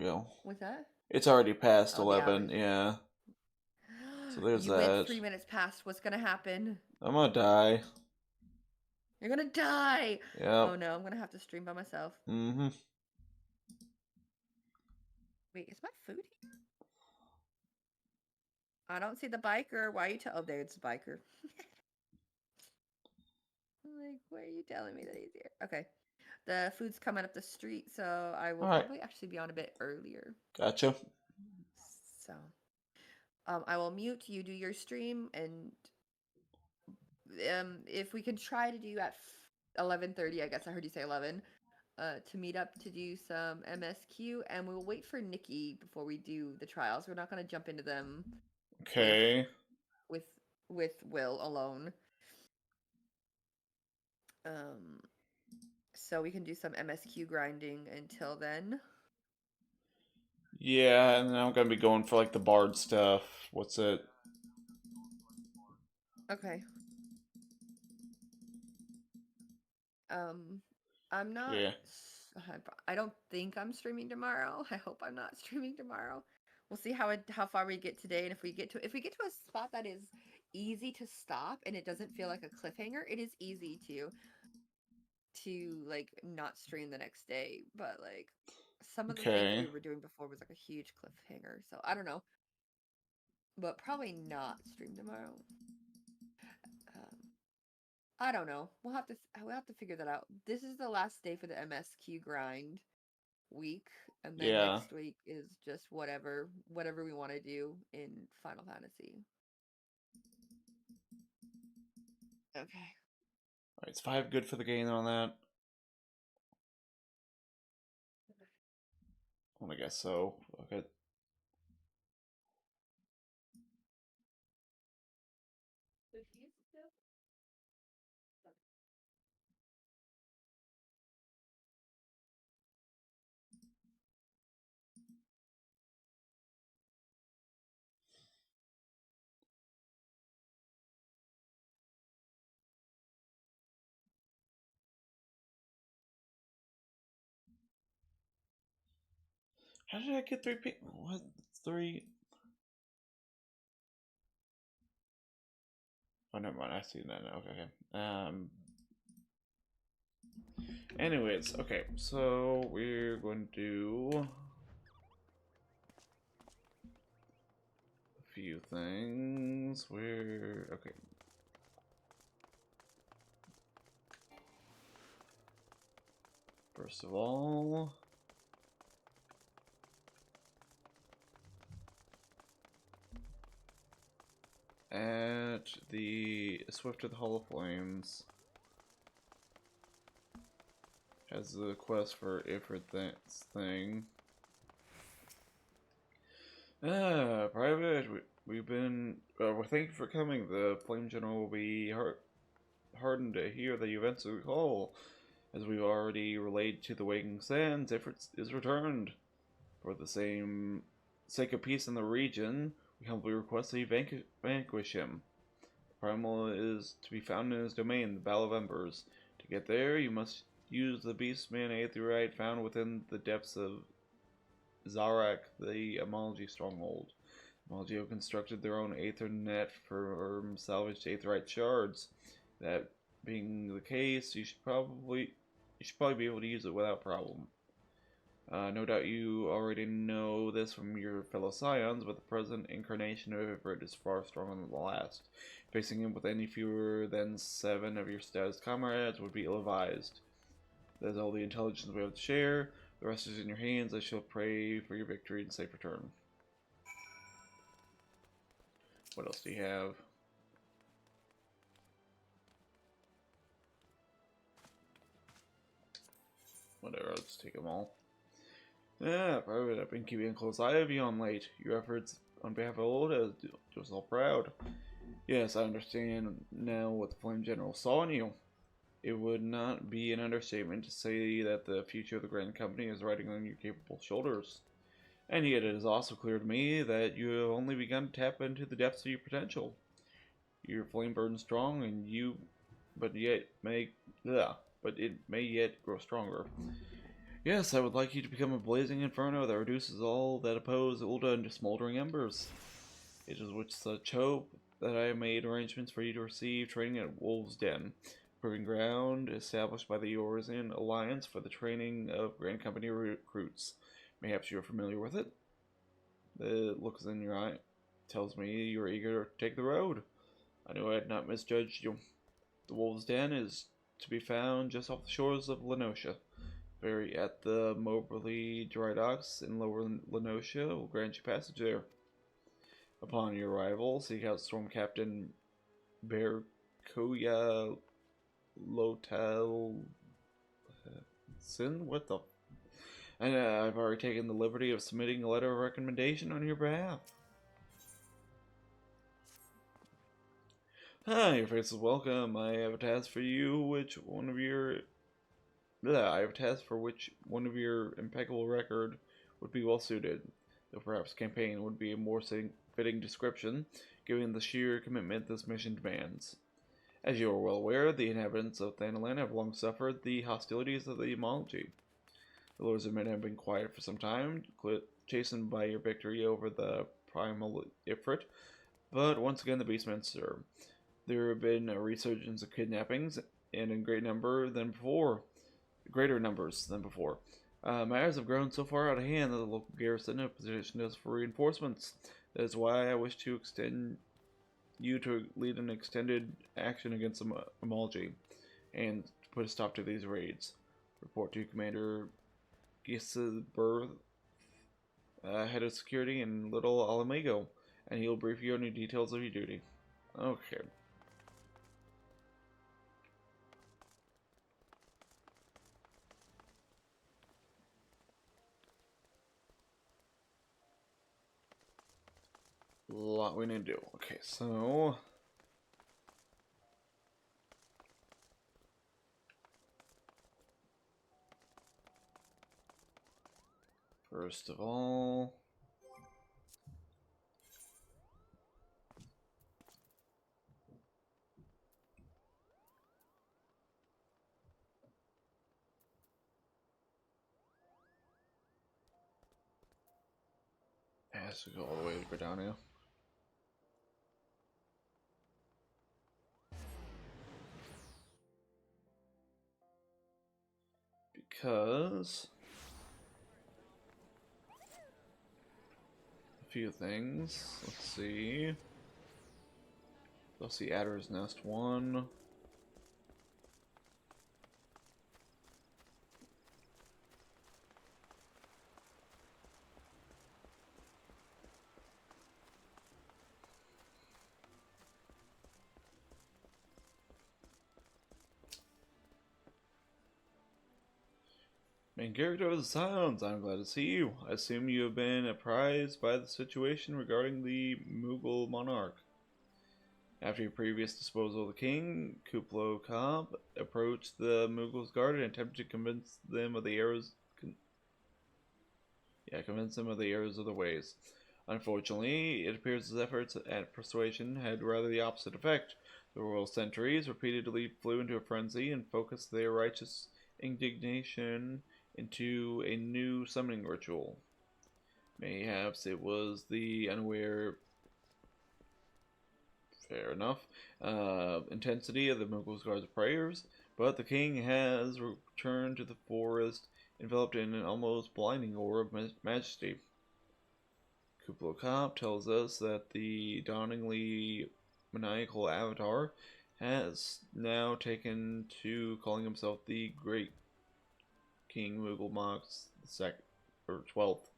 we go. What's that? It's already past Oh, the 11, hours. yeah. So there's You went that. 3 minutes past. What's gonna happen? I'm gonna die. You're gonna die! Yep. Oh no, I'm gonna have to stream by myself. Mm-hmm. Wait, is my food here? I don't see the biker. Why are you oh, there's the biker. Like, why are you telling me that he's here? Okay. The food's coming up the street, so I will Alright. probably actually be on a bit earlier. Gotcha. So, I will mute you, do your stream, and if we can try to do at 11:30, I guess I heard you say 11, to meet up to do some MSQ, and we'll wait for Nikki before we do the trials. We're not gonna jump into them with Okay. with with Will alone. Um, so we can do some MSQ grinding until then. Yeah, and then I'm gonna be going for like the bard stuff. What's it? Okay. Um, I'm not. Yeah. I don't think I'm streaming tomorrow. I hope I'm not streaming tomorrow. We'll see how far we get today, and if we get to a spot that is easy to stop and it doesn't feel like a cliffhanger, it is easy to like not stream the next day. But like some of the things that Okay. we were doing before was like a huge cliffhanger, so I don't know. But probably not stream tomorrow. Um, I don't know. We'll have to figure that out. This is the last day for the MSQ grind week, and then Yeah. next week is just whatever we want to do in Final Fantasy. Okay. Alright, is 5 good for the gain on that? Well, I guess so. Okay. How did I get 3 people? What? 3? Oh, never mind. I see that now. Okay, okay. Anyways, okay. So we're going to do a few things. We're okay. First of all, at the Swift of the Hall of Flames has the quest for Ifrit's thing. Private, we've been. Well, thank you for coming. The Flame General will be heartened to hear the events of the call. As we've already relayed to the Waking Sands, Ifrit is returned. For the same sake of peace in the region, we humbly request that you vanquish him. Primal is to be found in his domain, the Battle of Embers. To get there, you must use the Beastman Aetheryte found within the depths of Zarak, the Amalji stronghold. Amalji have constructed their own Aether net for salvaged Aetheryte shards. That being the case, you should probably be able to use it without problem. No doubt you already know this from your fellow Scions, but the present incarnation of Ifrit is far stronger than the last. Facing him with any fewer than 7 of your stoutest comrades would be ill-advised. That is all the intelligence we have to share. The rest is in your hands. I shall pray for your victory and safe return. What else do you have? Whatever, I'll just take them all. Yeah, Private, I've been keeping a close eye of you on late. Your efforts on behalf of Oda do us all proud. Yes, I understand now what the Flame General saw in you. It would not be an understatement to say that the future of the Grand Company is riding on your capable shoulders. And yet it is also clear to me that you have only begun to tap into the depths of your potential. Your flame burns strong, and but it may yet grow stronger. Yes, I would like you to become a blazing inferno that reduces all that oppose Ulda into smoldering embers. It is with such hope that I have made arrangements for you to receive training at Wolves Den, proving ground established by the Eorzean Alliance for the training of Grand Company recruits. Perhaps you are familiar with it? The look in your eye tells me you are eager to take the road. I knew I had not misjudged you. The Wolves Den is to be found just off the shores of Lenosha. Ferry at the Moberly Dry Docks in Lower Lenosha will grant you passage there. Upon your arrival, seek out Storm Captain Berkoya Lotal Sin? What the? And I've already taken the liberty of submitting a letter of recommendation on your behalf. Hi, your face is welcome. I have a task for you, I have a task for which one of your impeccable record would be well suited, though perhaps campaign would be a more fitting description, given the sheer commitment this mission demands. As you are well aware, the inhabitants of Thanalan have long suffered the hostilities of the Emology. The Lords of Men have been quiet for some time, chastened by your victory over the Primal Ifrit, but once again the Beastmen stir. There have been a resurgence of kidnappings, and in greater numbers than before. Matters have grown so far out of hand that the local garrison have positioned us for reinforcements. That is why I wish to extend you to lead an extended action against the Emology, and to put a stop to these raids. Report to Commander Gisberth, head of security in Little Alamago, and he will brief you on the details of your duty. Okay. A lot we need to do. Okay, so first of all, it has to go all the way to Gridania. Because a few things. Let's see. Let's see, Adder's Nest 1. Main character of the Sounds, I'm glad to see you. I assume you have been apprised by the situation regarding the Mughal monarch. After your previous disposal of the king, Kuplo Khan approached the Mughals' guard and attempted to convince them of the errors of the ways. Unfortunately, it appears his efforts at persuasion had rather the opposite effect. The royal sentries repeatedly flew into a frenzy and focused their righteous indignation into a new summoning ritual. Mayhaps it was the unaware, fair enough, intensity of the Mughals' guard's prayers, but the king has returned to the forest enveloped in an almost blinding aura of majesty. Kuplo Khan tells us that the dawningly maniacal avatar has now taken to calling himself the Great King Mughal Mox the 12th.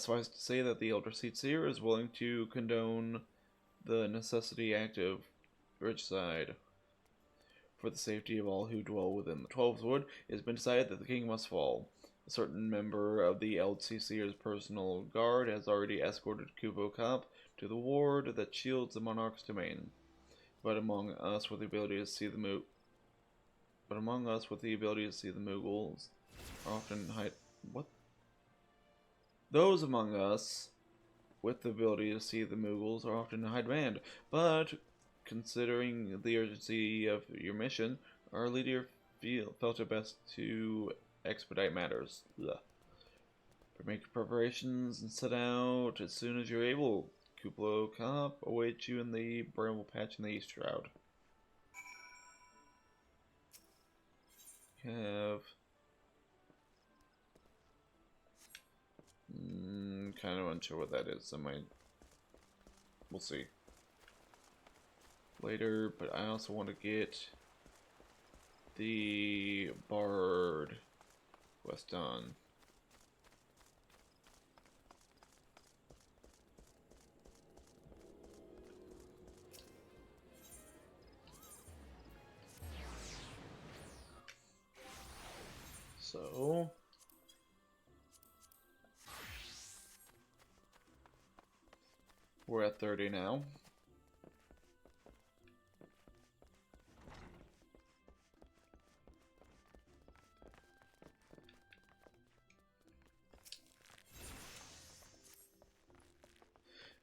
Suffice to say that the Elder Seer is willing to condone the necessity act of Richside. For the safety of all who dwell within the 12th Wood, it has been decided that the king must fall. A certain member of the Seer's personal guard has already escorted Kubo Kamp to the ward that shields the monarch's domain. But among us with the ability to see the Mughals are often Those among us with the ability to see the Mughals are often in high demand, but considering the urgency of your mission, our leader felt it best to expedite matters. Ugh. But make your preparations and set out as soon as you're able. Kuplo Cop awaits you in the bramble patch in the East Shroud. You have kind of unsure what that is. We'll see later. But I also want to get the Bard quest done. So we're at 30 now.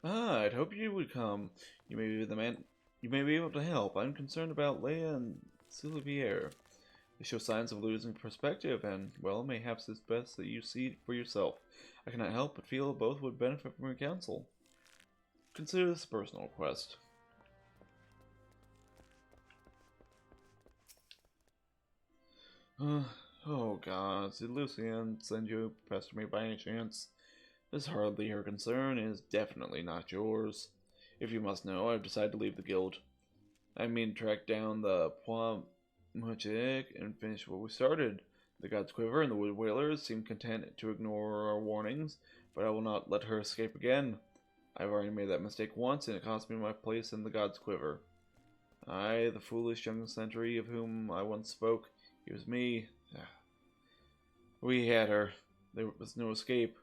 I'd hope you would come. You may be the man. You may be able to help. I'm concerned about Leia and Sylvier. They show signs of losing perspective, and, well, mayhaps it's best that you see for yourself. I cannot help but feel both would benefit from your counsel. Consider this a personal request. Oh god, did Lucienne send you to pester me by any chance? This is hardly her concern, and is definitely not yours. If you must know, I've decided to leave the guild. I mean to track down the Poids Magic and finish what we started. The God's Quiver and the Wood Whalers seem content to ignore our warnings, but I will not let her escape again. I've already made that mistake once, and it cost me my place in the God's Quiver. I, the foolish young sentry of whom I once spoke, it was me. We had her. There was no escape.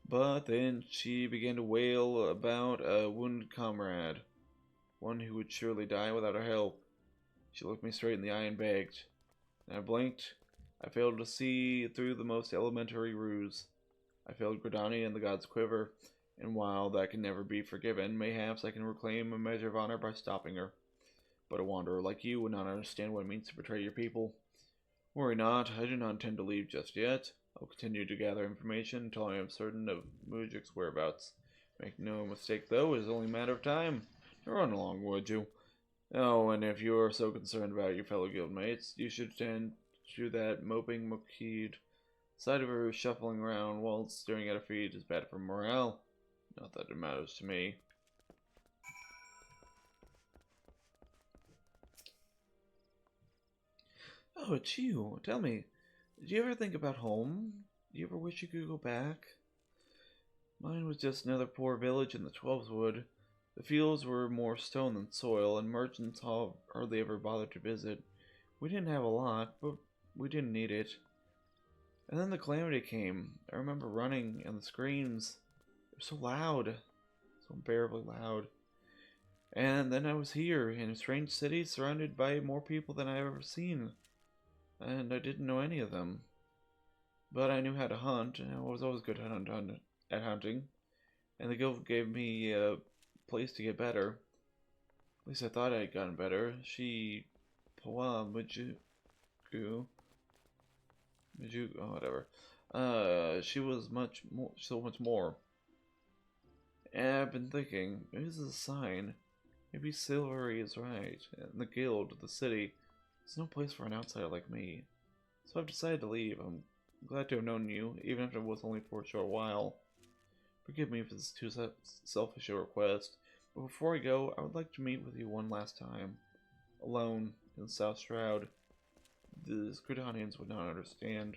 But then she began to wail about a wounded comrade, one who would surely die without our help. She looked me straight in the eye and begged. And I blinked. I failed to see through the most elementary ruse. I failed Gridani and the God's Quiver, and while that can never be forgiven, mayhaps I can reclaim a measure of honor by stopping her. But a wanderer like you would not understand what it means to betray your people. Worry not, I do not intend to leave just yet. I'll continue to gather information until I am certain of Mujik's whereabouts. Make no mistake, though, it is only a matter of time. Run along, would you? Oh, and if you are so concerned about your fellow guildmates, you should attend to that moping Mokid. Sight of her shuffling around while staring at her feet is bad for morale. Not that it matters to me. Oh, it's you. Tell me, did you ever think about home? Do you ever wish you could go back? Mine was just another poor village in the Twelveswood. The fields were more stone than soil, and merchants hardly ever bothered to visit. We didn't have a lot, but we didn't need it. And then the calamity came. I remember running, and the screams. They were so loud. So unbearably loud. And then I was here, in a strange city, surrounded by more people than I've ever seen. And I didn't know any of them. But I knew how to hunt, and I was always good at hunting. And the guild gave me a place to get better. At least I thought I had gotten better. Poa Majuku, oh, whatever. She was so much more. And I've been thinking, maybe this is a sign. Maybe Silvery is right. And the guild, the city, there's no place for an outsider like me. So I've decided to leave. I'm glad to have known you, even if it was only for a short while. Forgive me for this too selfish a request, but before I go, I would like to meet with you one last time. Alone, in the South Shroud. The Gridanians would not understand.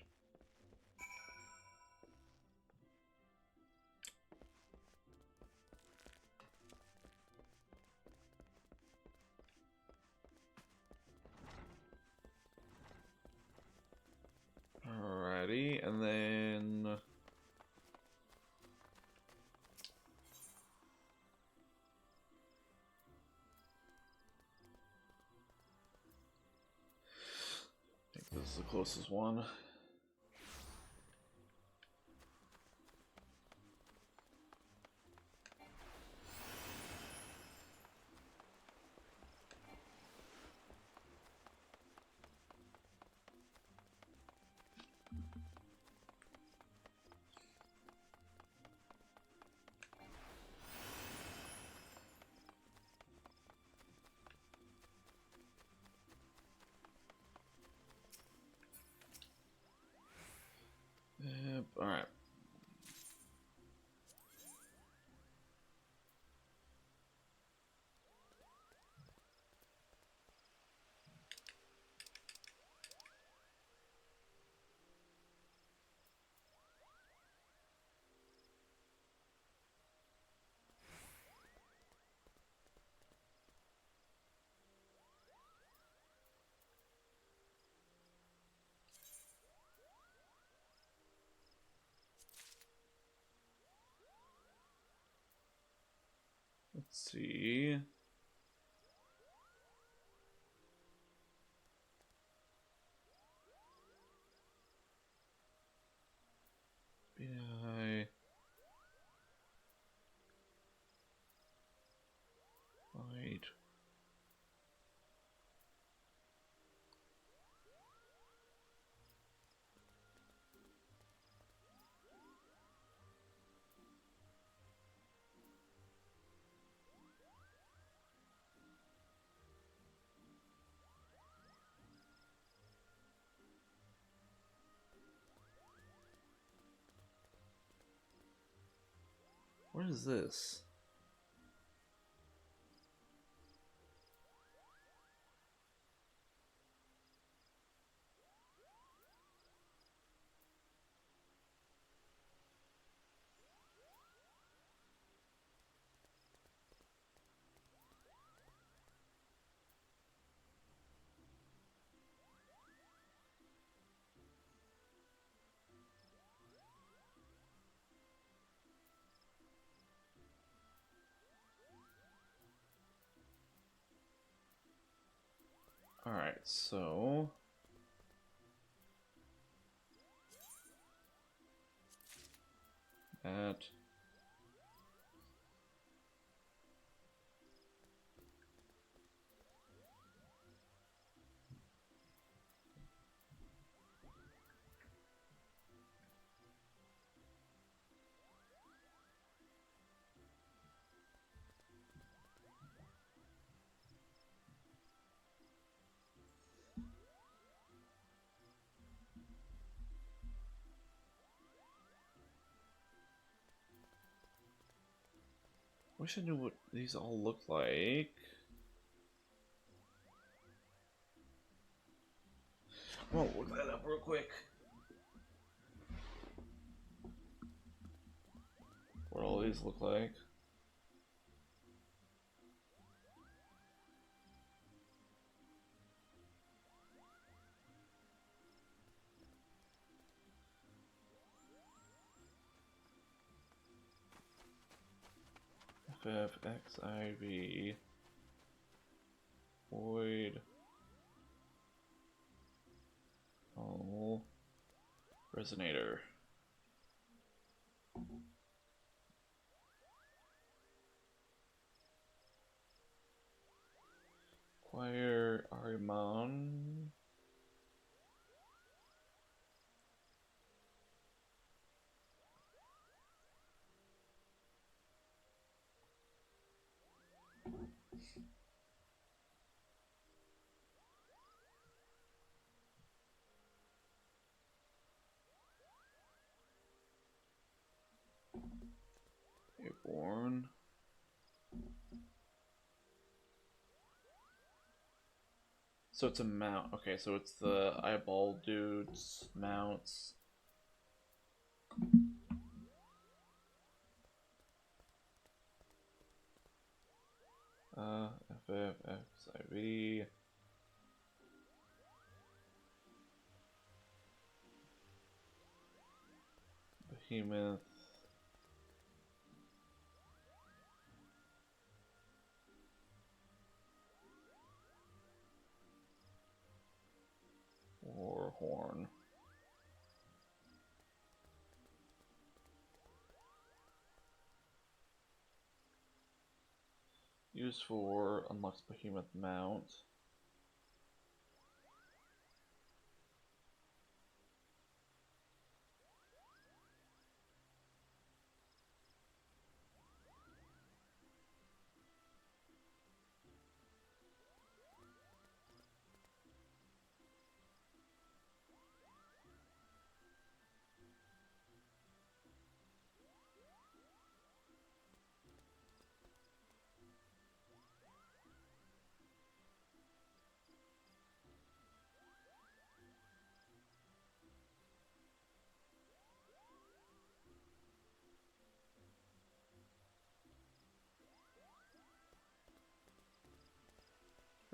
Alrighty, and then... I think this is the closest one. see. BI. Wait. What is this? Alright, so that wish I knew what these all look like. Well, look that up real quick. What all these look like. FFXIV Void. Oh, Resonator. Acquire Arimon. Airborne. So it's a mount. Okay, so it's the eyeball dudes mounts. FFXIV. Behemoth. Or Horn. Used for unlocks Behemoth mount.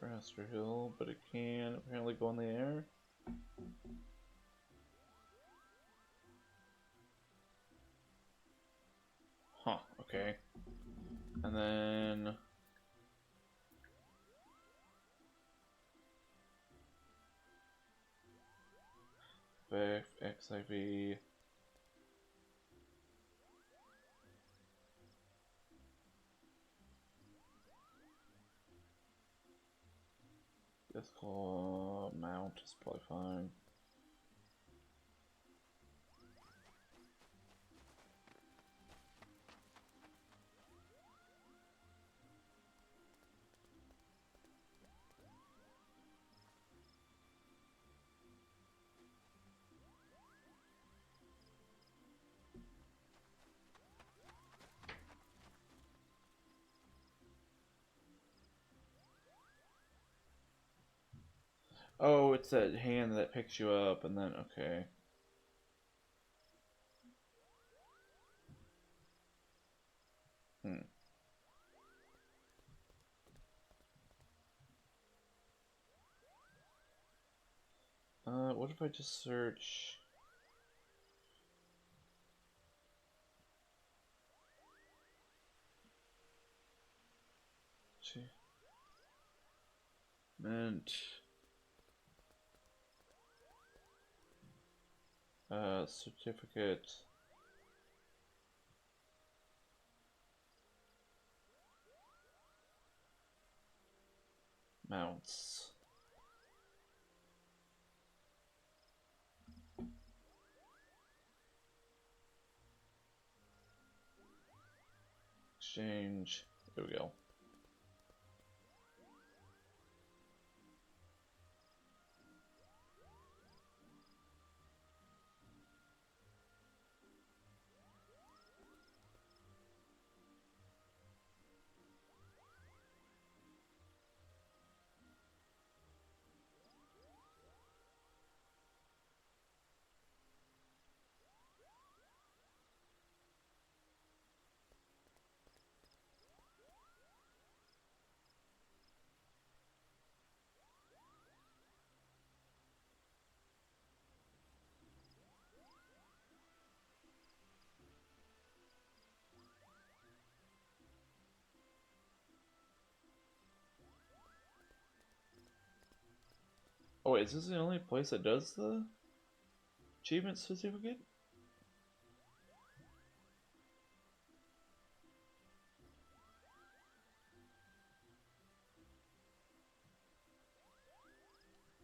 Raster Hill, but it can apparently go in the air. Huh, okay. And then XIV. This call mount is probably fine. Oh, it's that hand that picks you up, and then, okay. What if I just search... Meant... certificate... Mounts. Exchange. There we go. Oh wait, is this the only place that does the achievement certificate?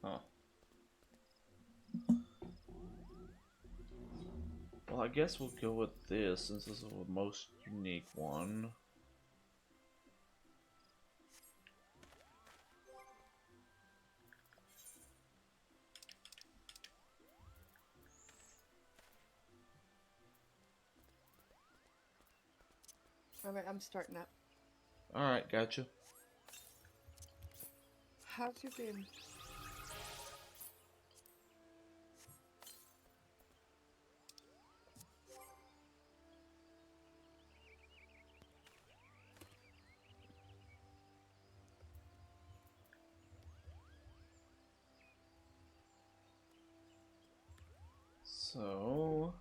Huh. Well, I guess we'll go with this since this is the most unique one. Alright, I'm starting up. Alright, gotcha. How's you been? So...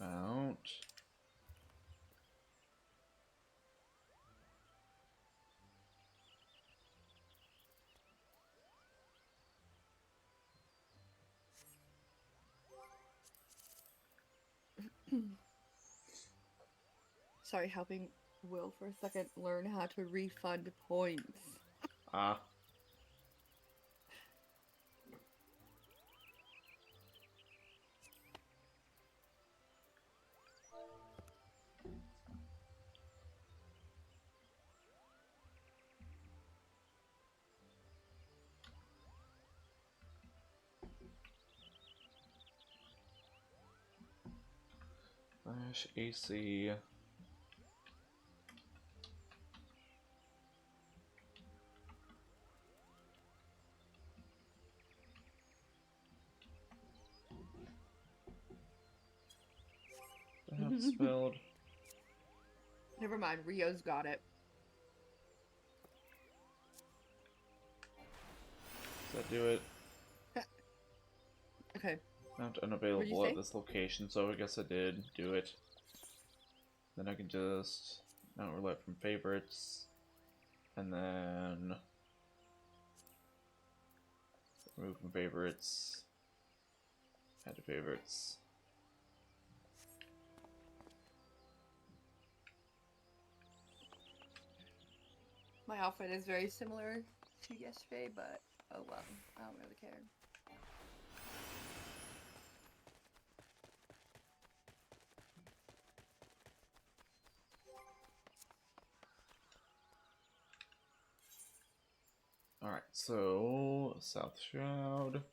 Mount. Sorry, helping Will for a second learn how to refund points. Ah. Flash AC. That's spelled. Never mind, Rio's got it. Does that do it? Okay. Not What'd you unavailable at say? this location, so I guess I did do it. Then I can just not roulette from favorites, and then remove from favorites, add to favorites. My outfit is very similar to yesterday, but oh well, I don't really care. Alright, so South Shroud.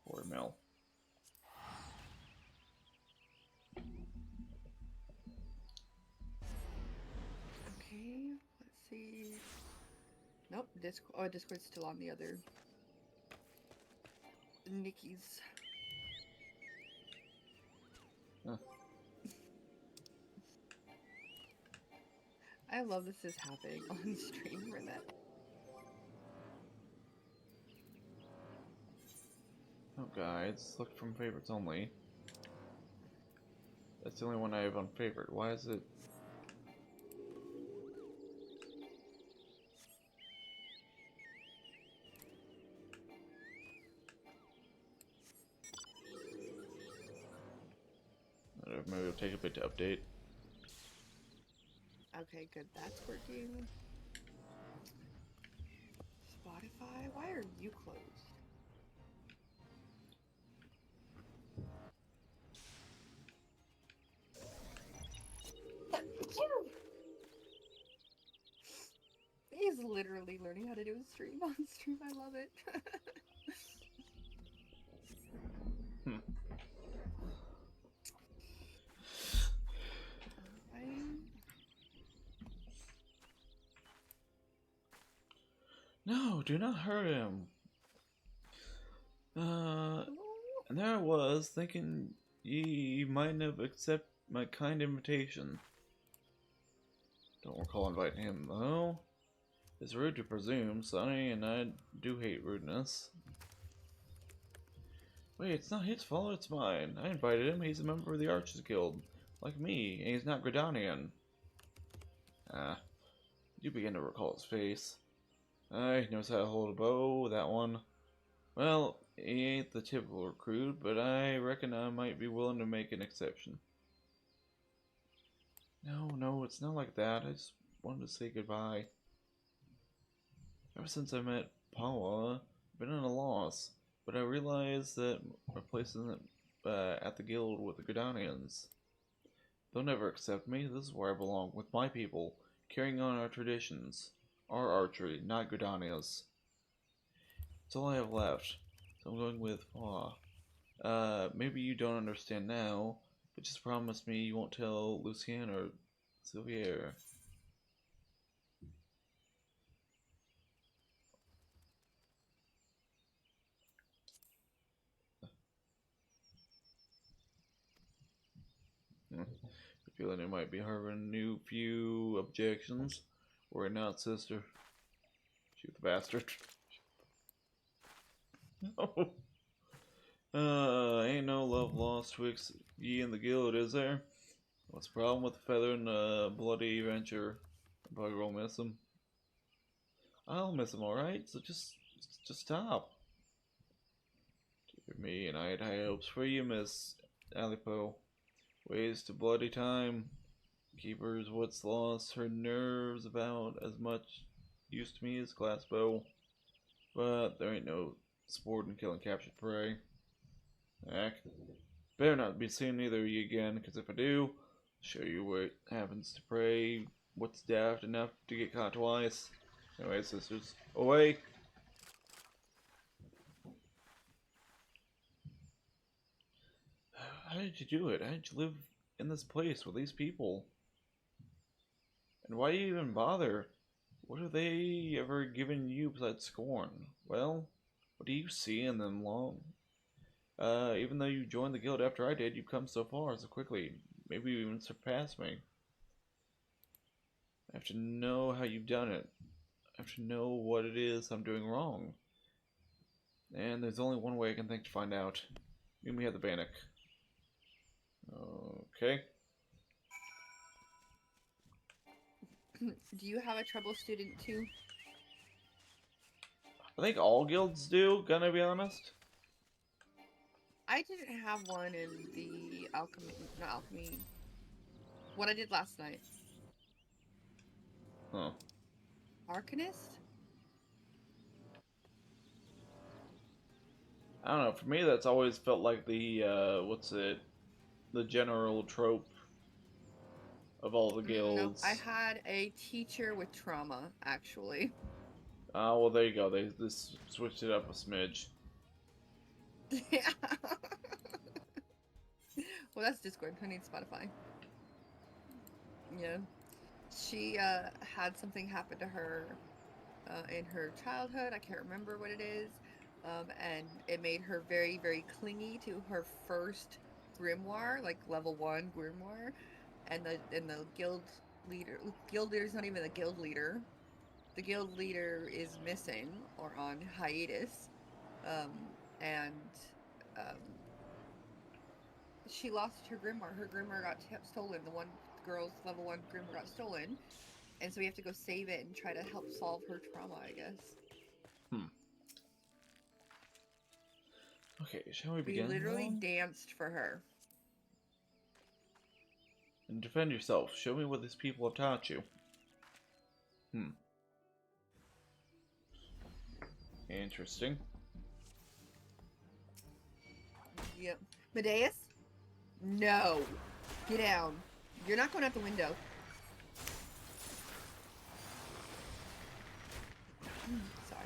Or mill. Okay, let's see. Nope, Discord. Oh, Discord's still on the other. Nikki's. Huh. I love this is happening on stream for that. Oh, guides. Look from favorites only. That's the only one I have on favorite. Why is it? Maybe it'll take a bit to update. Okay, good. That's working. Spotify, why are you closed? He's literally learning how to do a stream on stream. I love it. Hmm. No, do not hurt him. And there I was, thinking ye might have accepted my kind invitation. Don't recall inviting him, though. It's rude to presume, Sonny, and I do hate rudeness. Wait, it's not his fault, it's mine. I invited him, he's a member of the Archers Guild. Like me, and he's not Gridanian. Ah, you begin to recall his face. He knows how to hold a bow, that one. Well, he ain't the typical recruit, but I reckon I might be willing to make an exception. No, it's not like that. I just wanted to say goodbye. Ever since I met Paula, I've been at a loss, but I realized that my place isn't at the guild with the Gridanians. They'll never accept me. This is where I belong, with my people, carrying on our traditions. Our archery, not Gridania's. It's all I have left, so I'm going with Paula. Maybe you don't understand now, but just promise me you won't tell Lucien or Sylvier. Feeling it might be harboring a new few objections. Worry not, sister. Shoot the bastard. No. Ain't no love lost twixt ye and the guild, is there? What's the problem with the feather and the bloody venture? The bugger will miss him. I'll miss him, alright? So just stop. Dear me, and I had high hopes for you, Miss Alipo. Waste of bloody time. Keeper's what's lost her nerves about as much use to me as glassbow. But there ain't no sport in killing captured prey. Heck. Better not be seeing either of you again, because if I do, I'll show you what happens to prey. What's daft enough to get caught twice. Anyway, sisters, away! How did you do it? How did you live in this place with these people? And why do you even bother? What have they ever given you besides scorn? Well, what do you see in them long? Even though you joined the guild after I did, you've come so far so quickly. Maybe you even surpassed me. I have to know how you've done it. I have to know what it is I'm doing wrong. And there's only one way I can think to find out. Meet me at the Bannock. Okay. Do you have a trouble student too? I think all guilds do, gonna be honest. I didn't have one in the alchemy, not alchemy. What I did last night. Huh. Arcanist? I don't know, for me that's always felt like the, the general trope of all the No, guilds. I had a teacher with trauma, actually. Well there you go, they just switched it up a smidge. Yeah. Well, that's Discord. I need Spotify. Yeah. She had something happen to her in her childhood. I can't remember what it is. And it made her very, very clingy to her first grimoire, like level 1 grimoire. And the guild leader's not even the guild leader. The guild leader is missing or on hiatus. And um, she lost her grimoire. Her grimoire got stolen. The one girl's level 1 grimoire got stolen. And so we have to go save it and try to help solve her trauma, I guess. Okay, shall we begin? We literally danced for her. And defend yourself. Show me what these people have taught you. Interesting. Yep. Medeus? No. Get down. You're not going out the window. Sorry.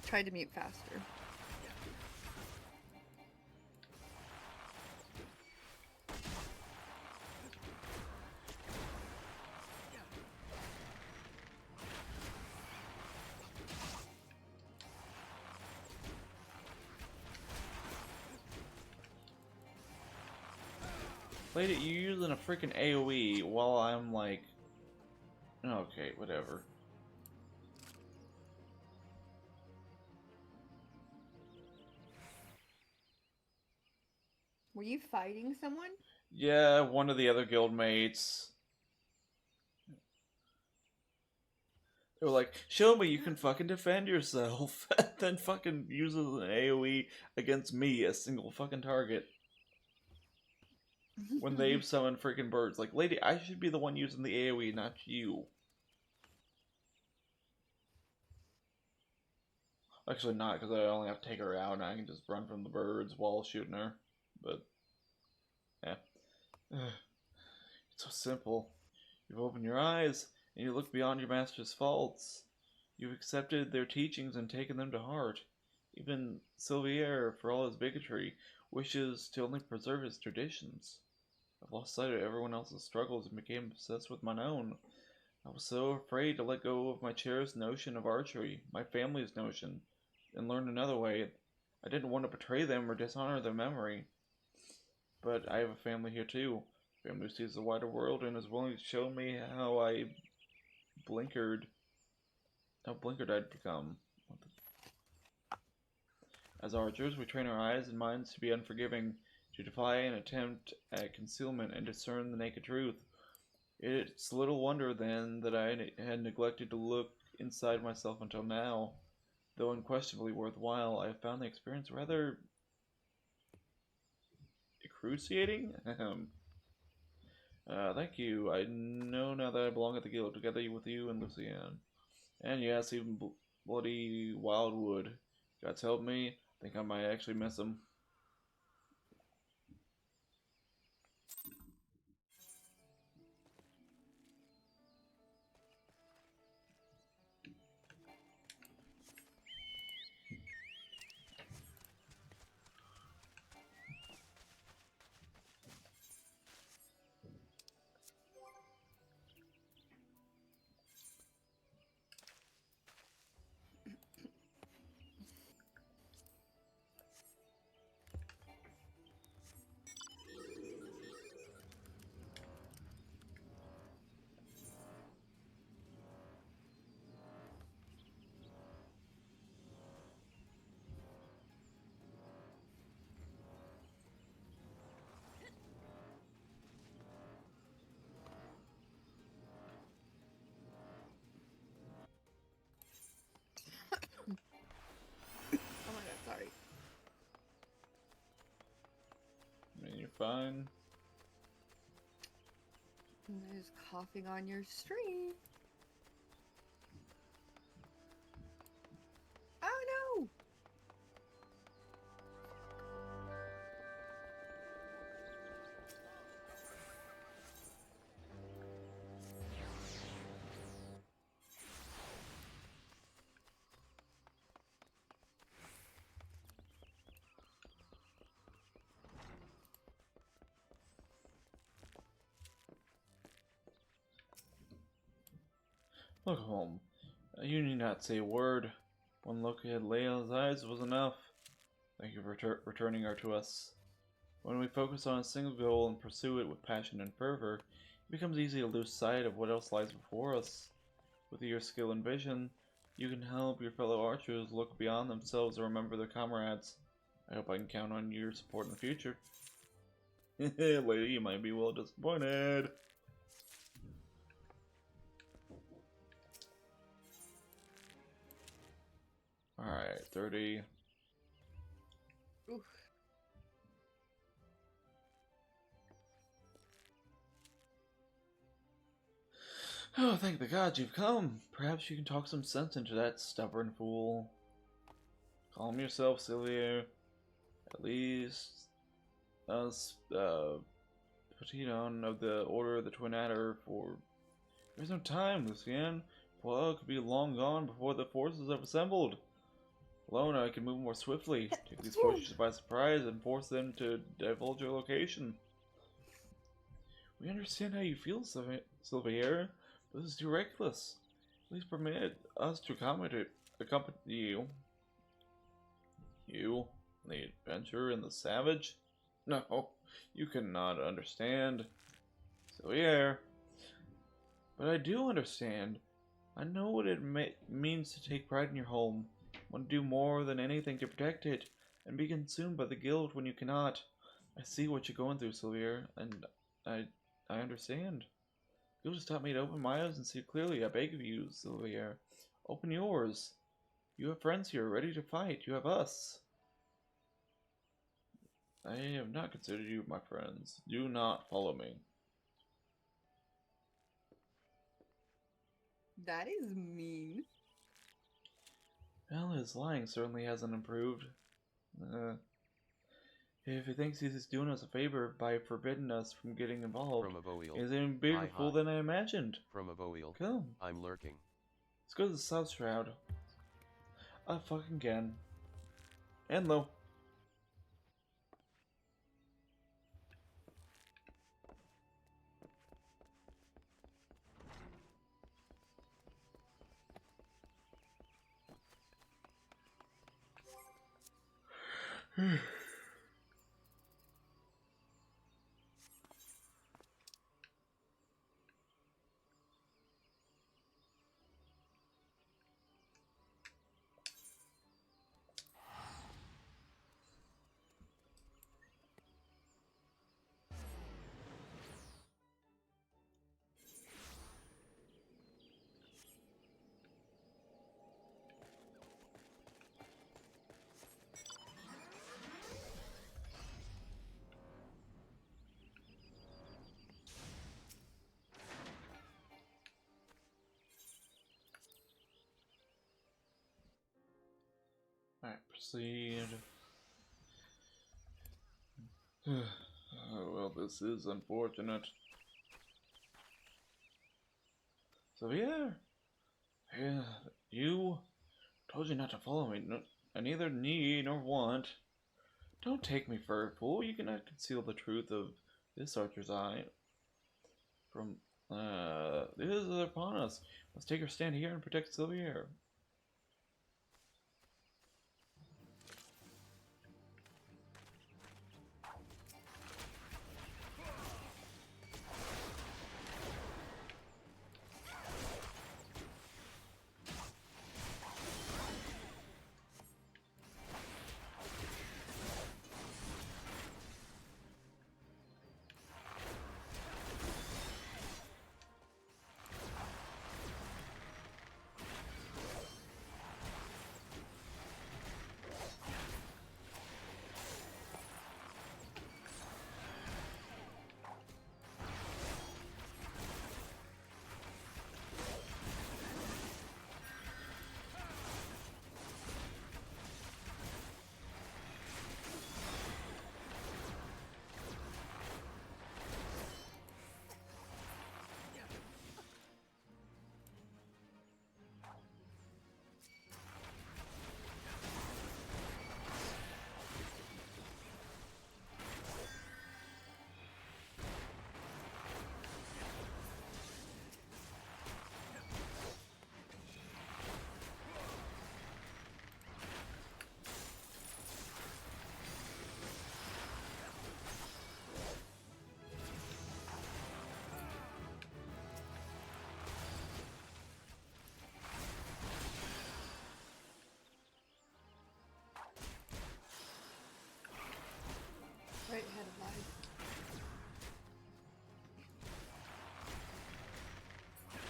Tried to mute faster. Lady, you're using a freaking AoE while I'm like... Okay, whatever. Were you fighting someone? Yeah, one of the other guild mates. They were like, show me you can fucking defend yourself. And then fucking uses an AoE against me, a single fucking target. When they've summoned freaking birds. Like, lady, I should be the one using the AoE, not you. Actually not, because I only have to take her out and I can just run from the birds while shooting her. But, yeah. It's so simple. You've opened your eyes, and you look beyond your master's faults. You've accepted their teachings and taken them to heart. Even Sylvier, for all his bigotry, wishes to only preserve his traditions. I've lost sight of everyone else's struggles and became obsessed with my own. I was so afraid to let go of my cherished notion of archery, my family's notion, and learn another way. I didn't want to betray them or dishonor their memory. But I have a family here too. A family who sees the wider world and is willing to show me how blinkered I'd become. As archers, we train our eyes and minds to be unforgiving, to defy an attempt at concealment and discern the naked truth. It's little wonder, then, that I had neglected to look inside myself until now. Though unquestionably worthwhile, I have found the experience rather... excruciating? Thank you. I know now that I belong at the guild, together with you and Lucienne. And yes, even bloody Wildwood. God's help me, I think I might actually miss him. just coughing on your stream. Oh no! Look home. You need not say a word. One look at Layla's eyes was enough. Thank you for returning her to us. When we focus on a single goal and pursue it with passion and fervor, it becomes easy to lose sight of what else lies before us. With your skill and vision, you can help your fellow archers look beyond themselves and remember their comrades. I hope I can count on your support in the future. Lady, you might be well disappointed. Alright, 30. Oof. Oh, thank the gods you've come. Perhaps you can talk some sense into that stubborn fool. Calm yourself, Sylvia. At least, Petiton of the Order of the Twin Adder for... There's no time, Lucien. Poil could be long gone before the forces have assembled. Alone, I can move more swiftly, take these forces by surprise, and force them to divulge your location. We understand how you feel, Sylvia, but this is too reckless. Please permit us to accompany you. You, the adventurer and the savage? No, you cannot understand. Sylvia. But I do understand. I know what it means to take pride in your home. Want to do more than anything to protect it, and be consumed by the guilt when you cannot. I see what you're going through, Sylvia, and I understand. You'll just taught me to open my eyes and see clearly. I beg of you, Sylvia. Open yours. You have friends here, ready to fight. You have us. I have not considered you my friends. Do not follow me. That is mean. Well, his lying certainly hasn't improved. If he thinks he's doing us a favor by forbidding us from getting involved, he's an even bigger fool than I imagined. From Avoil. Come. I'm lurking. Let's go to the South Shroud. Fucking again. And low. Alright, proceed. Oh, well, this is unfortunate. So yeah, you told you not to follow me. No, I neither need nor want. Don't take me for a fool. You cannot conceal the truth of this archer's eye. From this is upon us. Let's take our stand here and protect Sylvia.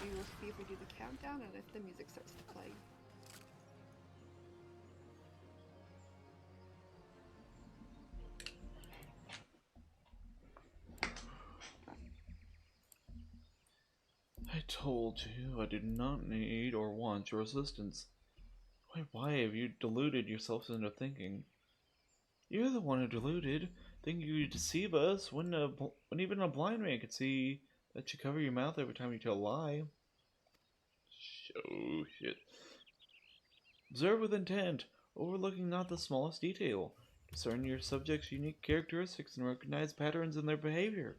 we will see if we do the countdown and if the music starts to play. I told you I did not need or want your assistance. Why have you deluded yourself into thinking? You're the one who deluded, thinking you deceive us when even a blind man could see that you cover your mouth every time you tell a lie. Oh shit. Observe with intent, overlooking not the smallest detail. Discern your subject's unique characteristics and recognize patterns in their behavior.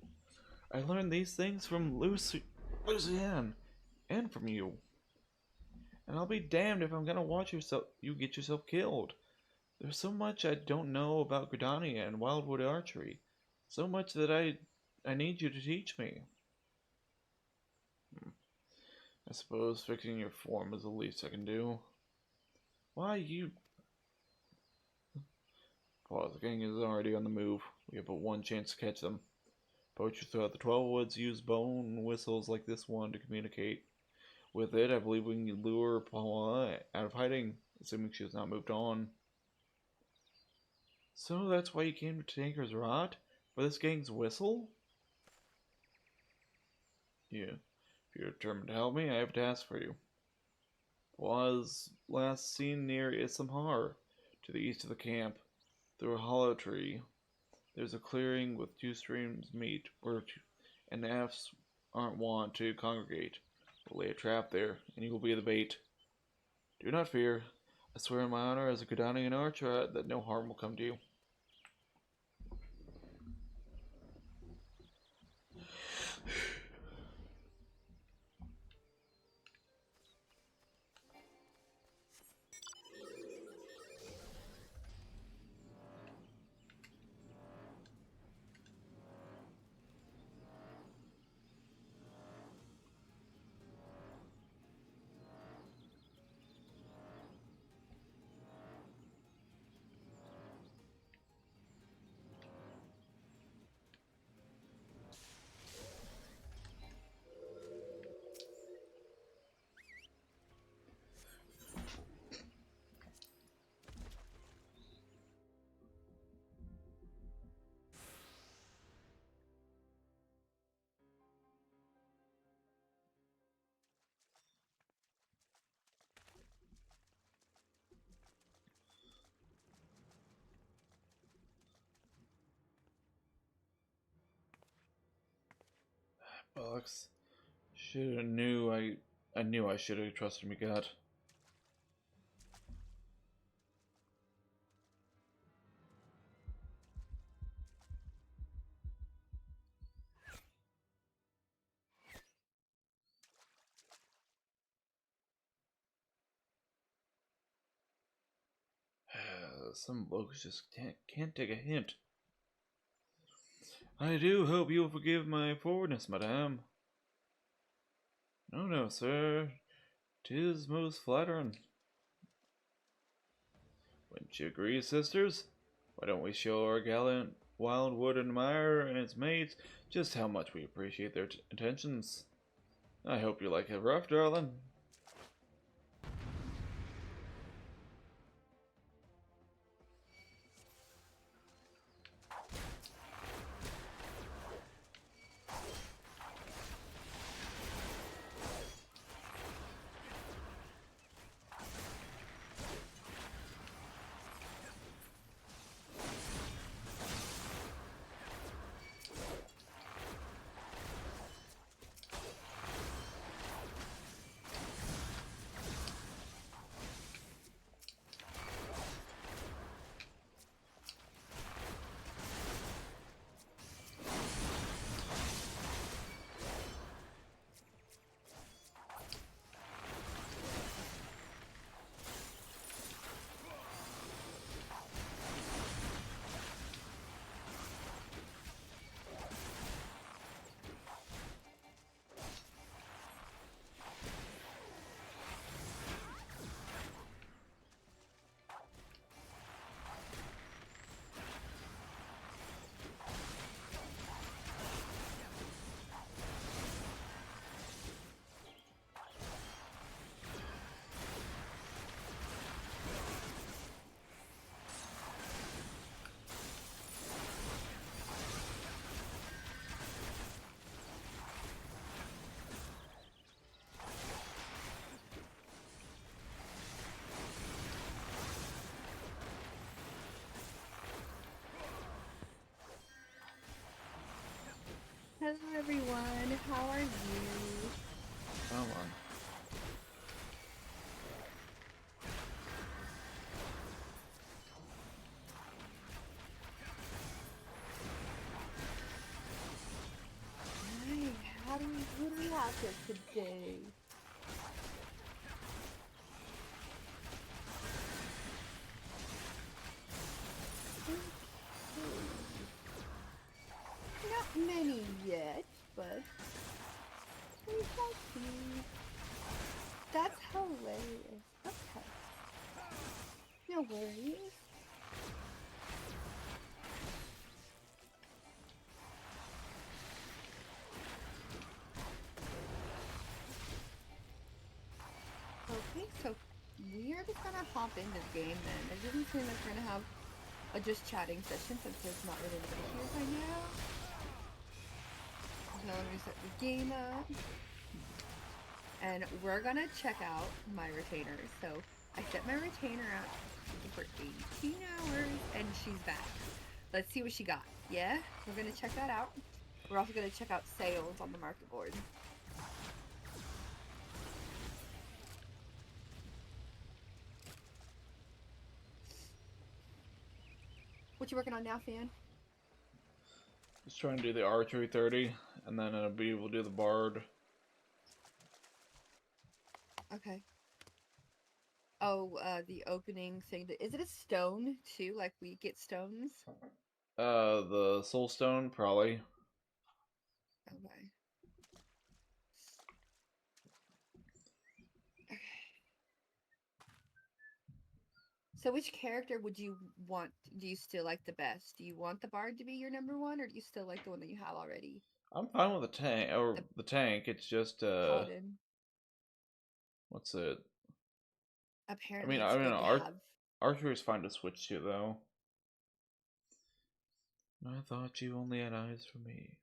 I learned these things from Lucienne, and from you. And I'll be damned if I'm gonna watch you get yourself killed. There's so much I don't know about Gridania and Wildwood archery. So much that I need you to teach me. I suppose fixing your form is the least I can do. Why, you... Pause. The gang is already on the move. We have but one chance to catch them. Poachers throughout the 12 Woods use bone whistles like this one to communicate. With it, I believe we can lure Paula out of hiding, assuming she has not moved on. So that's why you came to Tanker's Rot? For this gang's whistle? Yeah. If you're determined to help me, I have a task for you. Was last seen near Issamhar, to the east of the camp. Through a hollow tree, there's a clearing with two streams meet, where NFs aren't wont to congregate. We'll lay a trap there, and you will be the bait. Do not fear. I swear on my honor as a Gridanian archer that no harm will come to you. Box. Shoulda knew I knew I should have trusted me gut. Some blokes just can't take a hint. I do hope you'll forgive my forwardness, madame. No, sir. 'Tis most flattering. Wouldn't you agree, sisters? Why don't we show our gallant Wildwood admirer and his mates just how much we appreciate their attentions? I hope you like it rough, darling. Hello everyone, how are you? Come on. Hi, what do we have here today? Not many yet, but we shall see. That's hilarious. Okay. No worries. Okay, so we're just gonna hop into the game then. It doesn't seem like we're gonna have a just chatting session since there's not really anybody here right now. So let me set the game up. And we're gonna check out my retainer. So I set my retainer up for 18 hours and she's back. Let's see what she got. Yeah, we're gonna check that out. We're also gonna check out sales on the market board. What you working on now, Fan? Just trying to do the archery 30, and then I'll be able to do the bard. Okay. Oh, the opening thing. Is it a stone too? Like we get stones? The soul stone, probably. Okay. So which character would you want, do you still like the best? Do you want the bard to be your number one, or do you still like the one that you have already? I'm fine with the tank, or the tank. It's just Paladin. what's it? Apparently it's good to have. Archer is fine to switch to though. I thought you only had eyes for me.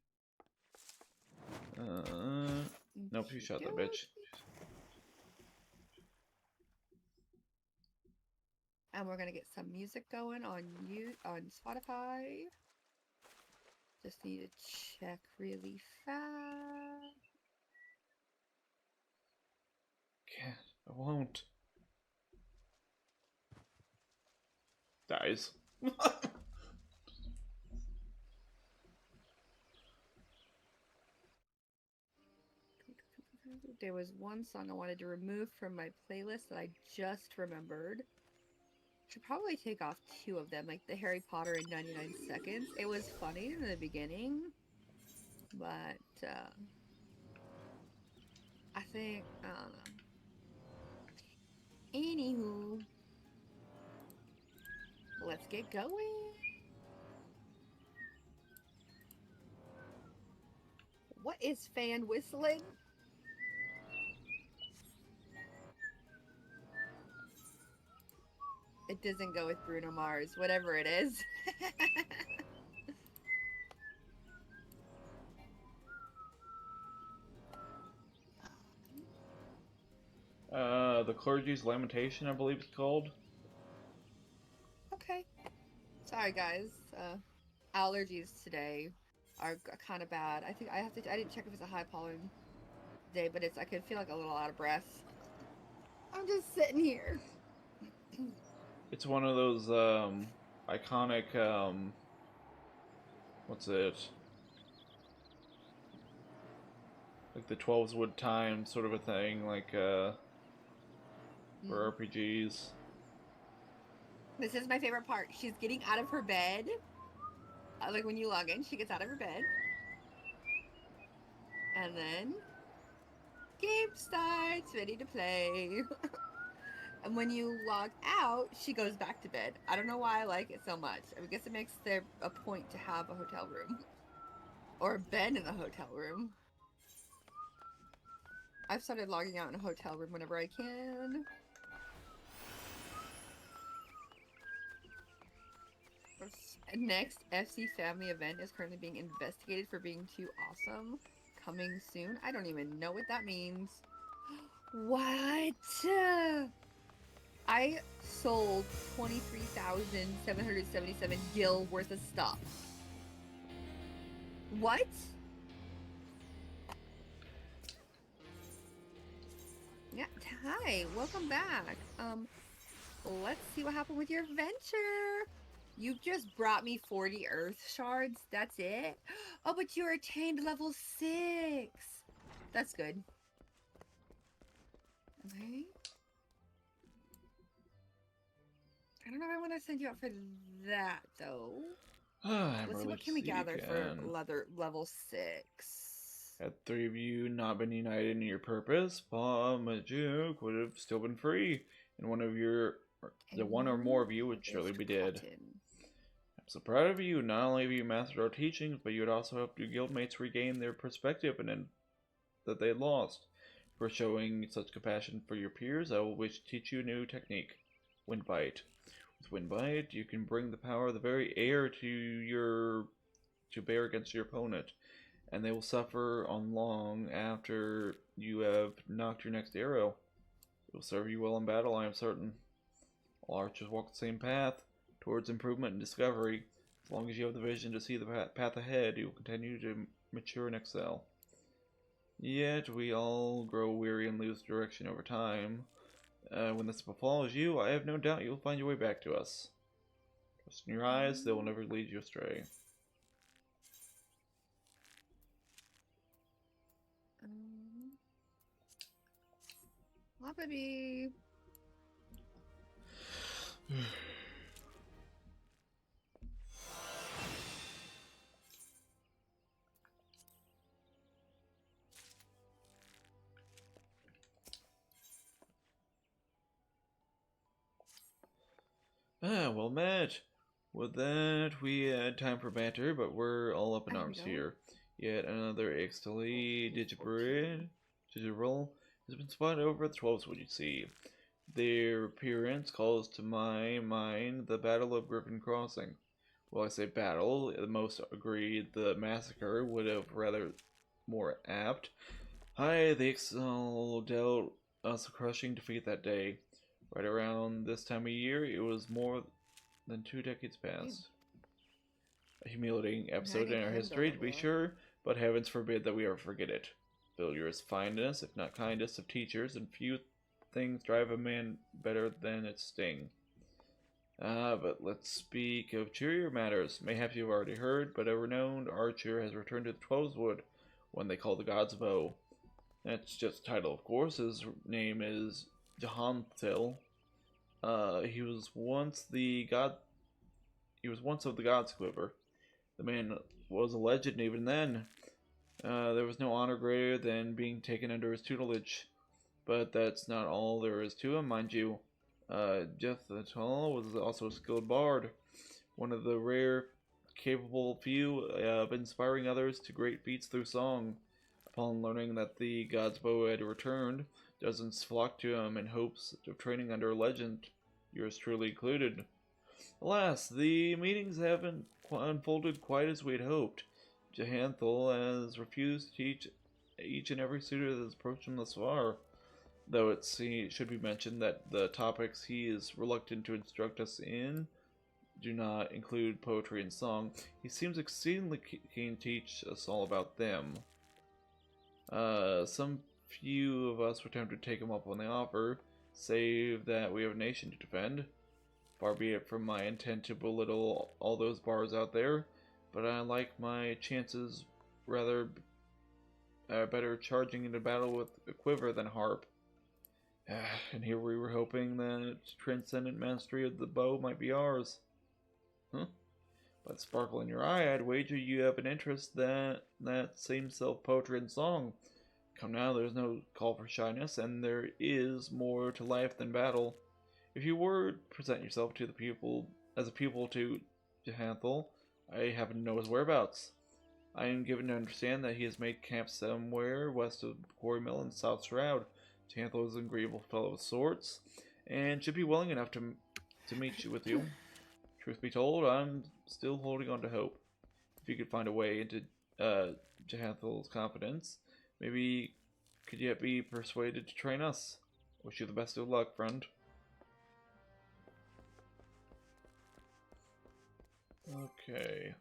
Nope, you shot that bitch. And we're gonna get some music going on Spotify. Just need to check really fast. Can't. I won't. Dies. There was one song I wanted to remove from my playlist that I just remembered. Should probably take off 2 of them, like the Harry Potter in 99 Seconds. It was funny in the beginning, but I think, I don't know. Anywho, let's get going. What is Fan whistling? It doesn't go with Bruno Mars, whatever it is. The Clergy's Lamentation, I believe it's called. Okay. Sorry, guys. Allergies today are kind of bad. I think I didn't check if it's a high pollen day, but I could feel like a little out of breath. I'm just sitting here. It's one of those iconic what's it? Like the 12's Wood Time sort of a thing, like for RPGs. This is my favorite part. She's getting out of her bed. Like when you log in, she gets out of her bed. And then game starts, ready to play. And when you log out, she goes back to bed. I don't know why I like it so much. I guess it makes there a point to have a hotel room. Or a bed in the hotel room. I've started logging out in a hotel room whenever I can. Next FC family event is currently being investigated for being too awesome. Coming soon. I don't even know what that means. What? I sold 23,777 gil worth of stuff. What? Yeah, hi, welcome back. Let's see what happened with your adventure. You just brought me 40 earth shards. That's it? Oh, but you attained level 6. That's good. Okay. I don't know if I want to send you out for that, though. I'm Let's see really what can we gather for seeking. level 6. Had three of you not been united in your purpose, Paul Majuk would have still been free, and the one or more of you would surely be dead. Cotton. I'm so proud of you. Not only have you mastered our teachings, but you would also help your guildmates regain their perspective and that they had lost. For showing such compassion for your peers, I will wish to teach you a new technique, Windbite. With Windbite, you can bring the power of the very air to bear against your opponent, and they will suffer on long after you have knocked your next arrow. It will serve you well in battle, I am certain. All archers walk the same path, towards improvement and discovery. As long as you have the vision to see the path ahead, you will continue to mature and excel. Yet we all grow weary and lose direction over time. When this befalls you, I have no doubt you'll find your way back to us. Trust in your eyes, they will never lead you astray. Loppity. Well met. With that, we had time for banter, but we're all up in arms here. Yet another Ixtali Digital has been spotted over at the 12's, you see. Their appearance calls to my mind the Battle of Griffin Crossing. Well, I say battle, the most agreed the massacre would have rather more apt. The Ixtal dealt us a crushing defeat that day. Right around this time of year, it was more than 2 decades past. A humiliating episode in our history, to be sure, but heavens forbid that we ever forget it. Failure finest, if not kindest, of teachers, and few things drive a man better than its sting. But let's speak of cheerier matters. Mayhaps you've already heard, but a renowned archer has returned to the Twelveswood, one they call the God's Bow. That's just a title, of course. His name is Jahanthil. He was once of the God's Quiver. The man was a legend even then. There was no honor greater than being taken under his tutelage. But that's not all there is to him, mind you. Jethal was also a skilled bard, one of the rare, capable few of inspiring others to great feats through song. Upon learning that the God's Bow had returned, dozens flocked to him in hopes of training under a legend, yours truly included. Alas, the meetings haven't unfolded quite as we had hoped. Jahanthal has refused to teach each and every suitor that has approached him thus far, though it should be mentioned that the topics he is reluctant to instruct us in do not include poetry and song. He seems exceedingly keen to teach us all about them. Some few of us were tempted to take him up on the offer, save that we have a nation to defend. Far be it from my intent to belittle all those bars out there, but I like my chances rather better charging into battle with a quiver than harp. And here we were hoping that transcendent mastery of the bow might be ours. Huh? By the sparkle in your eye, I'd wager you have an interest that same self-poetry and song. Come now, there's no call for shyness, and there is more to life than battle. If you were to present yourself to the pupil as a pupil to Jahanthal, I happen to know his whereabouts. I am given to understand that he has made camp somewhere west of Quarry Mill and South Shroud. Jahanthal is an agreeable fellow of sorts, and should be willing enough to meet with you. Truth be told, I'm still holding on to hope. If you could find a way into Jahanthal's confidence, maybe could yet be persuaded to train us. Wish you the best of luck, friend. Okay.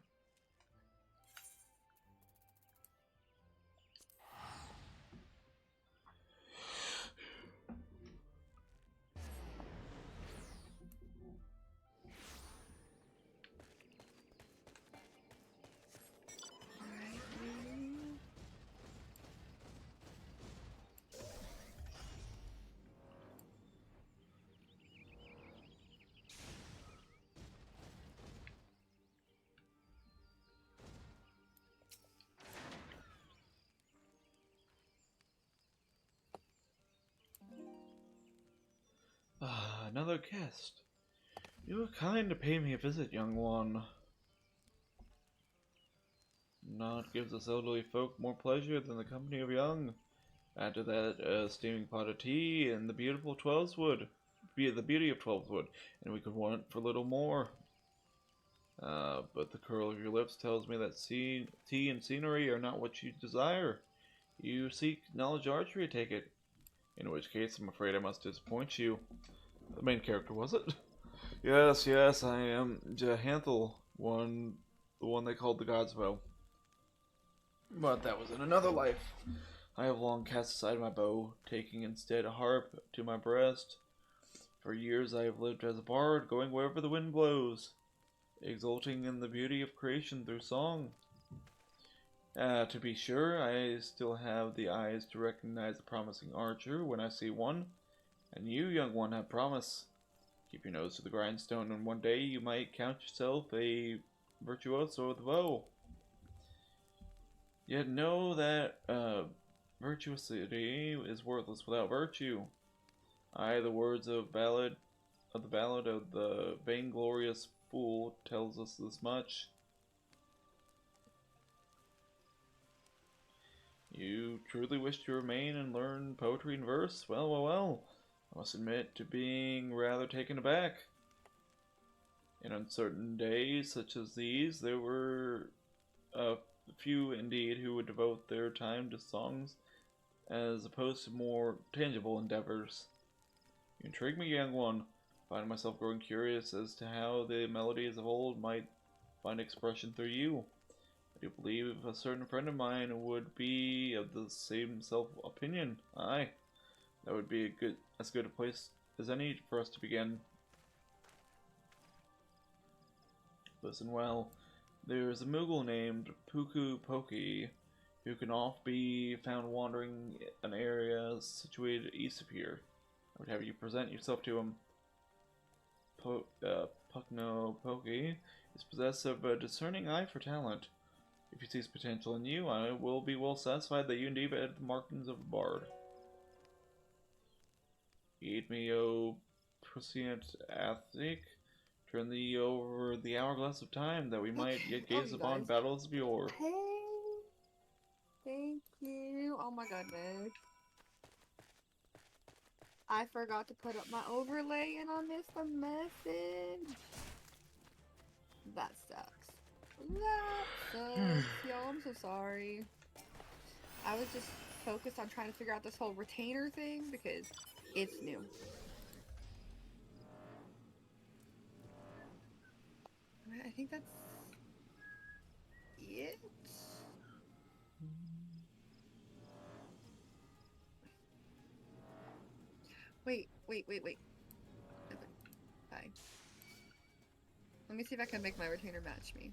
another guest. You were kind to pay me a visit, young one. Naught gives us elderly folk more pleasure than the company of young. Add to that a steaming pot of tea and the beautiful Twelveswood, the beauty of Twelveswood, and we could want for little more. But the curl of your lips tells me that tea and scenery are not what you desire. You seek knowledge archery, I take it. In which case, I'm afraid I must disappoint you. The main character, was it? Yes, I am Jahanthel, the one they called the God's Bow. But that was in another life. I have long cast aside my bow, taking instead a harp to my breast. For years I have lived as a bard, going wherever the wind blows, exulting in the beauty of creation through song. To be sure, I still have the eyes to recognize a promising archer when I see one, and you, young one, have promise. Keep your nose to the grindstone, and one day you might count yourself a virtuoso with the bow. Yet know that virtuosity is worthless without virtue. Aye, the words of the ballad of the vainglorious fool tells us this much. You truly wish to remain and learn poetry and verse? Well. I must admit to being rather taken aback. In uncertain days such as these, there were a few indeed who would devote their time to songs as opposed to more tangible endeavors. You intrigue me, young one. I find myself growing curious as to how the melodies of old might find expression through you. I do believe a certain friend of mine would be of the same self-opinion. Aye, that would be as good a place as any for us to begin. Listen well. There is a Moogle named Puku Poki who can oft be found wandering in areas situated east of here. I would have you present yourself to him. Pukno Poki is possessed of a discerning eye for talent. If he sees potential in you, I will be well satisfied that you indeed have the markings of a bard. Heed me, O prescient Athic. Turn thee over the hourglass of time, that we might yet gaze upon battles of yore. Hey, thank you. Oh my goodness. I forgot to put up my overlay and I missed the message. That sucks. Y'all, I'm so sorry. I was just focused on trying to figure out this whole retainer thing because it's new. I think that's it. Wait. Bye. Let me see if I can make my retainer match me.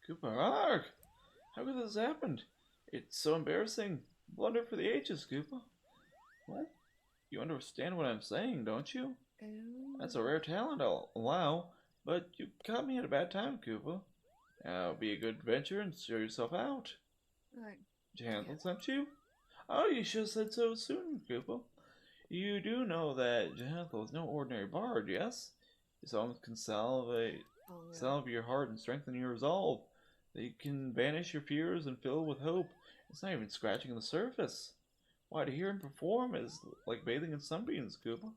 Koopa Arg! How could this have happened? It's so embarrassing. Blunder for the ages, Koopa. What? You understand what I'm saying, don't you? Oh. That's a rare talent, I'll allow, but you caught me at a bad time, Koopa. Now be a good adventure and show yourself out. Right. Jahanthel sent you? Oh, you should have said so soon, Koopa. You do know that Jahanthel is no ordinary bard, yes? His songs can salve your heart and strengthen your resolve. They can banish your fears and fill with hope. It's not even scratching the surface. Why, to hear him perform is like bathing in sunbeams, Koopa.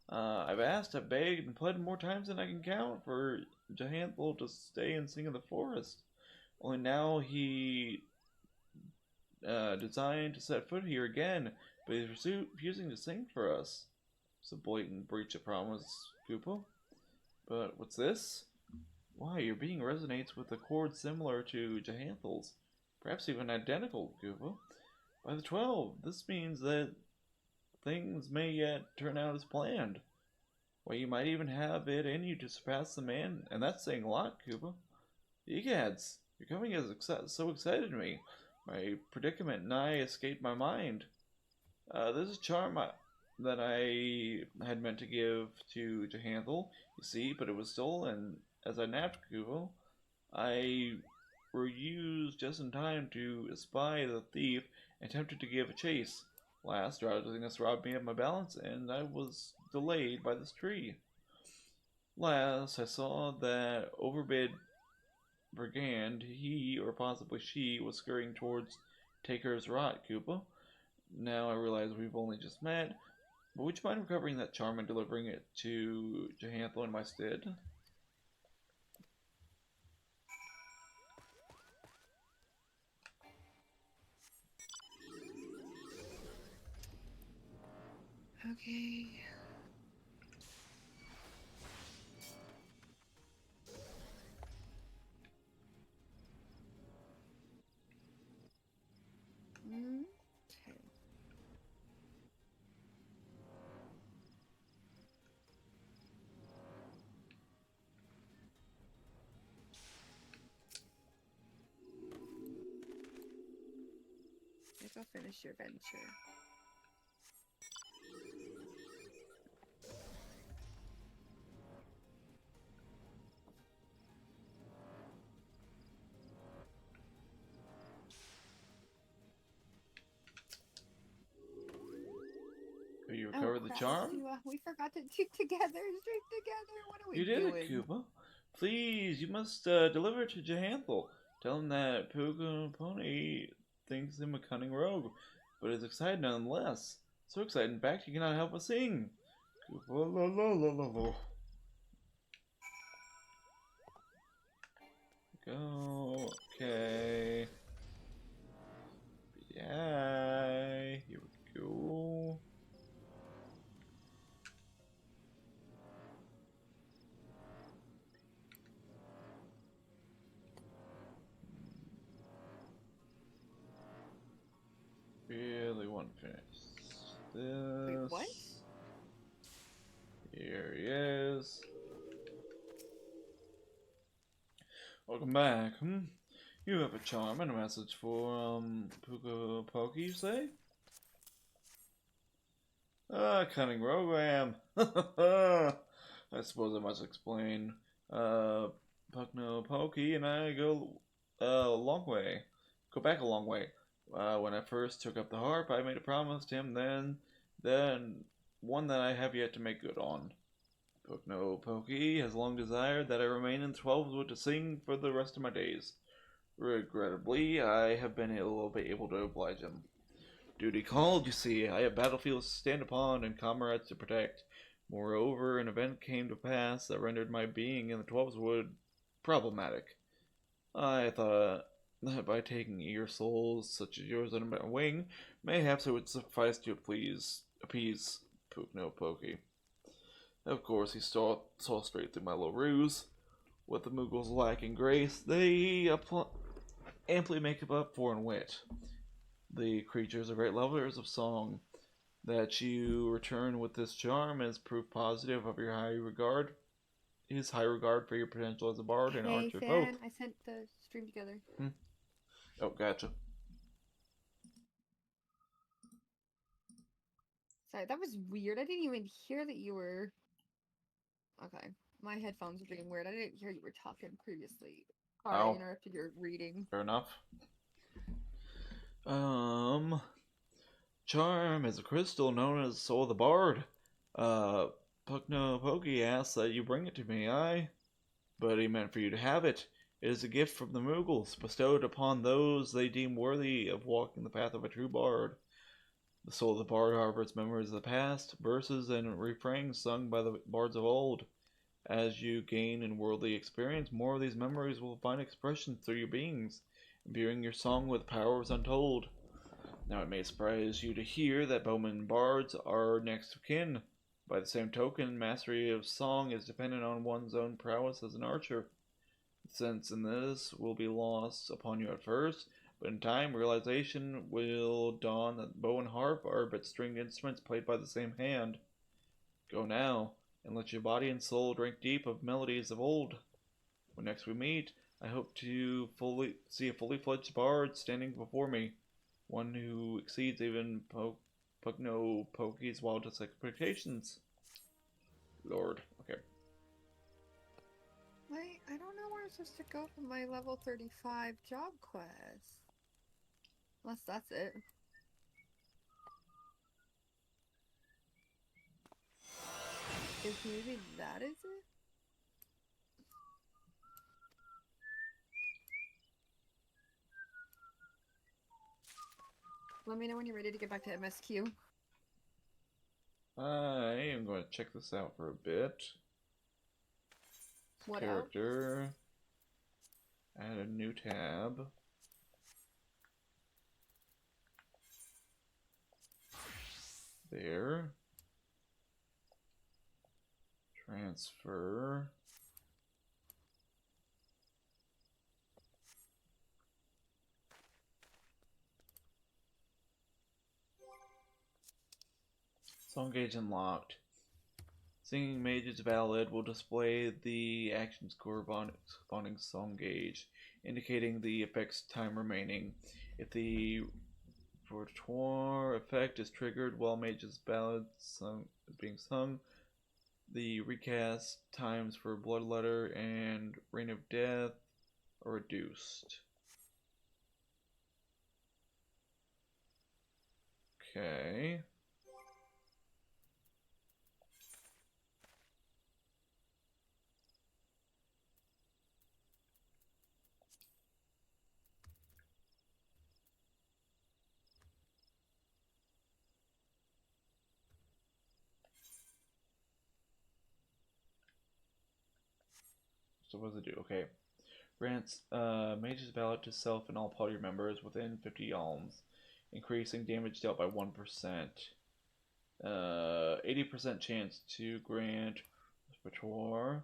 I've asked, I've begged, and pleaded more times than I can count for Jahanthel to stay and sing in the forest. Only now he designed to set foot here again, but he's refusing to sing for us. It's a blatant breach of promise, Koopa. But what's this? Why, your being resonates with a chord similar to Jahanthel's. Perhaps even identical, Koopa. By the 12, this means that things may yet turn out as planned. Why, you might even have it in you to surpass the man, and that's saying a lot, Koopa. Egads, your coming has so excited me. My predicament nigh escaped my mind. There's a charm that I had meant to give to Jehanthel, you see, but it was stolen. As I nabbed Kubo, I were used just in time to espy the thief and attempted to give chase. Last, drowsiness robbed me of my balance, and I was delayed by this tree. Last, I saw that overbid brigand, he, or possibly she, was scurrying towards Taker's Rot, Koopa. Now I realize we've only just met, but would you mind recovering that charm and delivering it to Jehanthel in my stead? Okay. Okay. Guess I'll finish your venture. Have you Oh recovered the crap, charm? we forgot to drink together. Drink together. What are we You did doing? it, Koopa. Please, you must deliver it to Jehanthel. Tell him that Puka Pony thinks him a cunning rogue, but is excited nonetheless. So excited, in fact, he cannot help but sing. Koopa la la la la la. Go. Okay. Yeah. Here we go. Really want to finish this. Wait, what? Here he is. Welcome back. You have a charm and a message for, Puka Pokey, you say? Ah, cunning rogue I am. I suppose I must explain. Puckno Pokey and I go a long way. Go back a long way. When I first took up the harp, I made a promise to him then one that I have yet to make good on. Puckno Pokey has long desired that I remain in Twelveswood to sing for the rest of my days. Regrettably, I have been able to oblige him. Duty called, you see. I have battlefields to stand upon and comrades to protect. Moreover, an event came to pass that rendered my being in the Twelveswood problematic. I thought that by taking eager souls such as yours under my wing, mayhaps it would suffice to appease Puckno Pokey. Of course, he saw straight through my little ruse. With the Moogles lacking grace, they amply make up for in wit. The creatures are great lovers of song. That you return with this charm is proof positive of your his high regard for your potential as a bard and archer both. I sent the stream together. Oh, gotcha. Sorry, that was weird. I didn't even hear that you were... Okay. My headphones are being weird. I didn't hear you were talking previously. Sorry, I interrupted your reading. Fair enough. Charm is a crystal known as Soul of the Bard. Puckno Pokey asks that you bring it to me, but he meant for you to have it. It is a gift from the Moogles, bestowed upon those they deem worthy of walking the path of a true bard. The soul of the bard harbors memories of the past, verses and refrains sung by the bards of old. As you gain in worldly experience, more of these memories will find expression through your beings, imbuing your song with powers untold. Now it may surprise you to hear that bowmen bards are next of kin. By the same token, mastery of song is dependent on one's own prowess as an archer. The sense in this will be lost upon you at first, but in time realization will dawn that bow and harp are but stringed instruments played by the same hand. Go now, and let your body and soul drink deep of melodies of old. When next we meet, I hope to see a fully fledged bard standing before me, one who exceeds even Pugno Poke's wildest expectations. Lord. Okay. Wait, I don't know where I'm supposed to go for my level 35 job quest. Unless that's it. If maybe that is it? Let me know when you're ready to get back to MSQ. I am going to check this out for a bit. What Character. Add a new tab. There. Transfer. Song gauge unlocked. Singing Mage's Ballad will display the action corresponding song gauge, indicating the effect's time remaining. If the repertoire effect is triggered while Mage's Ballad is being sung, the recast times for Bloodletter and Reign of Death are reduced. Okay. So what does it do? Okay. Grants Mage's Ballad to self and all party members within 50 alms, increasing damage dealt by 1%. 80% chance to grant repertoire.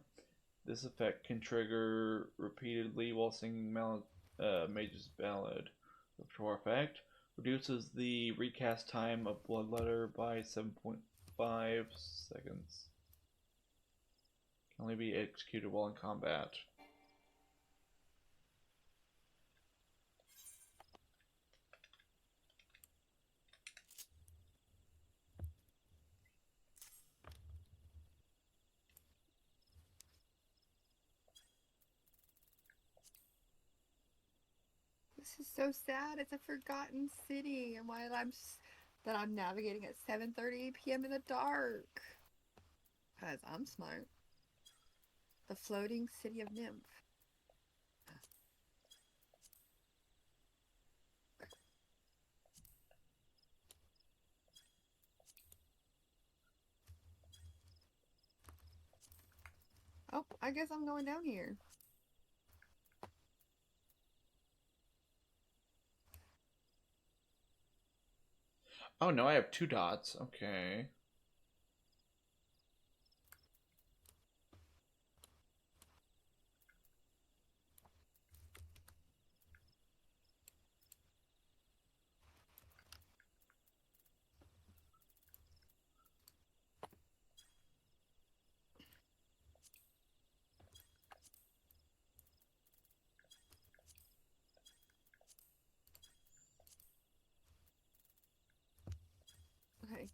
This effect can trigger repeatedly while singing Mage's Ballad. Repertoire effect reduces the recast time of Bloodletter by 7.5 seconds. Can only be executed while in combat. This is so sad. It's a forgotten city, and while I'm navigating at 7:30 p.m. in the dark. Cause I'm smart. The floating city of Nymph. Oh, I guess I'm going down here. Oh no, I have 2 dots. Okay. Okay.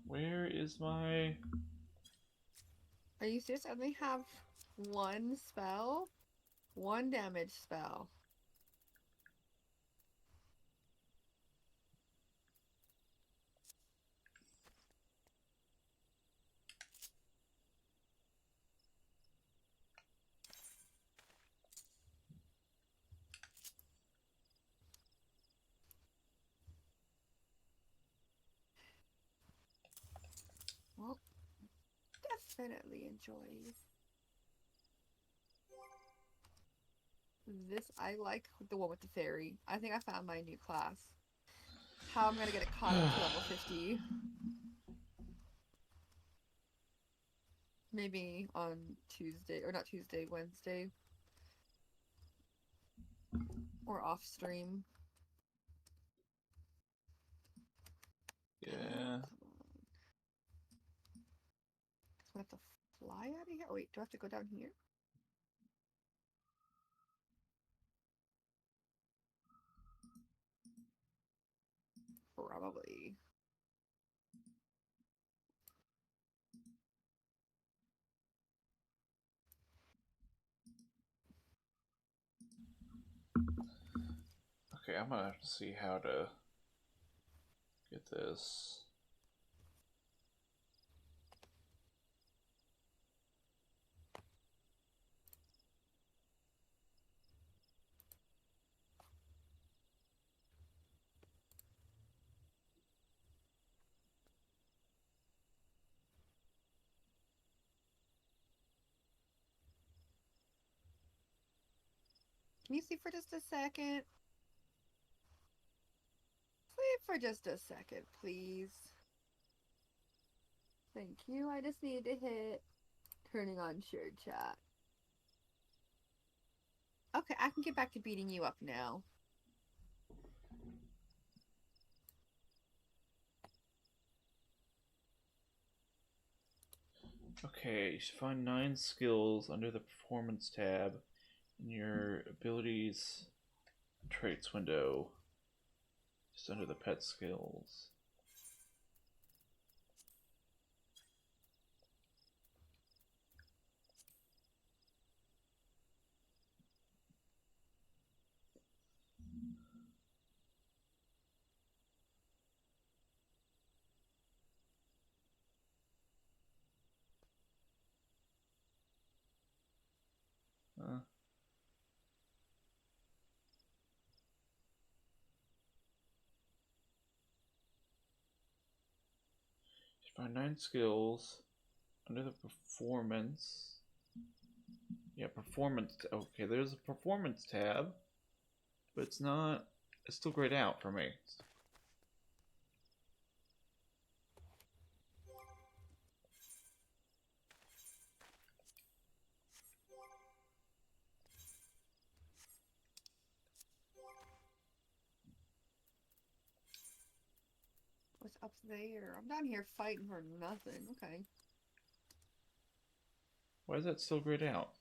Where is my... Are you serious? I only have one spell? One damage spell. Well, definitely enjoy this. I like the one with the fairy. I think I found my new class. How I'm gonna get it caught up to level 50. Maybe on Tuesday, or not Tuesday, Wednesday. Or off stream. Yeah. Come on. So I have to fly out of here? Oh, wait, do I have to go down here? Probably. Okay, I'm gonna have to see how to get this. Can you sleep for just a second? Sleep for just a second, please. Thank you. I just need to hit turning on shared chat. Okay, I can get back to beating you up now. Okay, you should find 9 skills under the performance tab in your abilities traits window. Just under the pet skills. Uh, you find 9 skills under the performance. Yeah, performance. Okay, there's a performance tab, but it's not. It's still grayed out for me. What's up there? I'm down here fighting for nothing. Okay. Why is that still grayed out?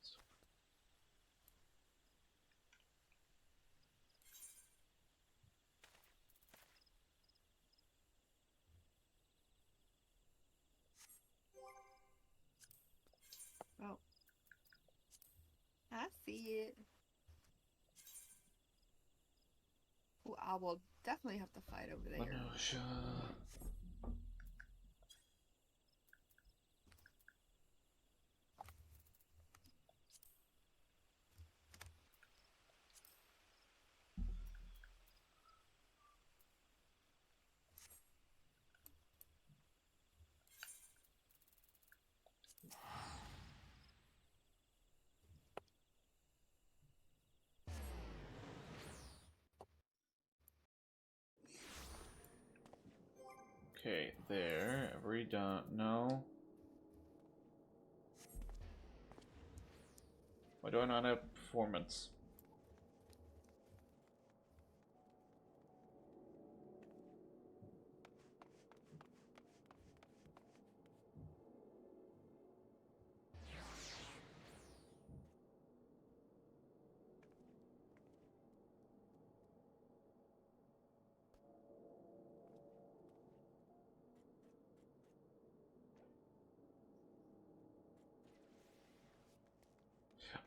Oh. I see it. Oh, I will definitely have to fight over there. Lenosha. Okay, there. Redone. No. Why do I not have performance?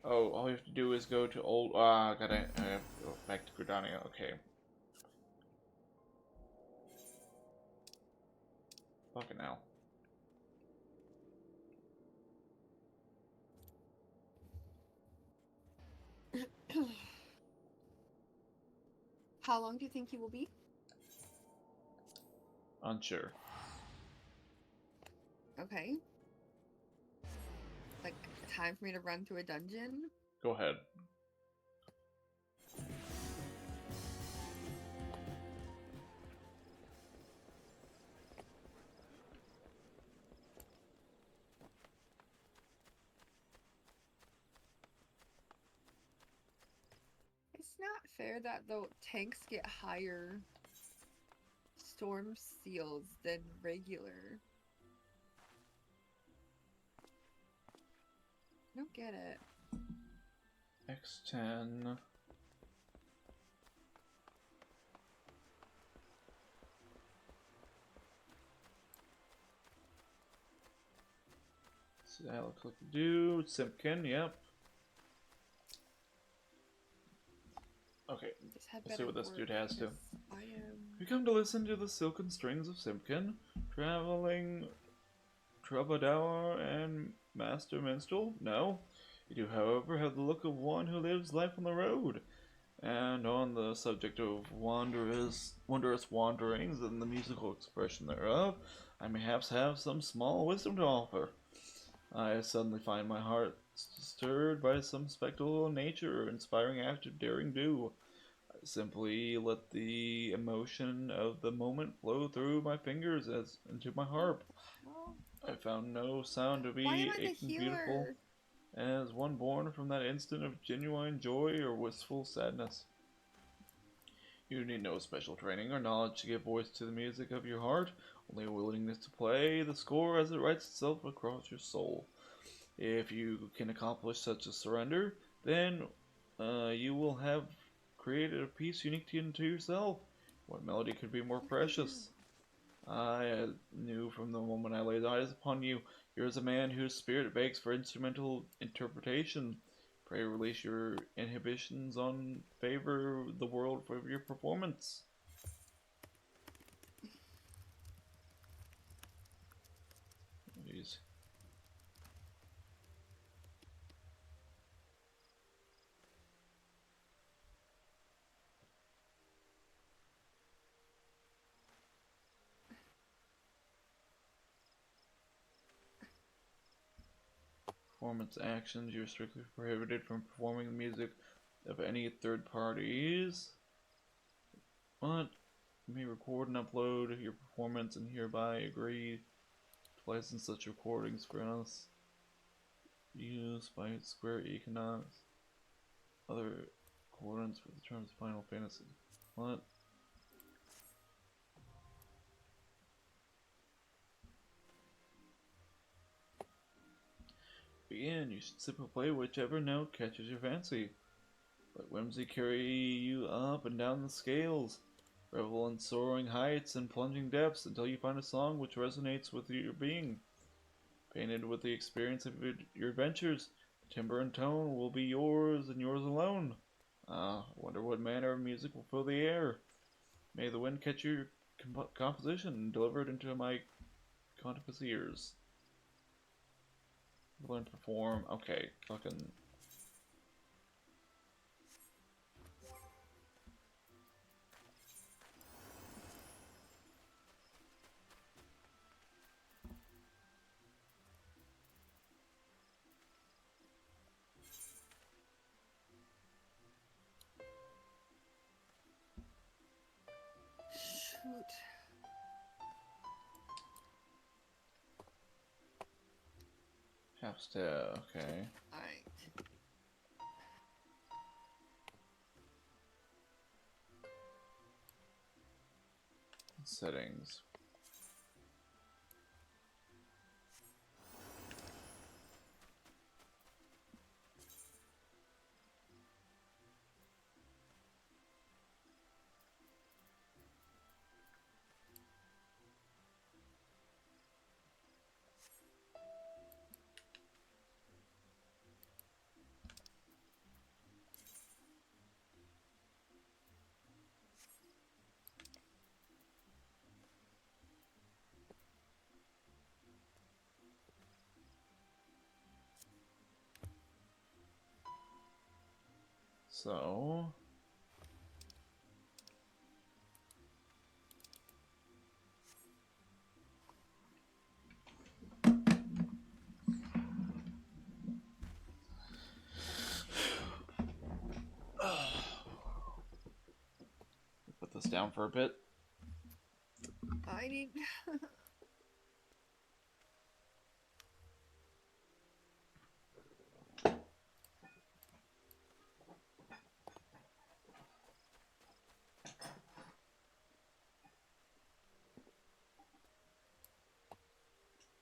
Oh, all you have to do is go to old. I have to go back to Gridania. Okay. Fucking hell. How long do you think you will be? Unsure. Okay. Like, time for me to run through a dungeon? Go ahead. not fair that the tanks get higher storm seals than regular. I don't get it. X10. So that looks like a dude. Simpkin, yep. Okay, let's see what this dude has to. We come to listen to the silken strings of Simpkin, traveling troubadour and master minstrel? No. You do, however, have the look of one who lives life on the road. And on the subject of wondrous wanderings and the musical expression thereof, I perhaps have some small wisdom to offer. I suddenly find my heart stirred by some spectacle of nature, inspiring act of daring do. I simply let the emotion of the moment flow through my fingers as into my harp. I found no sound to Why am be I the aching beautiful healer? as one born from that instant of genuine joy or wistful sadness. You need no special training or knowledge to give voice to the music of your heart, only a willingness to play the score as it writes itself across your soul. If you can accomplish such a surrender, then you will have created a piece unique to yourself. What melody could be more precious? I knew from the moment I laid eyes upon you, here is a man whose spirit begs for instrumental interpretation. Pray release your inhibitions on favor the world for your performance. Jeez. Performance actions. You're strictly prohibited from performing the music of any third parties. But you may record and upload your performance and hereby agree to license such recordings for us. Used by Square Enix. Other accordance with the terms of Final Fantasy. What? Begin. You should simply play whichever note catches your fancy. Let whimsy carry you up and down the scales. Revel in soaring heights and plunging depths until you find a song which resonates with your being. Painted with the experience of your adventures, the timbre and tone will be yours and yours alone. Ah, I wonder what manner of music will fill the air. May the wind catch your composition and deliver it into my contemplative ears. Learn to perform. Okay, fucking. Shoot. Have to. Okay. Alright. Settings. So. Put this down for a bit. I need.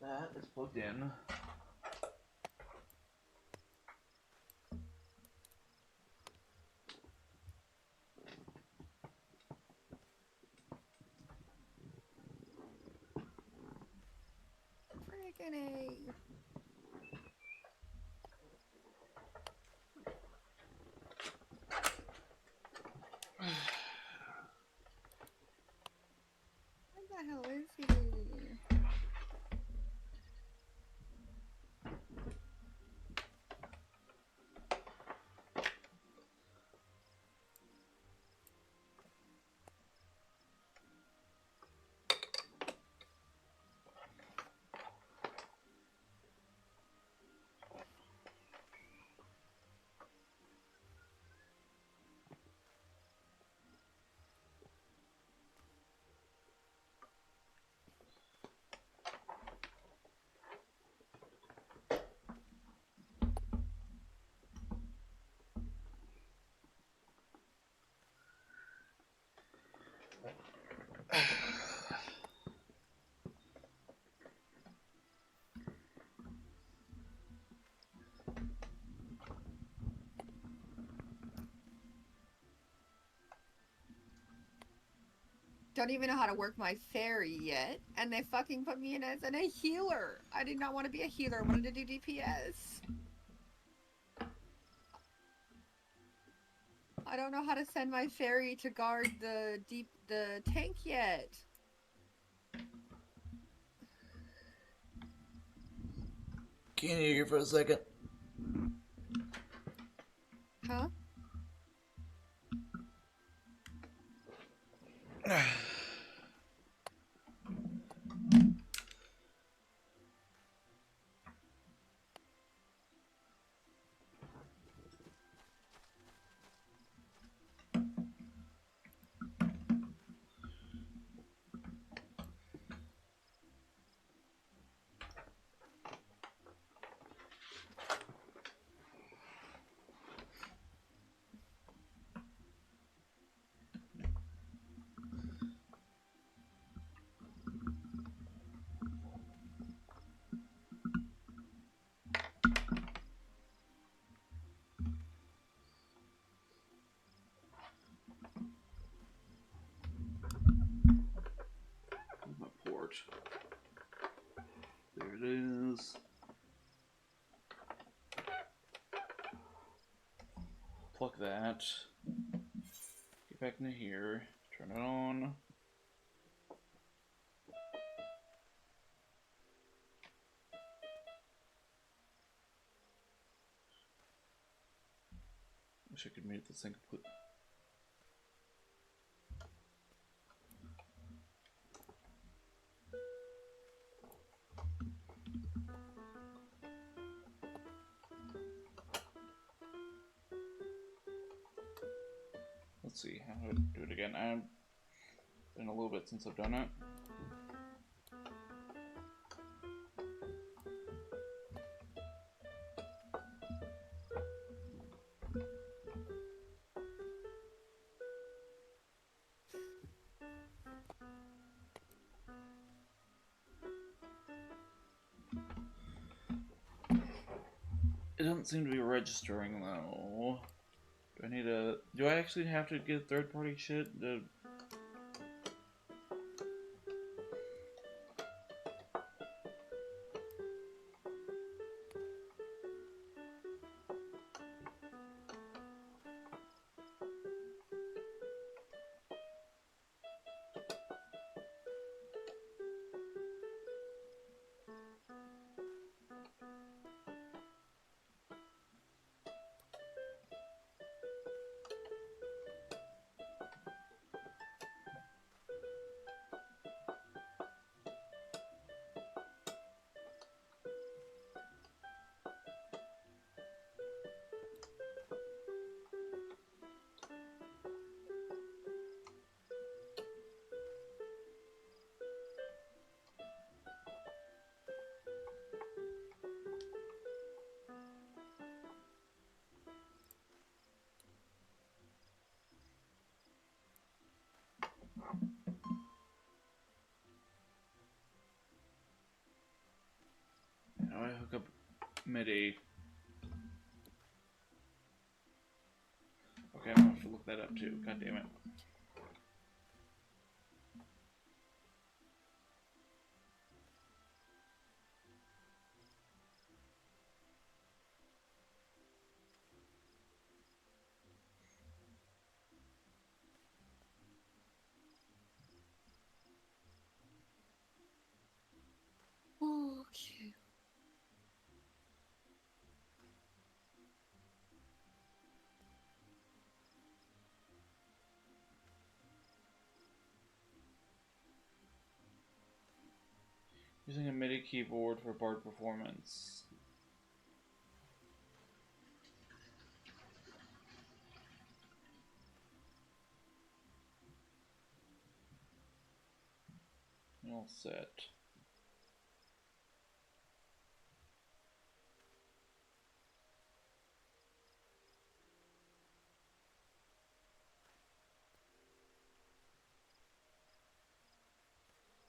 That is plugged in. Freaking A. What the hell is he? Don't even know how to work my fairy yet, and they fucking put me in as a healer. I did not want to be a healer. I wanted to do DPS. I don't know how to send my fairy to guard the tank yet. Can you hear for a second? Huh? My port. There it is. Plug that. Get back into here. Turn it on. Wish I could mute this thing completely. Let's see how to do it again. I've been a little bit since I've done it. It doesn't seem to be registering though. Do I actually have to get third party shit? MIDI. Okay, I'm gonna have to look that up too. God damn it. Okay. Using a MIDI keyboard for Bard performance. All set.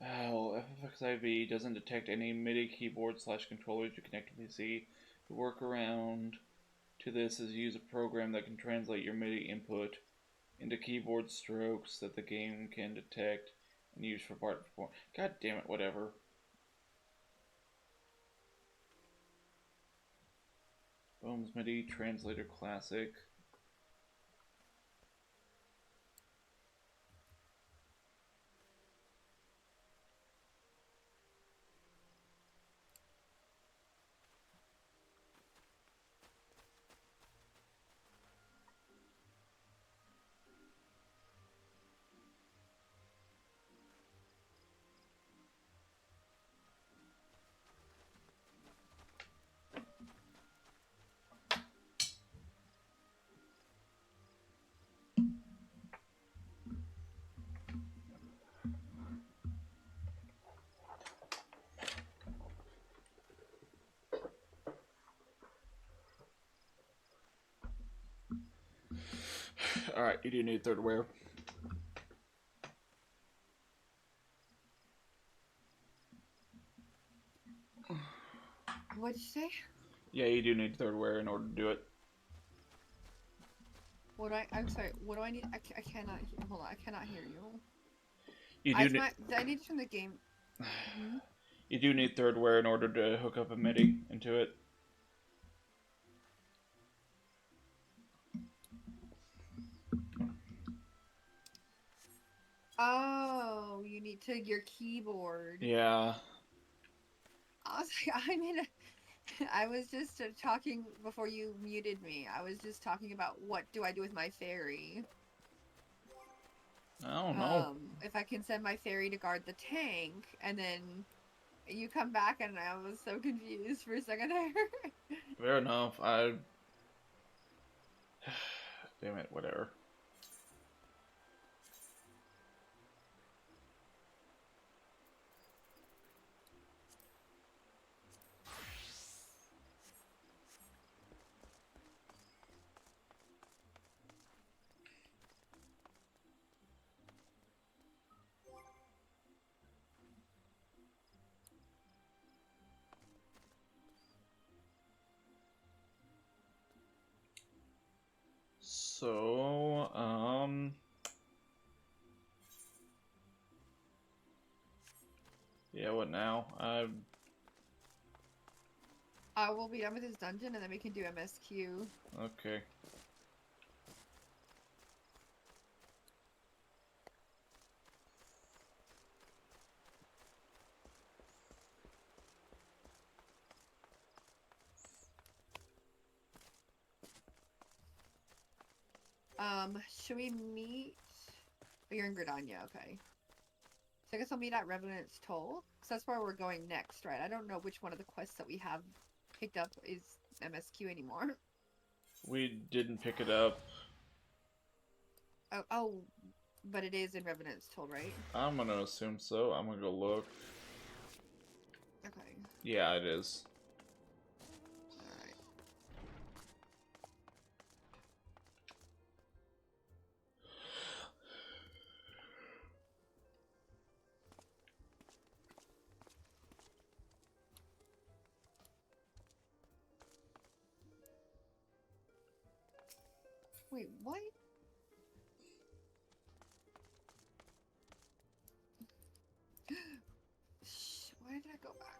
Oh, FFXIV doesn't detect any MIDI keyboard / controllers you connect to PC. The workaround to this is use a program that can translate your MIDI input into keyboard strokes that the game can detect and use for Bard performance. God damn it, whatever. Bohm's MIDI Translator Classic. Alright, you do need third wear. What'd you say? Yeah, you do need third wear in order to do it. I'm sorry, what do I need? I cannot hear. Hold on, I cannot hear you. You do I need to turn the game. You do need third wear in order to hook up a MIDI into it. Oh, you need to your keyboard. Yeah. I was like, I was just talking before you muted me. I was just talking about what do I do with my fairy. I don't know. If I can send my fairy to guard the tank, and then you come back, and I was so confused for a second there. Fair enough. Damn it, whatever. So, yeah, what now? I will be done with this dungeon, and then we can do MSQ. Okay. Should we meet? Oh, you're in Gridania, okay. So I guess I'll meet at Revenant's Toll, because that's where we're going next, right? I don't know which one of the quests that we have picked up is MSQ anymore. We didn't pick it up. Oh, but it is in Revenant's Toll, right? I'm gonna assume so. I'm gonna go look. Okay. Yeah, it is. Alright. Wait, what? Why did I go backwards?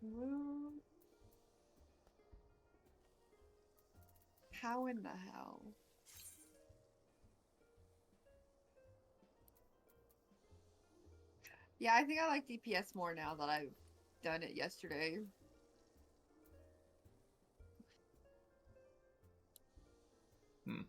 Well, how in the hell? Yeah, I think I like DPS more now that I've done it yesterday. Hmm.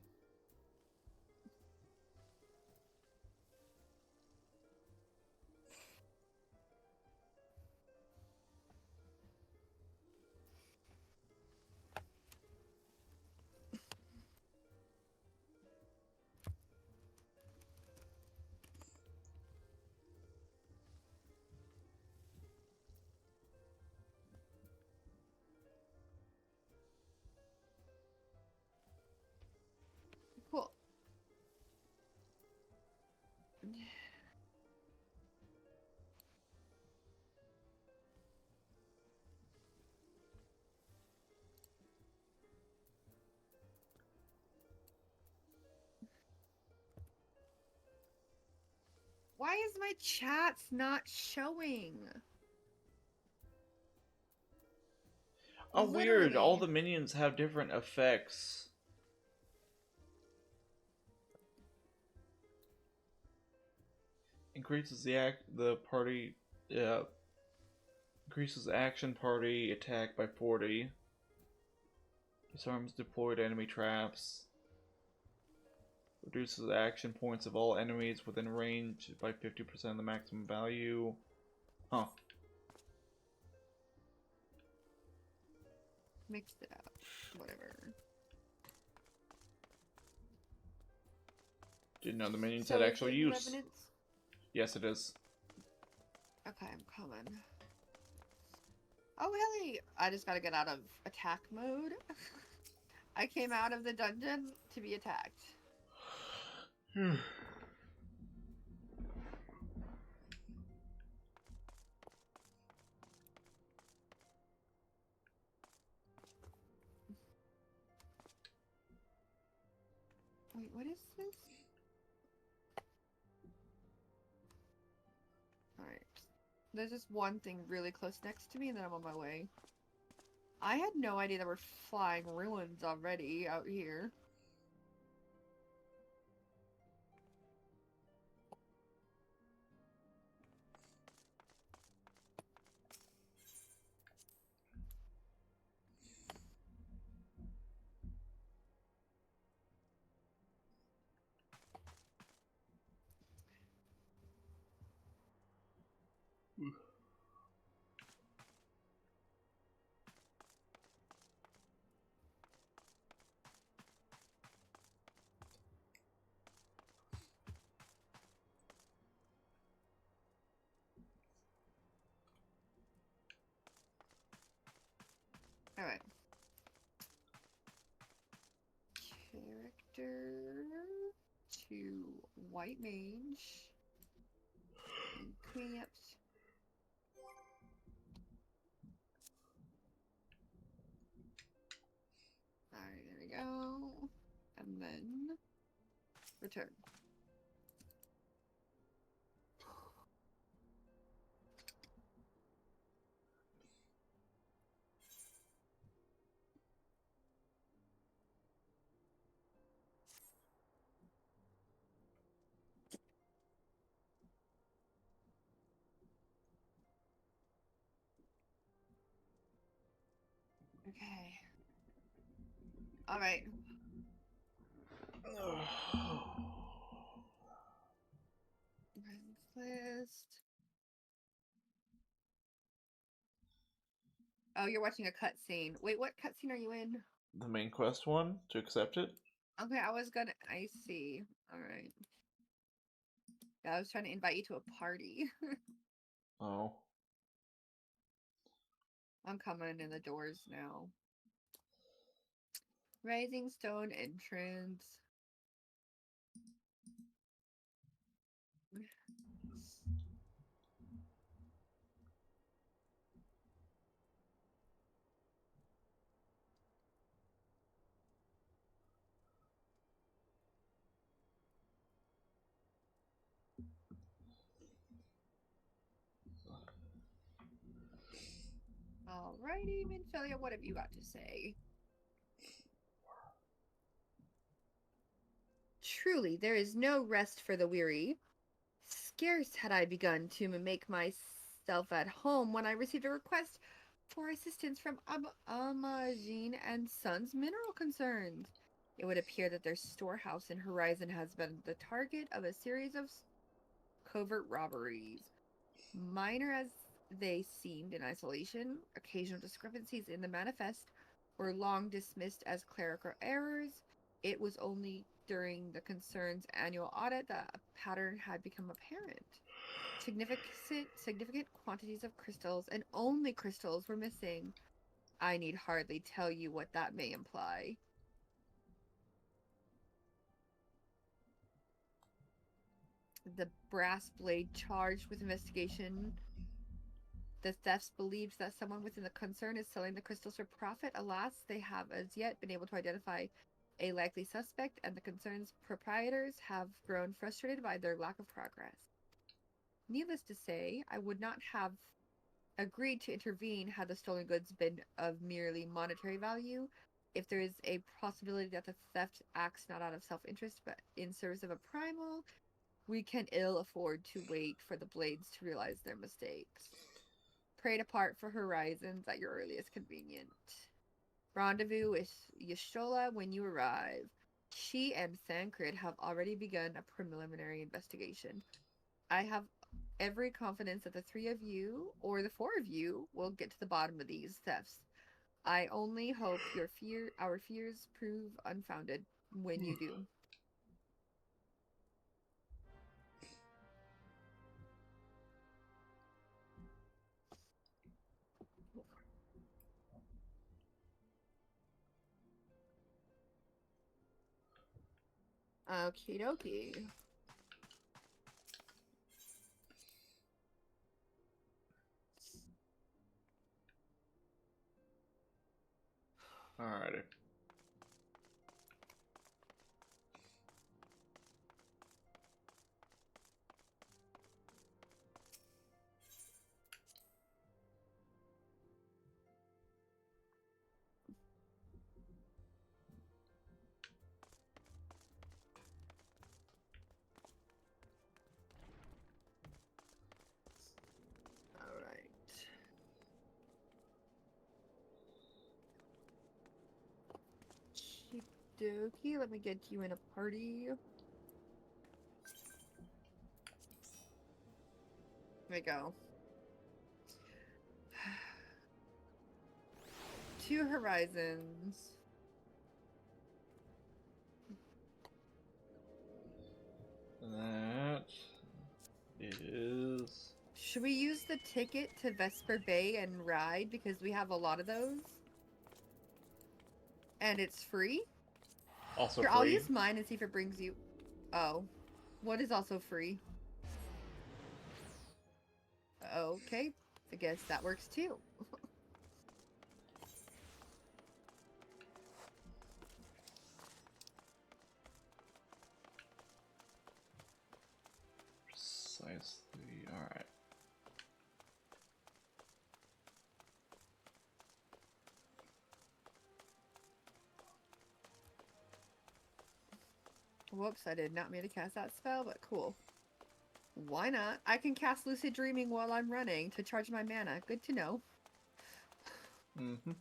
Cool. Why is my chats not showing? Oh, weird. All Literally. the minions have different effects. Increases the party, increases action party attack by 40. Disarms deployed enemy traps. Reduces action points of all enemies within range by 50% of the maximum value. Huh. Mixed it up. Whatever. Didn't know the minions So had is actual it use. Revenants? Yes, it is. Okay, I'm coming. Oh, hey! I just gotta get out of attack mode. I came out of the dungeon to be attacked. Wait, what is this? Alright. There's just one thing really close next to me, and then I'm on my way. I had no idea there were flying ruins already out here. Alright. Character to white mage. Equipped. Alright, there we go. And then return. Okay. All right. List. Oh, you're watching a cutscene. Wait, what cutscene are you in? The main quest one to accept it. Okay, I see. All right. Yeah, I was trying to invite you to a party. Oh. I'm coming in the doors now. Rising Stone entrance. Alrighty, Minfelia, what have you got to say? Truly, there is no rest for the weary. Scarce had I begun to make myself at home when I received a request for assistance from Amajin and Sons Mineral Concerns. It would appear that their storehouse in Horizon has been the target of a series of covert robberies. Minor as they seemed in isolation, occasional discrepancies in the manifest were long dismissed as clerical errors. It was only during the concern's annual audit that a pattern had become apparent. Significant quantities of crystals, and only crystals, were missing. I need hardly tell you what that may imply. The brass blade charged with investigation. The thefts believed that someone within the concern is selling the crystals for profit. Alas, they have as yet been able to identify a likely suspect, and the concern's proprietors have grown frustrated by their lack of progress. Needless to say, I would not have agreed to intervene had the stolen goods been of merely monetary value. If there is a possibility that the theft acts not out of self-interest but in service of a primal, we can ill afford to wait for the blades to realize their mistakes. Pray depart for Horizons at your earliest convenience. Rendezvous with Y'shtola when you arrive. She and Thancred have already begun a preliminary investigation. I have every confidence that the three of you, or the four of you, will get to the bottom of these thefts. I only hope our fears prove unfounded when you do. Okie dokie. Alrighty. Dokie, let me get you in a party. There we go. 2 Horizons. That is... Should we use the ticket to Vesper Bay and ride because we have a lot of those? And it's free? Also Here, free. I'll use mine and see if it brings you... Oh. What is also free? Okay. I guess that works too. Precisely. Alright. Whoops, I did not mean to cast that spell, but cool. Why not? I can cast Lucid Dreaming while I'm running to charge my mana. Good to know. Mm-hmm.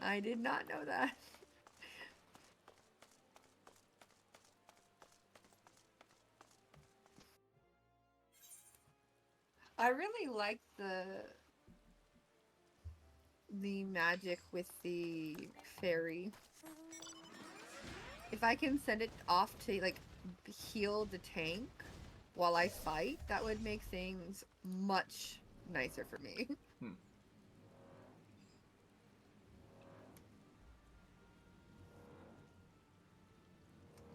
I did not know that. I really like the magic with the fairy. If I can send it off to like heal the tank while I fight, that would make things much nicer for me. Hmm.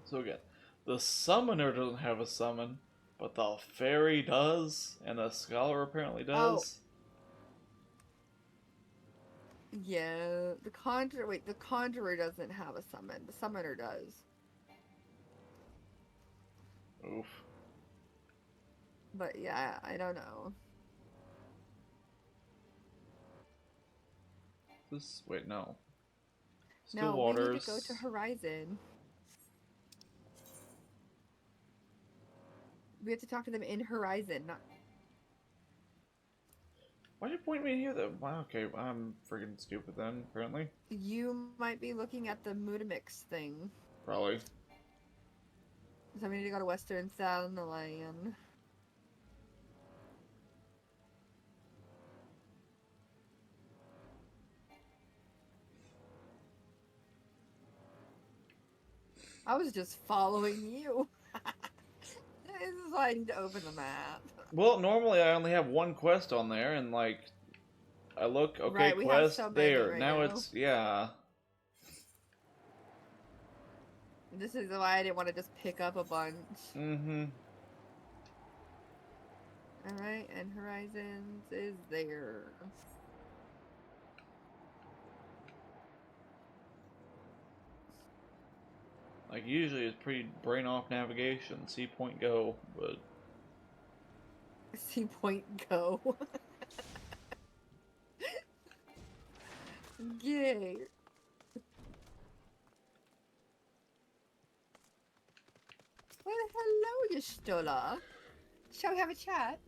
So again, the summoner doesn't have a summon, but the fairy does, and the scholar apparently Oh, does. yeah. The conjurer. Wait, the conjurer doesn't have a summon. The summoner does. Oof. But yeah, I don't know. This wait no. Still No, we need to go to waters. Horizon. We have to talk to them in Horizon, not. Why'd you point me here? That wow, okay, I'm freaking stupid then. Apparently, You might be looking at the Mudamix thing. probably. So we need to go to Western Sunland. I was just following you. This is why I need to open the map. Well, normally I only have one quest on there, and like I look, okay, Right, we have quest so many there. right Now now. it's yeah. This is why I didn't want to just pick up a bunch. Mm-hmm. Alright, and Horizons is there. Like usually it's pretty brain off navigation, see point go, but See point go. Yay. Well, hello, Yestola. Shall we have a chat?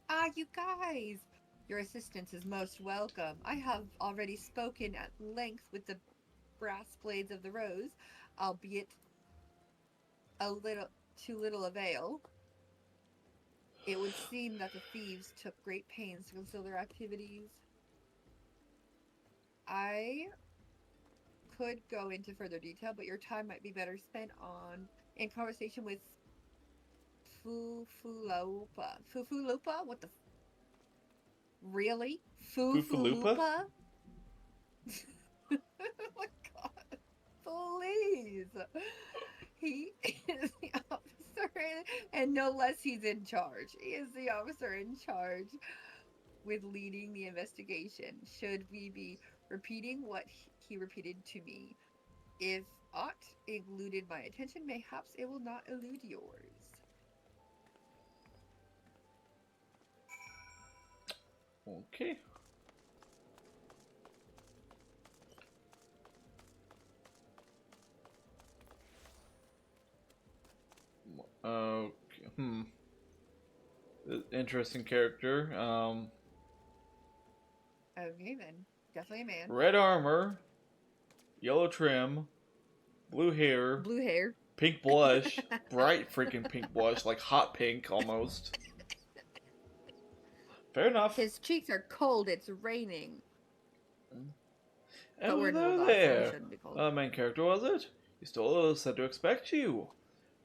Ah, you guys! Your assistance is most welcome. I have already spoken at length with the brass blades of the rose, albeit a little too little avail. It would seem that the thieves took great pains to conceal their activities. I could go into further detail, but your time might be better spent in conversation with Fufulupa. Fufulupa? What the? Really? Fufulupa? Fufulupa? Oh my god. Please. He is the officer, and no less, he's in charge. He is the officer in charge with leading the investigation. Should we be repeating what he repeated to me? If aught eluded my attention, mayhaps it will not elude yours. Okay. Okay. Interesting character. Okay then. Definitely a man. Red armor, yellow trim, blue hair, Blue hair. pink blush, bright freaking pink blush, like hot pink almost. Fair enough. His cheeks are cold, it's raining. But we're in Hello Moldov, so he there. shouldn't be cold. Main character, was it? Yustola said to expect you.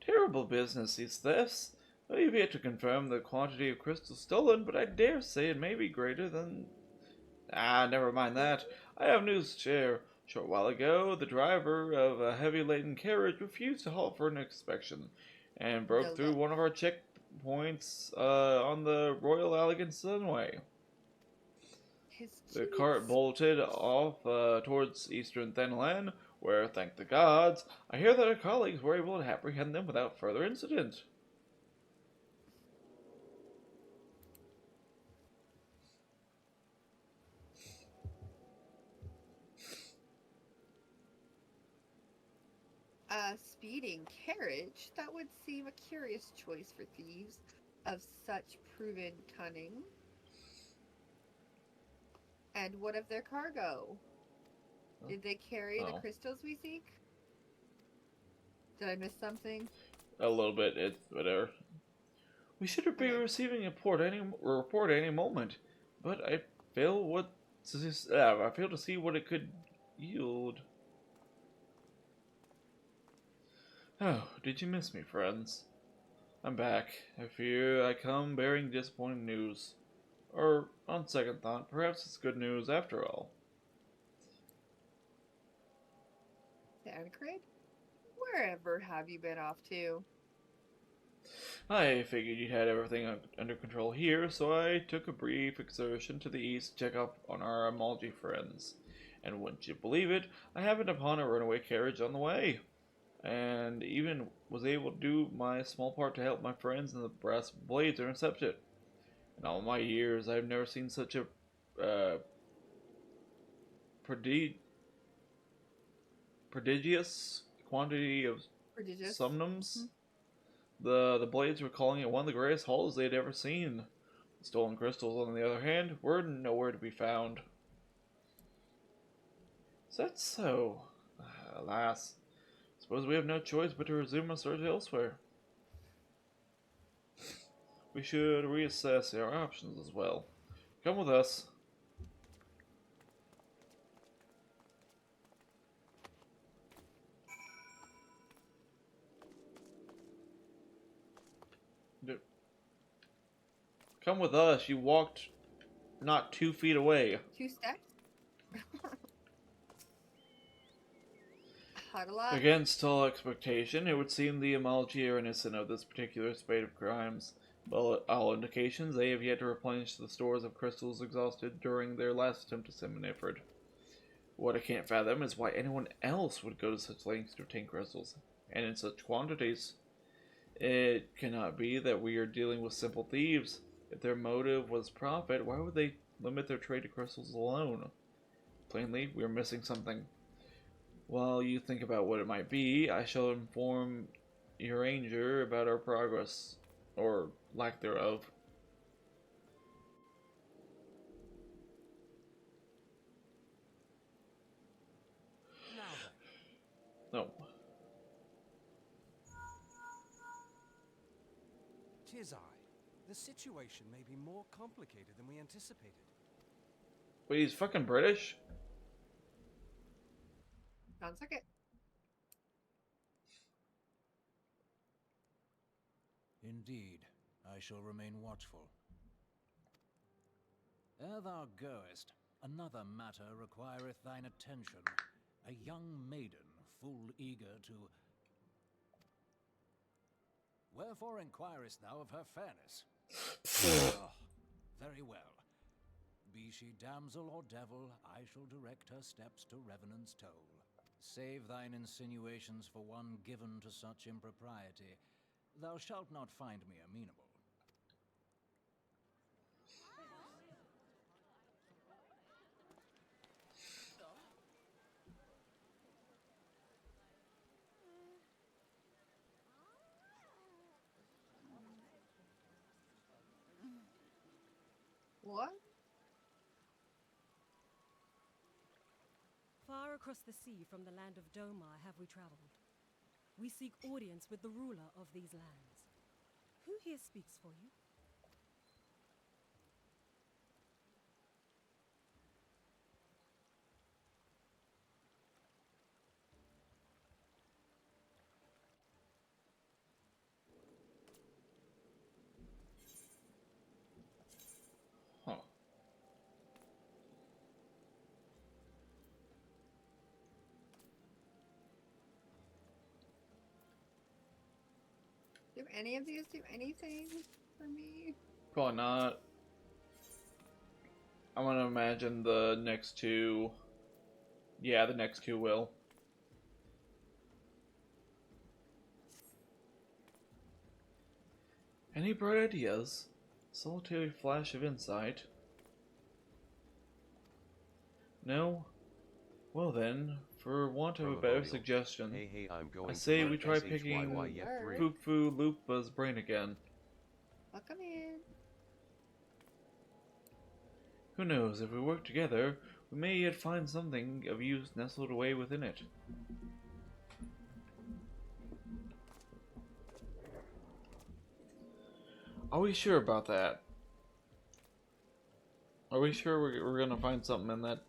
Terrible business, these thefts. I have yet to confirm the quantity of crystals stolen, but I dare say it may be greater than... Ah, never mind that. I have news to share. A short while ago, the driver of a heavy-laden carriage refused to halt for an inspection, and broke through one of our checkpoints on the Royal Elegant Sunway. The cart bolted off towards Eastern Thenland, where, thank the gods, I hear that our colleagues were able to apprehend them without further incident. A speeding carriage? That would seem a curious choice for thieves of such proven cunning. And what of their cargo? Did they carry the Oh, crystals we seek? Did I miss something? a little bit. It's whatever. We should be Okay. receiving a report any moment, but I fail to see what it could yield. Oh, did you miss me, friends? I'm back. I fear I come bearing disappointing news. Or, on second thought, perhaps it's good news after all. Tancred? Wherever have you been off to? I figured you had everything under control here, so I took a brief excursion to the east to check up on our Amalji friends. And wouldn't you believe it, I happened upon a runaway carriage on the way, and even was able to do my small part to help my friends and the brass blades intercept it. In all my years, I've never seen such a uh, prodi- prodigious quantity of Prodigious. somnums. The blades were calling it one of the greatest hauls they had ever seen. The stolen crystals, on the other hand, were nowhere to be found. Is that so? Alas, suppose we have no choice but to resume our search elsewhere. We should reassess our options as well. Come with us. Come with us. You walked not 2 feet away. 2 steps? Huddle up. Against all expectation, it would seem the Amalji are innocent of this particular spate of crimes. But all indications, they have yet to replenish the stores of crystals exhausted during their last attempt to summon Ifrit. What I can't fathom is why anyone else would go to such lengths to obtain crystals, and in such quantities. It cannot be that we are dealing with simple thieves. If their motive was profit, why would they limit their trade to crystals alone? Plainly, we are missing something. While you think about what it might be, I shall inform your ranger about our progress, or lack thereof. No. Tis I. The situation may be more complicated than we anticipated. Wait, he's fucking British? Sounds like it. Indeed, I shall remain watchful. Ere thou goest, another matter requireth thine attention. A young maiden, full eager to... Wherefore inquirest thou of her fairness? Oh, very well. Be she damsel or devil, I shall direct her steps to Revenant's Toll. Save thine insinuations for one given to such impropriety. Thou shalt not find me amenable. What? Far across the sea from the land of Domar have we traveled. We seek audience with the ruler of these lands. Who here speaks for you? Huh. Do any of these do anything for me? Probably not. I'm gonna imagine the next two. Yeah, the next two will. Any bright ideas? Solitary flash of insight? No? Well then, for want of a better Primordial. suggestion, Hey, I'm going I say to we let try SHYY picking F3. Fufu Lupa's brain again. Welcome in. Who knows, if we work together, we may yet find something of use nestled away within it. Are we sure about that? Are we sure we're gonna find something in that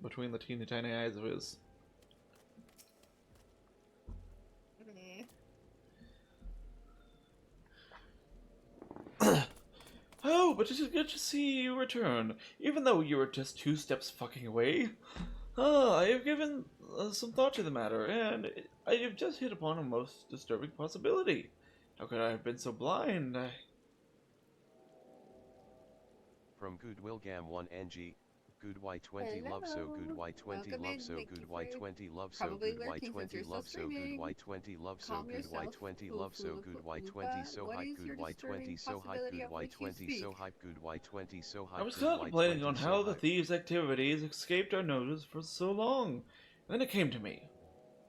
between the teeny tiny eyes of his? Oh, but it is good to see you return, even though you were just 2 steps fucking away. I have given some thought to the matter, and I have just hit upon a most disturbing possibility. How could I have been so blind? From Goodwill Gam 1 NG, Good Y20 love so good Y20 Welcome love in. so Thank good you for Y20 love so probably good lurking since you're Y20 still love so good streaming. Y20 love so Calm good yourself. Y20 love so good Y20 so What hype is good your disturbing Y20 so hype possibility good of which you Y20 so speak? hype good Y20 so I hype was good contemplating on Y20 how so the hype. thieves' activities escaped our notice for so long. And then it came to me.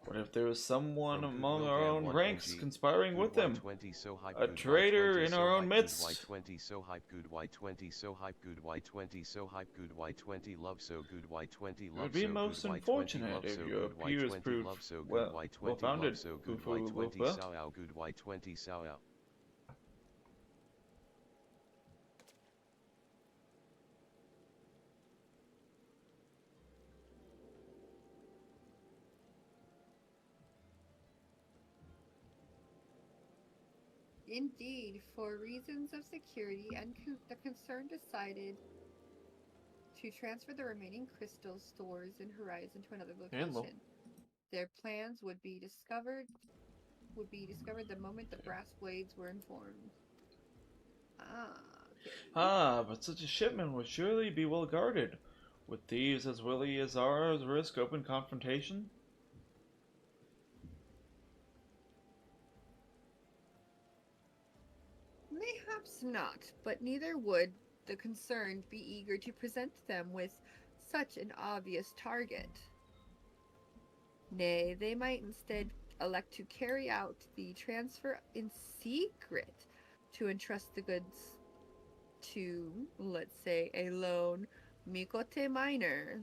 What if there was someone From among Goodwill our Gam own 1 ranks NG, conspiring Good with them? Y20 so hype A good traitor Y20 in so our own hype midst? good Y20 so hype good Y20 so hype good Y20 so hype good Y20 love so good Y20 It love would be so good most Y20 unfortunate love if so your good peers Y20 proved, love so good well Y20 love founded, so good Fufu Y20 Lupa. sao ao good Y20 sao ao. Indeed, for reasons of security, and the concern decided to transfer the remaining crystal stores in Horizon to another Hello. location. Their plans would be discovered the moment the brass blades were informed. Okay. But such a shipment would surely be well guarded. Would thieves as willy as ours risk open confrontation? Mayhaps not, but neither would the concerned be eager to present them with such an obvious target. Nay, they might instead elect to carry out the transfer in secret to entrust the goods to, let's say, a lone Mikote miner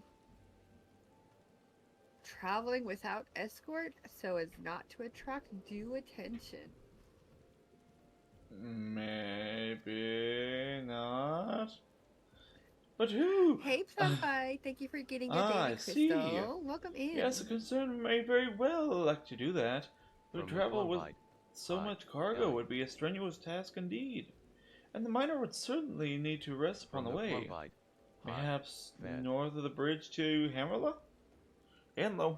traveling without escort so as not to attract due attention. Maybe not. But who? Hey, Plumby, thank you for getting your daily I crystal. see. Welcome in. Yes, a concern may very well elect to do that. But From the travel with Plumbite. so Hi. much cargo Hi. would be a strenuous task indeed. And the miner would certainly need to rest upon From the the way. Plumbite. Hi. Perhaps Van. north of the bridge to Hammerla? Anlo.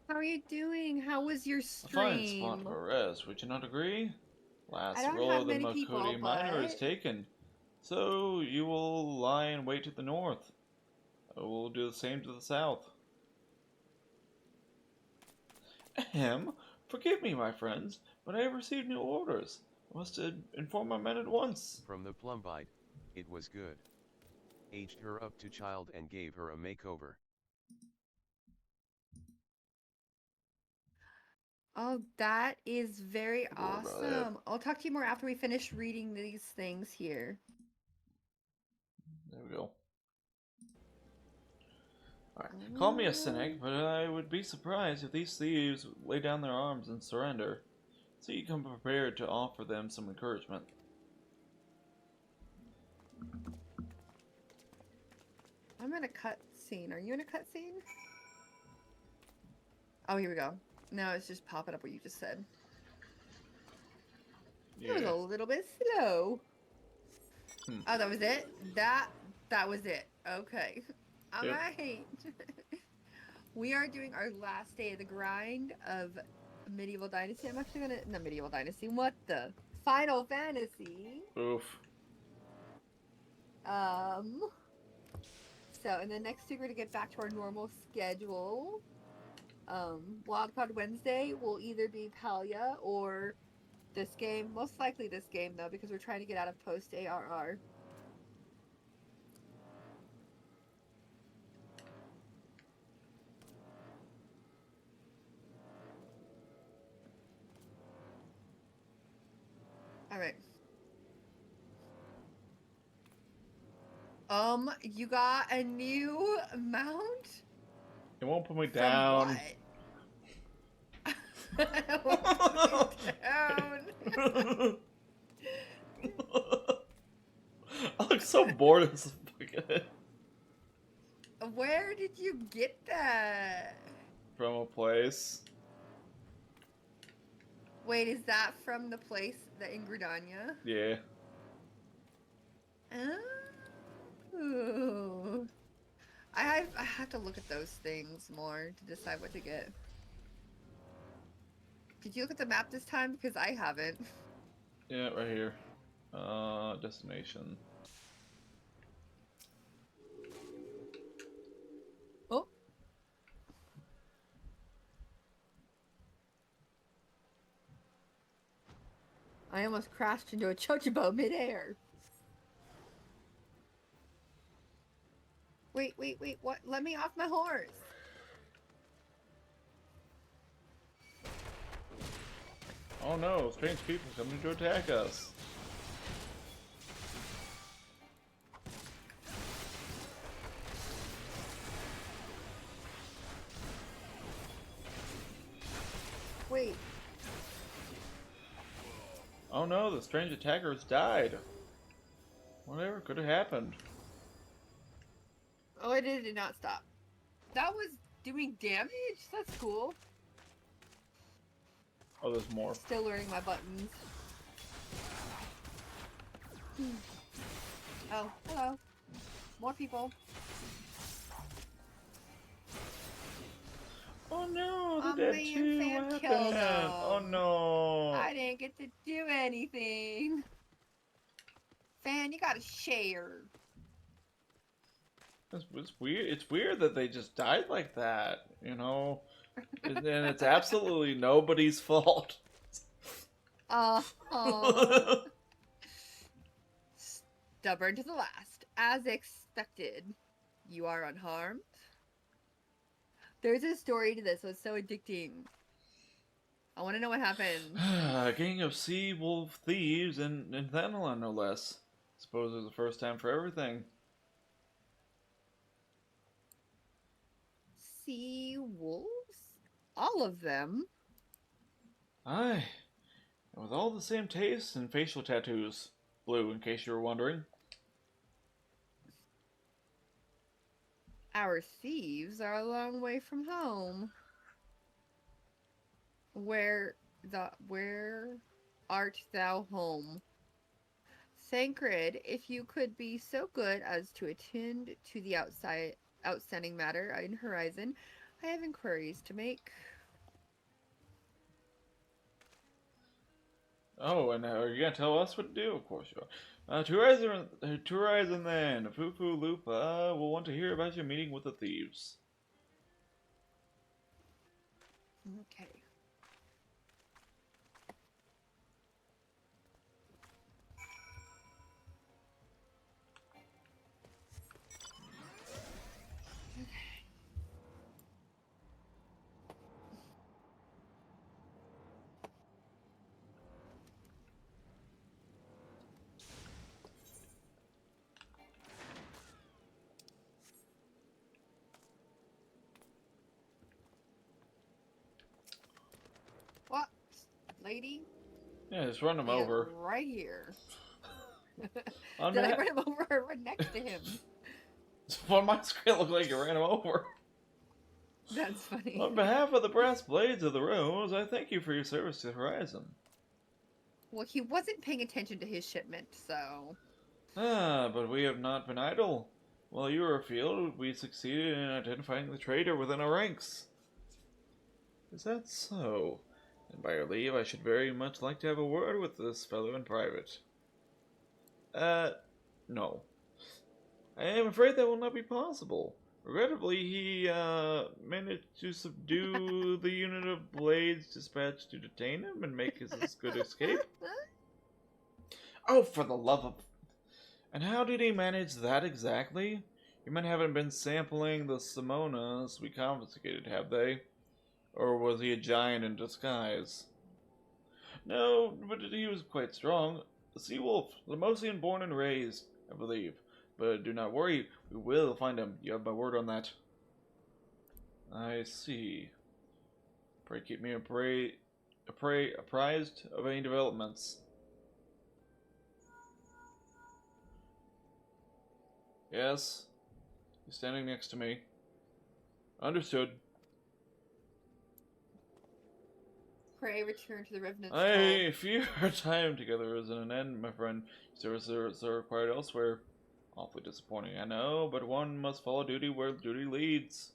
How are you doing? How was your A fine stream? spot for rest, would you not agree? Last I don't roll have of the many people, Makodi miner is but- taken. So you will lie in wait to the north. I will do the same to the south. Ahem. Forgive me, my friends, but I have received new orders. I must inform my men at once. From the Plumbite. It was good. Aged her up to child and gave her a makeover. Oh, that is very Forgot about awesome. I'll talk to you more after we finish reading these things here. There we go. Alright. Call me a cynic, but I would be surprised if these thieves lay down their arms and surrender. So you come prepared to offer them some encouragement. I'm in a cutscene. Are you in a cutscene? Oh, here we go. No, it's just popping up what you just said. It was a Yeah. little bit slow. Hmm. Oh, that was it? That was it. Okay. All Yep. right. We are doing our last day of the grind of Medieval Dynasty. I'm actually gonna not Medieval Dynasty. What the Final Fantasy? Oof. So in the next week we're gonna get back to our normal schedule. Wildcard Wednesday will either be Palia or this game. Most likely this game though, because we're trying to get out of post ARR. Alright. You got a new mount? It won't put me From down. what? It won't put me down. I look so bored as fucking Where did you get that? from a place. Wait, is that from the place, the Ingridania? Yeah. Oh. I have to look at those things more to decide what to get. Did you look at the map this time? Because I haven't. Yeah, right here. Destination. Oh. I almost crashed into a chochobo midair. Wait, what? Let me off my horse. Oh no, strange people coming to attack us. Wait. Oh no, the strange attackers died. Whatever could have happened. Oh, it did not stop. That was doing damage? That's cool. Oh, there's more. Still learning my buttons. Oh, hello. More people. Oh no, Oh, the dead man, two Sam happened. killed them. Oh no. I didn't get to do anything. Fan, you gotta share. It's weird. It's weird that they just died like that, you know? And it's absolutely nobody's fault. Stubborn to the last. As expected. You are unharmed. There's a story to this, so it's so addicting. I want to know what happened. A gang of sea wolf thieves in Thanalon, no less. Suppose it was the first time for everything. Sea wolves? All of them? Aye. And with all the same tastes and facial tattoos. Blue, in case you were wondering. Our thieves are a long way from home. Where art thou home? Thancred, if you could be so good as to attend to the outstanding matter in Horizon, I have inquiries to make. Oh, and are you gonna tell us what to do? Of course you are. To Horizon then. Fufu Lupa will want to hear about your meeting with the thieves. Okay. What? Lady? Yeah, just run him He is over. right here. On Did I behalf- run him over or run next to him? On my screen, it looked like you ran him over. That's funny. On behalf of the Brass Blades of the Rose, I thank you for your service to Horizon. Well, he wasn't paying attention to his shipment, so... Ah, but we have not been idle. While you were afield, we succeeded in identifying the traitor within our ranks. Is that so? And by your leave, I should very much like to have a word with this fellow in private. No. I am afraid that will not be possible. Regrettably, he, managed to subdue the unit of blades dispatched to detain him and make his good escape. Oh, for the love of... And how did he manage that exactly? Your men haven't been sampling the Simonas we confiscated, have they? Or was he a giant in disguise? No, but he was quite strong. A sea wolf, Lemosian born and raised, I believe. But do not worry, we will find him. You have my word on that. I see. Pray keep me apprised of any developments. Yes. He's standing next to me. Understood. Pray return to the Revenant's I fear our time together is at an end, my friend. Services are required elsewhere. Awfully disappointing, I know, but one must follow duty where duty leads.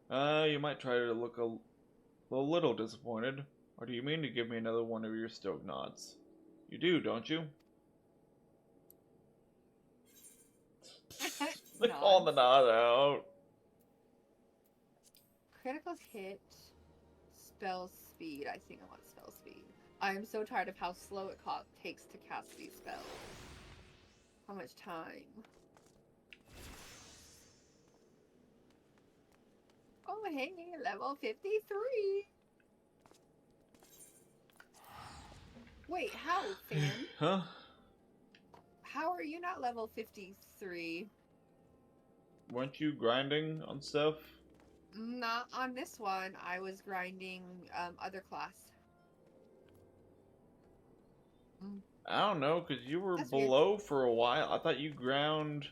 You might try to look a little disappointed. Or do you mean to give me another one of your stoic nods? You do, don't you? They call the nod out. Critical hit. Spell speed. I think I want spell speed. I'm so tired of how slow it takes to cast these spells. How much time? Oh, hey, level 53. Wait, how, Fan? Huh? How are you not level 53? Weren't you grinding on stuff? Not on this one. I was grinding other class. I don't know, because you were That's weird. below for a while. I thought you ground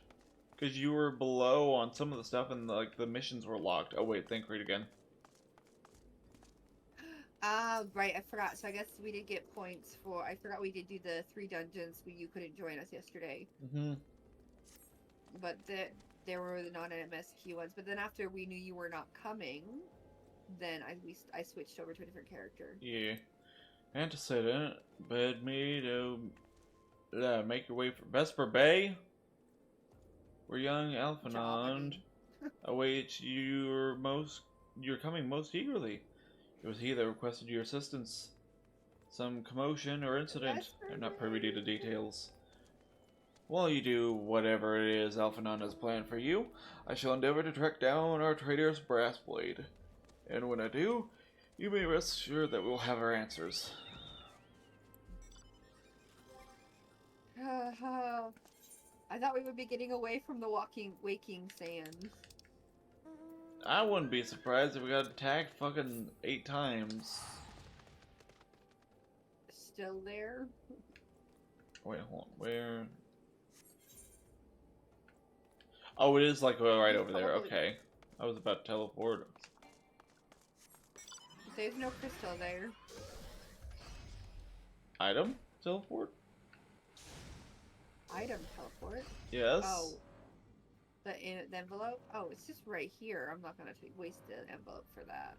because you were below on some of the stuff and like the missions were locked. Oh wait, think read again. Right, I forgot. So I guess we did get points for. I forgot we did do the 3 dungeons. You couldn't join us yesterday, but there were the non-MSQ ones. But then after we knew you were not coming, then I switched over to a different character. Yeah. Antecedent bid me to make your way for Vesper Bay, where young Alphinaud awaits you're coming most eagerly. It was he that requested your assistance. Some commotion or incident. I'm not privy to details. While you do whatever it is Alphinaud has planned for you, I shall endeavor to track down our traitor's Brassblade. And when I do, you may rest assured that we'll have our answers. I thought we would be getting away from the waking sands. I wouldn't be surprised if we got attacked fucking 8 times. Still there? Wait, hold on. Where? Oh, it is like right over there. Okay. I was about to teleport. There's no crystal there. Item? Teleport? Item teleport? Yes. Oh. The envelope? Oh, it's just right here. I'm not gonna waste the envelope for that.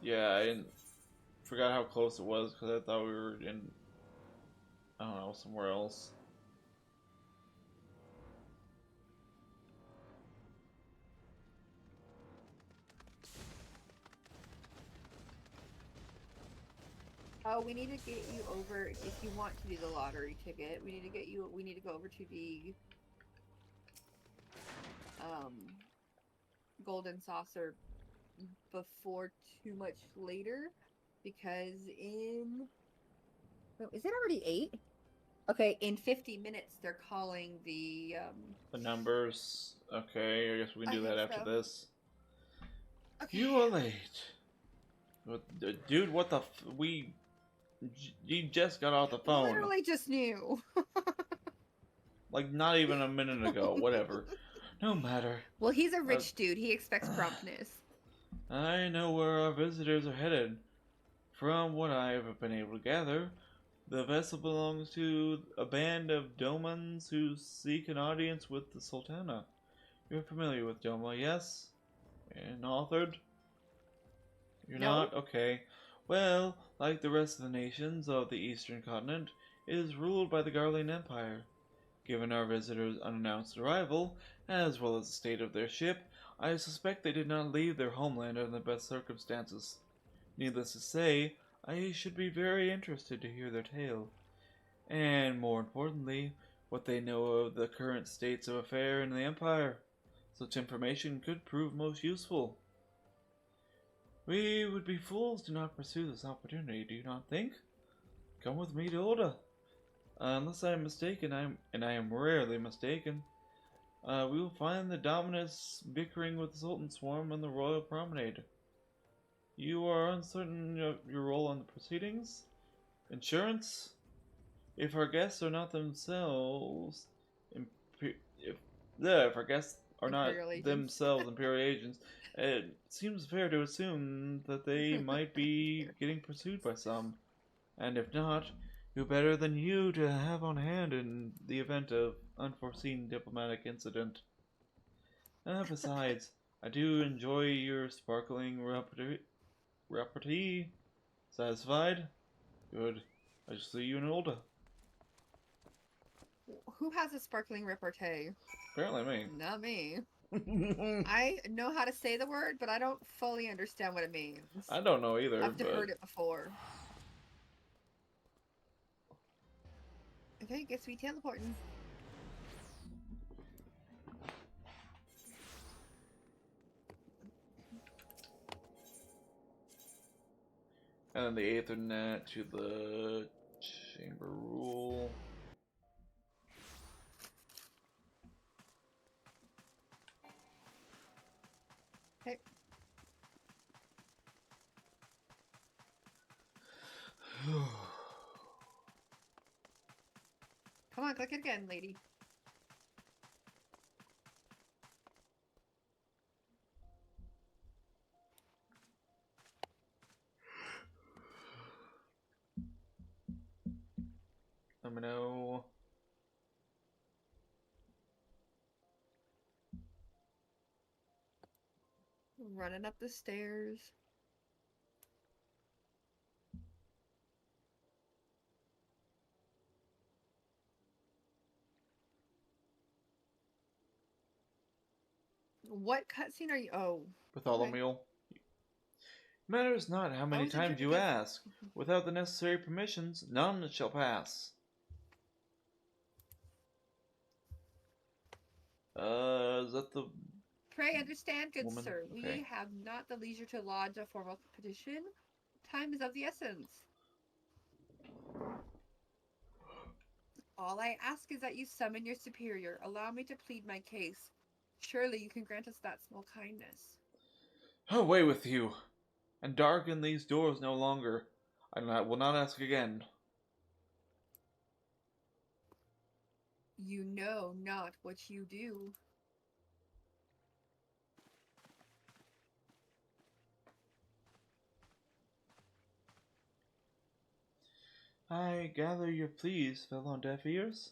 Yeah, I didn't... Forgot how close it was because I thought we were in... I don't know, somewhere else. Oh, we need to get you over if you want to do the lottery ticket. We need to go over to the Golden Saucer before too much later, because is it already 8? Okay, in 50 minutes they're calling the numbers. Okay, I guess we can do that after so. this. Okay. You are late. Dude, what the you just got off the phone. Literally just knew. Like, not even a minute ago. Whatever. No matter. Well, he's a rich dude. He expects promptness. I know where our visitors are headed. From what I have been able to gather, the vessel belongs to a band of Domans who seek an audience with the Sultana. You're familiar with Doma, yes? And authored? You're No. not? Okay. Well, like the rest of the nations of the eastern continent, it is ruled by the Garlean Empire. Given our visitors' unannounced arrival, as well as the state of their ship, I suspect they did not leave their homeland under the best circumstances. Needless to say, I should be very interested to hear their tale. And more importantly, what they know of the current states of affairs in the Empire. Such information could prove most useful. We would be fools to not pursue this opportunity, do you not think? Come with me to Oda. Unless I am mistaken, I am rarely mistaken. we will find the Dominus bickering with the Sultan Swarm on the Royal Promenade. You are uncertain of your role on the proceedings? Insurance? If our guests are not themselves, if our guests are not Imperial agents. themselves Imperial agents, it seems fair to assume that they might be getting pursued by some. And if not, who better than you to have on hand in the event of unforeseen diplomatic incident? Besides, I do enjoy your sparkling repartee. Satisfied? Good. I shall see you in Ulda. Who has a sparkling repartee? Apparently Not me. me. I know how to say the word, but I don't fully understand what it means. I don't know either, I've but heard it before. Okay, guess we teleporting. and then the Aethernet to the Chamber Rule. Okay. Come on, click it again, lady. Let me know. Running up the stairs. What cutscene are you? Oh. Bartholomew. Matters not how many was a times you duplicate. ask. Without the necessary permissions, none shall pass. Is that the... Pray understand, good Woman, sir. okay. We have not the leisure to lodge a formal petition. Time is of the essence. All I ask is that you summon your superior. Allow me to plead my case. Surely you can grant us that small kindness. Away with you, and darken these doors no longer. Will not ask again. You know not what you do. I gather your pleas fell on deaf ears?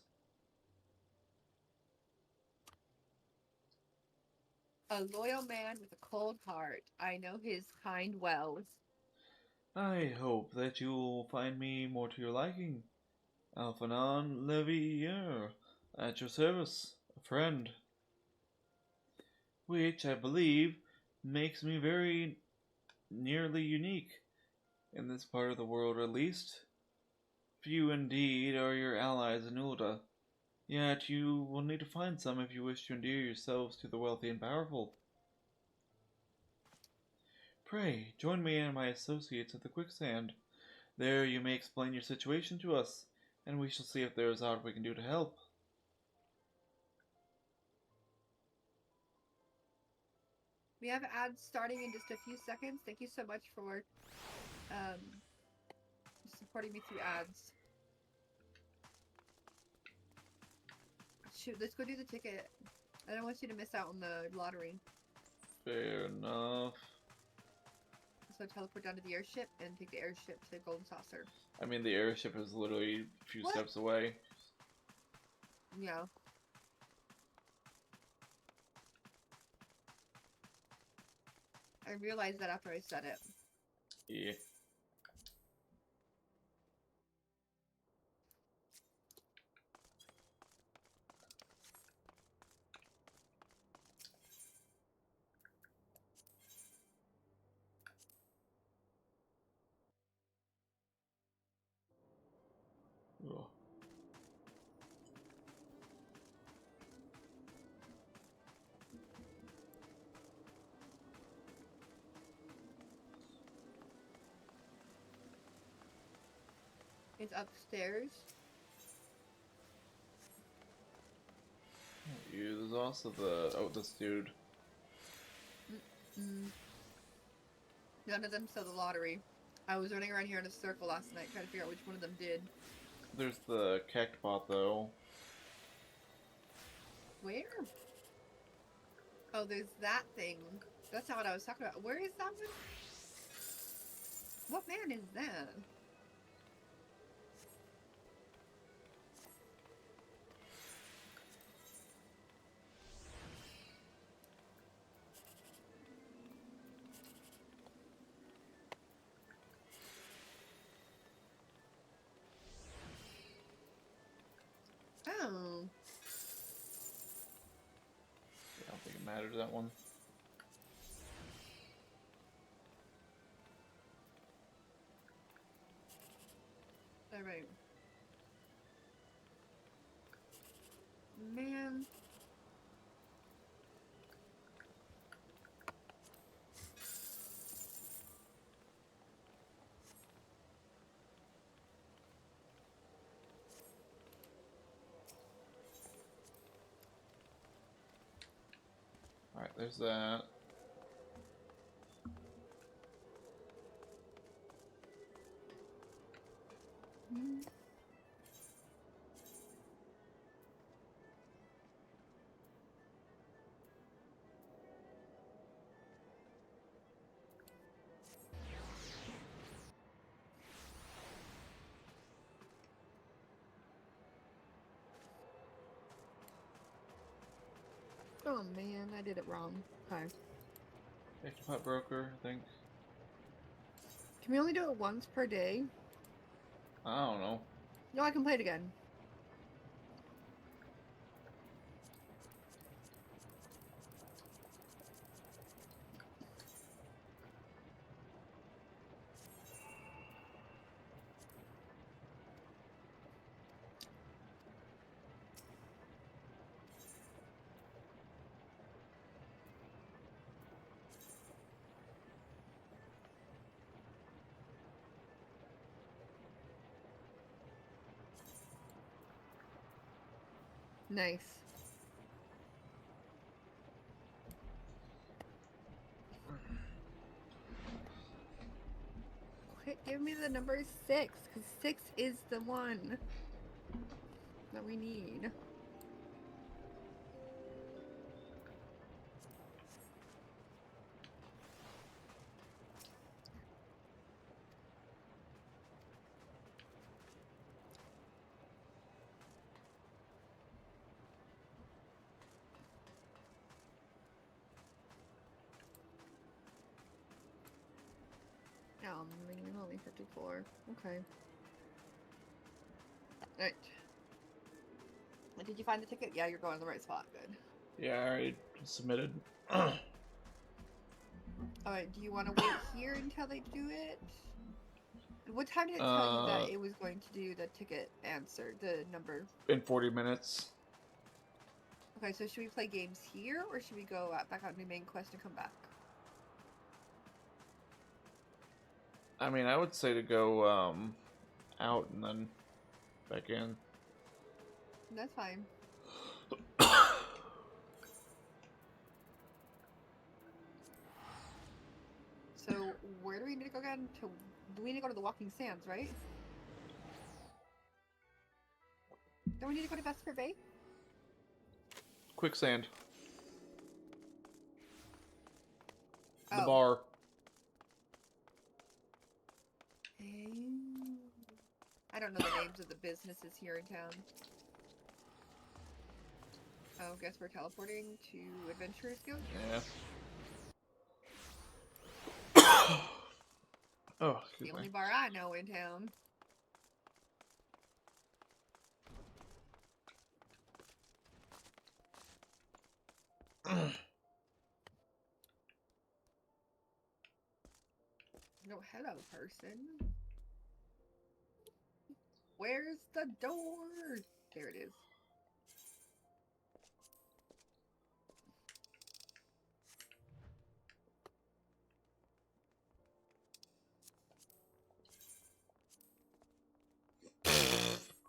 A loyal man with a cold heart. I know his kind well. I hope that you'll find me more to your liking. Alphanon Levier, at your service, a friend. Which, I believe, makes me very nearly unique, in this part of the world at least. Few indeed are your allies in Ulda, yet you will need to find some if you wish to endear yourselves to the wealthy and powerful. Pray, join me and my associates at the Quicksand. There you may explain your situation to us, and we shall see if there is aught we can do to help. We have ads starting in just a few seconds. Thank you so much for supporting me through ads. Shoot, let's go do the ticket. I don't want you to miss out on the lottery. Fair enough. So teleport down to the airship and take the airship to Golden Saucer. I mean, the airship is literally a few What? steps away. Yeah. I realized that after I said it. Yeah. Ugh. It's upstairs. Use also this dude. None of them saw the lottery. I was running around here in a circle last night trying to figure out which one of them did. There's the cactbot though. Where? Oh, there's that thing. That's not what I was talking about. Where is that one? What man is that? Oh. I don't think it matters, that one. Alright. Man. Alright, there's that. Oh man, I did it wrong. Okay. Cactbot broker, I think. Can we only do it once per day? I don't know. No, I can play it again. Nice. Quit, give me the number 6, because 6 is the one that we need. Only 54. Okay. Alright. Did you find the ticket? Yeah, you're going to the right spot. Good. Yeah, I already submitted. Alright, do you want to wait here until they do it? What time did it tell you that it was going to do the ticket answer, the number? In 40 minutes. Okay, so should we play games here, or should we go back out to the main quest and come back? I mean, I would say to go out and then back in. That's fine. So, where do we need to go again? Do we need to go to the Walking Sands, right? Don't we need to go to Vesper Bay? Quicksand. The Oh. bar. I don't know the names of the businesses here in town. Oh, guess we're teleporting to Adventurers Guild? Yeah. Oh, excuse The me. only bar I know in town. No, hello, person. Where's the door? There it is.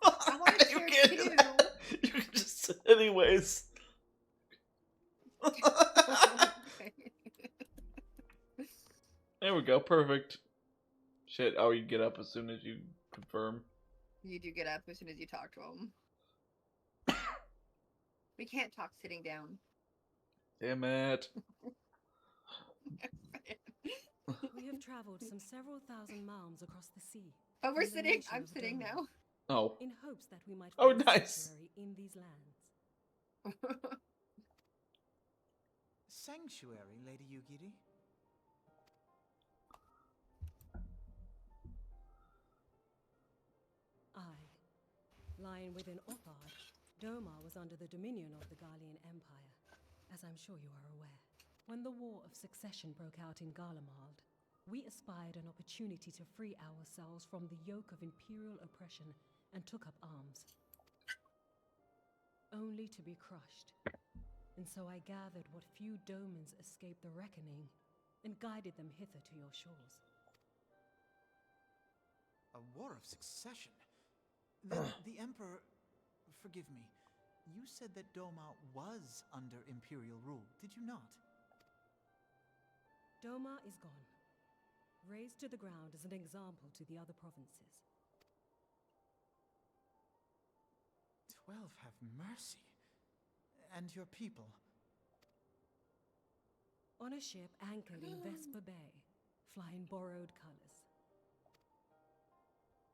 I want to You share can't too. do that. You can just anyways. Okay. There we go. Perfect. Shit. Oh, you get up as soon as you confirm. You do get up as soon as you talk to him. We can't talk sitting down. Damn it. We have traveled some several thousand miles across the sea. But we're from the sitting. nation I'm of sitting Doma, now. Oh. in hopes that we might Oh, find nice. sanctuary in these lands. Sanctuary, Lady Yugiri? Aye. Lying within Othard, Doma was under the dominion of the Garlean Empire, as I'm sure you are aware. When the War of Succession broke out in Garlemald, we espied an opportunity to free ourselves from the yoke of imperial oppression and took up arms. Only to be crushed. And so I gathered what few Domans escaped the reckoning and guided them hither to your shores. A war of succession? Then the Emperor... Forgive me. You said that Doma was under Imperial rule, did you not? Doma is gone. Razed to the ground as an example to the other provinces. 12 have mercy. And your people? On a ship anchored in Vesper Bay, flying borrowed colors.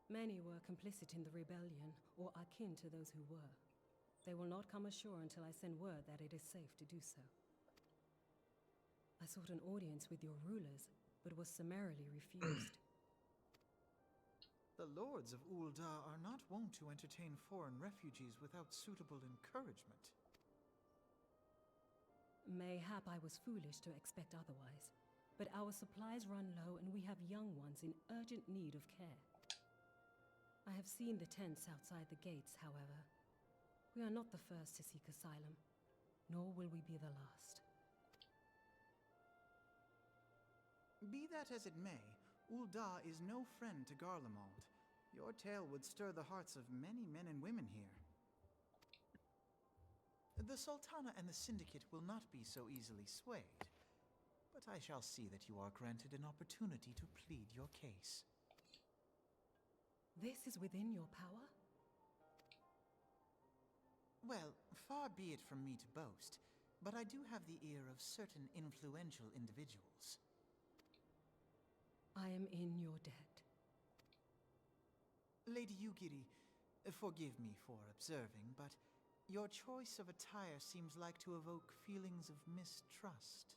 Many were complicit in the rebellion, or akin to those who were. They will not come ashore until I send word that it is safe to do so. I sought an audience with your rulers, but was summarily refused. The lords of Ul'dah are not wont to entertain foreign refugees without suitable encouragement. Mayhap I was foolish to expect otherwise, but our supplies run low and we have young ones in urgent need of care. I have seen the tents outside the gates, however. We are not the first to seek asylum, nor will we be the last. Be that as it may, Ul'dah is no friend to Garlemald. Your tale would stir the hearts of many men and women here. The Sultana and the Syndicate will not be so easily swayed, but I shall see that you are granted an opportunity to plead your case. This is within your power? Well, far be it from me to boast, but I do have the ear of certain influential individuals. I am in your debt. Lady Yugiri, forgive me for observing, but your choice of attire seems like to evoke feelings of mistrust.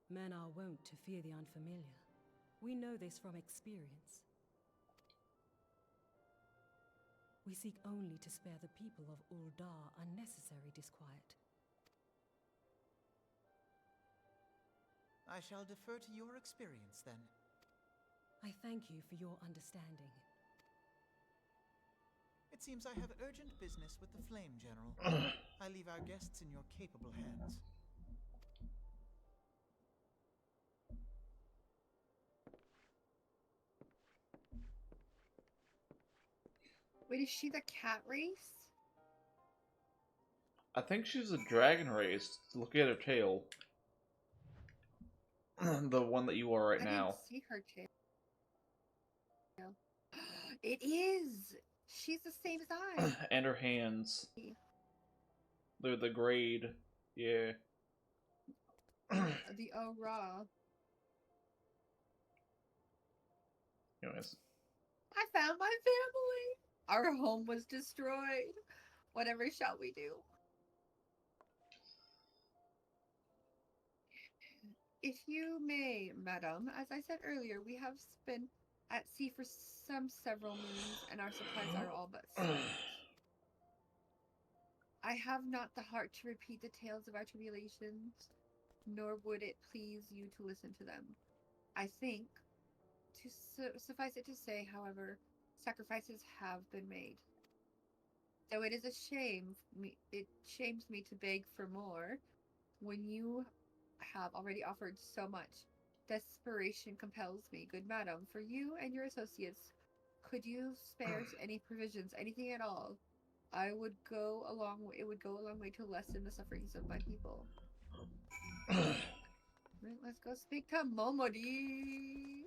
Men are wont to fear the unfamiliar. We know this from experience. We seek only to spare the people of Ul'dah unnecessary disquiet. I shall defer to your experience, then. I thank you for your understanding. It seems I have urgent business with the Flame General. I leave our guests in your capable hands. Wait, is she the cat race? I think she's a dragon race. Look at her tail. The one that you are right I now. didn't see her tail. It is. She's the same size. And her hands. They're the grade. Yeah. The Ora. Anyways. I found my family. Our home was destroyed. Whatever shall we do? If you may, madam, as I said earlier, we have been at sea for several moons, and our supplies are all but spent. I have not the heart to repeat the tales of our tribulations, nor would it please you to listen to them. I think, to suffice it to say, however, sacrifices have been made. Though it is a shame, it shames me to beg for more, when you have already offered so much. Desperation compels me, good madam, for you and your associates. Could you spare any provisions, anything at all, I would go a long way. It would go a long way to lessen the sufferings of my people. Right, let's go speak to Momodi.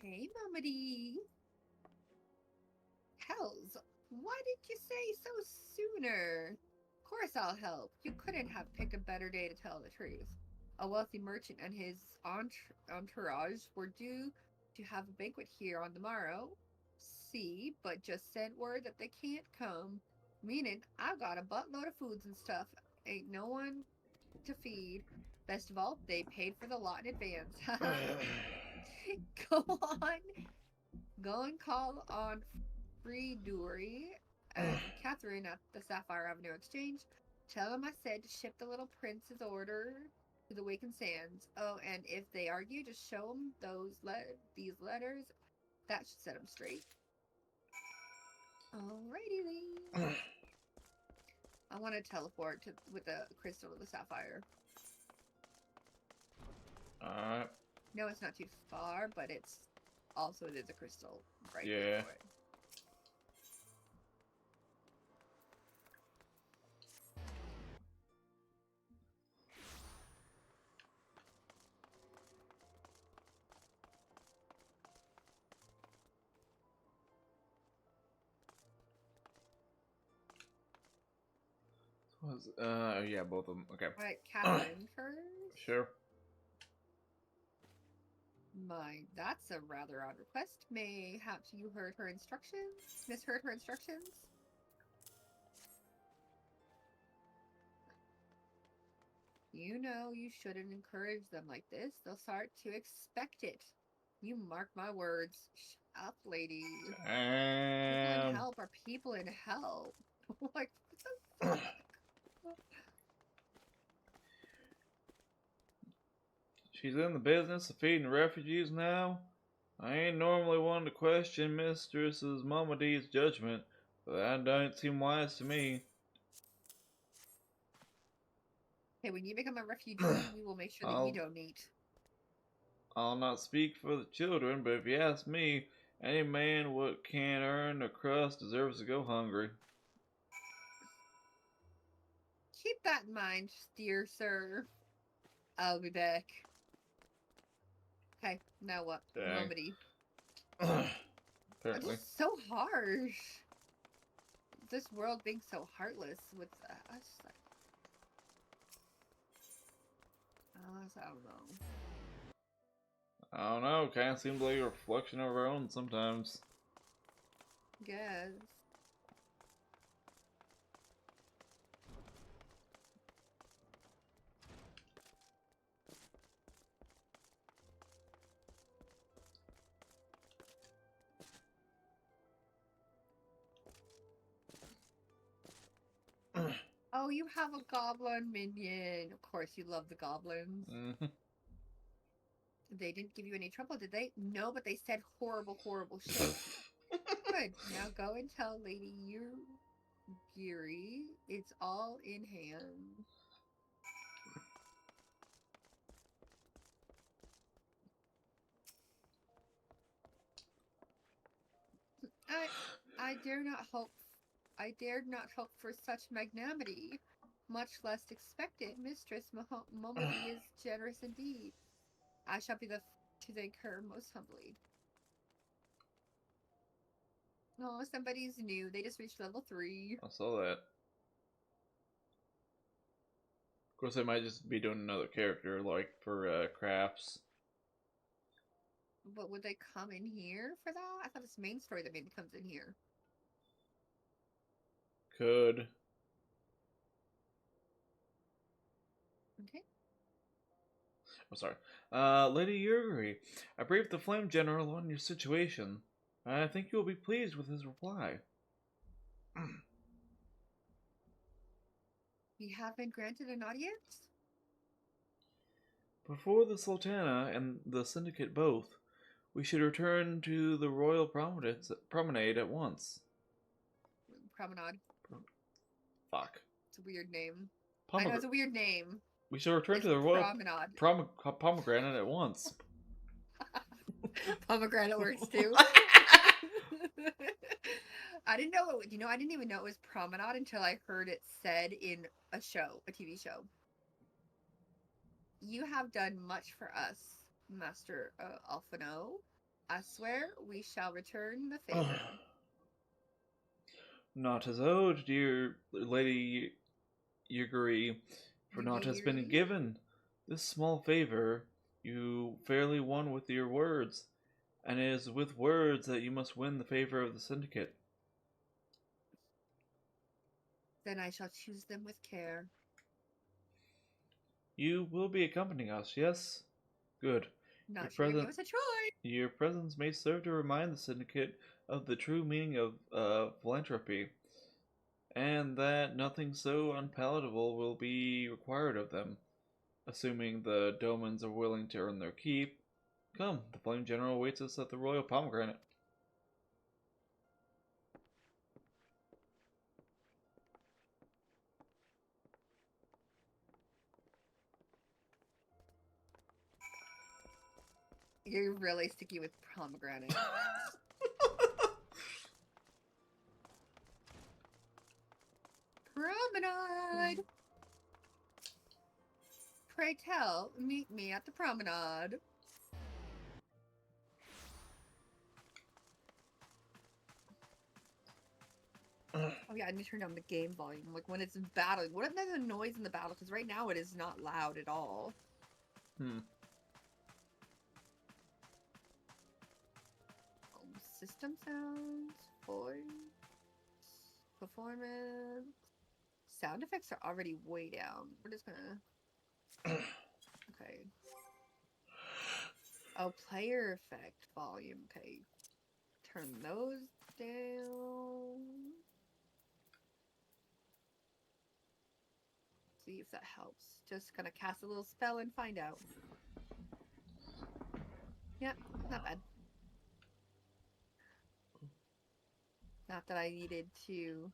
Hey, Momodi. Hells, why did you say so sooner? Of course I'll help. You couldn't have picked a better day to tell the truth. A wealthy merchant and his entourage were due to have a banquet here on the morrow. See, but just sent word that they can't come. Meaning, I've got a buttload of foods and stuff. Ain't no one to feed. Best of all, they paid for the lot in advance. Go on. Go and call on Freedury and Catherine at the Sapphire Avenue Exchange. Tell them I said to ship the little prince's order to the Waken Sands. Oh, and if they argue, just show them these letters. That should set them straight. Alrighty then. I want to teleport with the crystal of the sapphire. Alright. No, it's not too far, but it is a crystal. Right. Yeah. For it. Yeah, both of them. Okay. Alright, Catherine first. Sure. That's a rather odd request. Mayhaps you heard her instructions? Misheard her instructions? You know you shouldn't encourage them like this. They'll start to expect it. You mark my words. Shut up, lady. People in help are people in help. Like, what the fuck? She's in the business of feeding refugees now? I ain't normally one to question Mistress's Mama D's judgment, but that don't seem wise to me. Hey, when you become a refugee, we will make sure that you donate. I'll not speak for the children, but if you ask me, any man what can earn a crust deserves to go hungry. Keep that in mind, dear sir. I'll be back. Okay, now what? Dang. Nobody. Apparently. It's so harsh. This world being so heartless with us. I don't know. I don't know, kinda seems like a reflection of our own sometimes. Guess. Oh, you have a goblin minion. Of course, you love the goblins. Mm-hmm. They didn't give you any trouble, did they? No, but they said horrible, horrible shit. Good. Now go and tell Lady Yuri it's all in hand. I dared not hope for such magnanimity, much less expect it. Mistress Momodi is generous indeed. I shall be to thank her most humbly. Oh, somebody's new. They just reached level 3. I saw that. Of course, they might just be doing another character, like for crafts. But would they come in here for that? I thought it's main story that maybe comes in here. Could. Okay. Oh, sorry. Lady Yuri, I briefed the Flame General on your situation. I think you will be pleased with his reply. We have been granted an audience? Before the Sultana and the Syndicate both, we should return to the Royal Promenade at once. Promenade. Fuck. It's a weird name. I know it's a weird name. We should return It's to the Royal Promenade. Pomegranate at once. Pomegranate works too. I didn't know it. I didn't even know it was Promenade until I heard it said in a TV show. You have done much for us, Master Alphino. I swear we shall return the favor. Not as owed, dear Lady Yuguri, for naught has been Yugiri? given. This small favor you fairly won with your words, and it is with words that you must win the favor of the syndicate. Then I shall choose them with care. You will be accompanying us, yes? Good. Not Your sure you give present- us a choice. Your presence may serve to remind the syndicate of the true meaning of philanthropy, and that nothing so unpalatable will be required of them, assuming the Domans are willing to earn their keep. Come, the Flame General awaits us at the Royal Pomegranate. You're really sticky with pomegranate. Promenade! Pray tell, meet me at the promenade. Oh yeah, I need to turn down the game volume. Like when it's battling. What if there's a noise in the battle? Because right now it is not loud at all. System sounds, voice, performance. Sound effects are already way down. We're just gonna. Okay. Oh, player effect volume. Okay. Turn those down. See if that helps. Just gonna cast a little spell and find out. Yep, not bad. Not that I needed to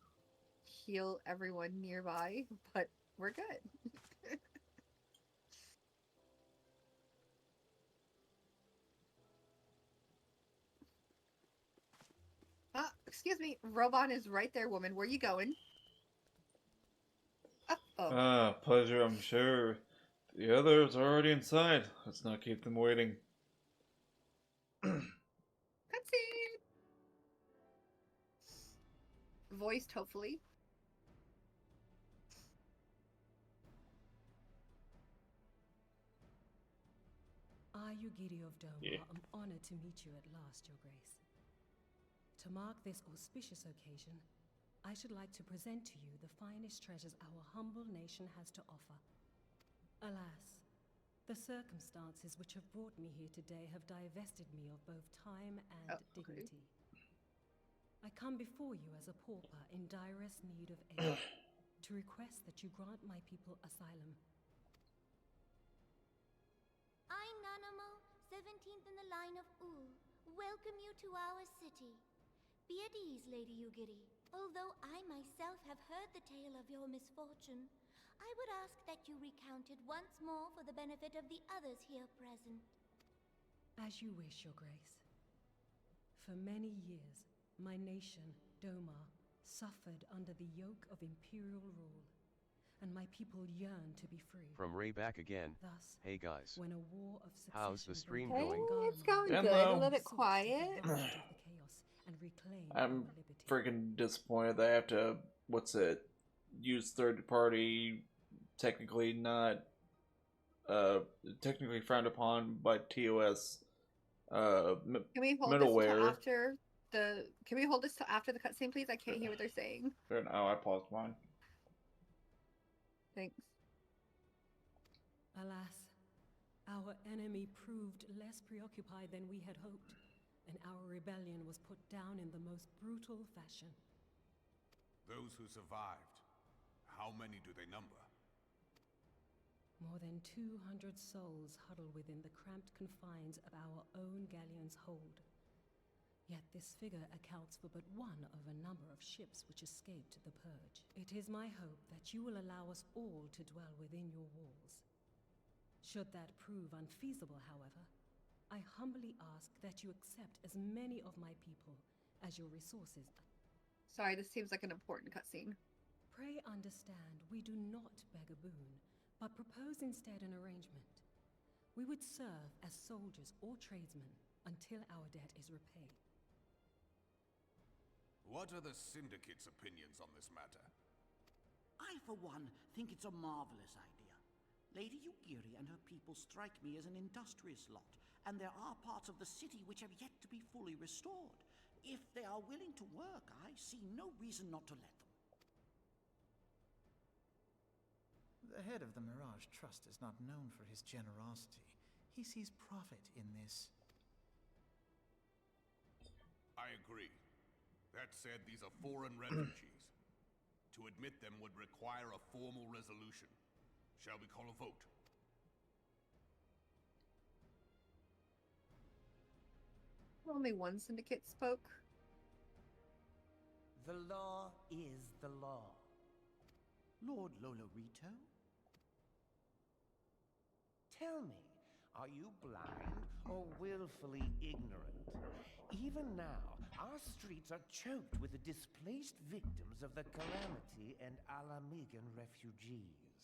heal everyone nearby, but we're good. Excuse me. Robon is right there, woman. Where you going? Oh. Pleasure, I'm sure. The others are already inside. Let's not keep them waiting. Cutscene! Voiced, hopefully. I, Yugiri of Doma, Yeah. am honored to meet you at last, Your Grace. To mark this auspicious occasion, I should like to present to you the finest treasures our humble nation has to offer. Alas, the circumstances which have brought me here today have divested me of both time and dignity. I come before you as a pauper in direst need of aid, to request that you grant my people asylum. I, Nanamo, 17th in the line of Ul, welcome you to our city. Be at ease, Lady Yugiri. Although I myself have heard the tale of your misfortune, I would ask that you recount it once more for the benefit of the others here present. As you wish, Your Grace. For many years, my nation, Doma, suffered under the yoke of imperial rule, and my people yearned to be free. From Ray back again. Thus, Hey guys. when a war of succession How's the stream broke out going? in Hey, it's Garlemald, going Yeah, good. no. A little bit sought to quiet. get rid of the chaos and reclaim I'm our liberty. freaking disappointed that I have to, use third party, technically not, technically frowned upon by TOS, Can we hold this middleware. till after the? Can we hold this till after the cutscene, please? I can't hear what they're saying. Oh, I paused mine. Thanks. Alas, our enemy proved less preoccupied than we had hoped, and our rebellion was put down in the most brutal fashion. Those who survived, how many do they number? More than 200 souls huddle within the cramped confines of our own galleon's hold. Yet this figure accounts for but one of a number of ships which escaped the Purge. It is my hope that you will allow us all to dwell within your walls. Should that prove unfeasible, however, I humbly ask that you accept as many of my people as your resources Sorry, this seems like an important cutscene. Pray understand, we do not beg a boon, but propose instead an arrangement. We would serve as soldiers or tradesmen until our debt is repaid. What are the Syndicate's opinions on this matter? I, for one, think it's a marvelous idea. Lady Yugiri and her people strike me as an industrious lot, and there are parts of the city which have yet to be fully restored. If they are willing to work, I see no reason not to let them. The head of the Mirage Trust is not known for his generosity. He sees profit in this. I agree. That said, these are foreign refugees. To admit them would require a formal resolution. Shall we call a vote? Only one syndicate spoke. The law is the law. Lord Lolorito? Tell me, are you blind or willfully ignorant? Even now, our streets are choked with the displaced victims of the Calamity and Alamigan refugees.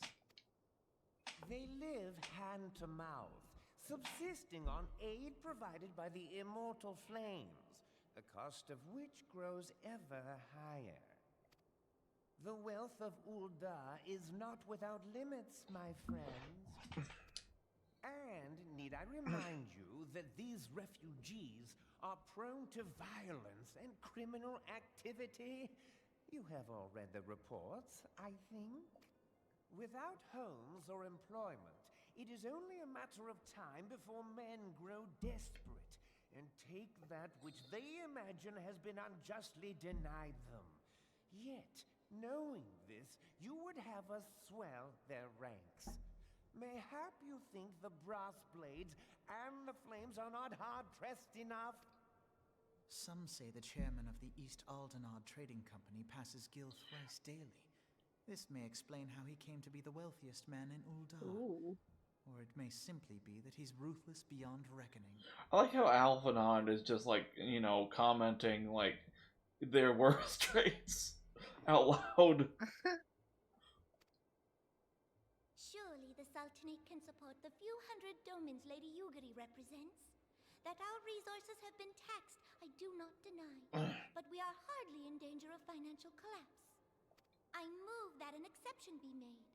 They live hand to mouth, subsisting on aid provided by the immortal flames, the cost of which grows ever higher. The wealth of Ul'dah is not without limits, my friends. And need I remind you that these refugees are prone to violence and criminal activity? You have all read the reports, I think. Without homes or employment, it is only a matter of time before men grow desperate and take that which they imagine has been unjustly denied them. Yet, knowing this, you would have us swell their ranks. Mayhap you think the Brass Blades and the Flames are not hard-pressed enough? Some say the chairman of the East Aldenard Trading Company passes Gil thrice daily. This may explain how he came to be the wealthiest man in Ul'dah. Ooh. Or it may simply be that he's ruthless beyond reckoning. I like how Alphinaud is just like, you know, commenting like their worst traits out loud. Surely the Sultanate can support the few hundred domins Lady Yugiri represents. That our resources have been taxed, I do not deny. But we are hardly in danger of financial collapse. I move that an exception be made.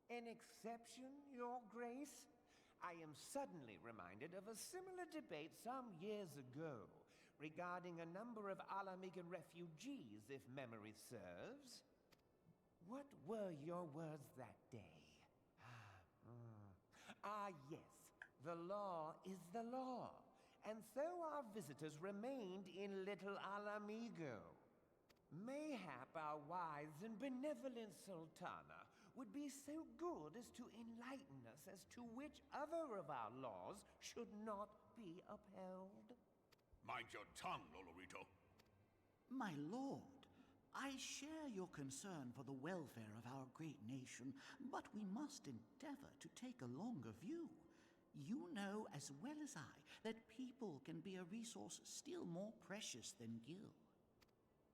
An exception, Your Grace? I am suddenly reminded of a similar debate some years ago regarding a number of Alamigan refugees, if memory serves. What were your words that day? Yes, the law is the law, and so our visitors remained in Little Alamigo. Mayhap our wise and benevolent Sultana would be so good as to enlighten us as to which other of our laws should not be upheld. Mind your tongue, Lolorito. My lord, I share your concern for the welfare of our great nation, but we must endeavor to take a longer view. You know as well as I that people can be a resource still more precious than Gil.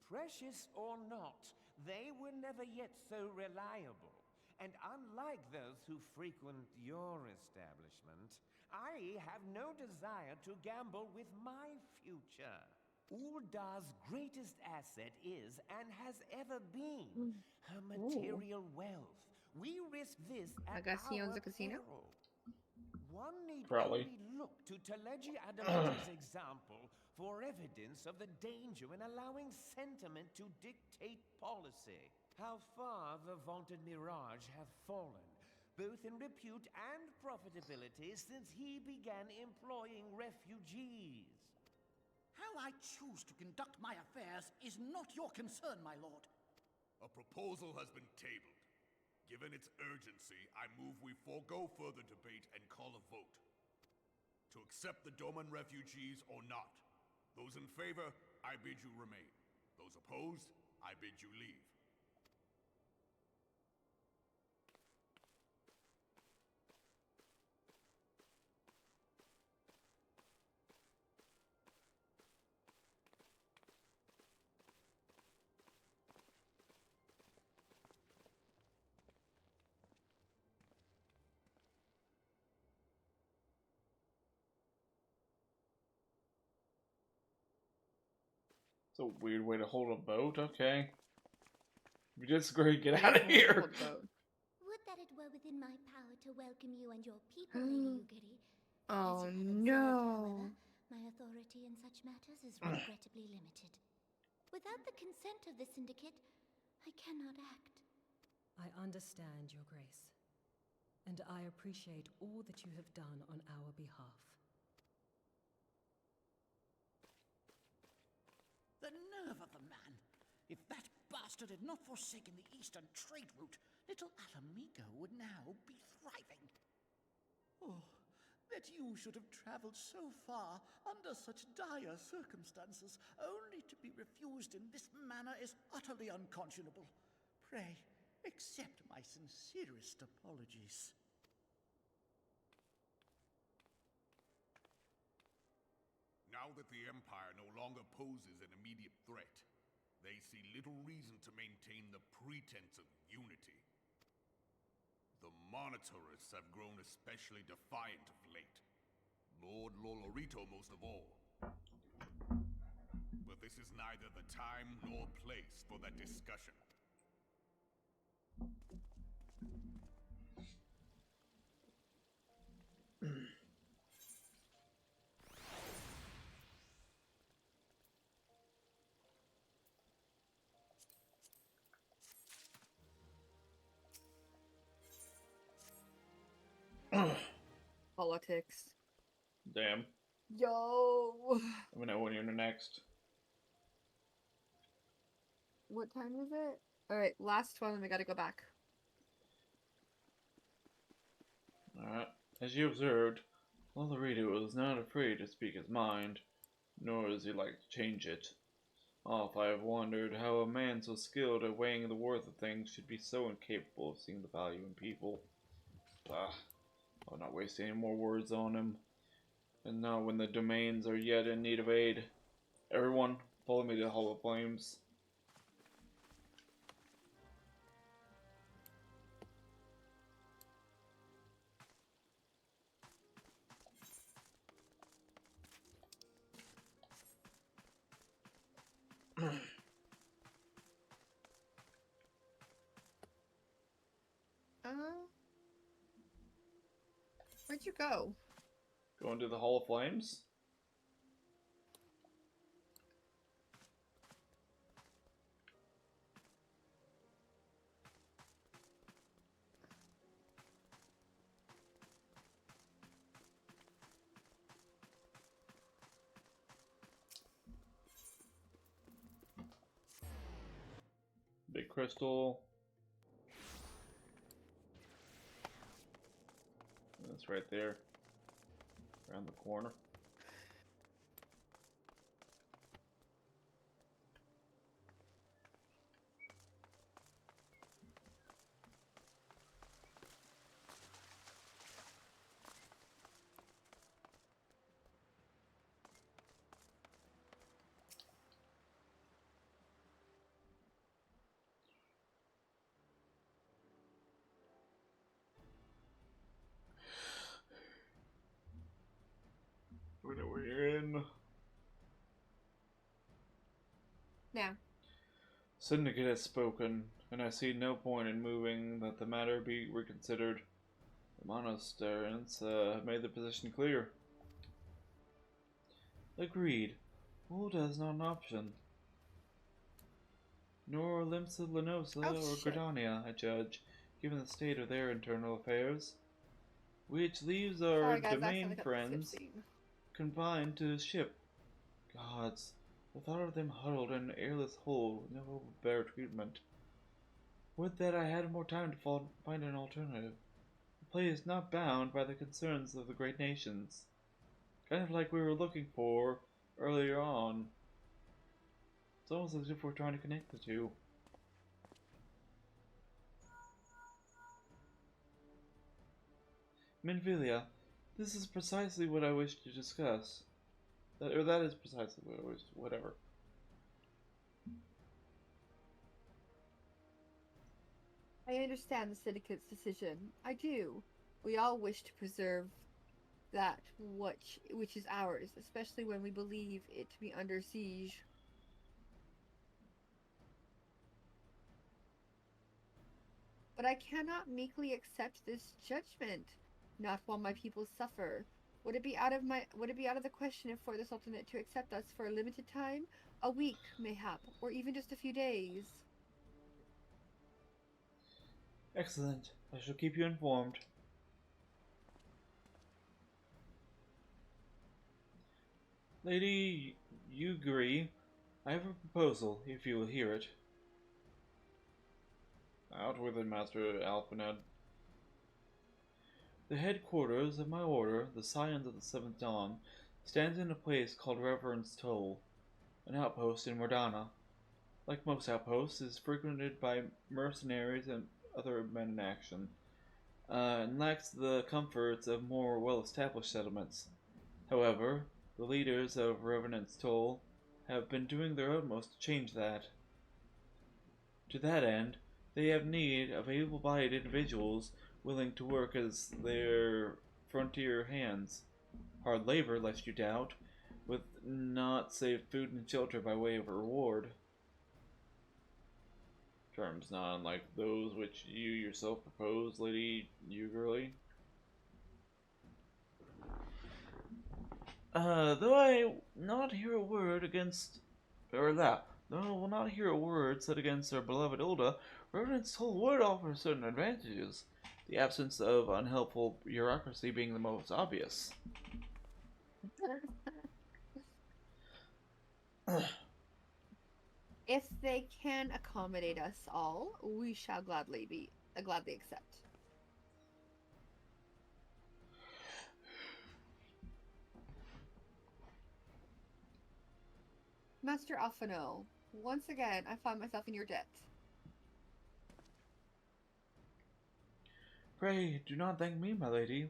Precious or not, they were never yet so reliable. And unlike those who frequent your establishment, I have no desire to gamble with my future. Ul'dah's greatest asset is, and has ever been, her material wealth. We risk this at I guess he owns our a casino? peril. One need Probably. only look to Teleji Adamanti's example for evidence of the danger in allowing sentiment to dictate policy. How far the vaunted Mirage have fallen, both in repute and profitability, since he began employing refugees. How I choose to conduct my affairs is not your concern, my lord. A proposal has been tabled. Given its urgency, I move we forego further debate and call a vote. To accept the Doman refugees or not. Those in favor, I bid you remain. Those opposed, I bid you leave. It's a weird way to hold a boat. Okay. If you disagree, get I out of guess we'll here. hold boat. Would that it were within my power to welcome you and your people, Lady Ugiri. Oh As you have observed, no. however, my authority in such matters is regrettably limited. Without the consent of the Syndicate, I cannot act. I understand, Your Grace, and I appreciate all that you have done on our behalf. The nerve of the man! If that bastard had not forsaken the eastern trade route, little Alamigo would now be thriving. Oh, that you should have traveled so far under such dire circumstances, only to be refused in this manner is utterly unconscionable. Pray, accept my sincerest apologies. Now that the Empire no longer poses an immediate threat, they see little reason to maintain the pretense of unity. The Monitorists have grown especially defiant of late. Lord Lolorito most of all. But this is neither the time nor place for that discussion. Politics. Damn. Yo. Let me know when you're next. What time is it? Alright, last one, we gotta go back. Alright. As you observed, Lolorito was not afraid to speak his mind, nor does he like to change it. Oft I have wondered how a man so skilled at weighing the worth of things should be so incapable of seeing the value in people. I'll not waste any more words on him. And now when the domains are yet in need of aid, everyone, follow me to the Hall of Flames. Where'd you go? Going to the Hall of Flames? Big crystal. That's right there. Around the corner. We know where you're in. Now. Syndicate has spoken, and I see no point in moving that the matter be reconsidered. The Monasterians have made the position clear. Agreed. Ul'dah is not an option. Nor Limsa Lenosa or Gridania, I judge, given the state of their internal affairs. Which leaves our Sorry, guys, domain friends confined to the ship. Gods, the thought of them huddled in an airless hole with no hope of better treatment. Would that I had more time to find an alternative. The play is not bound by the concerns of the great nations. Kind of like we were looking for earlier on. It's almost as if we're trying to connect the two. Minfilia, this is precisely what I wish to discuss. That is precisely what I wish. Whatever. I understand the Syndicate's decision. I do. We all wish to preserve that which is ours, especially when we believe it to be under siege. but I cannot meekly accept this judgment, not while my people suffer. Would it be out of the question for the Sultanate to accept us for a limited time? A week, mayhap, or even just a few days? Excellent. I shall keep you informed. Lady Yugiri, I have a proposal, if you will hear it. Out with it, Master Alphaned. The headquarters of my order, the Scions of the Seventh Dawn, stands in a place called Reverence Toll, an outpost in Mordana. Like most outposts, it is frequented by mercenaries and other men in action, and lacks the comforts of more well-established settlements. However, the leaders of Revenant's Toll have been doing their utmost to change that. To that end, they have need of able-bodied individuals willing to work as their frontier hands. Hard labor, lest you doubt, with not save food and shelter by way of a reward. Terms not unlike those which you yourself propose, Lady Yugiri. Though I not hear a word against, though I will not hear a word said against our beloved Ilda, Revenant's Toll would offer certain advantages, the absence of unhelpful bureaucracy being the most obvious. If they can accommodate us all, we shall gladly accept. Master Alphino, once again, I find myself in your debt. Pray, do not thank me, my lady.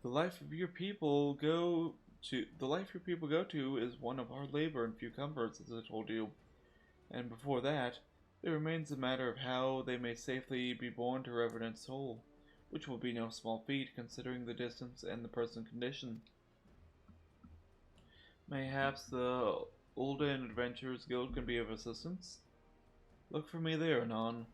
The life your people go to is one of hard labor and few comforts, as I told you. And before that, it remains a matter of how they may safely be borne to Revenant's Toll, which will be no small feat considering the distance and the present condition. Mayhaps the Ulden Adventurers Guild can be of assistance? Look for me there, anon.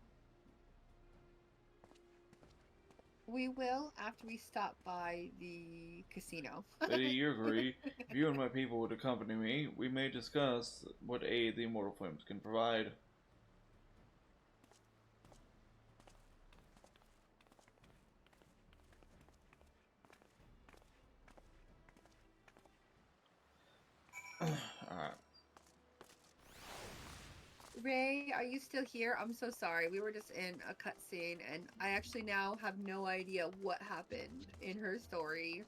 We will after we stop by the casino. Lady Yugiri, if you and my people would accompany me, we may discuss what aid the Immortal Flames can provide. Alright. Ray, are you still here? I'm so sorry. We were just in a cutscene, and I actually now have no idea what happened in her story.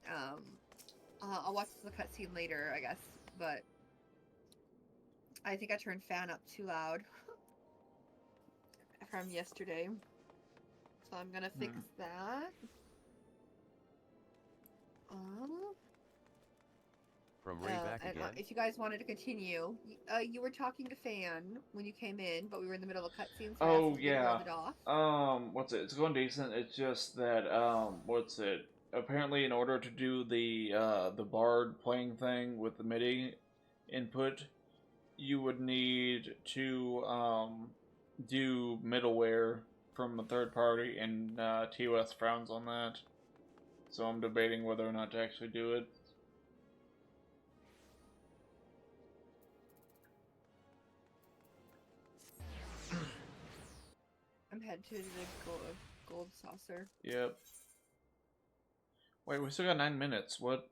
I'll watch the cutscene later, I guess, but I think I turned fan up too loud from yesterday, so I'm gonna fix that. From Ray back and, again. if you guys wanted to continue, you were talking to Fan when you came in, but we were in the middle of a cutscene. So Oh I yeah. round it off. What's it? It's going decent. It's just that what's it? Apparently, in order to do the bard playing thing with the MIDI input, you would need to do middleware from a third party, and TOS frowns on that. So I'm debating whether or not to actually do it. I'm headed to the gold saucer. Yep. Wait, we still got 9 minutes. What?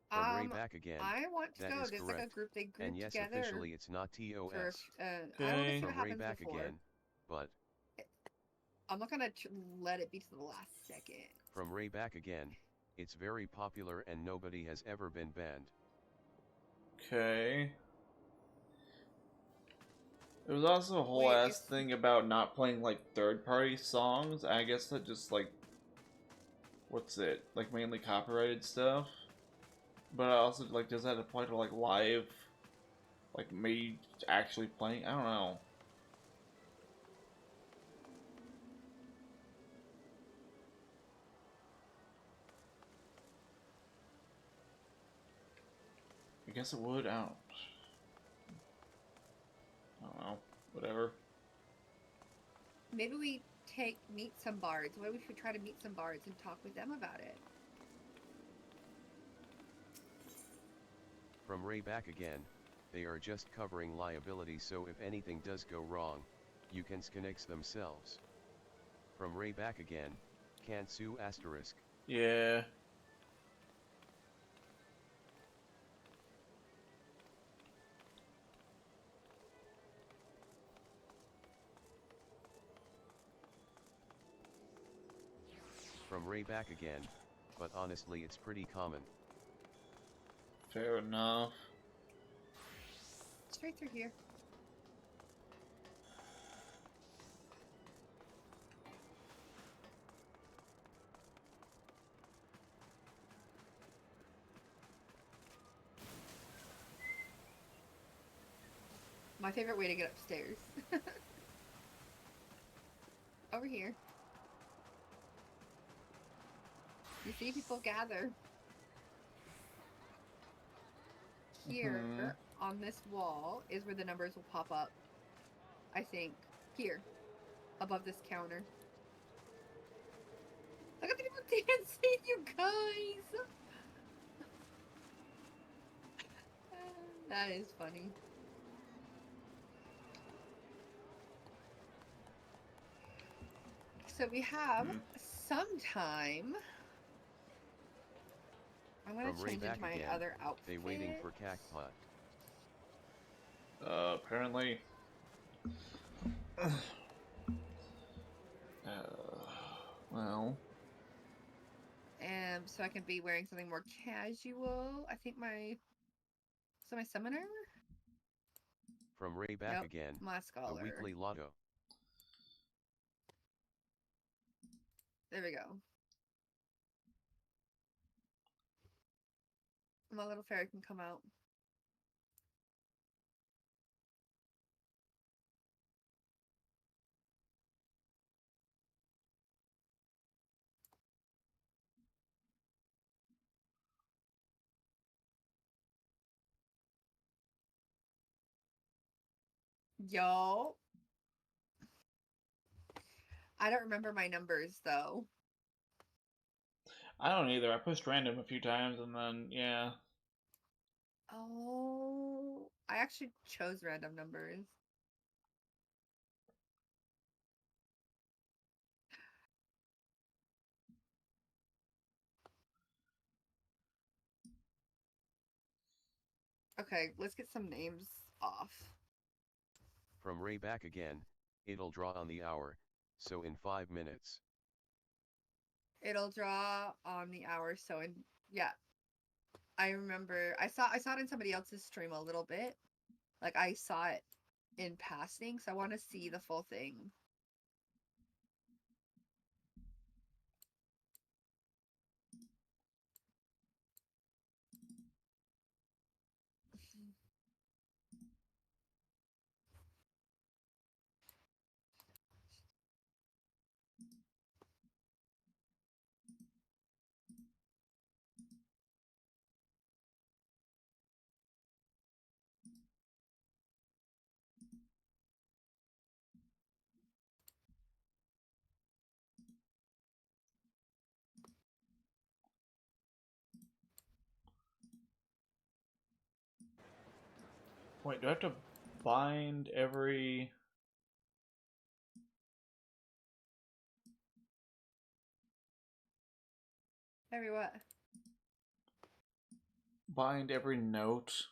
From Ray back again. I want to That go. is There's correct. like a group they group And yes, together. officially it's not TOS. I want to see what From Ray happens back before. again, but I'm not gonna let it be to the last second. from Ray back again, it's very popular and nobody has ever been banned. Okay. There was also a whole ass thing about not playing like third-party songs. I guess that just like, what's it? Like mainly copyrighted stuff. But also like, does that apply to like live, like me actually playing? I don't know. I guess it would. I don't know. Whatever. Maybe we meet some bards. What if we try to meet some bards and talk with them about it? From Ray back again, they are just covering liability, so if anything does go wrong, you can connect themselves. From Ray back again, can't sue asterisk. Yeah. From Ray back again, but honestly it's pretty common. Fair enough. Straight through here. My favorite way to get upstairs. Over here. You see people gather. Here, on this wall, is where the numbers will pop up. I think. Here. Above this counter. Look at the people dancing, you guys! That is funny. So we have some time. I'm gonna From Ray change into back my again, other outfit. they waiting for Cactpot. Apparently. Well. So I can be wearing something more casual. I think my... So my summoner? From Ray back Nope, again, my the scholar. weekly lotto. There we go. My little fairy can come out. Yo. I don't remember my numbers, though. I don't either. I pushed random a few times and then, yeah. Oh. I actually chose random numbers. Okay, let's get some names off. From Ray back again, it'll draw on the hour, so in 5 minutes. It'll draw on the hour, so in... Yeah. I remember... I saw it in somebody else's stream a little bit. Like, I saw it in passing, so I want to see the full thing. Wait, do I have to bind every... Every what? Bind every note?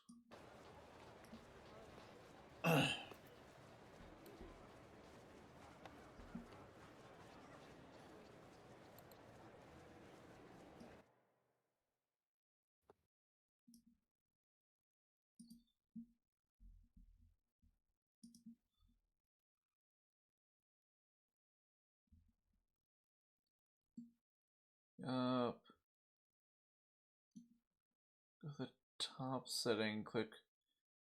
Go to the top setting, click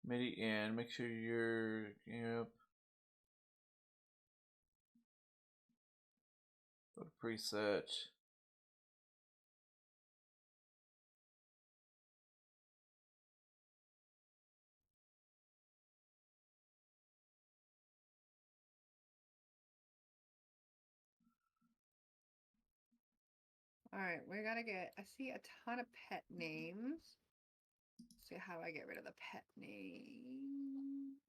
MIDI in, make sure you're, yep. Go to preset. Alright, we gotta get. I see a ton of pet names. Let's see how I get rid of the pet names.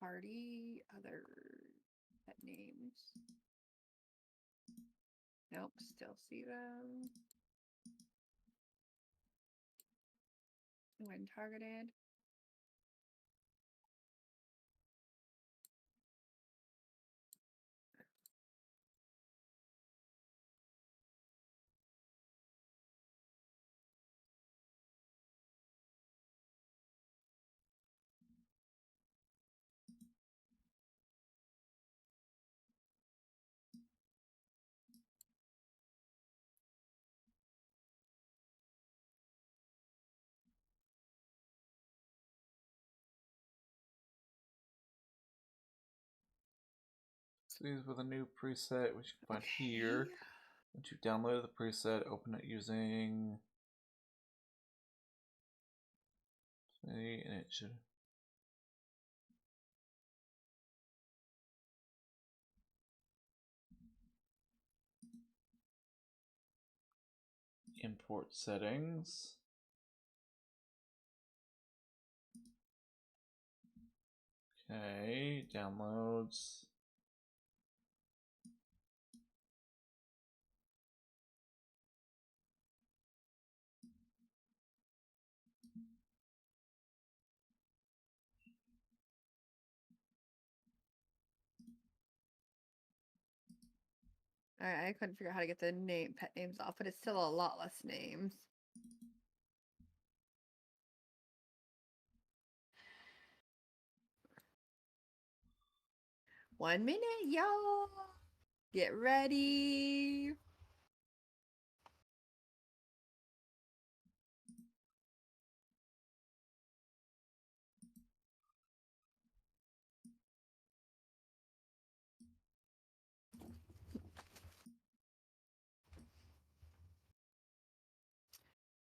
Party, other pet names. Nope, still see them. When targeted. So these with a new preset, which you can find here. Once you download the preset, open it using. And it should. Import settings. Okay, downloads. Alright, I couldn't figure out how to get the pet names off, but it's still a lot less names. One minute, y'all. Get ready.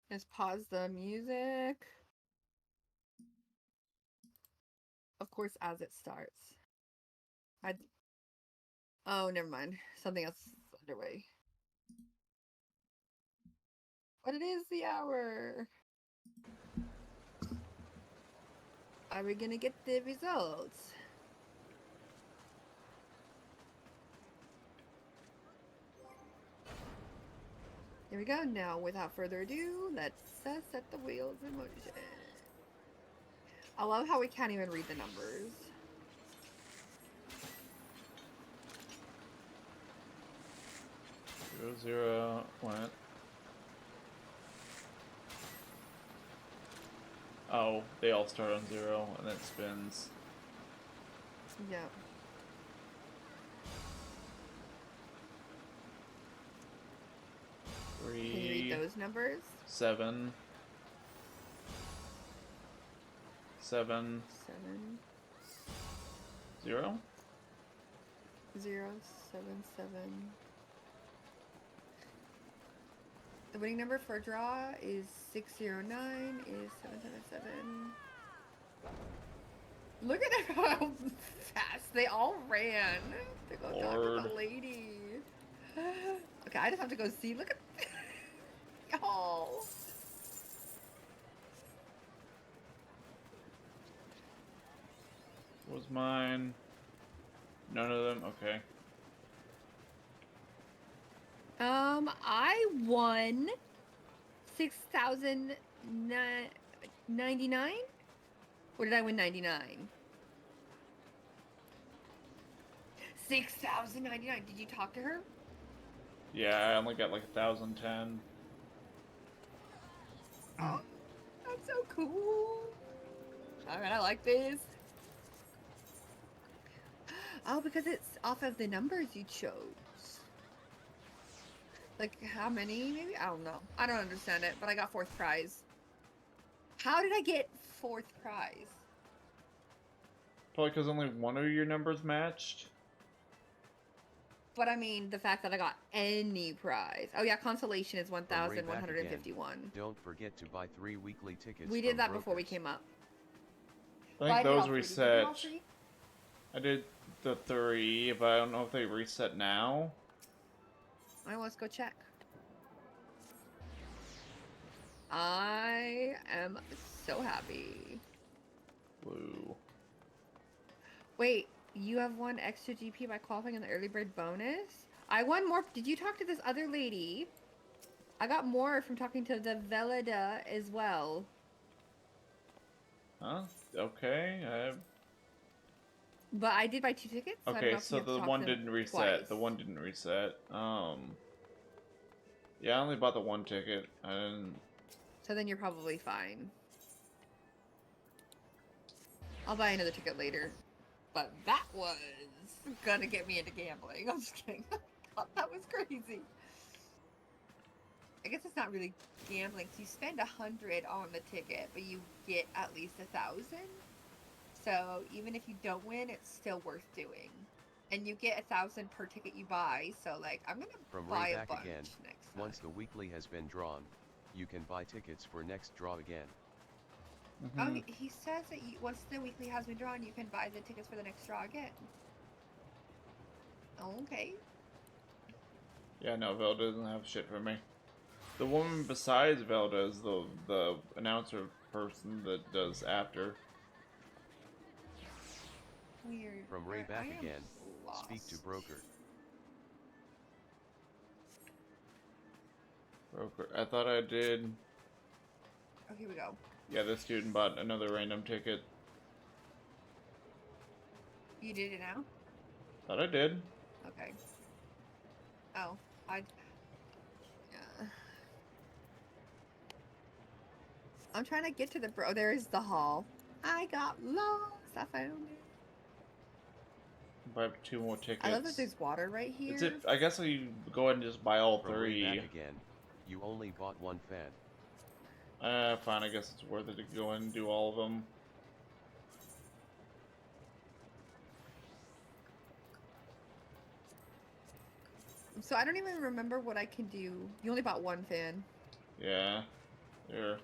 Just pause the music. Of course, as it starts. Oh, never mind. Something else is underway. But it is the hour. Are we gonna get the results? Here we go. Now, without further ado, let's set the wheels in motion. I love how we can't even read the numbers. Zero went. Oh, they all start on 0 and then it spins. Yep. Can you read those numbers? 7. 7. 0? 0, 7, 7. The winning number for a draw is 609, is 777. Look at how fast they all ran to go talk to the lady. Okay, I just have to go see. Look at y'all. What was mine? None of them? Okay. I won 6,099. Or did I win 99? 6,099. Did you talk to her? Yeah, I only got like 1,010. Oh, that's so cool. Alright, I like this. Oh, because it's off of the numbers you chose. Like, how many, maybe? I don't know. I don't understand it, but I got 4th prize. How did I get 4th prize? Probably because only one of your numbers matched. But I mean, the fact that I got any prize. Oh yeah, consolation is 1,151. Don't forget to buy 3 weekly tickets. We did that before we came up. I think those reset. I did the 3, but I don't know if they reset now. Alright, let's go check. I am so happy. Woo. Wait, you have won extra GP by qualifying in the early bird bonus? I won more. Did you talk to this other lady? I got more from talking to the Velida as well. Huh? Okay. But I did buy 2 tickets. So I don't Okay, know if so you have to the talk one to them didn't reset. twice. The one didn't reset. Yeah, I only bought the 1 ticket. I didn't. So then you're probably fine. I'll buy another ticket later. But that was gonna get me into gambling. I'm just kidding. That was crazy. I guess it's not really gambling. So you spend 100 on the ticket, but you get at least 1,000. So even if you don't win, it's still worth doing. And you get 1,000 per ticket you buy. So like, I'm gonna From buy Ray a back bunch again, next time. once the weekly has been drawn, you can buy tickets for next draw again. Oh, he says that once the weekly has been drawn, you can buy the tickets for the next draw again. Okay. Yeah, no, Velda doesn't have shit for me. The woman besides Velda is the announcer person that does after. Weird. From Ray I back am again, lost. speak to broker. Broker. I thought I did. Oh, here we go. Yeah, this student bought another random ticket. You did it now? Thought I did. Okay. Oh, I'm trying to get to the there is the hall. I got lost. I found it. Buy 2 more tickets. I love that there's water right here. It's I guess you go ahead and just buy all From Ray 3. back again, you only bought 1 fan. Fine, I guess it's worth it to go in and do all of them. So I don't even remember what I can do. You only bought 1 fan. Yeah. There.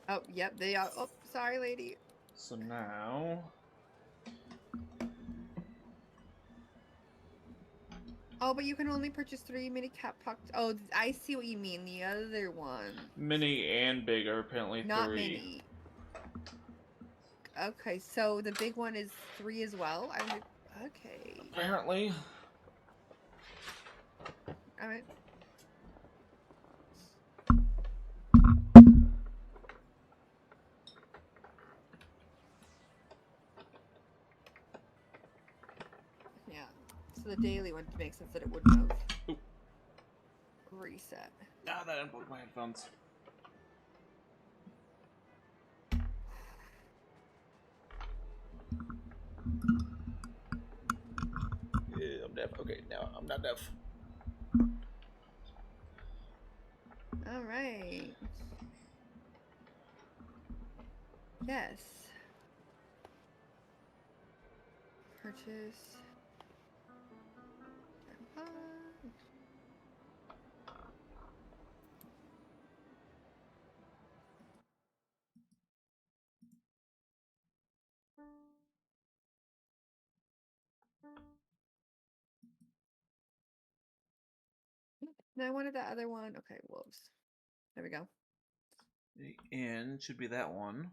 Oh, yep, they are. Oh, sorry, lady. So now... Oh, but you can only purchase 3 mini cap puck. Oh, I see what you mean. The other one. Mini and big are apparently 3. Not mini. Okay, so the big one is 3 as well. Okay. Apparently. All right. Yeah. So the daily one makes sense that it wouldn't have reset. Ah, that unplugged my headphones. Yeah, I'm deaf. Okay, now I'm not deaf. All right. Yes. Purchase. No, I wanted that other one. Okay, wolves. There we go. The end should be that one.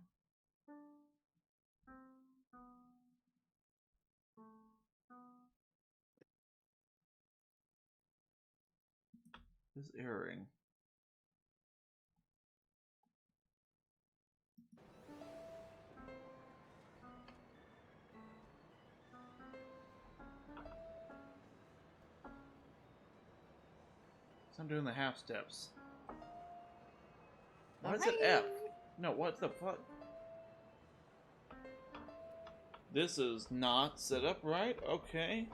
This erroring. So I'm doing the half steps. Why is it F? No, what the fuck? This is not set up right? Okay.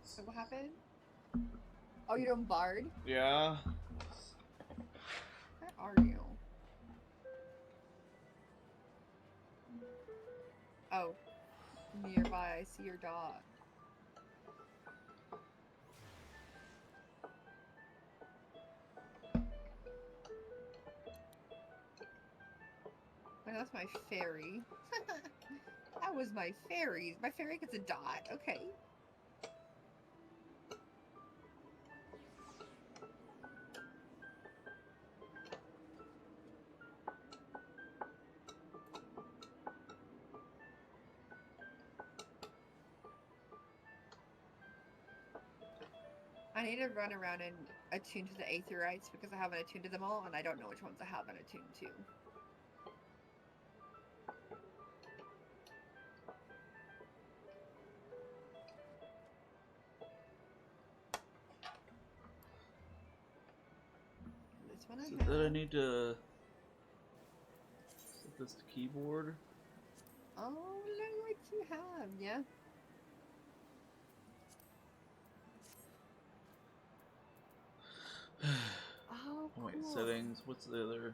So what happened? Oh, you're doing Bard? Yeah. Where are you? Oh. Nearby, I see your dog. Oh, that's my fairy. That was my fairy. My fairy gets a dot. Okay. I need to run around and attune to the Aetherites because I haven't attuned to them all, and I don't know which ones I haven't attuned to. This one I So have. then I need to set this to keyboard. Oh, look what you have, yeah. Oh, Oh wait, cool. settings. What's the other?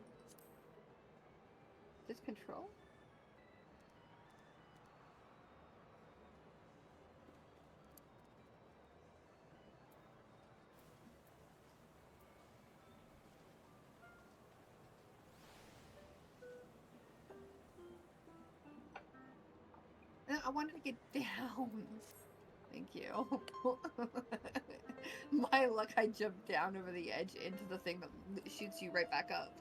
This control? I wanted to get down. Thank you. My luck, I jumped down over the edge into the thing that shoots you right back up.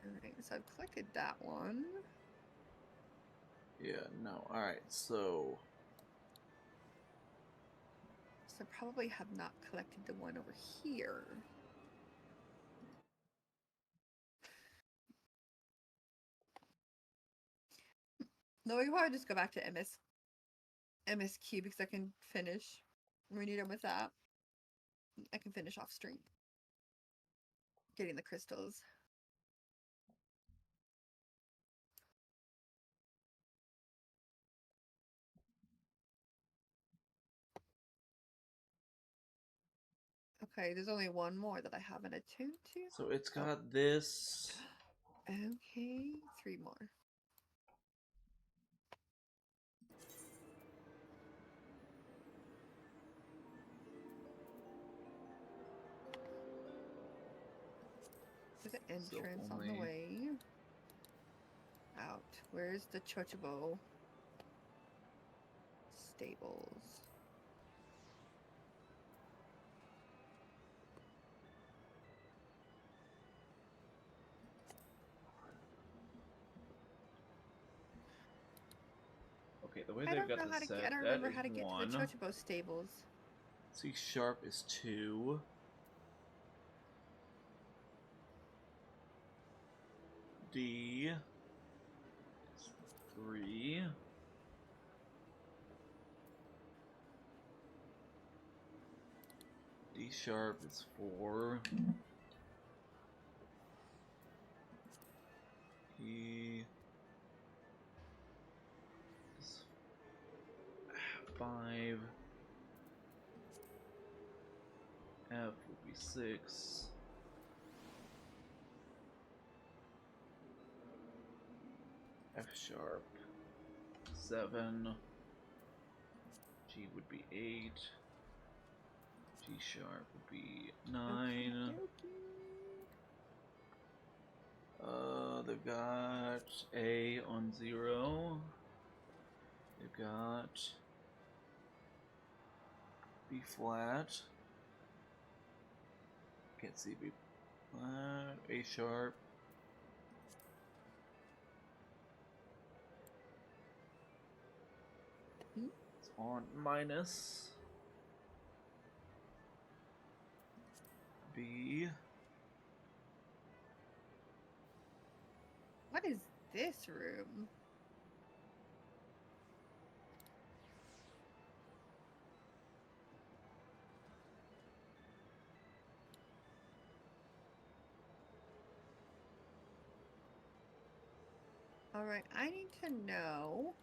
Alright, so I've collected that one. Yeah, no. Alright, so So I probably have not collected the one over here. No, we probably just go back to MSQ because I can finish. When you're done with that, I can finish off stream. Getting the crystals. Okay, there's only one more that I haven't attuned to. so it's got this. Okay, 3 more. There's an entrance on the only- way. Out. Where's the Chochobo stables? Okay, the way I they've don't got know how this to set, get. I don't that remember is how to get one. to the Chochobo stables. C sharp is 2. D is 3. D sharp is 4. E is 5. F would be 6. F sharp 7. G would be 8. G sharp would be 9. They've got A on 0. They've got B flat. Can't see B flat. A sharp. It's on minus. B. What is this room? Alright, I need to know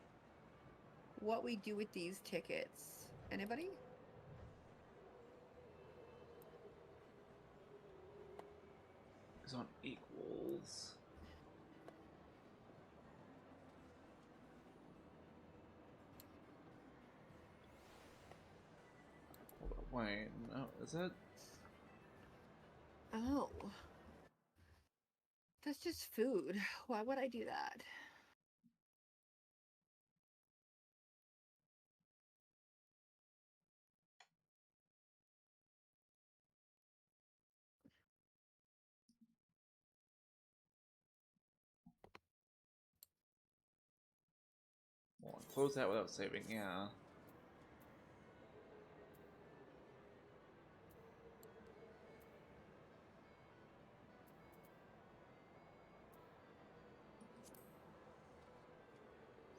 what we do with these tickets. Anybody? Is on equals. Hold on, wait, no, is that? Oh. That's just food. Why would I do that? Well, close that without saving, yeah.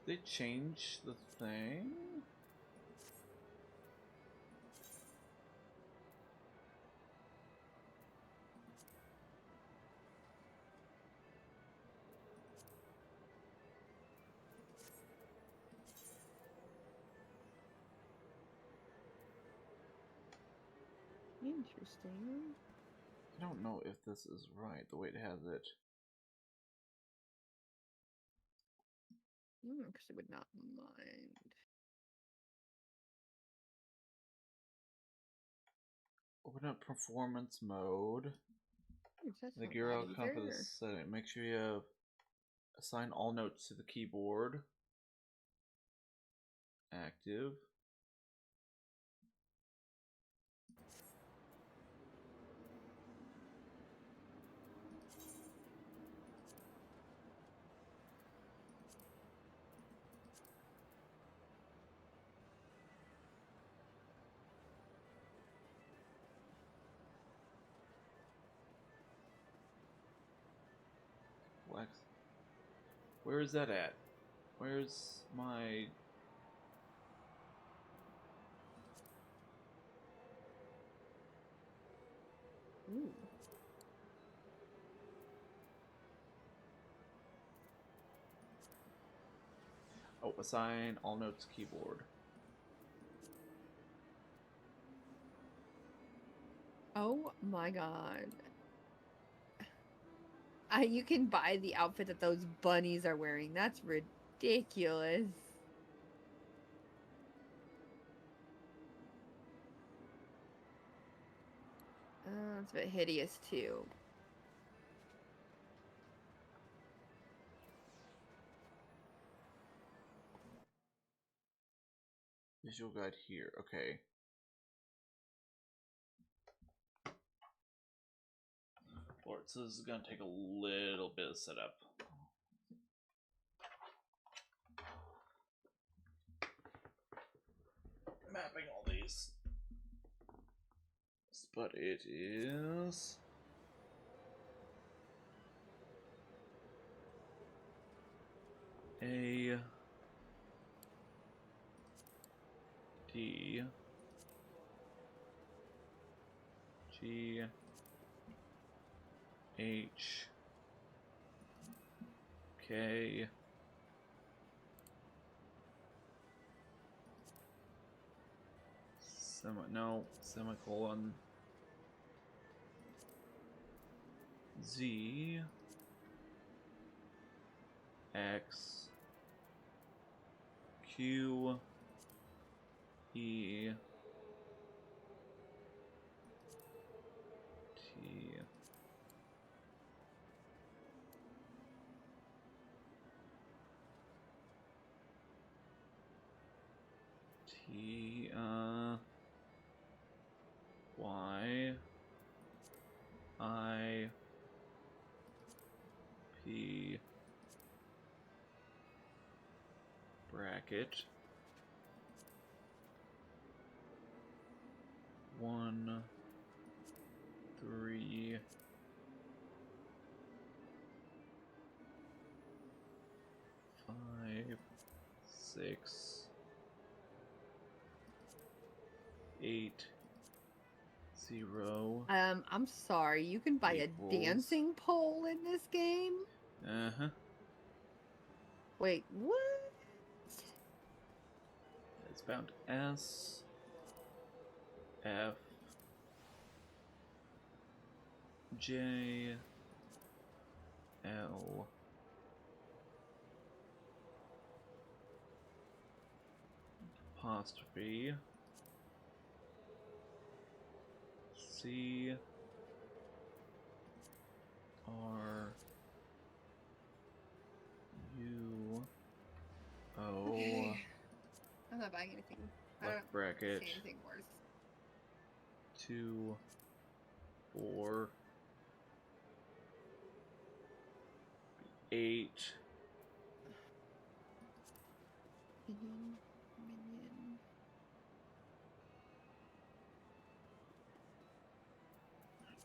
Did they change the thing? Interesting. I don't know if this is right, the way it has it. Because I would not mind. Open up performance mode. That's The not gear bad outcome for the either. setting. Make sure you assign all notes to the keyboard. Active. Flex. Where is that at? Where's my... Ooh. Oh, assign all notes keyboard. Oh my god. You can buy the outfit that those bunnies are wearing. That's ridiculous. It's a bit hideous too. Visual guide here. Okay. Alright, so this is gonna take a little bit of setup. Mapping all these. But it is... A... D... G... H... K... Semicolon... Z... X... Q... E... T... T... Y... I... P... Bracket... 1... 3... 5... 6... 8... 0... I'm sorry. You can buy Equals. a dancing pole in this game? Uh-huh. Wait, what? It's bound S... F... J... L... Apostrophe... C... bracket. See anything worse. 2, 4, 8. Minion.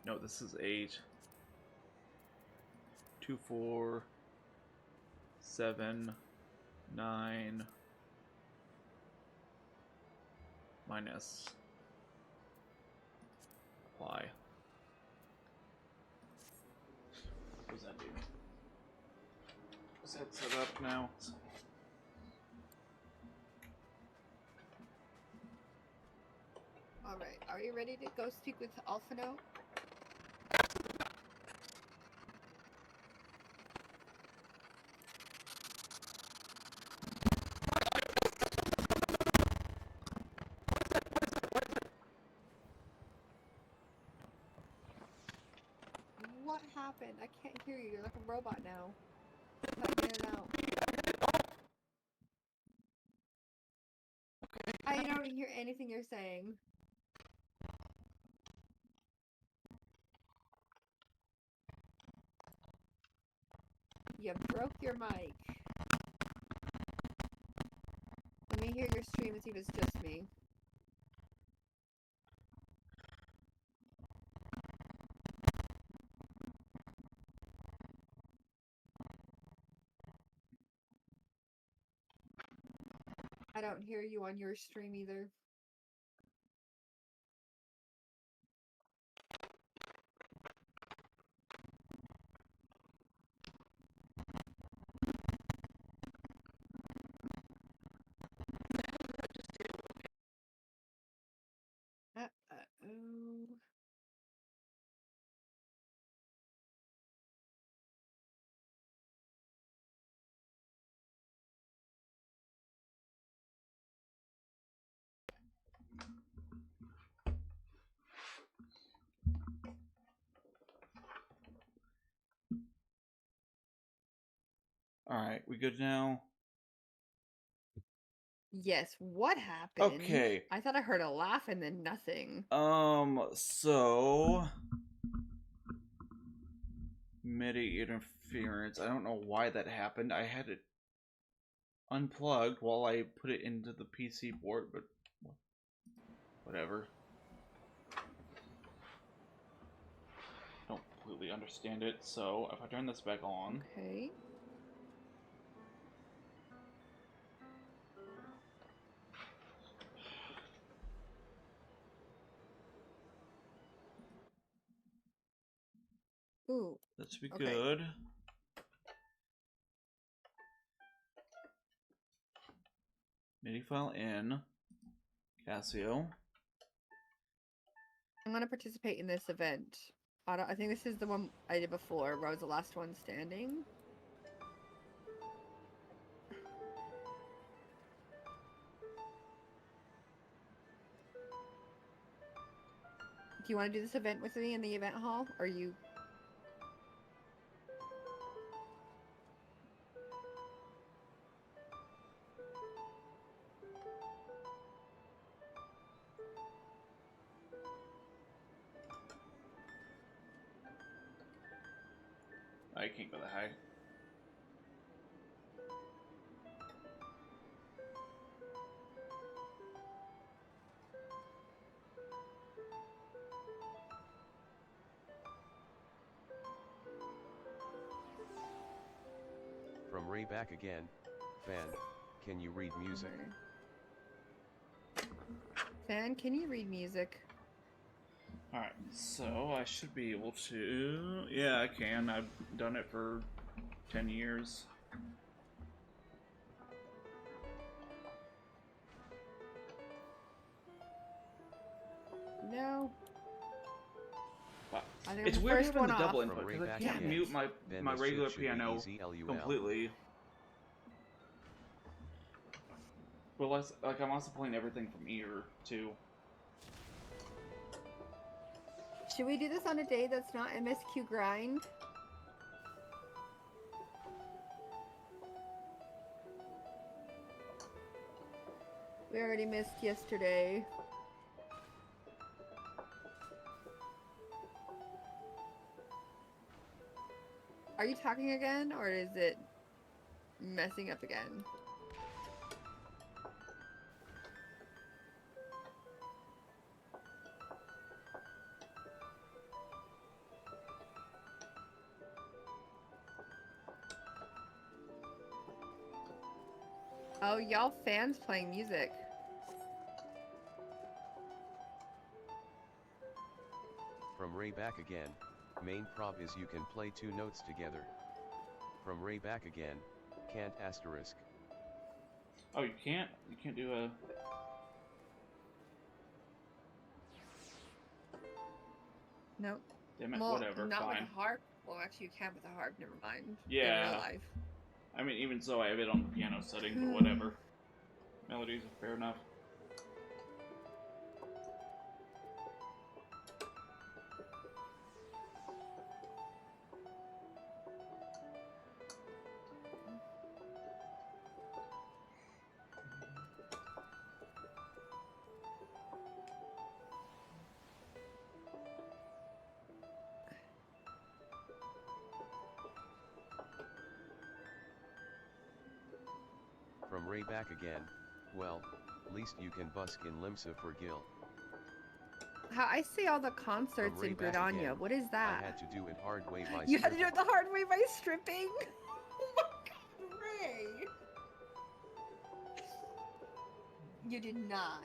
No, this is 8. 2, 4, 7, 9, minus apply. What does that do? Is that set up now? Alright, are you ready to go speak with Alphino? What happened? I can't hear you. You're like a robot now. Cutting in and out. I don't hear anything you're saying. You broke your mic. Let me hear your stream and see if it's just me. I don't hear you on your stream either. Uh-oh. Alright, we good now? Yes, what happened? Okay. I thought I heard a laugh and then nothing. So MIDI interference. I don't know why that happened. I had it unplugged while I put it into the PC board, but whatever. Don't completely understand it, so if I turn this back on. Okay. Ooh. That should be Okay. good. MIDI file in. Casio. I'm gonna participate in this event. I think this is the one I did before, where I was the last one standing. Do you want to do this event with me in the event hall? Or you... I can't go that high. From Ray back again. Fan, can you read music? Fan, can you read music? Alright, so I should be able to... Yeah, I can. I've done it for 10 years. No. Wow. I think It's I'm the weird first having one the double off. input, From because I Ray can't back mute again. my This regular shit should be piano easy, LUL. completely. But like I'm also playing everything from ear, too. Should we do this on a day that's not MSQ grind? We already missed yesterday. Are you talking again, or is it messing up again? Oh, y'all fans playing music. From Ray back again, main prop is you can play 2 notes together. From Ray back again, can't asterisk. Oh, you can't? You can't do a... Nope. Damn it, Well, whatever, not fine. with a harp. Well, actually, you can with a harp. Never mind. Yeah. In real life. I mean, even so, I have it on the piano setting, but whatever. Melodies are fair enough. From Ray back again, well, least you can busk in Limsa for Gil. How I see all the concerts From in Ray back Gridania. again, What is that? I had to do it hard way by You had to do stripping. it the hard way by stripping? Oh my god, Ray! You did not.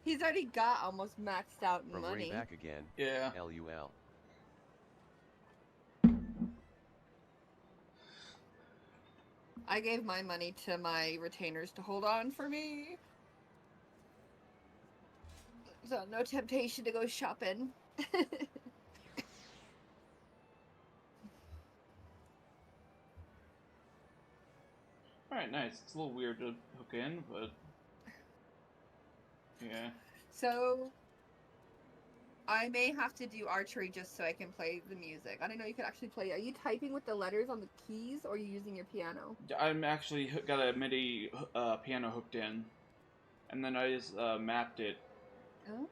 He's already got almost maxed out From money. Ray back again, Yeah. LUL. I gave my money to my retainers to hold on for me. So no temptation to go shopping. Alright, nice. It's a little weird to hook in, but... Yeah. So I may have to do archery just so I can play the music. I didn't know you could actually play. Are you typing with the letters on the keys, or are you using your piano? I'm actually got a MIDI piano hooked in, and then I just mapped it. Oh.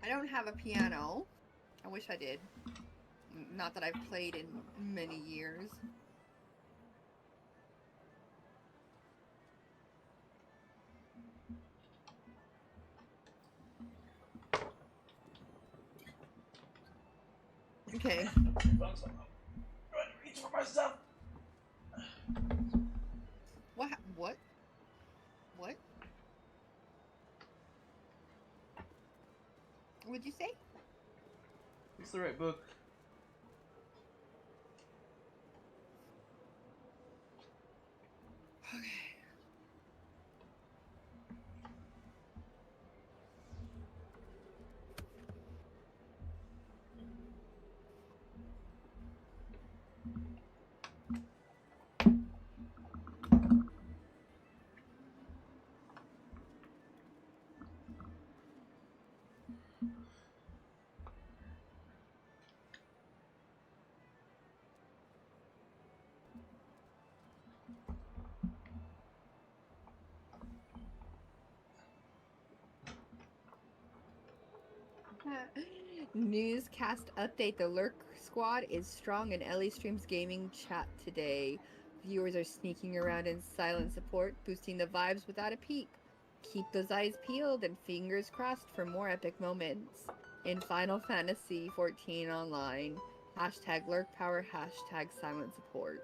I don't have a piano. I wish I did. Not that I've played in many years. Okay. Reach for myself. What? What? What? What'd you say? It's the right book. Okay. Newscast update. The Lurk Squad is strong in Ellie Stream's gaming chat today. Viewers are sneaking around in silent support, boosting the vibes without a peep. Keep those eyes peeled and fingers crossed for more epic moments in Final Fantasy XIV Online. Hashtag Lurk Power, hashtag silent support.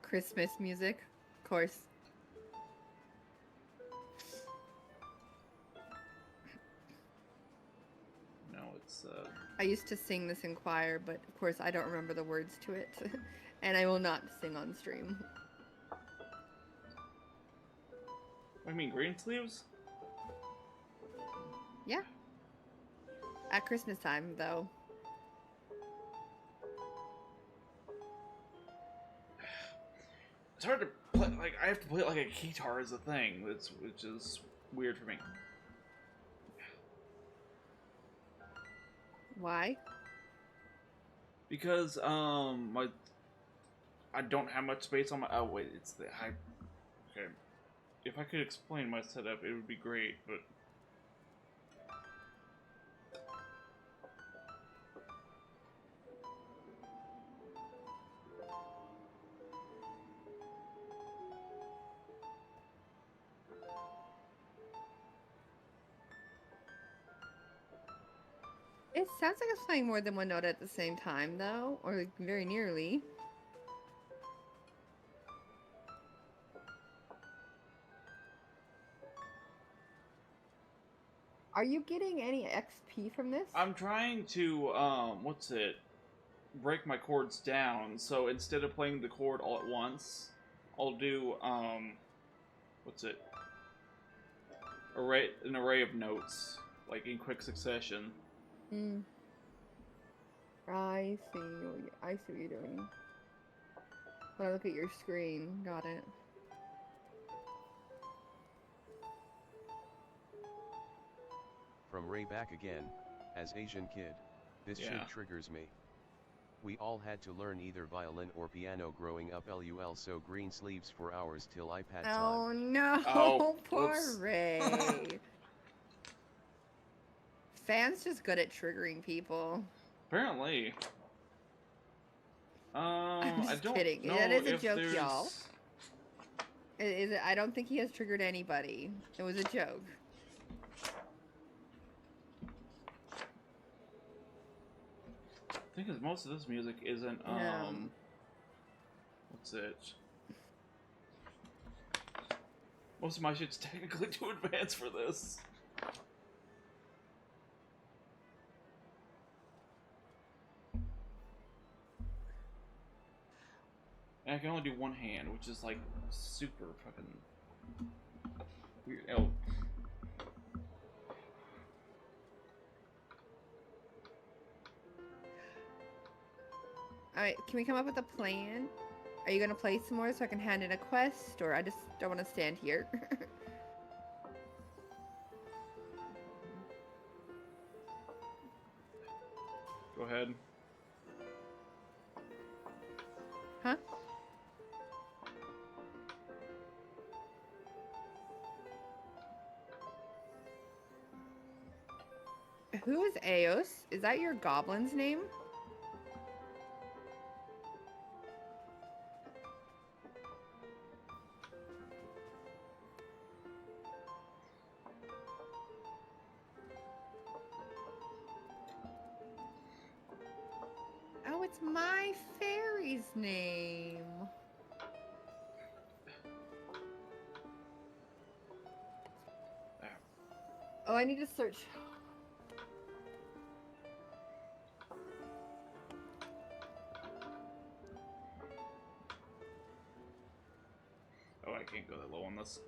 Christmas music, of course. No, it's I used to sing this in choir, but of course I don't remember the words to it. And I will not sing on stream. I mean, green sleeves? Yeah. At Christmas time, though. It's hard to play, like, I have to play it like a guitar is a thing, which is weird for me. Why? Because, I don't have much space on my, oh wait, it's the, okay. If I could explain my setup, it would be great, but... It sounds like it's playing more than one note at the same time, though, or like very nearly. Are you getting any XP from this? I'm trying to, break my chords down, so instead of playing the chord all at once, I'll do, an array of notes, like in quick succession. Hmm. I see what you're doing. When I look at your screen, got it. From Ray back again, as Asian kid, this shit triggers me. We all had to learn either violin or piano growing up lol, so green sleeves for hours till iPad time. Oh no, Oh, poor whoops. Ray. Fan's just good at triggering people. Apparently. I'm just I don't kidding. know That is a if joke, there's... y'all. I don't think he has triggered anybody. It was a joke. I think most of this music isn't, most of my shit's technically too advanced for this. And I can only do one hand, which is, like, super fucking weird. Oh. Alright, can we come up with a plan? Are you gonna play some more so I can hand in a quest, or I just don't want to stand here? Go ahead. Huh? Who is Eos? Is that your goblin's name? Oh, it's my fairy's name. Oh, I need to search. Oh, I can't go that low on this.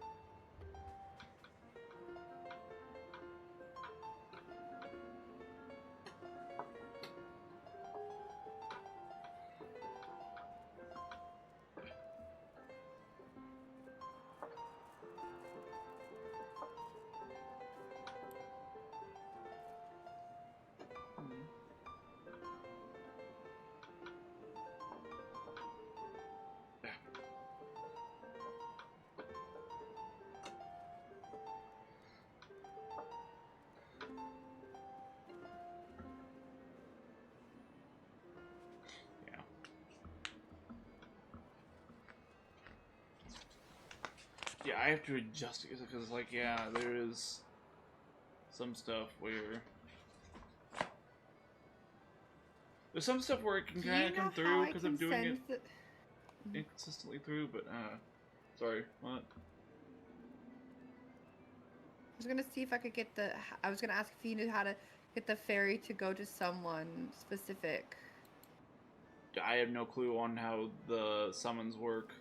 Yeah, I have to adjust it because, like, yeah, there is some stuff where there's some stuff where it can kind of come through because I'm doing it inconsistently through. But sorry, what? I was gonna see if I could get the. I was gonna ask if you knew how to get the fairy to go to someone specific. I have no clue on how the summons work.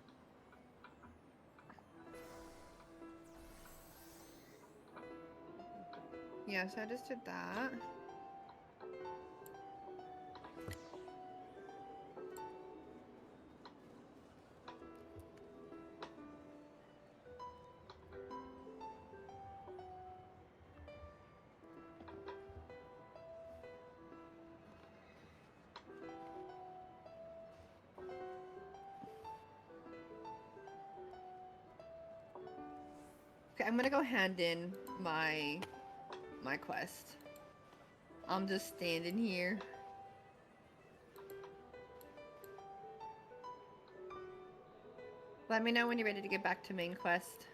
Yeah, so I just did that. I'm gonna go hand in my quest. I'm just standing here. Let me know when you're ready to get back to main quest.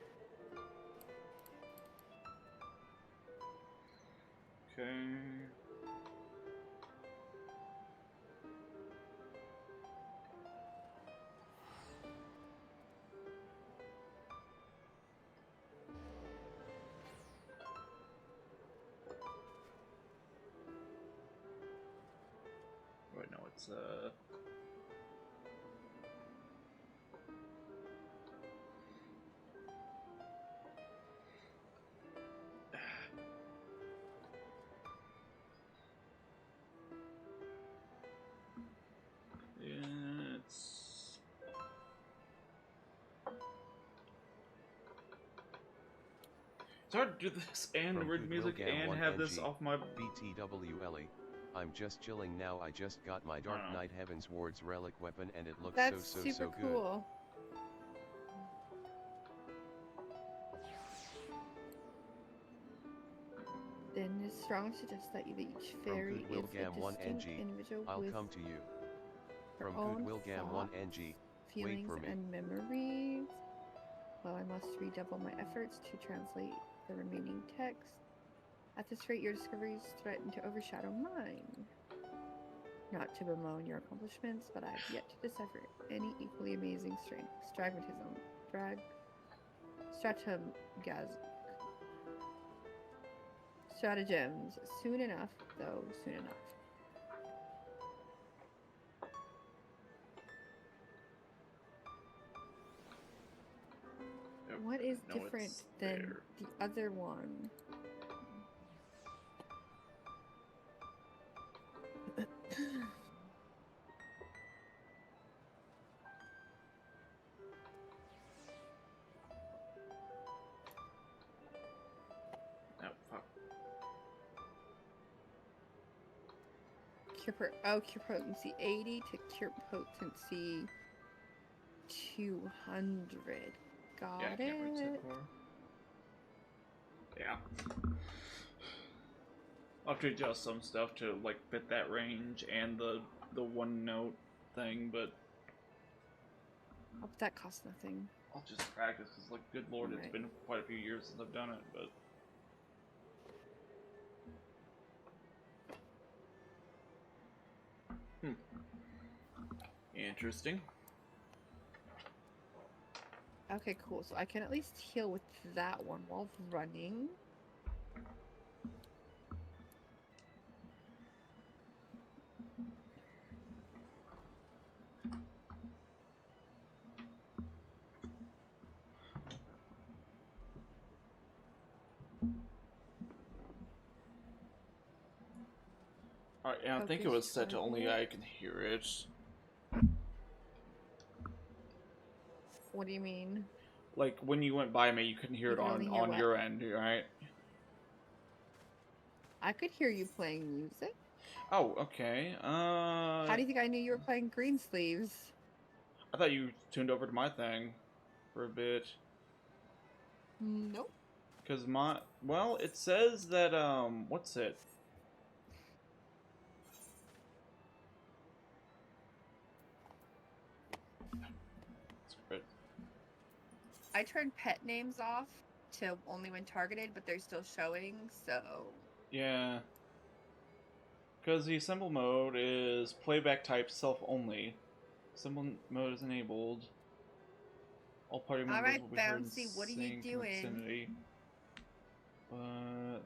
Okay. Wait, no, it's it's hard to do this and From read Good music Wilgam and 1 have this NG, off my. BTWLE. I'm just chilling now. I just got my Dark Oh. Knight Heaven's Ward's relic weapon and it looks That's so super good. cool. Then is strong suggests that each From fairy Good is a Wilgam 1 distinct NG, individual I'll with come to you. her From own Good Wilgam 1 thoughts, NG, wait feelings, for me. and memories. While I must redouble my efforts to translate the remaining text, at this rate your discoveries threaten to overshadow mine. Not to bemoan your accomplishments, but I have yet to decipher any equally amazing strength, stratagems. Soon enough, though, soon enough. Yep, What is no, different it's than there. the other one? Oh, fuck. Cure potency 80 to cure potency 200. Got Yeah, I can't reach it. that far. Yeah. I'll have to adjust some stuff to like fit that range and the one note thing, but Oh, that costs nothing. I'll just practice because, like, good lord, it's Right. been quite a few years since I've done it, but. Interesting. Okay, cool. So I can at least heal with that one while running. Alright, yeah, I think it was set to only I can hear it. What do you mean? Like, when you went by me, you couldn't hear You it can on, only hear on what? your end, right? I could hear you playing music. Oh, okay. How do you think I knew you were playing Greensleeves? I thought you tuned over to my thing for a bit. Nope. Because well, it says that, what's it? I turned pet names off to only when targeted, but they're still showing, so... Yeah. Because the symbol mode is playback type self-only. Symbol mode is enabled. All party members Alright, will be heard in Bouncy, what are you sync doing? vicinity.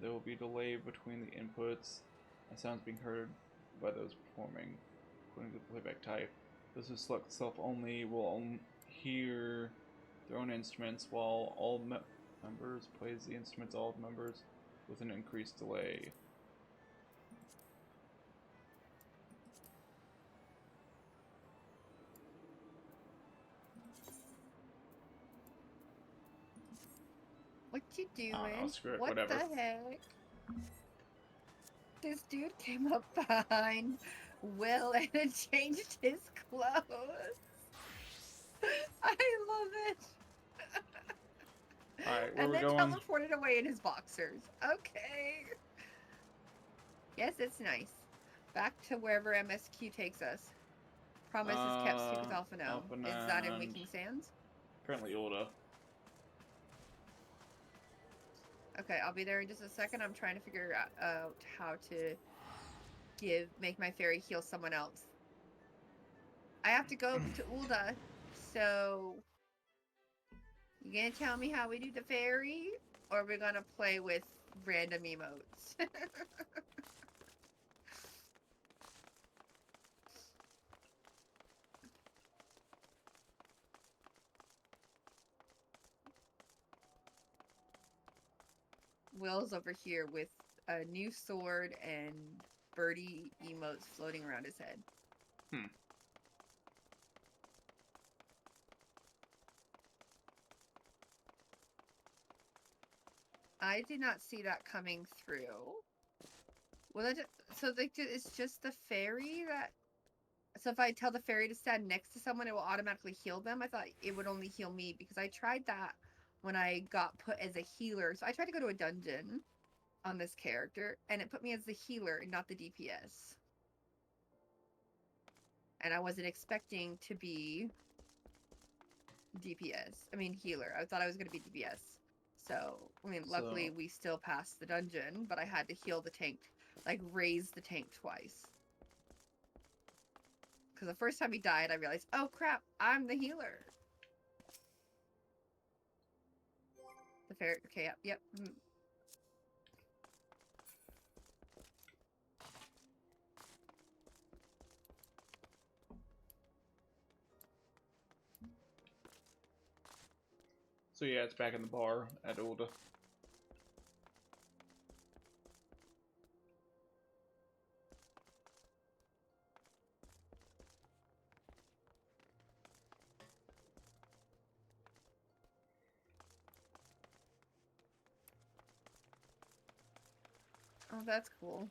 There will be delay between the inputs and sounds being heard by those performing, according to the playback type. Those who select self-only will hear their own instruments, while all members plays the instruments all members with an increased delay. What you doing? Oh, screw it, What whatever. the heck? This dude came up behind Will and had changed his clothes. I love it. Alright, Alright, where And we then going? teleported away in his boxers. Okay. Yes, it's nice. Back to wherever MSQ takes us. Promise is kept, stick with Alpha now. Alpha Is that in and- Waking Sands? Currently Ulta. Okay, I'll be there in just a second. I'm trying to figure out how to make my fairy heal someone else. I have to go to Ulda, so you gonna tell me how we do the fairy, or we're gonna play with random emotes? Will's over here with a new sword and birdie emotes floating around his head. I did not see that coming through. Well, so it's just the fairy that... So if I tell the fairy to stand next to someone, it will automatically heal them? I thought it would only heal me, because I tried that when I got put as a healer. So I tried to go to a dungeon on this character, and it put me as the healer and not the DPS. And I wasn't expecting to be DPS. I mean, healer. I thought I was going to be DPS. So, I mean, luckily So- we still passed the dungeon, but I had to heal the tank, like raise the tank twice. Because the first time he died, I realized, oh crap, I'm the healer. The fairy, okay, yep. So yeah, it's back in the bar at Ulta. Oh, that's cool.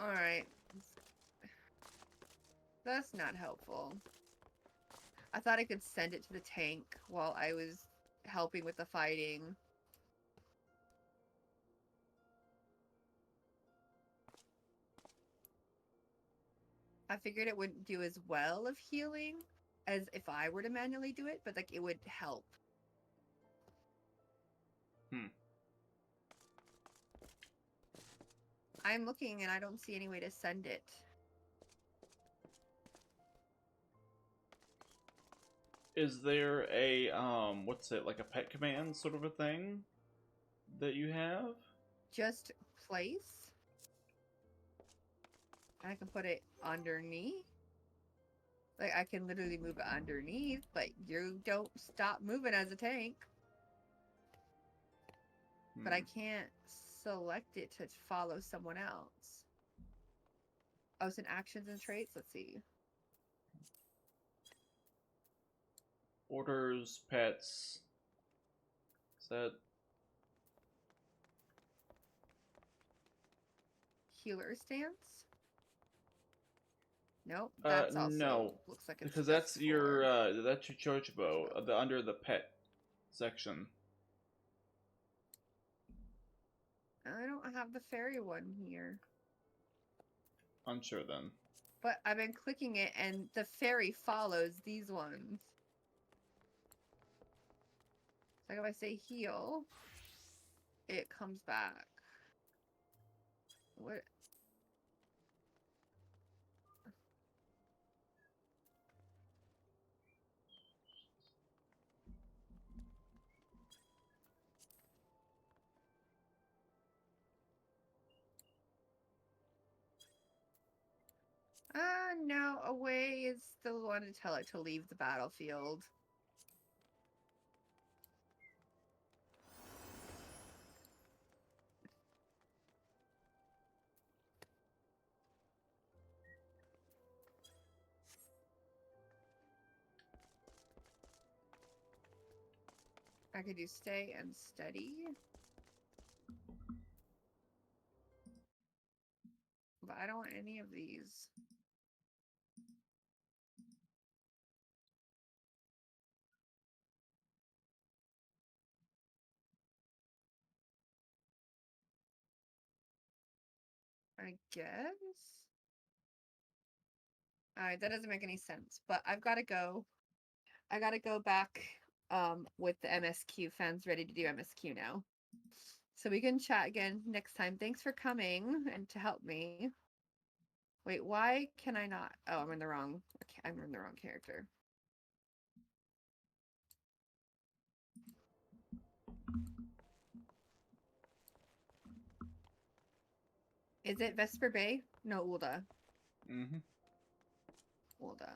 Alright. That's not helpful. I thought I could send it to the tank while I was helping with the fighting. I figured it wouldn't do as well of healing as if I were to manually do it, but like it would help. I'm looking and I don't see any way to send it. Is there a, what's it, like a pet command sort of a thing that you have? Just place. I can put it underneath. Like, I can literally move it underneath, but you don't stop moving as a tank. But I can't select it to follow someone else. Oh, it's in actions and traits? Let's see. Orders, pets. Is that... Healer stance? Nope, that's also no. looks like it's Because just that's your, for- that's your Chochibo, under the pet section. I don't have the fairy one here. Unsure then. But I've been clicking it and the fairy follows these ones. Like if I say heal, it comes back. What? No, away is the one to tell it to leave the battlefield. I could do stay and study. But I don't want any of these. I guess. Alright, that doesn't make any sense. But I've got to go. I got to go back with the MSQ fans ready to do MSQ now. So we can chat again next time. Thanks for coming and to help me. Wait, why can I not? Oh, I'm in the wrong character. Is it Vesper Bay? No, Ulda. Mm-hmm. Ulda.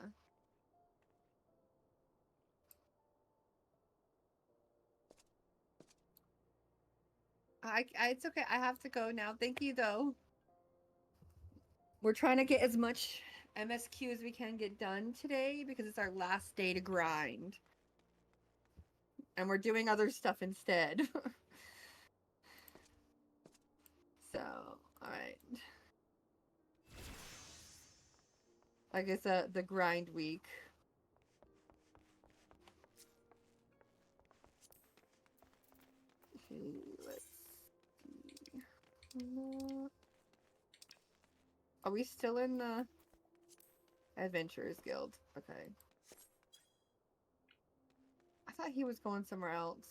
It's okay. I have to go now. Thank you, though. We're trying to get as much MSQ as we can get done today because it's our last day to grind. And we're doing other stuff instead. So, alright. I guess the grind week. Let's see. Are we still in the Adventurers Guild? Okay. I thought he was going somewhere else.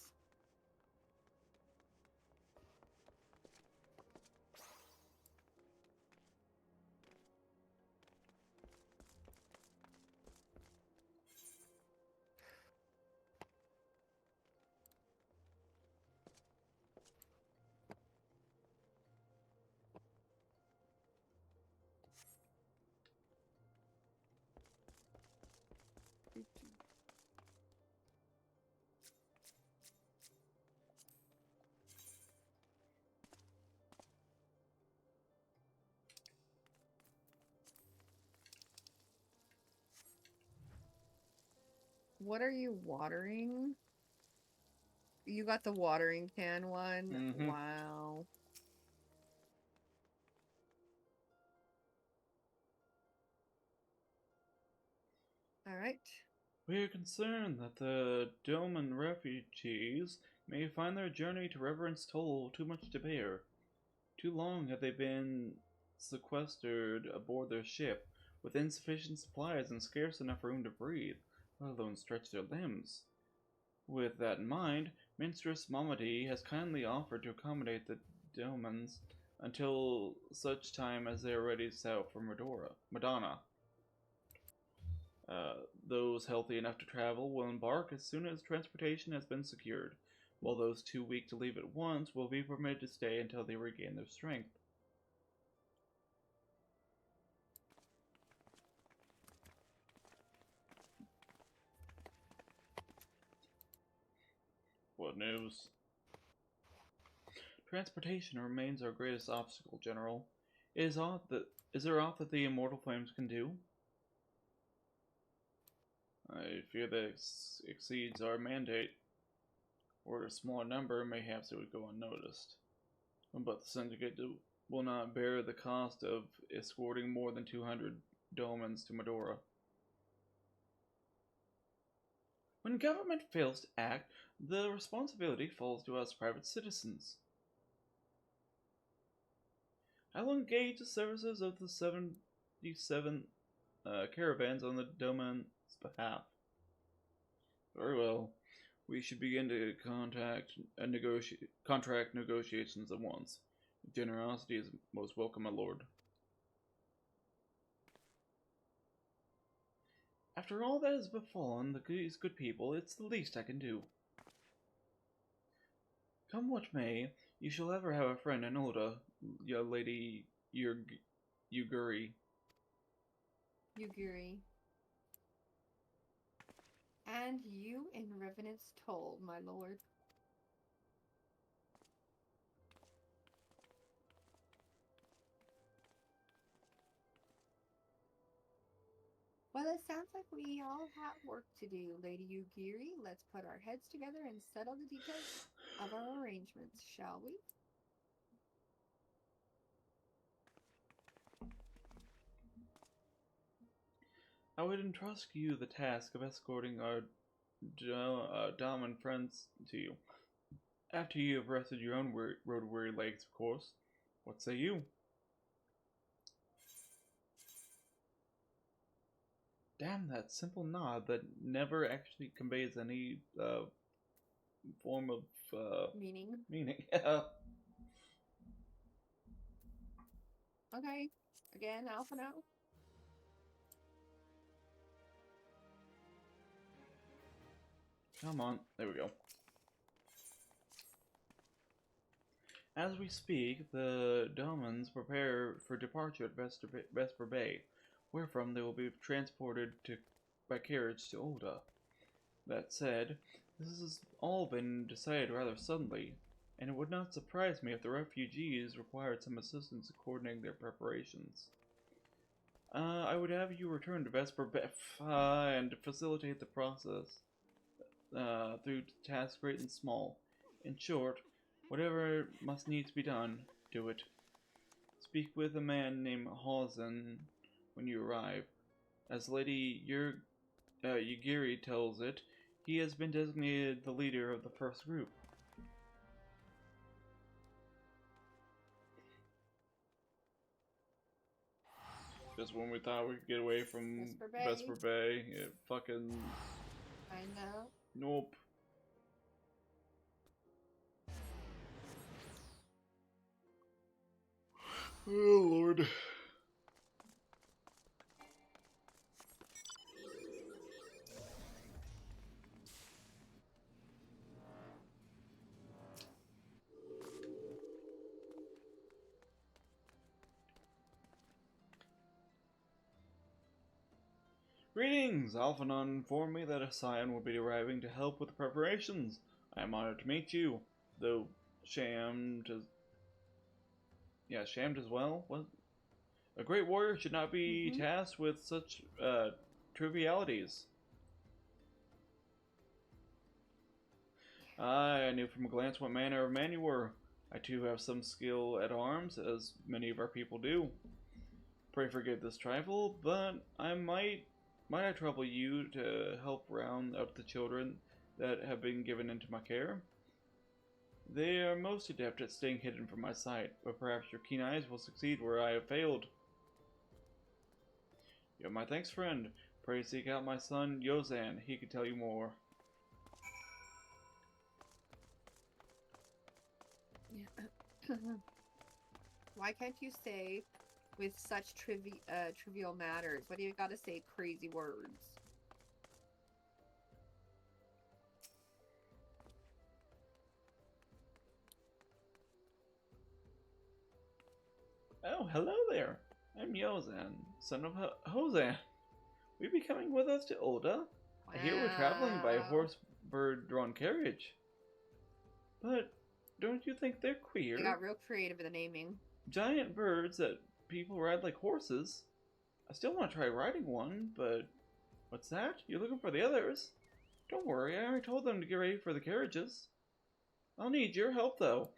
What are you watering? You got the watering can one? Mm-hmm. Wow. Alright. We are concerned that the Doman refugees may find their journey to Reverence Toll too much to bear. Too long have they been sequestered aboard their ship, with insufficient supplies and scarce enough room to breathe, let alone stretch their limbs. With that in mind, Minstress Momody has kindly offered to accommodate the Domans until such time as they are ready to sail for Madonna. Those healthy enough to travel will embark as soon as transportation has been secured, while those too weak to leave at once will be permitted to stay until they regain their strength. What news? Transportation remains our greatest obstacle, General. Is there aught that the immortal flames can do? I fear that exceeds our mandate. Were it a smaller number, mayhaps it would go unnoticed. But the Syndicate will not bear the cost of escorting more than 200 Domans to Medora. When government fails to act, the responsibility falls to us private citizens. I will engage the services of the 77 caravans on the Doman's behalf. Very well. We should begin to contract negotiations at once. Generosity is most welcome, my lord. After all that has befallen these good people, it's the least I can do. Come what may, you shall ever have a friend in Ulda, Lady Yuguri. Yuguri. And you in Revenant's Toll, my lord. Well, it sounds like we all have work to do, Lady Yugiri. Let's put our heads together and settle the details of our arrangements, shall we? I would entrust you the task of escorting our Dom and friends to you. After you have rested your own road-weary legs, of course. What say you? Damn, that simple nod that never actually conveys any form of Meaning. meaning. Okay. Again, Alpha now. Come on, there we go. As we speak, the Domans prepare for departure at Vesper Bay, wherefrom they will be transported by carriage to Ul'dah. That said, this has all been decided rather suddenly, and it would not surprise me if the refugees required some assistance in coordinating their preparations. I would have you return to Vesper Bay and facilitate the process through tasks great and small. In short, whatever must needs be done, do it. Speak with a man named Hausen when you arrive. As Lady Yugiri tells it, he has been designated the leader of the first group. Just when we thought we could get away from Vesper Bay, it fucking... I know. Nope. Oh, Lord. Greetings! Alphanon informed me that a scion will be arriving to help with the preparations. I am honored to meet you, though shamed as... Yeah, shamed as well? What? A great warrior should not be tasked with such trivialities. I knew from a glance what manner of man you were. I too have some skill at arms, as many of our people do. Pray forgive this trifle, but might I trouble you to help round up the children that have been given into my care? They are most adept at staying hidden from my sight, but perhaps your keen eyes will succeed where I have failed. You have my thanks, friend. Pray seek out my son, Yozan. He can tell you more. Why can't you say with such trivial matters? What do you gotta say crazy words? Oh, hello there. I'm Yozan, son of Hozan. Will you be coming with us to Ul'dah? I hear we're traveling by a horse-bird-drawn carriage. But don't you think they're queer? They got real creative with the naming. Giant birds that people ride like horses. I still want to try riding one, but... What's that? You're looking for the others? Don't worry, I already told them to get ready for the carriages. I'll need your help, though.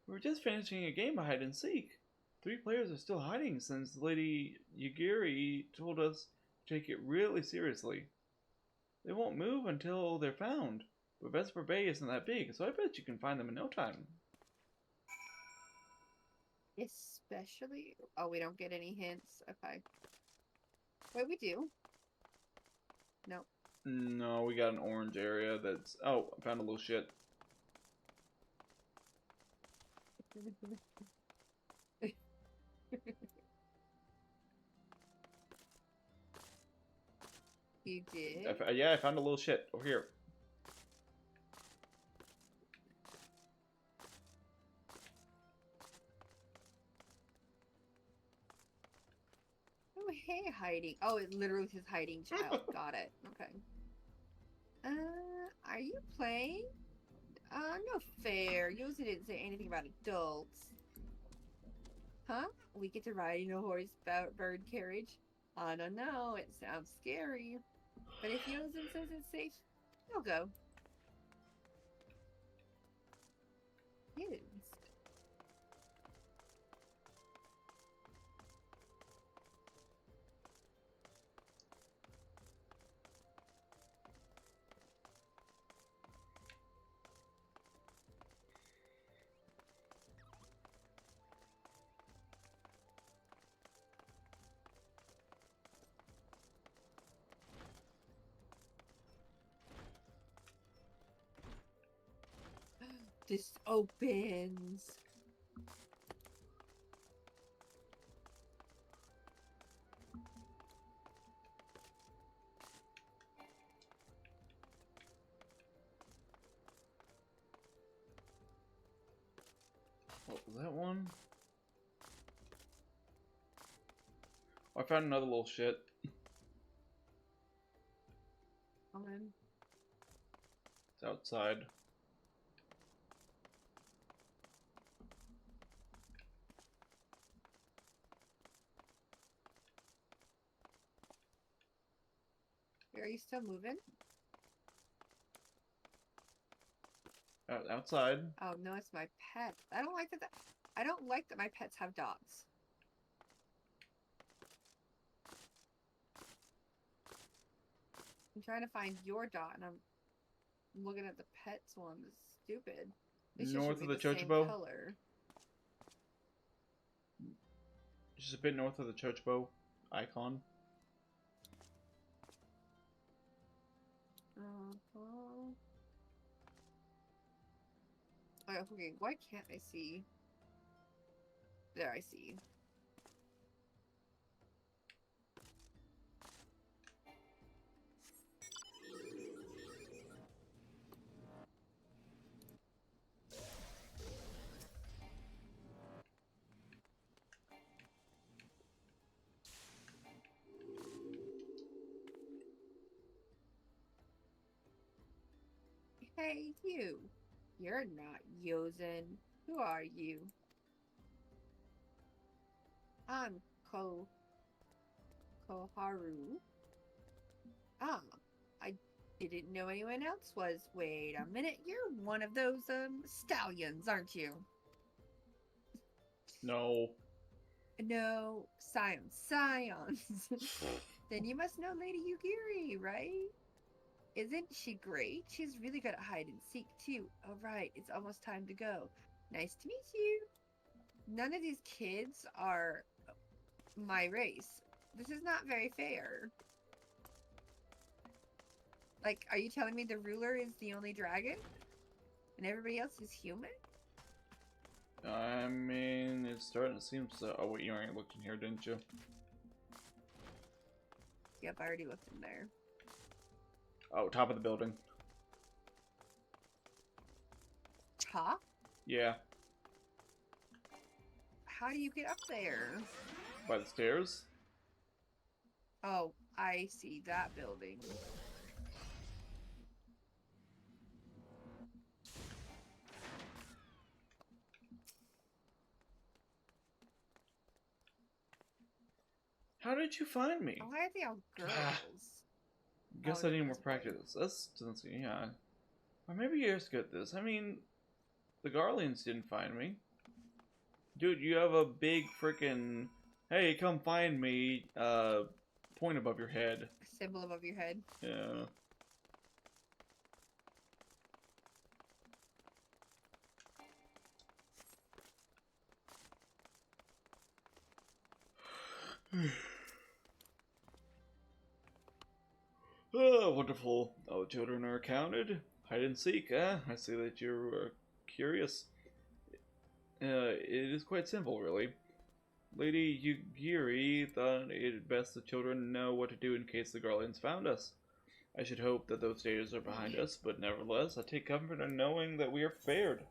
We were just finishing a game of hide-and-seek. 3 players are still hiding since Lady Yugiri told us to take it really seriously. They won't move until they're found, but Vesper Bay isn't that big, so I bet you can find them in no time. Especially... Oh, we don't get any hints. Okay. Wait, we do. No. No, we got an orange area that's... Oh, I found a little shit. You did? Yeah, I found a little shit over here. Oh, hey, hiding. Oh, it literally says hiding child. Got it. Okay. Are you playing? No fair. Yoshi didn't say anything about adults. Huh? We get to ride in a horse bird carriage. I don't know. It sounds scary. But if Yozen says it's safe, I'll go. Kids. This opens. What was that one? Oh, I found another little shit. It's outside. Are you still moving? Outside. Oh no, it's my pet. I don't like that. I don't like that my pets have dogs. I'm trying to find your dog, and I'm looking at the pets one. It's stupid. It North of the same Chochobo. color. Just a bit north of the Chochobo icon. Oh, okay, why can't I see? There, I see. Hey, you. You're not Yozen. Who are you? I'm Koharu. Ah, I didn't know anyone else was. Wait a minute, you're one of those, stallions, aren't you? No. No, scions. Then you must know Lady Yugiri, right? Isn't she great? She's really good at hide and seek, too. All right, it's almost time to go. Nice to meet you. None of these kids are my race. This is not very fair. Like, are you telling me the ruler is the only dragon? And everybody else is human? I mean, it's starting to seem so. Oh, wait, you already looked in here, didn't you? Yep, I already looked in there. Oh, top of the building. Top? Yeah. How do you get up there? By the stairs? Oh, I see that building. How did you find me? Why are they all girls? Guess I need more practice. That's doesn't seem, yeah. Or maybe you're just good at this. I mean, the Garleans didn't find me. Dude, you have a big freaking hey, come find me point above your head. Symbol above your head. Yeah. Oh, wonderful. All the children are accounted. Hide and seek, eh? I see that you're curious. It is quite simple, really. Lady Yugiri thought it best the children know what to do in case the Garleans found us. I should hope that those dangers are behind us, but nevertheless, I take comfort in knowing that we are spared.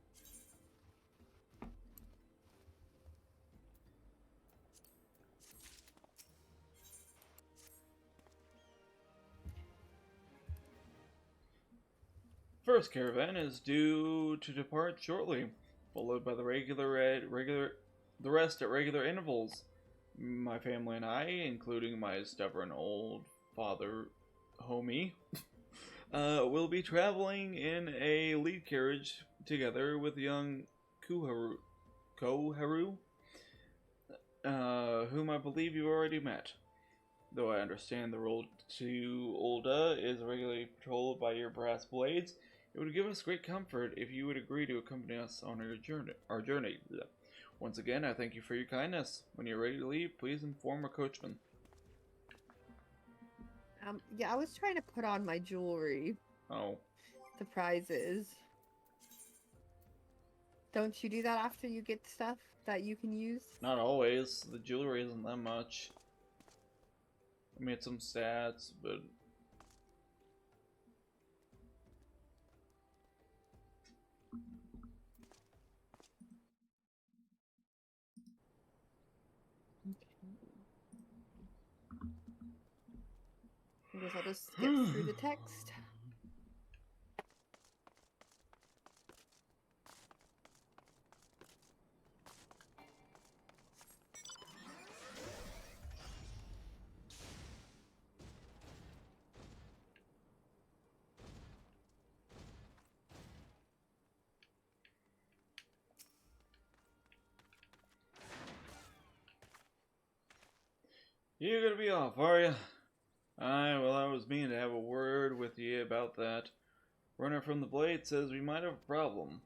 First caravan is due to depart shortly, followed by the rest at regular intervals. My family and I, including my stubborn old father, homie, will be traveling in a lead carriage together with young Koharu, whom I believe you've already met. Though I understand the road to Ul'dah is regularly patrolled by your brass blades, it would give us great comfort if you would agree to accompany us on our journey. Once again, I thank you for your kindness. When you're ready to leave, please inform our coachman. Yeah, I was trying to put on my jewelry. Oh. The prizes. Don't you do that after you get stuff that you can use? Not always. The jewelry isn't that much. I made some stats, but... I guess I'll just skip through the text. You're gonna be off, are you? Aye, well, I was meaning to have a word with you about that. Runner from the Blade says we might have a problem.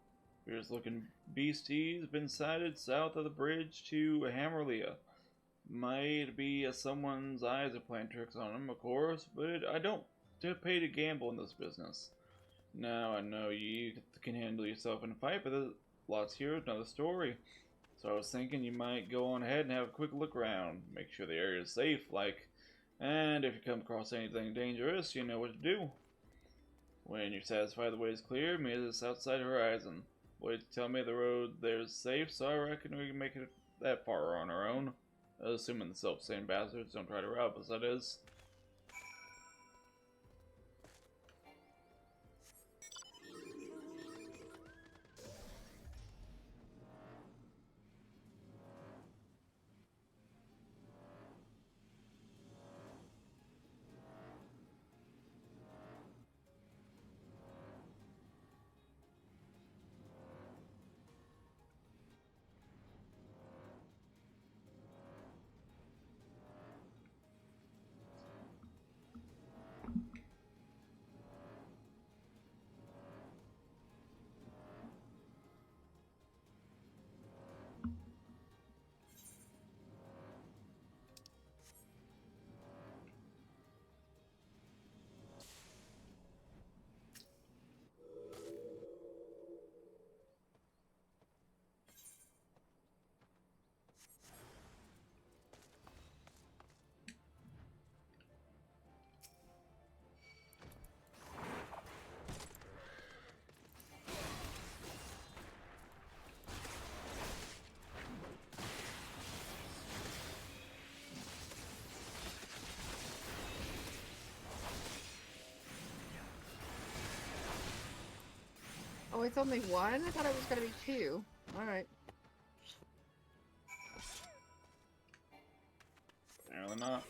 Fierce looking beastie's been sighted south of the bridge to Hammerlea. Might be someone's eyes are playing tricks on him, of course, but I don't pay to gamble in this business. Now I know you can handle yourself in a fight, but there's lots here, another story. So I was thinking you might go on ahead and have a quick look around, make sure the area is safe, and if you come across anything dangerous, you know what to do. When you're satisfied the way is clear, meet us outside Horizon. Blades tell me the road there's safe, so I reckon we can make it that far on our own. Assuming the self-same bastards don't try to rob us, that is. Oh, it's only one? I thought it was gonna be two. Alright. Apparently not.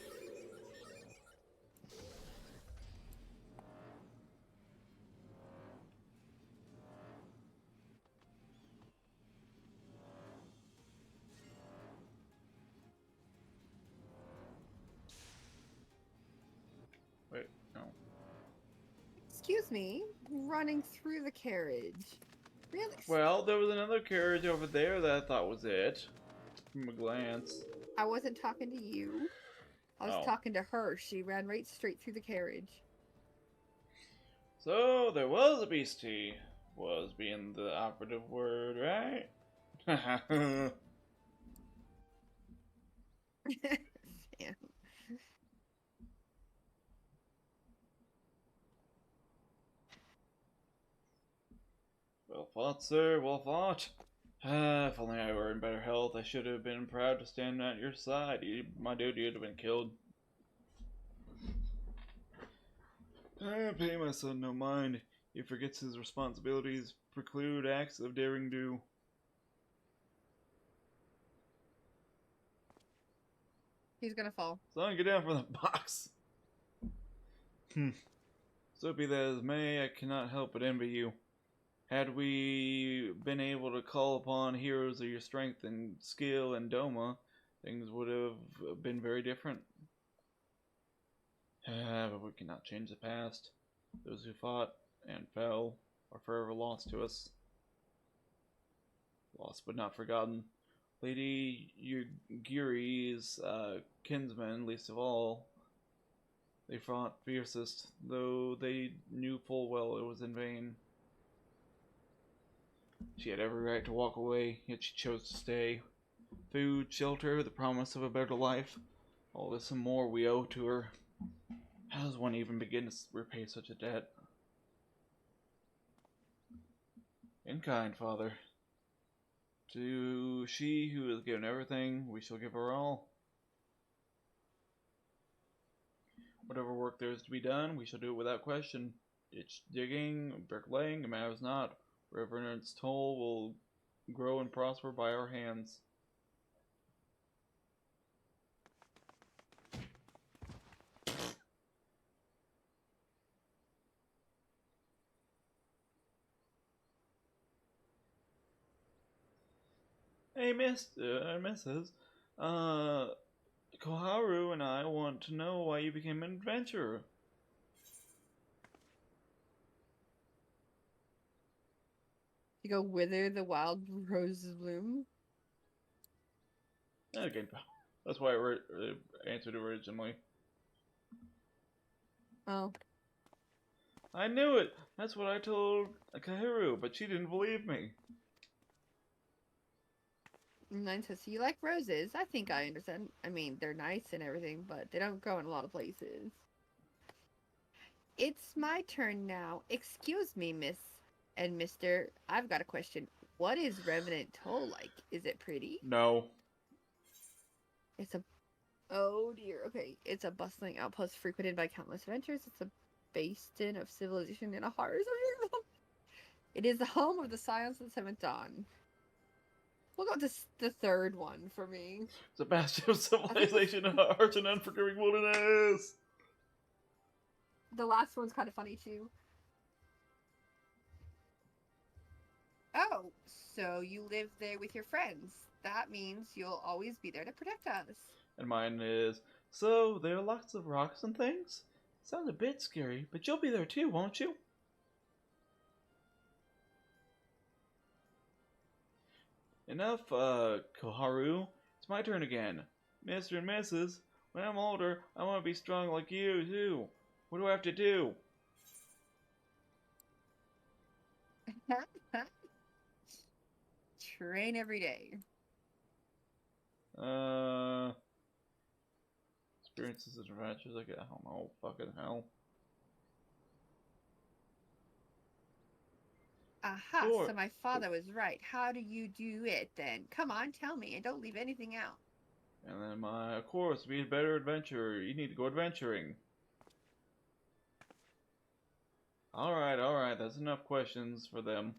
Wait, no. Excuse me, running through the carriage. Really? Well, there was another carriage over there that I thought was it. From a glance. I wasn't talking to you. I was talking to her. She ran right straight through the carriage. So, there was a beastie. Was being the operative word, right? Yeah. Well fought, sir, well fought. If only I were in better health, I should have been proud to stand at your side. My dude, you'd have been killed. Pay my son no mind. He forgets his responsibilities, preclude acts of daring do. He's gonna fall. Son, get down from the box. So be that as may, I cannot help but envy you. Had we been able to call upon heroes of your strength and skill in Doma, things would have been very different. But we cannot change the past. Those who fought and fell are forever lost to us. Lost but not forgotten. Lady Yugiri's kinsmen, least of all, they fought fiercest, though they knew full well it was in vain. She had every right to walk away, yet she chose to stay. Food, shelter, the promise of a better life, all this and more we owe to her. How does one even begin to repay such a debt? In kind, Father. To she who has given everything, we shall give her all. Whatever work there is to be done, we shall do it without question. Ditch digging, bricklaying, it matters not. Reverence toll will grow and prosper by our hands. Hey, Mrs. Koharu and I want to know why you became an adventurer. You go wither the wild roses bloom. Okay, that's why I answered originally. Oh. I knew it! That's what I told Kahiru, but she didn't believe me. Mine says, so you like roses? I think I understand. I mean, they're nice and everything, but they don't grow in a lot of places. It's my turn now. Excuse me, Miss and Mister. I've got a question. What is Revenant Toll like? Is it pretty? No. It's a... Oh, dear. Okay. It's a bustling outpost frequented by countless adventurers. It's a bastion of civilization and a horror. It is the home of the Scions of the Seventh Dawn. We'll go to the third one for me. It's a bastion of civilization and art and unforgiving wilderness. The last one's kind of funny too. Oh, so you live there with your friends. That means you'll always be there to protect us. And mine is, so there are lots of rocks and things? Sounds a bit scary, but you'll be there too, won't you? Enough, Koharu. It's my turn again. Mr. and Mrs., when I'm older, I want to be strong like you, too. What do I have to do? Train every day. Experiences and adventures, I don't know, fucking hell. Aha, Sure. So my father was right. How do you do it then? Come on, tell me, and don't leave anything out. And then of course, be a better adventurer. You need to go adventuring. Alright, that's enough questions for them.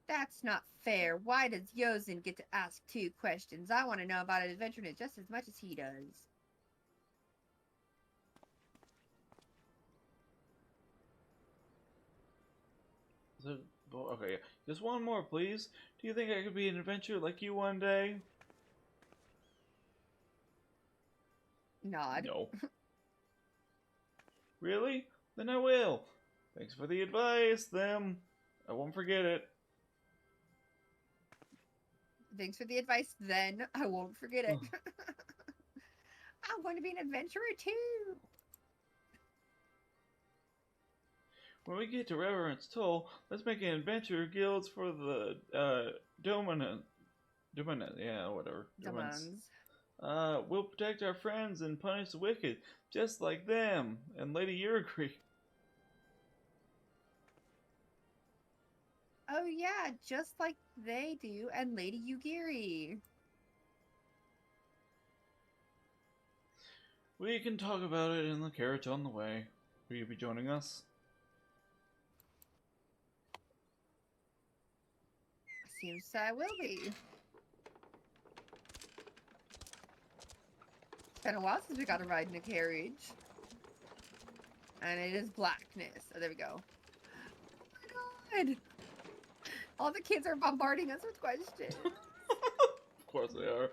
That's not fair. Why does Yozen get to ask 2 questions? I want to know about adventuring just as much as he does. Okay, just one more, please. Do you think I could be an adventurer like you one day? Nod. No. Really? Then I will. Thanks for the advice, them. I won't forget it. Thanks for the advice, then. I won't forget it. I'm going to be an adventurer, too. When we get to Reverence Toll, let's make an adventure guilds for the, Dominant, yeah, whatever. Domans. We'll protect our friends and punish the wicked, just like them, and Lady Yurikri. Oh yeah, just like they do, and Lady Yugiri. We can talk about it in the carriage on the way. Will you be joining us? seems I will be. It's been a while since we got to ride in a carriage. And it is blackness. Oh, there we go. Oh my god! All the kids are bombarding us with questions. Of course they are.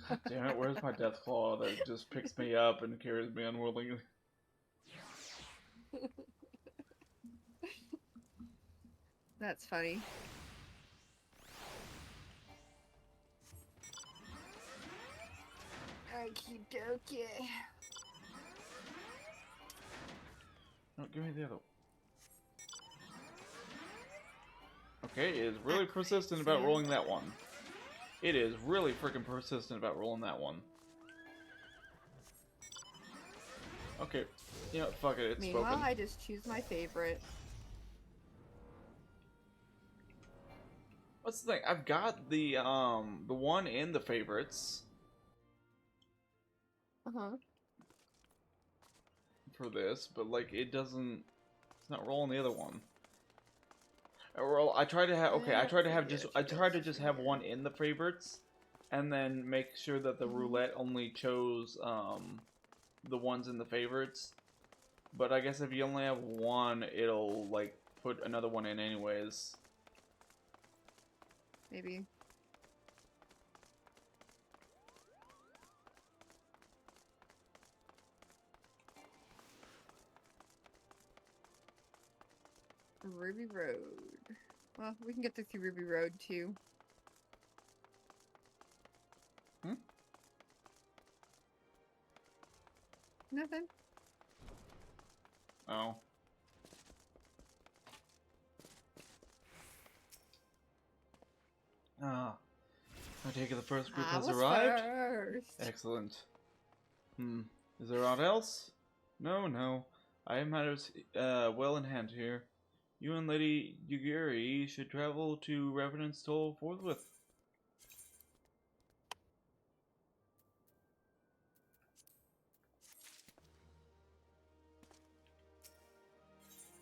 God damn it, where's my death claw that just picks me up and carries me unwillingly? That's funny. Okie dokie. No, give me the other one. Okay, it is really persistent about rolling that one. It is really freaking persistent about rolling that one. Okay, you know, fuck it, it's Meanwhile, spoken. I just choose my favorite. What's the thing? I've got the one in the favorites. For this, but like it doesn't. It's not rolling the other one. I try to have I try to just have one in the favorites, and then make sure that the roulette only chose the ones in the favorites. But I guess if you only have one, it'll like put another one in anyways. Maybe. Ruby Road. Well, we can get through Ruby Road too. Nothing. Oh. Ah. I take it the first group has arrived? First. Excellent. Is there aught else? No. I have matters well in hand here. You and Lady Yugiri should travel to Revenant's Toll forthwith.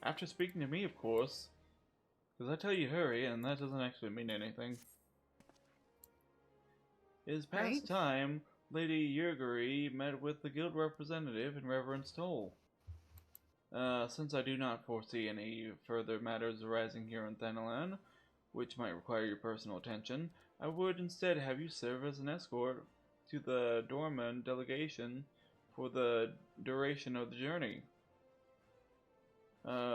After speaking to me, of course. Because I tell you hurry, and that doesn't actually mean anything. It is past time Lady Yugiri met with the guild representative in Reverend's Toll. Since I do not foresee any further matters arising here in Thanalan, which might require your personal attention, I would instead have you serve as an escort to the Dorman delegation for the duration of the journey.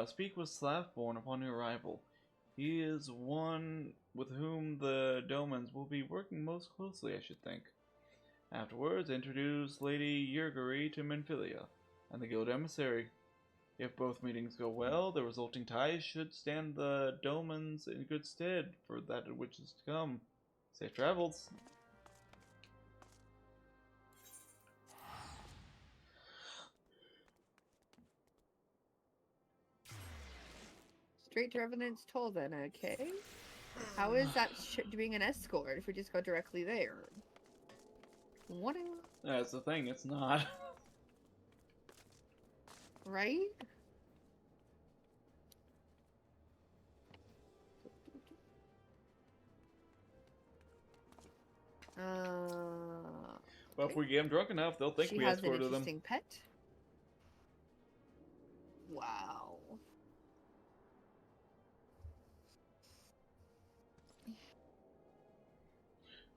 Speak with Slavborn upon your arrival. He is one with whom the Domans will be working most closely, I should think. Afterwards, introduce Lady Yugiri to Menphilia and the guild emissary. If both meetings go well, the resulting ties should stand the Domans in good stead for that which is to come. Safe travels. Straight to Revenant's Toll then, okay? How is that doing an escort if we just go directly there? What? That's the thing, it's not. Right? Well, if we get them drunk enough, they'll think we escorted them. She has an interesting pet. Wow.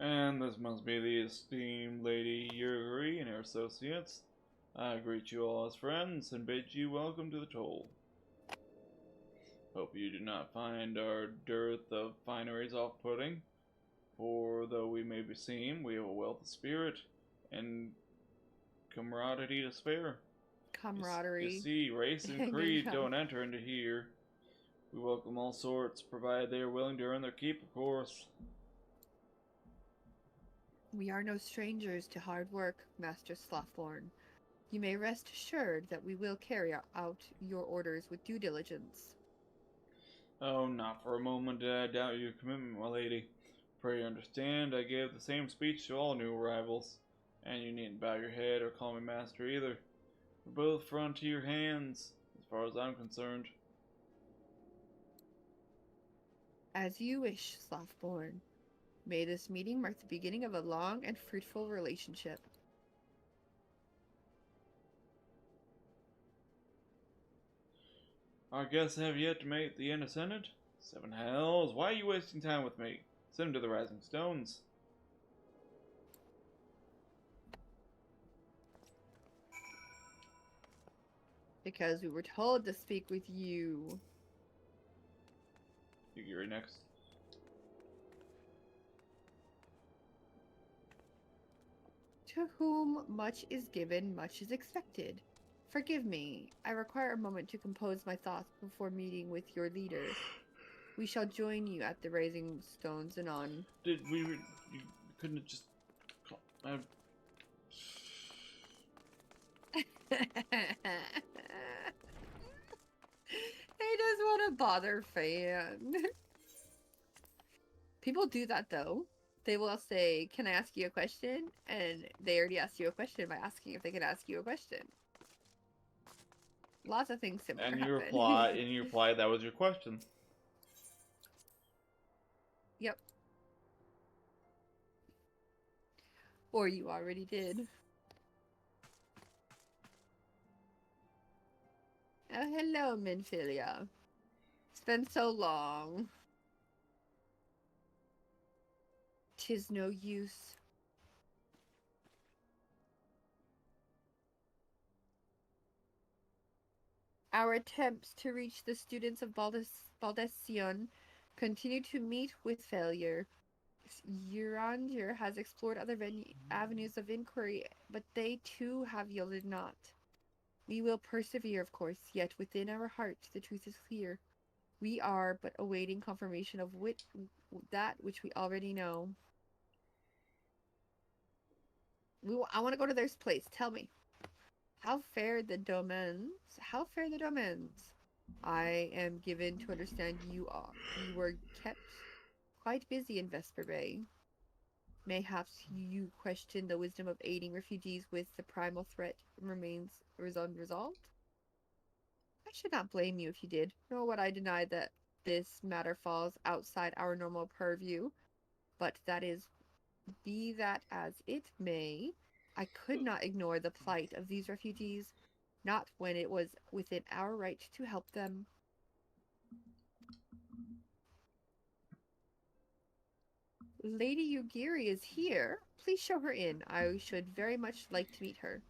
And this must be the esteemed Lady Yugiri and her associates. I greet you all as friends and bid you welcome to the Toll. Hope you do not find our dearth of fineries off-putting, for though we may be seen, we have a wealth of spirit and camaraderie to spare. Camaraderie. You see, race and creed don't enter into here. We welcome all sorts, provided they are willing to earn their keep, of course. We are no strangers to hard work, Master Slothborn. You may rest assured that we will carry out your orders with due diligence. Oh, not for a moment did I doubt your commitment, my lady. Pray understand, I gave the same speech to all new arrivals, and you needn't bow your head or call me master either. We're both frontier hands, as far as I'm concerned. As you wish, Slothborn. May this meeting mark the beginning of a long and fruitful relationship. Our guests have yet to meet the Ascendant. 7 hells, why are you wasting time with me? Send him to the Rising Stones. Because we were told to speak with you. Yugiri next. To whom much is given, much is expected. Forgive me, I require a moment to compose my thoughts before meeting with your leader. We shall join you at the Rising Stones anon. You couldn't have just... He just want to bother Fan. People do that though. They will say, "Can I ask you a question?" And they already asked you a question by asking if they can ask you a question. Lots of things similar and happen. you reply, that was your question. Yep. Or you already did. Oh, hello, Minfilia. It's been so long. 'Tis no use. Our attempts to reach the students of Baldescion continue to meet with failure. Eurondir has explored other avenues of inquiry, but they too have yielded naught. We will persevere, of course, yet within our hearts the truth is clear. We are but awaiting confirmation of that which we already know. I want to go to their place. Tell me. How fare the domains? How fare the domains? I am given to understand you were kept quite busy in Vesper Bay. Mayhaps you question the wisdom of aiding refugees with the primal threat remains unresolved? I should not blame you if you did, nor would I deny that this matter falls outside our normal purview. But be that as it may, I could not ignore the plight of these refugees, not when it was within our right to help them. Lady Yugiri is here. Please show her in. I should very much like to meet her.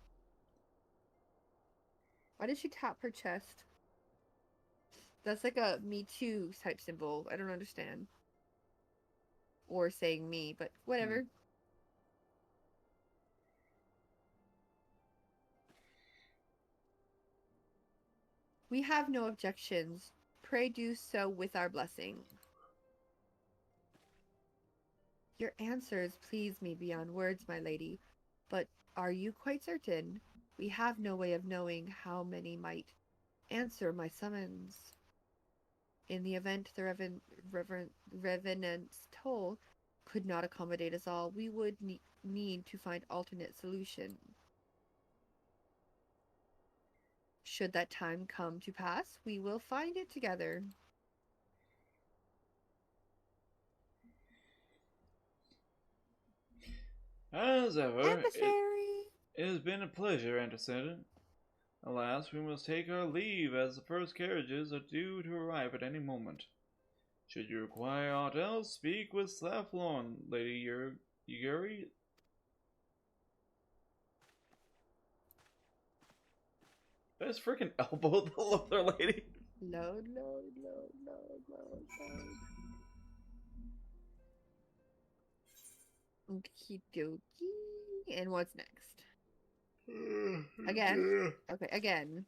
Why did she tap her chest? That's like a Me Too type symbol. I don't understand. Or saying me, but whatever. We have no objections. Pray do so with our blessing. Your answers please me beyond words, my lady. But are you quite certain? We have no way of knowing how many might answer my summons. In the event the Revenant's toll could not accommodate us all, we would need to find alternate solution. Should that time come to pass, we will find it together. As ever, Emissary! It has been a pleasure, Antecedent. Alas, we must take our leave, as the first carriages are due to arrive at any moment. Should you require aught else, speak with Slathlorn, Lady Yugiri. I just freaking elbowed the other lady. Load. Okie dokie. And what's next? Again? Okay, again.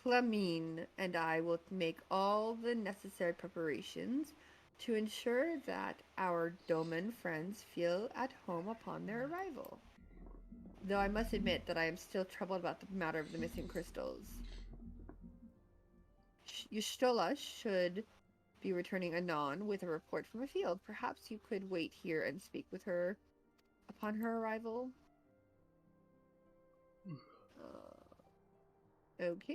Flamine and I will make all the necessary preparations to ensure that our Doman friends feel at home upon their arrival. Though I must admit that I am still troubled about the matter of the missing crystals. Y'shtola should be returning anon with a report from a field. Perhaps you could wait here and speak with her upon her arrival. Okay.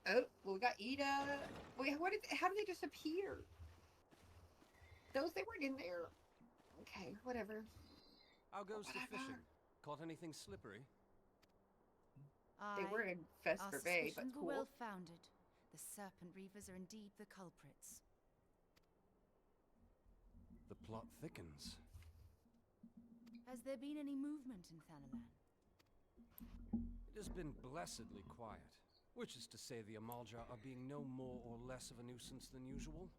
Oh, well, we got Ida. Wait, how did they just appear? They weren't in there. Okay, whatever. How goes the Whatever. fishing? Caught anything slippery? They were in Vesper Our Bay, but suspicions were cool. well founded. The Serpent Reavers are indeed the culprits. The plot thickens. Has there been any movement in Thanalan? It has been blessedly quiet, which is to say the Amalja are being no more or less of a nuisance than usual,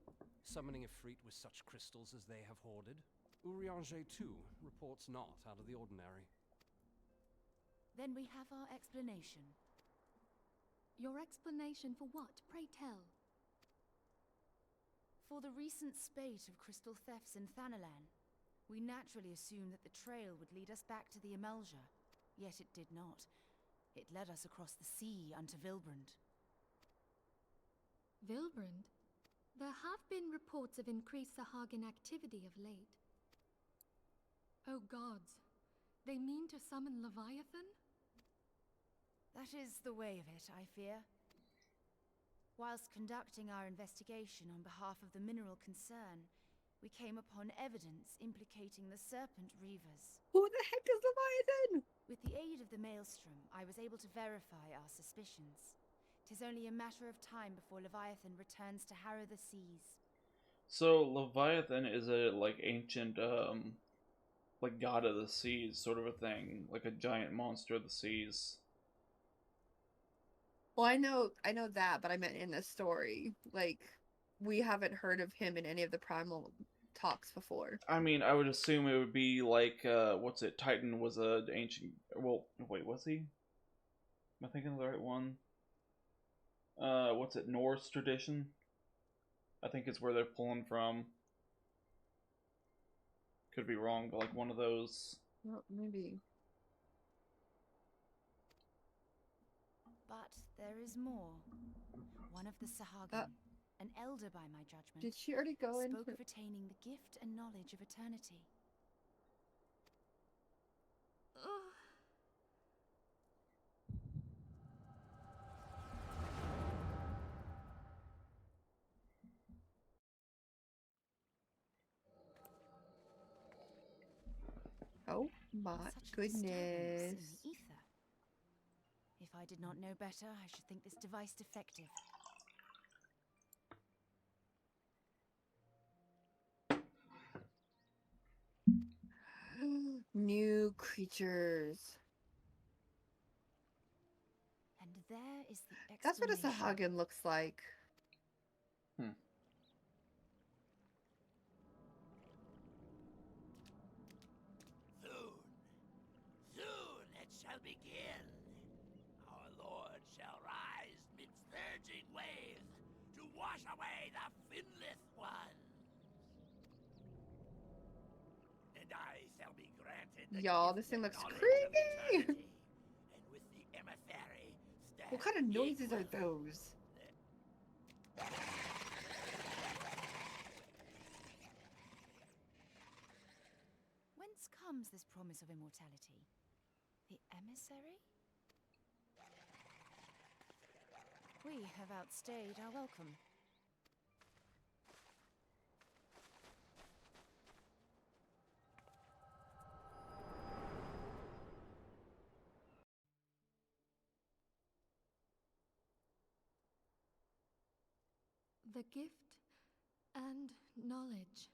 summoning a Efreet with such crystals as they have hoarded. Urianger, too, reports not out of the ordinary. Then we have our explanation. Your explanation for what? Pray tell. For the recent spate of crystal thefts in Thanalan, we naturally assumed that the trail would lead us back to the Amalja, yet it did not. It led us across the sea unto Vilbrand. Vilbrand? There have been reports of increased Sahagin activity of late. Oh gods, they mean to summon Leviathan? That is the way of it, I fear. Whilst conducting our investigation on behalf of the mineral concern, we came upon evidence implicating the Serpent Reavers. Who the heck is Leviathan? With the aid of the Maelstrom, I was able to verify our suspicions. 'Tis only a matter of time before Leviathan returns to harrow the seas. So Leviathan is a like ancient like god of the seas sort of a thing, like a giant monster of the seas. Well, I know that, but I meant in the story. Like, we haven't heard of him in any of the primal talks before. I mean, I would assume it would be like what's it? Titan was a ancient. Well, wait, was he? Am I thinking of the right one? What's it? Norse tradition. I think it's where they're pulling from. Could be wrong, but like one of those. Well, maybe. But there is more. One of the Sahagin, an elder by my judgment, Did she already go in? spoke of attaining the gift and knowledge of eternity. Oh my Such a disturbance goodness. in ether. If I did not know better, I should think this device defective. New creatures. And there is the That's what a explanation. Sahagin looks like. Soon it shall begin. Our Lord shall rise midst surging waves to wash away the finless ones. And I shall be granted the Y'all, gift this thing and looks knowledge of creepy. eternity, and with the emissary What stand kind of noises are equal. those? Whence comes this promise of immortality? The emissary? We have outstayed our welcome. The gift and knowledge.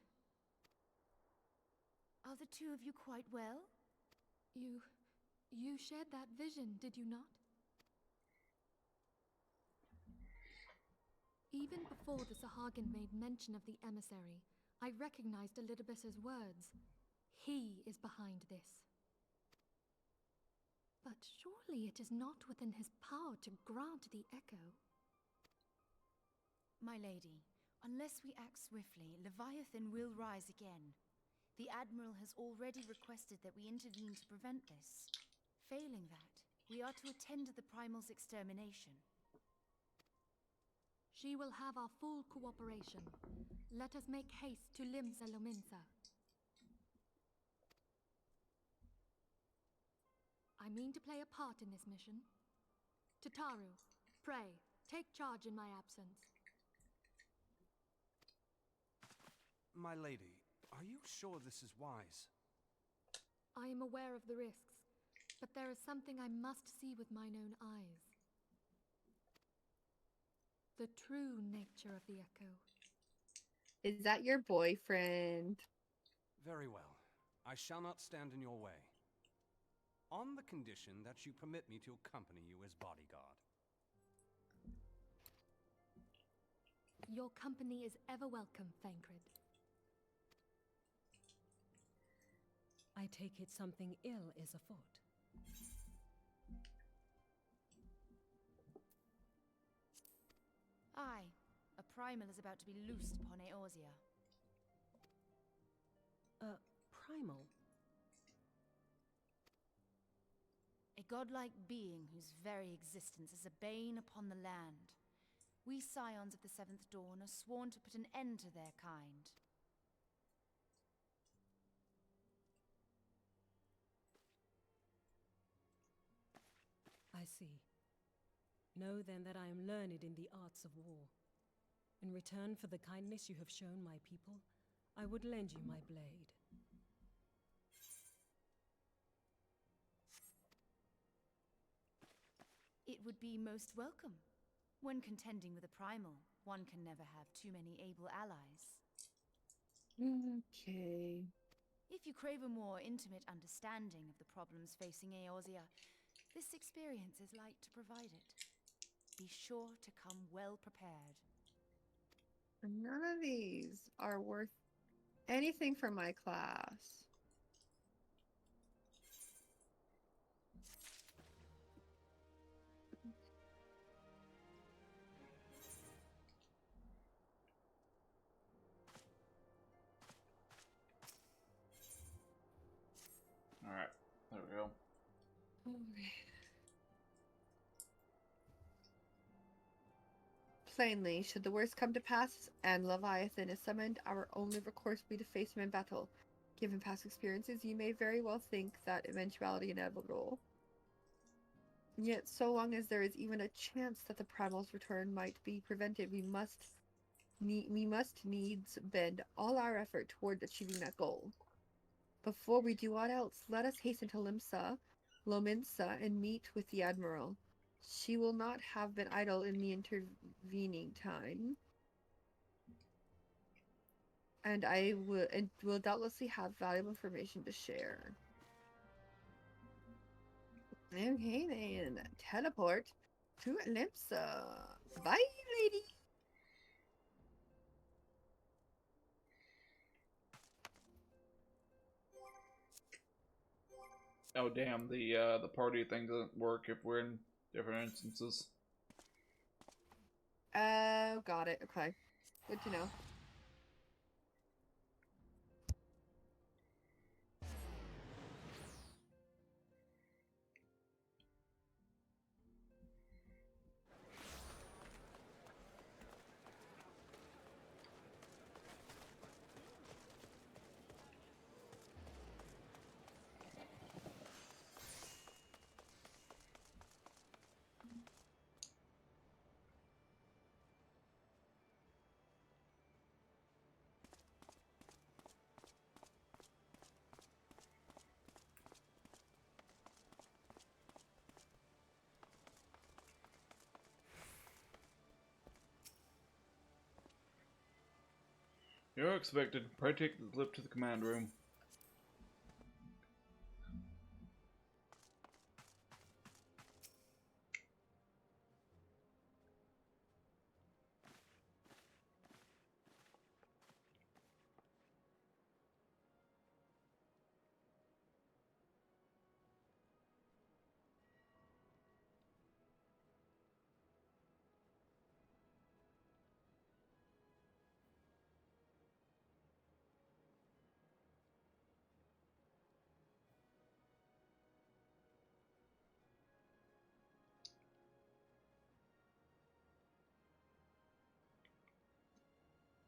Are the two of you quite well? You shared that vision, did you not? Even before the Sahagin made mention of the emissary, I recognized Elidibus's words. He is behind this. But surely it is not within his power to grant the echo. My lady, unless we act swiftly, Leviathan will rise again. The Admiral has already requested that we intervene to prevent this. Failing that, we are to attend to the Primal's extermination. She will have our full cooperation. Let us make haste to Limsa Lominsa. I I mean to play a part in this mission. Tataru, pray, take charge in my absence. My lady, are you sure this is wise? I am aware of the risks, but there is something I must see with mine own eyes. The true nature of the Echo. Is that your boyfriend? Very well. I shall not stand in your way. On the condition that you permit me to accompany you as bodyguard. Your company is ever welcome, Thancred. I take it something ill is afoot. Aye, a primal is about to be loosed upon Eorzea. Primal? A godlike being whose very existence is a bane upon the land. We scions of the Seventh Dawn are sworn to put an end to their kind. I see. Know then that I am learned in the arts of war. In return for the kindness you have shown my people, I would lend you my blade. It would be most welcome. When contending with a primal, one can never have too many able allies. Okay. If you crave a more intimate understanding of the problems facing Eorzea, this experience is like to provide it. Be sure to come well prepared. None of these are worth anything for my class. Alright, there we go. Okay. Plainly, should the worst come to pass and Leviathan is summoned, our only recourse will be to face him in battle. Given past experiences, you may very well think that eventuality inevitable. Yet, so long as there is even a chance that the primal's return might be prevented, we must needs bend all our effort toward achieving that goal. Before we do aught else, let us hasten to Lominsa, and meet with the Admiral. She will not have been idle in the intervening time. And will doubtlessly have valuable information to share. Okay then, teleport to Limsa. Bye, lady. Oh damn, the party thing doesn't work if we're in different instances. Oh, got it. Okay. Good to know. You're expected. Pray take the lift to the command room.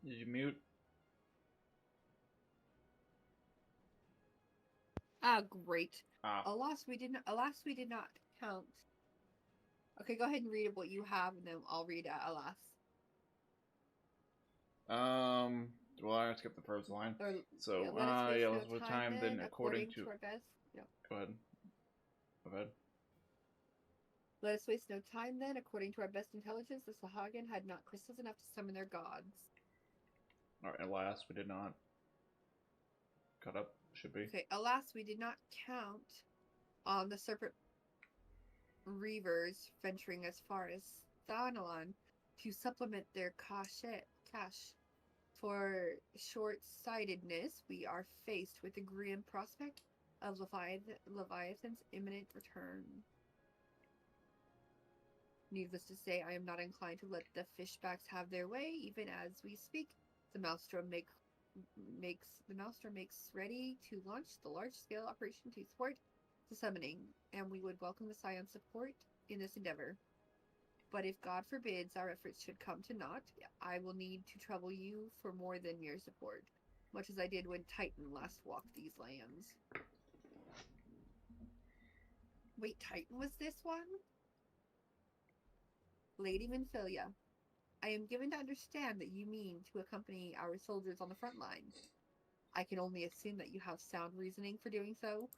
Did you mute? Ah, great. Ah. Alas, we did not count. Okay, go ahead and read what you have, and then I'll read alas. Well, I skip the first line. Or, So, yeah, let's with time, then according to our best. Yep. Go ahead. Go ahead. Let us waste no time then. According to our best intelligence, the Sahagin had not crystals enough to summon their gods. Alright, alas, we did not. Cut up, should be. Okay, alas, we did not count on the Serpent Reavers venturing as far as Thanalan to supplement their cash. For short-sightedness, we are faced with the grim prospect of Leviathan's imminent return. Needless to say, I am not inclined to let the fishbacks have their way, even as we speak. The Maelstrom makes ready to launch the large-scale operation to thwart the summoning, and we would welcome the Scion's support in this endeavor. But if God forbids our efforts should come to naught, I will need to trouble you for more than mere support, much as I did when Titan last walked these lands. Wait, Titan was this one? Lady Minfilia, I am given to understand that you mean to accompany our soldiers on the front lines. I can only assume that you have sound reasoning for doing so.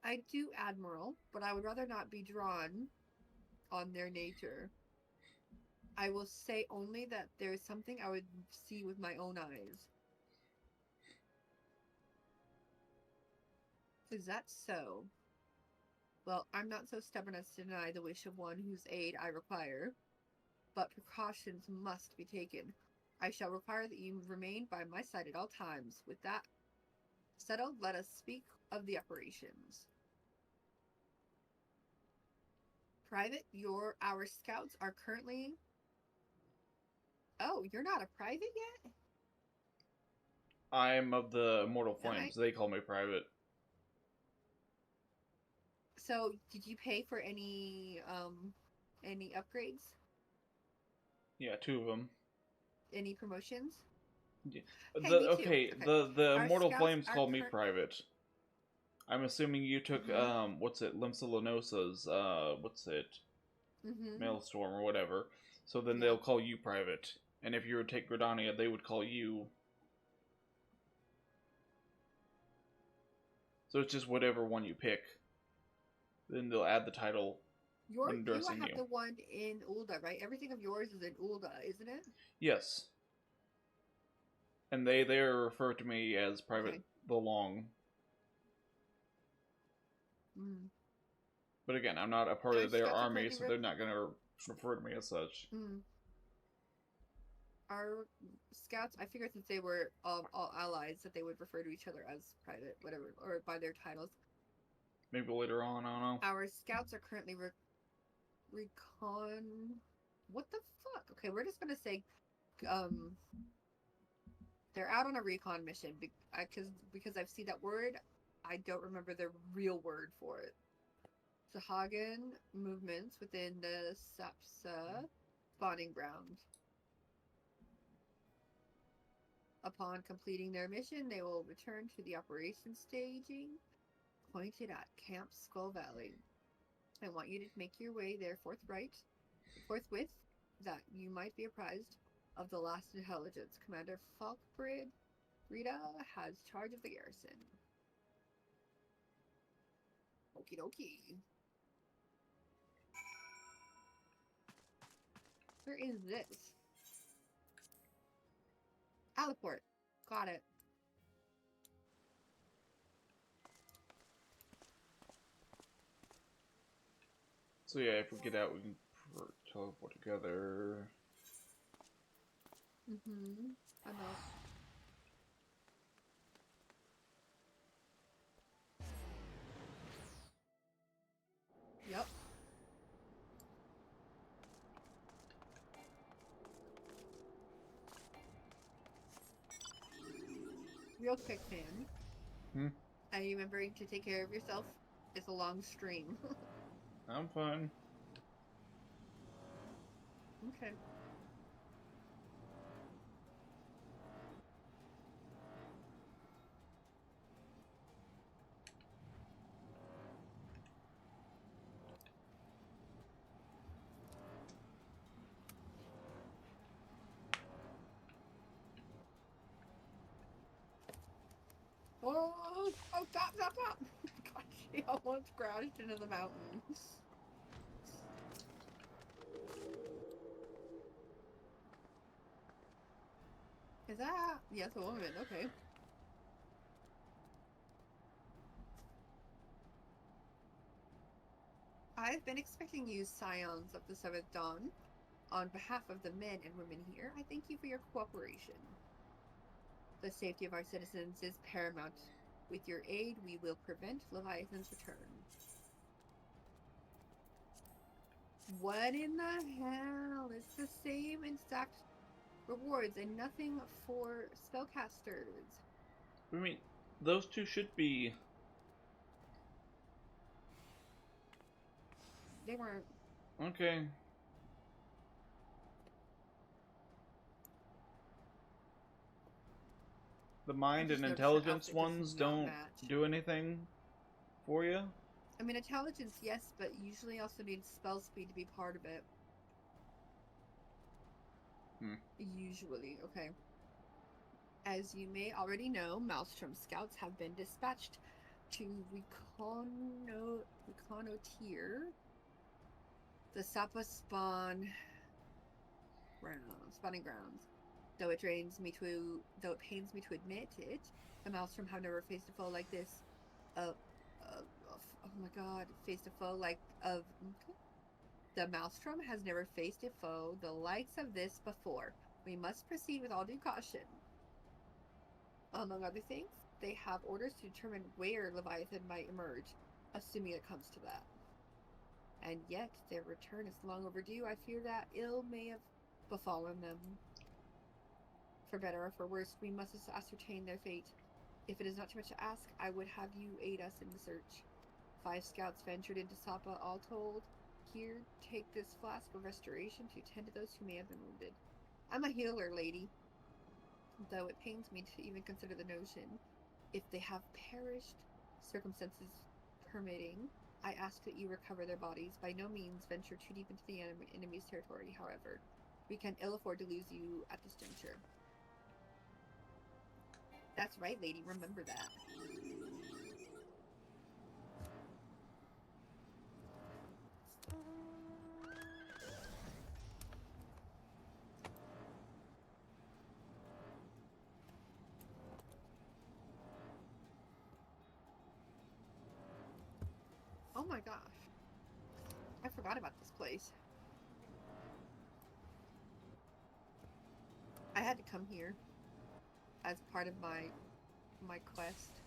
I do, Admiral, but I would rather not be drawn on their nature. I will say only that there is something I would see with my own eyes. Is that so? Well, I'm not so stubborn as to deny the wish of one whose aid I require, but precautions must be taken. I shall require that you remain by my side at all times. With that settled, let us speak of the operations. Private, our scouts are currently... Oh, you're not a private yet? I'm of the Immortal Flames. They call me Private. So, did you pay for any upgrades? Yeah, 2 of them. Any promotions? Yeah. Hey, The Immortal Flames called me Private. I'm assuming you took, what's it, Limsa Lenosa's, Maelstrom or whatever. So then they'll call you Private. And if you were to take Gridania, they would call you... So it's just whatever one you pick. Then they'll add the title when addressing you. You have the one in Ul'dah, right? Everything of yours is in Ul'dah, isn't it? Yes. And they refer to me as Private the Long. Mm. But again, I'm not a part of their army, so they're not going to refer to me as such. Mm. Our scouts, I figured since they were all allies, that they would refer to each other as Private, whatever, or by their titles. Maybe later on, I don't know. Our scouts are currently recon... What the fuck? Okay, we're just gonna say, they're out on a recon mission, because I've seen that word, I don't remember the real word for it. Sahagin movements within the Sapsa spawning ground. Upon completing their mission, they will return to the operation staging pointed at Camp Skull Valley. I want you to make your way there forthwith, that you might be apprised of the last intelligence. Commander Falkbrid Rita has charge of the garrison. Okie dokie. Where is this? Aliport. Got it. So yeah, if we get out, we can teleport together. I know. Yep. Real quick, man. Are you remembering to take care of yourself? It's a long stream. I'm fine. Okay. Oh, stop! God, she almost crashed into the mountain. Is that? Yes, a woman. Okay. I've been expecting you, scions of the Seventh Dawn. On behalf of the men and women here, I thank you for your cooperation. The safety of our citizens is paramount. With your aid, we will prevent Leviathan's return. What in the hell? It's the same exact rewards and nothing for spellcasters. I mean, those two should be... They weren't. Okay. The mind and intelligence ones don't do anything for you? I mean, intelligence, yes, but usually also needs spell speed to be part of it. Usually, okay. As you may already know, Maelstrom scouts have been dispatched to reconnoiter the Sapa spawning grounds. Though it pains me to admit it, the Maelstrom have never faced a foe like this. Oh my god, faced a foe like of. The Maelstrom has never faced a foe the likes of this before. We must proceed with all due caution. Among other things, they have orders to determine where Leviathan might emerge, assuming it comes to that. And yet, their return is long overdue. I fear that ill may have befallen them. For better or for worse, we must ascertain their fate. If it is not too much to ask, I would have you aid us in the search. 5 scouts ventured into Sapa, all told. Here, take this flask of restoration to tend to those who may have been wounded. I'm a healer, lady. Though it pains me to even consider the notion. If they have perished, circumstances permitting, I ask that you recover their bodies. By no means venture too deep into the enemy's territory, however. We can ill afford to lose you at this juncture. That's right, lady. Remember that. Oh my gosh. I forgot about this place. I had to come here as part of my quest.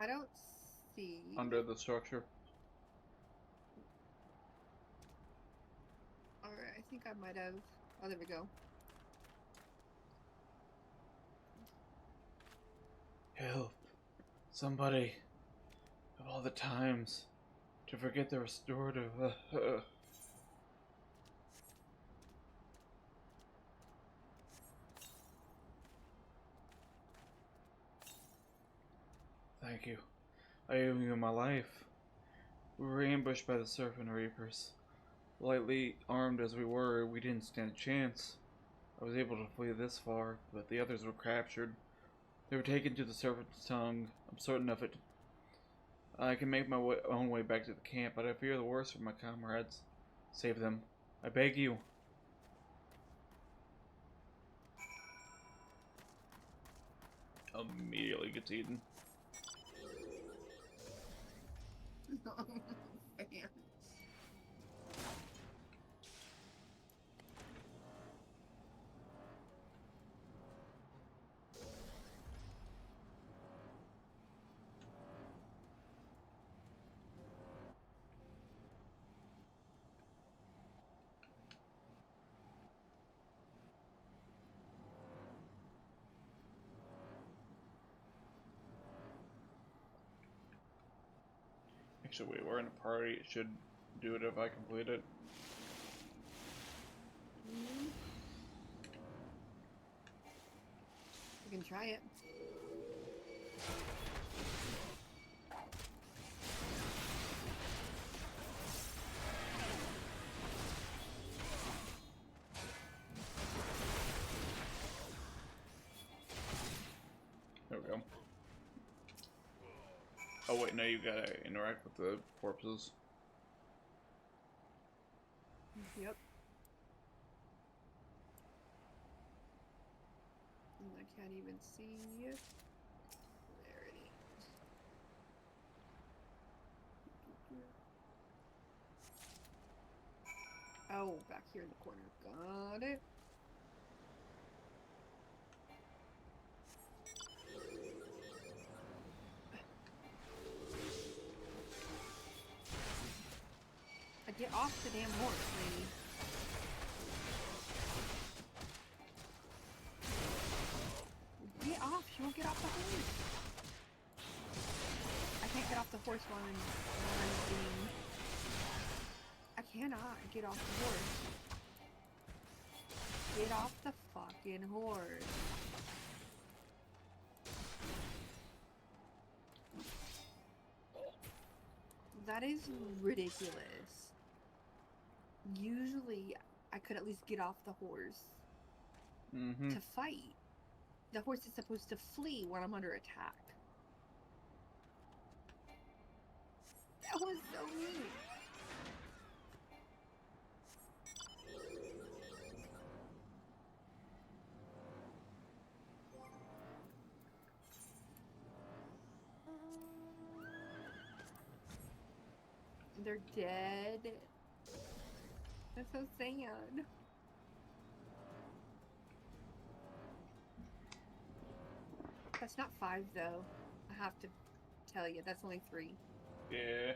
I don't see... Under the structure. Alright, I think I might have... Oh, there we go. Help. Somebody. Of all the times. To forget the restorative. Thank you. I owe you my life. We were ambushed by the Serpent Reapers. Lightly armed as we were, we didn't stand a chance. I was able to flee this far, but the others were captured. They were taken to the Serpent's Tongue. I'm certain of it. I can make my own way back to the camp, but I fear the worst for my comrades. Save them. I beg you. Immediately gets eaten. Oh, man. Actually, wait, we're in a party. It should do it if I complete it. You can try it. There we go. Oh wait, no, you gotta interact with the corpses. Yep. And I can't even see it. There it is. Oh, back here in the corner. Got it. Get off the damn horse, lady. Get off. She won't get off the horse. I can't get off the horse while I'm being... I cannot get off the horse. Get off the fucking horse. That is ridiculous. Usually, I could at least get off the horse to fight. The horse is supposed to flee when I'm under attack. That was so rude. They're dead. That's so sad. That's not 5 though. I have to tell you, that's only 3. Yeah.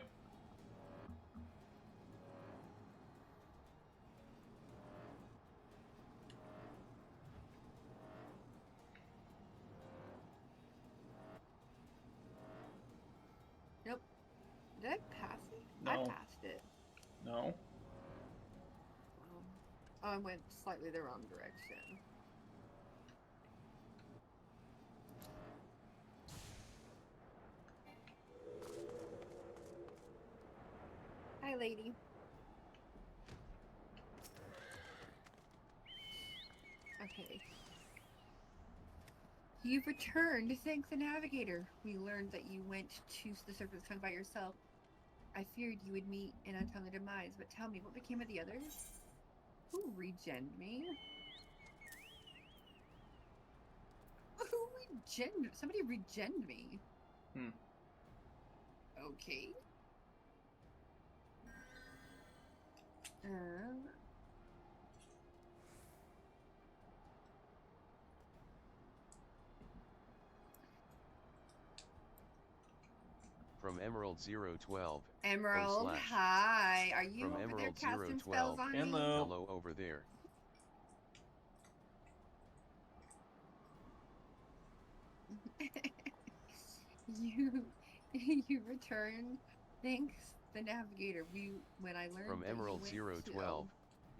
Nope. Did I pass it? No. I passed it. No. I went slightly the wrong direction. Hi, lady. Okay. You've returned. Thank the navigator. We learned that you went to the Serpent's Tongue by yourself. I feared you would meet an untimely demise, but tell me, what became of the others? Who regened me? Who regened? Somebody regened me. Okay. From Emerald 012. Emerald, hi. Are you From over Emerald there casting 012. spells on me? Hello over there. you returned. Thanks, the navigator. When I learned From that you Emerald went 012.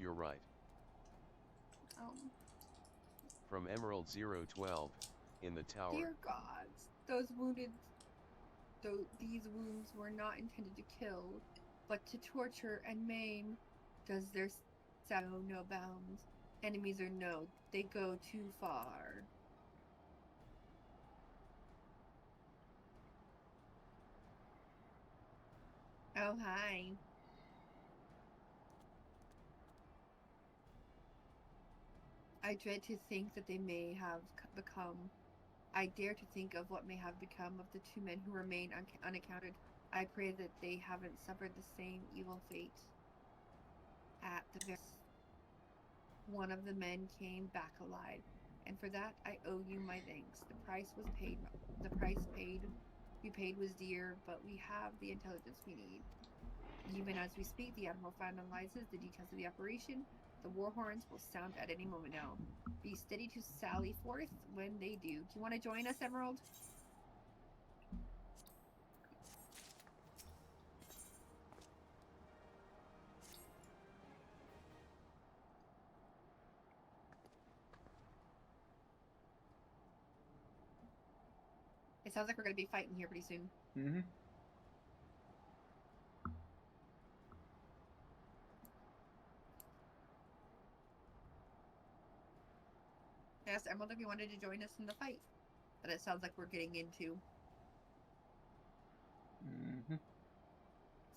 You're right. From Emerald 012. In the tower. Dear gods, these wounds were not intended to kill, but to torture and maim. Does their shadow know bounds? Enemies or no, they go too far. Oh, hi. I dread to think that they may have become. I dare to think of what may have become of the 2 men who remain unaccounted. I pray that they haven't suffered the same evil fate. At the very one of the men came back alive, and for that I owe you my thanks. The price was paid. The price we paid was dear, but we have the intelligence we need. Even as we speak, the Admiral finalizes the details of the operation. The war horns will sound at any moment now. Be steady to sally forth when they do. Do you want to join us, Emerald? sounds like we're gonna be fighting here pretty soon. Mm-hmm. I asked Emerald if he wanted to join us in the fight, but it sounds like we're getting into. Mm-hmm.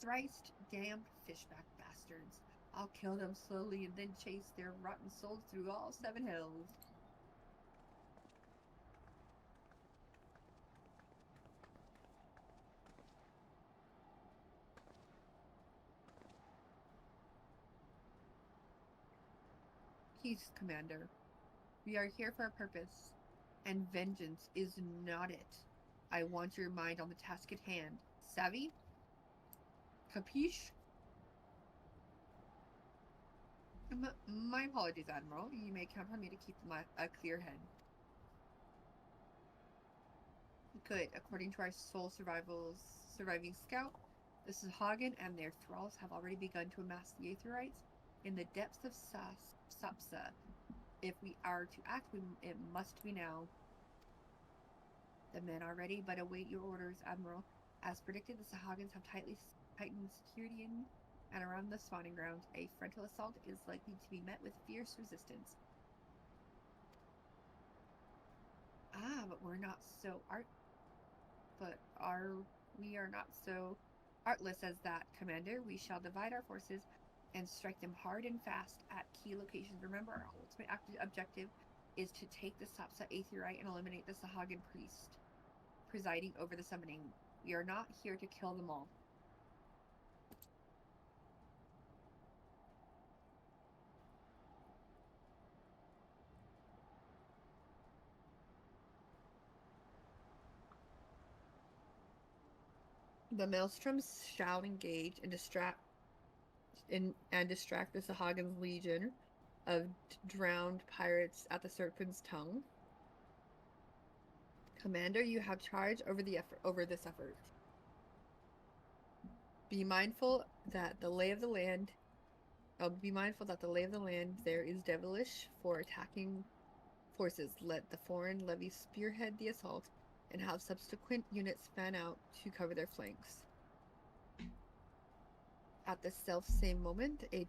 Thrice damned fishback bastards. I'll kill them slowly and then chase their rotten souls through all 7 hells. Peace, Commander. We are here for a purpose, and vengeance is not it. I want your mind on the task at hand. Savvy? Capiche? My apologies, Admiral. You may count on me to keep a clear head. Good. According to our sole surviving scout, the Sahagin and their thralls have already begun to amass the Aetherites in the depths of Sapsa. If we are to act, it must be now. The men are ready, but await your orders, Admiral. As predicted, the Sahagins have tightened security in and around the spawning ground. A frontal assault is likely to be met with fierce resistance. But we're not so we are not so artless as that, Commander. We shall divide our forces and strike them hard and fast at key locations. Remember, our ultimate objective is to take the Sapsa Aetherite and eliminate the Sahagin priest presiding over the summoning. We are not here to kill them all. The Maelstroms shall engage and distract the Sahagin's legion of drowned pirates at the Serpent's Tongue. Commander, you have charge over this effort. Be mindful that the lay of the land there is devilish for attacking forces. Let the foreign levy spearhead the assault and have subsequent units fan out to cover their flanks. At the self-same moment, a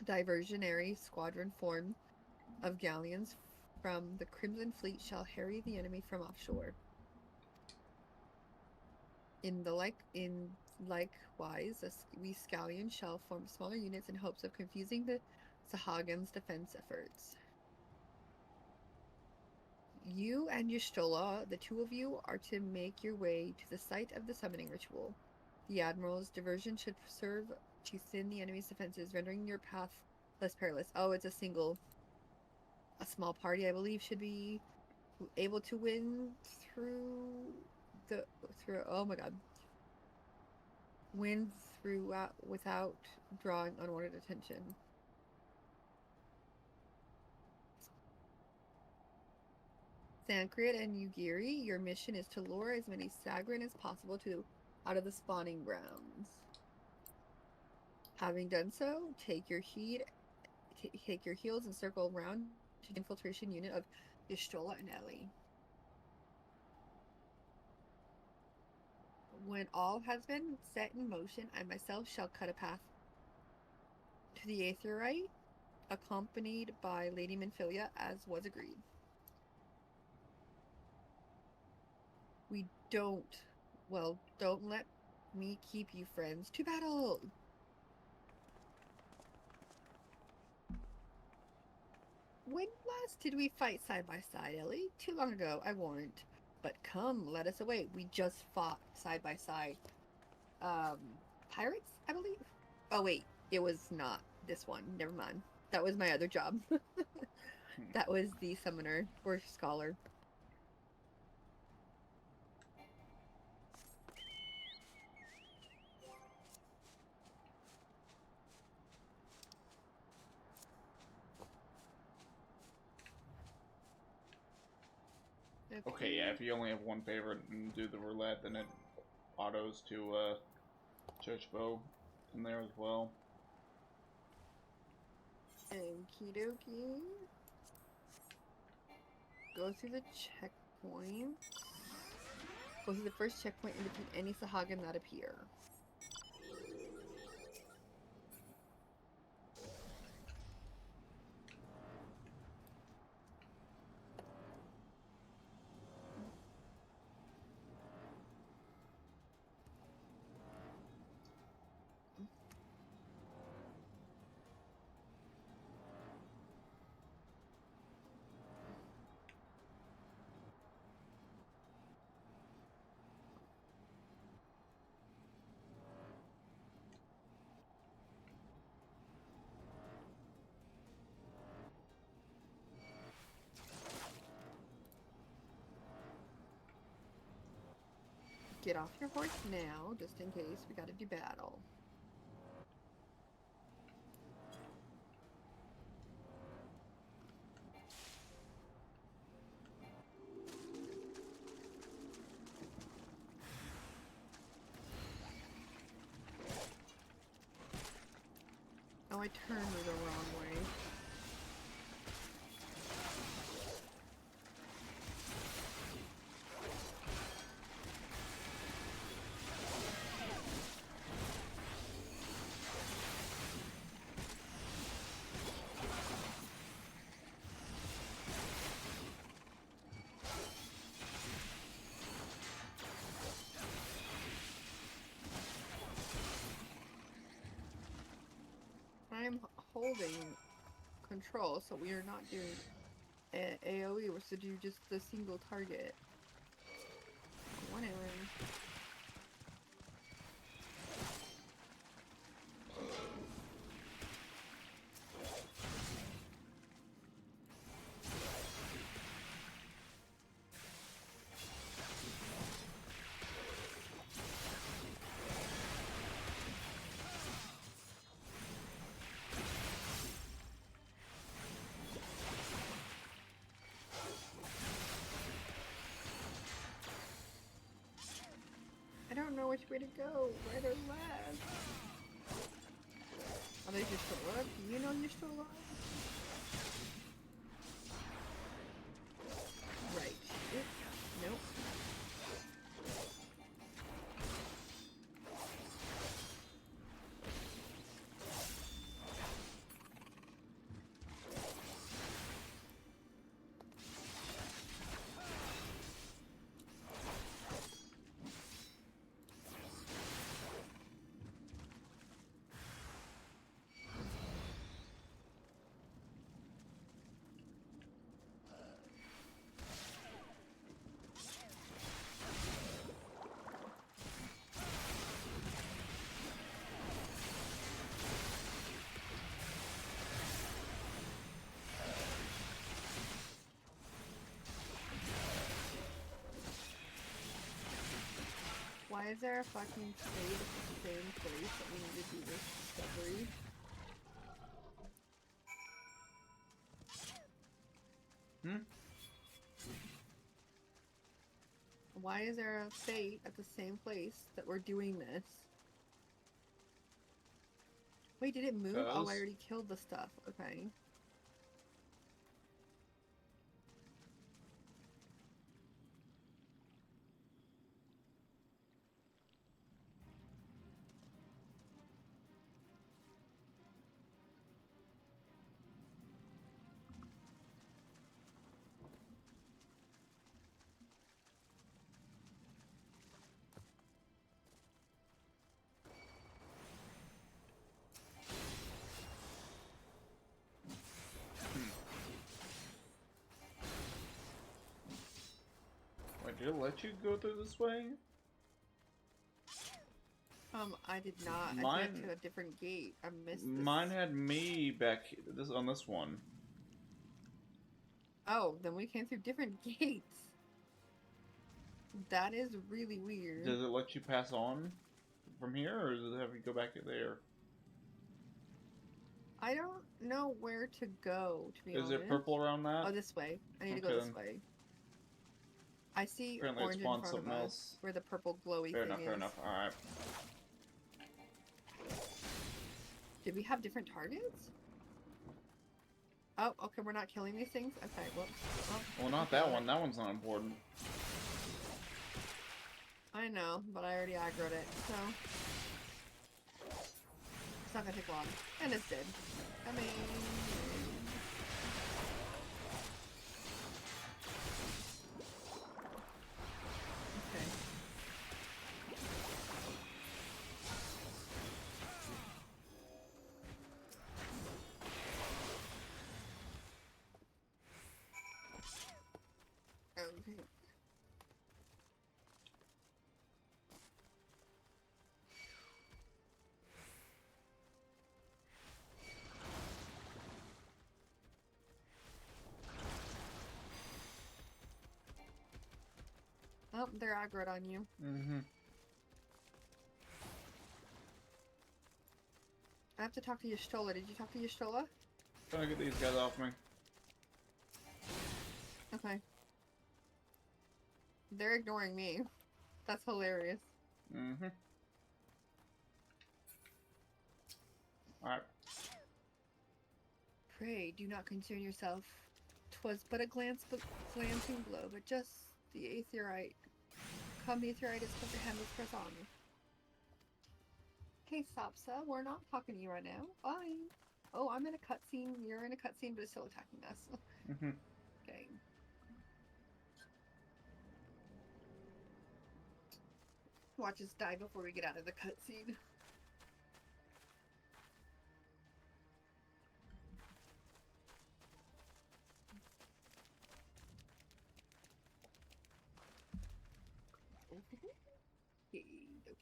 diversionary squadron formed of galleons from the Crimson Fleet shall harry the enemy from offshore. Likewise, we Scallions shall form smaller units in hopes of confusing the Sahagin's defense efforts. You and Y'shtola, the two of you, are to make your way to the site of the summoning ritual. The Admiral's diversion should serve to thin the enemy's defenses, rendering your path less perilous. Oh, it's a small party, I believe, should be able to win oh my god. Win without drawing unwanted attention. Thancred and Yugiri, your mission is to lure as many Sagrin as possible out of the spawning grounds. Having done so, take your heels and circle around to the infiltration unit of Y'shtola and Ellie. When all has been set in motion, I myself shall cut a path to the Aetherite, accompanied by Lady Minfilia, as was agreed. Don't let me keep you, friends. To battle! When last did we fight side by side, Ellie? Too long ago, I warrant. But come, let us away. We just fought side by side. Pirates, I believe? Oh, wait. It was not this one. Never mind. That was my other job. That was the summoner or scholar. Okay, yeah, if you only have one favorite and do the roulette, then it autos to Church Bow in there as well. Okie dokie. Go through the checkpoint. Go through the first checkpoint and defeat any Sahagin that appear. Get off your horse now, just in case we gotta do battle. Oh, I turned the wrong way. I'm holding control, so we are not doing AoE. We're to do just the single target. One errand. I don't know which way to go, right or left. Are they just still alive? Do you know you're still alive? Right. Nope. Why is there a fucking trade at the same place that we need to do this discovery? Why is there a fate at the same place that we're doing this? Wait, did it move? Oh, I already killed the stuff. Okay. Did it let you go through this way? I did not. I went to a different gate. I missed this. Mine had me back on this one. Oh, then we came through different gates. That is really weird. Does it let you pass on from here, or does it have you go back there? I don't know where to go, to be honest. Is it purple around that? Oh, this way. I need to go this way. I see apparently orange in front of us, where the purple glowy thing is. Fair enough, alright. Did we have different targets? Oh, okay, we're not killing these things? Okay, whoops. Well, not that one. That one's not important. I know, but I already aggroed it, so... It's not gonna take long. And it's dead. Coming. Okay. Okay. Oh, they're aggroed on you. Mm-hmm. I have to talk to Y'shtola. Did you talk to Y'shtola? Trying to get these guys off me. Okay. They're ignoring me. That's hilarious. Mm-hmm. Alright. Pray, do not concern yourself. 'Twas but a glancing blow, but just the aetheryte. Come, aetheryte is put your hand, let's press on. Hey, Sapsa, we're not talking to you right now. Fine. Oh, I'm in a cutscene. You're in a cutscene, but it's still attacking us. Mm-hmm. Okay. Watch us die before we get out of the cutscene.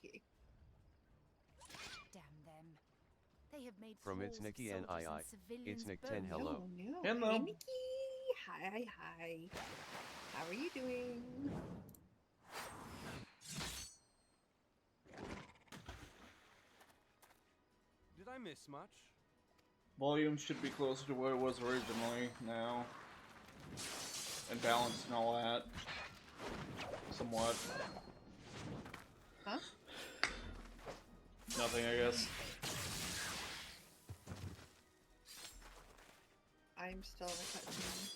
Okay. Damn them. They have made From It's fools of Nikki and soldiers II, civilians it's Nick both. 10 hello. No. Hello. Hey, Nikki. Hi. How are you doing? Did I miss much? Volume should be closer to where it was originally now. And balance and all that. Somewhat. Huh? Nothing, I guess. I'm still in a cutscene.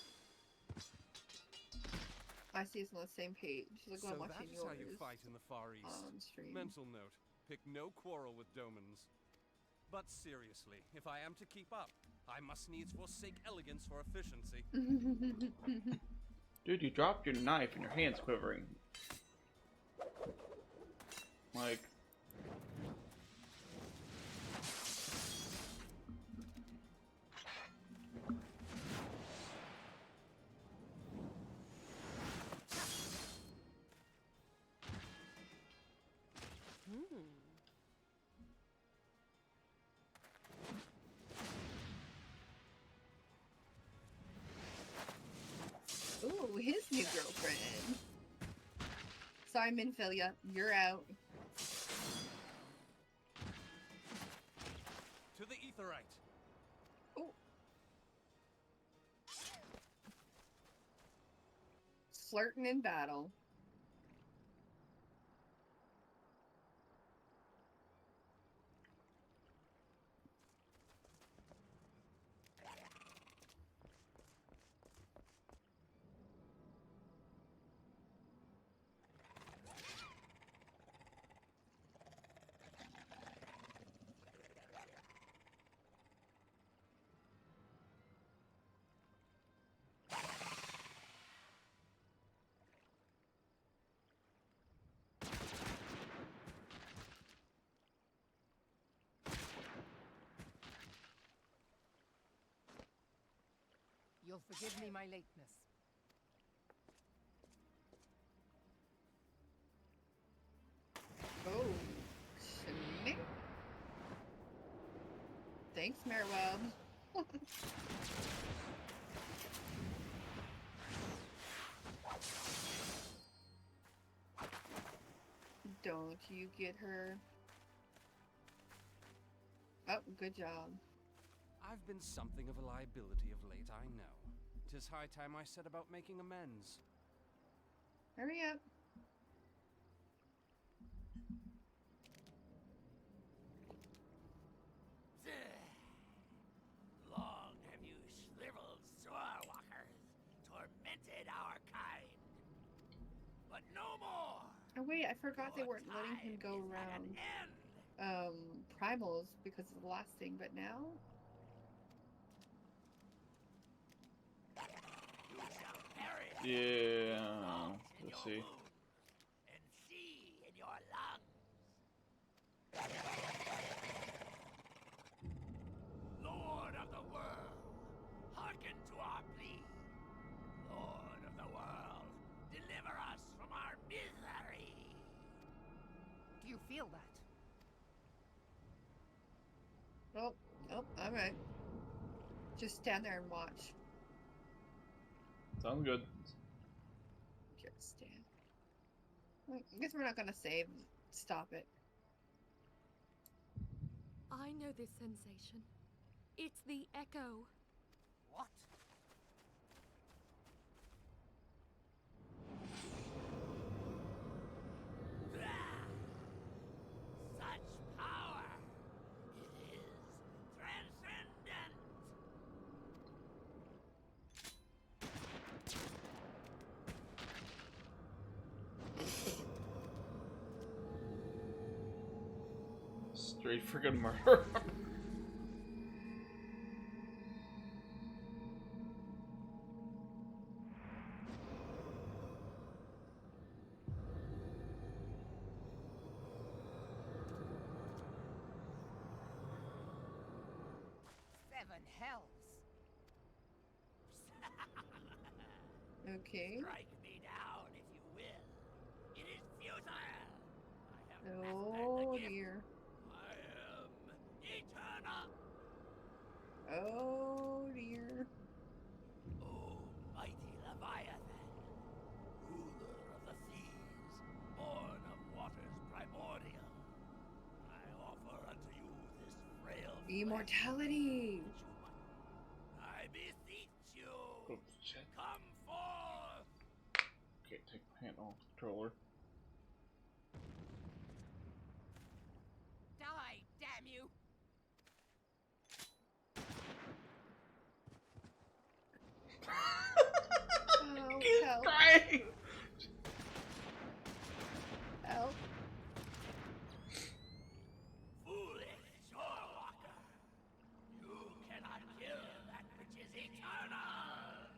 I see it's on the same page. Look, So I'm that watching is how yours you fight in the Far East. on stream. Mental note: pick no quarrel with Domans. But seriously, if I am to keep up, I must needs forsake elegance for efficiency. Dude, you dropped your knife and your hand's quivering. Like... Ooh, his new girlfriend. Sorry, Minfilia, you're out. To the Aetheryte. Oh. Flirting in battle. You'll forgive me my lateness. Oh. Shimmy. Thanks, Merwell. Don't you get her? Oh, good job. I've been something of a liability of late, I know. 'Tis high time I set about making amends. Hurry up. Long have you shriveled Oh wait, I forgot they weren't letting him go around primals because of the last thing, but now yeah. Let's see. And see in your lungs. Lord of the world, hearken to our plea. Lord of the world, deliver us from our misery. Do you feel that? oh, alright. Just stand there and watch. Sounds good. Just stand. I guess we're not gonna save. Stop it. I know this sensation. It's the echo. What? Such power! It is transcendent! Straight freaking murder. Seven hells. Okay. Strike me down if you will. It is futile. I have Oh mastered the gift. dear. I am eternal. Oh dear. O mighty Leviathan, ruler of the seas, born of waters primordial, I offer unto you this frail Immortality. flesh. I beseech you, Oh shit. come forth. Okay, take my hand off the controller. Die, damn you! Oh, He's help. crying. Help. Foolish shorewalker, you cannot kill that which is eternal.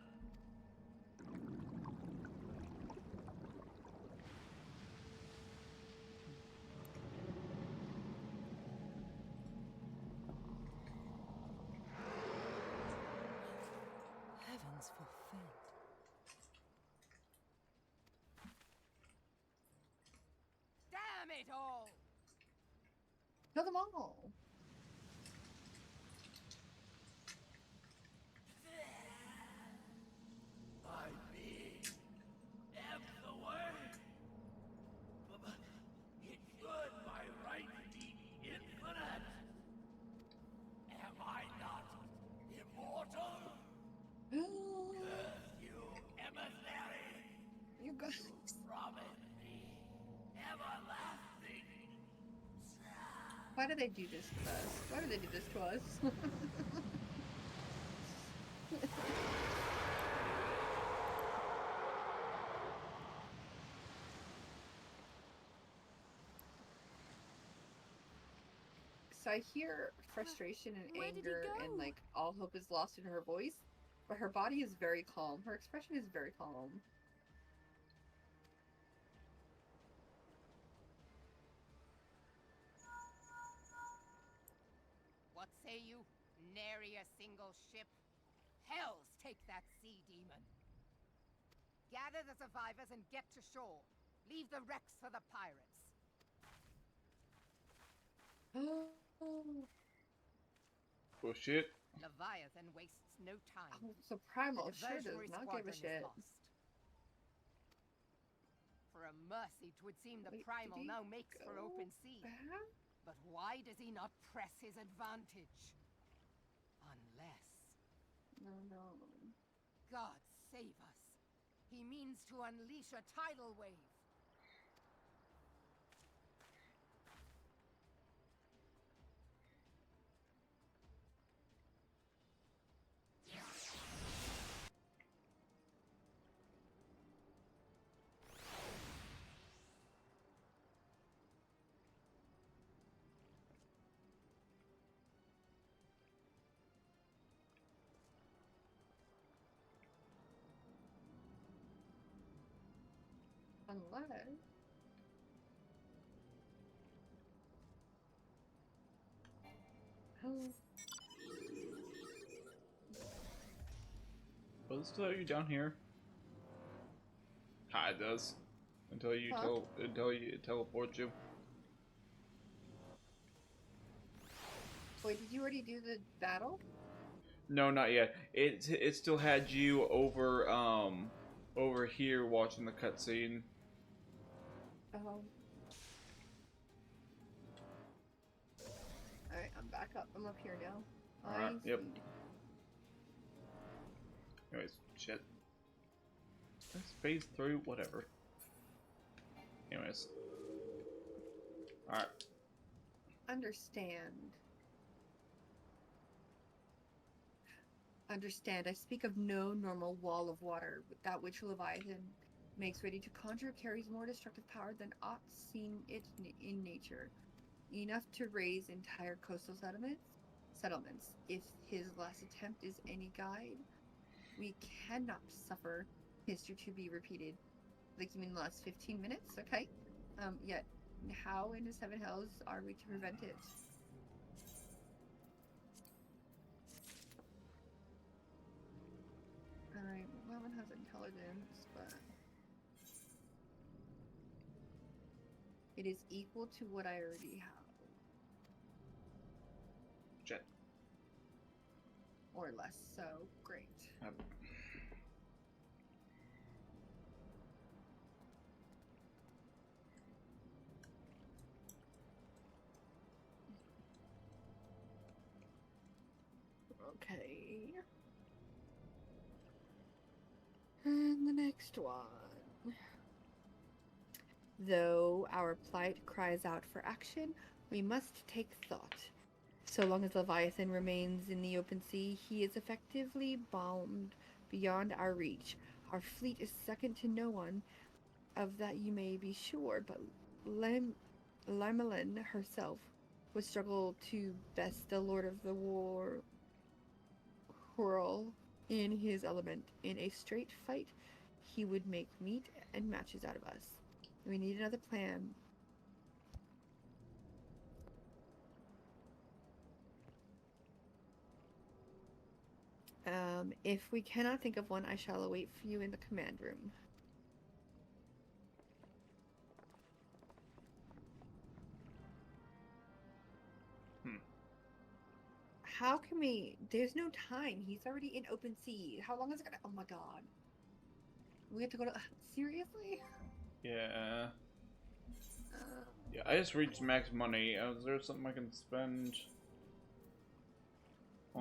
Heavens forfend. Damn it all! Kill them all. My being am the way. But it should by right be infinite. Am I not immortal? Curse you, emissary! You guys. Promise me everlasting. Why do they do this to us? Why do they do this to us? So I hear frustration and Where did he anger go? and like all hope is lost in her voice, but her body is very calm. Her expression is very calm. What say you? Nary a single ship? Hells take that sea demon! Gather the survivors and get to shore. Leave the wrecks for the pirates. Oh shit. Leviathan wastes no time. Oh, so Primal The sure does diversionary not give a squadron is shit. lost. For a mercy, 'twould seem the Wait, did Primal he now makes for go open sea. back? But why does he not press his advantage? Unless... No. God save us. He means to unleash a tidal wave. Unless... Oh. Does it tell you down here? Ah, it does. Until you until it teleports you. Wait, did you already do the battle? No, not yet. It still had you over over here watching the cutscene. Oh. Alright, I'm back up. I'm up here now. Alright, yep. Anyways, shit. Let's phase through, whatever. Anyways. Alright. Understand. Understand, I speak of no normal wall of water, but that which Leviathan makes ready to conjure carries more destructive power than aught seen it in nature. Enough to raise entire coastal settlements. If his last attempt is any guide, we cannot suffer history to be repeated. Like, you mean the last 15 minutes? Okay. Yet, how in the Seven Hells are we to prevent it? Alright, well, that one has intelligence, but... it is equal to what I already have. Jet. Or less, so great. Okay. And the next one. Though our plight cries out for action, we must take thought. So long as Leviathan remains in the open sea, he is effectively bound beyond our reach. Our fleet is second to no one, of that you may be sure, but Limelin herself would struggle to best the Lord of the War whirl in his element. In a straight fight, he would make meat and matches out of us. We need another plan. If we cannot think of one, I shall await for you in the command room. How can we... There's no time. He's already in open sea. How long is it gonna... Oh my god. We have to go to... Seriously? Yeah. Yeah, I just reached max money. Is there something I can spend?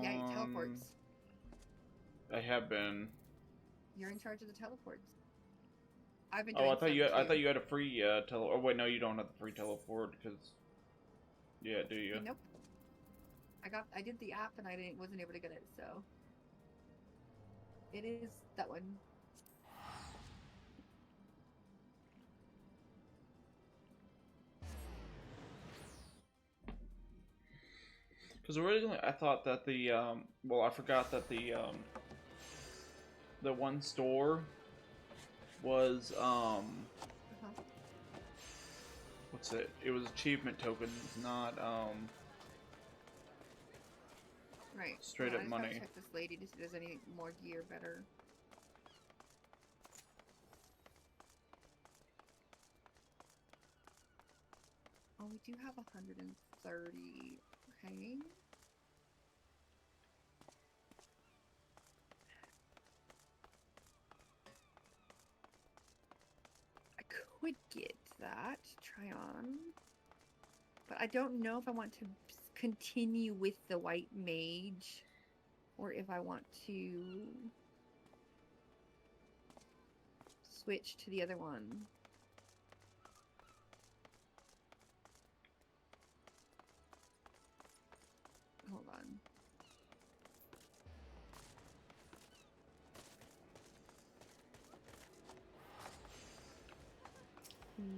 Yeah, he teleports. I have been. You're in charge of the teleports. I've been Oh, doing I thought you. some I too. thought you had a free tele. Oh wait, no, you don't have the free teleport because. Yeah, do you? Nope. I did the app and I wasn't able to get it, so. It is that one. Because originally I thought that the well, I forgot that the one store was what's it? It was achievement tokens, not Right. straight Well, up I just gotta money. check this lady to see if there's any more gear better. Oh, we do have 130. Okay. I could get that. Try on. But I don't know if I want to continue with the white mage or if I want to switch to the other one. Hold on.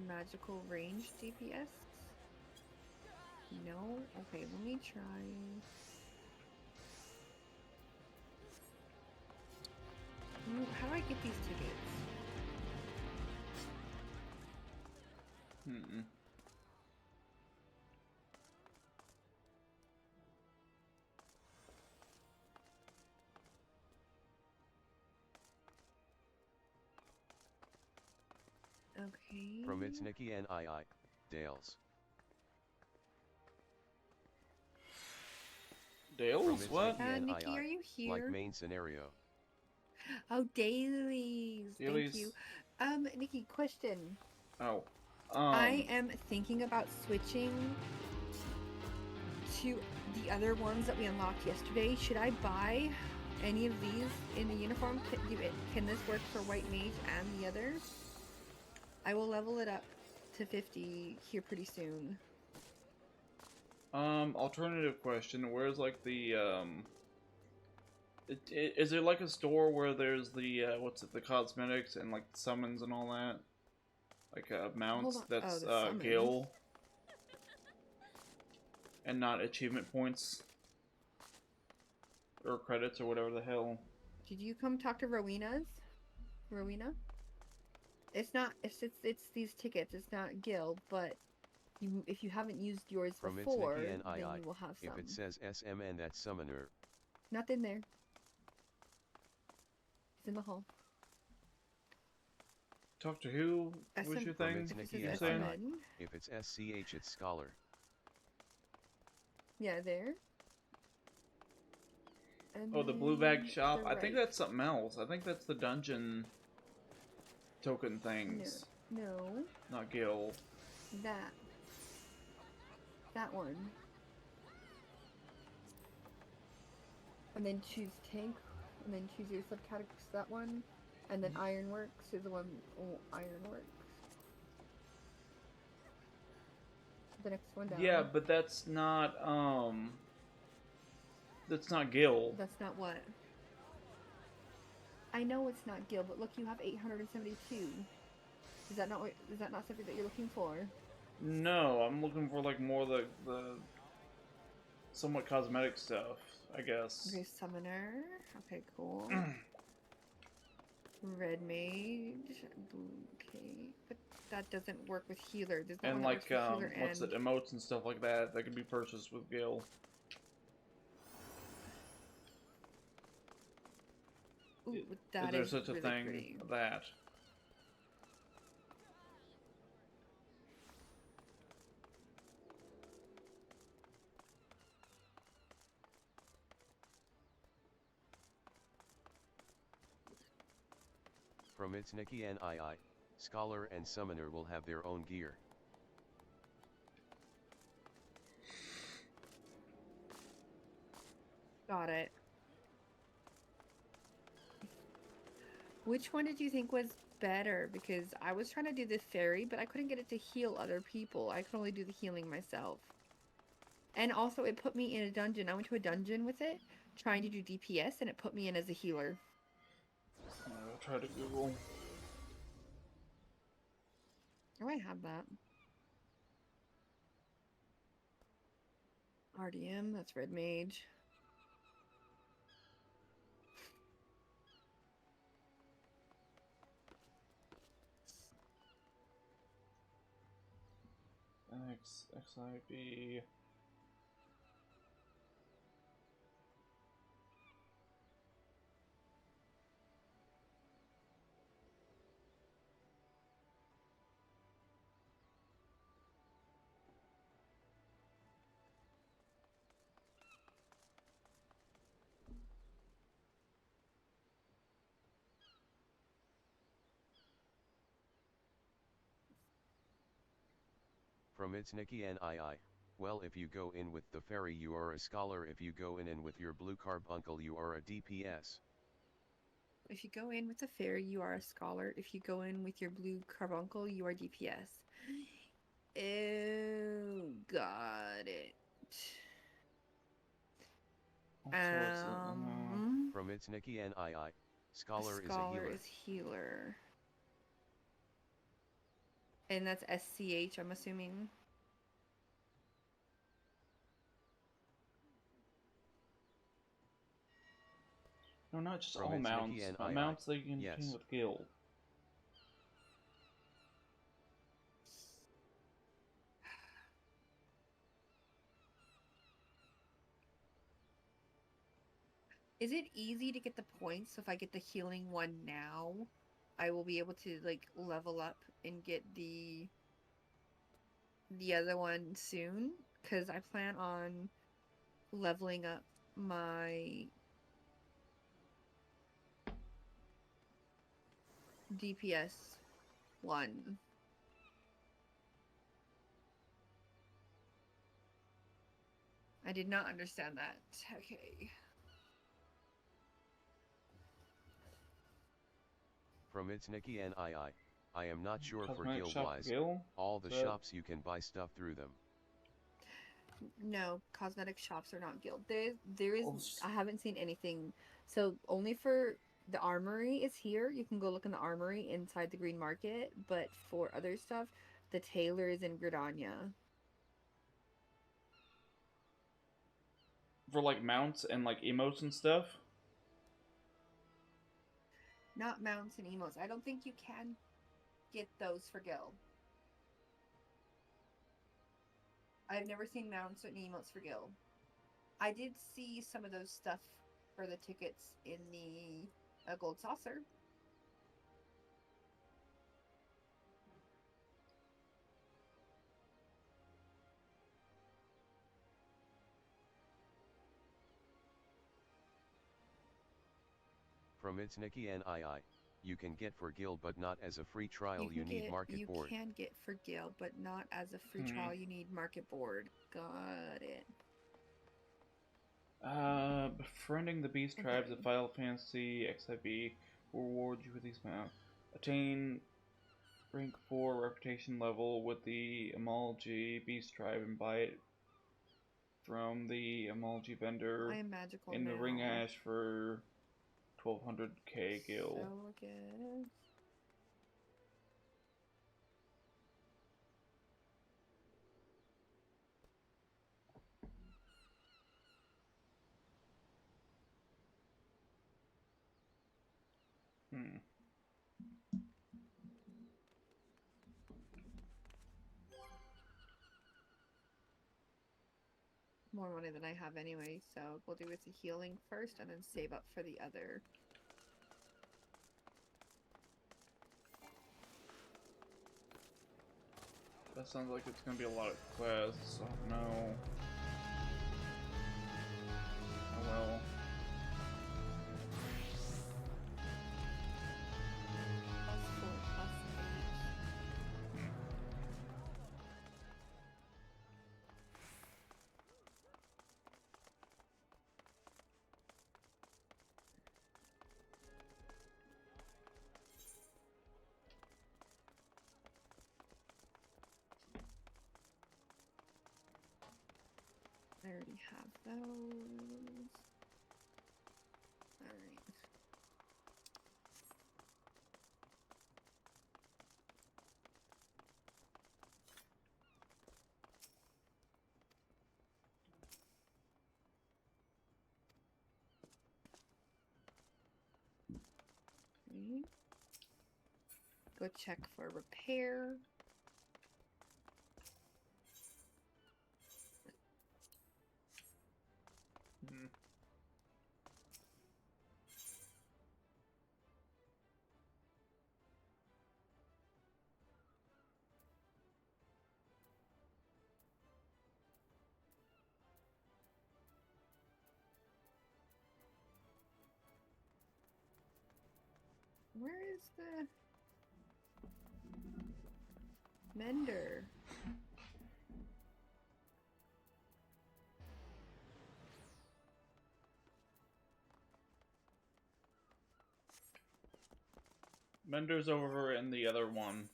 Magical range DPS? No? Okay, let me try. How do I get these tickets? Hmm. Okay. From It's Nikki and II, Dales. Dales? From It's What? Nikki and Nikki, II, are you here? like main scenario. Oh, dailies. Dailies. Thank you. Nikki, question. Oh. I am thinking about switching to the other ones that we unlocked yesterday. Should I buy any of these in the uniform? Can this work for White Mage and the others? I will level it up to 50 here pretty soon. Alternative question. Where's like the, is there like a store where there's the, the cosmetics and like summons and all that? Like, mounts that's, Gil. And not achievement points. Or credits or whatever the hell. Did you come talk to Rowena? It's not, it's these tickets, it's not Gil, but if you haven't used yours From before, It's Nikki and then II, you will have some. if it says SMN, that's Summoner. Nothing there. It's in the hall. Talk to who? What's your thing? From It's Nikki and II, if it's SCH, it's Scholar. Yeah, there. And Oh, the blue bag shop? the I think right. that's something else. I think that's the dungeon token things. No. Not Gil. That one. And then choose tank, and then choose your subcategories, that one. And then Ironworks is the one, Ironworks. The next one down. Yeah, but that's not Gil. That's not what? I know it's not Gil, but look, you have 872. Is that not something that you're looking for? No, I'm looking for like more the somewhat cosmetic stuff, I guess. Okay, Summoner. Okay, cool. Red Mage. Okay, but that doesn't work with Healer. There's no And one that like works with Healer what's it, emotes and stuff like that that can be purchased with Gil. Ooh, Is that there is such a really thing pretty. that? From It's Nikki and II, Scholar and Summoner will have their own gear. Got it. Which one did you think was better? Because I was trying to do the fairy, but I couldn't get it to heal other people. I could only do the healing myself. And also, it put me in a dungeon. I went to a dungeon with it, trying to do DPS, and it put me in as a healer. I'll try to Google. Oh, I have that. RDM, that's Red Mage. XIB. From It's Nikki and II, well, if you go in with the fairy you are a scholar, if you go in and with your blue carbuncle you are a DPS. If you go in with a fairy, you are a scholar. If you go in with your blue carbuncle, you are DPS. Oh, got it. From It's Nikki and II, Scholar is a Scholar healer. is healer. And that's SCH, I'm assuming. No, not just From all It's mounts. Nikki and II. Mounts that you can Yes. change with Gil. Is it easy to get the points? So if I get the healing one now, I will be able to like level up and get the other one soon? Because I plan on leveling up my DPS one. I did not understand that. Okay. From It's Nikki and I am not sure for Cosmetic guild shop wise, Gil? all the But- shops you can buy stuff through them. No, cosmetic shops are not guild. There is. Oh, I haven't seen anything. So only for the armory is here. You can go look in the armory inside the green market. But for other stuff, the tailor is in Gridania. For like mounts and like emotes and stuff? Not mounts and emotes. I don't think you can get those for guild. I've never seen mounts and emotes for guild. I did see some of those stuff for the tickets in the gold saucer. From It's Nikki and you can get for guild but not as a free trial you need market board. You can get for guild, but not as a free trial. You need market board. Got it. Befriending the beast tribes of Final Fantasy XIB will reward you with these mounts. Attain rank 4 reputation level with the Amalji beast tribe and buy it from the Amalji vendor I am magical in the now. Ring Ash for 1200k gil. So good. More money than I have anyway, so we'll do with the healing first and then save up for the other. That sounds like it's gonna be a lot of quests. Oh no. Oh well. I already have those. Alright. Okay. Go check for repair. Where is the mender? Mender's over in the other one.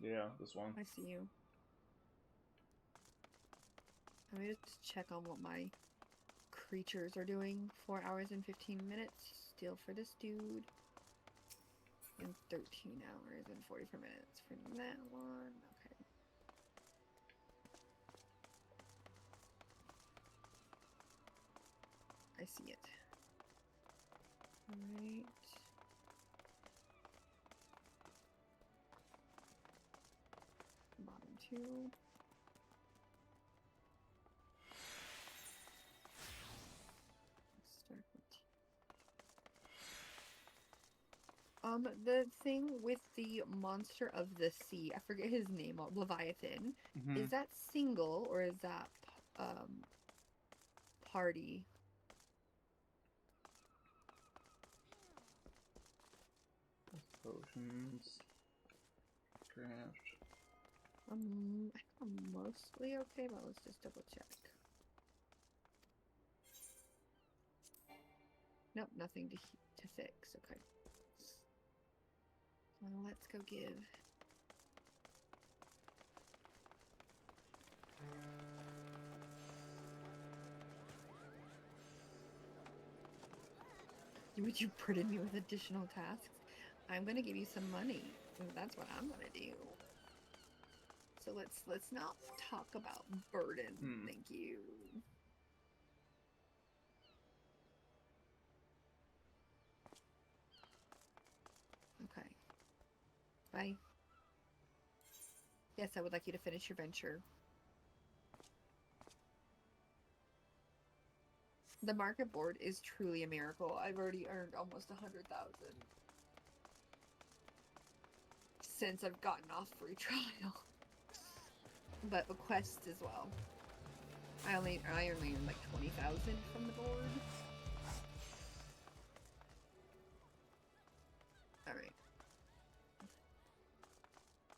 Yeah, this one. I see you. Let me just check on what my creatures are doing. 4 hours and 15 minutes. Steal for this dude. And 13 hours and 44 minutes for that one. Okay. I see it. Alright. Bottom two. The thing with the monster of the sea, I forget his name, Leviathan. Mhm. Is that single or is that party? Potions. Craft. I think I'm mostly okay, but let's just double check. Nope, nothing to fix. Okay. Well, let's go give. Would you burden me with additional tasks? I'm gonna give you some money. That's what I'm gonna do. So let's not talk about burden. Thank you. Okay. Bye. Yes, I would like you to finish your venture. The market board is truly a miracle. I've already earned almost 100,000 since I've gotten off free trial. But the quests as well. I only earned like 20,000 from the board. Alright.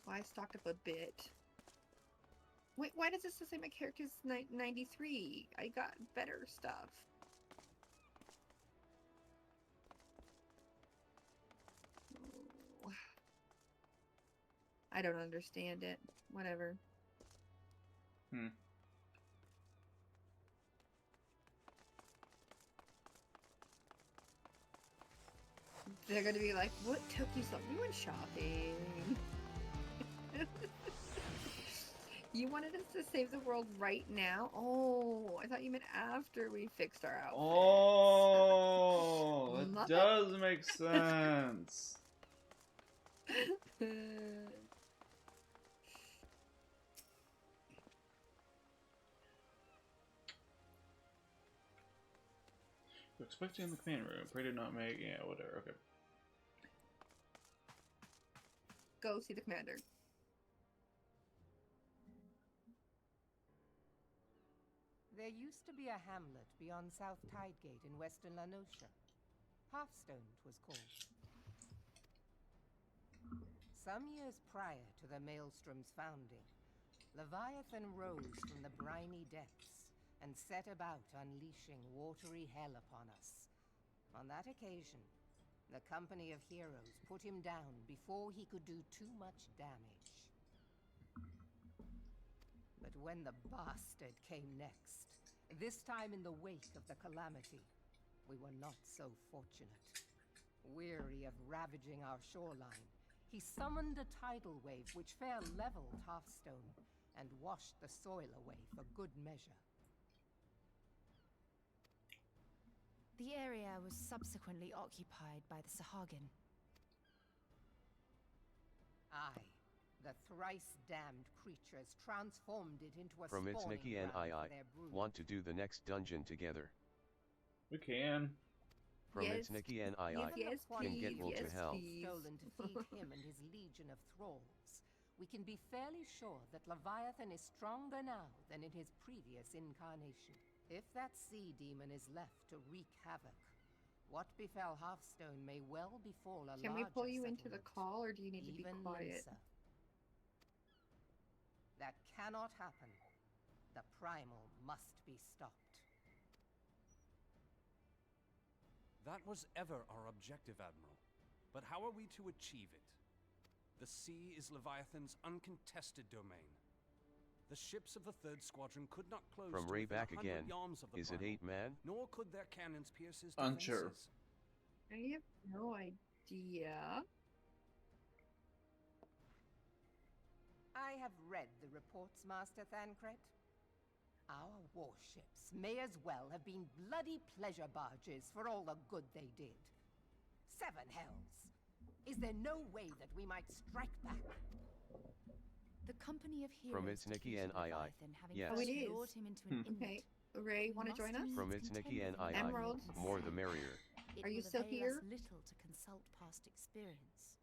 Well, I stocked up a bit. Wait, why does this say my character's 93? I got better stuff. Oh. I don't understand it. Whatever. They're gonna be like, what took you so long? We went shopping. You wanted us to save the world right now? Oh, I thought you meant after we fixed our outfits. Oh, it does make sense. Expect you in the command room. Pray to not make. Yeah, whatever. Okay. Go see the commander. There used to be a hamlet beyond South Tidegate in western La Noscia. Hearthstone, 'twas called. Some years prior to the Maelstrom's founding, Leviathan rose from the briny depths and set about unleashing watery hell upon us. On that occasion, the company of heroes put him down before he could do too much damage. But when the bastard came next, this time in the wake of the calamity, we were not so fortunate. Weary of ravaging our shoreline, he summoned a tidal wave which fair leveled Hearthstone and washed the soil away for good measure. The area was subsequently occupied by the Sahagin. Aye, the thrice-damned creatures transformed it into a From spawning Itsniki and ground I for their brood. want to do the next dungeon together. We can. From Itsniki and I can get will to hell. Stolen to feed him and his legion of thralls. We can be fairly sure that Leviathan is stronger now than in his previous incarnation. If that sea demon is left to wreak havoc, what befell Hearthstone may well befall a Can we larger pull you into the settlement, call, or do you need to be even quiet? Linsa. That cannot happen. The primal must be stopped. That was ever our objective, Admiral. But how are we to achieve it? The sea is Leviathan's uncontested domain. The ships of the 3rd Squadron could not close From to Ray within back 100 again. yards of the Is it primal, 8 man? nor could their cannons pierce his Unsure. defenses. I have no idea. I have read the reports, Master Thancred. Our warships may as well have been bloody pleasure barges for all the good they did. 7 hells! Is there no way that we might strike back? The company of heroes From Itsniki and I, Leviathan, having yes. first Oh, it is. lured him into an inlet. Okay, Ray, want to join us? From Itsniki and I, Emerald. more the merrier. It Are you will still avail here? us little to consult past experience.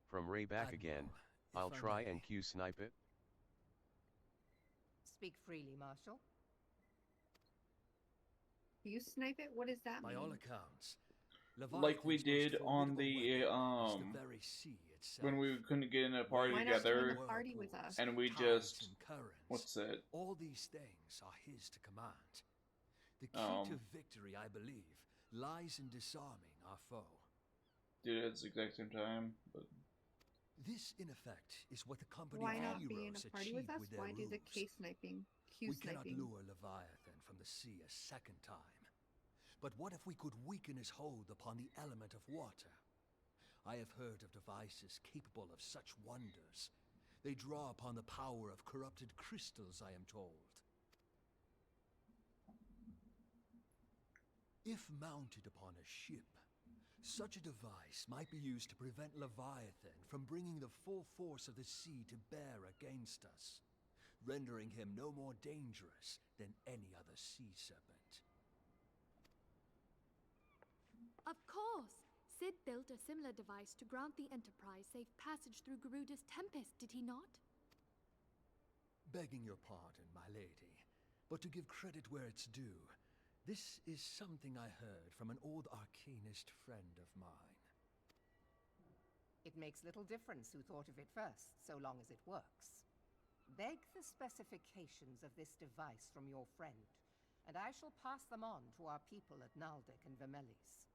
From Ray back again. I'll try and Q snipe it. Speak freely, Marshal. You snipe it? What does that By mean? all accounts, Like we Leviathan's did most on formidable the weapon is the very sea itself. when we couldn't get in a party Why not together, join the party with us? and we Tides just and currents. what's it? All these things are his to command. The key to victory, I believe, lies in disarming our foe. Did it at the exact same time, but This, in effect, is what the company Why of not heroes be in a party achieved with us? with their Why do the ruse. case sniping? Q We cannot sniping. lure Leviathan from the sea a second time. But what if we could weaken his hold upon the element of water? I have heard of devices capable of such wonders. They draw upon the power of corrupted crystals, I am told. If mounted upon a ship, such a device might be used to prevent Leviathan from bringing the full force of the sea to bear against us, rendering him no more dangerous than any other sea serpent. Of course! Sid built a similar device to grant the Enterprise safe passage through Garuda's Tempest, did he not? Begging your pardon, my lady, but to give credit where it's due, this is something I heard from an old arcanist friend of mine. It makes little difference who thought of it first, so long as it works. Beg the specifications of this device from your friend, and I shall pass them on to our people at Naldek and Vermelis.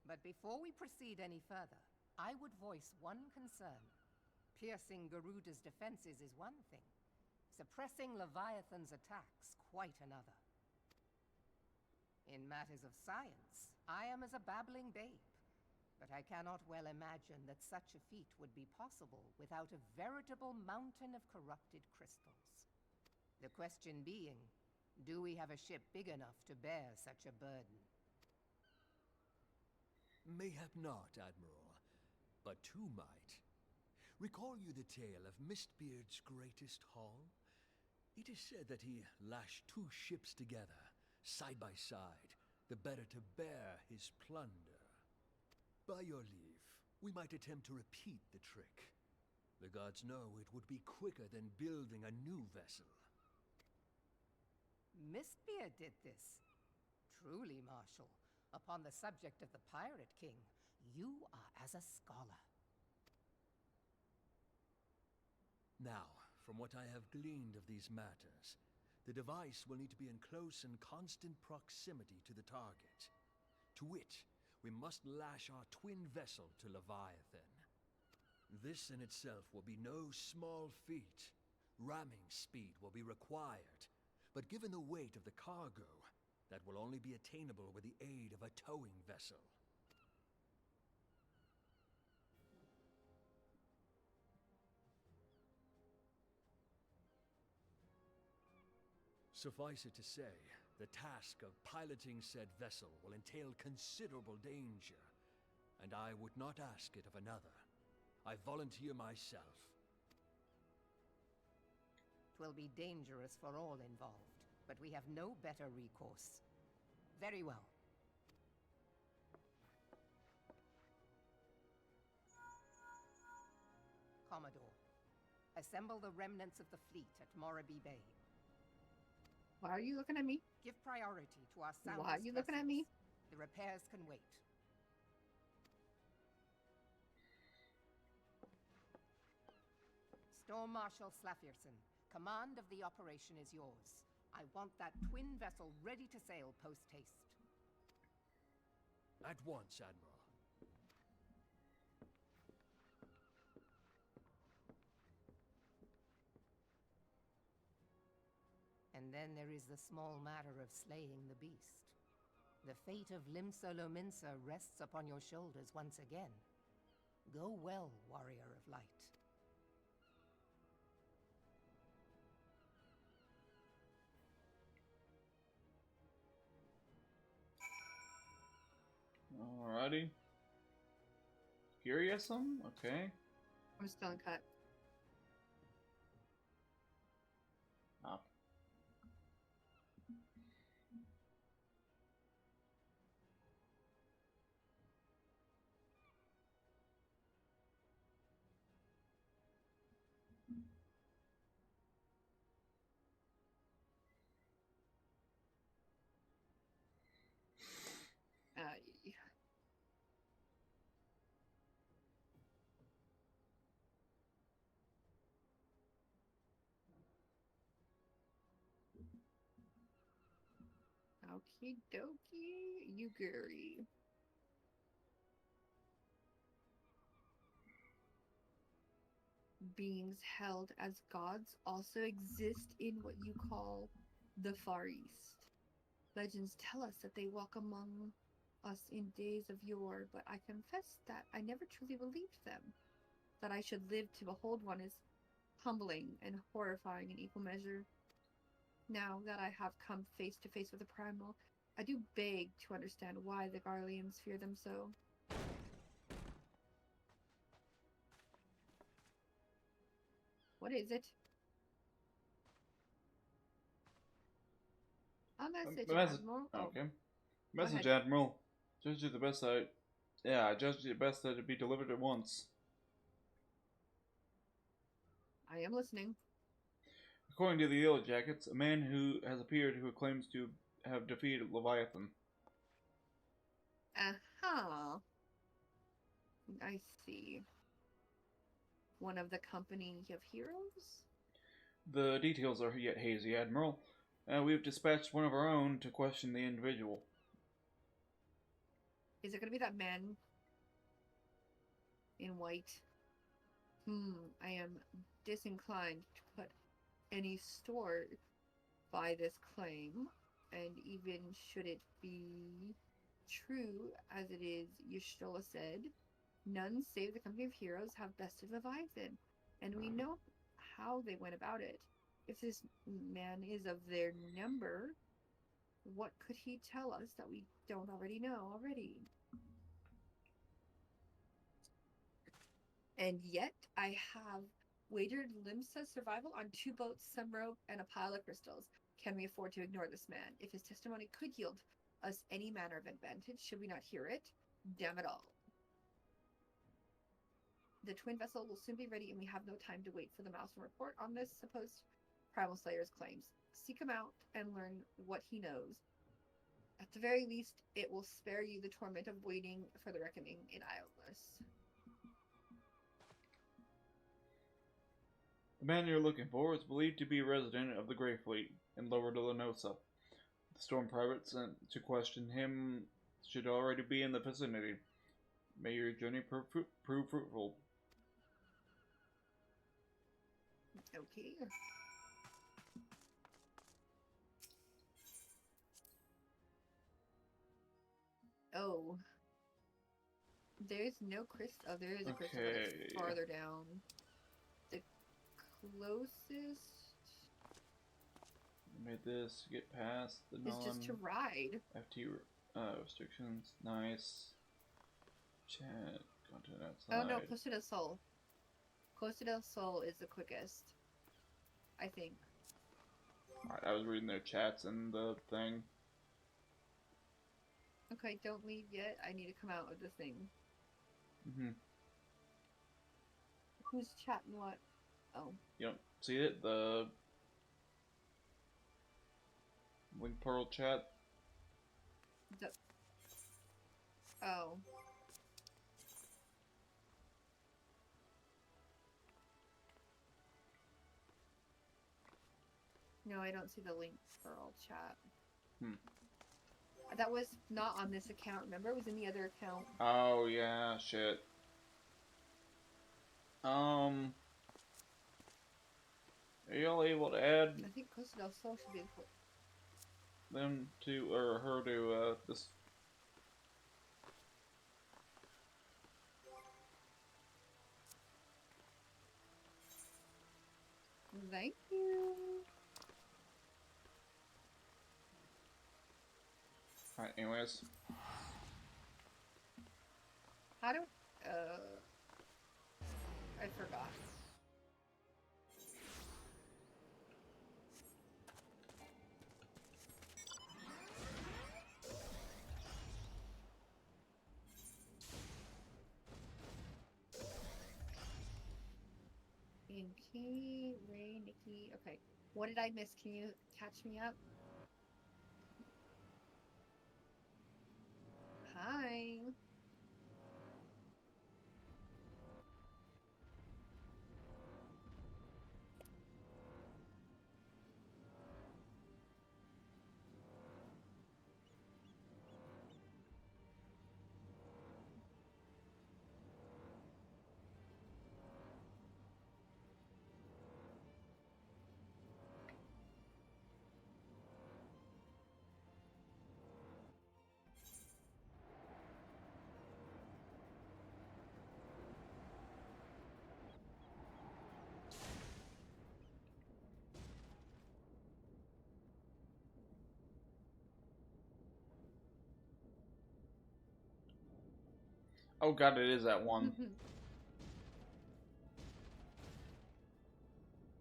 But before we proceed any further, I would voice one concern. Piercing Garuda's defenses is one thing. Suppressing Leviathan's attacks, quite another. In matters of science, I am as a babbling babe, but I cannot well imagine that such a feat would be possible without a veritable mountain of corrupted crystals. The question being, do we have a ship big enough to bear such a burden? Mayhap not, Admiral, but two might. Recall you the tale of Mistbeard's greatest haul? It is said that he lashed two ships together, side by side, the better to bear his plunder. By your leave, we might attempt to repeat the trick. The gods know it would be quicker than building a new vessel. Mistbeard did this. Truly, Marshal, upon the subject of the Pirate King, you are as a scholar. Now, from what I have gleaned of these matters, the device will need to be in close and constant proximity to the target. To wit, we must lash our twin vessel to Leviathan. This in itself will be no small feat. Ramming speed will be required, but given the weight of the cargo, that will only be attainable with the aid of a towing vessel. Suffice it to say, the task of piloting said vessel will entail considerable danger, and I would not ask it of another. I volunteer myself. 'Twill be dangerous for all involved, but we have no better recourse. Very well. Commodore, assemble the remnants of the fleet at Morabee Bay. Why are you looking at me? Give priority to our soundest Why are you looking at me? vessels. The repairs can wait. Storm Marshal Slafierson, command of the operation is yours. I want that twin vessel ready to sail post-haste. At once, Admiral. And then there is the small matter of slaying the beast. The fate of Limsa Lominsa rests upon your shoulders once again. Go well, warrior of light. alrighty. Curious some? Okay. I'm still uncut. Ah. Okie dokie, Yugiri. Beings held as gods also exist in what you call the Far East. Legends tell us that they walk among us in days of yore, but I confess that I never truly believed them. That I should live to behold one is humbling and horrifying in equal measure. Now that I have come face to face with the primal, I do beg to understand why the Garleans fear them so. What is it? A message, Admiral. Okay. Message, Admiral. Judge you the best that... Yeah, I judge it best that it be delivered at once. I am listening. According to the Yellow Jackets, a man who has appeared who claims to have defeated Leviathan. Aha. I see. One of the company of heroes? The details are yet hazy, Admiral. We've dispatched one of our own to question the individual. Is it going to be that man in white? I am disinclined to put any store by this claim, and even should it be true, as it is Y'shtola said, none save the company of heroes have bested Leviathan, and we know how they went about it. If this man is of their number, what could he tell us that we don't already know already? And yet, I have wagered Limsa's survival on 2 boats, some rope, and a pile of crystals. Can we afford to ignore this man? If his testimony could yield us any manner of advantage, should we not hear it? Damn it all. The twin vessel will soon be ready, and we have no time to wait for the Maelstrom report on this supposed Primal Slayer's claims. Seek him out and learn what he knows. At the very least, it will spare you the torment of waiting for the reckoning in Isles. The man you're looking for is believed to be a resident of the Grey Fleet in Lower Delanosa. The Storm Pirate sent to question him should already be in the vicinity. May your journey prove fruitful. Okay. Oh. There's no crystal. Oh, there is a crystal, but it's farther down. The closest made this get past the is just to ride. FT restrictions. Nice. Chat. Content outside. Oh no, Costa del Sol. Costa del Sol is the quickest, I think. Alright, I was reading their chats and the thing. Okay, don't leave yet. I need to come out of the thing. Who's chatting what? Oh. You don't see it? The Link Pearl chat? Oh. No, I don't see the Link Pearl chat. That was not on this account, remember? It was in the other account. Oh, yeah, shit. Are y'all able to add... I think Costa del Sol should be the... them to, or her to, this... Thank you. Alright, anyways. How do... I forgot. Pinky, Ray, Nikki. Okay. What did I miss? Can you catch me up? Hi. Oh god, it is that one.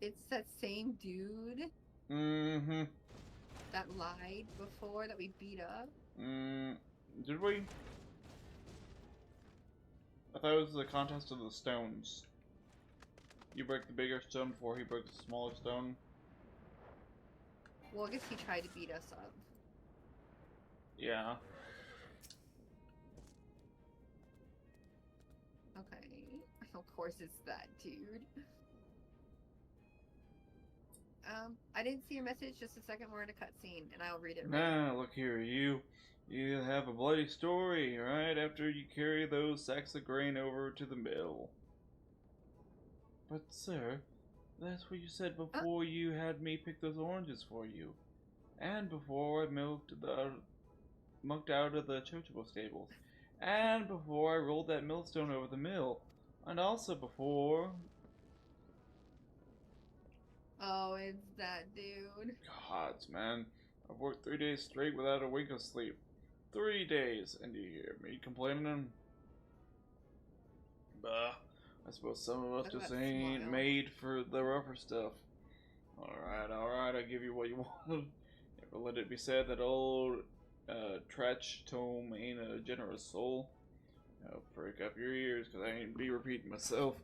It's that same dude Mm-hmm. that lied before that we beat up. Did we? I thought it was the contest of the stones. You break the bigger stone before he broke the smaller stone. Well, I guess he tried to beat us up. Yeah. Okay. Of course it's that dude. I didn't see your message, just a second word, a cutscene, and I'll read it. Nah, look here, you have a bloody story, right? After you carry those sacks of grain over to the mill. But sir, that's what you said before you had me pick those oranges for you. And before I mucked out of the Chochobo stables. And before I rolled that millstone over the mill. And also before... Oh, it's that dude. Gods, man. I've worked 3 days straight without a wink of sleep. 3 days, and you hear me complaining? Bah, I suppose some of us just ain't made for the rougher stuff. Alright, I give you what you want. Never let it be said that old Tratch Tome ain't a generous soul. I'll break up your ears, cause I ain't be repeating myself.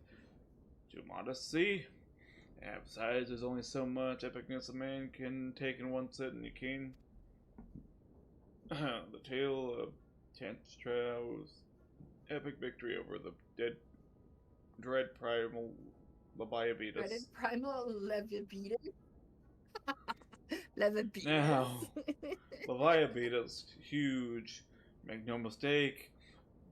Too modest, see? And besides, there's only so much epicness a man can take in one sitting, you king. The tale of Tantrao's epic victory over the dread primal Leviabetus. Dreaded primal Leviabetus? Leviabetus. Now, Leviabetus, huge, make no mistake,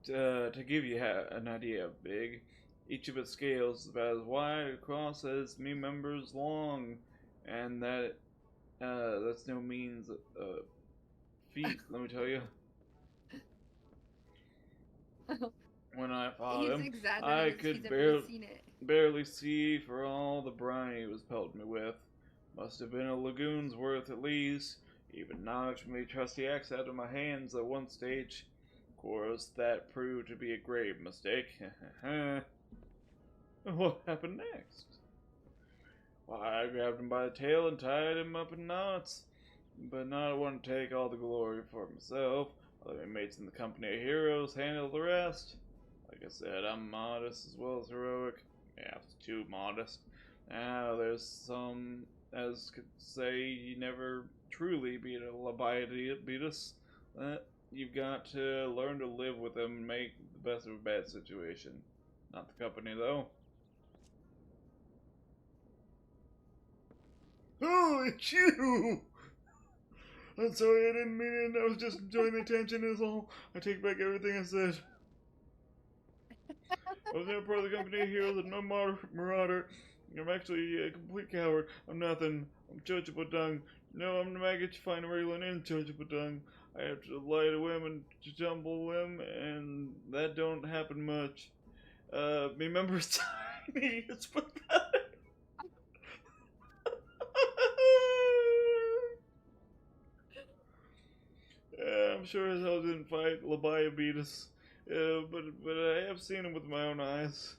to give you an idea of big. Each of its scales is about as wide across as me members long, and that's no means feat, let me tell you. When I fought him, I could barely see for all the brine he was pelting me with. Must have been a lagoon's worth at least. Even knocked my trusty axe out of my hands at one stage. Of course, that proved to be a grave mistake. What happened next? Why, I grabbed him by the tail and tied him up in knots. But not I want to take all the glory for myself. Other mates in the company of heroes handle the rest. Like I said, I'm modest as well as heroic. Yeah, it's too modest. Now, there's some as could say you never truly beat a Leviabetus. You've got to learn to live with them and make the best of a bad situation. Not the company, though. Oh, it's you! I'm sorry, I didn't mean it. I was just enjoying the attention is all. I take back everything I said. I was never part of the company of heroes and no marauder. I'm actually a complete coward. I'm nothing. I'm Chochobo Dung. No, I'm the maggot you find wriggling in Chochobo Dung. I have to lie to him and to tumble him, and that don't happen much. Me members tiny. It's pathetic. I'm sure as hell didn't fight Leviabetus, but I have seen him with my own eyes.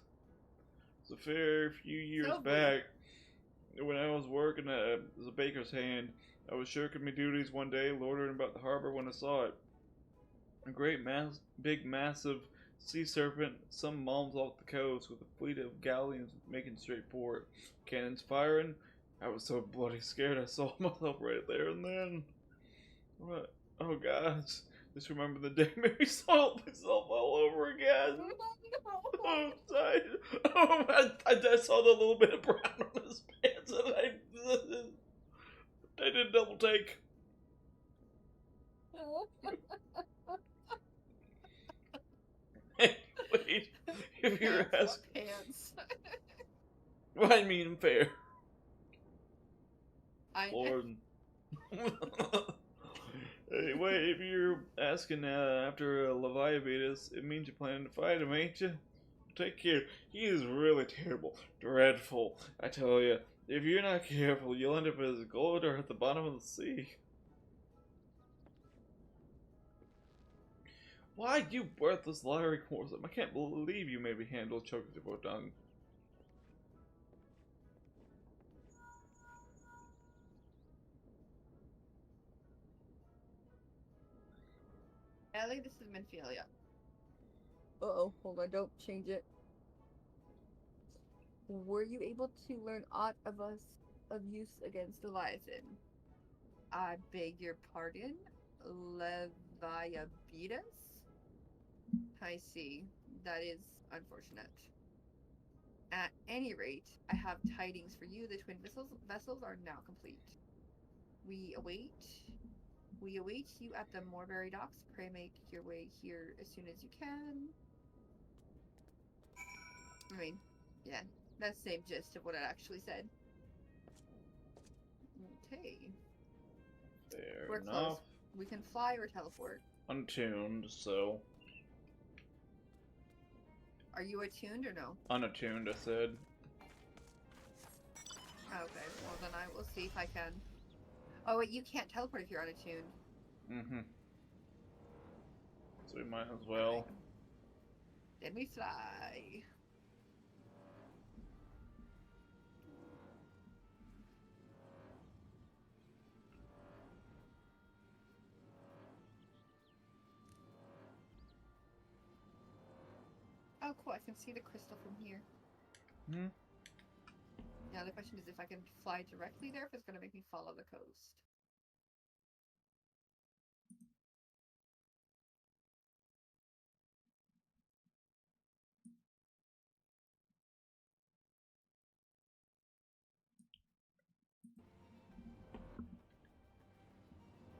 It's a fair few years back, when I was working as a baker's hand. I was shirking my duties one day, loitering about the harbor when I saw it. A great big massive sea serpent, some miles off the coast, with a fleet of galleons making straight for it. Cannons firing. I was so bloody scared I saw myself right there and then. What? Oh gosh. Just remember the day Mary saw myself all over again. Oh, I saw the little bit of brown on his pants and I did a double take. Wait, if you're asking. Well, I mean fair. Lord. Anyway, if you're asking after Leviabetus, it means you plan to fight him, ain't you? Take care. He is really terrible. Dreadful. I tell you, if you're not careful, you'll end up as gold or at the bottom of the sea. Why, you worthless Larry Corsum? I can't believe you made me handle Chocobo Dung. Ellie, this is Menphelia. Uh-oh, hold on, don't change it. Were you able to learn aught of us of use against Leviathan? I beg your pardon? Leviabetus? I see. That is unfortunate. At any rate, I have tidings for you. The twin vessels are now complete. We await you at the Moorbury docks. Pray make your way here as soon as you can. I mean, yeah, that's the same gist of what it actually said. Okay. We're Fair close. enough. We can fly or teleport. Untuned, so. Are you attuned or no? Unattuned, I said. Okay, well then I will see if I can. Oh wait, you can't teleport if you're unattuned. Mm-hmm. So we might as well. Then we fly. Oh cool, I can see the crystal from here. Hmm. Now the question is if I can fly directly there, if it's going to make me follow the coast.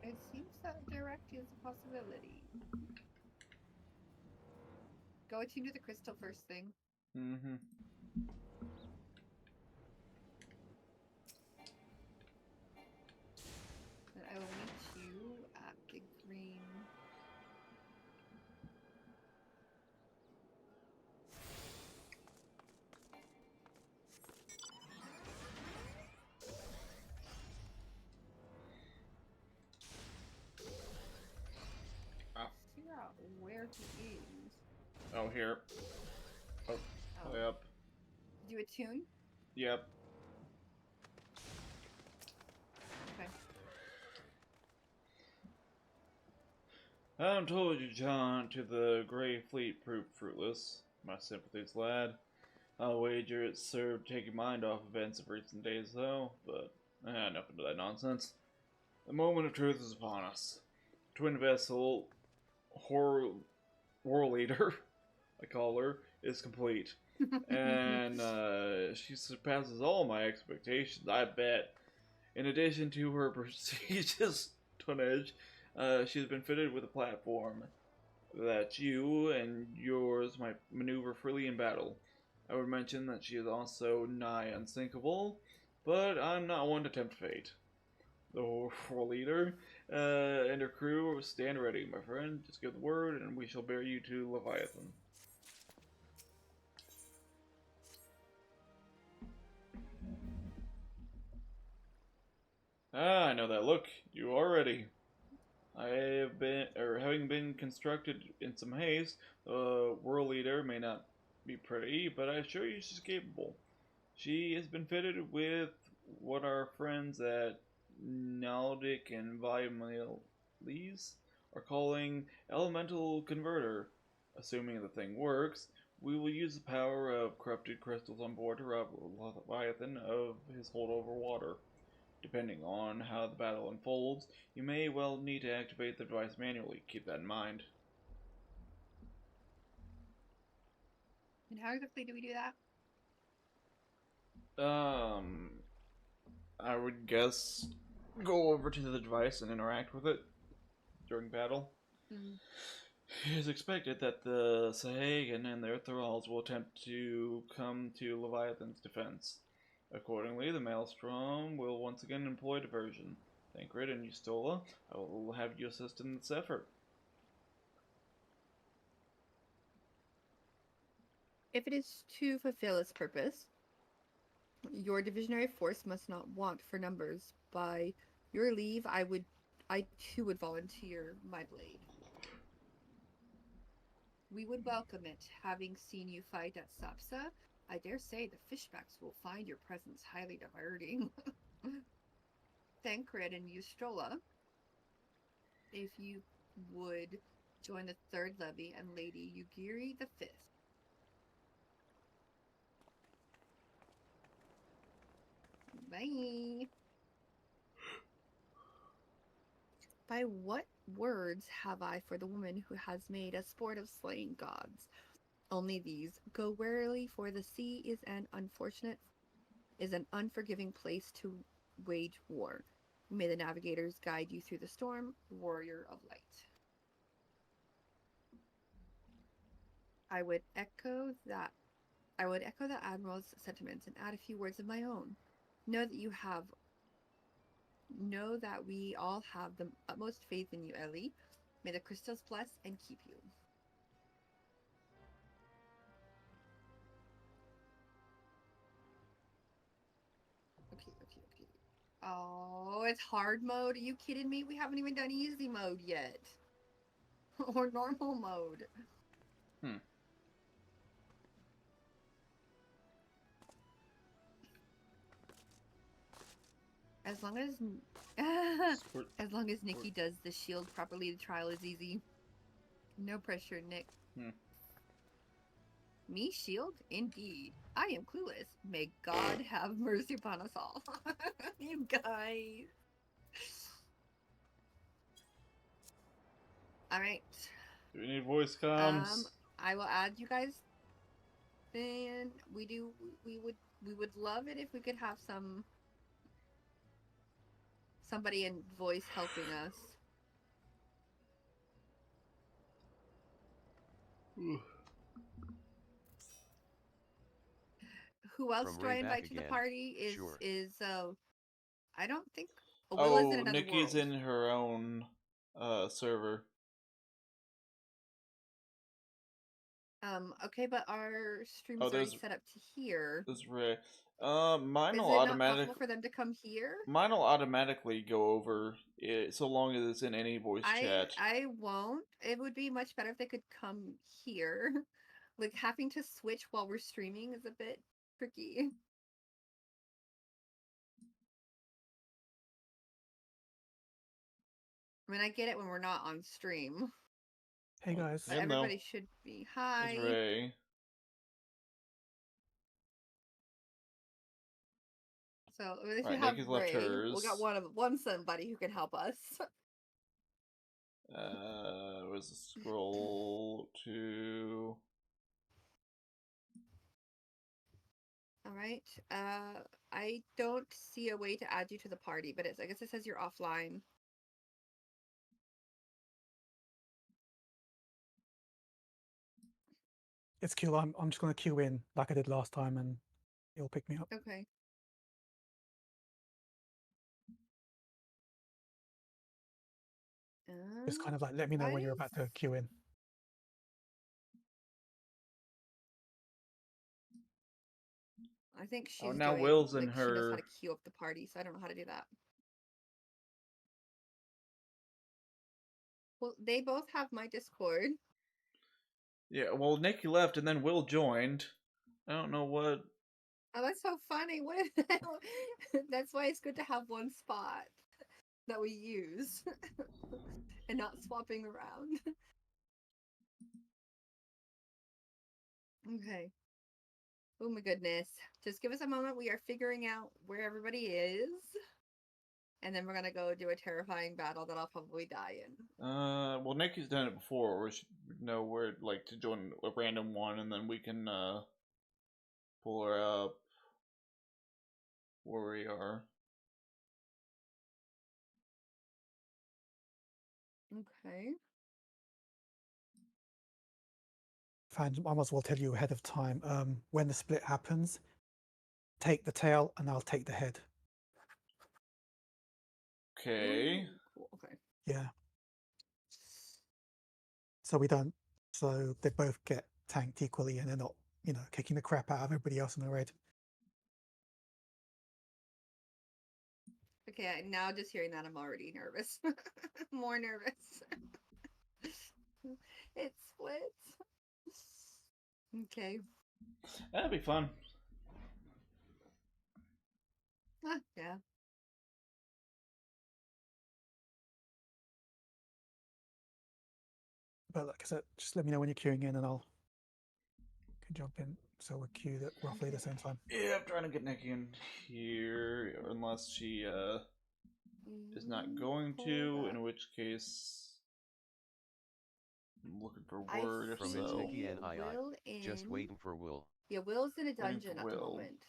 It seems that direct is a possibility. Go attune to the crystal first thing. Mm-hmm. Then I will meet you at the green. Figure out where he is. Oh, here. Oh, yep. Did you attune? Yep. Okay. I'm told you, John, to the Grey Fleet proved fruitless. My sympathies, lad. I'll wager it served to take your mind off events of recent days, though, but enough of that nonsense. The moment of truth is upon us. Twin vessel, war leader, I call her, is complete. And she surpasses all my expectations, I bet. In addition to her prestigious tonnage, she's been fitted with a platform that you and yours might maneuver freely in battle. I would mention that she is also nigh unsinkable, but I'm not one to tempt fate. The war leader and her crew stand ready, my friend. Just give the word, and we shall bear you to Leviathan. Ah, I know that look. You are ready. Having been constructed in some haste, the world leader may not be pretty, but I assure you she's capable. She has been fitted with what our friends at Naldic and Viamales are calling Elemental Converter. Assuming the thing works, we will use the power of corrupted crystals on board to rob Leviathan of his holdover water. Depending on how the battle unfolds, you may well need to activate the device manually. Keep that in mind. And how exactly do we do that? I would guess go over to the device and interact with it during battle. It is expected that the Sahagin and their thralls will attempt to come to Leviathan's defense. Accordingly, the Maelstrom will once again employ diversion. Thancred and Eustola, I will have you assist in this effort. If it is to fulfill its purpose, your divisionary force must not want for numbers. By your leave, I too would volunteer my blade. We would welcome it. Having seen you fight at Sapsa, I dare say the fishbacks will find your presence highly diverting. Thancred and Eustrola, if you would join the third levy, and Lady Yugiri the fifth. Bye. By what words have I for the woman who has made a sport of slaying gods? Only these: go warily, for the sea is an unforgiving place to wage war. May the navigators guide you through the storm, warrior of light. I would echo the Admiral's sentiments and add a few words of my own. Know that we all have the utmost faith in you, Ellie. May the crystals bless and keep you. Okay. Oh, it's hard mode? Are you kidding me? We haven't even done easy mode yet. Or normal mode. As long as Nikki does the shield properly, the trial is easy. No pressure, Nick. Me shield? Indeed. I am clueless. May God have mercy upon us all. You guys. Alright. Do we need voice comms? I will add you guys. And we would love it if we could have somebody in voice helping us. Who else do I invite to the party? I don't think Will is in another Nikki's world. in her own server. Okay, but our stream is already set up to here. There's Ray. Mine Is will it not possible for them to come here? Mine will automatically go over it, so long as it's in any voice chat. I won't. It would be much better if they could come here. Like, having to switch while we're streaming is a bit tricky. I mean, I get it when we're not on stream. Hey guys. But everybody should be. Hi. It's Ray. So if we have Ray, we got one somebody who can help us. Where's the scroll to? All right. I don't see a way to add you to the party, but I guess it says you're offline. It's cool. I'm just going to queue in like I did last time, and you'll pick me up. Okay. Just kind of like let me know when you're about to queue in. I think she's now doing, Will's in She knows how her. to queue up the party, so I don't know how to do that. Well, they both have my Discord. Yeah, well, Nikki left and then Will joined. I don't know what. Oh, that's so funny. What is that? That's why it's good to have one spot that we use and not swapping around. Okay. Oh my goodness. Just give us a moment. We are figuring out where everybody is. And then we're going to go do a terrifying battle that I'll probably die in. Well, Nikki's done it before. We should know where, like, to join a random one, and then we can, pull her up where we are. Okay. I might as well tell you ahead of time. When the split happens, take the tail, and I'll take the head. Okay. Cool. Okay. Yeah. So so they both get tanked equally, and they're not, kicking the crap out of everybody else in the raid. Okay, now just hearing that, I'm already nervous. More nervous. It splits. Okay. That'd be fun. Yeah. But like I said, just let me know when you're queuing in, and I'll can jump in. So we're queued at roughly the same time. Yeah, I'm trying to get Nikki in here, unless she is not going to, in which case I'm looking for word. If From so, it's Nikki and Will just in. waiting for Will. Yeah, Will's in a Waiting dungeon for at the Will. moment.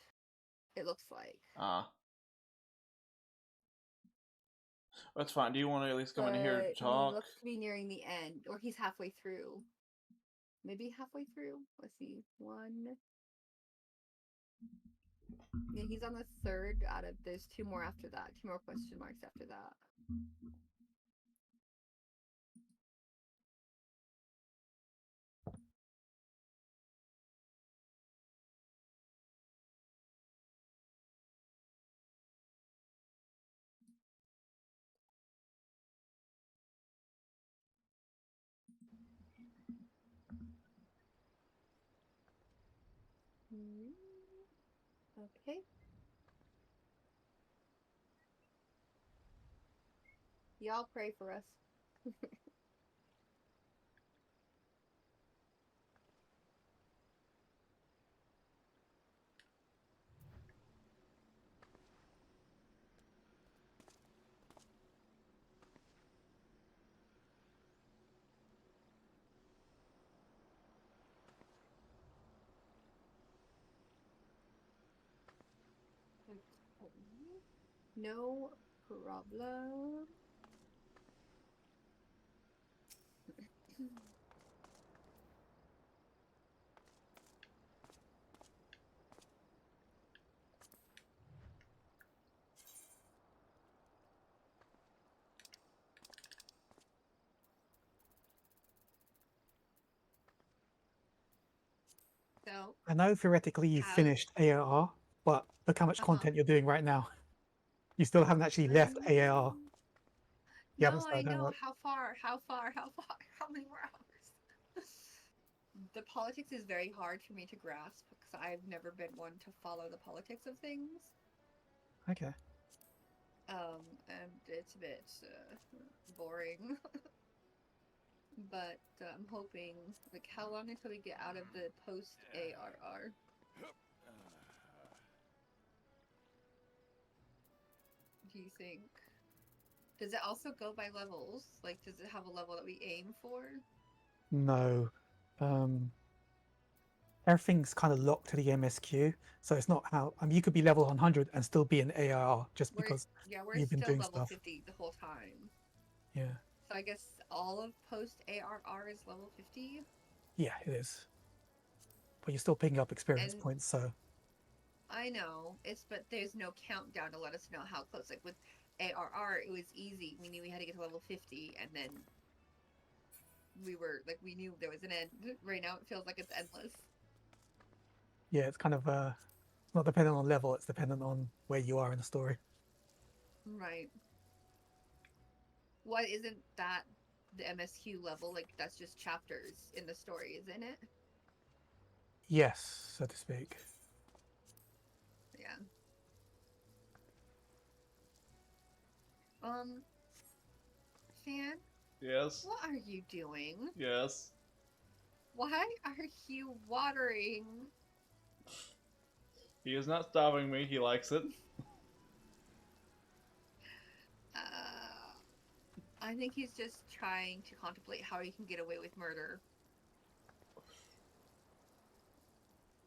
It looks like. That's fine. Do you want to at least come in here to He talk? looks to be nearing the end, or he's halfway through. Maybe halfway through. Let's see. One. Yeah, he's on the third out of. There's two more after that. Two more question marks after that. Okay. Y'all pray for us. No problem. So I know theoretically you finished AAR, but look how much content you're doing right now. You still haven't actually left AAR. You haven't No, I started know. homework. How far? How many more hours? The politics is very hard for me to grasp because I've never been one to follow the politics of things. Okay. And it's a bit boring. But I'm hoping, like, how long until we get out of the post ARR? Do you think? Does it also go by levels? Like, does it have a level that we aim for? No. Everything's kind of locked to the MSQ, so it's not how. You could be level 100 and still be an ARR just because we're you've been still doing level stuff. 50 the whole time. Yeah. So I guess all of post ARR is level 50. Yeah, it is. But you're still picking up experience And- points, so. I know but there's no countdown to let us know how close. Like with ARR, it was easy. We knew we had to get to level 50, and then we knew there was an end. Right now, it feels like it's endless. Yeah, it's kind of it's not dependent on level, it's dependent on where you are in the story. Right. What isn't that the MSQ level? Like, that's just chapters in the story, isn't it? Yes, so to speak. Yeah. Fan? Yes. What are you doing? Yes. Why are you watering? He is not stopping me. He likes it. I think he's just trying to contemplate how he can get away with murder.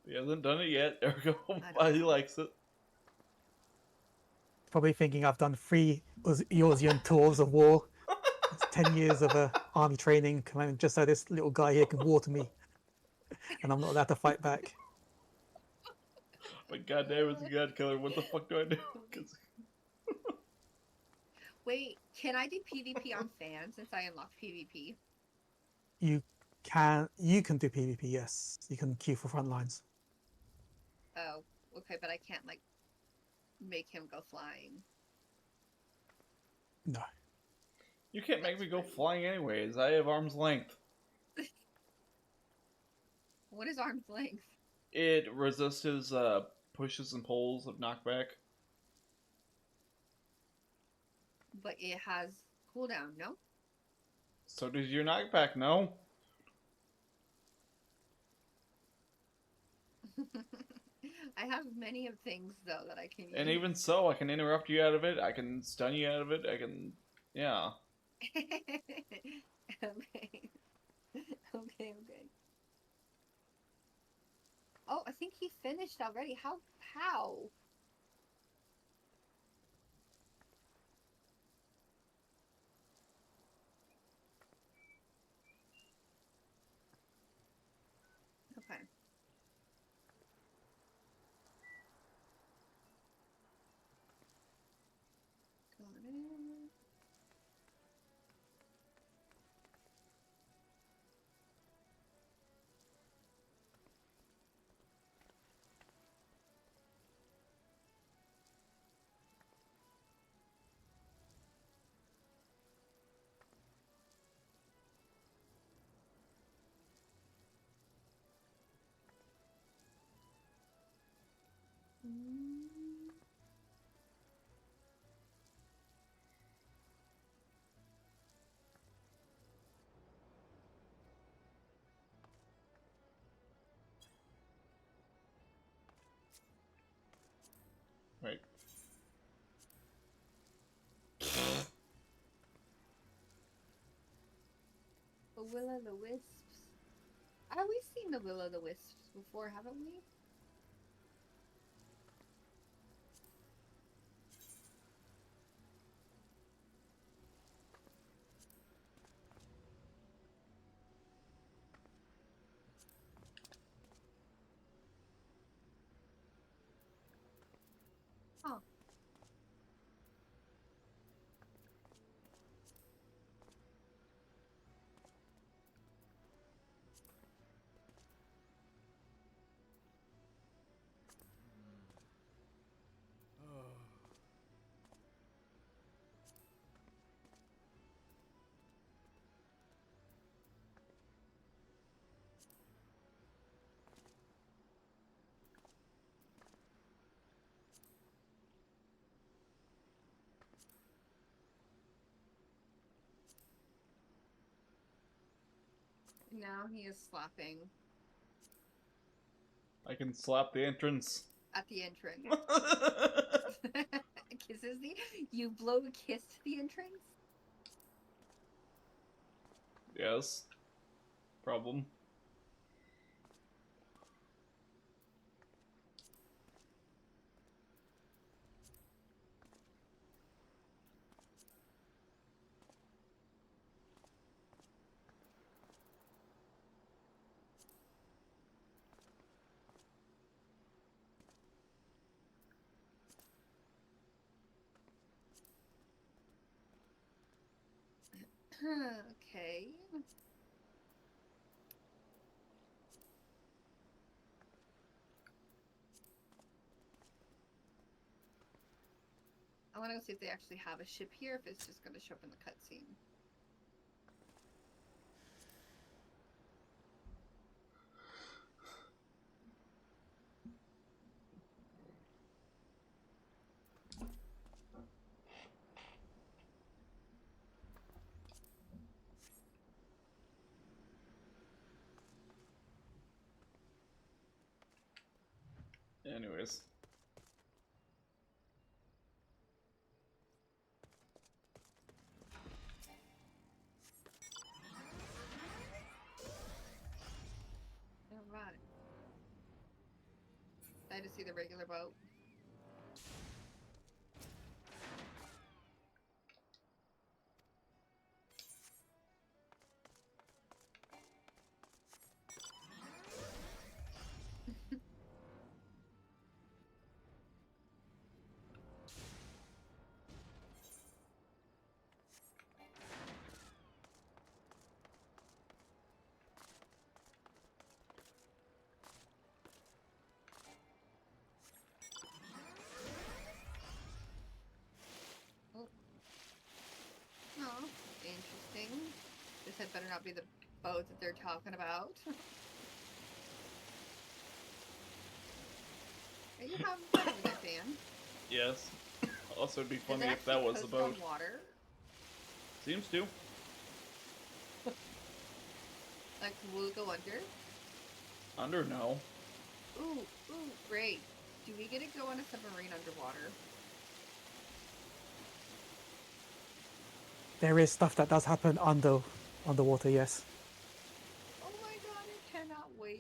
He hasn't done it yet. Ergo, but he likes it. Probably thinking I've done 3 Eorzean tours of war. It's 10 years of army training, just so this little guy here can water me. And I'm not allowed to fight back. But goddamn, it's a god killer. What the fuck do I do? Wait, can I do PvP on Fan since I unlocked PvP? You can do PvP, yes. You can queue for front lines. Oh, okay, but I can't, like, make him go flying. No. You can't make me go flying anyways. I have arm's length. What is arm's length? It resists his pushes and pulls of knockback. But it has cooldown, no? So does your knockback, no? I have many of things though that I can use. And even so, I can interrupt you out of it. I can stun you out of it. I can, yeah. Okay. Okay. Oh, I think he finished already. How? Okay. Got it. Right. The Will-o'-the-Wisps. We've seen the Will-o'-the-Wisps before, haven't we? Oh. Now he is slapping I can slap the entrance. at the entrance. Kisses the... You blow a kiss to the entrance? Yes. Problem. Okay. I want to go see if they actually have a ship here, if it's just going to show up in the cutscene. Anyways. Alright. I just see the regular boat. Oh, interesting. This had better not be the boat that they're talking about. Are you having fun with it, Dan? Yes. Also, it'd be Does funny it if that actually was the coast on boat. water? Seems to. Like, will it go under? Under, no. Ooh, great. Do we get to go on a submarine underwater? There is stuff that does happen underwater, yes. Oh my god, I cannot wait.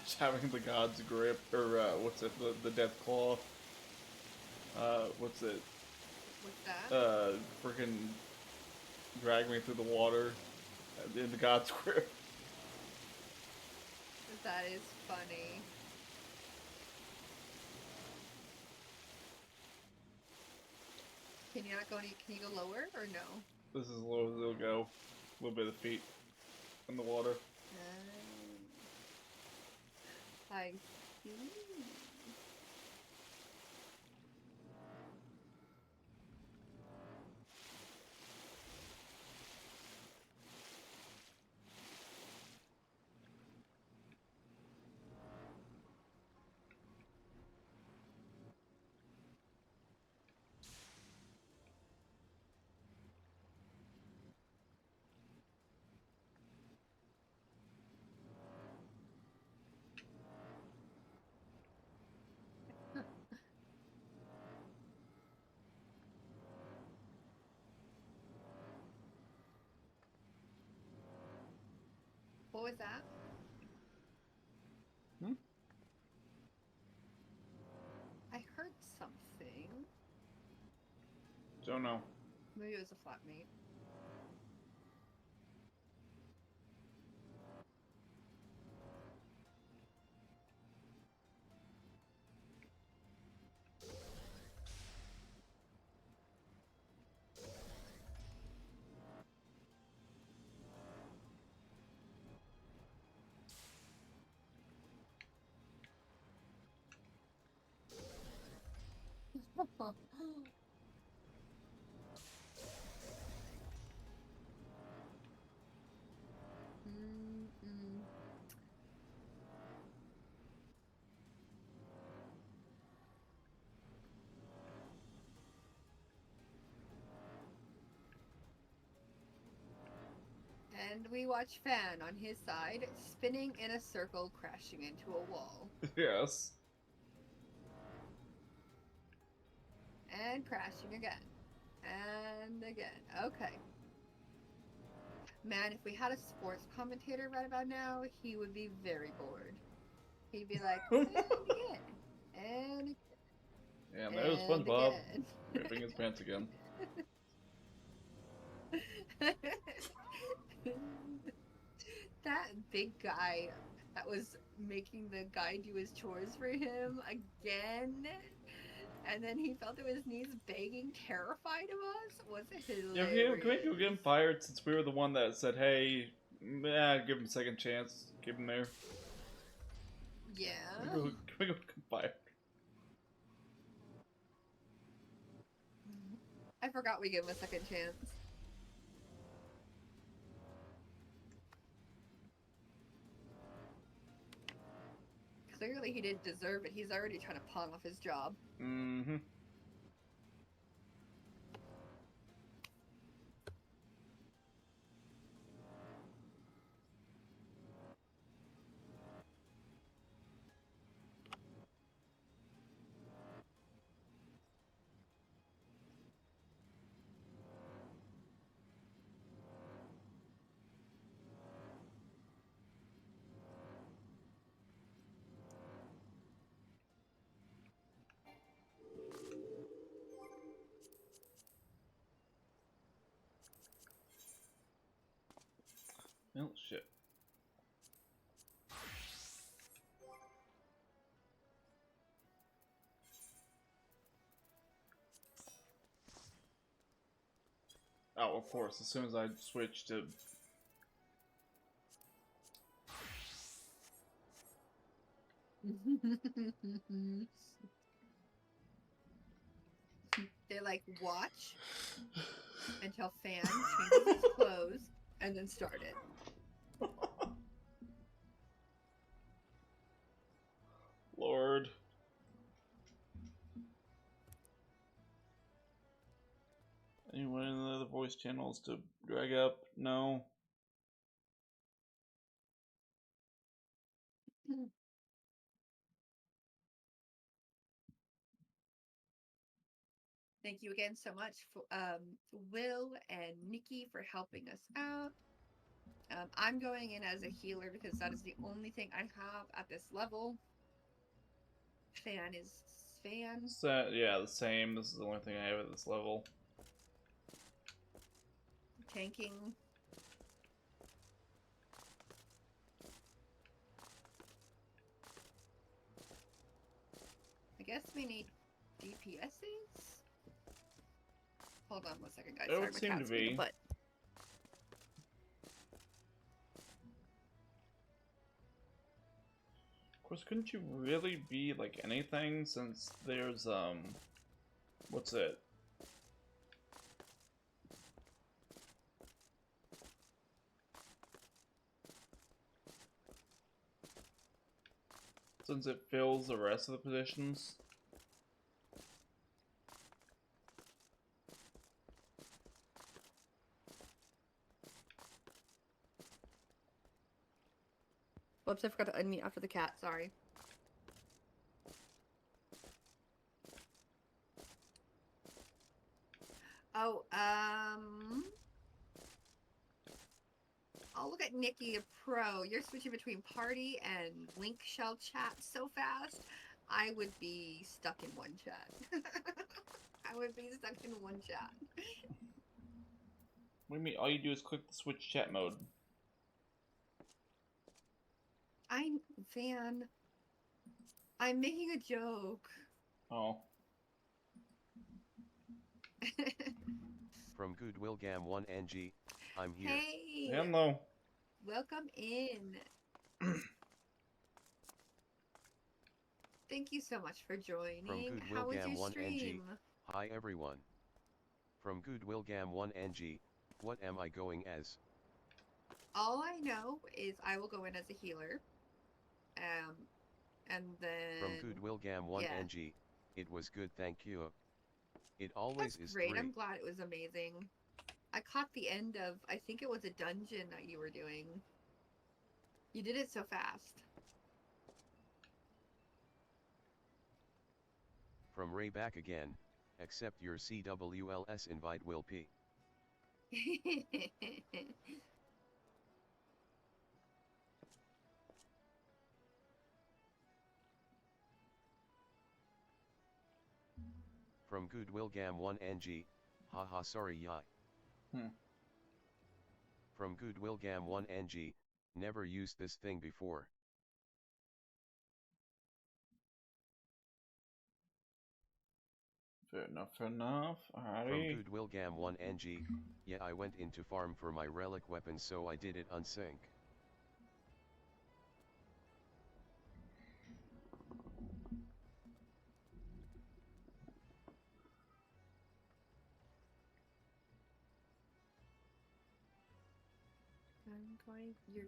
Just having the god's grip, or what's it, the death claw. What's it? What's that? Freaking drag me through the water in the god's grip. That is funny. Can you not go any, can you go lower or no? This is as low as it'll go. A little bit of feet in the water. I see. What was that? I heard something. Don't know. Maybe it was a flatmate. And we watch Fan on his side, spinning in a circle, crashing into a wall. Yes. And crashing again. And again. Okay. Man, if we had a sports commentator right about now, he would be very bored. He'd be like, and again. And again. Yeah, and there's SpongeBob ripping his pants again. That big guy that was making the guy do his chores for him again, and then he fell to his knees begging, terrified of us, was hilarious. Yeah, can we get him fired since we were the one that said, hey, give him a second chance, keep him there? Yeah. Can we go get him fired? I forgot we gave him a second chance. Clearly he didn't deserve it. He's already trying to pawn off his job. Mm-hmm. Oh, of course, as soon as I switch to... They like watch until Fan changes his clothes and then start it. Lord. Anyone in the other voice channels to drag up? No. Thank you again so much for Will and Nikki for helping us out. I'm going in as a healer because that is the only thing I have at this level. Fan is Fan. So, yeah, the same. This is the only thing I have at this level. Tanking. I guess we need DPSs? Hold on 1 second, guys. It would seem to be. But of course, couldn't you really be like anything since there's what's it? Since it fills the rest of the positions. whoops, I forgot to unmute after the cat, sorry. Oh, I'll look at Nikki, a pro. You're switching between party and link shell chat so fast. I would be stuck in one chat. I would be stuck in one chat. What do you mean? All you do is click the switch chat mode. Fan. I'm making a joke. Oh. From Goodwill Gam 1NG, I'm here. Hey! Hello. Welcome in. Thank you so much for joining. From Goodwill How was Gam your 1NG, stream? hi everyone. From Goodwill Gam 1NG, what am I going as? All I know is I will go in as a healer. And then... From Goodwill Gam 1NG, it was good, thank you. It always That's is great. 3. I'm glad it was amazing. I caught the end of, I think it was a dungeon that you were doing. You did it so fast. From Ray back again, accept your CWLS invite Will P. From Goodwill Gam 1NG, haha sorry yai. From Goodwill Gam 1NG, never used this thing before. Fair enough, fair enough. Alrighty. From Goodwill Gam 1NG, yeah I went into farm for my relic weapon so I did it unsync. Your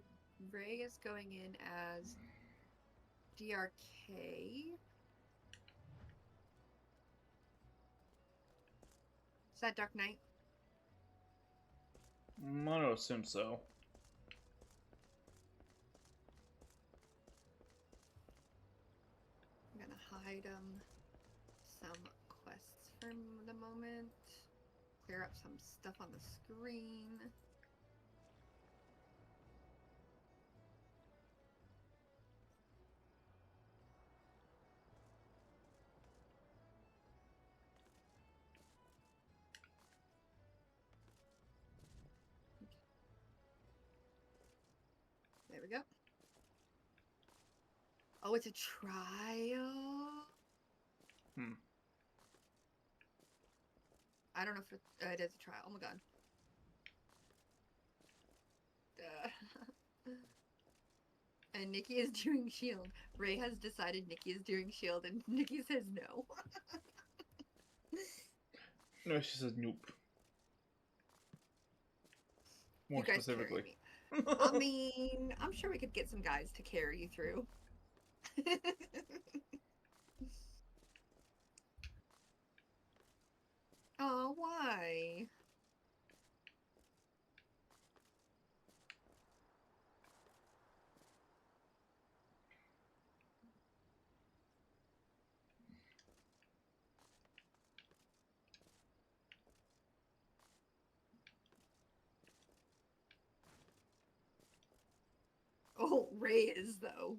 Ray is going in as DRK. Is that Dark Knight? I'm gonna assume so. I'm gonna hide some quests for the moment. Clear up some stuff on the screen. There we go. Oh, it's a trial? I don't know if it is a trial. Oh my god. And Nikki is doing shield. Ray has decided Nikki is doing shield, and Nikki says no. No, she says nope. More You guys specifically. carry me. I mean, I'm sure we could get some guys to carry you through. Oh, why? Oh, Ray is, though.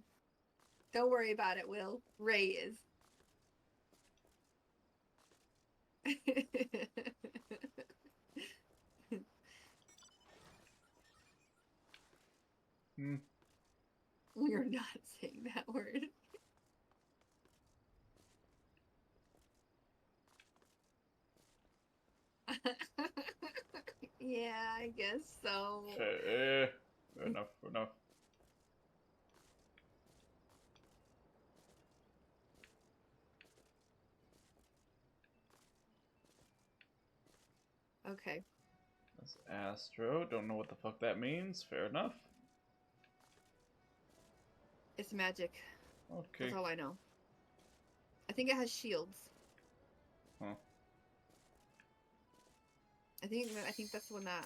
Don't worry about it, Will. Ray is. We're not saying that word. Yeah, I guess so. Okay. Enough, enough. Okay. That's Astro. Don't know what the fuck that means. Fair enough. It's magic. Okay. That's all I know. I think it has shields. Huh. I think that's the one that.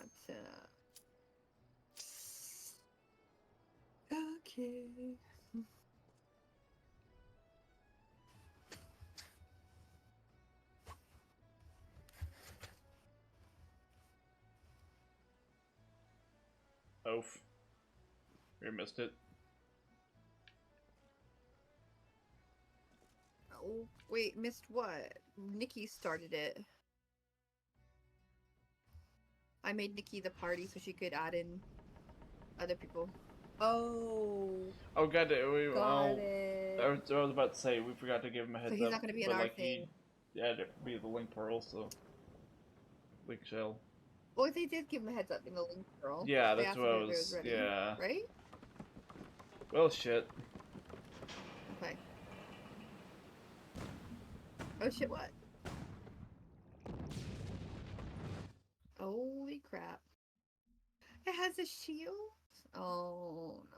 Okay. Oof. We missed it. Oh, wait, missed what? Nikki started it. I made Nikki the party so she could add in other people. Oh. Oh, got it. Got it. I was about to say, we forgot to give him a heads up. So he's not going to be in but, our like, thing. He had to be the link pearl, so. Link shell. Well, they did give him a heads up in the link girl. Yeah, They that's asked what I him if it was. ready, Yeah. Right? Well, shit. Okay. Oh shit, what? Holy crap. It has a shield? Oh, no.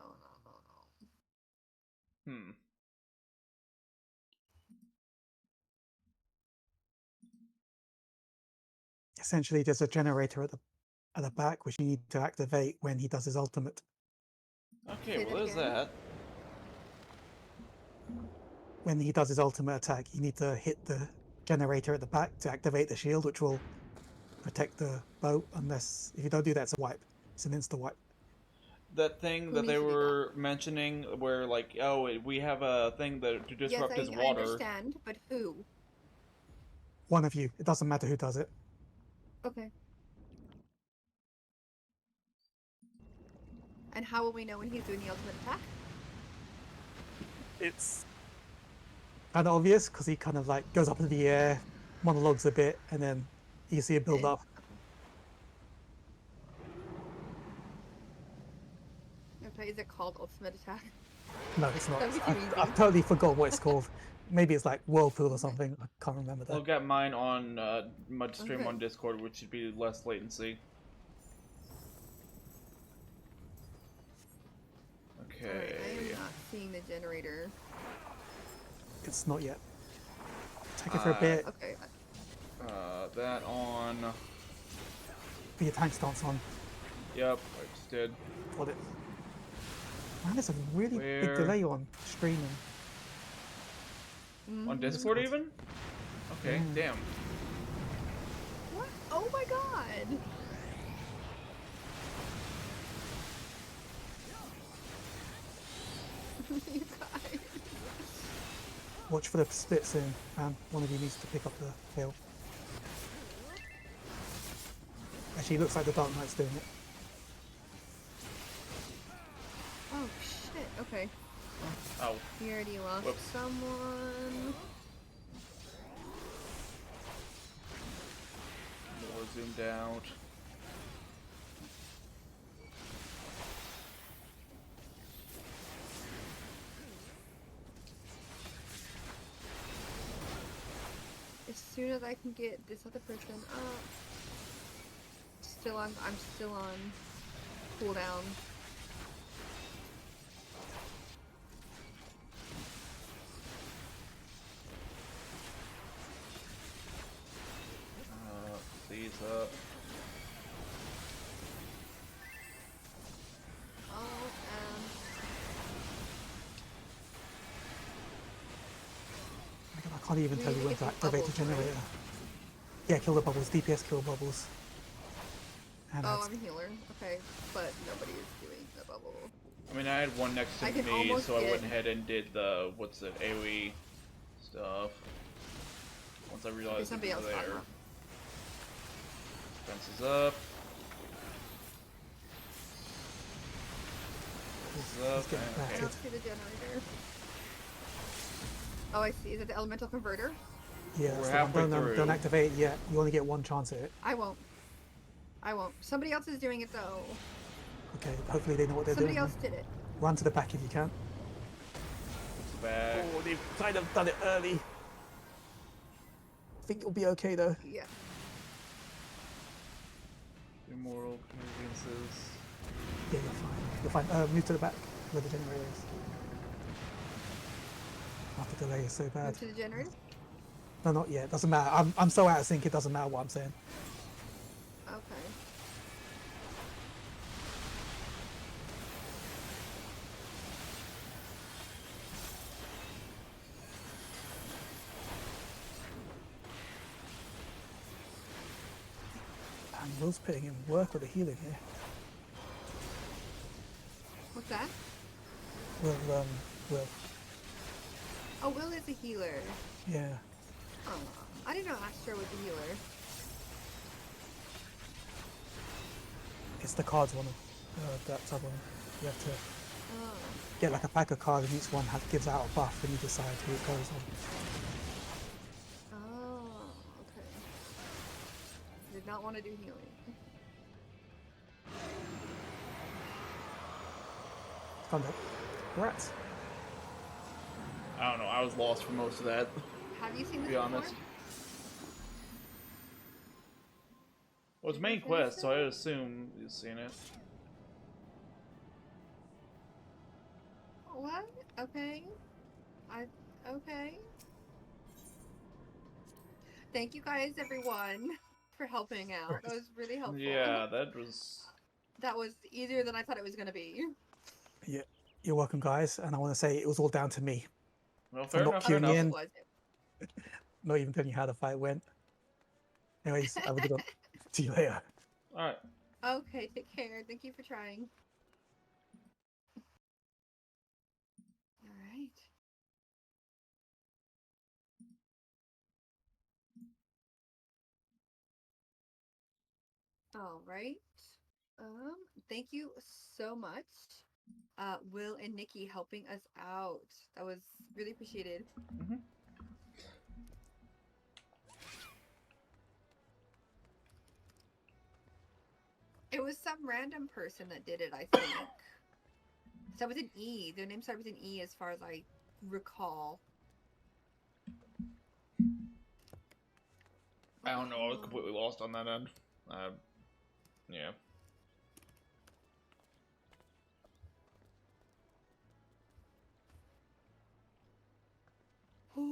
Essentially, there's a generator at the back which you need to activate when he does his ultimate. Okay, well, there's that. When he does his ultimate attack, you need to hit the generator at the back to activate the shield, which will protect the boat. Unless if you don't do that, it's a wipe. It's an insta wipe. That thing that they were mentioning, where like, oh, we have a thing that to disrupt his I water. understand, but who? One of you. It doesn't matter who does it. Okay. And how will we know when he's doing the ultimate attack? It's kind of obvious because he kind of like goes up into the air, monologues a bit, and then you see a build up. Okay, is it called ultimate attack? No, it's not. That'd be too easy. I've totally forgot what it's called. Maybe it's like Whirlpool or something. I can't remember that. I'll get mine on Mudstream Okay. on Discord, which should be less latency. Okay. Alright, I am not seeing the generator. It's not yet. Take it for a bit. Okay. That on. Put your tank stance on. Yep, I just did. Got it. Man, there's a really big Where? delay on streaming. On Discord even? Okay, damn. What? Oh my god! You guys. Watch for the split soon, man. One of you needs to pick up the hill. Actually, it looks like the Dark Knight's doing it. Oh shit, okay. Oh. He already lost Whoops. someone. More zoomed out. as soon as I can get this other person up. I'm still on cooldown. These up. I can't even tell you when to activate the generator. Yeah, kill the bubbles. DPS kill bubbles. And I'm a healer. Okay, but nobody is doing the bubble. I mean, I had one next to me, so I went ahead and did the AoE stuff. Once I realized it was there. Defense is up. This is up. I don't see the generator. Oh, I see. Is it the elemental converter? Yeah, so don't activate it yet. You only get one chance at it. I won't. Somebody else is doing it though. Okay, hopefully they know what they're doing. Somebody else did it. Run to the back if you can. Back. Oh, they've kind of done it early. I think it'll be okay though. Yeah. Immoral conveniences. Yeah, you're fine. You're fine. Move to the back where the generator is. Not the delay is so bad. Move to the generator? No, not yet. Doesn't matter. I'm so out of sync. It doesn't matter what I'm saying. Okay. And Will's putting in work with the healing here. What's that? Will. Oh, Will is a healer. Yeah. Oh, I didn't know Astra was a healer. It's the cards one. That other one. You have to get like a pack of cards, and each one gives out a buff, and you decide who it goes on. Oh, okay. Did not want to do healing. Contact. Rats. I don't know. I was lost for most of that. Have you seen this to be honest. before? Well, it's main quest, so I assume you've seen it. What? Okay. Okay. Thank you guys, everyone, for helping out. That was really helpful. Yeah, that was easier than I thought it was going to be. Yeah, you're welcome, guys. And I want to say it was all down to me. Well, fair I'm not enough. queuing in. Not even telling you how the fight went. Anyways, have a good one. See you later. Alright. Okay, take care. Thank you for trying. Alright. Alright. Thank you so much. Will and Nikki helping us out. That was really appreciated. Mm-hmm. It was some random person that did it, I think. Started with an E. Their name started with an E as far as I recall. I don't know. I was completely lost on that end. Yeah. Okay.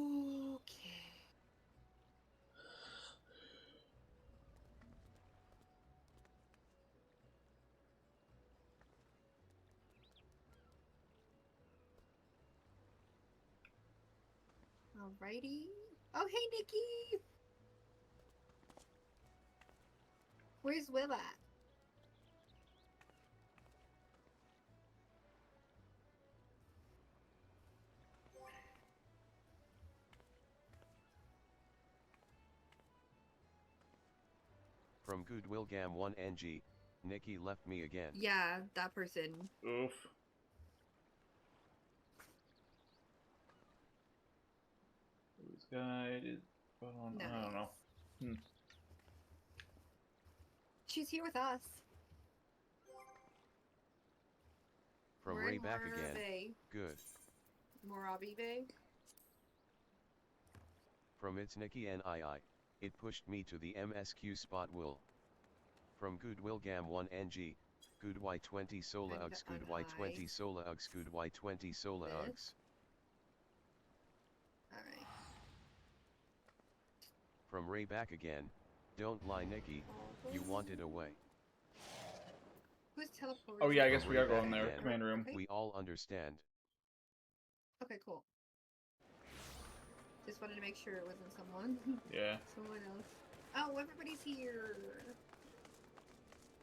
Alrighty. Oh, hey, Nikki! Where's Will at? From Goodwill Gam 1NG, Nikki left me again. Yeah, that person. Oof. Who's guide is Nice. I don't know. She's here with us. From We're Ray in back Morabe. again. Good. Morabe Bay. From its Nikki NII, it pushed me to the MSQ spot wool. From Goodwill Gam 1 NG, Good Y20 Sola Uggs Good Y20 Sola Uggs Good Y20 Sola Uggs. Alright. From Ray back again, don't lie Nikki, you want it away. Who's teleporting? Oh yeah, I guess From we Ray are going back there. again, Command room. We all understand. Okay, cool. Just wanted to make sure it wasn't someone. Yeah. Someone else. Oh, everybody's here.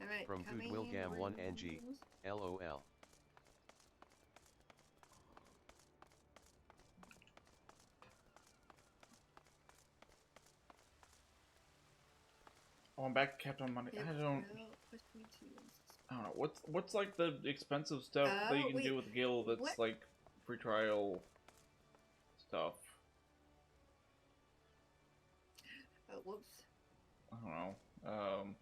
Alright, From Goodwill Gam 1 NG, LOL. Oh, I'm back kept on money. I don't know. What's like the expensive stuff that you can do with Gil that's like free trial stuff? Oh, whoops. I don't know.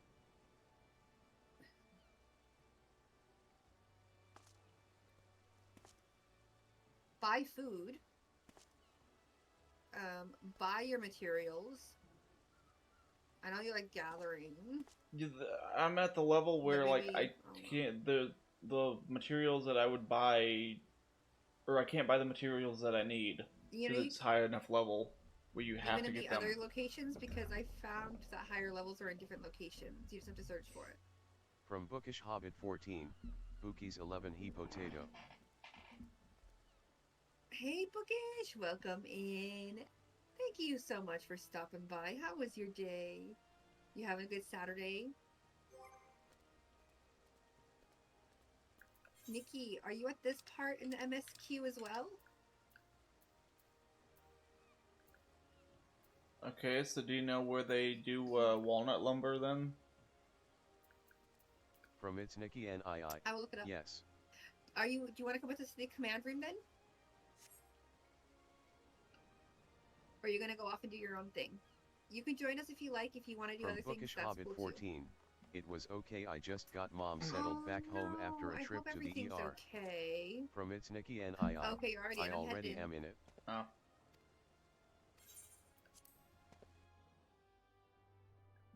Buy food. Buy your materials. I know you like gathering. I'm at the level where like maybe- I can't the materials that I would buy, or I can't buy the materials that I need You know, because it's high enough level where you have even to in get the them. other locations, because I found that higher levels are in different locations. You just have to search for it. From Bookish Hobbit 14, Bookies 11 He Potato. Hey, Bookish, welcome in. Thank you so much for stopping by. How was your day? You having a good Saturday? Nikki, are you at this part in the MSQ as well? Okay, so do you know where they do walnut lumber then? From its Nikki NII. I will look it up. Yes. Do you want to come with us to the command room then? Or are you gonna go off and do your own thing? You can join us if you like, if you want to do From other things. Bookish That's Hobbit cool 14, it was okay. I just got mom settled back home after a I trip hope to the everything's ER. okay. From its Nikki NII. Okay, you're already in. I I'm already headed in. am in it. Oh.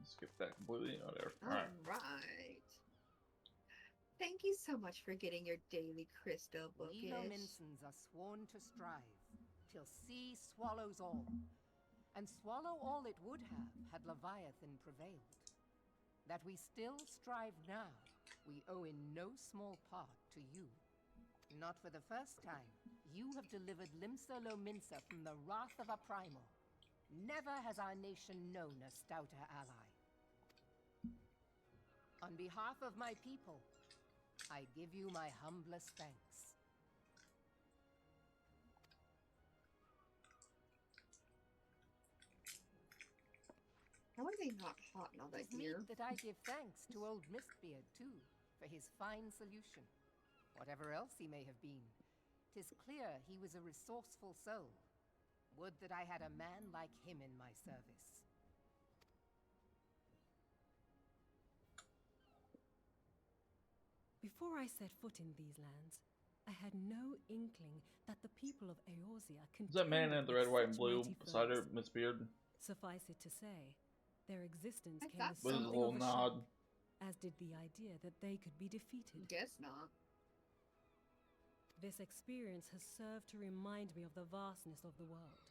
Skip that completely. Whatever. Alright. Alright. Thank you so much for getting your daily crystal, We Bookish. Lominsons are sworn to strive, till sea swallows all. And swallow all it would have, had Leviathan prevailed. That we still strive now, we owe in no small part to you. Not for the first time, you have delivered Limsa Lominsa from the wrath of a primal. Never has our nation known a stouter ally. On behalf of my people, I give you my humblest thanks. How are they not hot in all that Tis gear? meet that I give thanks to old Mistbeard, too, for his fine solution. Whatever else he may have been, 'tis clear he was a resourceful soul. Would that I had a man like him in my service. Before I set foot in these lands, I had no inkling that the people of Eorzea Is that man in the red, white, and blue mighty beside her, foes. Miss Beard? Suffice it to say, their existence I came thought as so. With a something little of a nod. shock, as did the idea that they could be defeated. Guess not. This experience has served to remind me of the vastness of the world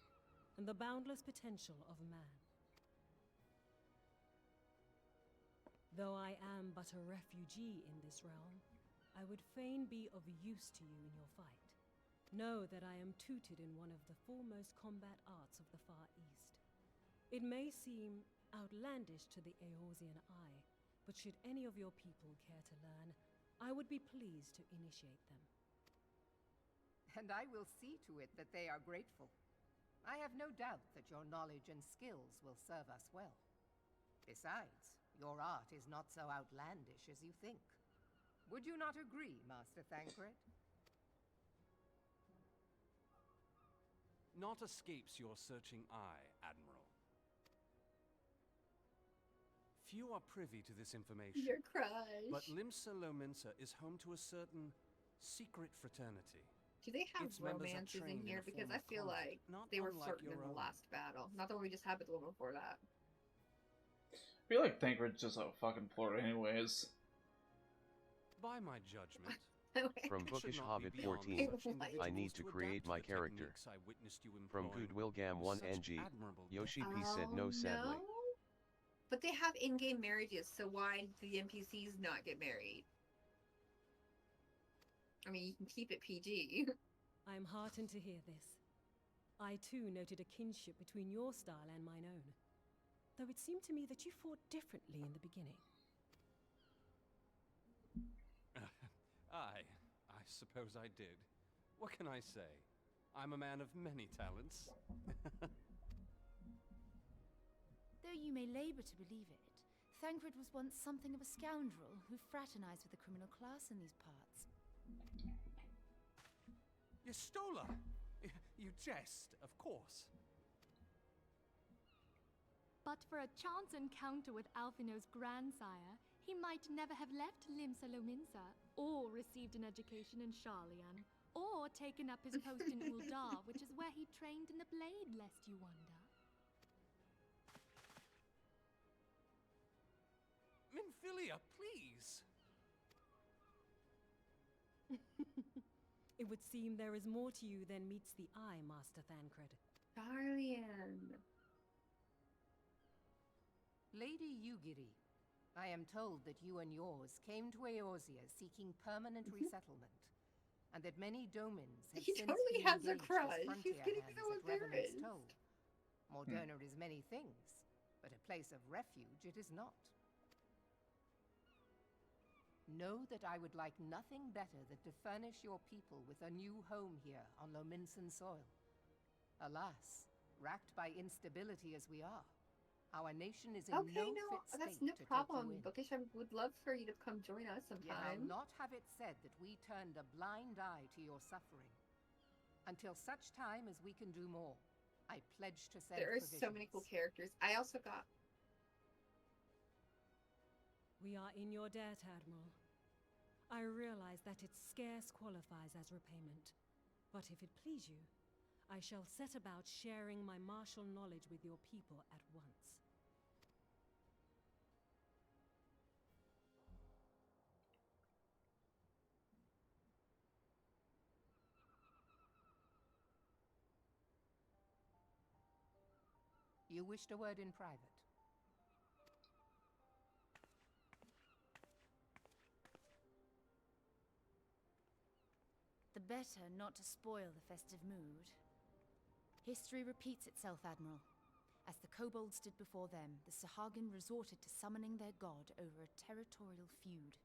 and the boundless potential of man. Though I am but a refugee in this realm, I would fain be of use to you in your fight. Know that I am tutored in one of the foremost combat arts of the Far East. It may seem outlandish to the Eorzean eye, but should any of your people care to learn, I would be pleased to initiate them. And I will see to it that they are grateful. I have no doubt that your knowledge and skills will serve us well. Besides, your art is not so outlandish as you think. Would you not agree, Master Thancred? Naught escapes your searching eye, Admiral. Few are privy to this information. Your crush. But Limsa Lominsa is home to a certain secret fraternity. Do they have Its members are romances in trained in here? a Because form I of feel conflict, like not they were unlike flirting your in the own. last battle. Not the one we just had, but the one before that. I feel like Thancred's just a fucking flirt anyways. By my judgment, From it should Bookish not Hobbit be beyond 14, such I individuals need to create adapt my the character. techniques I witnessed you From employing Goodwill Gam with 1 such NG, admirable Yoshi P depth. said no sadly. No? But they have in-game marriages, so why do the NPCs not get married? I mean, you can keep it PG. I am heartened to hear this. I too noted a kinship between your style and mine own, though it seemed to me that you fought differently in the beginning. I suppose I did. What can I say? I'm a man of many talents. Though you may labor to believe it, Thancred was once something of a scoundrel who fraternized with the criminal class in these parts. Yestola! You jest, of course. But for a chance encounter with Alphino's grandsire, he might never have left Limsa Lominsa, or received an education in Sharlayan, or taken up his post in Uldar, which is where he trained in the blade, lest you wonder. Minfilia, please! It would seem there is more to you than meets the eye, Master Thancred. Sharlayan. Lady Yugiri, I am told that you and yours came to Eorzea seeking permanent resettlement, and that many domins have He since totally been has a engaged as crush. He's frontier getting hands so at Revenant's embarrassed. Toll. Mordona is many things, but a place of refuge it is not. Know that I would like nothing better than to furnish your people with a new home here on Lominsan soil. Alas, racked by instability as we are, our nation is in Okay, no no, fit state that's no to problem. take you in. Bookish, I would love for you to come join us Yet sometime. I'll not have it said that we turned a blind eye to your suffering. Until such time as we can do more, I pledge to send There are so many cool characters. I also got... We are in your debt, Admiral. I realize that it scarce qualifies as repayment, but if it please you, I shall set about sharing my martial knowledge with your people at once. You wished a word in private. The better not to spoil the festive mood. History repeats itself, Admiral. As the kobolds did before them, the Sahagin resorted to summoning their god over a territorial feud.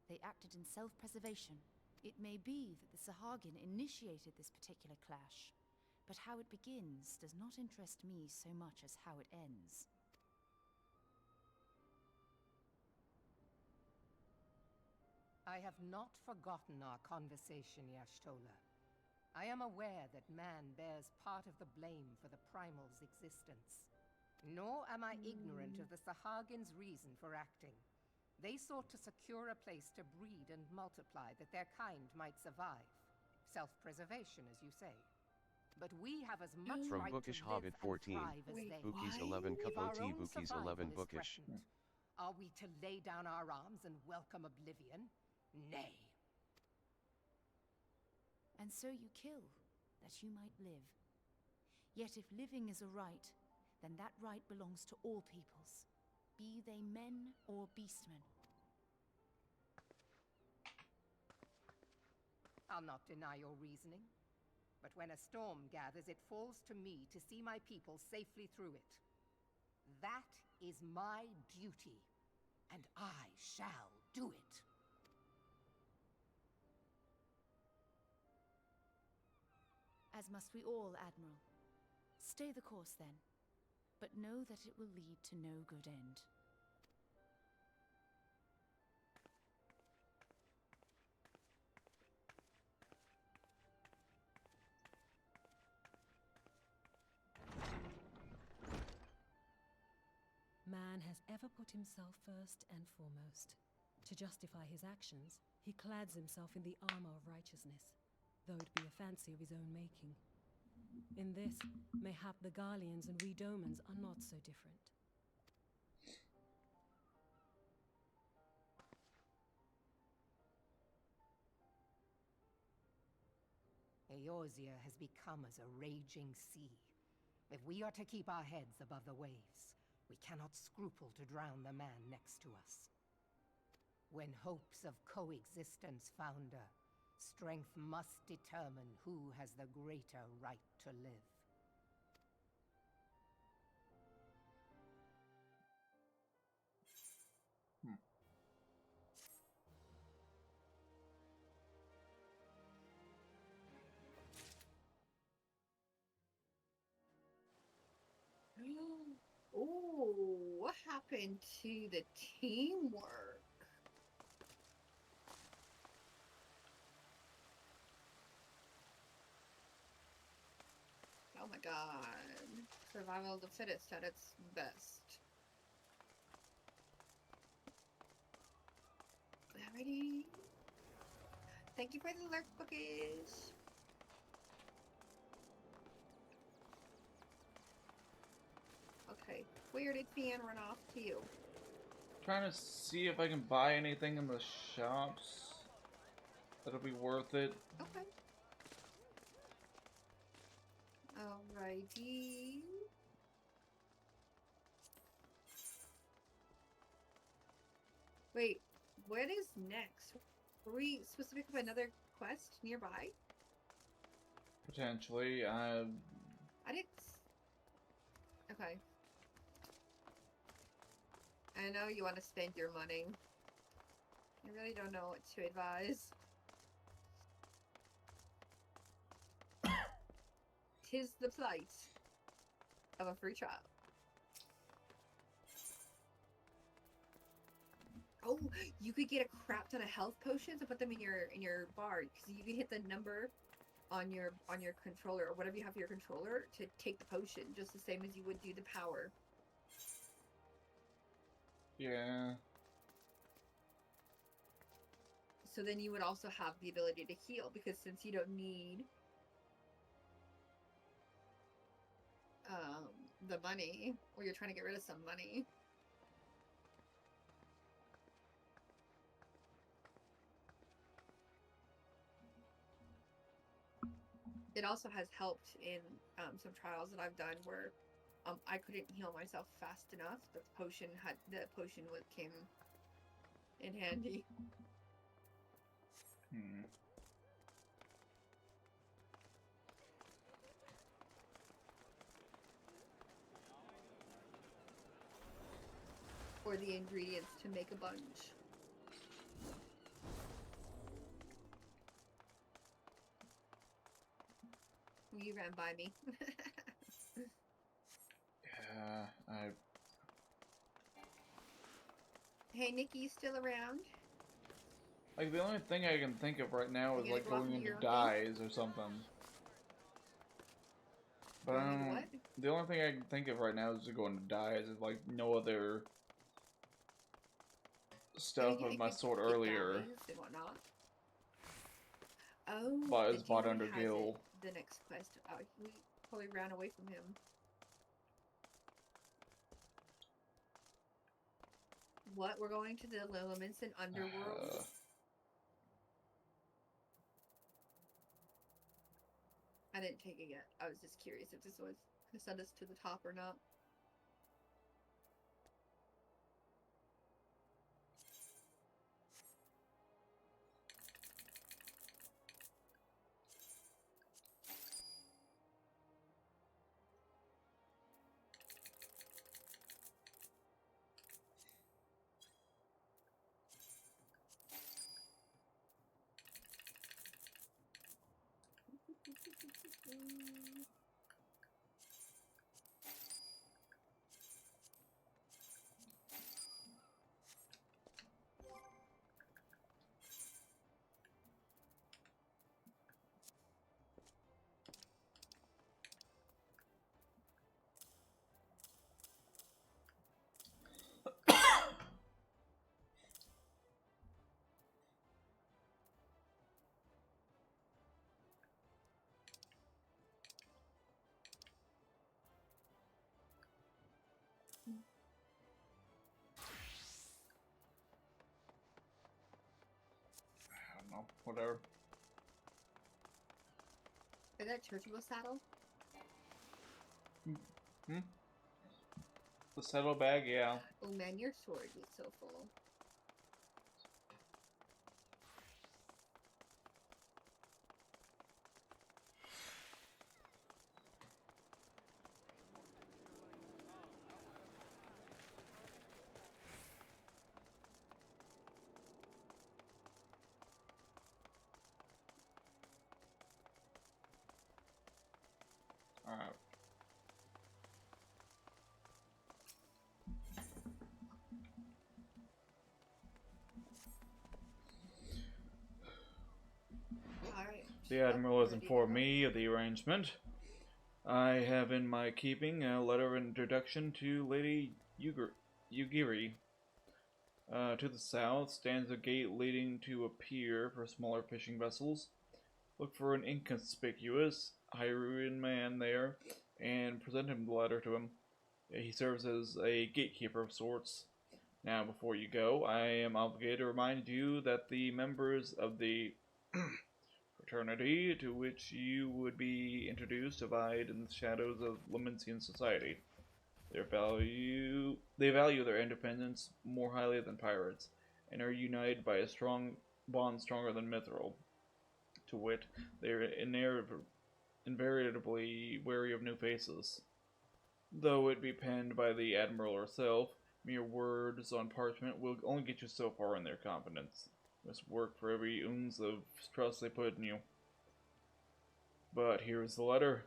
They acted in self-preservation. It may be that the Sahagin initiated this particular clash, but how it begins does not interest me so much as how it ends. I have not forgotten our conversation, Y'ashtola. I am aware that man bears part of the blame for the Primal's existence. Nor am I ignorant of the Sahagin's reason for acting. They sought to secure a place to breed and multiply that their kind might survive. Self-preservation, as you say. But we have as much From right Bookish to live Hobbit and 14, thrive as they. Bookies 11 If Cup our OT, own Bookies survival 11 is Bookish. threatened, are we to lay down our arms and welcome oblivion? Nay. And so you kill, that you might live. Yet if living is a right, then that right belongs to all peoples, be they men or beastmen. I'll not deny your reasoning. But when a storm gathers, it falls to me to see my people safely through it. That is my duty, and I shall do it. As must we all, Admiral. Stay the course, then, but know that it will lead to no good end. Man has ever put himself first and foremost. To justify his actions, he clads himself in the armor of righteousness. though it be a fancy of his own making. In this, mayhap the Garleans and we Domans are not so different. Eorzea has become as a raging sea. If we are to keep our heads above the waves, we cannot scruple to drown the man next to us. When hopes of coexistence founder, strength must determine who has the greater right to live. Ooh, what happened to the teamwork? Oh my god. Survival of the fittest at its best. Alrighty. Thank you for the lurk bookies. Okay, where did Fian run off to you? Trying to see if I can buy anything in the shops that'll be worth it. Okay. Alrighty. Wait, what is next? Are we supposed to pick up another quest nearby? Potentially. I didn't. Okay. I know you want to spend your money. I really don't know what to advise. Tis the plight of a free trial. Oh, you could get a crap ton of health potions and put them in your bar, because you can hit the number on your controller or whatever you have for your controller to take the potion, just the same as you would do the power. Yeah. So then you would also have the ability to heal, because since you don't need the money, or you're trying to get rid of some money. It also has helped in some trials that I've done where I couldn't heal myself fast enough, but the potion came in handy. Or the ingredients to make a bunch. You ran by me. Yeah, Hey, Nikki, you still around? Like, the only thing I can think of right now is, like, go off going into into your own dyes or something. But Going into what? the only thing I can think of right now is to go into dyes. Is like no other stuff of my sort earlier. And whatnot. Oh, But the it's bought demon under has Gil. it, the next quest. Oh, we probably ran away from him. What? We're going to the Liliminson Underworld? I didn't take it yet. I was just curious if this was going to send us to the top or not. whatever. Is that Churchill saddle? Hmm? The saddlebag, yeah. Oh man, your storage is so full. Alright. The Admiral has informed me of the arrangement. I have in my keeping a letter of introduction to Lady Yugiri. To the south stands a gate leading to a pier for smaller fishing vessels. Look for an inconspicuous Hyruan man there and present him the letter to him. He serves as a gatekeeper of sorts. Now, before you go, I am obligated to remind you that the members of the fraternity to which you would be introduced abide in the shadows of Lemensian society. They value their independence more highly than pirates, and are united by a strong bond stronger than mithril. To wit, they are invariably wary of new faces. Though it be penned by the Admiral herself, mere words on parchment will only get you so far in their confidence. You must work for every ounce of trust they put in you. But here is the letter.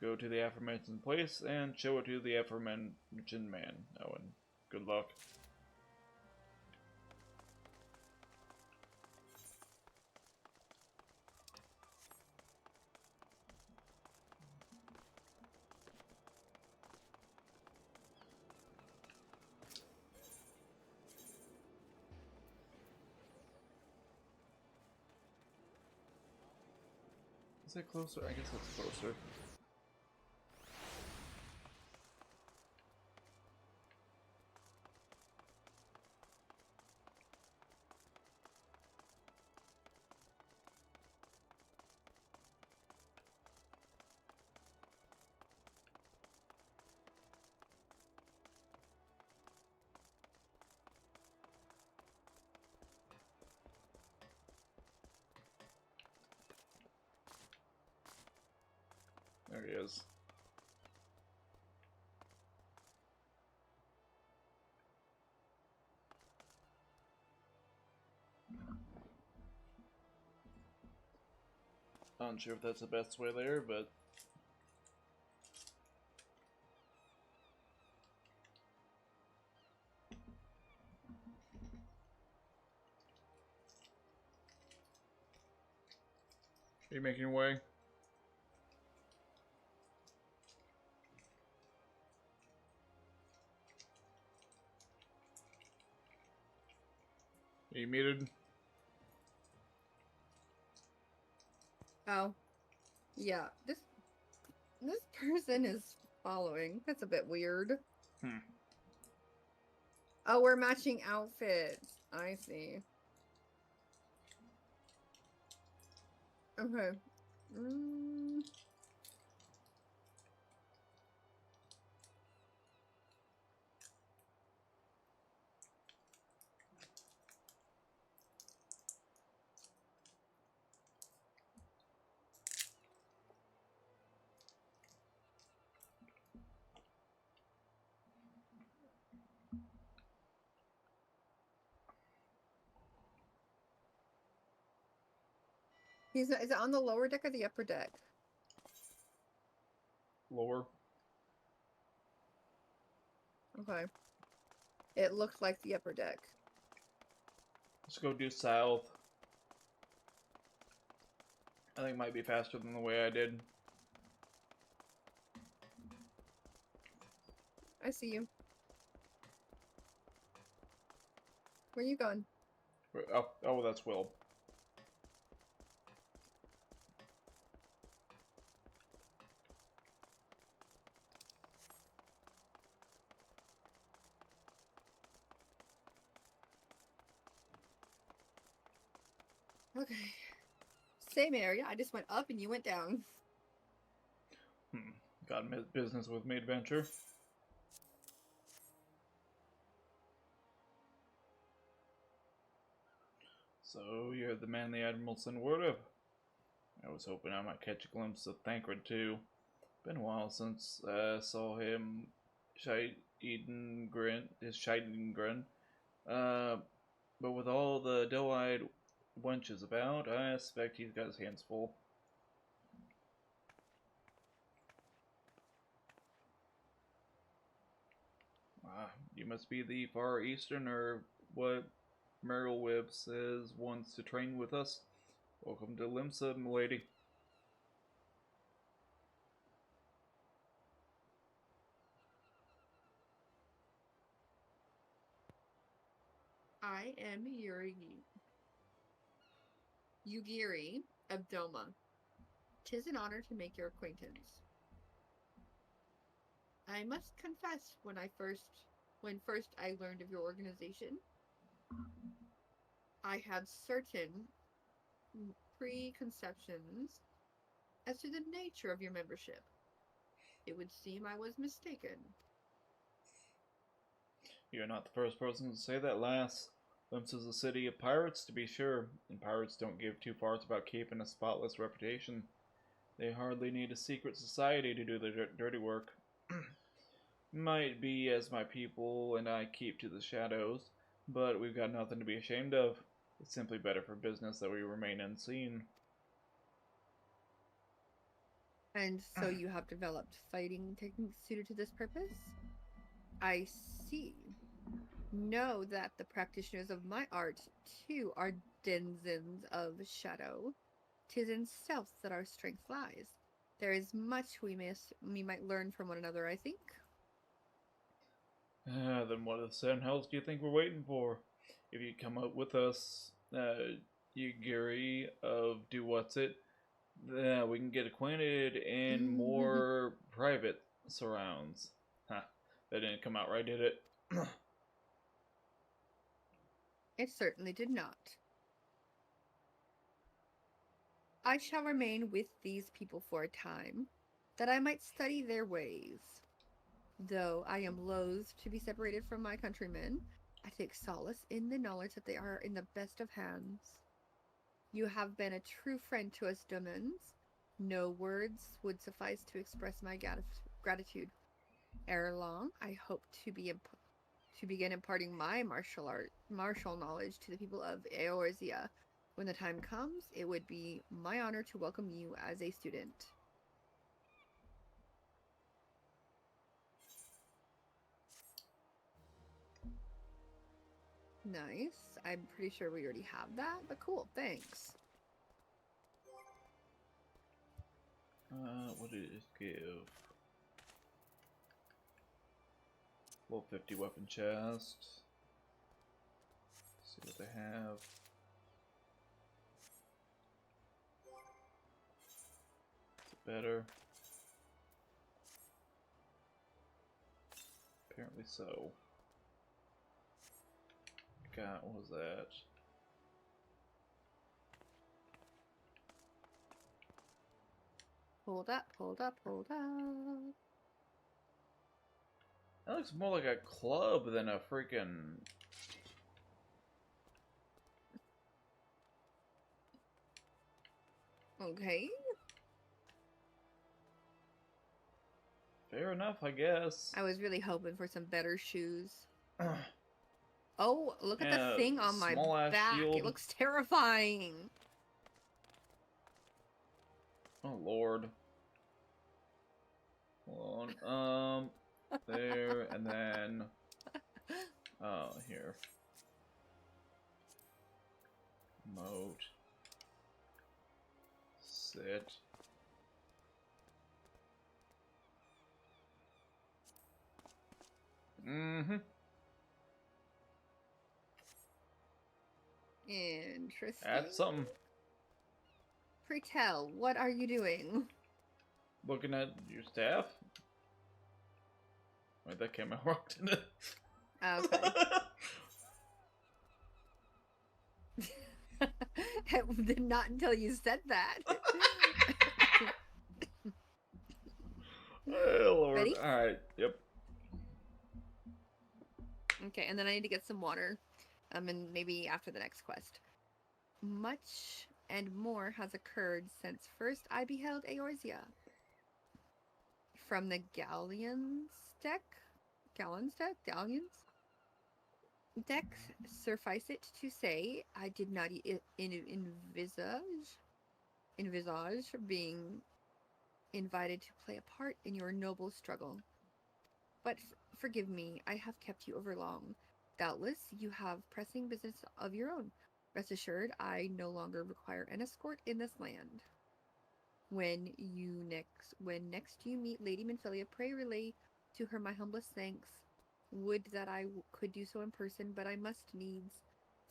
Go to the aforementioned place and show it to the aforementioned man. Oh, and good luck. Is it closer? I guess it's closer. There he is. Not sure if that's the best way there, but are you making your way? Are you muted? Oh. Yeah, this person is following. That's a bit weird. Oh, we're matching outfits. I see. Okay. Is it on the lower deck or the upper deck? Lower. Okay. It looks like the upper deck. Let's go due south. I think it might be faster than the way I did. I see you. Where you going? Oh, that's Will. Okay. Same area. I just went up and you went down. Got business with me, adventure. So, you're the man the Admiral sent word of. I was hoping I might catch a glimpse of Thancred too. Been a while since I saw him his Scheidengrin. But with all the doe-eyed wenches about, I suspect he's got his hands full. You must be the Far Eastern, or what Merylwib says wants to train with us. Welcome to Limsa, milady. I am Yugiri of Doma. 'Tis an honor to make your acquaintance. I must confess, when first I learned of your organization, I had certain preconceptions as to the nature of your membership. It would seem I was mistaken. You're not the first person to say that, lass. Limsa is a city of pirates, to be sure, and pirates don't give two farts about keeping a spotless reputation. They hardly need a secret society to do their dirty work. Might be as my people and I keep to the shadows, but we've got nothing to be ashamed of. It's simply better for business that we remain unseen. And so you have developed fighting techniques suited to this purpose? I see. Know that the practitioners of my art, too, are denizens of shadow. 'Tis in stealth that our strength lies. There is much we might learn from one another, I think. Then what the seven hells do you think we're waiting for? If you come up with us, Yugiri of Do What's It, we can get acquainted in more private surrounds. That didn't come out right, did it? It certainly did not. I shall remain with these people for a time, that I might study their ways. Though I am loath to be separated from my countrymen, I take solace in the knowledge that they are in the best of hands. You have been a true friend to us, Domans. No words would suffice to express my gratitude. Ere long, I hope to begin imparting my martial knowledge to the people of Eorzea. When the time comes, it would be my honor to welcome you as a student. Nice. I'm pretty sure we already have that, but cool, thanks. What did it give? Level 50 weapon chest. See what they have. Is it better? Apparently so. Got, what was that? Hold up, hold up, hold up. That looks more like a club than a freaking... Okay. Fair enough, I guess. I was really hoping for some better shoes. Oh, look at the thing on my back. Shield. It looks terrifying. Oh, Lord. Hold on. There, and then... here. Moat. Sit. Mm-hmm. Interesting. That's something. Pretell, what are you doing? Looking at your staff? Wait, that came out wrong, didn't it? Okay. did not until you said that. Oh, Lord. Ready? Alright, yep. Okay, and then I need to get some water. And maybe after the next quest. Much and more has occurred since first I beheld Eorzea. From the Galleons deck? Suffice it to say, I did not envisage being invited to play a part in your noble struggle. But forgive me, I have kept you overlong. Doubtless, you have pressing business of your own. Rest assured, I no longer require an escort in this land. When next you meet Lady Minfilia, pray relay to her my humblest thanks. Would that I could do so in person, but I must needs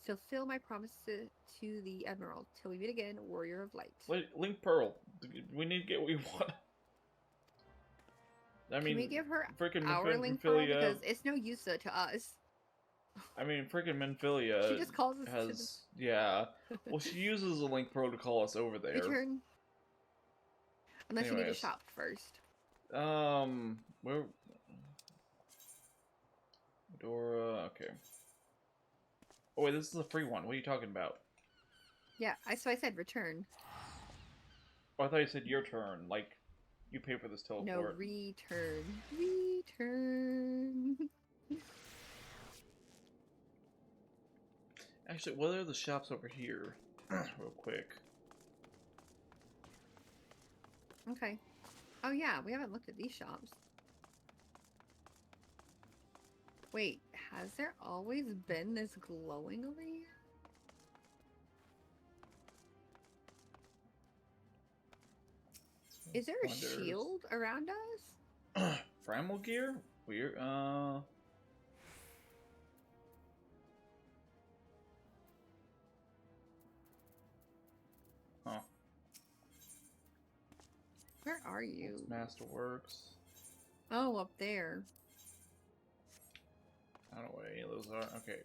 fulfill my promise to the Admiral. Till we meet again, Warrior of Light. Wait, Link Pearl. We need to get what we want. I mean, can we give her freaking our Link Pearl because it's no use to us. I mean, freaking Minfilia. She just calls us has yeah. Well, she uses a Link Pearl to call us over there. Return. Unless you need to Anyways. shop first. Where? Dora. Okay. Oh wait, this is a free one. What are you talking about? Yeah, so I said return. Oh, I thought you said your turn. Like, you pay for this teleport. No, return. Return. Actually, what are the shops over here? Real quick. Okay. Oh yeah, we haven't looked at these shops. Wait, has there always been this glowing over here? Is there a shield around us? Framel gear? Weird. Huh. Where are you? Masterworks. Oh, up there. I don't know what any of those are. Okay.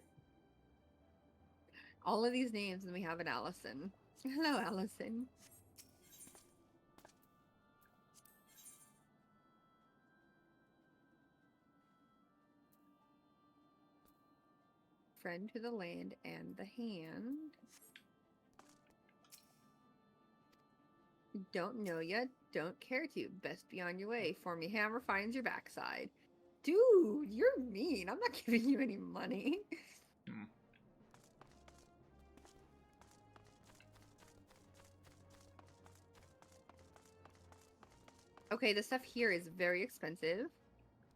All of these names, and we have an Allison. Hello, Allison. Friend to the land and the hand. Don't know ya, don't care to. Best be on your way. For me hammer finds your backside. Dude, you're mean. I'm not giving you any money. Okay, the stuff here is very expensive.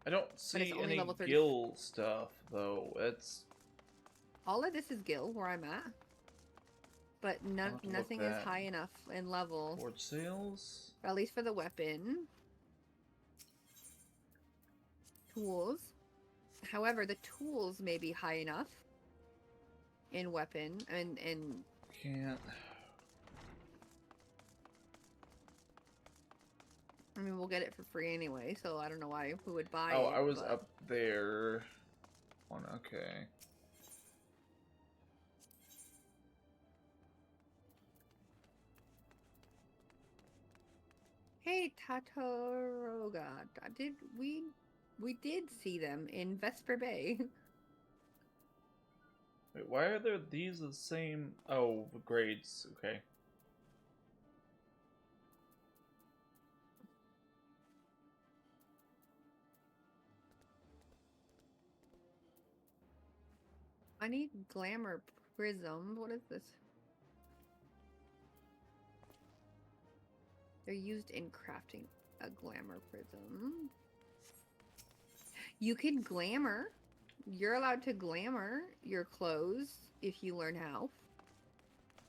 I don't see any Gil stuff, though. It's... All of this is Gil, where I'm at. But nothing is high enough in level. Forge sales? At least for the weapon. Tools. However, the tools may be high enough in weapon and can't. I mean, we'll get it for free anyway, so I don't know why who would buy it. Oh, I was up there. Okay. Hey, Tatoroga. We did see them in Vesper Bay. Wait, why are there these the same? Oh, grades. Okay. I need glamour prism. What is this? They're used in crafting a glamour prism. You can glamour. You're allowed to glamour your clothes if you learn how.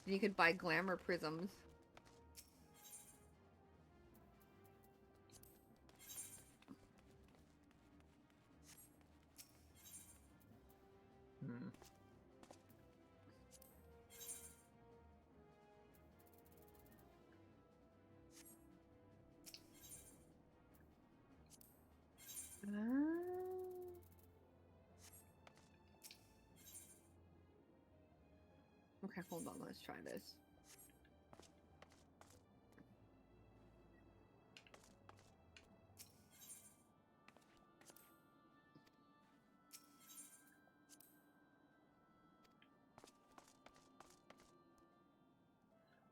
You could buy glamour prisms. Okay, hold on. Let's try this.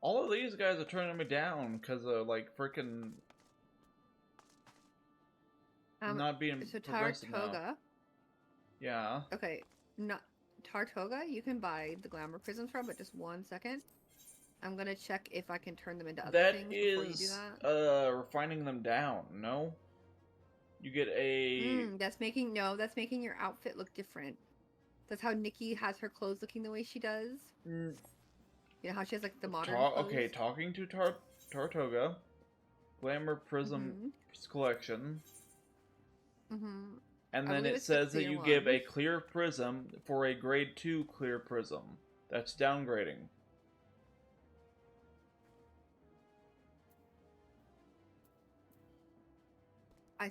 All of these guys are turning me down because of like freaking not being So progressive enough. Tartoga. Yeah. Okay, not Tartoga. You can buy the glamour prisms from, but just 1 second. I'm gonna check if I can turn them into other That things before you do is that. refining them down. No. You get a. That's making your outfit look different. That's how Nikki has her clothes looking the way she does. You know how she has like the modern clothes? Okay, talking to Tartoga, Glamour Prism collection, and then it says that you give a clear prism for a grade 2 clear prism. That's downgrading.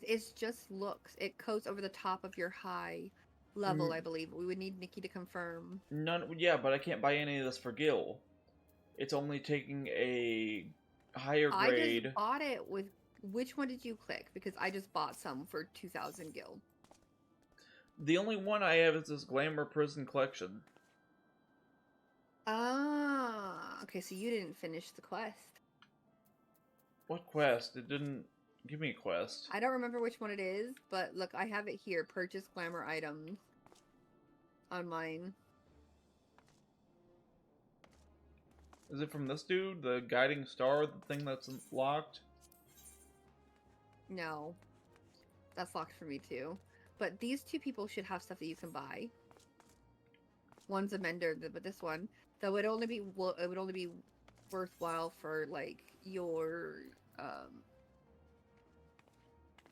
It's just looks. It coats over the top of your high level, I believe. We would need Nikki to confirm. Yeah, but I can't buy any of this for Gil. It's only taking a higher grade. I just bought it with... Which one did you click? Because I just bought some for 2,000 Gil. The only one I have is this Glamour Prison Collection. Ah, okay, so you didn't finish the quest. What quest? It didn't give me a quest. I don't remember which one it is, but look, I have it here. Purchase glamour items on mine. Is it from this dude? The guiding star? The thing that's locked? No. That's locked for me too. But these two people should have stuff that you can buy. One's a mender, but this one, though, it would only be worthwhile for like your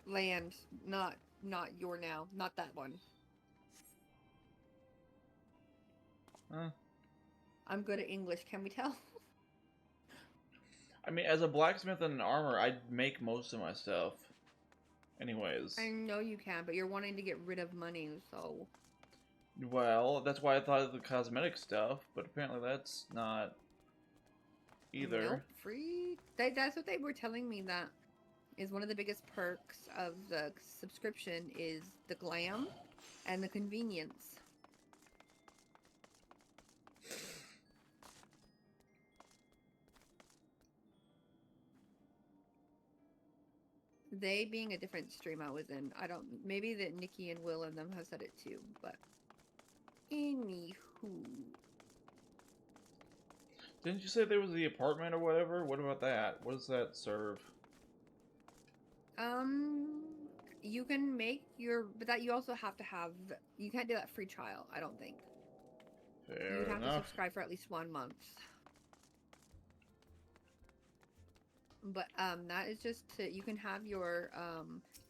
land, not your now, not that one. Huh. I'm good at English, can we tell? I mean, as a blacksmith and an armor, I'd make most of my stuff. Anyways. I know you can, but you're wanting to get rid of money, so... Well, that's why I thought of the cosmetic stuff, but apparently that's not either. Nope, free. That's what they were telling me, that is one of the biggest perks of the subscription is the glam and the convenience. They being a different stream I was in, maybe that Nikki and Will and them have said it too, but anywho. Didn't you say there was the apartment or whatever? What about that? What does that serve? You can make but that you also have to have, you can't do that free trial, I don't think. Fair You'd have enough. to subscribe for at least 1 month. But that is just you can have your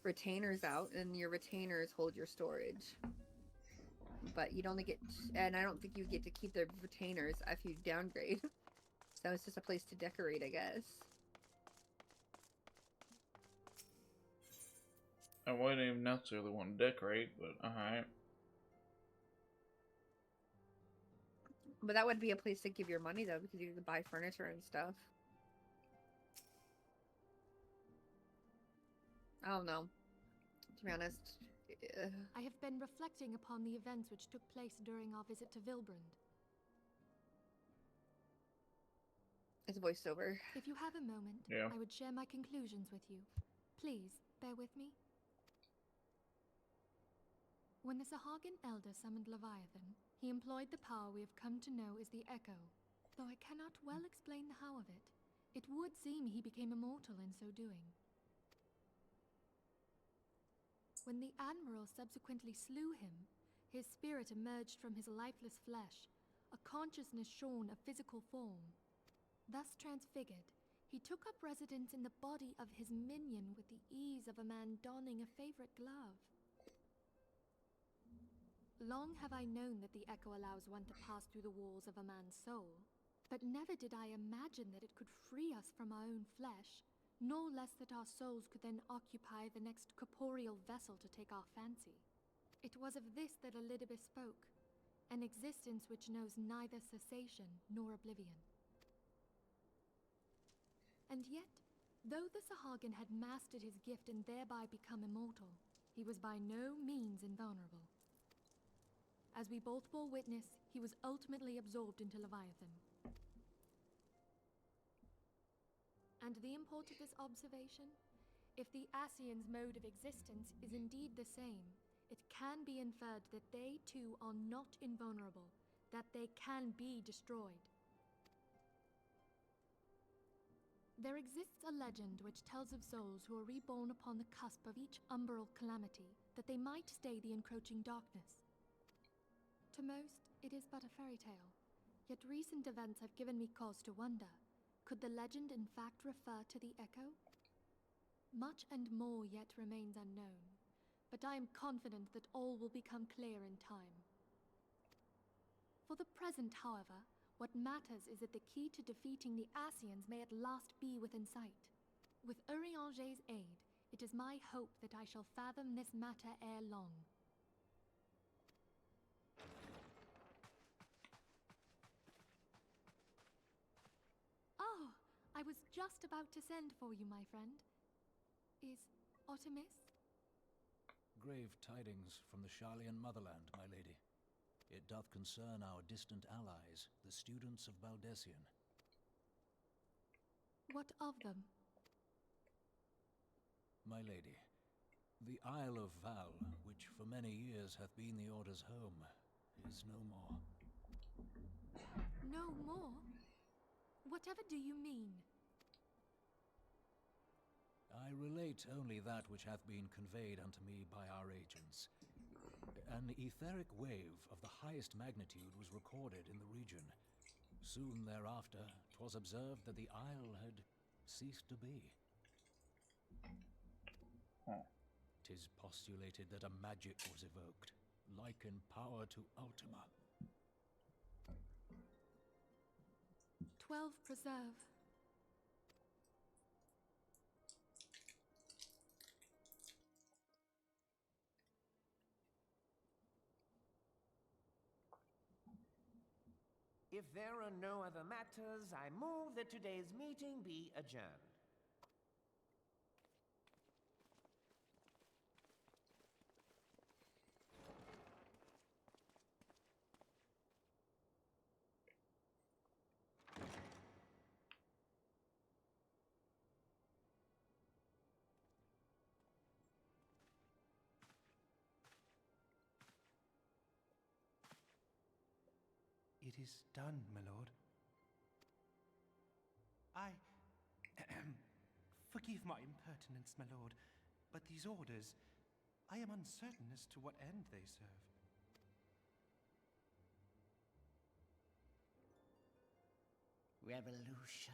retainers out, and your retainers hold your storage. But you'd only get, and I don't think you get to keep the retainers if you downgrade. So it's just a place to decorate, I guess. I wouldn't even necessarily want to decorate, but alright. But that would be a place to give your money, though, because you could buy furniture and stuff. I don't know. To be honest. I have been reflecting upon the events which took place during our visit to Vilbrand. It's voiceover. If you have a moment, Yeah. I would share my conclusions with you. Please, bear with me. When the Sahagin Elder summoned Leviathan, he employed the power we have come to know as the Echo. Though I cannot well explain the how of it, it would seem he became immortal in so doing. When the Admiral subsequently slew him, his spirit emerged from his lifeless flesh, a consciousness shorn of physical form. Thus transfigured, he took up residence in the body of his minion with the ease of a man donning a favorite glove. Long have I known that the Echo allows one to pass through the walls of a man's soul, but never did I imagine that it could free us from our own flesh, nor less that our souls could then occupy the next corporeal vessel to take our fancy. It was of this that Elidibus spoke, an existence which knows neither cessation nor oblivion. And yet, though the Sahagin had mastered his gift and thereby become immortal, he was by no means invulnerable. As we both bore witness, he was ultimately absorbed into Leviathan. And the import of this observation? If the Ascians' mode of existence is indeed the same, it can be inferred that they too are not invulnerable, that they can be destroyed. There exists a legend which tells of souls who are reborn upon the cusp of each umbral calamity, that they might stay the encroaching darkness. To most, it is but a fairy tale, yet recent events have given me cause to wonder. Could the legend in fact refer to the Echo? Much and more yet remains unknown, but I am confident that all will become clear in time. For the present, however, what matters is that the key to defeating the Ascians may at last be within sight. With Urianger's aid, it is my hope that I shall fathom this matter ere long. Oh, I was just about to send for you, my friend. Is Artemis? Grave tidings from the Sharlayan motherland, my lady. It doth concern our distant allies, the students of Baldesion. What of them? My lady, the Isle of Val, which for many years hath been the Order's home, is no more. No more? Whatever do you mean? I relate only that which hath been conveyed unto me by our agents. An etheric wave of the highest magnitude was recorded in the region. Soon thereafter, 'twas observed that the isle had ceased to be. 'Tis postulated that a magic was evoked, like in power to Ultima. 12 preserve. If there are no other matters, I move that today's meeting be adjourned. It is done, my lord. Forgive my impertinence, my lord, but these orders, I am uncertain as to what end they serve. Revolution.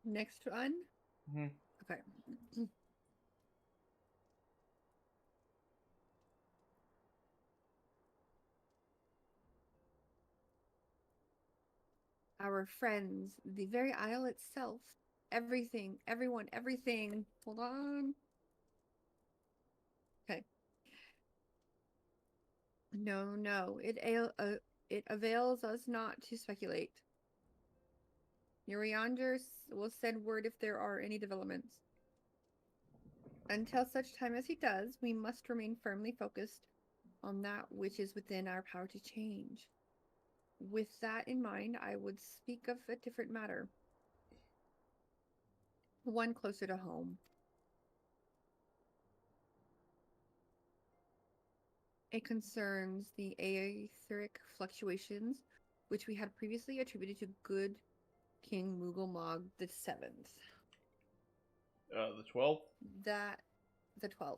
Next one? Okay. Our friends, the very isle itself, everything, everyone, everything. Hold on. Okay. No, it avails us not to speculate. Urianger will send word if there are any developments. Until such time as he does, we must remain firmly focused on that which is within our power to change. With that in mind, I would speak of a different matter. One closer to home. It concerns the aetheric fluctuations which we had previously attributed to good King Mughal the 7th. The 12th? That the 12th.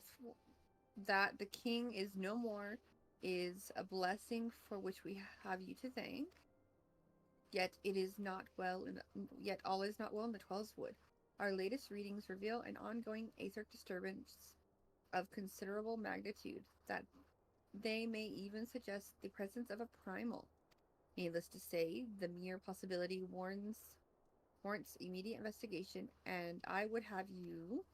That the king is no more is a blessing for which we have you to thank. Yet it is not well yet all is not well in the 12's wood. Our latest readings reveal an ongoing Aetheric disturbance of considerable magnitude that they may even suggest the presence of a primal. Needless to say, the mere possibility warrants immediate investigation, and I would have you...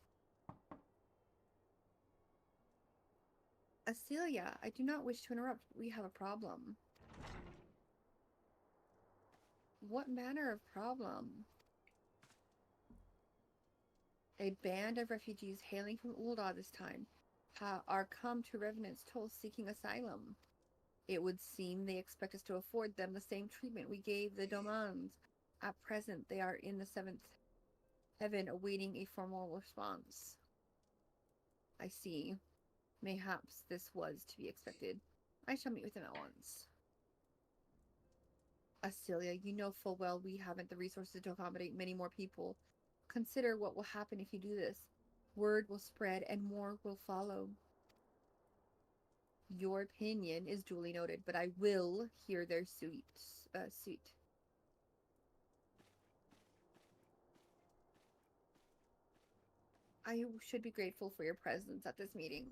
Acelia, I do not wish to interrupt. We have a problem. What manner of problem? A band of refugees hailing from Ul'dah this time are come to Revenant's Toll seeking asylum. It would seem they expect us to afford them the same treatment we gave the Domans. At present, they are in the 7th heaven awaiting a formal response. I see. Mayhaps this was to be expected. I shall meet with them at once. Acelia, you know full well we haven't the resources to accommodate many more people. Consider what will happen if you do this. Word will spread and more will follow. Your opinion is duly noted, but I will hear their suit. I should be grateful for your presence at this meeting.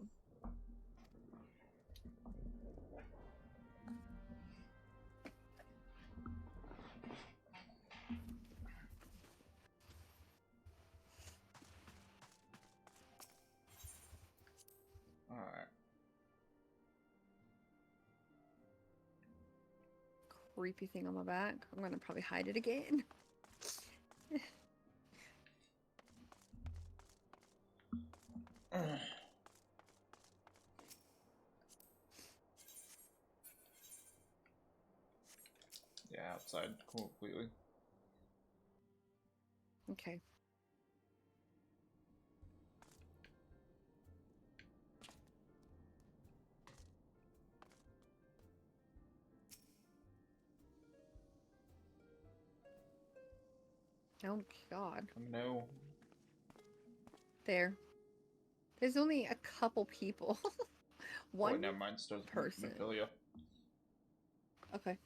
Alright. Creepy thing on my back. I'm gonna probably hide it again. Yeah, outside completely. Okay. Oh God. No. There. There's only a couple people. One Wait, never mind. Starts person. Minfilia. Okay.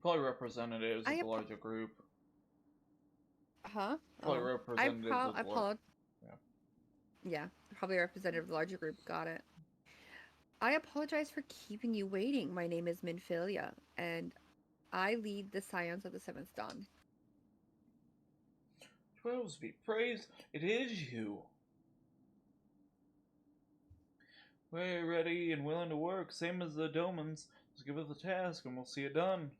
Probably representatives of the larger group. Huh? Probably representatives of the larger... Yeah, probably representative of the larger group. Got it. I apologize for keeping you waiting. My name is Minfilia, and I lead the Scions of the 7th Dawn. 12's be praised. It is you. We're ready and willing to work, same as the Domans. Just give us a task and we'll see it done.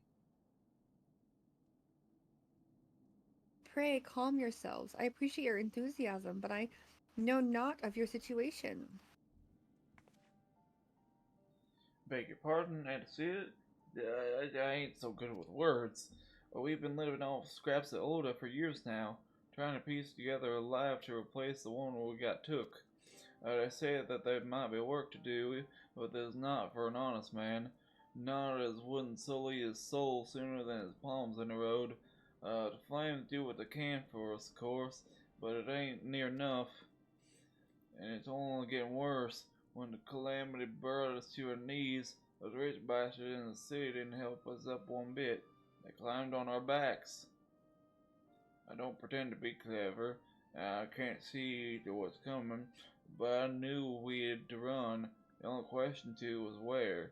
Pray, calm yourselves. I appreciate your enthusiasm, but I know not of your situation. Beg your pardon, and to see it? I ain't so good with words. We've been living off scraps of Ul'dah for years now, trying to piece together a life to replace the one we got took. I say that there might be work to do, but there's not for an honest man. Not as wouldn't sully his soul sooner than his palms in the road. The flames do what they can for us, of course, but it ain't near enough. And it's only getting worse. When the calamity brought us to our knees, those rich bastards in the city didn't help us up one bit. They climbed on our backs. I don't pretend to be clever. I can't see what's coming, but I knew we had to run. The only question too was where.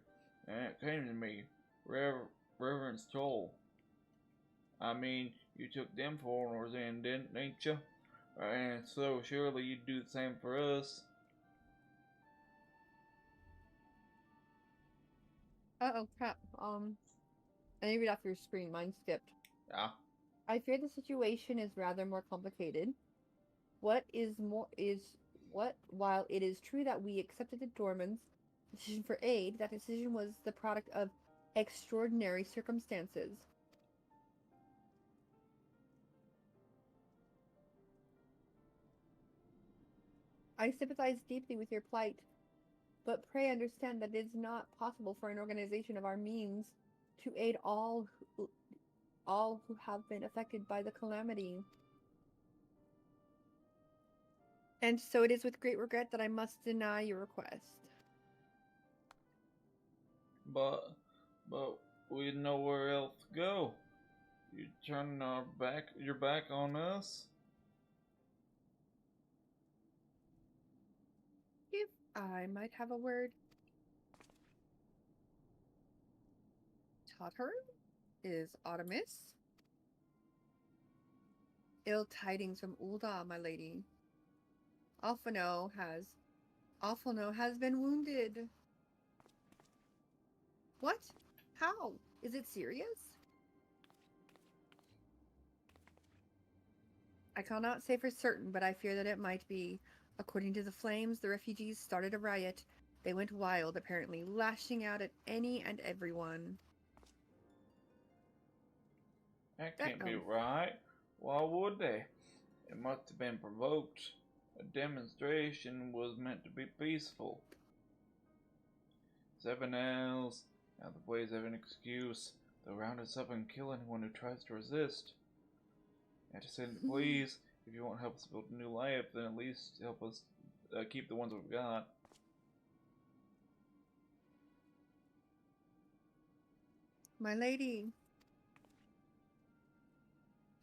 And it came to me. Reverend's Toll. I mean, you took them foreigners in, didn't you? And so surely you'd do the same for us. Uh-oh, crap. I need to read off your screen. Mine skipped. Yeah. I fear the situation is rather more complicated. While it is true that we accepted the Dorman's decision for aid, that decision was the product of extraordinary circumstances. I sympathize deeply with your plight. But pray understand that it is not possible for an organization of our means to aid all who have been affected by the calamity. And so it is with great regret that I must deny your request. But we know where else to go. You turn your back on us? If I might have a word. Tatar is Artemis. Ill tidings from Ul'dah, my lady. Alphino has been wounded. What? How? Is it serious? I cannot say for certain, but I fear that it might be. According to the flames, the refugees started a riot. They went wild, apparently, lashing out at any and everyone. That can't be right. Why would they? It must have been provoked. A demonstration was meant to be peaceful. 7 L's. Now the boys have an excuse. They'll round us up and kill anyone who tries to resist. Antecedent, please. If you won't help us build a new life, then at least help us keep the ones we've got. My lady,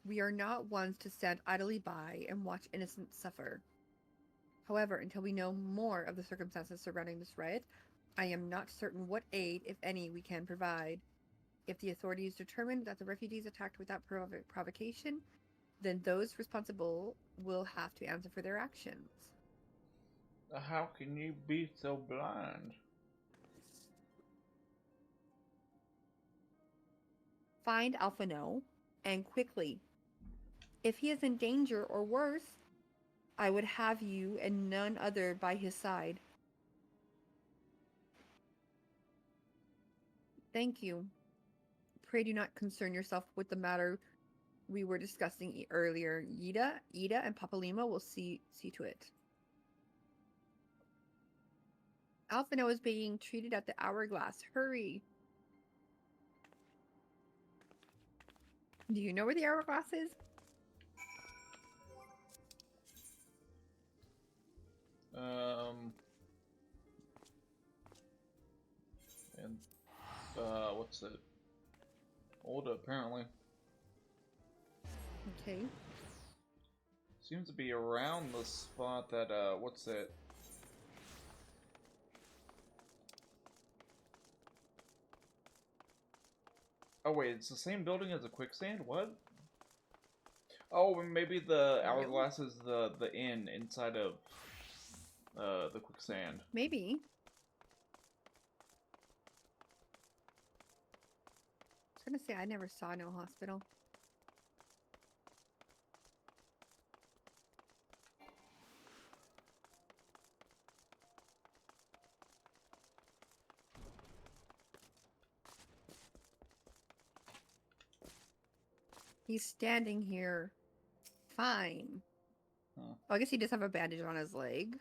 we are not ones to stand idly by and watch innocents suffer. However, until we know more of the circumstances surrounding this riot, I am not certain what aid, if any, we can provide. If the authorities determine that the refugees attacked without provocation, then those responsible will have to answer for their actions. How can you be so blind? Find Alphino, and quickly. If he is in danger or worse, I would have you and none other by his side. Thank you. Pray do not concern yourself with the matter we were discussing earlier. Ida, and Papalima will see to it. Alphino is being treated at the Hourglass. Hurry. Do you know where the Hourglass is? And what's it? Ul'dah, apparently. Okay. Seems to be around the spot that what's it? Oh wait, it's the same building as the quicksand? What? Oh, maybe the Hourglass is the inn inside of the quicksand. Maybe. I was gonna say I never saw no hospital. He's standing here. Fine. Huh. Oh, I guess he does have a bandage on his leg.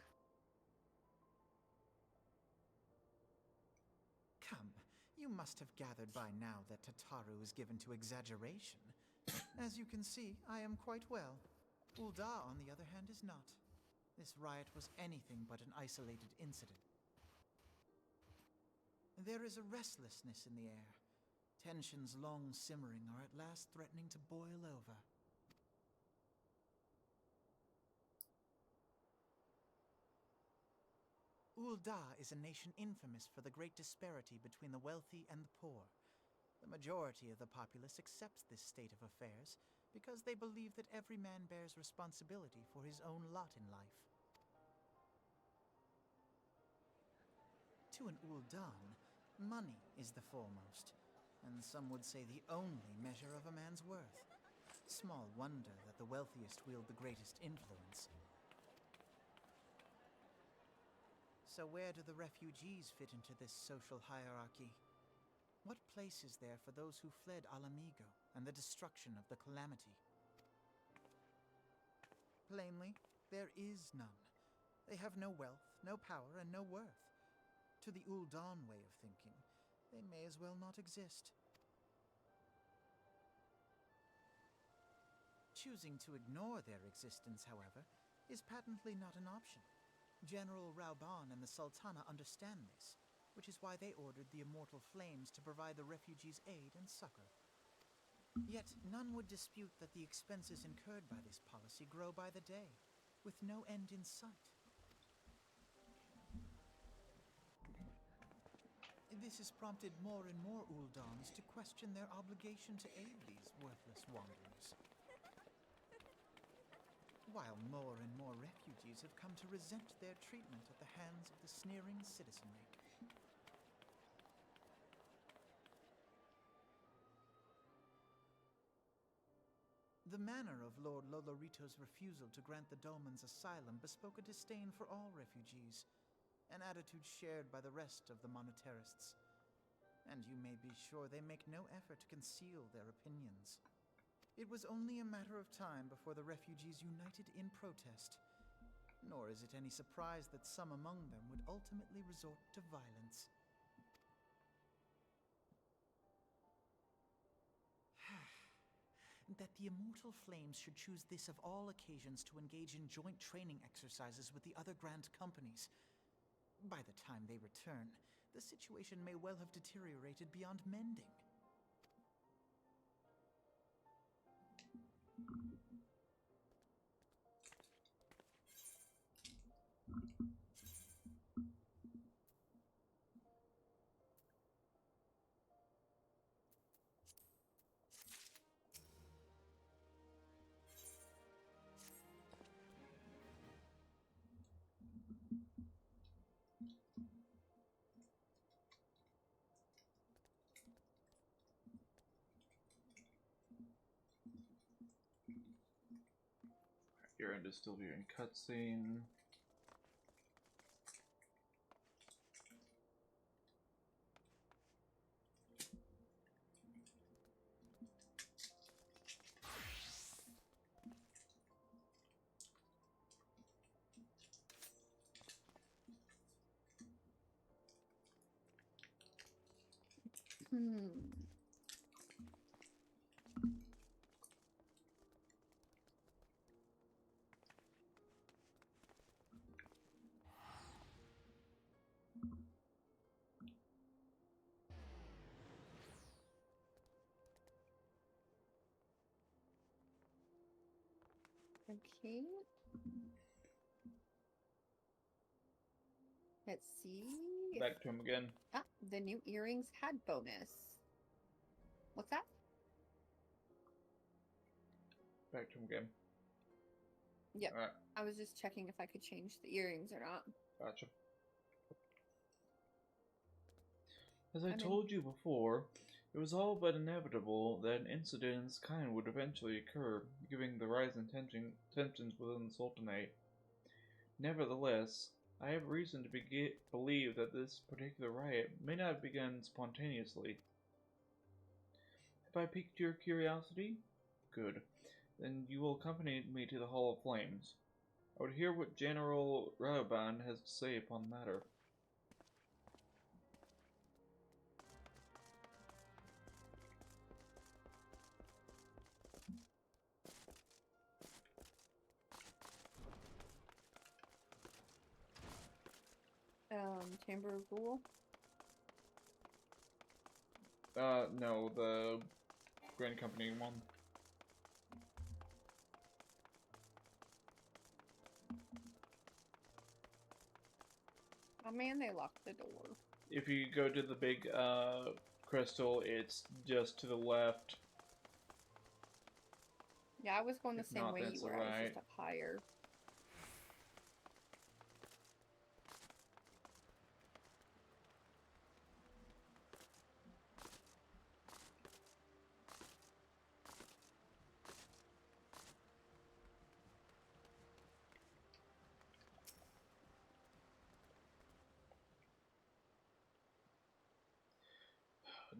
Come, you must have gathered by now that Tataru is given to exaggeration. As you can see, I am quite well. Ul'dah, on the other hand, is not. This riot was anything but an isolated incident. There is a restlessness in the air. Tensions long simmering are at last threatening to boil over. Ul'dah is a nation infamous for the great disparity between the wealthy and the poor. The majority of the populace accepts this state of affairs because they believe that every man bears responsibility for his own lot in life. To an Ul'dah, money is the foremost, and some would say the only measure of a man's worth. Small wonder that the wealthiest wield the greatest influence. So where do the refugees fit into this social hierarchy? What place is there for those who fled Ala Mhigo and the destruction of the Calamity? Plainly, there is none. They have no wealth, no power, and no worth. to the Ul'Dan way of thinking, they may as well not exist. Choosing to ignore their existence, however, is patently not an option. General Rauban and the Sultana understand this, which is why they ordered the Immortal Flames to provide the refugees aid and succor. Yet none would dispute that the expenses incurred by this policy grow by the day, with no end in sight. This has prompted more and more Uldans to question their obligation to aid these worthless wanderers, while more and more refugees have come to resent their treatment at the hands of the sneering citizenry. The manner of Lord Lolorito's refusal to grant the Dolmens asylum bespoke a disdain for all refugees, an attitude shared by the rest of the monetarists. And you may be sure they make no effort to conceal their opinions. It was only a matter of time before the refugees united in protest, nor is it any surprise that some among them would ultimately resort to violence. That the Immortal Flames should choose this of all occasions to engage in joint training exercises with the other Grand Companies. By the time they return, the situation may well have deteriorated beyond mending. Your end is still viewing cutscene. Okay. Let's see. Back to him again. Ah, the new earrings had bonus. What's that? Back to him again. Yep. Alright. I was just checking if I could change the earrings or not. Gotcha. As I told you before, it was all but inevitable that an incident of this kind would eventually occur, given the rising tensions within the Sultanate. Nevertheless, I have reason to believe that this particular riot may not have begun spontaneously. Have I piqued your curiosity? Good. Then you will accompany me to the Hall of Flames. I would hear what General Rauban has to say upon the matter. Chamber of Ghoul? No, the Grand Company one. Oh man, they locked the door. If you go to the big, crystal, it's just to the left. Yeah, I was going the If same not, way that's you were. I was alright. just up higher.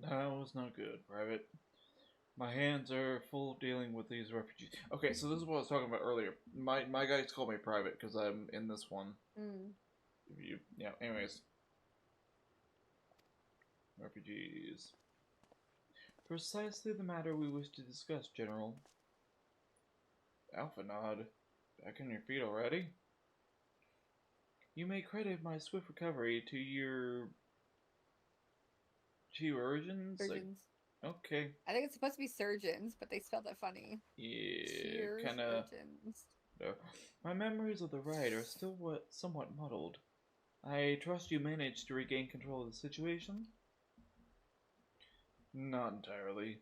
That was not good, Private. My hands are full of dealing with these refugees. Okay, so this is what I was talking about earlier. My guys call me Private because I'm in this one. Mm. Yeah, anyways. refugees. Precisely the matter we wish to discuss, General. Alphanod, back on your feet already? You may credit my swift recovery to your urgings? Surgeons. Okay. I think it's supposed to be surgeons, but they spelled it funny. Yeah, kinda. No. My memories of the ride are still somewhat muddled. I trust you managed to regain control of the situation? Not entirely.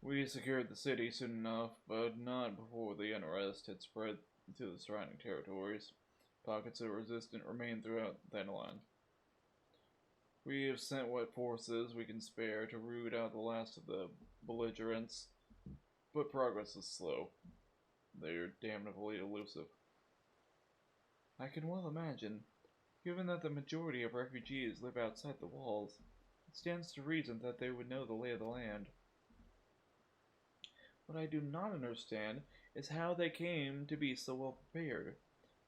We secured the city soon enough, but not before the unrest had spread to the surrounding territories. Pockets of resistance remain throughout that land. We have sent what forces we can spare to root out the last of the belligerents, but progress is slow. They're damnably elusive. I can well imagine, given that the majority of refugees live outside the walls, it stands to reason that they would know the lay of the land. What I do not understand is how they came to be so well prepared.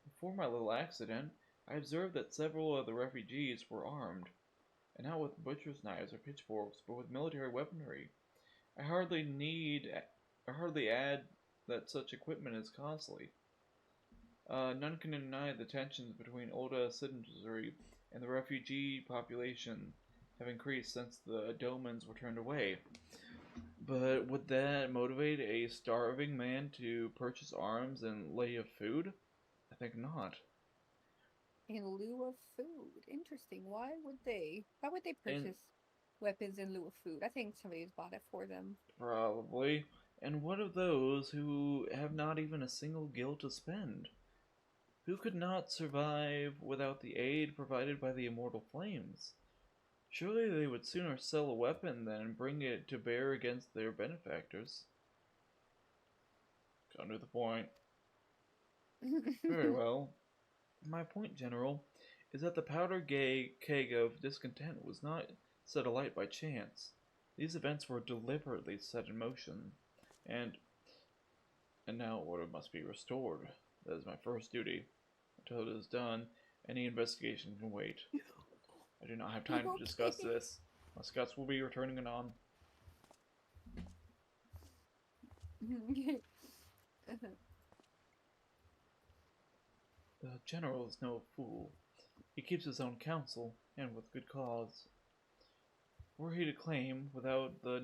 Before my little accident, I observed that several of the refugees were armed, and not with butcher's knives or pitchforks, but with military weaponry. I hardly add that such equipment is costly. None can deny the tensions between Oda citizenry and the refugee population have increased since the Domans were turned away. But would that motivate a starving man to purchase arms in lieu of food? I think not. In lieu of food. Interesting. Why would they purchase weapons in lieu of food? I think somebody's bought it for them. Probably. And what of those who have not even a single gil to spend? Who could not survive without the aid provided by the immortal flames? Surely they would sooner sell a weapon than bring it to bear against their benefactors. Come to the point. Very well. My point, General, is that the powder keg of discontent was not set alight by chance. These events were deliberately set in motion, and now order must be restored. That is my first duty. Until it is done, any investigation can wait. I do not have time to discuss this. My scouts will be returning anon. The General is no fool. He keeps his own counsel, and with good cause. Were he to claim, without the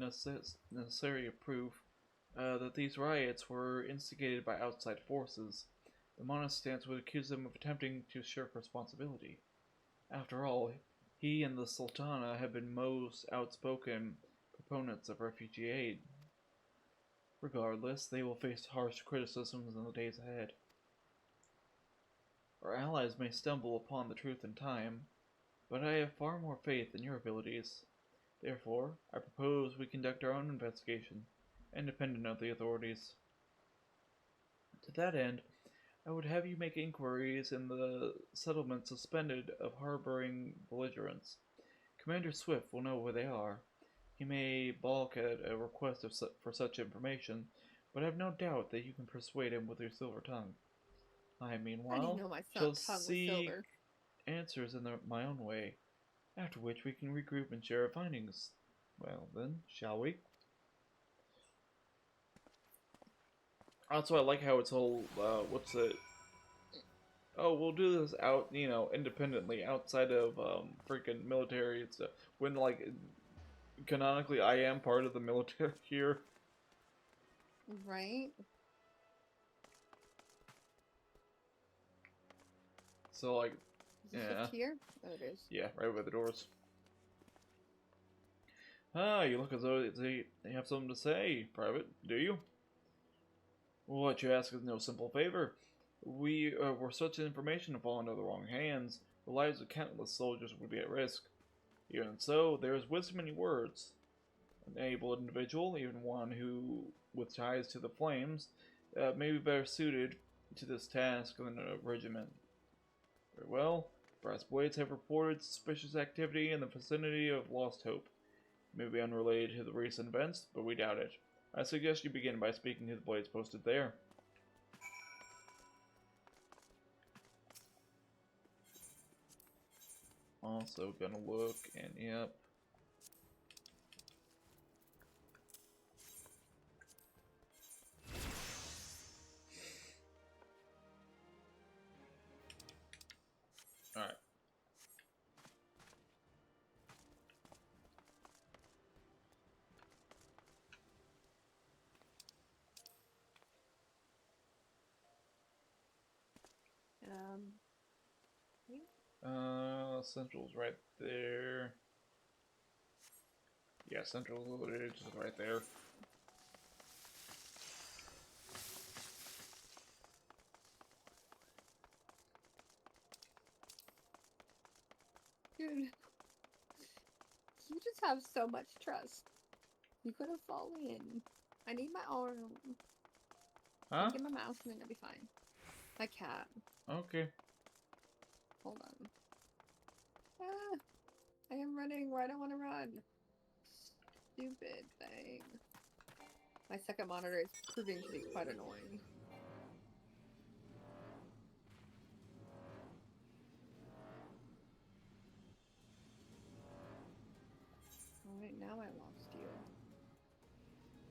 necessary proof, that these riots were instigated by outside forces, the Monastans would accuse him of attempting to shirk responsibility. After all, he and the Sultana have been most outspoken proponents of refugee aid. Regardless, they will face harsh criticisms in the days ahead. Our allies may stumble upon the truth in time, but I have far more faith in your abilities. Therefore, I propose we conduct our own investigation, independent of the authorities. To that end, I would have you make inquiries in the settlements suspended of harboring belligerents. Commander Swift will know where they are. He may balk at a request for such information, but I have no doubt that you can persuade him with your silver tongue. I, meanwhile, shall seek answers in my own way, after which we can regroup and share our findings. Well, then, shall we? Also, I like how it's all, what's it? Oh, we'll do this independently, outside of, freaking military and stuff. When, canonically, I am part of the military here. Right? So, is yeah. Here? Oh, it is. Yeah, right by the doors. Ah, you look as though they have something to say, Private, do you? What you ask is no simple favor. Were such information to fall into the wrong hands, the lives of countless soldiers would be at risk. Even so, there is wisdom in your words. An able individual, even one who, with ties to the flames, may be better suited to this task than a regiment. Very well. Brass Blades have reported suspicious activity in the vicinity of Lost Hope. It may be unrelated to the recent events, but we doubt it. I suggest you begin by speaking to the Blades posted there. Also gonna look, and yep. Central's right there. Yeah, Central Village is right there. Dude, you just have so much trust. You could have fallen in. I need my arm. Huh? Get my mouse and then it'll be fine. My cat. Okay. Hold on. Ah, I am running where I don't want to run. Stupid thing. My second monitor is proving to be quite annoying. Alright, now I lost you.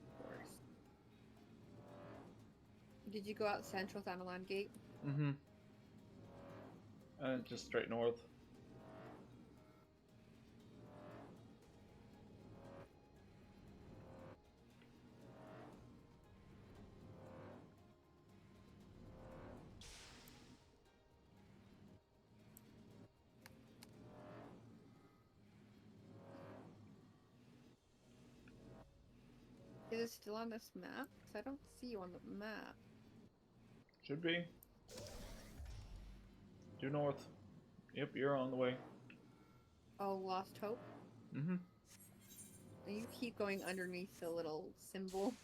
Of course. Did you go out Central Thanalan Gate? Mm-hmm. Just straight north. Is it still on this map? Because I don't see you on the map. Should be. Due north. Yep, you're on the way. Oh, Lost Hope? Mm-hmm. You keep going underneath the little symbol.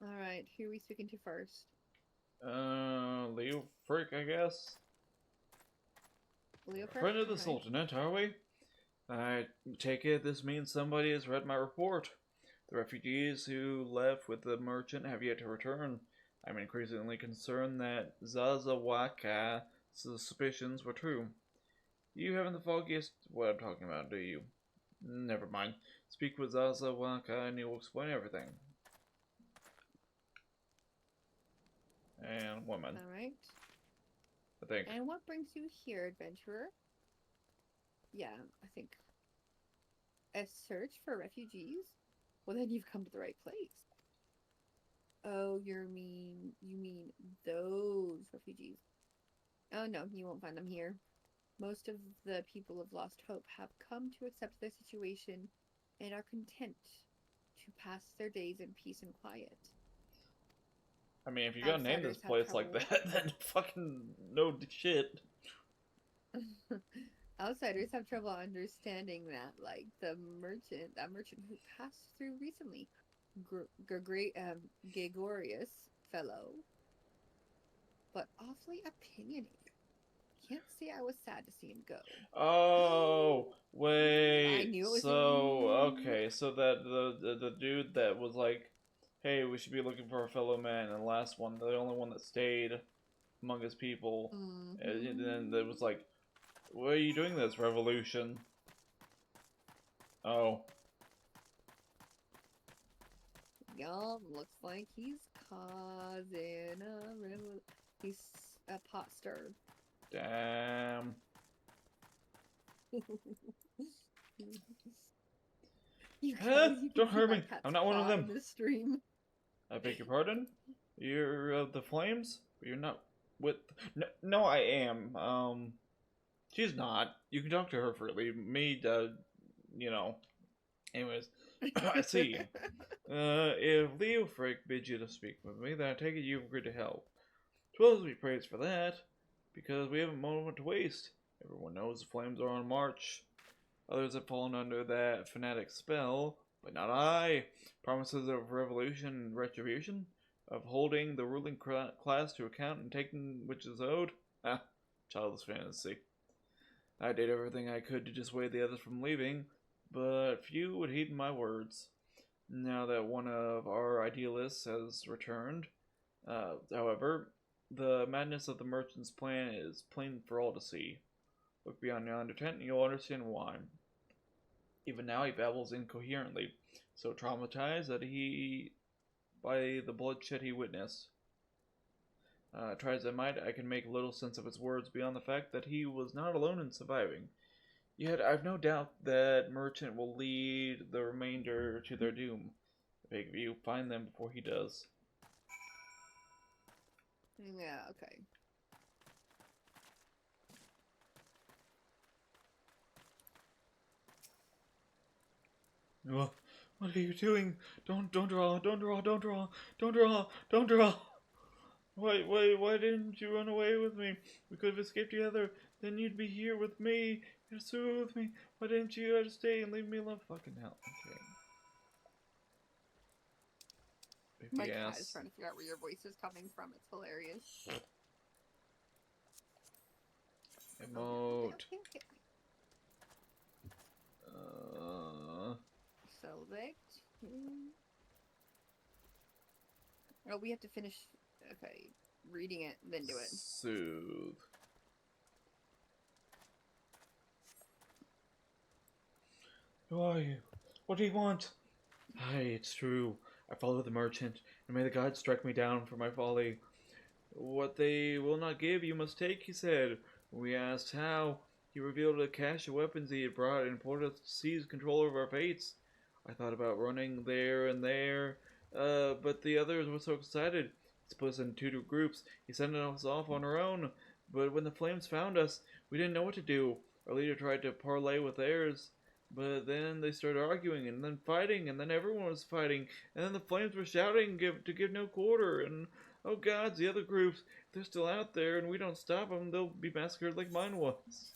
Alright, who are we speaking to first? Leo Frick, I guess. Leo Frick? Friend of the Okay. Sultanate, are we? I take it this means somebody has read my report. The refugees who left with the merchant have yet to return. I'm increasingly concerned that Zazawaka's suspicions were true. You haven't the foggiest what I'm talking about, do you? Never mind. Speak with Zazawaka and he'll explain everything. And woman. Alright. I think. And what brings you here, adventurer? Yeah, I think. A search for refugees? Well, then you've come to the right place. Oh, you mean those refugees? Oh no, you won't find them here. Most of the people of Lost Hope have come to accept their situation and are content to pass their days in peace and quiet. I mean, if you're gonna name this Outsiders have place like trouble. that, then fucking no shit. Outsiders have trouble understanding that, like that merchant who passed through recently, Gregorius fellow, but awfully opinionated. Can't say I was sad to see him go. Oh, wait. I knew it was so him. okay, so that the dude that was like, "Hey, we should be looking for a fellow man," and the last one, the only one that stayed among his people, and then there was like, "Why are you doing this revolution?" Oh. Yup, looks like he's causing he's a pot stir. Damn. You Huh? guys, you can Don't see hurt my me. cat's I'm not one of paw them. in the stream. I beg your pardon? You're of the Flames? You're not with... No, I am. She's not. You can talk to her freely. Me, you know. Anyways, I see. If Leo Frick bids you to speak with me, then I take it you've agreed to help. 'Twill be praised for that, because we have a moment to waste. Everyone knows the Flames are on march. Others have fallen under that fanatic spell, but not I. Promises of revolution and retribution, of holding the ruling class to account and taking which is owed. Ah, childish fantasy. I did everything I could to dissuade the others from leaving, but few would heed my words. Now that one of our idealists has returned, however, the madness of the merchant's plan is plain for all to see. Look beyond yonder tent and you'll understand why. Even now he babbles incoherently, so traumatized that by the bloodshed he witnessed. Try as I might, I can make little sense of his words beyond the fact that he was not alone in surviving. Yet I've no doubt that Merchant will lead the remainder to their doom. I beg of you, find them before he does. Yeah, okay. Oh, what are you doing? Don't draw, don't draw, don't draw, don't draw, don't draw. Why didn't you run away with me? We could have escaped together. Then you'd be here with me. You'd soothe me. Why didn't you just stay and leave me alone? Fucking hell. Okay. My cat is trying to figure out where your voice is coming from. It's hilarious. Emote. Select. Oh, we have to finish. Okay, reading it, then do it. Soothe. Who are you? What do you want? Aye, it's true. I follow the merchant, and may the gods strike me down for my folly. What they will not give, you must take, he said. When we asked how, he revealed a cache of weapons he had brought and imported us to seize control over our fates. I thought about running there and there, but the others were so excited. He split us into two groups. He sent us off on our own, but when the flames found us, we didn't know what to do. Our leader tried to parley with theirs, but then they started arguing, and then fighting, and then everyone was fighting, and then the flames were shouting to give no quarter, and oh gods, the other groups, if they're still out there and we don't stop them, they'll be massacred like mine was.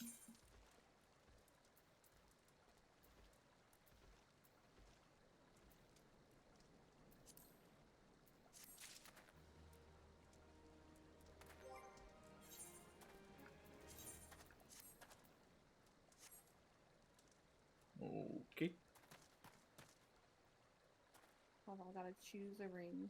Okay. Hold on, I gotta choose a ring.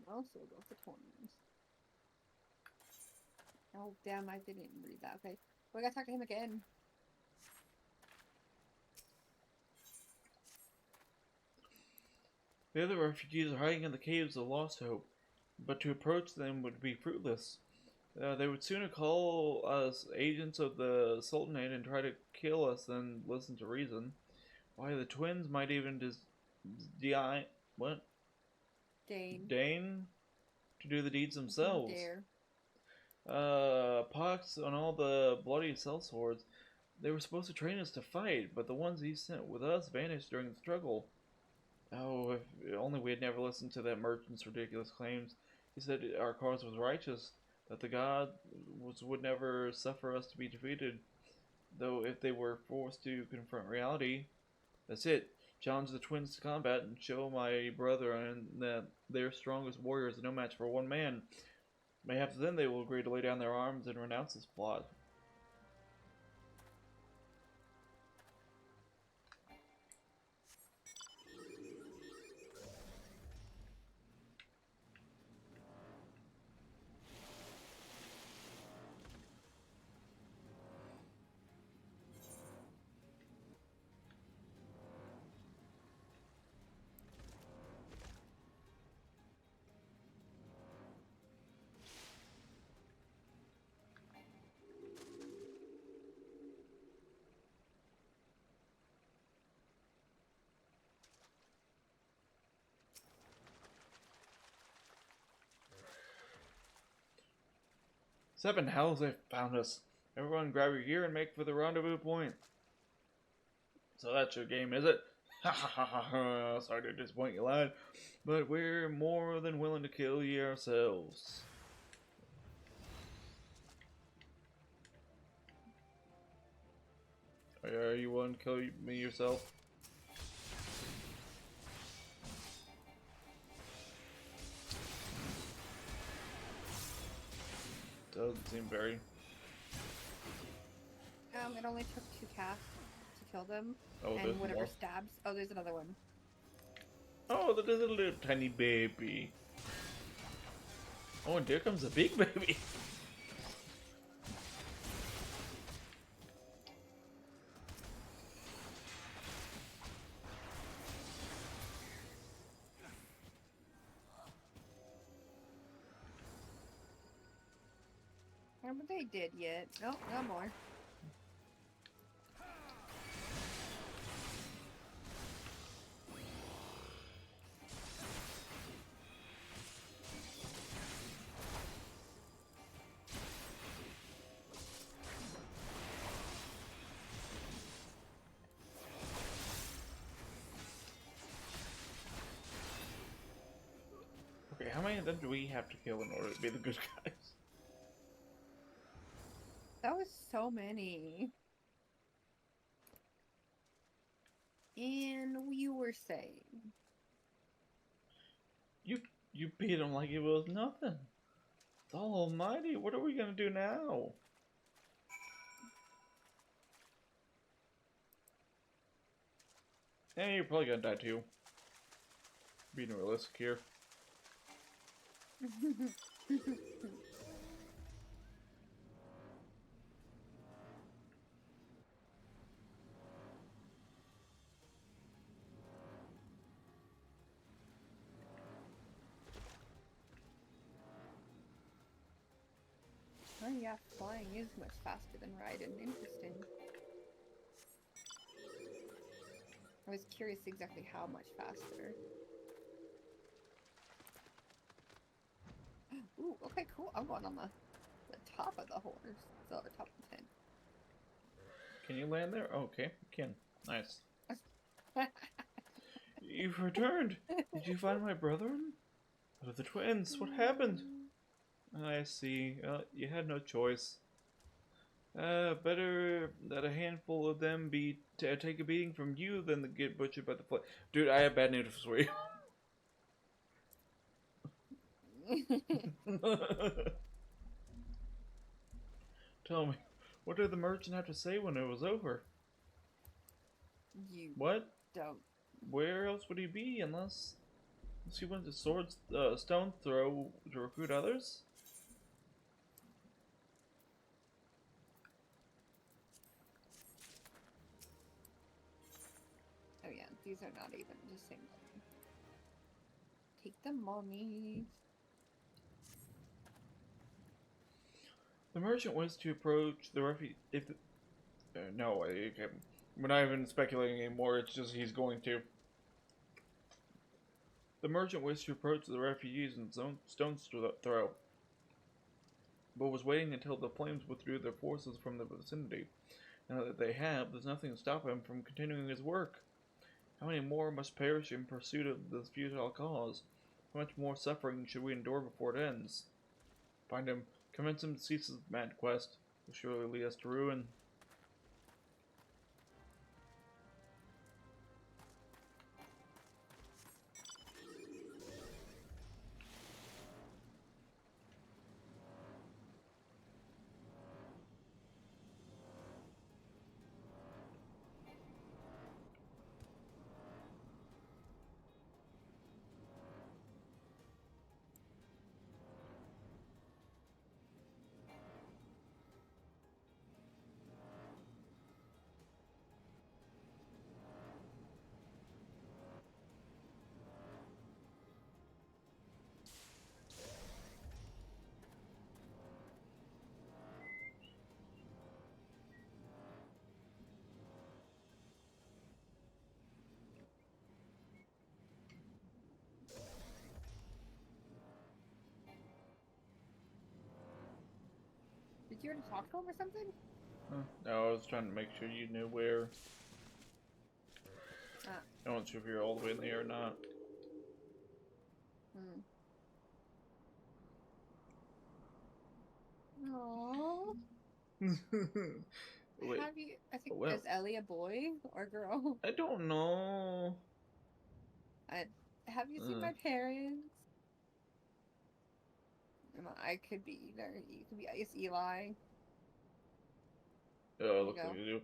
Also go for tournaments. Oh damn, I didn't read that. Okay. We gotta talk to him again. The other refugees are hiding in the caves of Lost Hope, but to approach them would be fruitless. They would sooner call us agents of the Sultanate and try to kill us than listen to reason. Why, the twins might even deign to do the deeds themselves. Dare. Pox on all the bloody sellswords. They were supposed to train us to fight, but the ones he sent with us vanished during the struggle. Oh, if only we had never listened to that merchant's ridiculous claims. He said our cause was righteous, that the gods would never suffer us to be defeated. Though if they were forced to confront reality, that's it. Challenge the twins to combat and show my brethren that their strongest warriors are no match for one man. Mayhaps then they will agree to lay down their arms and renounce this plot. Seven hells, they found us. Everyone grab your gear and make for the rendezvous point. So that's your game, is it? Ha ha ha ha ha. Sorry to disappoint you, lad. But we're more than willing to kill ye ourselves. Are you willing to kill me yourself? Doesn't seem very. It only took 2 casts to kill them. Oh, And there's whatever more. stabs. Oh, there's another one. Oh, that is a little tiny baby. Oh, and there comes a big baby. Haven't they did yet? Nope, no more. Okay, how many of them do we have to kill in order to be the good guys? That was so many. And you were saying. You beat him like it was nothing. The Almighty, what are we gonna do now? Hey, you're probably gonna die too. Being realistic here. Oh yeah, flying is much faster than riding. Interesting. I was curious exactly how much faster. Ooh, okay, cool. I'm going on the top of the horse. So the top of the tent. Can you land there? Oh, okay, you can. Nice. You've returned. Did you find my brethren? What of the twins? What happened? I see. You had no choice. Better that a handful of them take a beating from you than to get butchered by the flame. Dude, I have bad news for you. Tell me, what did the merchant have to say when it was over? You What? don't. Where else would he be unless he went to stone throw to recruit others? Oh yeah, these are not even the same money. Take the money. The merchant was to approach the refuge. No, okay. We're not even speculating anymore. It's just he's going to. The merchant wished to approach the refugees in stone's throw, but was waiting until the flames withdrew their forces from the vicinity. Now that they have, there's nothing to stop him from continuing his work. How many more must perish in pursuit of this futile cause? How much more suffering should we endure before it ends? Find him, convince him to cease his mad quest. Will surely lead us to ruin. Did you already talk to him or something? No, I was trying to make sure you knew where. I wasn't sure if you're all the way in the air or not. Aww. Wait. Have you? I think Well, is Ellie a boy or girl? I don't know. Have you seen my parents? I could be either. You could be. I guess Eli. Oh, looks like you do.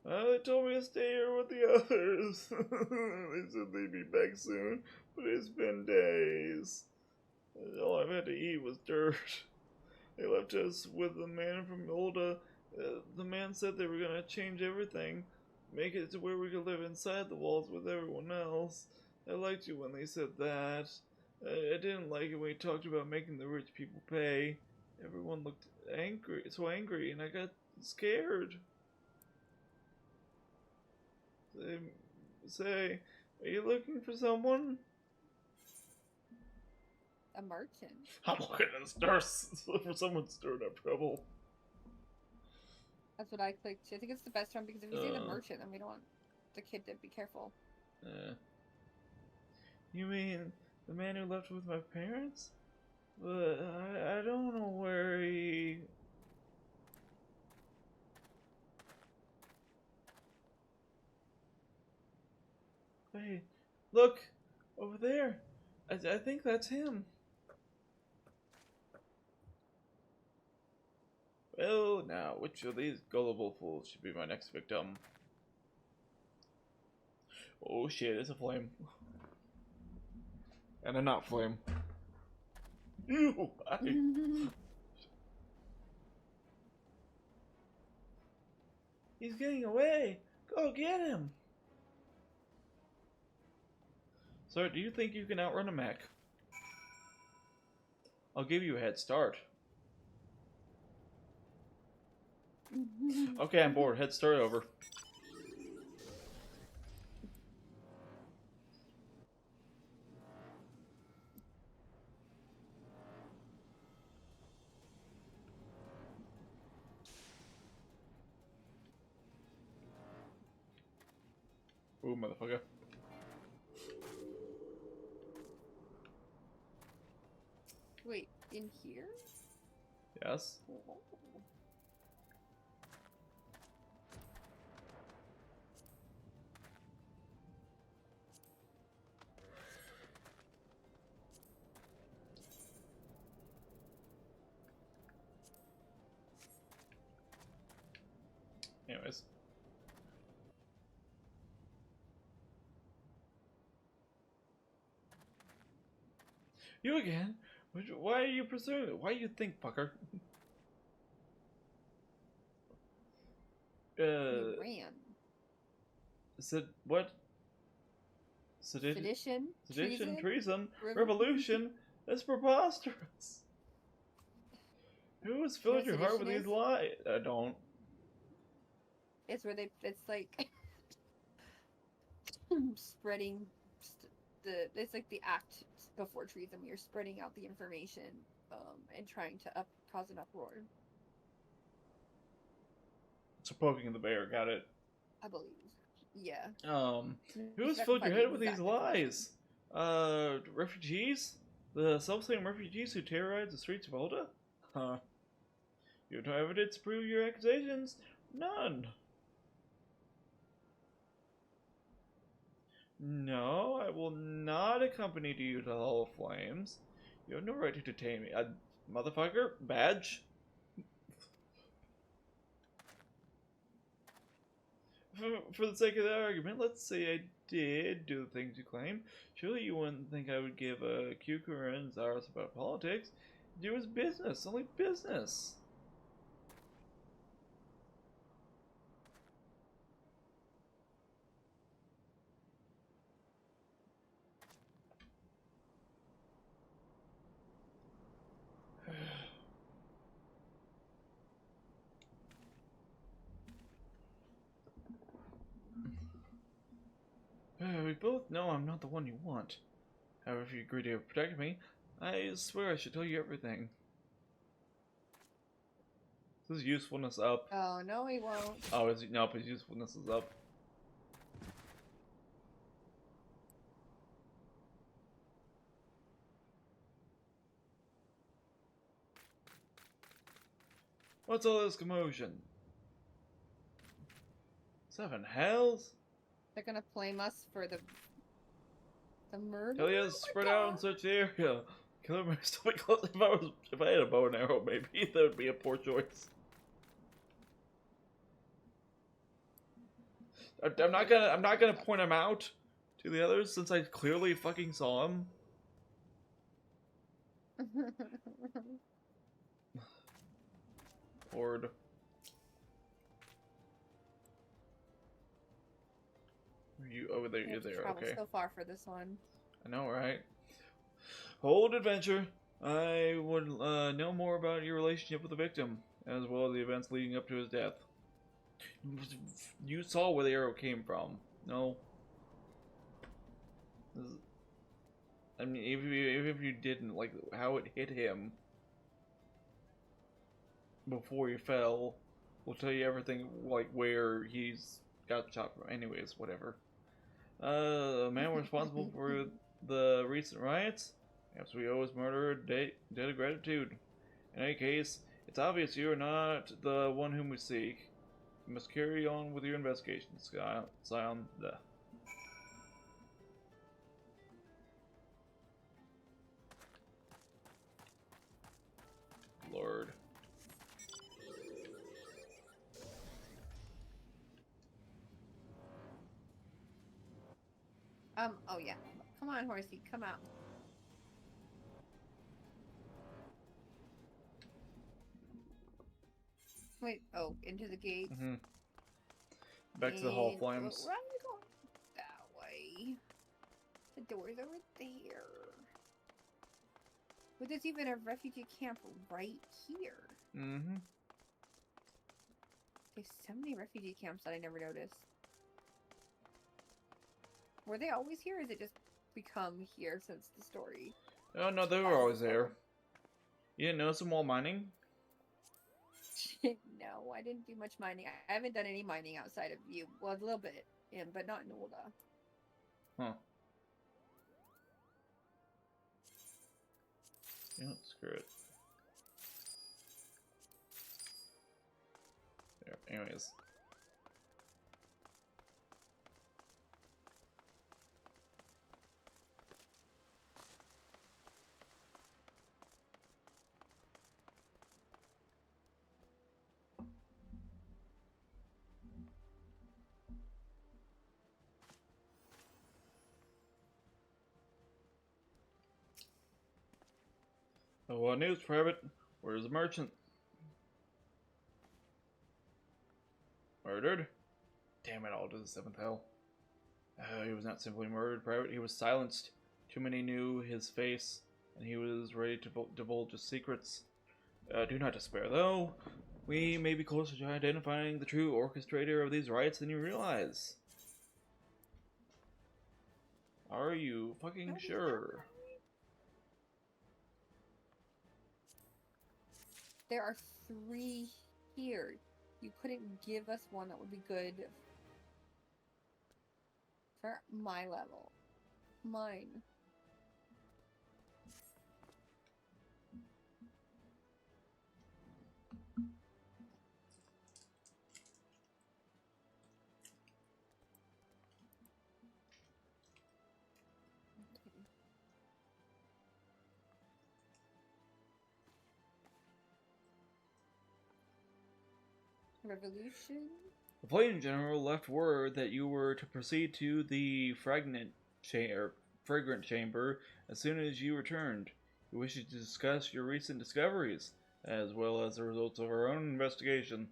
They told me to stay here with the others. They said they'd be back soon, but it's been days. All I've had to eat was dirt. They left us with the man from Olda. The man said they were gonna change everything, make it to where we could live inside the walls with everyone else. I liked it when they said that. I didn't like it when he talked about making the rich people pay. Everyone looked angry, so angry, and I got scared. Say, are you looking for someone? A merchant. I'm looking at stars for someone stirring up trouble. That's what I clicked. I think it's the best one because if you say the merchant, then we don't want the kid to be careful. You mean the man who left with my parents? But I don't know where he... Hey, look! Over there! I think that's him. Well, now, which of these gullible fools should be my next victim? Oh shit, it's a flame. And a not flame. Ew! He's getting away! Go get him! Sir, do you think you can outrun a mech? I'll give you a head start. Okay, I'm bored. Head start over. Ooh, motherfucker. Wait, in here? Yes. Oh. Anyways. You again? Why are you pursuing it? Why do you think, fucker? You ran. Said what? Sedition, treason, revolution. That's preposterous. Who has filled your heart with these lies? I don't. It's where it's like spreading it's like the act before treason. You're spreading out the information and trying to cause an uproar. So poking the bear, got it. I believe. Yeah. Who has filled your head with these lies? Refugees? The self-same refugees who terrorized the streets of Olda? Huh. You have no evidence to prove your accusations? None. No, I will not accompany you to the Hall of Flames. You have no right to detain me. Motherfucker, badge. For the sake of the argument, let's say I did do the things you claim. Surely you wouldn't think I would give a cucumber and Zaros about politics. Do his business, only business. We both know I'm not the one you want. However, if you agree to protect me, I swear I should tell you everything. Is his usefulness up? Oh, no, he won't. Oh, nope, his usefulness is up. What's all this commotion? 7 hells? They're gonna blame us for the murder. Hell yeah, spread out in such area. Killer may still be close. If I had a bow and arrow, maybe that would be a poor choice. I'm not gonna point him out to the others since I clearly fucking saw him. Lord. Are you over there? You're there. Okay. So far for this one. I know, right? Old adventure. I would know more about your relationship with the victim, as well as the events leading up to his death. You saw where the arrow came from. No. I mean, even if you didn't, like, how it hit him before he fell will tell you everything, like, where he's got shot from. Anyways, whatever. A man responsible for the recent riots? Perhaps we owe his murderer a debt of gratitude. In any case, it's obvious you are not the one whom we seek. You must carry on with your investigation, Scion. Lord. Oh yeah. Come on, horsey, come out. Wait, oh, into the gate. Mm-hmm. Back to the Hall of Flames. Where are we going? That way. The door's over there. But there's even a refugee camp right here. Mm-hmm. There's so many refugee camps that I never noticed. Were they always here, or has it just become here since the story? Oh, no, they were always there. You didn't notice them while mining? No, I didn't do much mining. I haven't done any mining outside of you. Well, a little bit, but not in Ul'dah. Huh. Yeah, screw it. There, anyways. Oh, what news, Private? Where's the merchant? Murdered? Damn it all to the seventh hell. He was not simply murdered, Private. He was silenced. Too many knew his face, and he was ready to divulge his secrets. Do not despair, though. We may be closer to identifying the true orchestrator of these riots than you realize. Are you fucking sure? There are 3 here. You couldn't give us one that would be good for my level. Mine. Revolution? The Flame General left word that you were to proceed to the Fragrant Chamber as soon as you returned. He wishes to discuss your recent discoveries, as well as the results of our own investigation.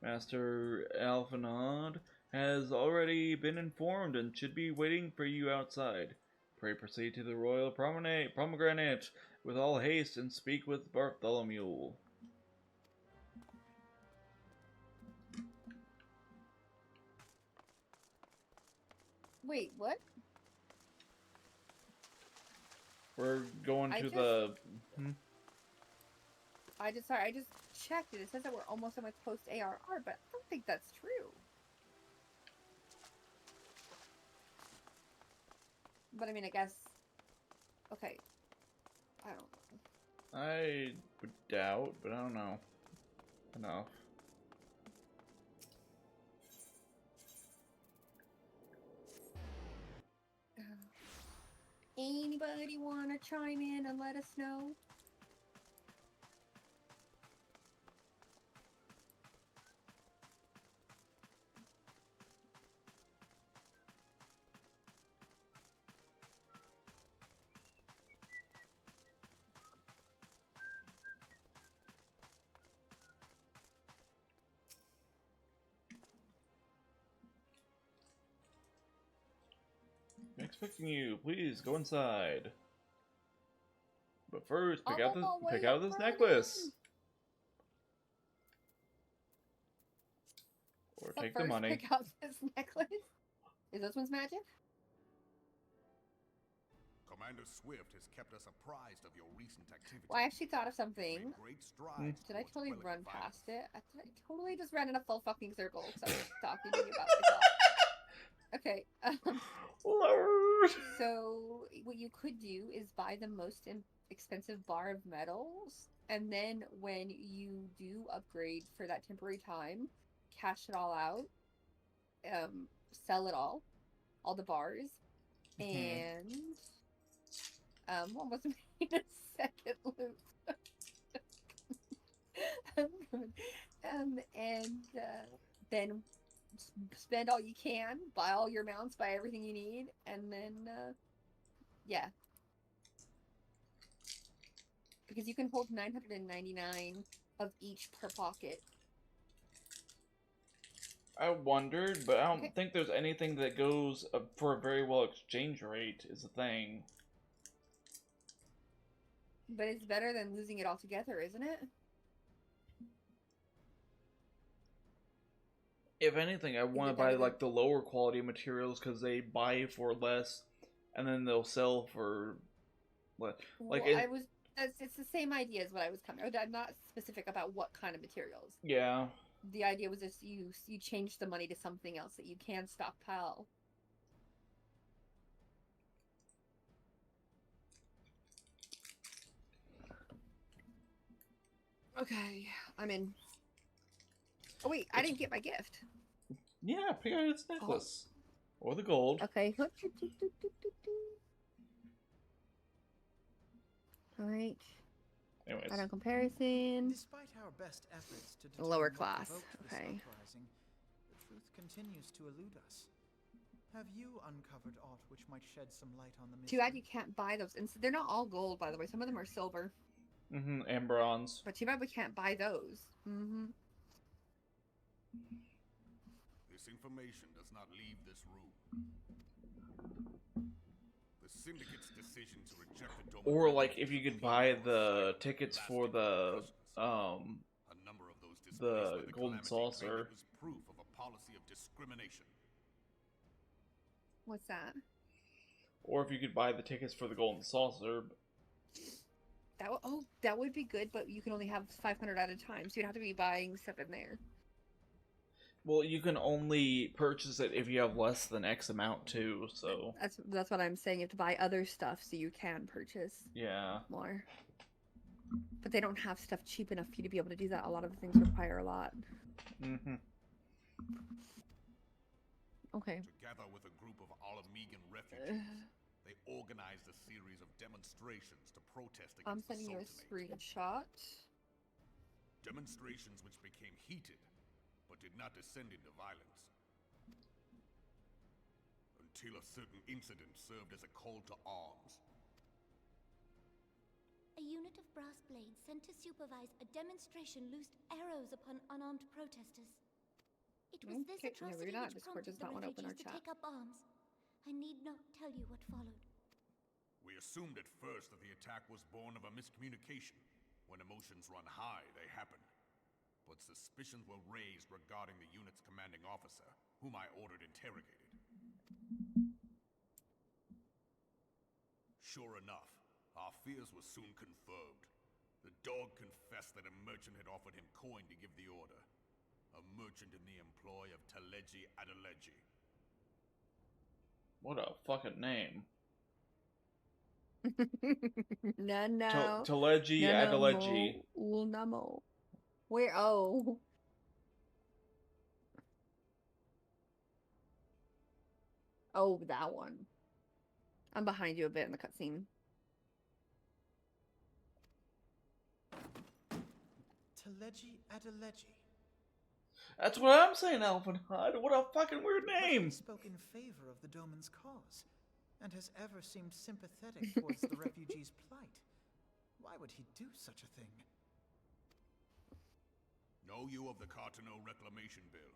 Master Alphinaud has already been informed and should be waiting for you outside. Pray proceed to the Royal Pomegranate with all haste and speak with Bartholomew. Wait, what? We're going to I just checked it. It says that we're almost almost post ARR, but I don't think that's true. But I mean, I guess. Okay. I don't know. I would doubt, but I don't know. Enough. Anybody want to chime in and let us know? expecting you. Please go inside. But first, pick On out my way, this I'm necklace. Or But take the first, money. pick out this necklace. Is this one's magic? Commander Swift has kept us apprised of your recent activity. Well, I actually thought of something. Great strides Did I towards totally quelling run violence. past it? I totally just ran in a full fucking circle because I was talking to you about myself. Okay. Lord. So what you could do is buy the most expensive bar of metals, and then when you do upgrade for that temporary time, cash it all out, sell it all the bars, and almost made a second loop. And then spend all you can, buy all your mounts, buy everything you need, and then yeah, because you can hold 999 of each per pocket. I wondered, but I don't think there's anything that goes for a very well exchange rate is the thing. But it's better than losing it altogether, isn't it? If anything, I want to buy like the lower quality materials because they buy for less, and then they'll sell for what? Like well, it's the same idea as what I was coming. I'm not specific about what kind of materials. Yeah. The idea was just you change the money to something else that you can stockpile. Okay, I'm in. Oh wait, I didn't get my gift. Yeah, pick out its necklace. Or the gold. Okay. Alright. Anyways. Add on comparison. Despite our best efforts to Lower determine what class. provoked this Okay. uprising, the truth continues to elude us. Have you uncovered aught which might shed some light on the mystery? Too bad you can't buy those. And they're not all gold, by the way. Some of them are silver. And bronze. But too bad we can't buy those. This information does not leave this room. The Syndicate's decision to reject the Doman Or like if you could buy the tickets for the golden saucer. was proof of a policy of discrimination. What's that? Or if you could buy the tickets for the golden saucer. That would be good, but you can only have 500 at a time, so you'd have to be buying stuff in there. Well, you can only purchase it if you have less than X amount too, so... That's what I'm saying. You have to buy other stuff so you can purchase more. But they don't have stuff cheap enough for you to be able to do that. A lot of the things require a lot. Okay. Together with a group of Alamegan refugees, they organized a series of demonstrations to protest against I'm sending you a screenshot. Demonstrations which became heated, but did not descend into violence. Until a certain incident served as a call to arms. A unit of brass blades sent to supervise a demonstration loosed arrows upon unarmed protesters. It was this atrocity which prompted the refugees to take up arms. I need not tell you what followed. We assumed at first that the attack was born of a miscommunication. When emotions run high, they happen. But suspicions were raised regarding the unit's commanding officer, whom I ordered interrogated. Sure enough, our fears were soon confirmed. The dog confessed that a merchant had offered him coin to give the order. A merchant in the employ of Teleji Adeleji. What a fucking name. No. Teleji Adeleji. Ulnamo. Where? Oh. Oh, that one. I'm behind you a bit in the cutscene. Teleji Adeleji. That's what I'm saying, Alphenhod. What a fucking weird name. He spoke in favor of the Doman's cause, and has ever seemed sympathetic towards the refugees' plight. Why would he do such a thing? Know you of the Cartano Reclamation Bill?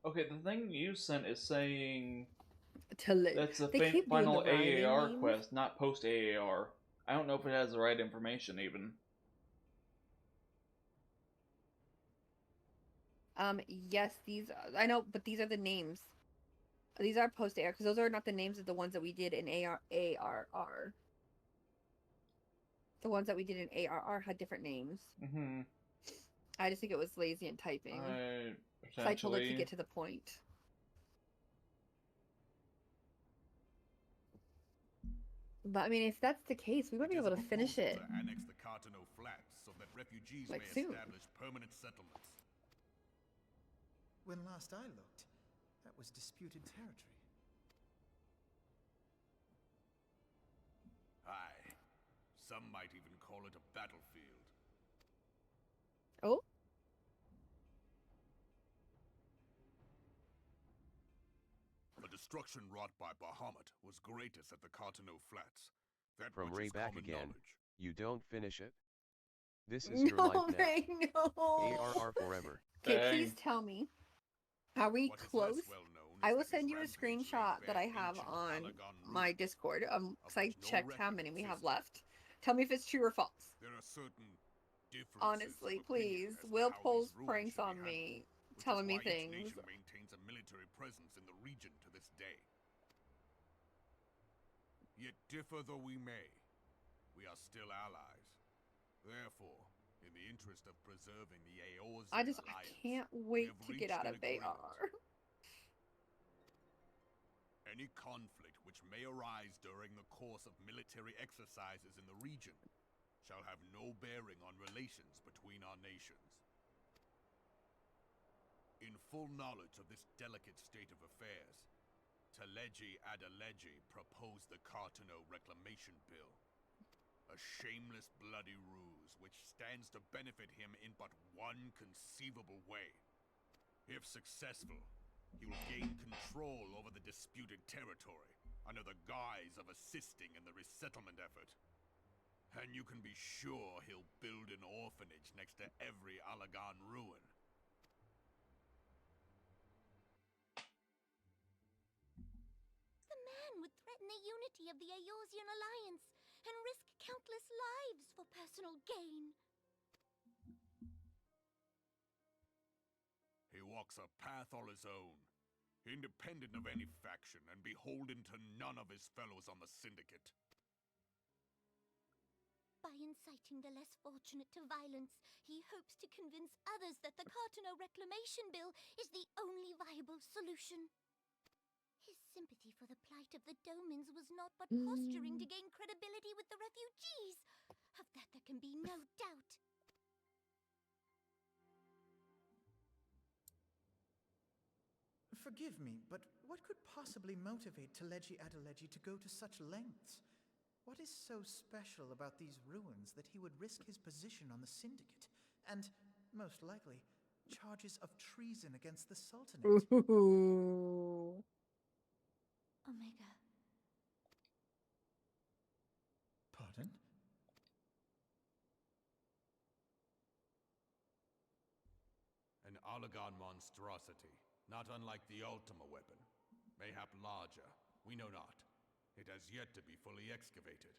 Okay, the thing you sent is saying They that's a keep doing final the rhyming AAR memes. quest, not post AAR. I don't know if it has the right information even. Yes, these I know, but these are the names. These are post AR because those are not the names of the ones that we did in ARR. The ones that we did in ARR had different names. Mm-hmm. I just think it was lazy in typing. So I told her to get to the point. But I mean, if that's the case, we might be able to finish it. To annex the Cartano Flats so that refugees Like may soon. establish permanent settlements. When last I looked, that was disputed territory. Aye. Some might even call it a battlefield. Oh? The destruction wrought by Bahamut was greatest at the Cartano Flats. That From much Ray is back common again. knowledge. You don't finish it? This is your life now. Ray, no. ARR forever. Okay, please tell me. Are we What is close? less well known I is will that send his you a rampage screenshot laid that bare I have ancient on Alagon my ruins, Discord. Because I which no checked how record many we have exists. left. Tell me if it's true or false. There are certain differences Honestly, of opinion please. as to Will how pulls these ruins pranks should be on handled, me, which telling is me why things. Each nation maintains a military presence in the region to this day. Yet differ though we may, we are still allies. Therefore, in the interest of preserving the Eorzean I alliance, can't we wait have to get reached out an of agreement. AR. Any conflict which may arise during the course of military exercises in the region shall have no bearing on relations between our nations. In full knowledge of this delicate state of affairs, Teleji Adeleji proposed the Cartano Reclamation Bill. A shameless bloody ruse which stands to benefit him in but one conceivable way. If successful, he will gain control over the disputed territory under the guise of assisting in the resettlement effort. And you can be sure he'll build an orphanage next to every Alagon ruin. The man would threaten the unity of the Eorzean Alliance and risk countless lives for personal gain. He walks a path all his own, independent of any faction and beholden to none of his fellows on the Syndicate. By inciting the less fortunate to violence, he hopes to convince others that the Cartano Reclamation Bill is the only viable solution. His sympathy for the plight of the Domans was not but posturing to gain credibility with the refugees. Of that there can be no doubt. Forgive me, but what could possibly motivate Teleji Adeleji to go to such lengths? What is so special about these ruins that he would risk his position on the Syndicate, and, most likely, charges of treason against the Sultanate? Omega. Pardon? An Alagon monstrosity, not unlike the Ultima weapon. Mayhap larger, we know not. It has yet to be fully excavated.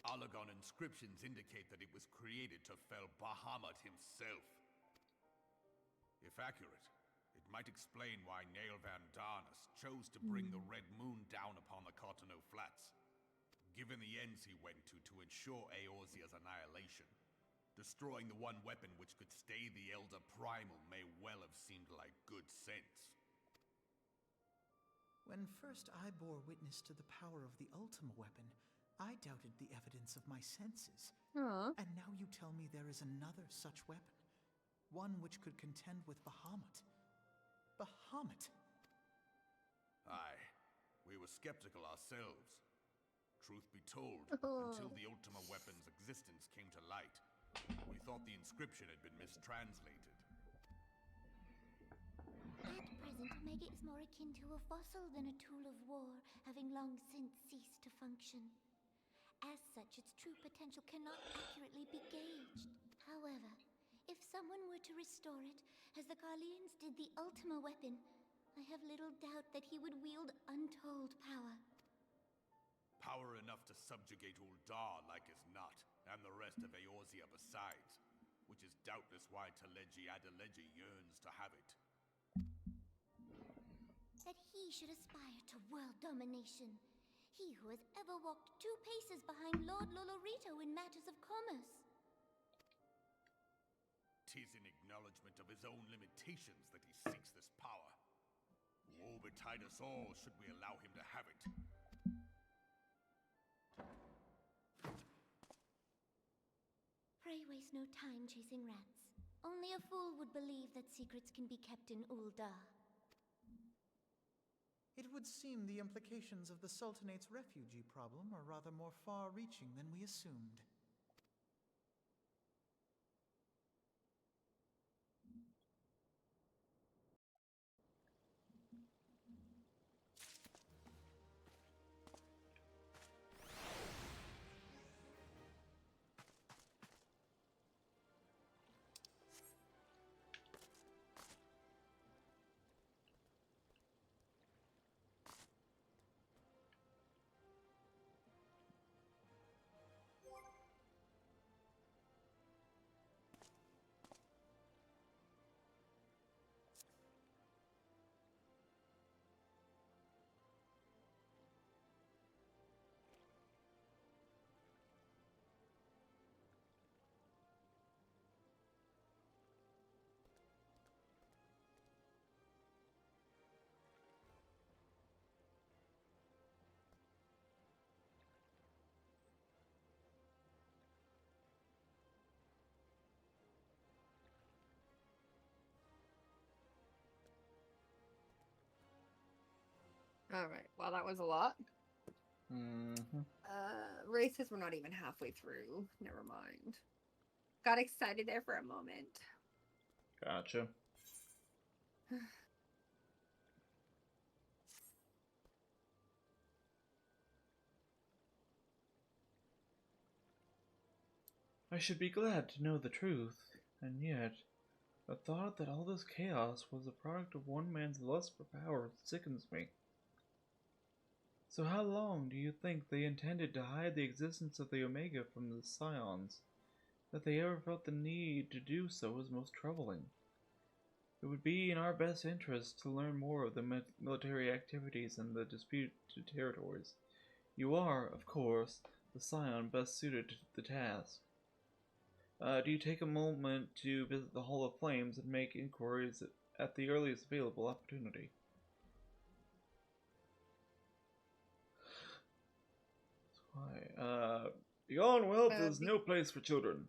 Alagon inscriptions indicate that it was created to fell Bahamut himself. If accurate, it might explain why Nail Van Darnus chose to bring the Red Moon down upon the Cartano Flats. Given the ends he went to ensure Eorzea's annihilation, destroying the one weapon which could stay the Elder Primal may well have seemed like good sense. When first I bore witness to the power of the Ultima weapon, I doubted the evidence of my senses. And now you tell me there is another such weapon. One which could contend with Bahamut. Bahamut! Aye, we were skeptical ourselves. Truth be told, until the Ultima weapon's existence came to light, we thought the inscription had been mistranslated. At present, Omega is more akin to a fossil than a tool of war, having long since ceased to function. As such, its true potential cannot accurately be gauged. However, if someone were to restore it, as the Garleans did the Ultima weapon, I have little doubt that he would wield untold power. Power enough to subjugate Uldar like as not, and the rest of Eorzea besides, which is doubtless why Teleji Adeleji yearns to have it. That he should aspire to world domination. He who has ever walked 2 paces behind Lord Lolorito in matters of commerce. 'Tis in acknowledgement of his own limitations that he seeks this power. Woe betide us all should we allow him to have it. Pray waste no time chasing rats. Only a fool would believe that secrets can be kept in Uldar. It would seem the implications of the Sultanate's refugee problem are rather more far-reaching than we assumed. Alright, well that was a lot. Mm-hmm. Races, we're not even halfway through. Never mind. Got excited there for a moment. Gotcha. I should be glad to know the truth, and yet, the thought that all this chaos was the product of one man's lust for power sickens me. So how long do you think they intended to hide the existence of the Omega from the Scions? That they ever felt the need to do so is most troubling. It would be in our best interest to learn more of the military activities in the disputed territories. You are, of course, the Scion best suited to the task. Do you take a moment to visit the Hall of Flames and make inquiries at the earliest available opportunity? Why, beyond wealth is no place for children.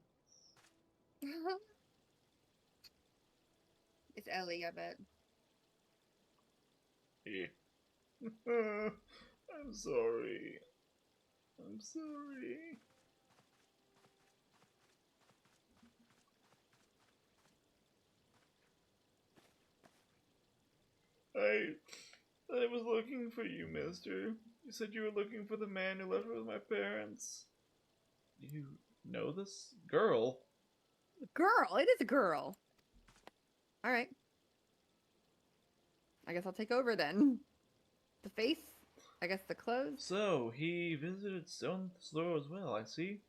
It's Ellie, I bet. Yeah. I'm sorry. I'm sorry. I was looking for you, mister. You said you were looking for the man who left with my parents. You know this girl? Girl? It is a girl. Alright. I guess I'll take over then. The face? I guess the clothes? So, he visited Stone Throw as well, I see.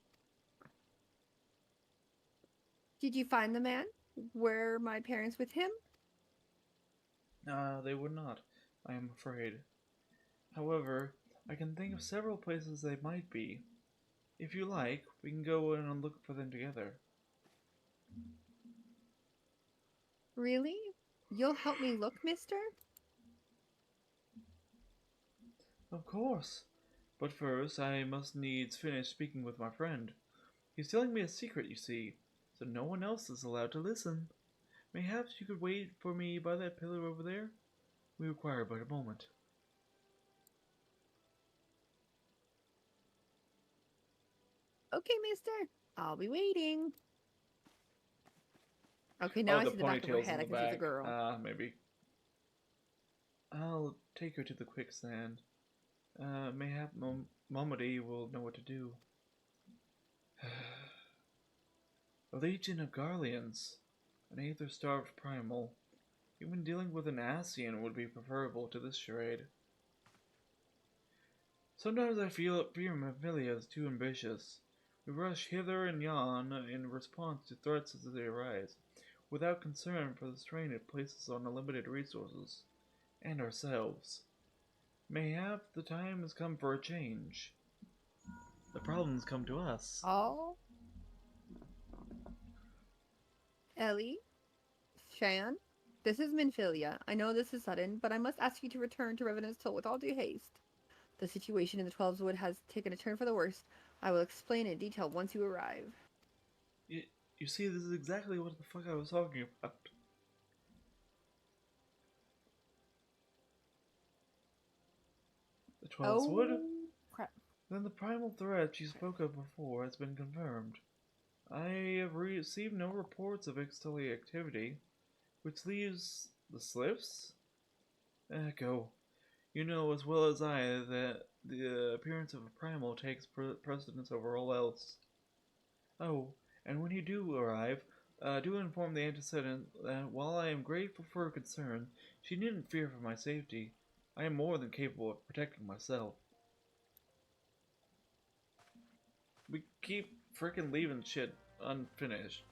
Did you find the man? Were my parents with him? They would not, I am afraid. However, I can think of several places they might be. If you like, we can go in and look for them together. Really? You'll help me look, mister? Of course. But first, I must needs finish speaking with my friend. He's telling me a secret, you see, so no one else is allowed to listen. Mayhaps you could wait for me by that pillar over there? We require but a moment. Okay, mister. I'll be waiting. Okay, now I see the back of her head. I can see it's a girl. Maybe. I'll take her to the quicksand. Mayhap Momody will know what to do. A legion of Garleans, an aether-starved primal. Even dealing with an Ascian would be preferable to this charade. Sometimes I feel Mammilia is too ambitious. We rush hither and yon in response to threats as they arise, without concern for the strain it places on our limited resources, and ourselves. Mayhap the time has come for a change. The problems come to us. Oh. Ellie? Shan? This is Minfilia. I know this is sudden, but I must ask you to return to Revenant's Toll with all due haste. The situation in the Twelves Wood has taken a turn for the worse. I will explain in detail once you arrive. You see, this is exactly what the fuck I was talking about. The Twelves Wood? Crap. Then the primal threat you spoke of before has been confirmed. I have received no reports of Ixtali activity, which leaves the Sliffs? Go. You know as well as I that the appearance of a primal takes precedence over all else. Oh, and when you do arrive, do inform the antecedent that while I am grateful for her concern, she needn't fear for my safety. I am more than capable of protecting myself. We keep freaking leaving shit unfinished.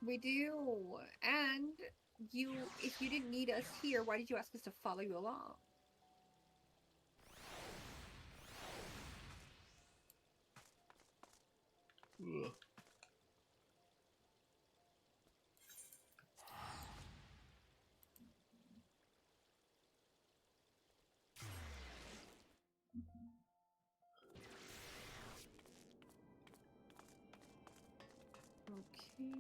We do. And if you didn't need us here, why did you ask us to follow you along? Ugh. Okay,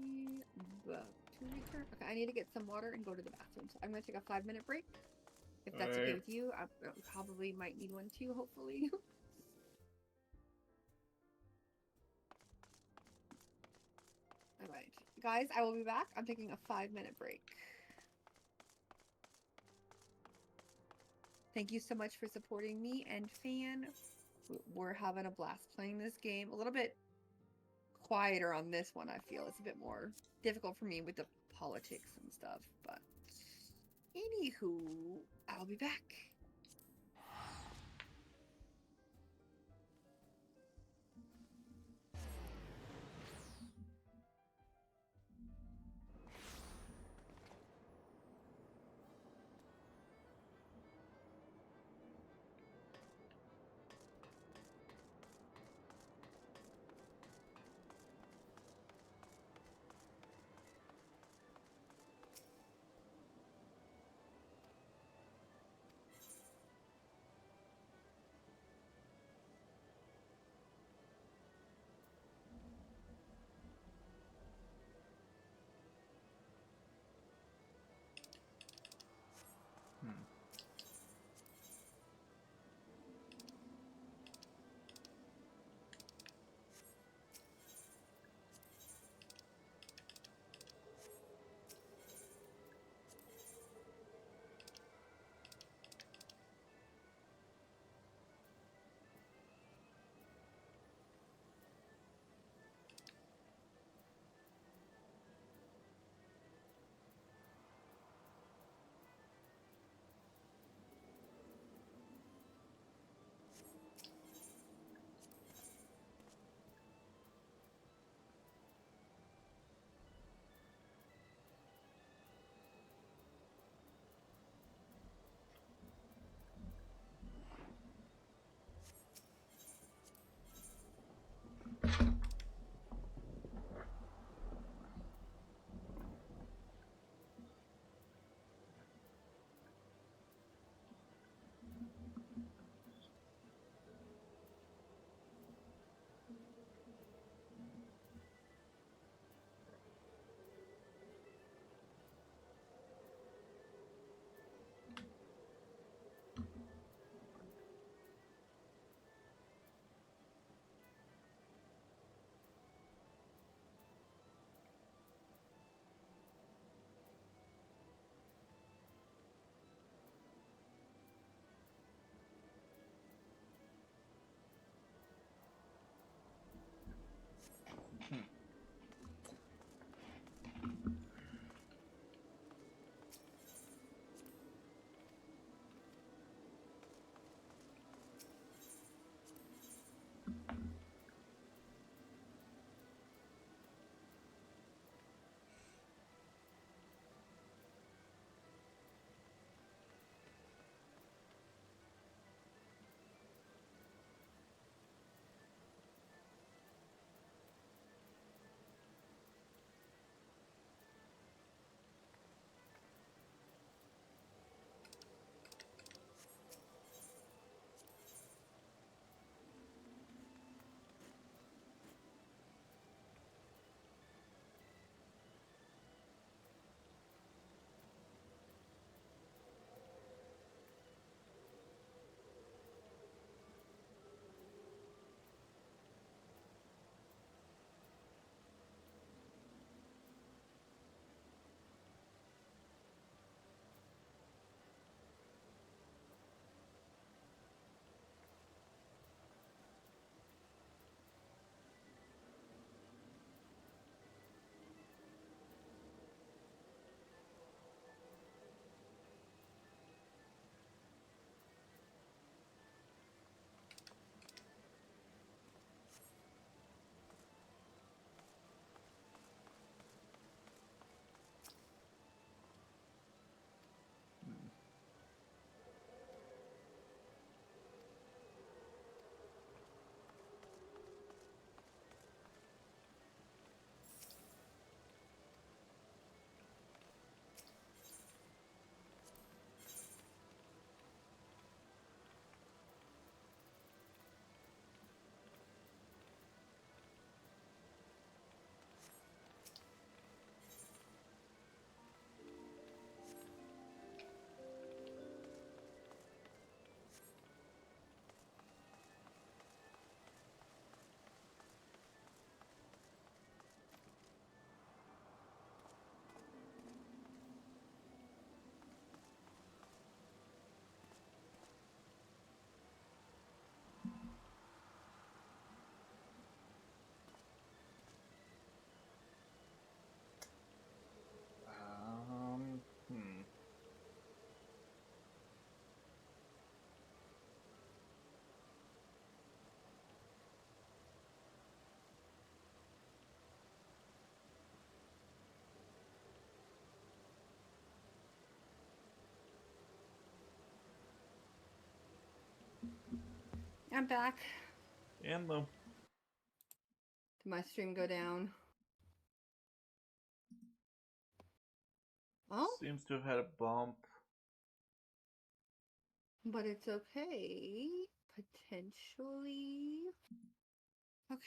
back to return. Okay, I need to get some water and go to the bathroom. So I'm going to take a 5-minute break. If that's okay with you, I probably might need one too, hopefully. Alright, guys, I will be back. I'm taking a 5-minute break. Thank you so much for supporting me and Fan. We're having a blast playing this game. A little bit quieter on this one, I feel. It's a bit more difficult for me with the politics and stuff, but anywho, I'll be back. I'm back. And the Did my stream go down? Oh, seems to have had a bump. but it's okay. Potentially. Okay.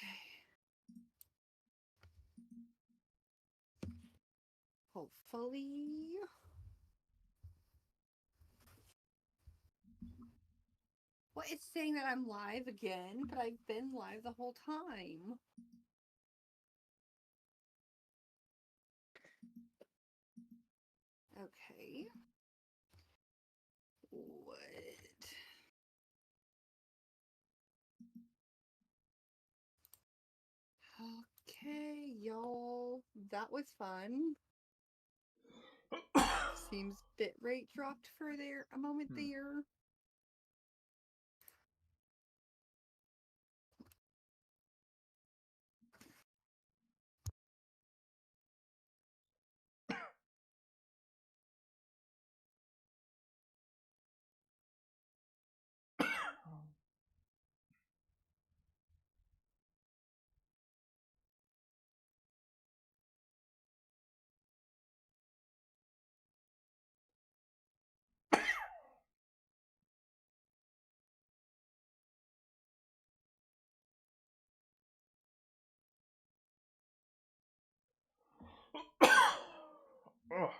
Hopefully. Well, it's saying that I'm live again, but I've been live the whole time. Okay. What? Okay, y'all. That was fun. Seems bitrate dropped for there a moment there. Ugh.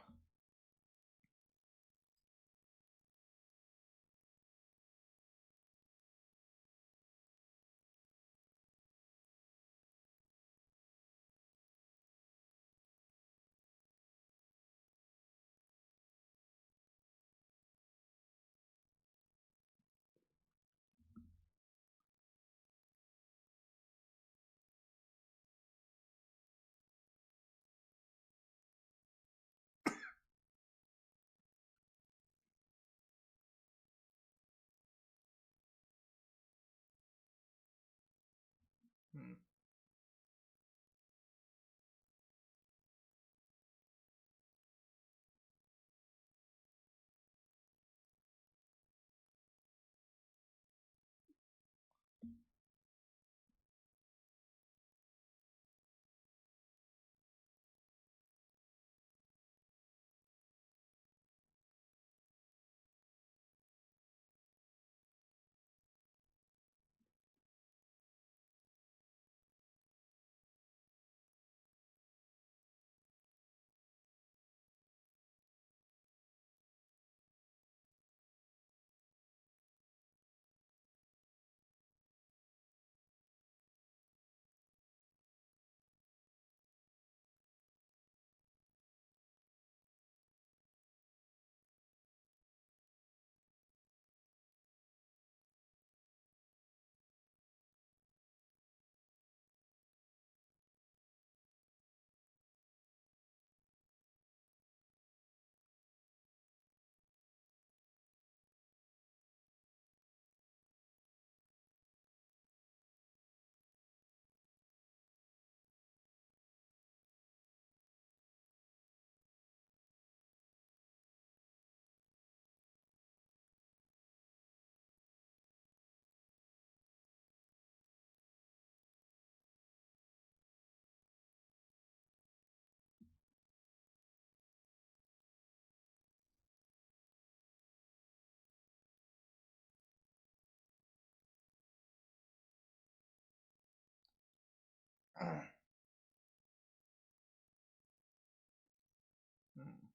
Hmm. Hmm.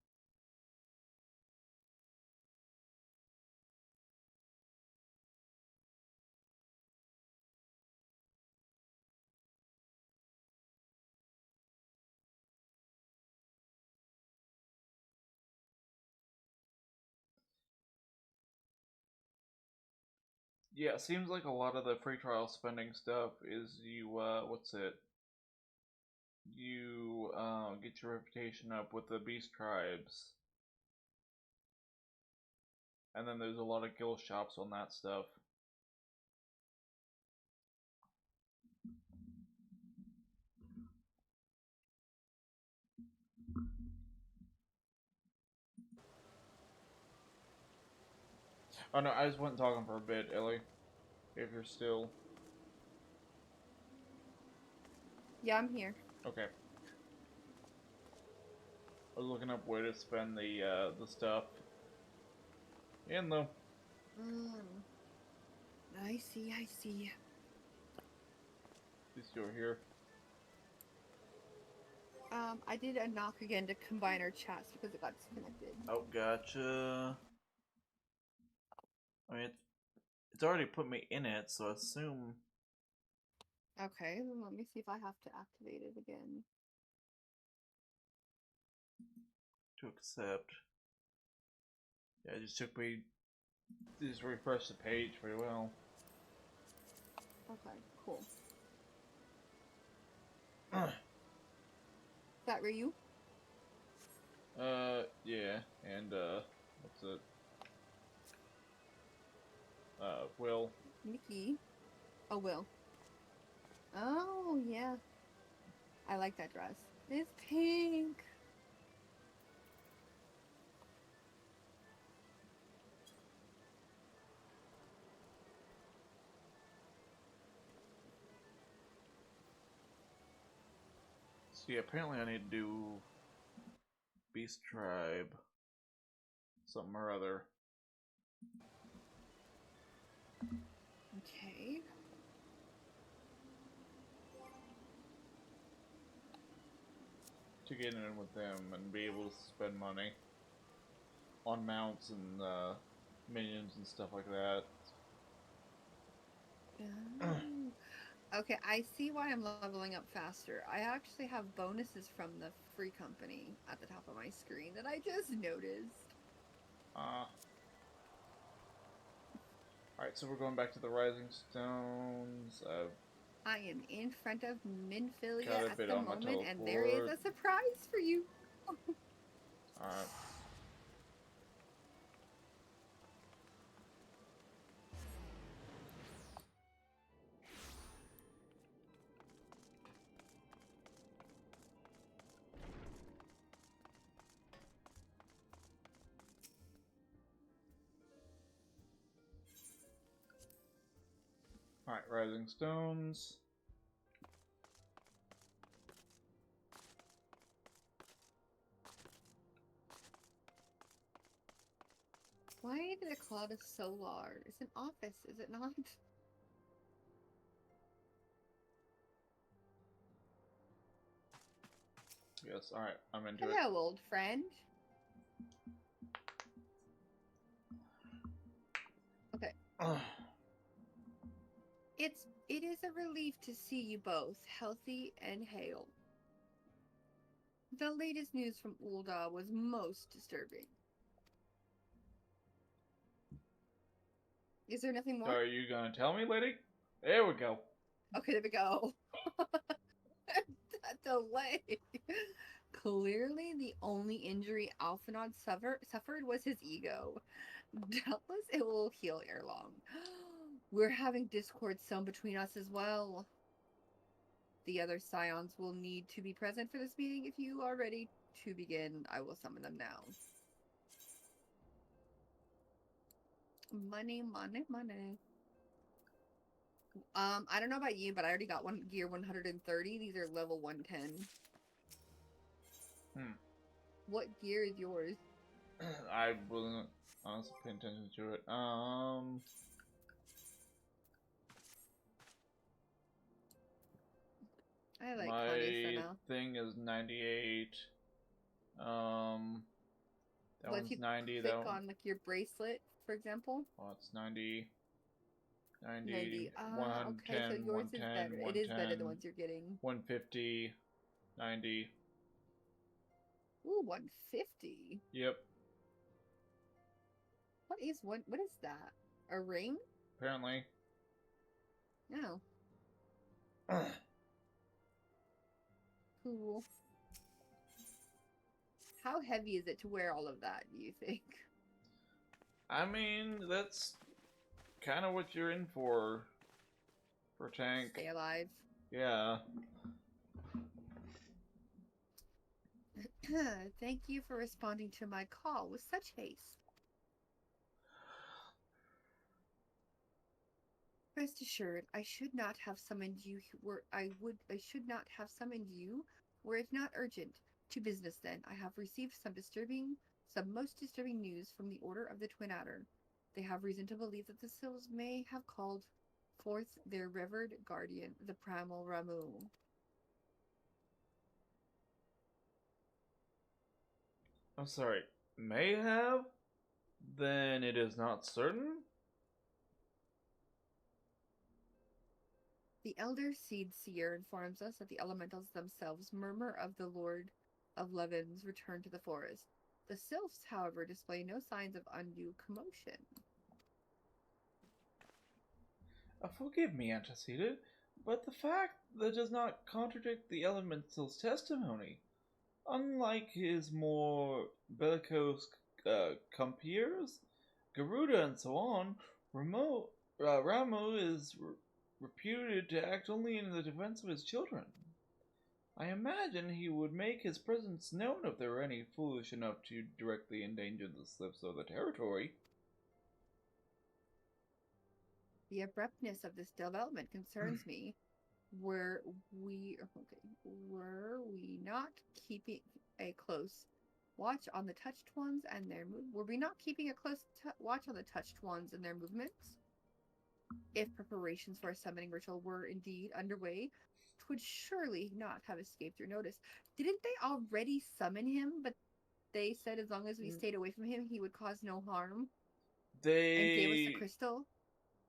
Yeah, it seems like a lot of the free trial spending stuff is you, what's it? You, get your reputation up with the beast tribes. And then there's a lot of guild shops on that stuff. Oh no, I just wasn't talking for a bit, Ellie. If you're still... Yeah, I'm here. Okay. I was looking up where to spend the stuff. In though. I see, I see. At least you're here. I did a knock again to combine our chats because it got disconnected. Oh, gotcha. I mean, it's already put me in it, so I assume... Okay, then let me see if I have to activate it again. To accept. Yeah, it just took me... Just refresh the page pretty well. Okay, cool. Is that Ryu? Yeah, and, what's it? Will. Mickey. Oh, Will. Oh, yeah. I like that dress. It's pink. See, apparently I need to do Beast Tribe. Something or other. Okay. To get in with them and be able to spend money on mounts and minions and stuff like that. Okay, I see why I'm leveling up faster. I actually have bonuses from the free company at the top of my screen that I just noticed. Alright, so we're going back to the Rising Stones. I am in front of Minfilia Got a at bit the on my moment, and there is teleport. a surprise for you. Alright. Alright, Rising Stones. Why did it call it a solar? It's an office, is it not? Yes, alright, I'm into it. Hello, old friend. Okay. It is a relief to see you both healthy and hale. The latest news from Ul'dah was most disturbing. Is there nothing more? Are you gonna tell me, lady? There we go. Okay, there we go. That delay. Clearly, the only injury Alphinaud suffered was his ego. Doubtless it will heal ere long. We're having discord sown between us as well. The other scions will need to be present for this meeting. If you are ready to begin, I will summon them now. Money, money, money. I don't know about you, but I already got gear 130. These are level 110. What gear is yours? I wasn't honestly paying attention to it. I like my Connie thing is 98. That What if one's you 90. click That one. on like your bracelet, for example? Oh, it's 90. 90. 110, Okay, so yours is 110, better. It is better the ones you're getting. 150, 90. Ooh, 150. Yep. What is that? A ring? Apparently. No. Cool. How heavy is it to wear all of that, do you think? I mean, that's kind of what you're in for tank. Stay alive. Yeah. Thank you for responding to my call with such haste. Rest assured, I should not have summoned you I should not have summoned you were it not urgent. To business then. I have received some most disturbing news from the Order of the Twin Adder. They have reason to believe that the Sylphs may have called forth their revered guardian, the Primal Ramu. I'm sorry, may have? Then it is not certain? The elder Seed Seer informs us that the elementals themselves murmur of the Lord of Levin's return to the forest. The Sylphs, however, display no signs of undue commotion. Forgive me, Antecedent, but the fact that does not contradict the elemental's testimony. Unlike his more bellicose compeers, Garuda and so on, Ramu is reputed to act only in the defense of his children. I imagine he would make his presence known if there were any foolish enough to directly endanger the slips of the territory. The abruptness of this development concerns me. Were we not keeping a close watch on the touched ones and their were we not keeping a close watch on the touched ones and their movements? If preparations for a summoning ritual were indeed underway, would surely not have escaped your notice. Didn't they already summon him, but they said as long as we stayed away from him, he would cause no harm? They and gave us the crystal?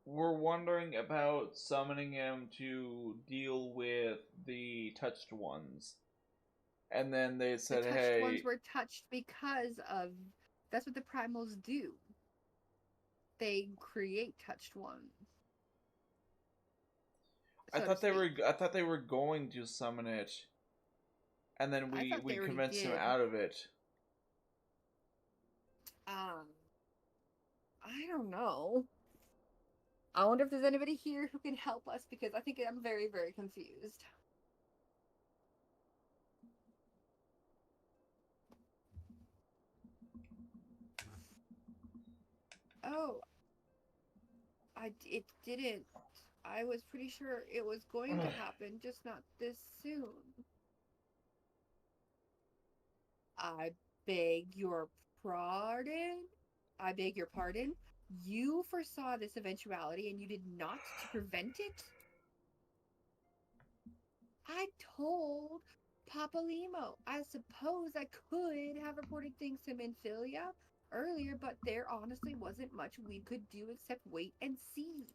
Were wondering about summoning him to deal with the touched ones. And then they said, the touched hey... ones were touched because of... That's what the primals do. They create touched ones. I thought they were going to summon it, and then we convinced him out of it. I don't know. I wonder if there's anybody here who can help us, because I think I'm very, very confused. Oh, it didn't. I was pretty sure it was going to happen, just not this soon. I beg your pardon? I beg your pardon? You foresaw this eventuality and you did not to prevent it? I told Papa Limo. I suppose I could have reported things to Minfilia earlier, but there honestly wasn't much we could do except wait and see.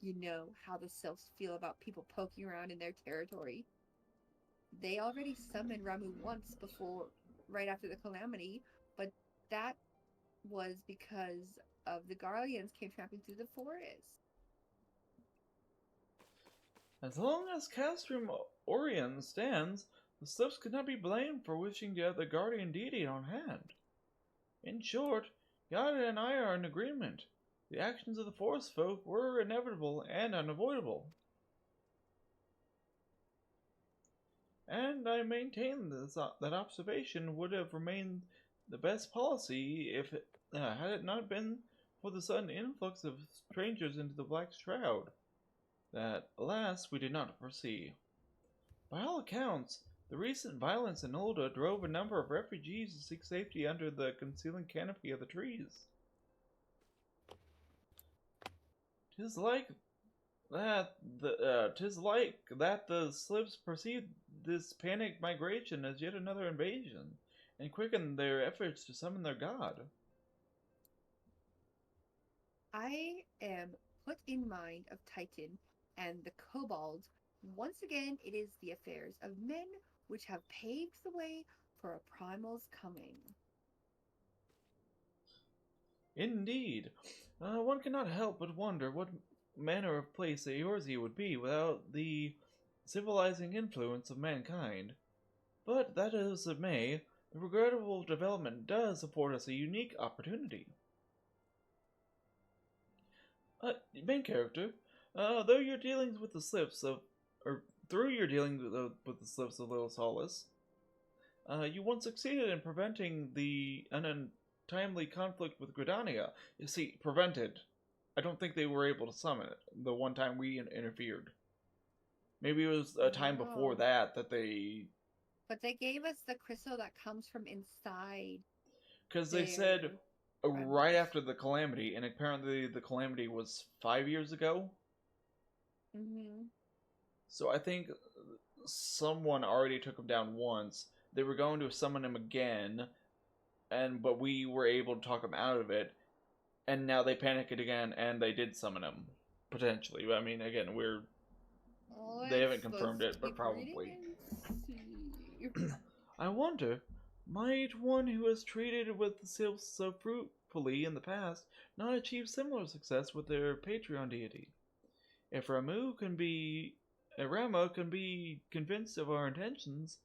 You know how the Sylphs feel about people poking around in their territory. They already summoned Ramu once before, right after the calamity, but that was because of the Garleans came tramping through the forest. As long as Castrum Orion stands, the Sylphs could not be blamed for wishing to have the guardian deity on hand. In short, Yada and I are in agreement. The actions of the forest folk were inevitable and unavoidable. And I maintain that observation would have remained the best policy if had it not been for the sudden influx of strangers into the Black Shroud, that, alas, we did not foresee. By all accounts, the recent violence in Ul'dah drove a number of refugees to seek safety under the concealing canopy of the trees. 'Tis like that the Slips perceived this panicked migration as yet another invasion, and quickened their efforts to summon their god. I am put in mind of Titan and the Kobold. Once again, it is the affairs of men which have paved the way for a primal's coming. Indeed. One cannot help but wonder what manner of place Eorzea would be without the civilizing influence of mankind. But that as it may, the regrettable development does afford us a unique opportunity. Main character, through your dealings with the Slips of Little Solace, you once succeeded in preventing the untimely conflict with Gridania. You see, prevented. I don't think they were able to summon it the one time we interfered. Maybe it was a time before No. that they... But they gave us the crystal that comes from inside. Because they said right after the calamity, and apparently the calamity was 5 years ago. Mm-hmm. So I think someone already took him down once. They were going to summon him again, but we were able to talk him out of it. And now they panicked again, and they did summon him. Potentially. I mean, again, they haven't confirmed it, but probably. I wonder, might one who has treated with the sylphs so fruitfully in the past not achieve similar success with their Patreon deity? If Rama can be convinced of our intentions,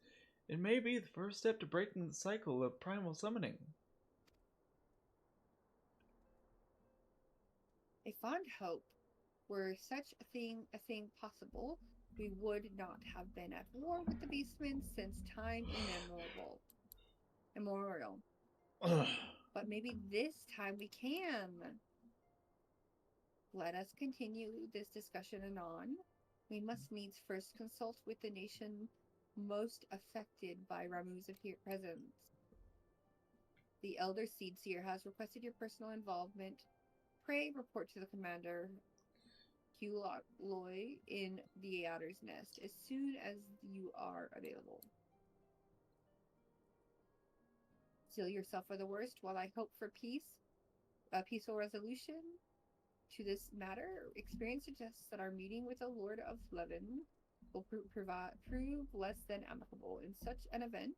it may be the first step to breaking the cycle of primal summoning. A fond hope. Were such a thing possible, we would not have been at war with the Beastmen since time immemorial. But maybe this time we can. Let us continue this discussion anon. We must needs first consult with the nation most affected by Ramuh's presence. The Elder Seedseer has requested your personal involvement. Pray report to the commander, Loy, in the Adder's Nest as soon as you are available. Seal yourself for the worst while I hope for peace, a peaceful resolution to this matter. Experience suggests that our meeting with the Lord of Levin will prove less than amicable. In such an event,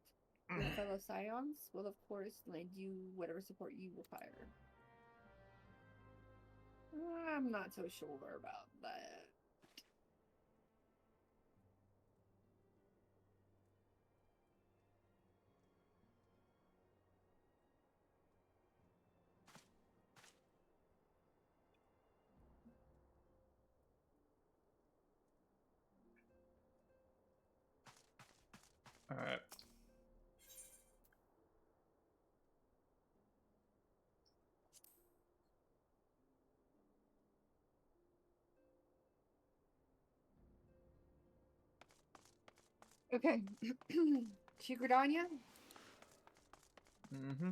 your fellow Scions will of course lend you whatever support you require. I'm not so sure about that. Alright. Okay. Chigradanya? Mm-hmm.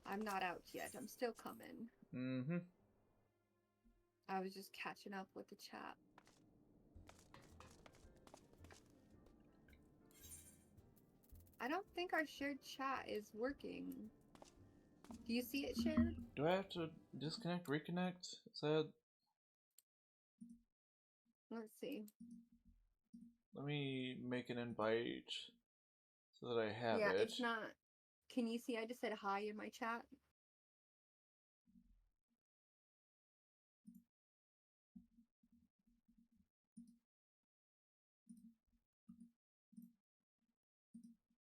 I'm not out yet. I'm still coming. Mm-hmm. I was just catching up with the chat. I don't think our shared chat is working. Do you see it shared? Do I have to disconnect, reconnect? Is that... Let's see. Let me make an invite so that I have yeah, it. It's not. Can you see I just said hi in my chat?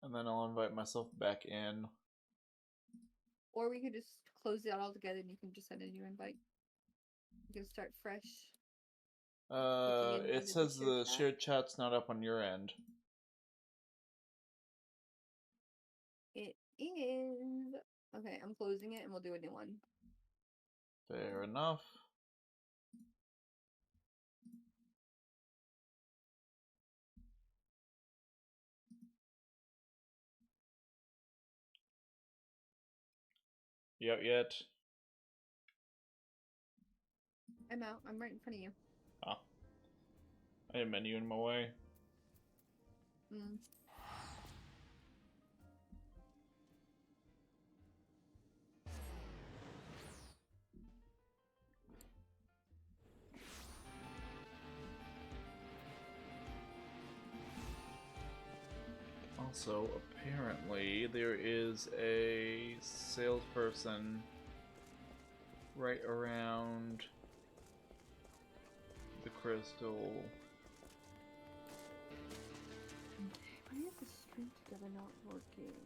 And then I'll invite myself back in. Or we could just close it all together and you can just send a new invite. You can start fresh. It says the shared chat's not up on your end. It is. Okay, I'm closing it and we'll do a new one. Fair enough. Yet. I'm out. I'm right in front of you. Ah. I didn't mean you in my way. Mm. Also, apparently, there is a salesperson right around the crystal. Why is the string together not working?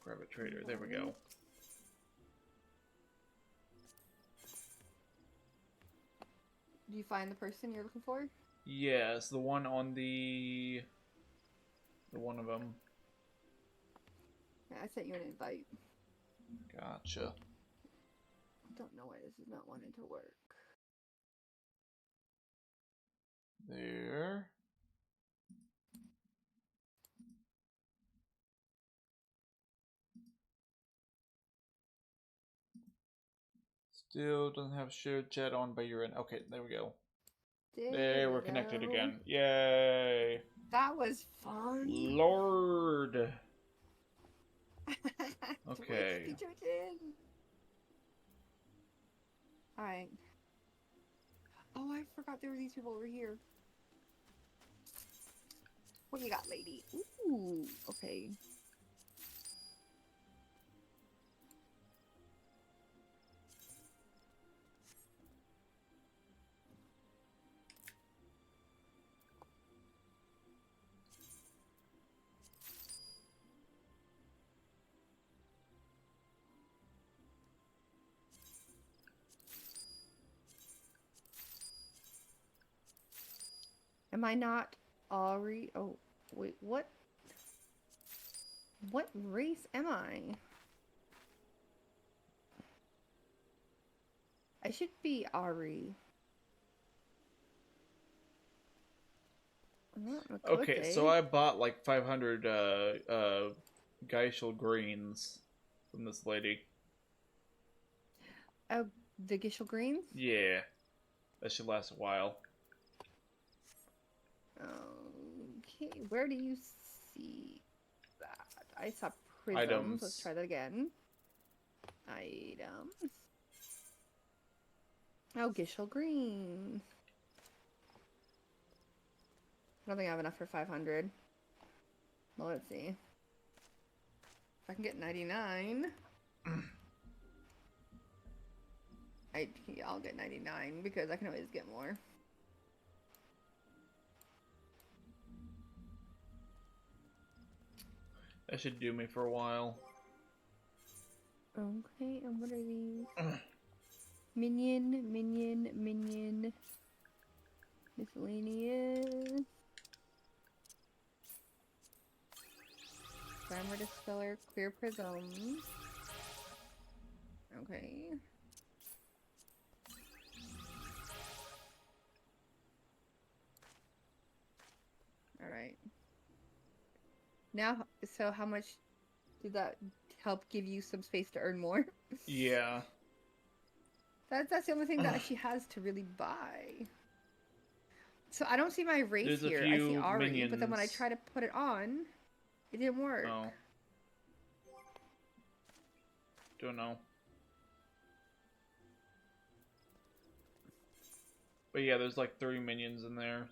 Grab a trader. There we go. Do you find the person you're looking for? Yes, the one on the one of them. I sent you an invite. Gotcha. Don't know why this is not wanting to work. There. Still doesn't have shared chat on by your end. Okay, there we go. There, we're connected again. Yay! That was fun. Lord. Okay. Alright. Oh, I forgot there were these people over here. What you got, lady? Ooh, okay. Am I not Ari? Oh, wait, what? What race am I? I should be Ari. Okay, so I bought like 500 Geishel greens from this lady. Oh, the Geishel greens? Yeah. That should last a while. Okay, where do you see that? I saw prisms. Items. Let's try that again. Items. Oh, Geishel green. I don't think I have enough for 500. Well, let's see. If I can get 99. I'll get 99 because I can always get more. That should do me for a while. Okay, and what are these? Minion. Miscellaneous. Primer Distiller, Clear Prisms. Okay. Alright. Now, so how much did that help give you some space to earn more? Yeah. That's the only thing that she has to really buy. So I don't see my race There's here. a I see few Ari, but then when I minions. try to put it on, it didn't work. Oh. Don't know. But yeah, there's like 30 minions in there.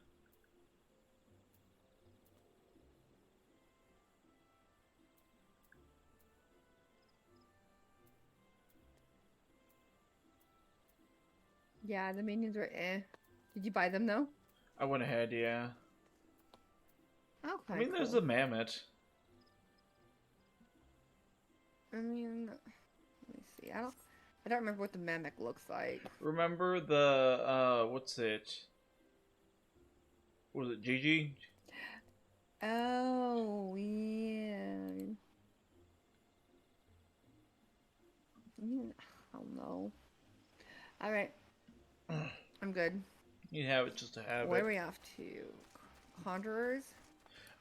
Yeah, the minions were eh. Did you buy them though? I went ahead, yeah. Okay. I mean, there's a mammoth. I mean, let me see. I don't remember what the mammoth looks like. Remember the what's it? What was it, Gigi? Oh yeah. I don't know. All right. I'm good. You have it just to have Where it. are we off to? Conjurers?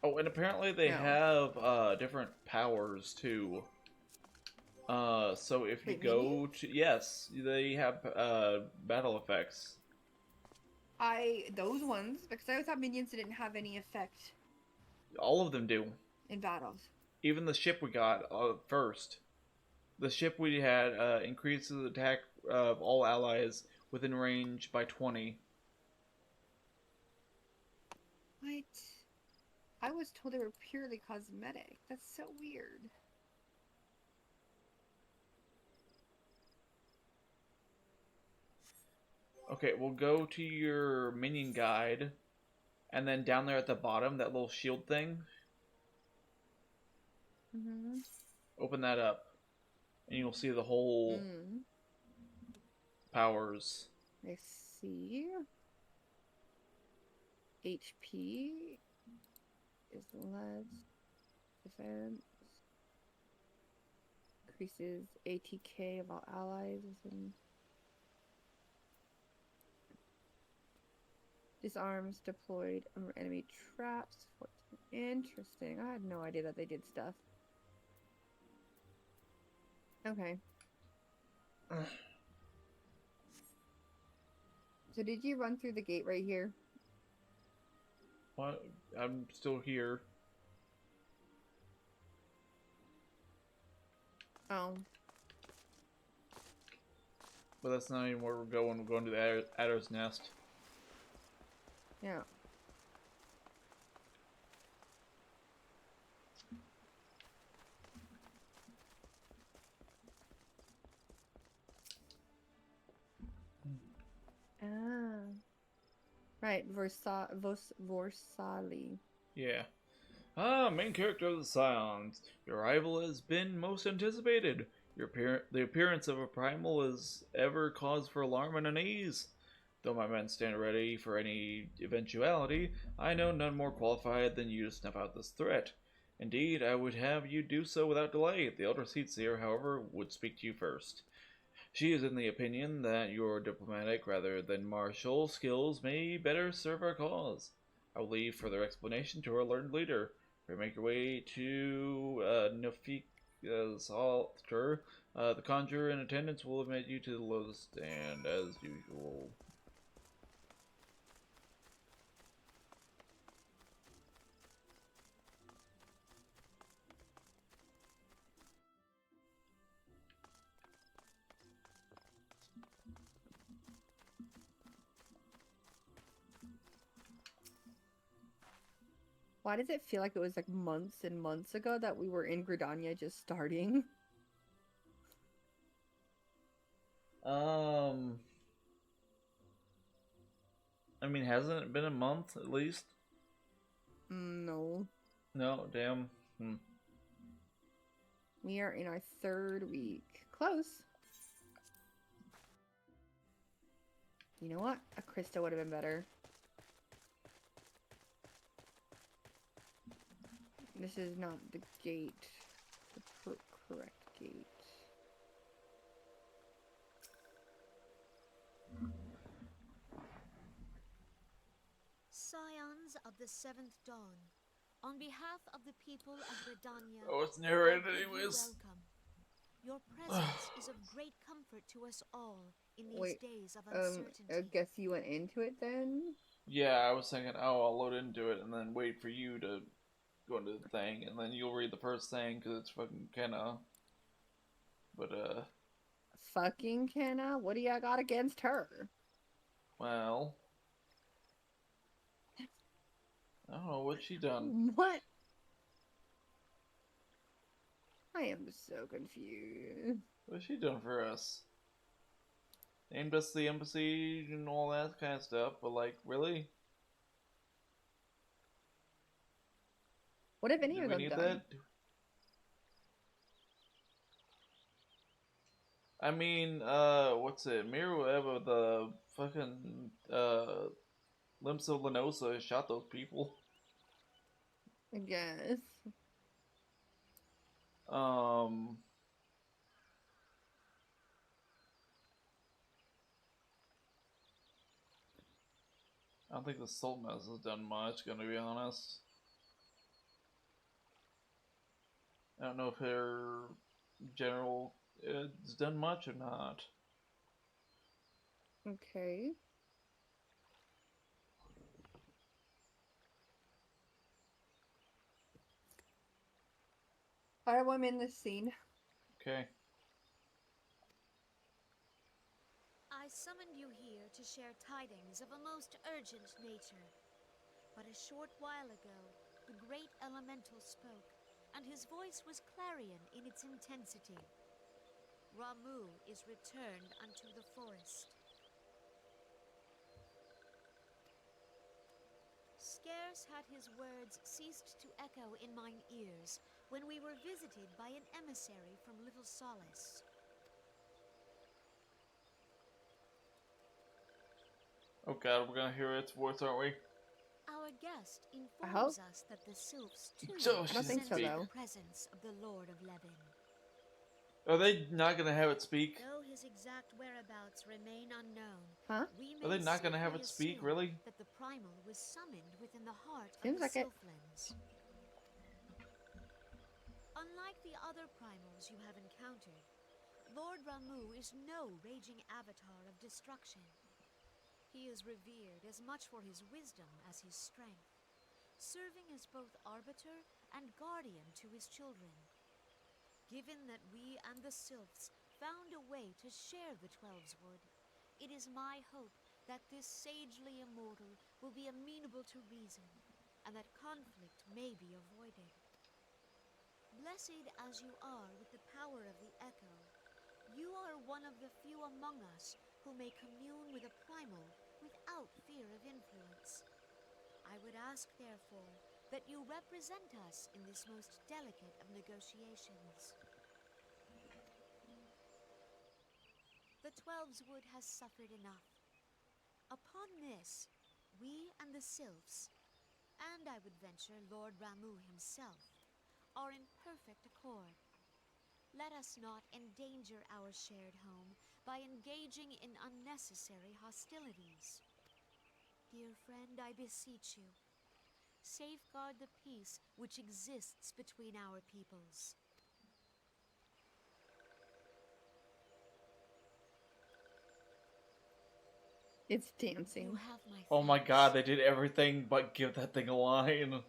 Oh, and apparently they No. have different powers too. So if you Wait, go to yes, they have battle effects. Those ones, because I thought minions didn't have any effect All of them do. in battles. Even the ship we got first. The ship we had increases the attack of all allies within range by 20. What? I was told they were purely cosmetic. That's so weird. Okay, we'll go to your minion guide, and then down there at the bottom, that little shield thing, Mm-hmm. open that up, and you'll see the whole powers. I see. HP is less defense. increases ATK of all allies. Disarms deployed enemy traps. 14. Interesting. I had no idea that they did stuff. Okay. So did you run through the gate right here? What? I'm still here. Oh. But that's not even where we're going. We're going to the Adder's Nest. Yeah. Ah. Right, Vorsali. Yeah. Main character of the Scions. Your arrival has been most anticipated. The appearance of a primal is ever cause for alarm and unease. Though my men stand ready for any eventuality, I know none more qualified than you to snuff out this threat. Indeed, I would have you do so without delay. The Elder Seatseer, however, would speak to you first. She is in the opinion that your diplomatic rather than martial skills may better serve our cause. I will leave further explanation to our learned leader. Make your way to Nafika's altar. The conjurer in attendance will admit you to the Lotus Stand as usual. Why does it feel like it was like months and months ago that we were in Gridania just starting? I mean, hasn't it been a month at least? No. No, damn. We are in our 3rd week. Close. You know what? A Krista would have been better. This is not the gate. The correct gate. Scions of the 7th Dawn, on behalf of the people of Gridania, Oh, it's narrated I bid you anyways. welcome. Your presence is of great comfort to us all in these days of uncertainty. I guess you went into it then? Yeah, I was thinking, oh, I'll load into it and then wait for you to go into the thing, and then you'll read the first thing because it's fucking Kenna. But fucking Kenna? What do you got against her? Well, I don't know what she done. What? I am so confused. What's she done for us? Named us the embassy and all that kind of stuff, but like, really? What have any of them done? That? I mean, what's it? Mirueva, the fucking, Limsa Lenosa shot those people. I guess. I don't think the Sultan has done much, gonna be honest. I don't know if her general has done much or not. Okay. Alright, well, I'm in this scene. Okay. I summoned you here to share tidings of a most urgent nature. But a short while ago, the great elemental spoke, and his voice was clarion in its intensity. Ramuh is returned unto the forest. Scarce had his words ceased to echo in mine ears when we were visited by an emissary from Little Solace. Oh god, we're gonna hear its voice, aren't we? Our guest informs us that the sylphs too I don't think so, sense though. the presence of the Lord of Levin. Are they not gonna have it speak? Though his exact whereabouts remain unknown, Huh? we Are they may not gonna have safely it speak, assume really? that the primal was summoned within the heart Seems of the like it. Sylphlings. Unlike the other primals you have encountered, Lord Ramuh is no raging avatar of destruction. He is revered as much for his wisdom as his strength, serving as both arbiter and guardian to his children. Given that we and the Sylphs found a way to share the Twelveswood, it is my hope that this sagely immortal will be amenable to reason, and that conflict may be avoided. Blessed as you are with the power of the Echo, you are one of the few among us who may commune with a primal without fear of influence. I would ask, therefore, that you represent us in this most delicate of negotiations. The Twelveswood has suffered enough. Upon this, we and the Sylphs, and I would venture Lord Ramuh himself, are in perfect accord. Let us not endanger our shared home by engaging in unnecessary hostilities. Dear friend, I beseech you, safeguard the peace which exists between our peoples. It's dancing. You have my Oh my god, they did everything but give that thing a line.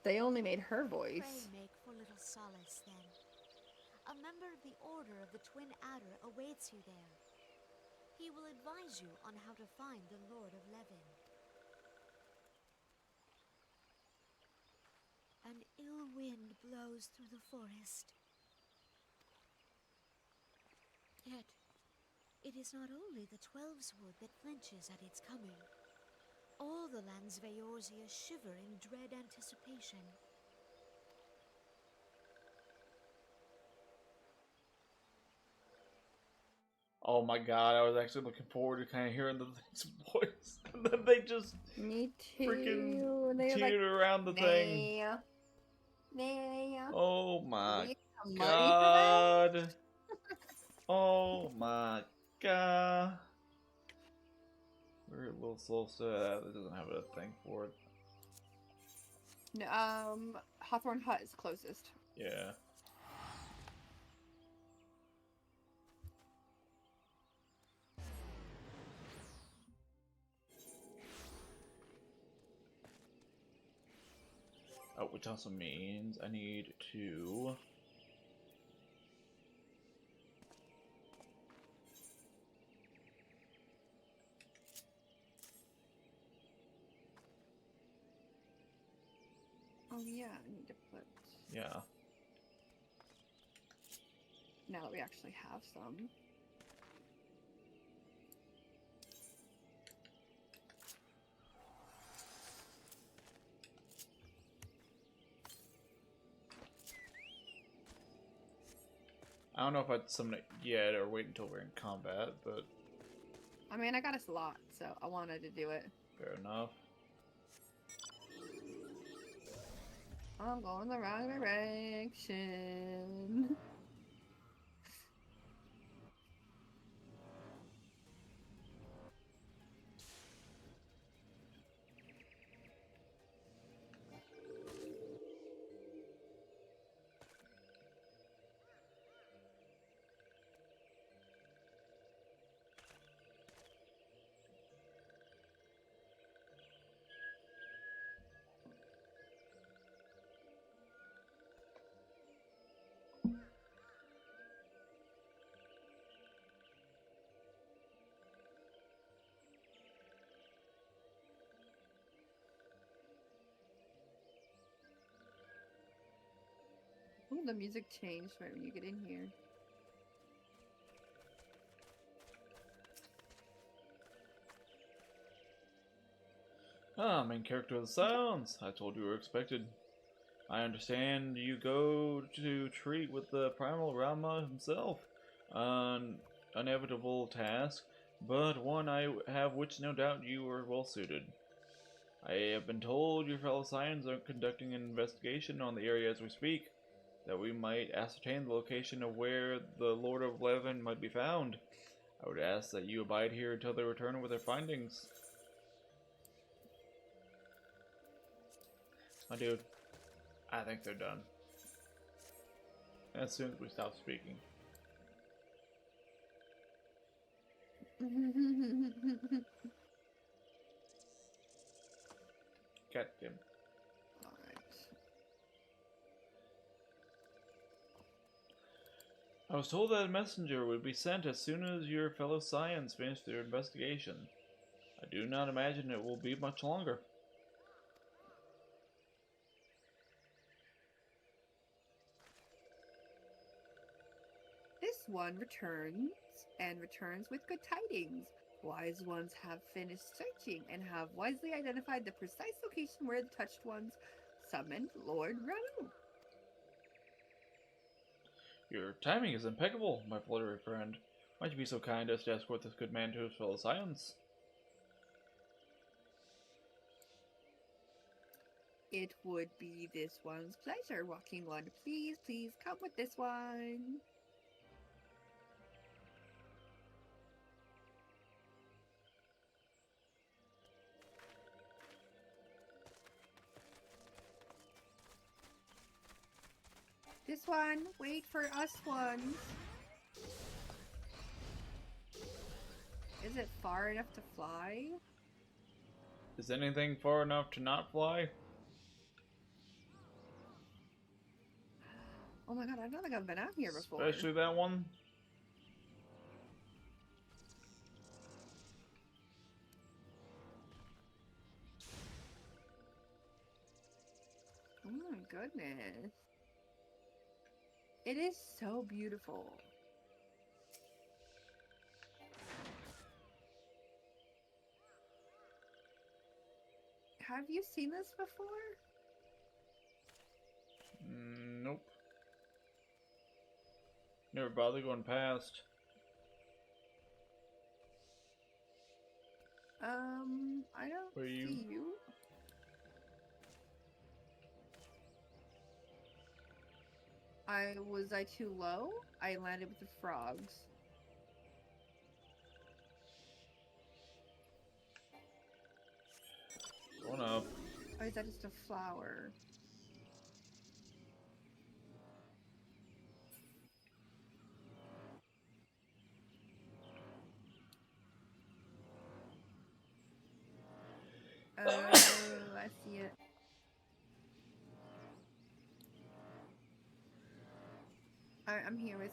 They only made her voice. Pray make for little solace, then. A member of the Order of the Twin Adder awaits you there. He will advise you on how to find the Lord of Levin. An ill wind blows through the forest. Yet, it is not only the Twelveswood that flinches at its coming. All the lands Veorzia shiver in dread anticipation. Oh my god, I was actually looking forward to kind of hearing the thing's voice. And then they just Me too. freaking They're teetered around the thing. Nah. Oh my We have money for god. Oh my god. We're a little slow, so it doesn't have a thing for it. No, Hawthorne Hut is closest. Yeah. Oh, which also means I need to... Oh yeah, I need to put... Yeah. Now that we actually have some. I don't know if I'd summon it yet or wait until we're in combat, but... I mean, I got a slot, so I wanted to do it. Fair enough. I'm going the wrong direction. Oh, the music changed right when you get in here. Ah, main character of the sounds. I told you were expected. I understand you go to treat with the primal Rama himself. An inevitable task, but one I have which no doubt you are well suited. I have been told your fellow Scions are conducting an investigation on the area as we speak. that we might ascertain the location of where the Lord of Levin might be found. I would ask that you abide here until they return with their findings. My dude, I think they're done. As soon as we stop speaking. Get him. I was told that a messenger would be sent as soon as your fellow Scions finish their investigation. I do not imagine it will be much longer. This one returns, and returns with good tidings. Wise ones have finished searching and have wisely identified the precise location where the touched ones summoned Lord Ramuh. Your timing is impeccable, my fluttery friend. Might you be so kind as to escort this good man to his fellow Scions? It would be this one's pleasure, walking one. Please, please come with this one. This one, wait for us ones. Is it far enough to fly? Is anything far enough to not fly? Oh my god, I don't think I've been out here before. Especially that one. Oh my goodness. It is so beautiful. Have you seen this before? Nope. Never bothered going past. I don't Were you? see you. Was I too low? I landed with the frogs. Going up. Or is that just a flower? Oh, I see it. I'm here with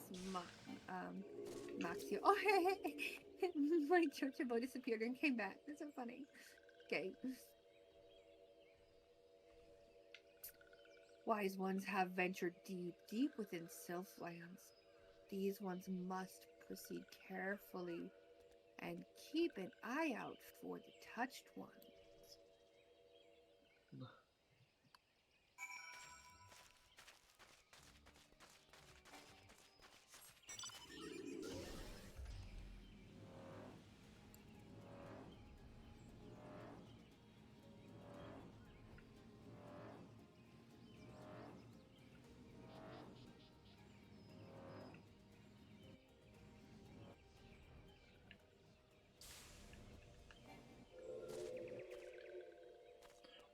Maxio. Oh, hey, my Chochobo disappeared and came back. That's so funny. Okay. Wise ones have ventured deep, deep within Sylph lands. These ones must proceed carefully and keep an eye out for the touched ones.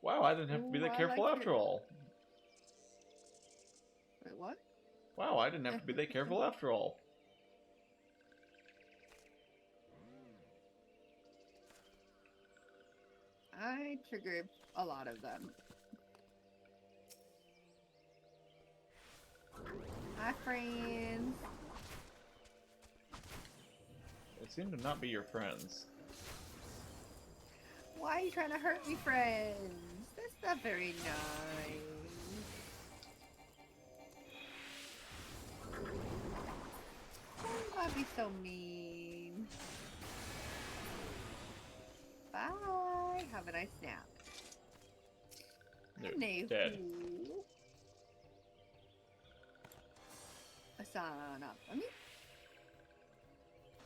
Wow, I didn't have to be that careful after all. Wait, what? Wow, I didn't have to be that careful after all. I triggered a lot of them. Hi, friends. They seem to not be your friends. Why are you trying to hurt me, friends? That's not very nice. Don't be so mean. Bye. Have a nice nap. They're Nehu. dead. Asana. Let me.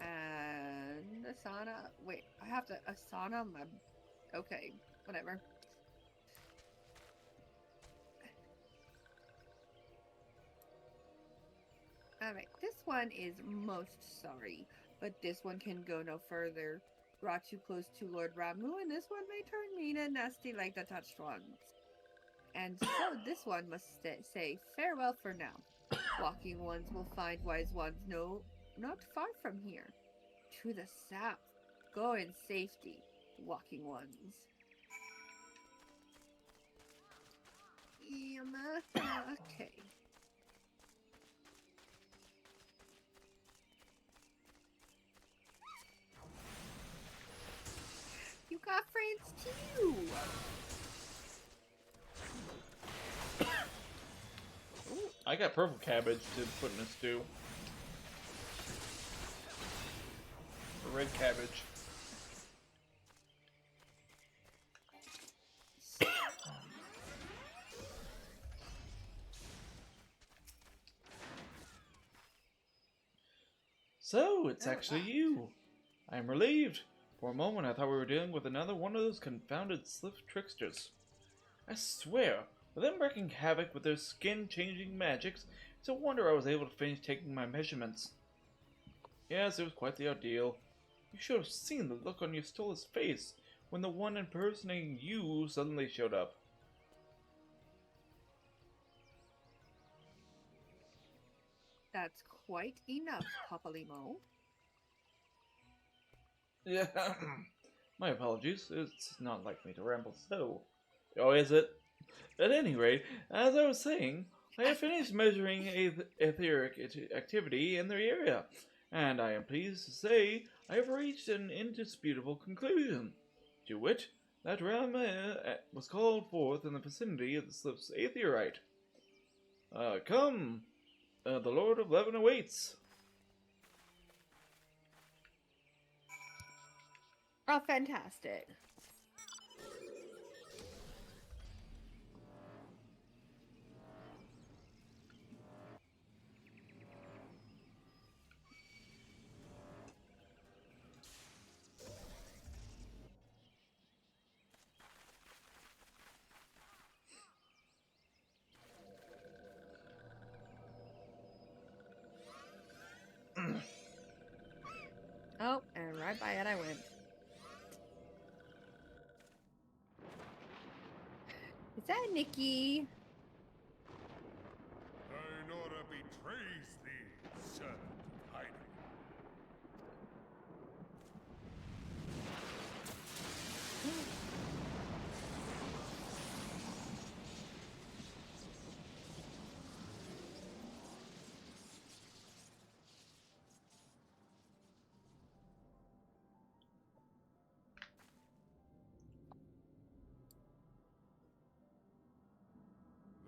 And Asana. Wait, I have to Asana my. Okay, whatever. Alright, this one is most sorry, but this one can go no further. Brought too close to Lord Ramu, and this one may turn mean and nasty like the touched ones. And so this one must say farewell for now. Walking ones will find wise ones not far from here. To the south. Go in safety, walking ones. Okay. You got friends too. I got purple cabbage to put in a stew. Or red cabbage. So, it's actually you. I am relieved. For a moment, I thought we were dealing with another one of those confounded Slift tricksters. I swear, with them wreaking havoc with their skin-changing magics, it's a wonder I was able to finish taking my measurements. Yes, it was quite the ordeal. You should have seen the look on Yustola's face when the one impersonating you suddenly showed up. That's quite enough, Papalimo. Yeah, my apologies. It's not like me to ramble so. Oh, is it? At any rate, as I was saying, I have finished measuring etheric activity in the area, and I am pleased to say I have reached an indisputable conclusion. To wit, that realm was called forth in the vicinity of the Slift's aetherite. Come, the Lord of Levin awaits. Oh, fantastic. Oh, and right by it I went. Is that Nikki? Ainora betrays thee, servant of Hydra.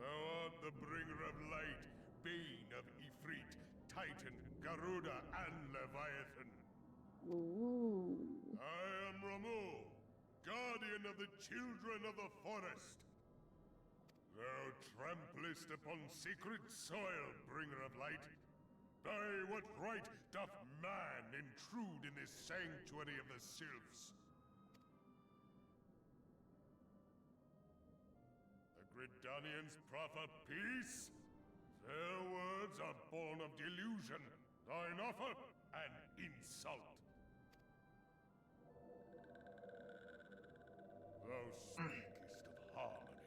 Thou art the bringer of light, bane of Ifrit, Titan, Garuda, and Leviathan. Ooh. I am Ramu, guardian of the children of the forest. Thou tramplest upon sacred soil, bringer of light. By what right doth man intrude in this sanctuary of the sylphs? The Gridanians proffer peace? Their words are born of delusion, thine offer an insult. Thou speakest of harmony,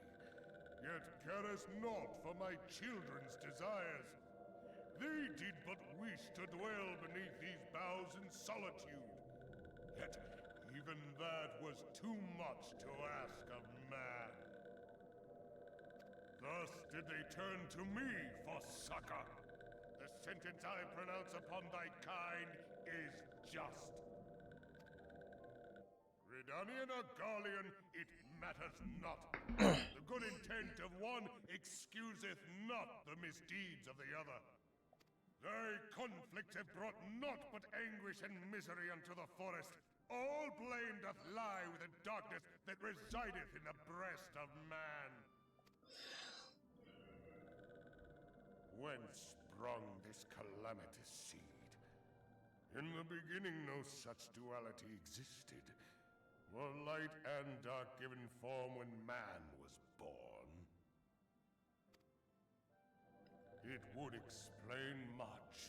yet carest naught for my children's desires. They did but wish to dwell beneath these boughs in solitude. Yet even that was too much to ask of man. Thus did they turn to me for succor. The sentence I pronounce upon thy kind is just. Redanian or Garlean, it matters not. The good intent of one excuseth not the misdeeds of the other. Thy conflicts have brought naught but anguish and misery unto the forest. All blame doth lie with the darkness that resideth in the breast of man. Whence sprung this calamitous seed? In the beginning no such duality existed. Were light and dark given form when man was born? It would explain much.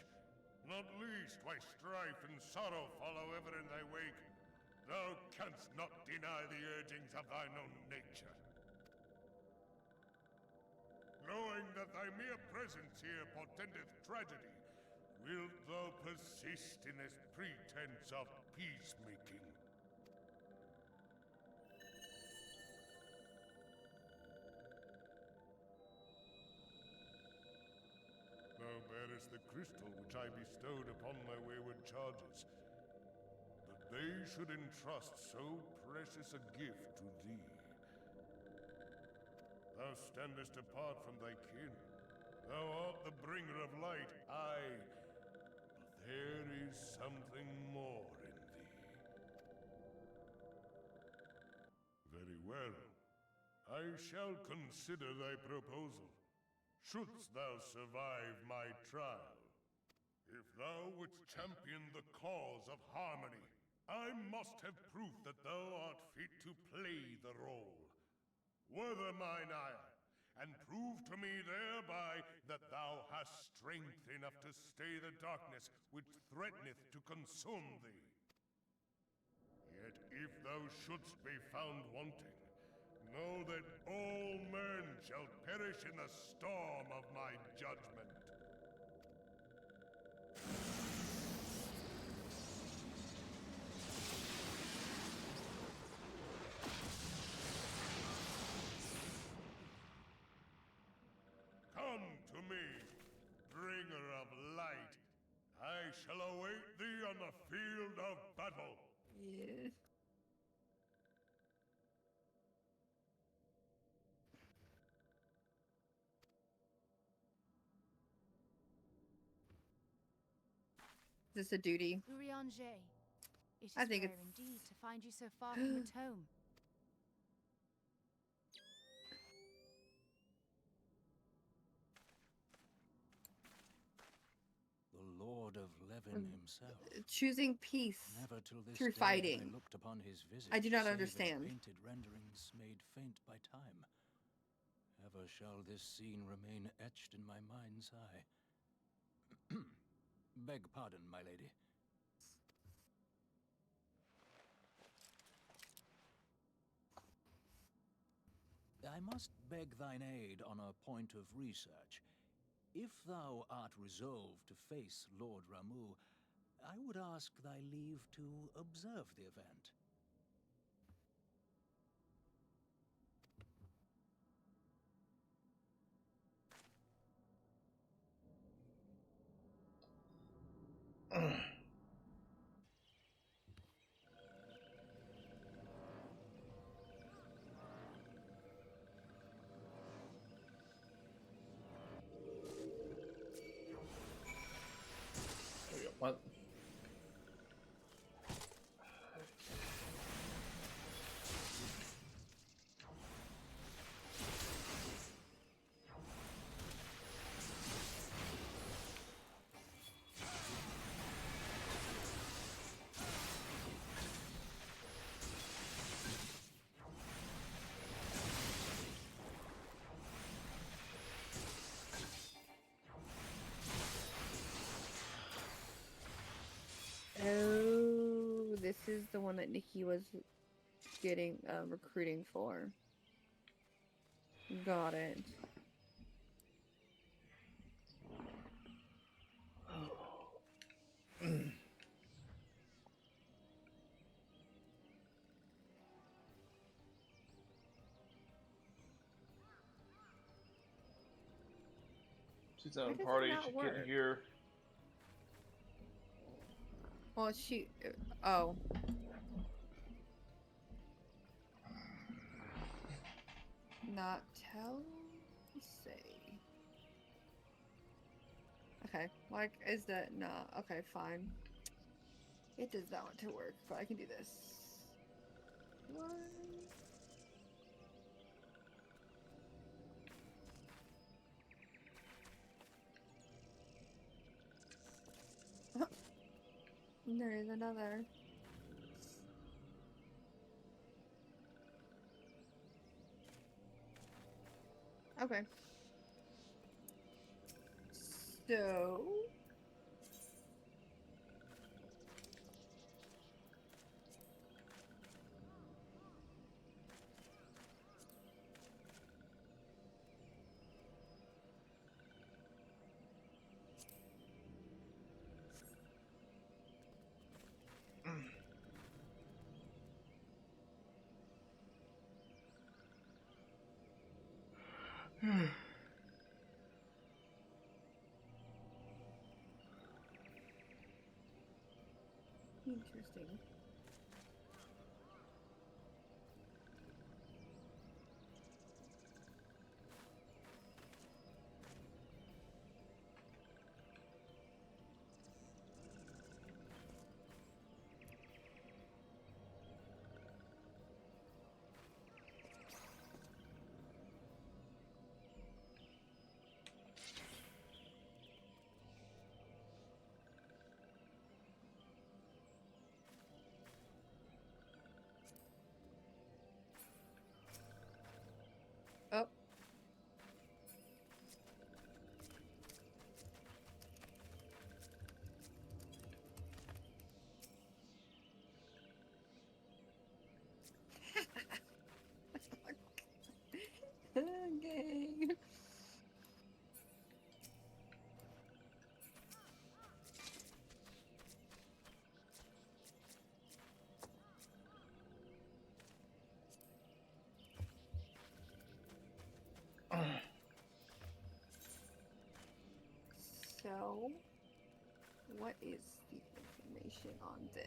why strife and sorrow follow ever in thy wake. Thou canst not deny the urgings of thine own nature. Knowing that thy mere presence here portendeth tragedy, wilt thou persist in this pretense of peacemaking? Thou bearest the crystal which I bestowed upon my wayward charges, that they should entrust so precious a gift to thee. Thou standest apart from thy kin. Thou art the bringer of light, aye, but there is something more in thee. Very well. I shall consider thy proposal. Shouldst thou survive my trial. If thou wouldst champion the cause of harmony, I must have proof that thou art fit to play the role. Wither mine ire, and prove to me thereby that thou hast strength enough to stay the darkness which threateneth to consume thee. Yet if thou shouldst be found wanting, know that all men shall perish in the storm of my judgment. Come to me, bringer of light. I shall await thee on the field of battle. Yeah. Is this a duty? Urianger, it is I think rare it's- indeed to find you so far from the tome. The Lord of Levin himself. Choosing peace Never till this through day have fighting. I looked upon his visage, I do not save in understand. painted renderings made faint by time. Ever shall this scene remain etched in my mind's eye. Beg pardon, my lady. I must beg thine aid on a point of research. If thou art resolved to face Lord Ramu, I would ask thy leave to observe the event. What? Oh, this is the one that Nikki was getting recruiting for. Got it. She's Why on does it party. not She work? can't hear. Well, she. Oh. Not tell. Say. Okay. Like, is that not okay? Fine. It does not want to work, but I can do this. What? There is another. Okay. So Interesting. Oh. Okay. So, what is the information on this?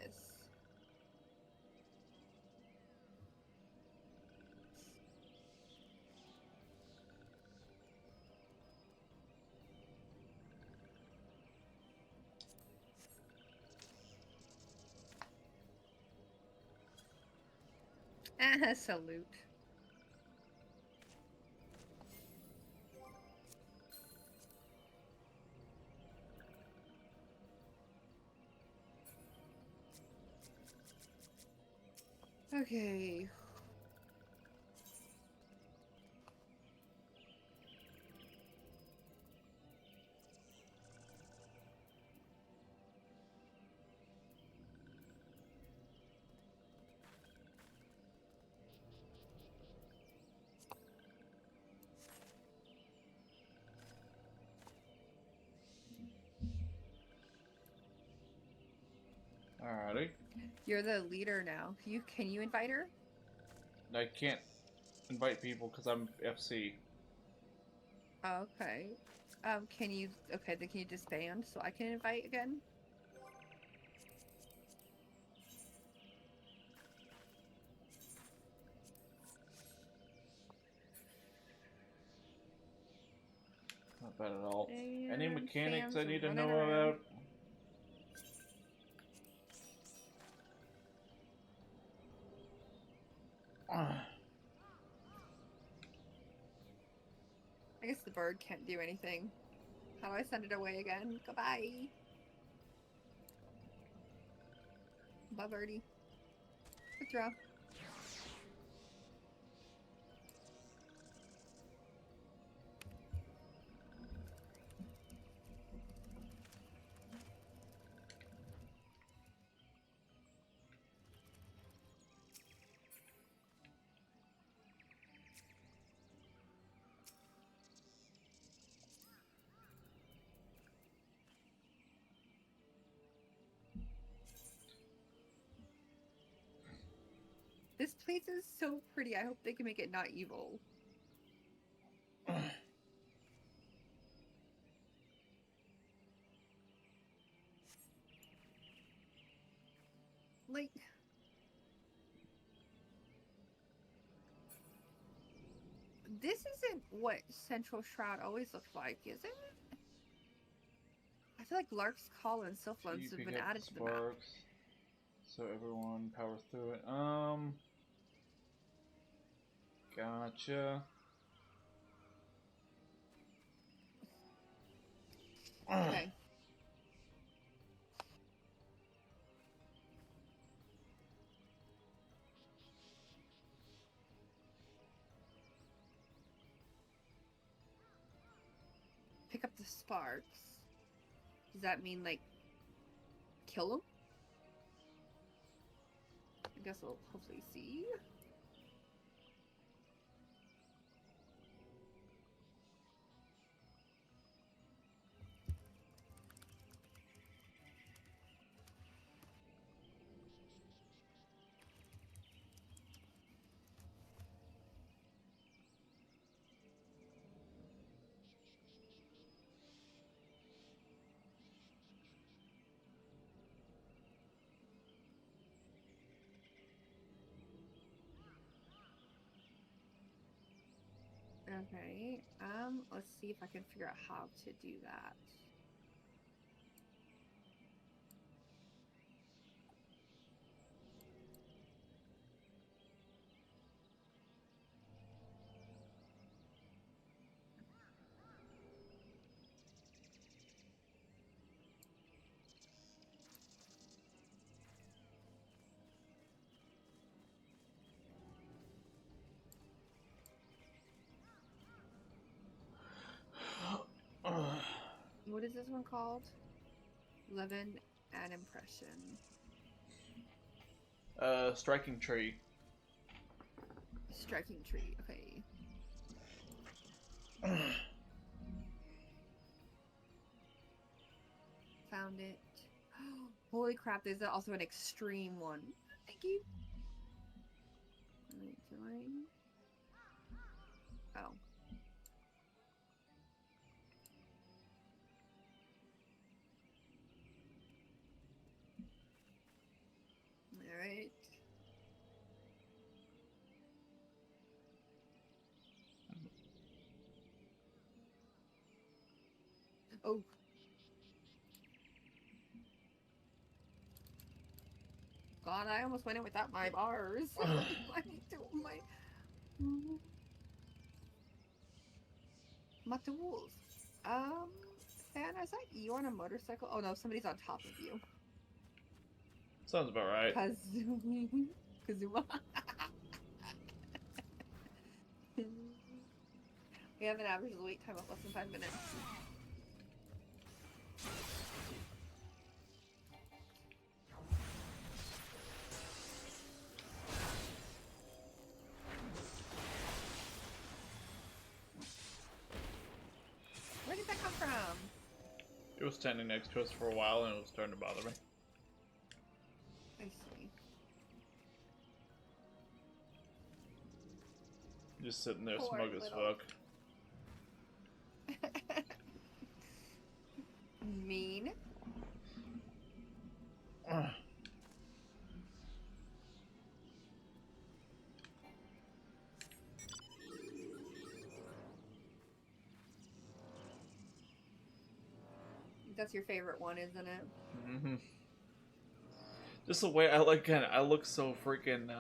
Salute. Okay. Alrighty. You're the leader now. Can you invite her? I can't invite people because I'm FC. Okay. Can you? Okay, then can you disband so I can invite again? Not bad at all. Any And mechanics Sam's I need to running know around. about? I guess the bird can't do anything. How do I send it away again? Goodbye. Bye, birdie. Withdraw. This place is so pretty. I hope they can make it not evil. Like, this isn't what Central Shroud always looked like, is it? I feel like Lark's Call and Sylphlons You have pick been up added to the map. sparks, so everyone powers through it. Gotcha. Okay. Pick up the sparks. Does that mean, like, kill them? I guess we'll hopefully see. Okay. Let's see if I can figure out how to do that. What is this one called? Living an impression. Striking tree. Striking tree. Okay. Found it. Holy crap! There's also an extreme one. Thank you. Join. Oh. Alright. Oh. God, I almost went in without my bars. My tools. Anna, is that you on a motorcycle? Oh no, somebody's on top of you. Sounds about right. Kazuma. We have an average wait time of less than 5 minutes. Where did that come from? It was standing next to us for a while and it was starting to bother me. I see. Just sitting there Poor smug as little- fuck. Mean. That's your favorite one, isn't it? Mm-hmm. Just the way I look so freaking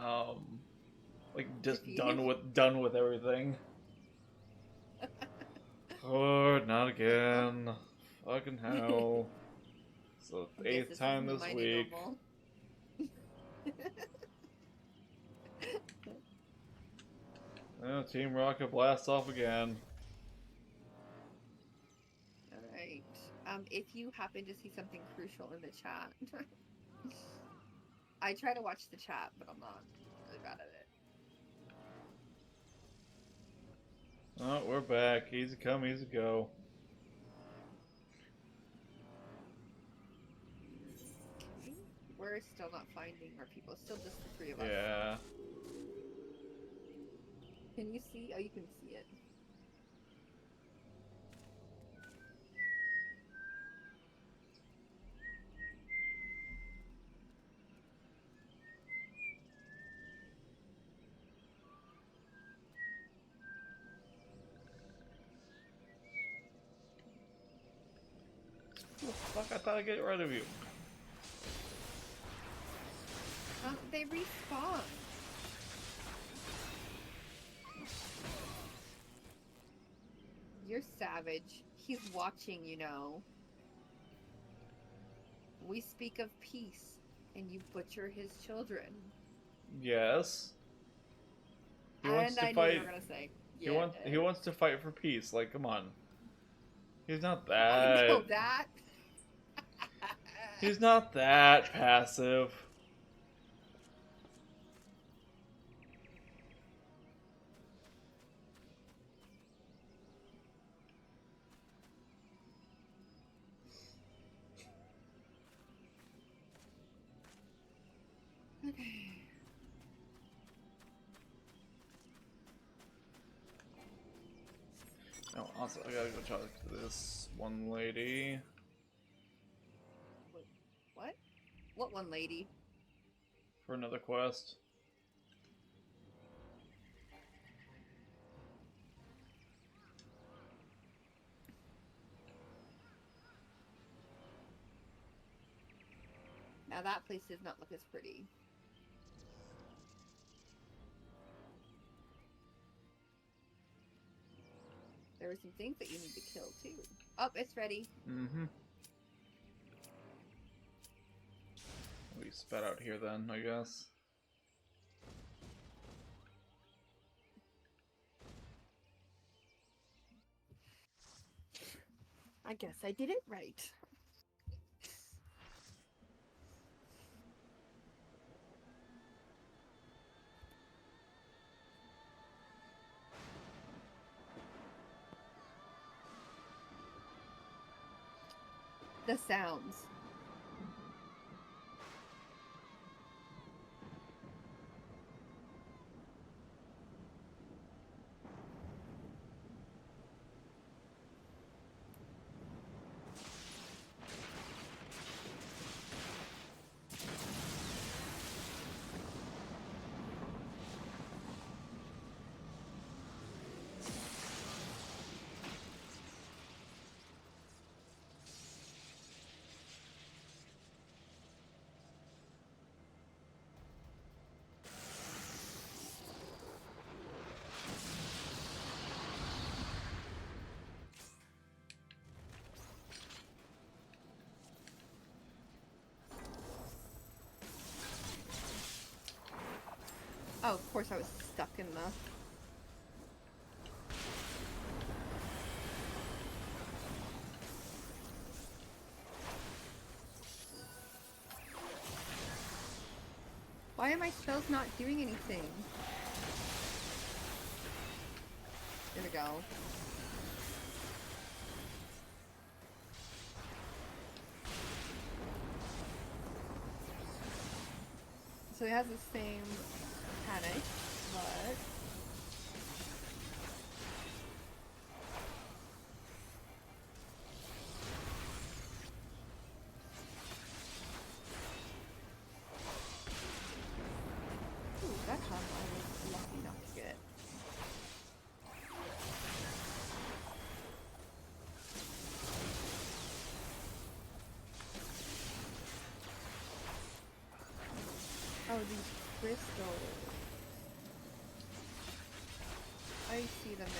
like just done with everything. Oh, not again. Fucking hell. So the eighth time this week. Oh, Team Rocket blasts off again. Alright. If you happen to see something crucial in the chat, I try to watch the chat, but I'm not really bad at it. Oh, we're back. Easy come, easy go. We're still not finding our people. Still just the three of us. Yeah. Can you see? Oh, you can see it. Oh, fuck, I thought I'd get rid of you. They respawn. You're savage. He's watching, you know. We speak of peace, and you butcher his children. Yes. He wants to I fight. knew you were gonna say. He wants to fight for peace. Like, come on. He's not I that. know that. He's not that passive. Okay. Oh, also, I gotta go talk to this one lady. What? What one lady? For another quest. Now that place does not look as pretty. There were some things that you need to kill too. Oh, it's ready. Mm-hmm. We sped out here then, I guess. I guess I did it right. The sounds. Oh, of course I was stuck in the... Why are my spells not doing anything? There we go. So it has the same mechanic, but... Ooh, that time I was lucky not to get. Oh, these crystals. I see them now.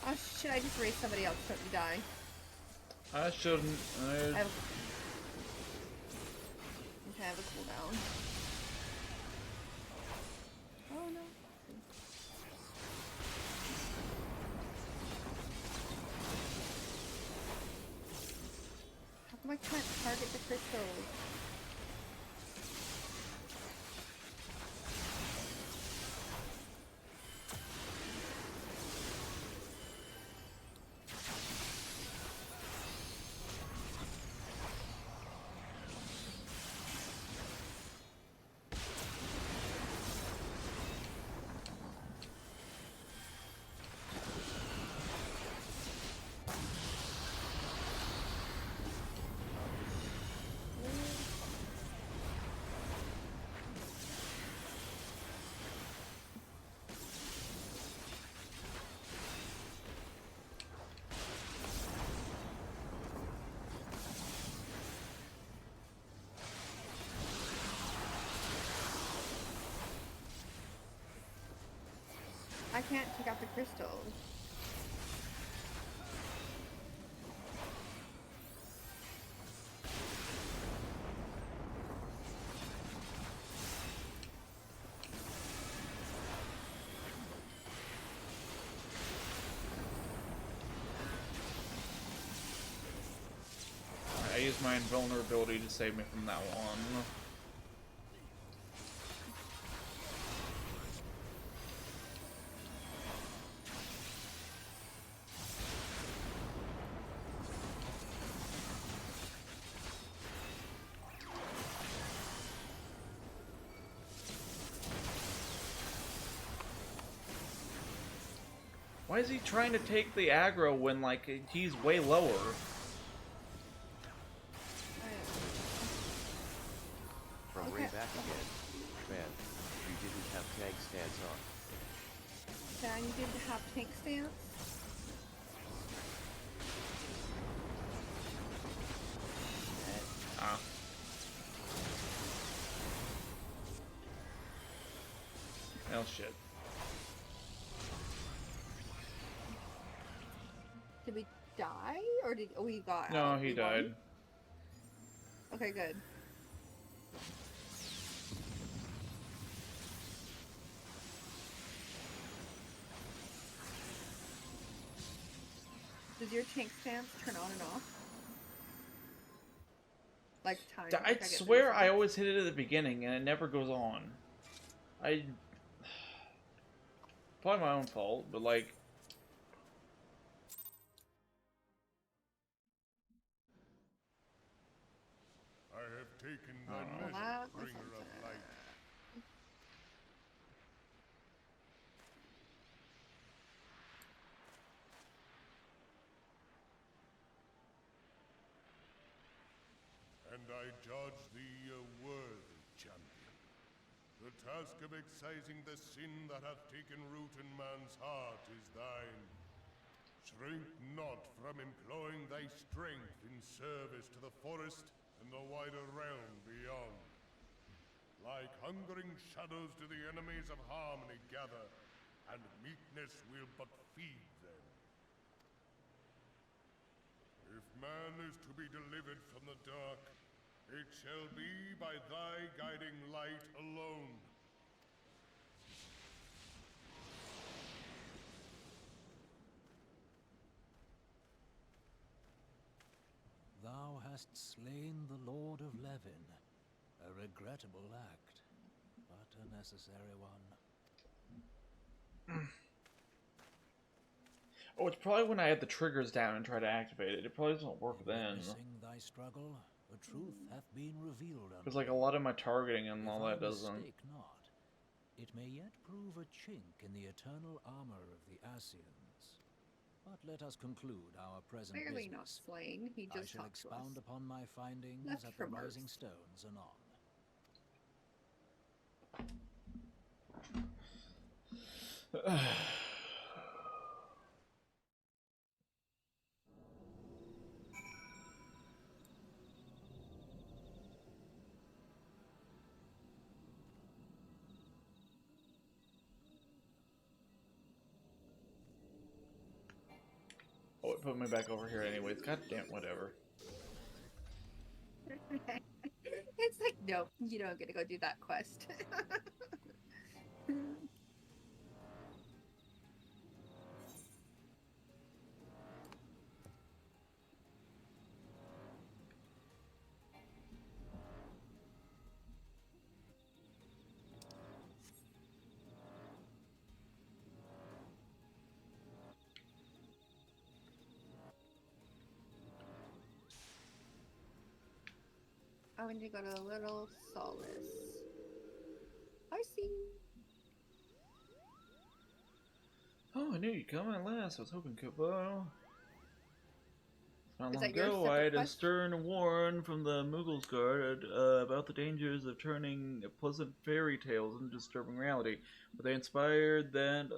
Oh shit, I just raised somebody else so you die. I shouldn't. I have... Okay, I have a cooldown. Oh no. How come I can't target the crystals? I can't take out the crystals. I used my invulnerability to save me from that one. Why is he trying to take the aggro when, like, he's way lower? From Ray back again. Man, you didn't have tank stance on. Yeah, you didn't have tank stance? Ah. Oh shit. Did we die? Or did we got No, out? he We died. won? Okay, good. Does your tank stance turn on and off? Like time? I like swear I always hit it at the beginning and it never goes on. Probably my own fault, but like... I have taken thy Oh. measure, bringer of light. And I judge thee a worthy champion. The task of excising the sin that hath taken root in man's heart is thine. Shrink not from employing thy strength in service to the forest and the wider realm beyond. Like hungering shadows do the enemies of harmony gather, and meekness will but feed them. If man is to be delivered from the dark, it shall be by thy guiding light alone. Thou hast slain the Lord of Levin. A regrettable act, but a necessary one. Oh, it's probably when I had the triggers down and try to activate it. It probably doesn't work then. Missing thy struggle, the truth hath been revealed unto Because like a lot of my targeting and all that doesn't. mistake not, it may yet prove a chink in the eternal armor of the Ascians. But let us conclude our present Clearly business. not slain. He I just shall talked to expound us. upon my findings Left at the from Rising Earth. Stones anon. Oh, it put me back over here anyways. God damn, whatever. It's like, nope, you don't get to go do that quest. I want to go to Little Solace. I see. Oh, I knew you'd come at last. I was hoping Kupo. Not Is long that your ago, I separate had a quest? stern warn from the Mughals Guard about the dangers of turning pleasant fairy tales into disturbing reality. But they inspired that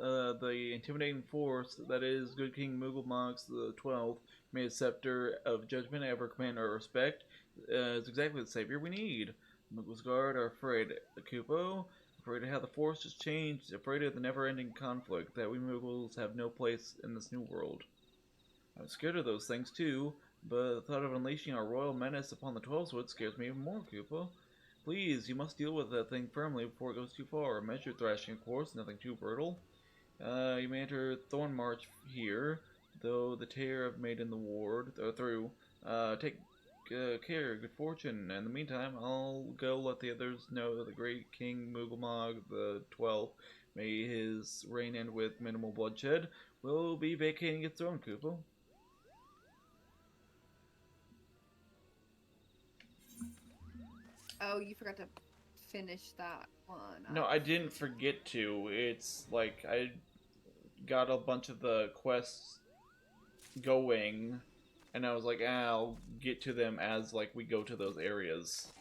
the intimidating force that is Good King Mughal Mox the 12th, made a scepter of judgment ever command our respect, is exactly the savior we need. The Mughals Guard are afraid of Kupo, afraid of how the force has changed, afraid of the never-ending conflict, that we Mughals have no place in this new world. I'm scared of those things too, but the thought of unleashing our royal menace upon the 12-Wood scares me even more, Kupo. Please, you must deal with that thing firmly before it goes too far. Measured thrashing, of course, nothing too brutal. You may enter Thornmarch here, though the tear I've made in the ward, through. Take care, good fortune. In the meantime, I'll go let the others know that the great King Mughal the 12th, may his reign end with minimal bloodshed, will be vacating its throne, Kupo. Oh, you forgot to finish that one. No, I didn't forget to. It's like got a bunch of the quests going, and I was like, I'll get to them as like we go to those areas.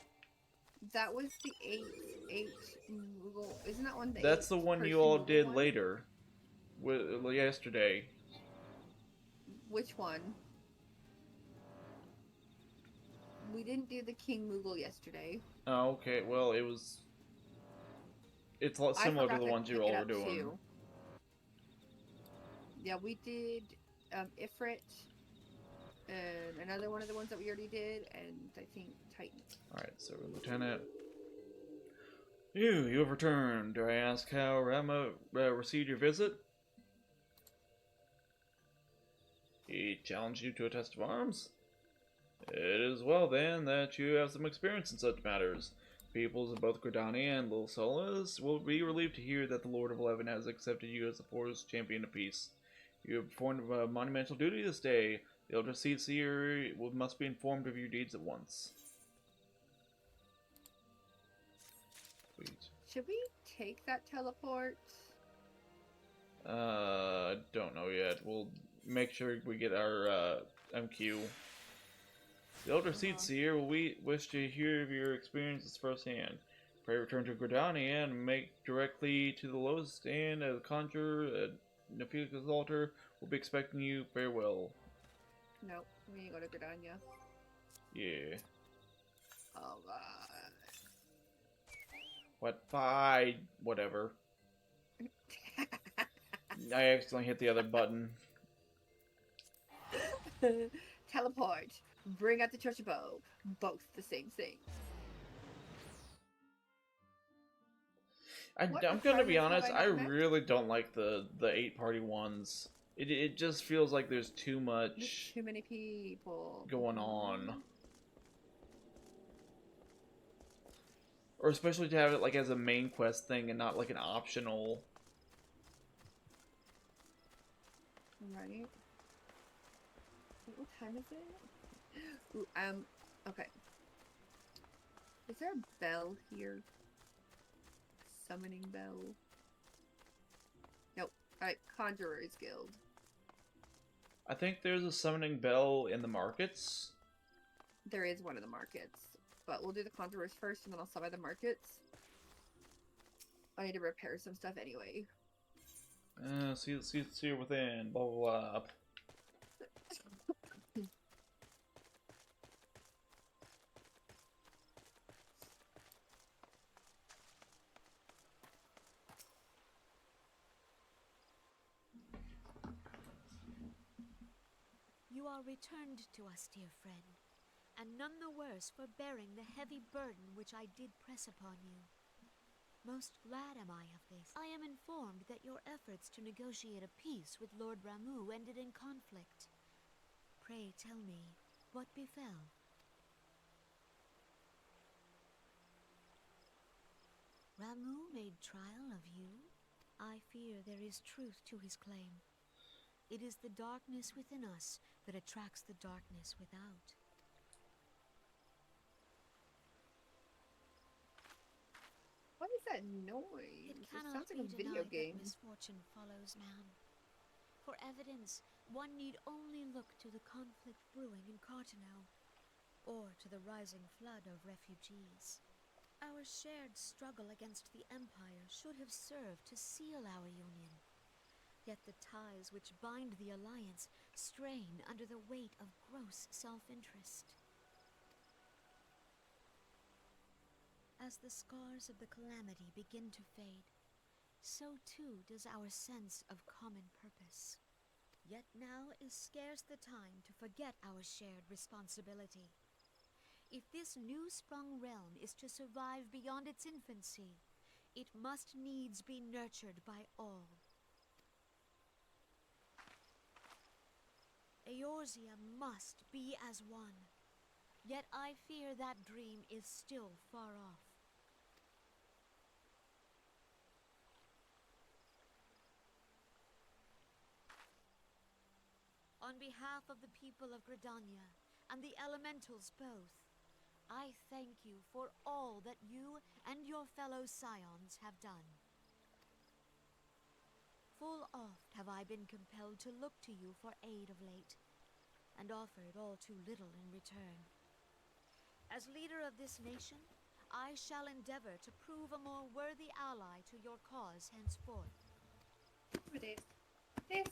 That was the eight Moogle. Isn't that one? That's the one you all did later, yesterday. Which one? We didn't do the King Moogle yesterday. Oh, okay. Well, it's a lot similar to the ones you all were doing. Too. Yeah, we did Ifrit, and another one of the ones that we already did, and I think Titan. Alright, so Lieutenant. You have returned. Do I ask how Rama received your visit? He challenged you to a test of arms? It is well then that you have some experience in such matters. Peoples of both Gridania and Lil Solas will be relieved to hear that the Lord of Eleven has accepted you as the Forest Champion of Peace. You have performed a monumental duty this day. The Elder Seer must be informed of your deeds at once. Sweet. Should we take that teleport? Don't know yet. We'll make sure we get our MQ. The Elder Seer will wish to hear of your experiences firsthand. Pray return to Gridania and make directly to the lowest stand as a conjurer at Nefika's altar. We'll be expecting you. Farewell. Nope, we need to go to Gridania. Yeah. Oh god. What? Bye. Whatever. I accidentally hit the other button. Teleport. Bring out the Chocobo. Both the same thing. I'm gonna be honest, I really don't like the 8-party ones. It just feels like there's too much... Too many people. ...going on. Or especially to have it like as a main quest thing and not like an optional... Right. What time is it? Ooh, okay. Is there a bell here? Summoning bell? Nope. Alright, Conjurer's Guild. I think there's a summoning bell in the markets. There is one of the markets. But we'll do the Conjurers first and then I'll stop by the markets. I need to repair some stuff anyway. See you within, blah blah blah. You are returned to us, dear friend, and none the worse for bearing the heavy burden which I did press upon you. Most glad am I of this. I am informed that your efforts to negotiate a peace with Lord Ramuh ended in conflict. Pray tell me, what befell? Ramuh made trial of you? I fear there is truth to his claim. It is the darkness within us that attracts the darkness without. What is that noise? It sounds cannot like a be video denied game. that misfortune follows man. For evidence, one need only look to the conflict brewing in Carteneau, or to the rising flood of refugees. Our shared struggle against the Empire should have served to seal our union. Yet the ties which bind the alliance strain under the weight of gross self-interest. As the scars of the calamity begin to fade, so too does our sense of common purpose. Yet now is scarce the time to forget our shared responsibility. If this new-sprung realm is to survive beyond its infancy, it must needs be nurtured by all. Eorzea must be as one, yet I fear that dream is still far off. On behalf of the people of Gridania and the elementals both, I thank you for all that you and your fellow scions have done. Full oft have I been compelled to look to you for aid of late, and offered all too little in return. As leader of this nation, I shall endeavor to prove a more worthy ally to your cause henceforth. It is.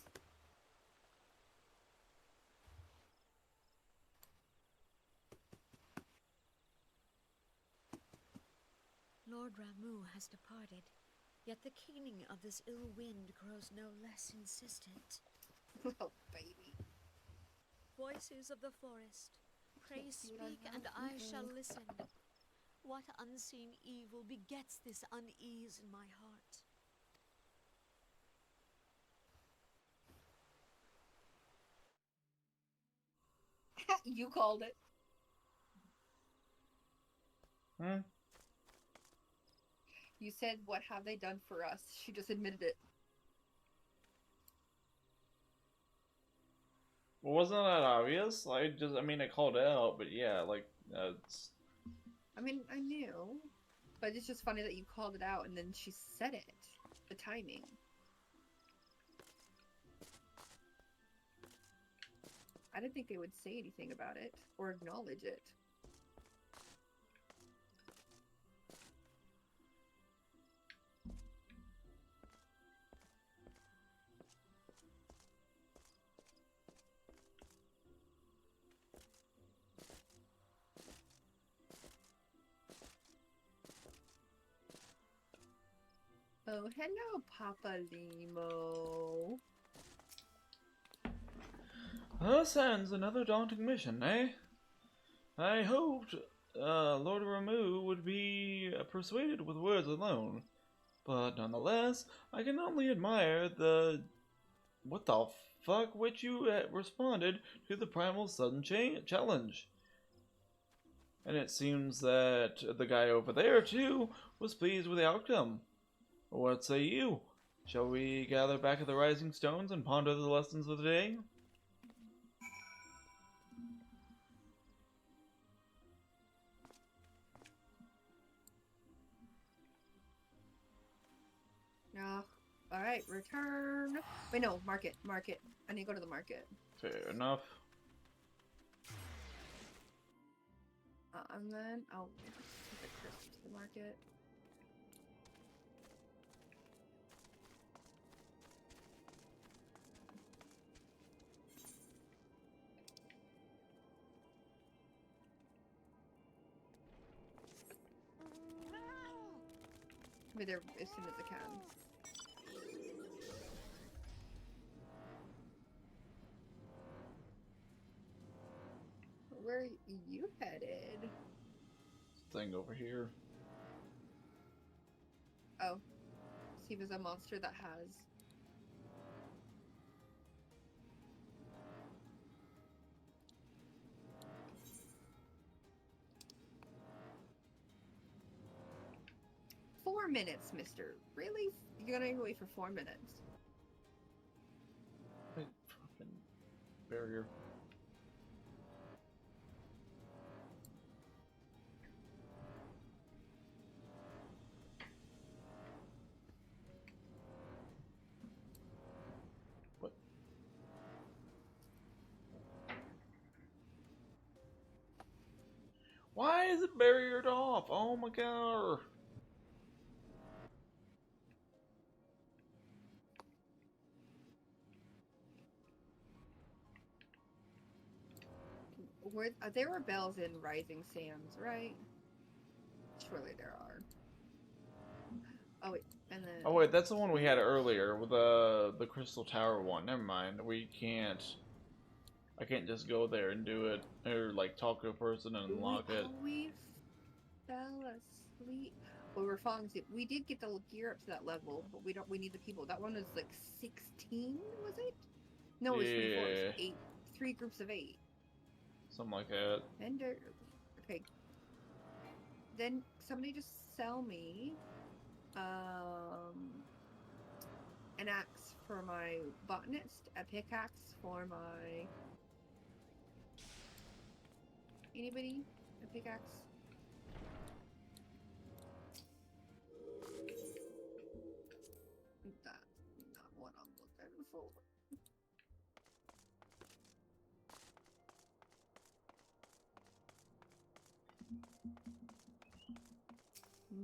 Lord Ramuh has departed, yet the keening of this ill wind grows no less insistent. Oh, baby. Voices of the forest, pray speak and I shall listen. What unseen evil begets this unease in my heart? You called it. You said, what have they done for us? She just admitted it. Well, wasn't that obvious? I mean, I called it out, but yeah, like, it's... I mean, I knew. But it's just funny that you called it out and then she said it. The timing. I didn't think they would say anything about it or acknowledge it. Oh, hello, Papa Limo. Thus ends another daunting mission, eh? I hoped Lord Ramuh would be persuaded with words alone, but nonetheless, I can only admire the... what the fuck which you responded to the Primal's sudden challenge. And it seems that the guy over there, too, was pleased with the outcome. What say you? Shall we gather back at the Rising Stones and ponder the lessons of the day? No. Alright, return. Wait, no, market. I need to go to the market. Fair enough. And then I'll take the crisp to the market. I'll be there as soon as I can. Where are you headed? Thing over here. Oh. See if there's a monster that has... "4 minutes, mister. Really? You're gonna wait for 4 minutes? Wait, fucking barrier. What? Why is it barriered off? Oh my god. There were bells in Rising Sands, right? Surely there are. Oh wait, and then... Oh wait, that's the one we had earlier with the Crystal Tower one. Never mind. We can't... I can't just go there and do it, or like talk to a person and unlock it. We fell asleep. Well, we're falling asleep. We did get the gear up to that level, but we need the people. That one was like 16, was it? No, it was 24. It was 8. 3 groups of 8. Something like that. Vendor. Okay. Then somebody just sell me an axe for my botanist, a pickaxe for my... Anybody? A pickaxe? That's not what I'm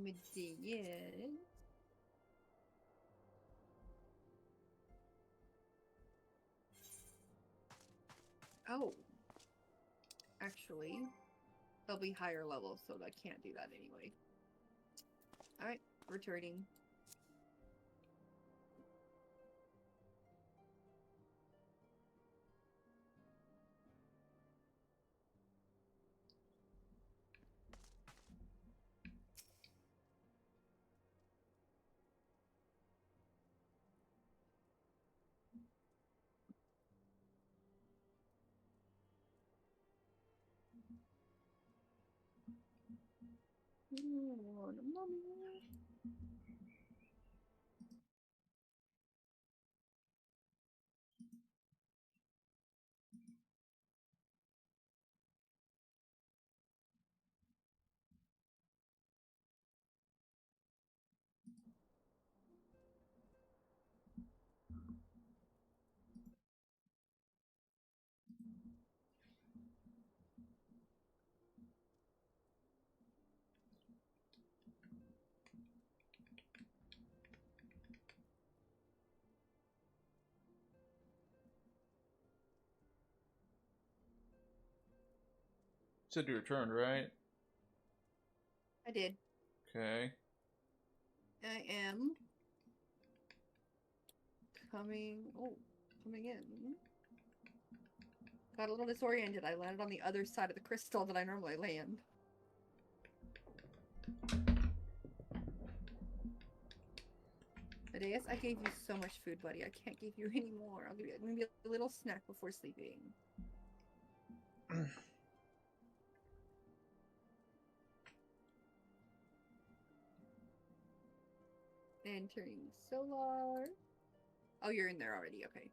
medallion. Oh. Actually, they'll be higher levels, so I can't do that anyway. Alright, returning. Said you returned, right? I did. Okay. I am coming in. Got a little disoriented. I landed on the other side of the crystal that I normally land. Adeus, I gave you so much food, buddy. I can't give you any more. I'll give you maybe a little snack before sleeping. Entering Solar. Oh, you're in there already. Okay.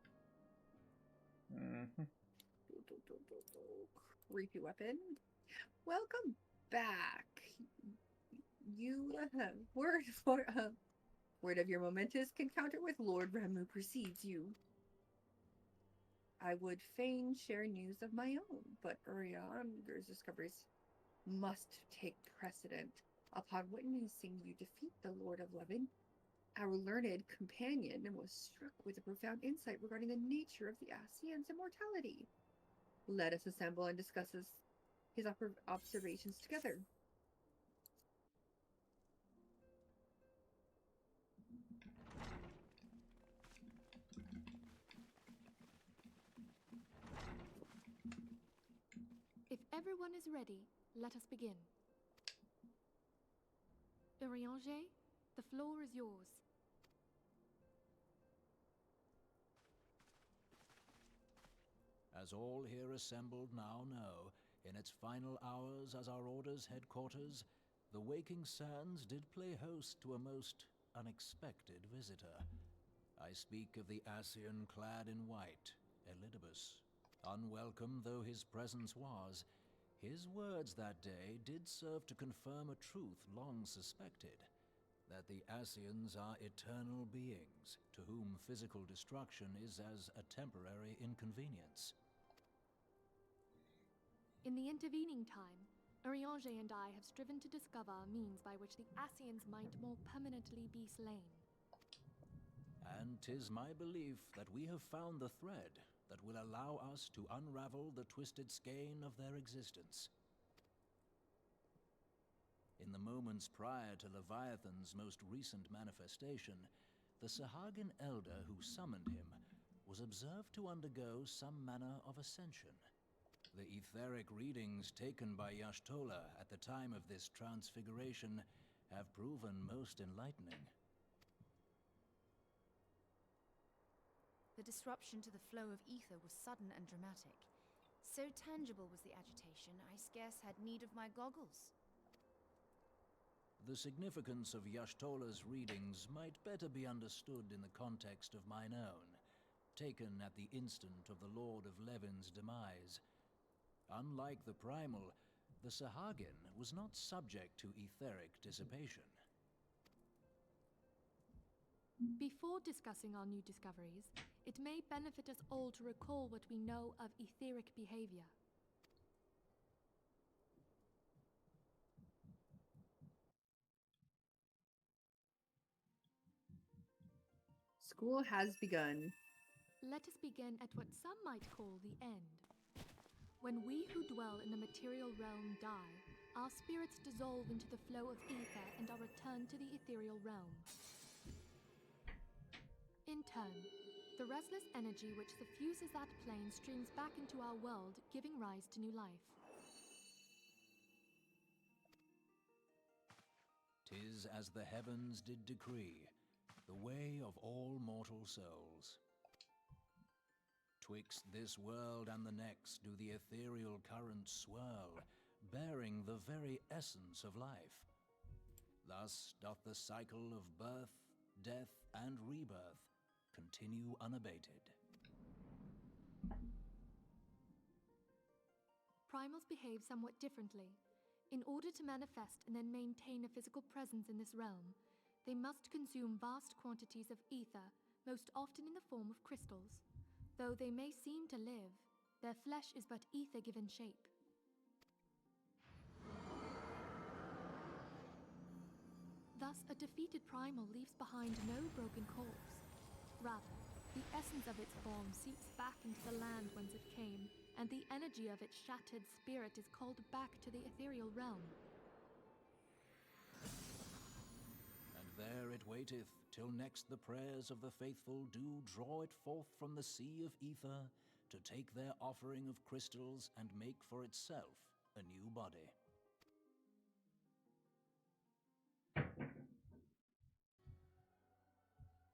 Creepy weapon. Welcome back. You word of your momentous encounter with Lord Ramu precedes you. I would fain share news of my own, but Urianger's discoveries must take precedent. Upon witnessing you defeat the Lord of Levin, our learned companion was struck with a profound insight regarding the nature of the Ascian's immortality. Let us assemble and discuss his observations together. If everyone is ready, let us begin. Urianger, the floor is yours. As all here assembled now know, in its final hours as our Order's headquarters, the Waking Sands did play host to a most unexpected visitor. I speak of the Ascian clad in white, Elidibus. Unwelcome though his presence was, his words that day did serve to confirm a truth long suspected, that the Ascians are eternal beings, to whom physical destruction is as a temporary inconvenience. In the intervening time, Urianger and I have striven to discover a means by which the Ascians might more permanently be slain. And 'tis my belief that we have found the thread that will allow us to unravel the twisted skein of their existence. In the moments prior to Leviathan's most recent manifestation, the Sahagin elder who summoned him was observed to undergo some manner of ascension. The etheric readings taken by Y'shtola at the time of this transfiguration have proven most enlightening. The disruption to the flow of ether was sudden and dramatic. So tangible was the agitation, I scarce had need of my goggles. The significance of Y'shtola's readings might better be understood in the context of mine own, taken at the instant of the Lord of Levin's demise. Unlike the Primal, the Sahagin was not subject to etheric dissipation. Before discussing our new discoveries, it may benefit us all to recall what we know of etheric behavior. School has begun. Let us begin at what some might call the end. When we who dwell in the material realm die, our spirits dissolve into the flow of ether and are returned to the ethereal realm. In turn, the restless energy which suffuses that plane streams back into our world, giving rise to new life. 'Tis as the heavens did decree, the way of all mortal souls. Twixt this world and the next do the ethereal currents swirl, bearing the very essence of life. Thus doth the cycle of birth, death, and rebirth continue unabated. Primals behave somewhat differently. In order to manifest and then maintain a physical presence in this realm, they must consume vast quantities of ether, most often in the form of crystals. Though they may seem to live, their flesh is but ether given shape. Thus, a defeated primal leaves behind no broken corpse. Rather, the essence of its form seeps back into the land whence it came, and the energy of its shattered spirit is called back to the ethereal realm. And there it waiteth, till next the prayers of the faithful do draw it forth from the sea of ether, to take their offering of crystals and make for itself a new body.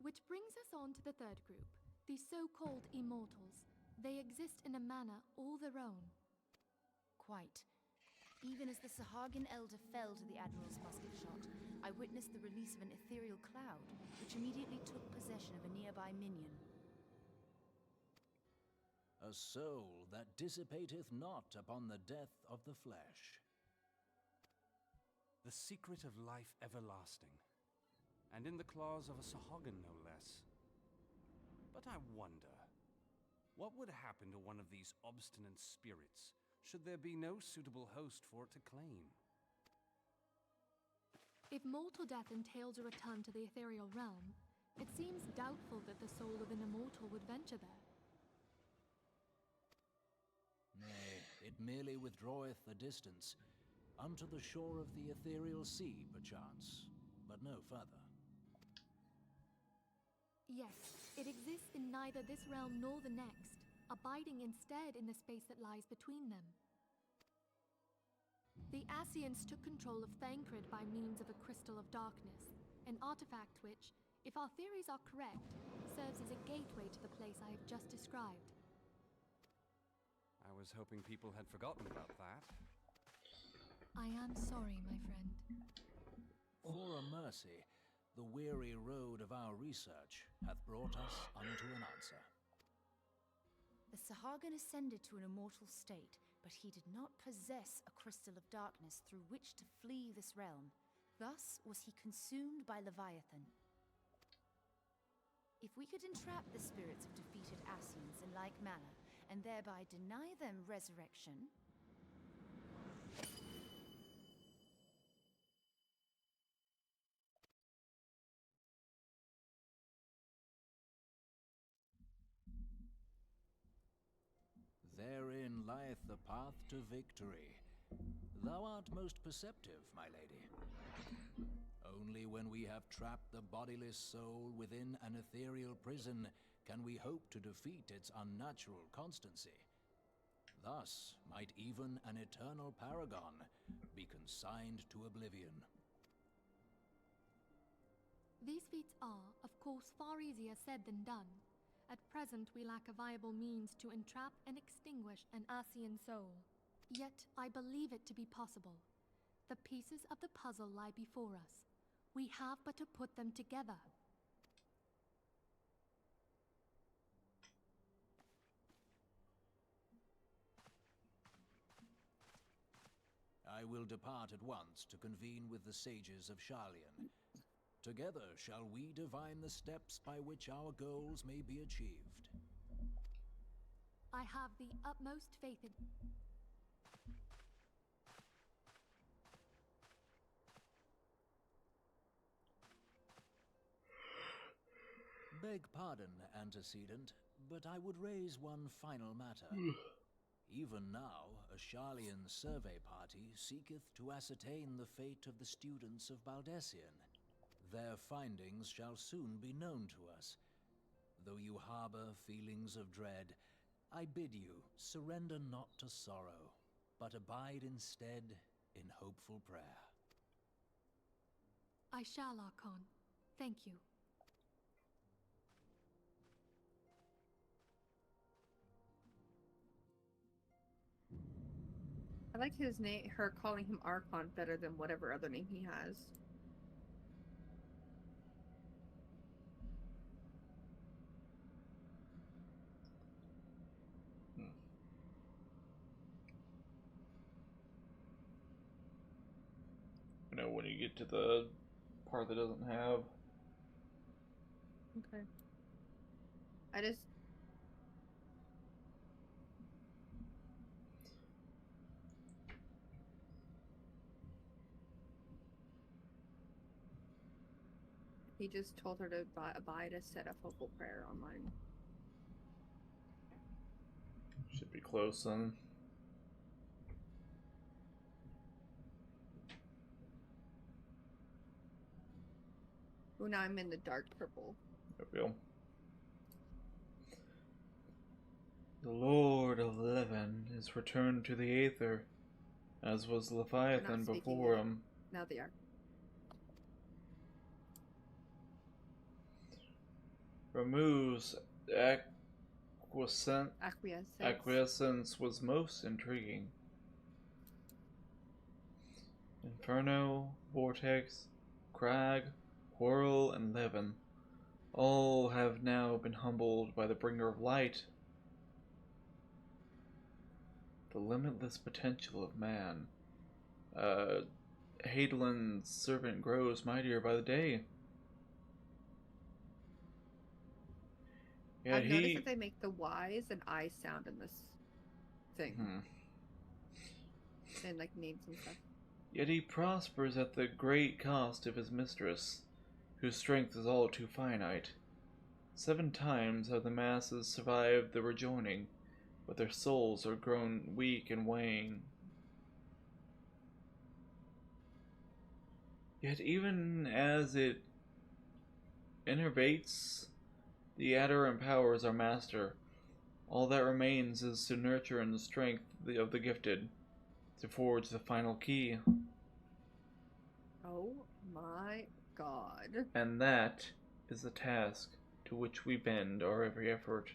Which brings us on to the third group, the so-called Immortals. They exist in a manner all their own. Quite. Even as the Sahagin Elder fell to the Admiral's musket shot, I witnessed the release of an ethereal cloud, which immediately took possession of a nearby minion. A soul that dissipateth not upon the death of the flesh. The secret of life everlasting, and in the claws of a Sahagin no less. But I wonder, what would happen to one of these obstinate spirits, should there be no suitable host for it to claim? If mortal death entails a return to the ethereal realm, it seems doubtful that the soul of an immortal would venture there. Nay, it merely withdraweth a distance, unto the shore of the ethereal sea, perchance, but no further. Yes, it exists in neither this realm nor the next, abiding instead in the space that lies between them. The Ascians took control of Thancred by means of a Crystal of Darkness, an artifact which, if our theories are correct, serves as a gateway to the place I have just described. I was hoping people had forgotten about that. I am sorry, my friend. For a mercy, the weary road of our research hath brought us unto an answer. The Sahagin ascended to an immortal state, but he did not possess a Crystal of Darkness through which to flee this realm. Thus was he consumed by Leviathan. If we could entrap the spirits of defeated Ascians in like manner, and thereby deny them resurrection... Therein lieth the path to victory. Thou art most perceptive, my lady. Only when we have trapped the bodiless soul within an ethereal prison can we hope to defeat its unnatural constancy. Thus might even an eternal paragon be consigned to oblivion. These feats are, of course, far easier said than done. At present, we lack a viable means to entrap and extinguish an Ascian soul. Yet, I believe it to be possible. The pieces of the puzzle lie before us. We have but to put them together. I will depart at once to convene with the sages of Sharlayan. Together shall we divine the steps by which our goals may be achieved. I have the utmost faith in... beg pardon, antecedent, but I would raise one final matter. Even now, a Sharlayan survey party seeketh to ascertain the fate of the students of Baldessian. Their findings shall soon be known to us. Though you harbor feelings of dread, I bid you surrender not to sorrow, but abide instead in hopeful prayer. I shall, Archon. Thank you. I like his name, her calling him Archon better than whatever other name he has. You know, when you get to the part that doesn't have. Okay. I just. He just told her to abide a set of hopeful prayer online. Should be close then. Oh, now I'm in the dark purple. There we go. The Lord of Leven is returned to the Aether, as was Leviathan before him. Now they are. Ramuh's Acquiescence was most intriguing. Inferno, Vortex, Crag, Whirl, and Leven all have now been humbled by the Bringer of Light. The limitless potential of man. Hadelin's servant grows mightier by the day. Yeah, I've noticed that they make the Y's and I sound in this thing. And like names and stuff. Yet he prospers at the great cost of his mistress, whose strength is all too finite. 7 times have the masses survived the rejoining, but their souls are grown weak and wane. Yet even as it innervates, the Adder empowers our master. All that remains is to nurture and strength of the gifted, to forge the final key. Oh my god. And that is the task to which we bend our every effort.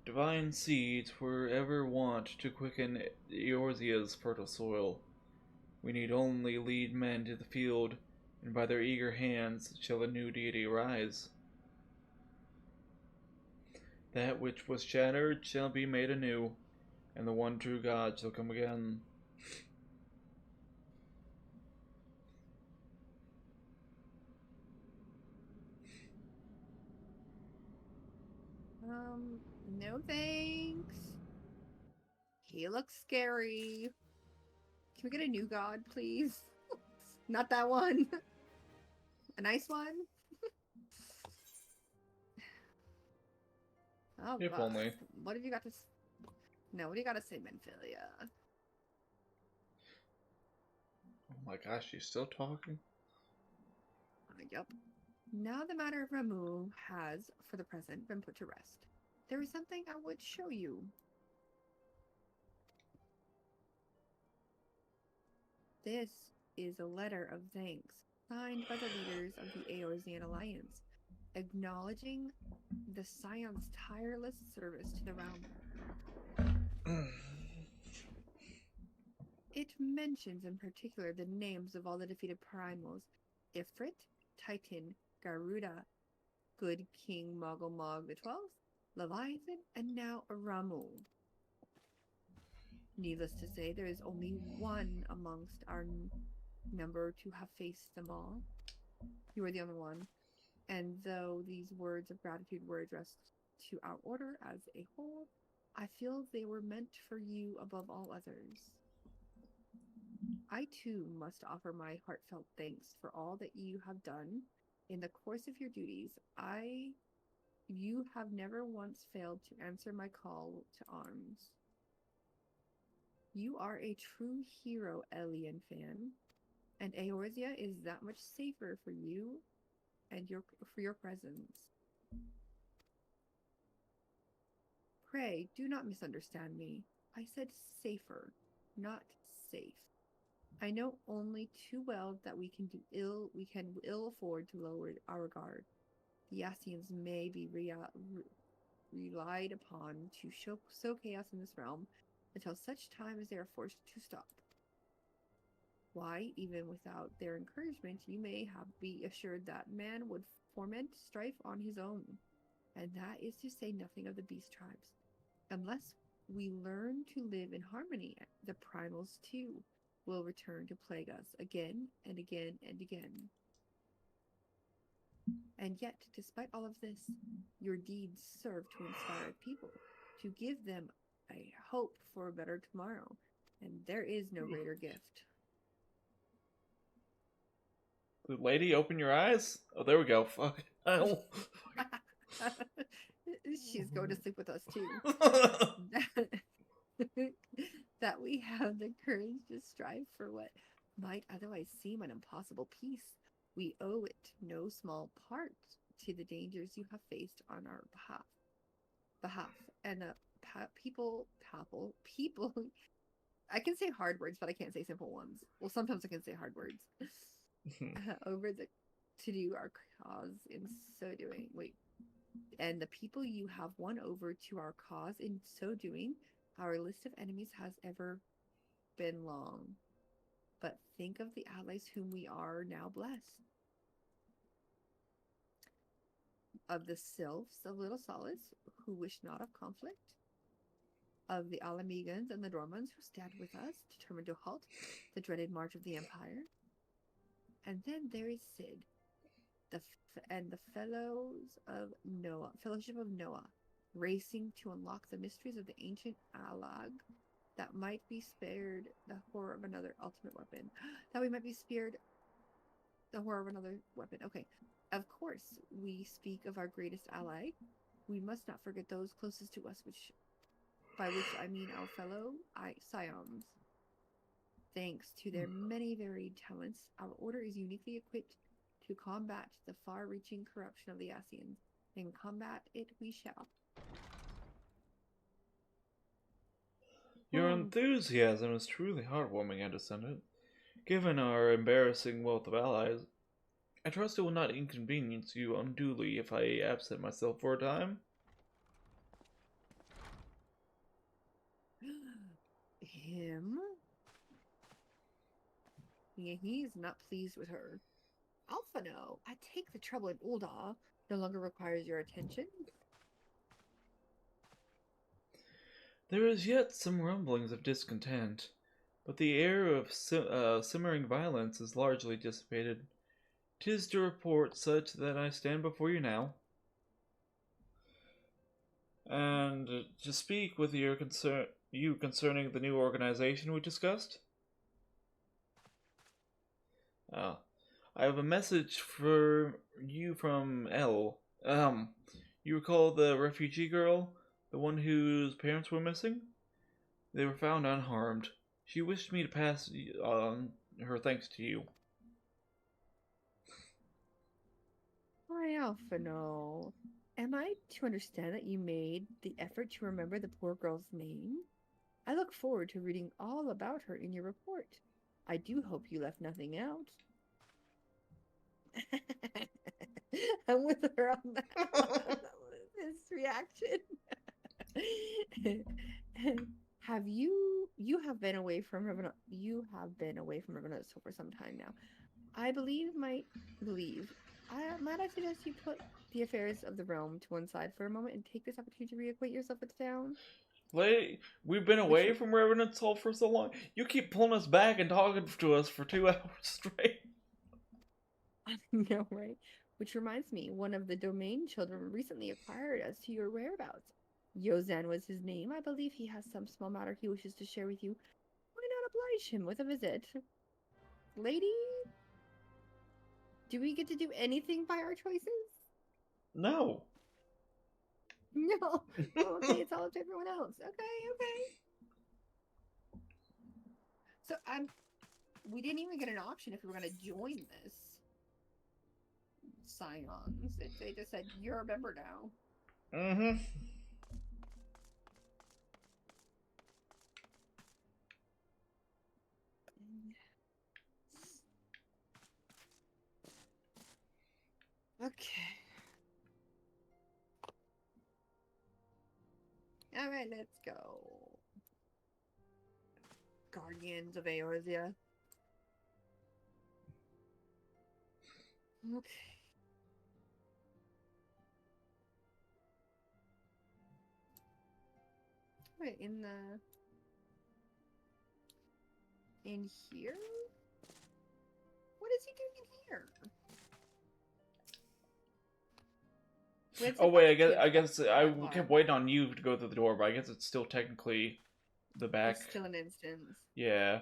Divine seeds were ever wont to quicken Eorzea's fertile soil. We need only lead men to the field, and by their eager hands shall a new deity rise. That which was shattered shall be made anew, and the one true God shall come again. No thanks. He looks scary. Can we get a new god, please? Not that one. A nice one? Oh, If God. only. What have you got to... No, what do you got to say, Menphilia? Oh my gosh, she's still talking? Yup. Now the matter of Ramuh has, for the present, been put to rest. There is something I would show you. This is a letter of thanks, signed by the leaders of the Eorzean Alliance, acknowledging the Scion's tireless service to the realm. It mentions in particular the names of all the defeated primals: Ifrit, Titan, Garuda, Good King Moggle Mog the 12th, Leviathan, and now Ramuh. Needless to say, there is only one amongst our number to have faced them all. You are the only one. And though these words of gratitude were addressed to our order as a whole, I feel they were meant for you above all others. I too must offer my heartfelt thanks for all that you have done in the course of your duties. You have never once failed to answer my call to arms. You are a true hero, Elian fan, and Eorzea is that much safer for you and for your presence. Pray, do not misunderstand me. I said safer, not safe. I know only too well that we can ill afford to lower our guard. The Ascians may be relied upon to sow chaos in this realm until such time as they are forced to stop. Why, even without their encouragement, you may be assured that man would foment strife on his own, and that is to say nothing of the beast tribes. Unless we learn to live in harmony, the primals too will return to plague us again and again and again. And yet, despite all of this, your deeds serve to inspire people, to give them a hope for a better tomorrow, and there is no greater gift. Lady, open your eyes. Oh, there we go. Fuck. She's going to sleep with us too. That we have the courage to strive for what might otherwise seem an impossible peace. We owe it no small part to the dangers you have faced on our behalf. And people. I can say hard words, but I can't say simple ones. Well, sometimes I can say hard words. To do our cause in so doing. And the people you have won over to our cause in so doing, our list of enemies has ever been long. But think of the allies whom we are now blessed. Of the sylphs of Little Solace, who wish not of conflict. Of the Ala Mhigans and the Dormans, who stand with us, determined to halt the dreaded march of the Empire. And then there is Cid, and the Fellowship of Noah, racing to unlock the mysteries of the ancient Alag, that might be spared the horror of another ultimate weapon. That we might be spared the horror of another weapon. Okay. Of course, we speak of our greatest ally. We must not forget those closest to us, by which I mean our fellow Scions. Thanks to their many varied talents, our order is uniquely equipped to combat the far-reaching corruption of the Ascians, and combat it we shall. Your enthusiasm is truly heartwarming, Descendant. Given our embarrassing wealth of allies, I trust it will not inconvenience you unduly if I absent myself for a time. Him? Yeah, he's not pleased with her. Alphino, I take the trouble in Ul'dah no longer requires your attention. There is yet some rumblings of discontent, but the air of simmering violence is largely dissipated. 'Tis to report such that I stand before you now, and to speak with you concerning the new organization we discussed. I have a message for you from Elle. You recall the refugee girl? The one whose parents were missing? They were found unharmed. She wished me to pass on her thanks to you. Why, Alphino, am I to understand that you made the effort to remember the poor girl's name? I look forward to reading all about her in your report. I do hope you left nothing out. I'm with her on that. His reaction. You have been away from Ravenna for some time now. I might I suggest you put the affairs of the realm to one side for a moment and take this opportunity to reacquaint yourself with the town? Lady, we've been away from Revenant's Hall for so long. You keep pulling us back and talking to us for 2 hours straight. I know, right? Which reminds me, one of the domain children recently acquired as to your whereabouts. Yozan was his name. I believe he has some small matter he wishes to share with you. Why not oblige him with a visit? lady? Do we get to do anything by our choices? No. No. Okay, it's all up to everyone else. Okay. So we didn't even get an option if we were gonna join this Scions. They just said you're a member now. Mm-hmm. Okay. Alright, let's go. Guardians of Eorzea. Okay. Wait, in here? What is he doing in here? Oh wait, I guess I kept waiting on you to go through the door, but I guess it's still technically the back. It's still an instance. Yeah.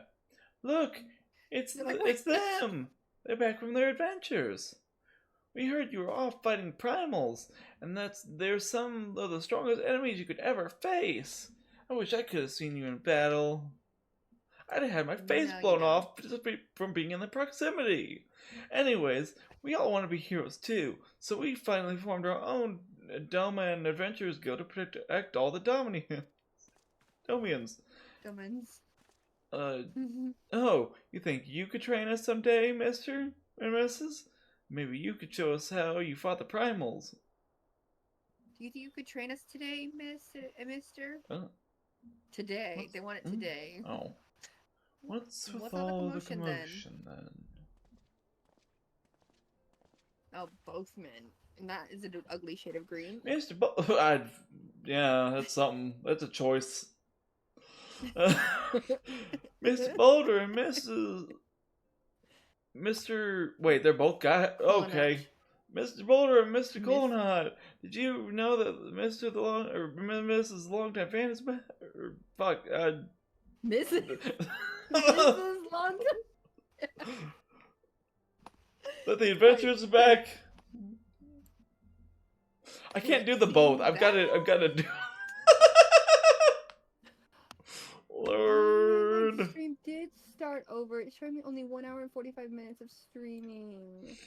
Look, it's them. They're back from their adventures. We heard you were off fighting primals, and they're some of the strongest enemies you could ever face. I wish I could have seen you in battle. I'd have had my face blown off just from being in the proximity. Anyways, we all want to be heroes too, so we finally formed our own Doman Adventurers Guild to protect all the Domians. Oh, you think you could train us someday, Mr. and Mrs.? Maybe you could show us how you fought the primals. Do you think you could train us today, Mister? Oh. Today. They want it today. Oh. What's with all the commotion then? Oh, both men. And that is an ugly shade of green. Mr. Yeah, that's something. That's a choice. Mr. Boulder and Mr. Wait, they're both guys. Okay. Mr. Boulder and Mr. Colnot. Did you know that Mrs. Longtime fan is back? Fuck. Mrs. Longtime. But the adventurers are back. I can't do the both. I've got to do. Lord. The stream did start over. It showed me only 1 hour and 45 minutes of streaming.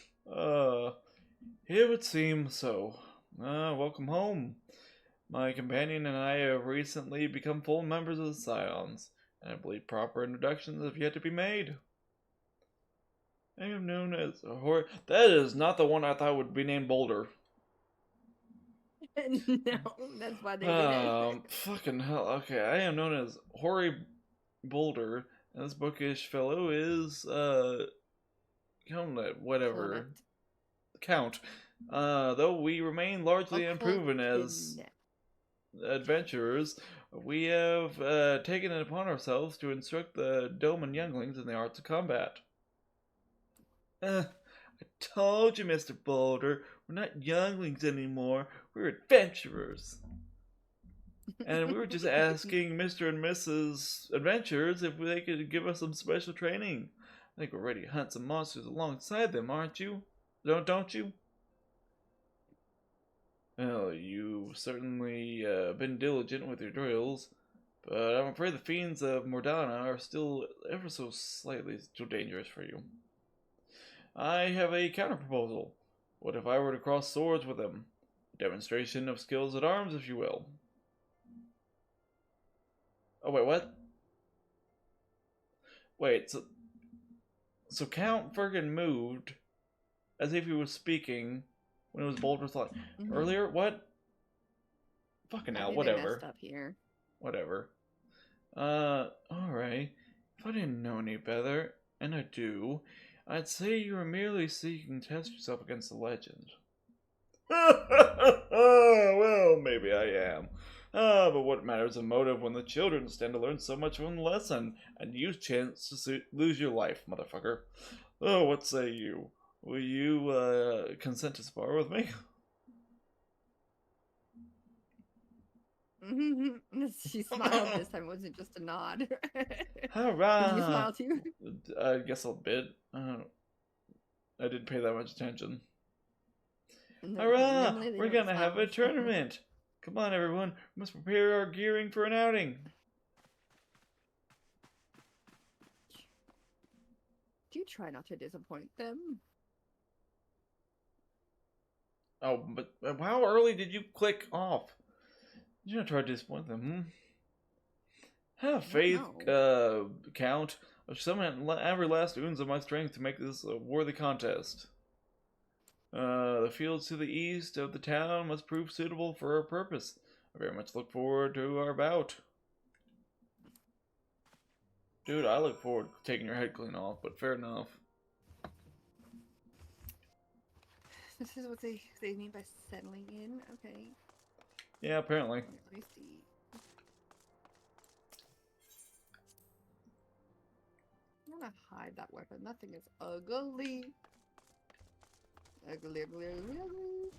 It would seem so. Welcome home. My companion and I have recently become full members of the Scions, and I believe proper introductions have yet to be made. I am known as That is not the one I thought would be named Boulder. No, that's why they did it. Fucking hell. Okay, I am known as Hoary Boulder, and this bookish fellow is, whatever. Count. Though we remain largely unproven as adventurers, we have taken it upon ourselves to instruct the Doman younglings in the arts of combat. I told you, Mr. Boulder, we're not younglings anymore, we're adventurers. And we were just asking Mr. and Mrs. Adventurers if they could give us some special training. I think we're ready to hunt some monsters alongside them, aren't you? Don't you? Well, you've certainly been diligent with your drills, but I'm afraid the fiends of Mordana are still ever so slightly too dangerous for you. I have a counter-proposal. What if I were to cross swords with them? A demonstration of skills at arms, if you will. Oh, wait, what? Wait, so Count Fergan moved as if he was speaking when it was Boulder's line. Earlier? What? Fucking hell, whatever. Messed up here. Whatever. Alright. If I didn't know any better, and I do, I'd say you were merely seeking to test yourself against the legend. Well, maybe I am. But what matters of motive when the children stand to learn so much from the lesson, and you chance to lose your life, motherfucker? Oh, what say you? Will you, consent to spar with me? She smiled this time. It wasn't just a nod. Hurrah! Did you smile too? I guess a bit. I didn't pay that much attention. No, Hurrah! normally they We're don't gonna have a smile. tournament! Come on, everyone. We must prepare our gearing for an outing. Do try not to disappoint them. Oh, but how early did you click off? You're not trying to disappoint them, Have faith, Count. I'll summon every last ounce of my strength to make this a worthy contest. The fields to the east of the town must prove suitable for our purpose. I very much look forward to our bout. Dude, I look forward to taking your head clean off, but fair enough. This is what they mean by settling in. Okay. Yeah, apparently. Let me see. I'm gonna hide that weapon. That thing is ugly. Ugly, ugly, ugly, ugly.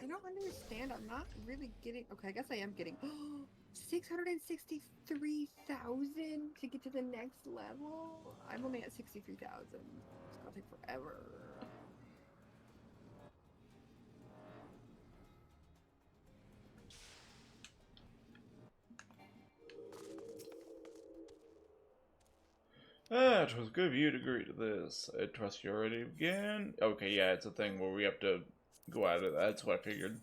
I don't understand. I'm not really getting. Okay, I guess I am getting 663,000 to get to the next level. I'm only at 63,000. It's gonna take forever. It was good of you to agree to this. I trust you're ready again. Okay, yeah, it's a thing where we have to go out of that. That's what I figured.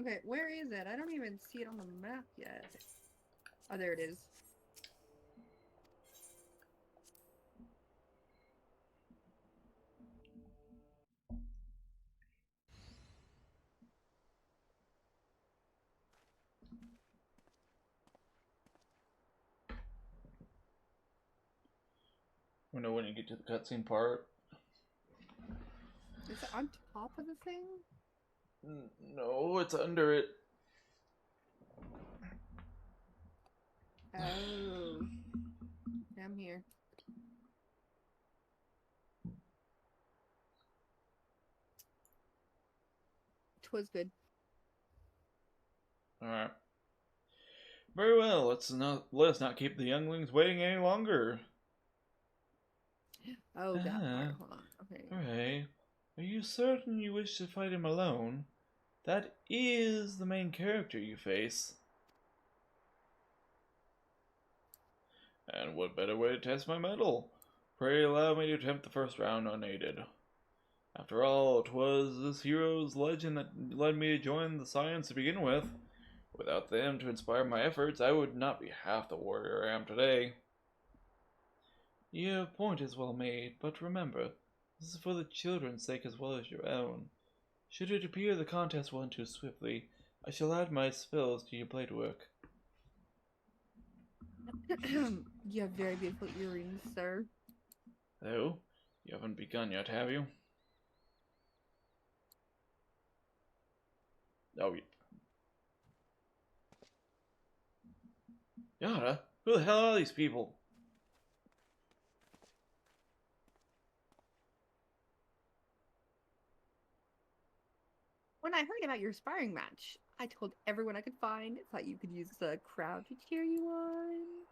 Okay, where is it? I don't even see it on the map yet. Oh, there it is. We know when you get to the cutscene part. Is it on top of the thing? No, it's under it. Oh. I'm here. Twas good. Alright. Very well, let us not keep the younglings waiting any longer. Oh, that part. Hold on. Okay. Hooray. Are you certain you wish to fight him alone? That is the main character you face. And what better way to test my mettle? Pray allow me to attempt the first round unaided. After all, 'twas this hero's legend that led me to join the Scions to begin with. Without them to inspire my efforts, I would not be half the warrior I am today. Your point is well made, but remember, this is for the children's sake as well as your own. Should it appear the contest went too swiftly, I shall add my spells to your blade work. You have very beautiful earrings, sir. Oh, you haven't begun yet, have you? Oh, Yara, who the hell are these people? When I heard about your sparring match, I told everyone I could find. Thought you could use the crowd to cheer you on.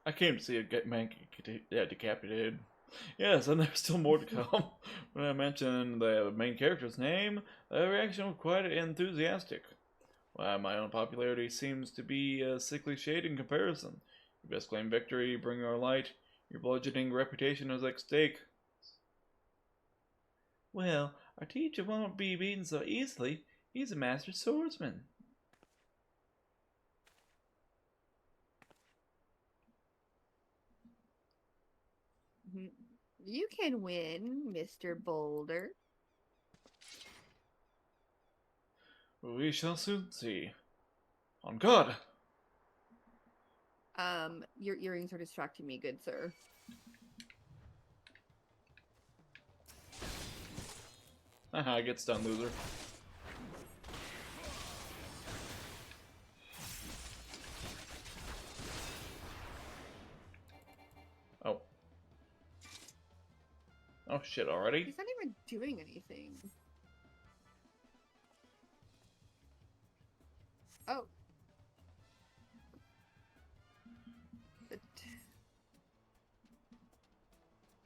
I came to see a man get decapitated. Yes, and there's still more to come. When I mentioned the main character's name, the reaction was quite enthusiastic. While my own popularity seems to be a sickly shade in comparison. You best claim victory, bring our light. Your bludgeoning reputation is at stake. Well, our teacher won't be beaten so easily. He's a master swordsman. You can win, Mr. Boulder. We shall soon see. On God! Your earrings are distracting me, good sir. Haha, get stunned, loser. Oh. Oh shit, already? He's not even doing anything. Oh.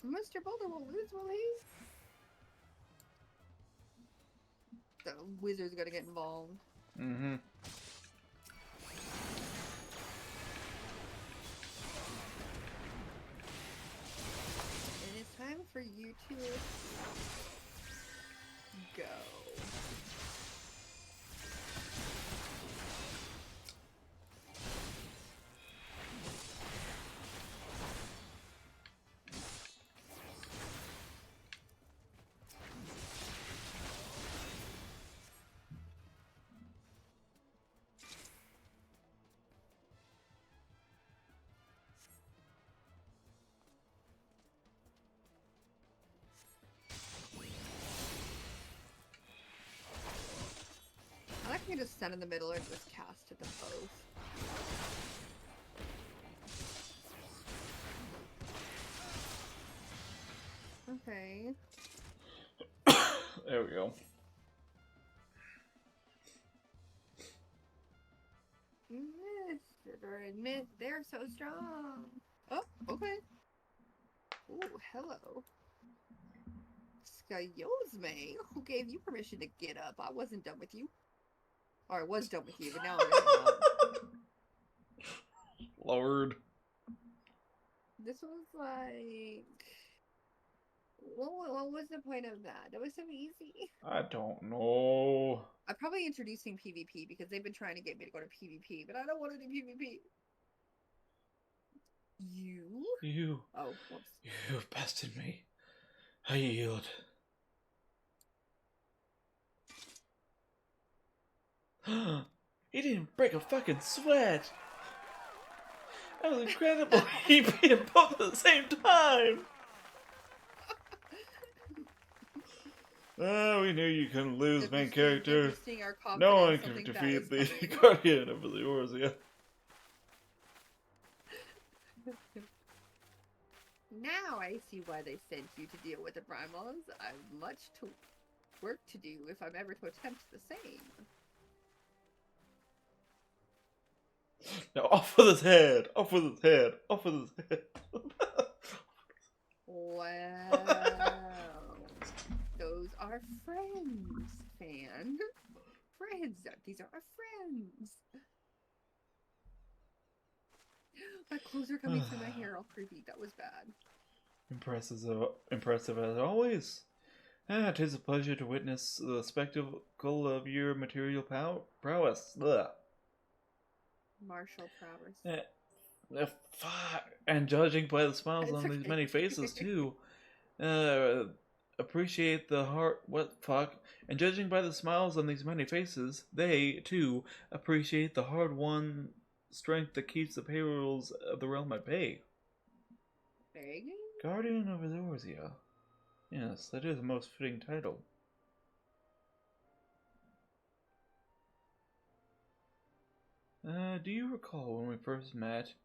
Mr. Boulder will lose, will he? The wizard's gonna get involved. Mm-hmm. And it's time for you to go. I like to just stand in the middle and just cast at them both. Okay. There we go. Admit they're so strong. Oh, okay. Oh, hello. Skayosme, who gave you permission to get up? I wasn't done with you. Or I was done with you, but now I'm not. Lord. This was like... What was the point of that? That was so easy. I don't know. I'm probably introducing PvP because they've been trying to get me to go to PvP, but I don't want to do PvP. You? You. Oh, whoops. You've bested me. I yield. He didn't break a fucking sweat. That was incredible. He beat them both at the same time. Oh, we knew you couldn't lose, main character. No one could defeat the Guardian of Eorzea. Now I see why they sent you to deal with the primals. I've much work to do if I'm ever to attempt the same. Now off with his head! Off with his head! Off with his head! Wow. Those are friends, fan. Friends. These are our friends. My clothes are coming through my hair all creepy. That was bad. Impressive as always. It is a pleasure to witness the spectacle of your material prowess. Ugh. Martial prowess. And judging by the smiles on these many faces too. Appreciate the hard... What? Fuck. And judging by the smiles on these many faces, they, too, appreciate the hard-won strength that keeps the payrolls of the realm at bay. Begging? Guardian of Eorzea. Yes, that is a most fitting title. Do you recall when we first met?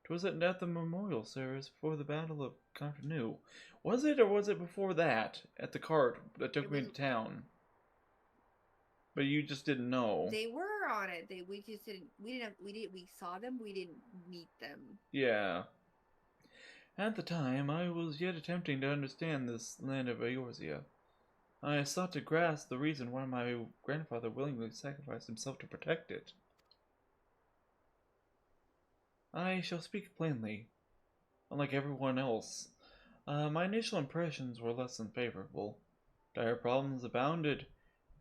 'Twas at the memorial service before the Battle of Contenu. Was it, or was it before that? At the cart that took me to town. But you just didn't know. They were on it. We just didn't. We saw them. We didn't meet them. Yeah. At the time, I was yet attempting to understand this land of Eorzea. I sought to grasp the reason why my grandfather willingly sacrificed himself to protect it. I shall speak plainly. Unlike everyone else, my initial impressions were less than favorable. Dire problems abounded,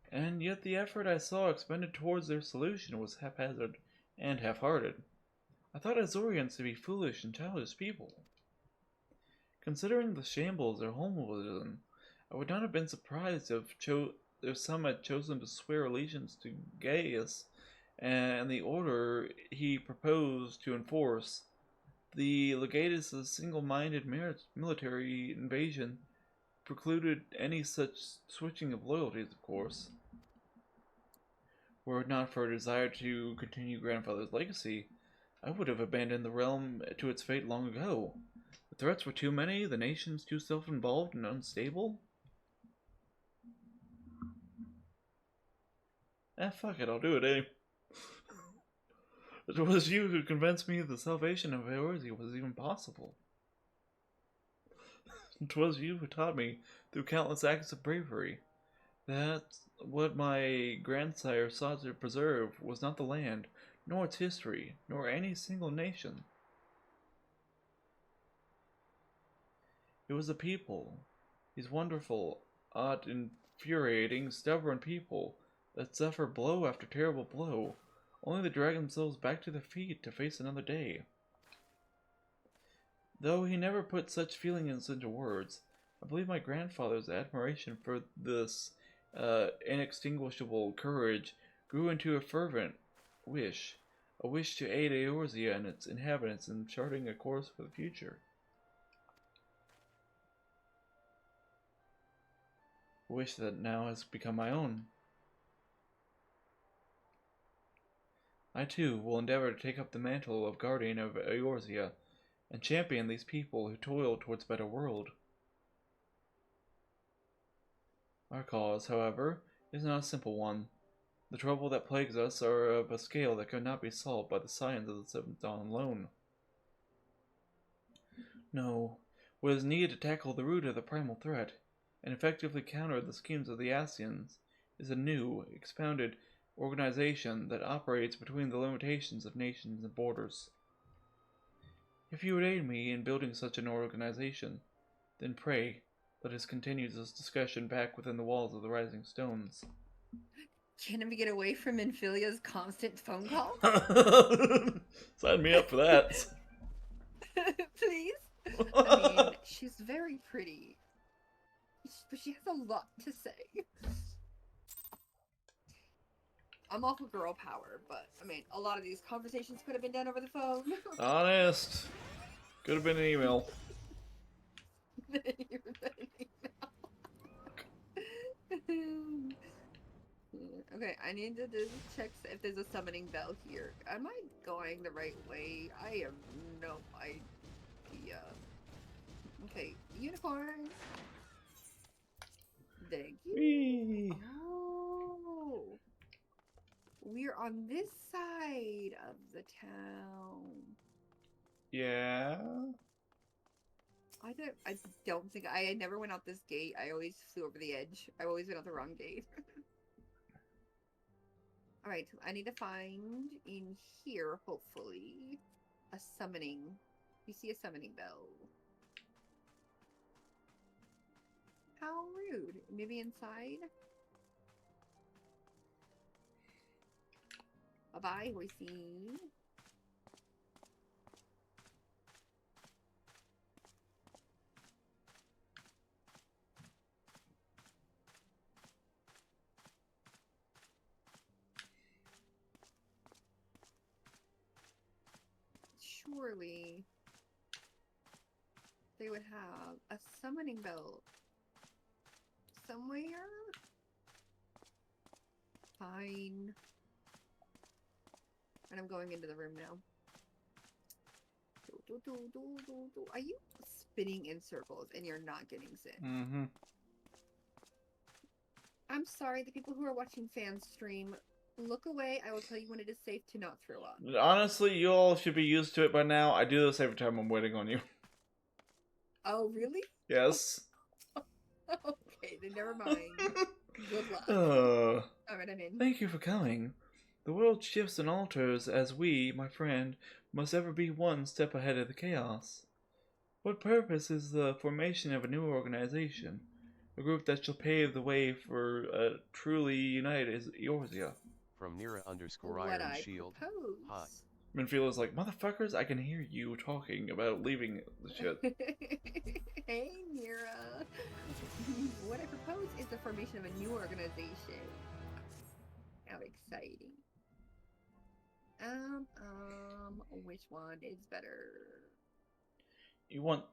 and yet the effort I saw expended towards their solution was haphazard and half-hearted. I thought Azorians to be foolish and childish people. Considering the shambles their home was in, I would not have been surprised if some had chosen to swear allegiance to Gaius and the order he proposed to enforce. The Legatus' single-minded military invasion precluded any such switching of loyalties, of course. Were it not for a desire to continue grandfather's legacy, I would have abandoned the realm to its fate long ago. threats were too many, the nation's too self-involved and unstable? Fuck it, I'll do it, eh? It was you who convinced me the salvation of Eorzea was even possible. It was you who taught me, through countless acts of bravery, that what my grandsire sought to preserve was not the land, nor its history, nor any single nation. It was the people, these wonderful, odd, infuriating, stubborn people that suffer blow after terrible blow, only to drag themselves back to their feet to face another day. Though he never put such feelings into words, I believe my grandfather's admiration for this inextinguishable courage grew into a fervent wish, a wish to aid Eorzea and its inhabitants in charting a course for the future. A wish that now has become my own. I too will endeavor to take up the mantle of guardian of Eorzea and champion these people who toil towards a better world. Our cause, however, is not a simple one. The trouble that plagues us are of a scale that could not be solved by the science of the Seventh Dawn alone. No, what is needed to tackle the root of the primal threat, and effectively counter the schemes of the Ascians, is a new, expounded organization that operates between the limitations of nations and borders. If you would aid me in building such an organization, then pray, let us continue this discussion back within the walls of the Rising Stones. Can we get away from Infilia's constant phone calls? Sign me up for that. Please? I mean, she's very pretty, but she has a lot to say. I'm all for girl power, but, I mean, a lot of these conversations could have been done over the phone. Honest. Could have been an email. Okay, I need to just check if there's a summoning bell here. Am I going the right way? I have no idea. Okay, unicorn. Thank you. Whee. Oh. We're on this side of the town. Yeah. I don't think I never went out this gate. I always flew over the edge. I always went out the wrong gate. Alright, I need to find in here, hopefully, a summoning. You see a summoning bell. How rude. Maybe inside? Bye-bye, horsey. Surely they would have a summoning bell somewhere. Fine. And I'm going into the room now. Are you spinning in circles and you're not getting sick? Mm-hmm. I'm sorry, the people who are watching fan stream, look away. I will tell you when it is safe to not throw up. Honestly, you all should be used to it by now. I do this every time I'm waiting on you. Oh, really? Yes. Okay, then never mind. Good luck. Alright, I'm in. Thank you for coming. The world shifts and alters as we, my friend, must ever be one step ahead of the chaos. What purpose is the formation of a new organization? A group that shall pave the way for a truly united Eorzea. From Nira_Iron Shield. Hi. Minfield is like, motherfuckers, I can hear you talking about leaving the shit. Hey, Nira. What I propose is the formation of a new organization. How exciting. Which one is better? You want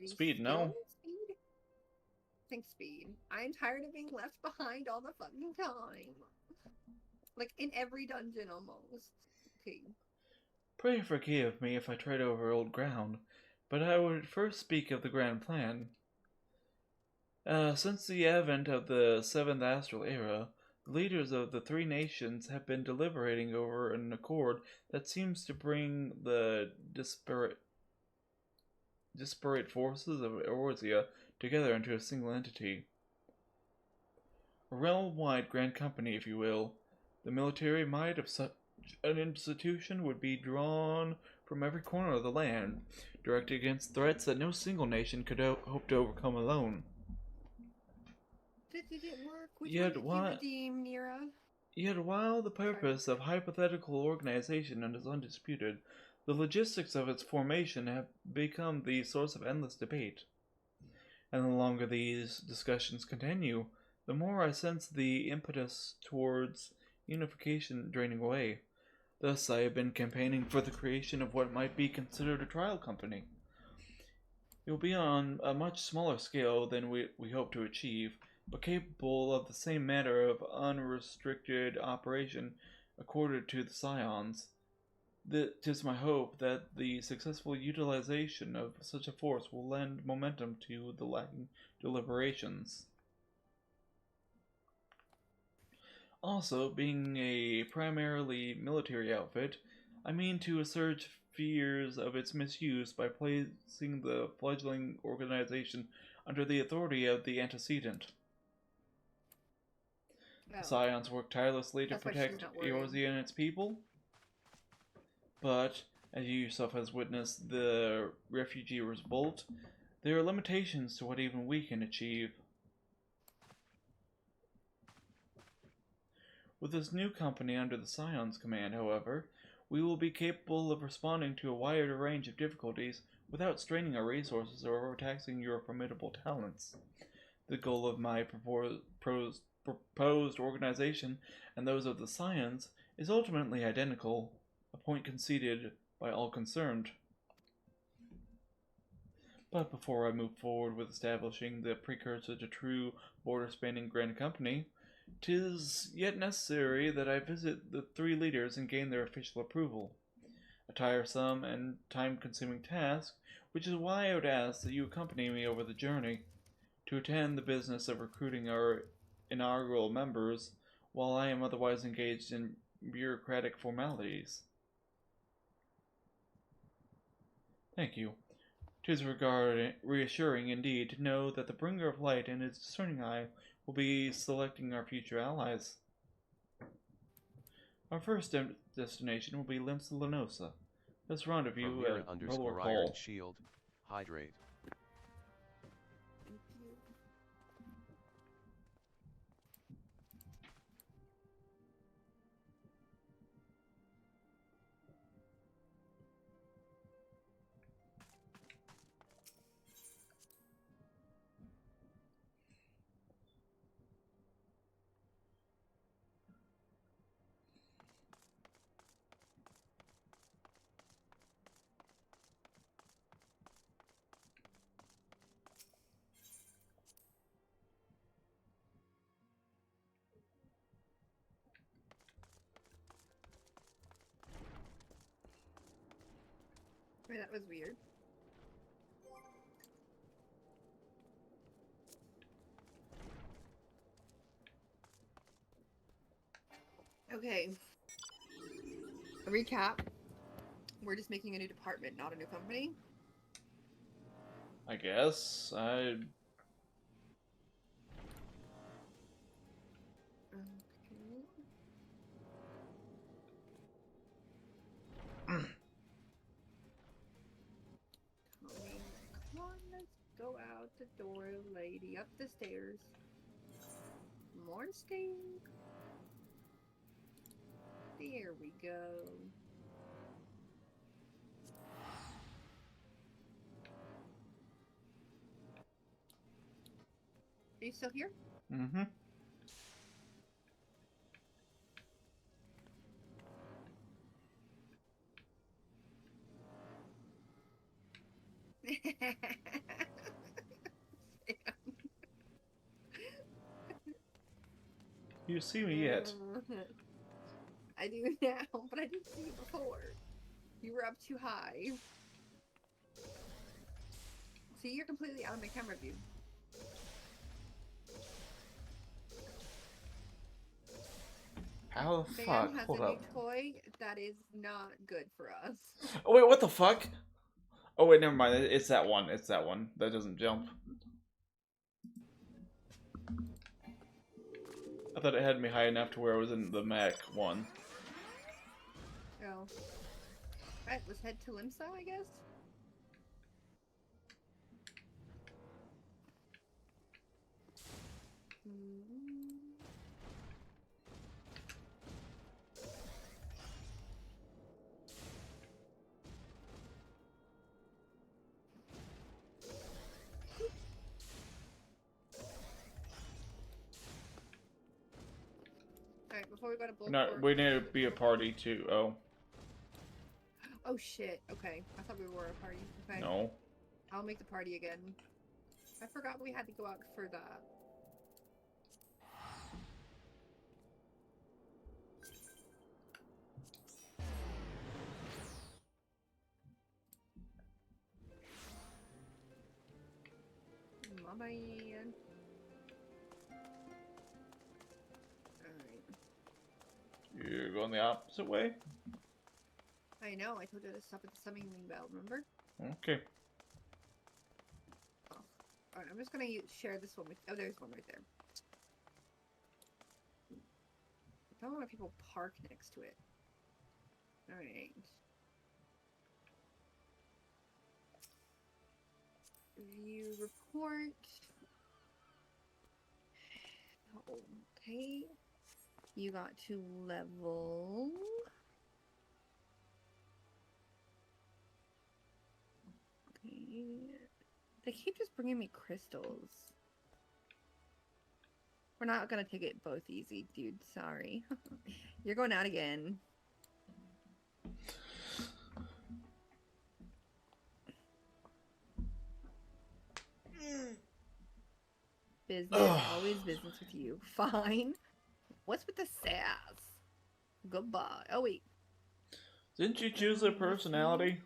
speed, no? Speed? I think speed. I'm tired of being left behind all the fucking time. Like in every dungeon almost. Okay. Pray forgive me if I tread over old ground, but I would first speak of the grand plan. Since the advent of the Seventh Astral Era, the leaders of the three nations have been deliberating over an accord that seems to bring the disparate forces of Eorzea together into a single entity. A realm-wide grand company, if you will. The military might of such an institution would be drawn from every corner of the land, directed against threats that no single nation could hope to overcome alone. Did it work? Which Yet one did you redeem, Nira? Yet while the purpose of hypothetical organization is undisputed, the logistics of its formation have become the source of endless debate. And the longer these discussions continue, the more I sense the impetus towards unification draining away. Thus, I have been campaigning for the creation of what might be considered a trial company. It will be on a much smaller scale than we hope to achieve, but capable of the same manner of unrestricted operation accorded to the Scions. It is my hope that the successful utilization of such a force will lend momentum to the lagging deliberations. Also, being a primarily military outfit, I mean to assuage fears of its misuse by placing the fledgling organization under the authority of the antecedent. Oh. The Scions work tirelessly to That's why she's protect not worried. Eorzea and its people, but, as you yourself has witnessed the refugee revolt, there are limitations to what even we can achieve. With this new company under the Scion's command, however, we will be capable of responding to a wider range of difficulties without straining our resources or overtaxing your formidable talents. The goal of my proposed organization and those of the Scions is ultimately identical, a point conceded by all concerned. But before I move forward with establishing the precursor to true border-spanning grand company, 'tis yet necessary that I visit the three leaders and gain their official approval. A tiresome and time-consuming task, which is why I would ask that you accompany me over the journey, to attend the business of recruiting our inaugural members, while I am otherwise engaged in bureaucratic formalities. Thank you. 'Tis reassuring indeed to know that the bringer of light and his discerning eye will be selecting our future allies. Our first destination will be Limsa Lenosa. Let's rendezvous at Roller Iron Call. Shield, hydrate. Wait, that was weird. Okay. A recap. We're just making a new department, not a new company. I guess. Come on, let's go out the door, lady. Up the stairs. More stairs. There we go. Are you still here? Mm-hmm. You see me yet? I do now, but I didn't see you before. You were up too high. See, you're completely out of my camera view. How the Sam fuck? has Hold a up. new toy that is not good for us. Oh wait, what the fuck? Oh wait, never mind. It's that one. It's that one. That doesn't jump. I thought it had me high enough to where I was in the mech one. Oh. Alright, let's head to Limsa, I guess. Alright, before we go to Bulk No, Port- we need to be a party too. Oh. Oh shit, okay. I thought we were a party. Okay. No. I'll make the party again. I forgot we had to go out for that. My bad. Alright. You're going the opposite way? I know, I told you to stop at the summoning bell, remember? Okay. Alright, I'm just gonna share this one with. Oh, there's one right there. I don't want people park next to it. Alright. View report. Okay. You got to level. Okay. They keep just bringing me crystals. We're not gonna take it both easy, dude. Sorry. You're going out again. Business, always business with you. Fine. What's with the sass? Goodbye. Oh wait, Didn't you choose a personality?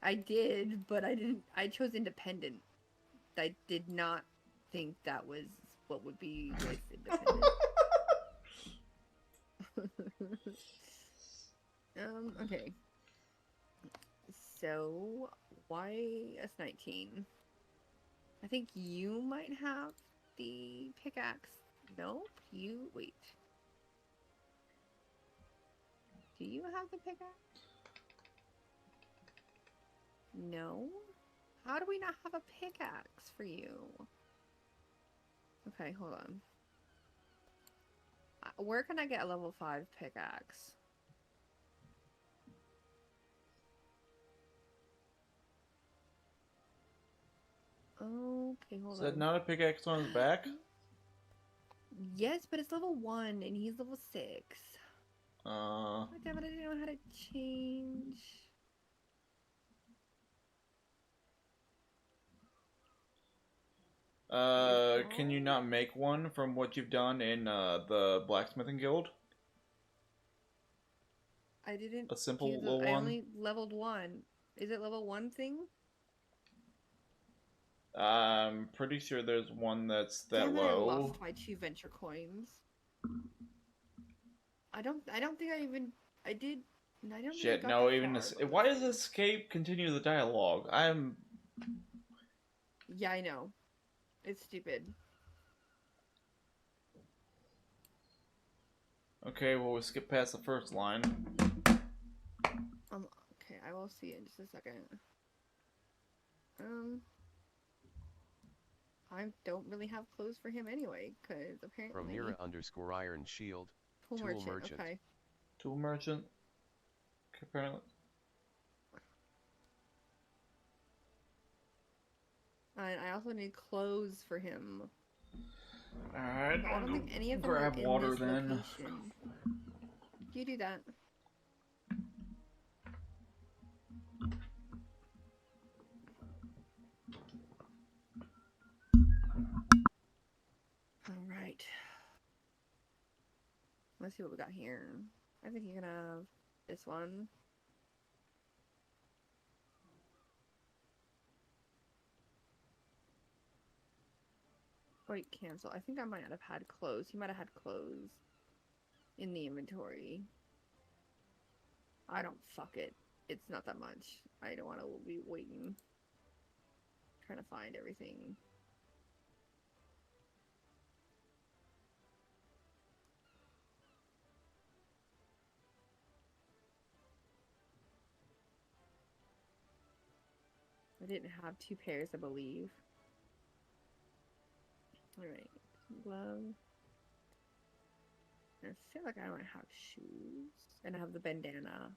I did, but I didn't. I chose independent. I did not think that was what would be with independent. Okay. So, why S19? I think you might have the pickaxe. Nope, you... Wait. Do you have the pickaxe? No? How do we not have a pickaxe for you? Okay, hold on. Where can I get a level 5 pickaxe? Okay, hold Is on. that not a pickaxe on his back? Yes, but it's level 1 and he's level 6. Uh. Damn it, I didn't know how to change. Can you not make one from what you've done in the blacksmithing guild? I didn't. A simple use little I one? only leveled 1. Is it level 1 thing? I'm pretty sure there's one that's that Damn it, low. I lost my 2 venture coins. I don't think I even. I did. I don't Shit, think I got no, that even far. why does escape continue the dialogue? I'm... Yeah, I know. It's stupid. Okay, well, we'll skip past the first line. Okay, I will see in just a second. I don't really have clothes for him anyway, because apparently... From Mira_Iron Shield. Tool Tool merchant, merchant. okay. Tool merchant? Apparently. And I also need clothes for him. Alright, But I don't think any of them grab are in water this then. location. You do that. Alright. Let's see what we got here. I think you can have this one. quite cancel. I think I might have had clothes. He might have had clothes in the inventory. I don't fuck it. It's not that much. I don't want to be waiting. Trying to find everything. I didn't have 2 pairs, I believe. Alright. Glove. I feel like I don't have shoes. And I have the bandana.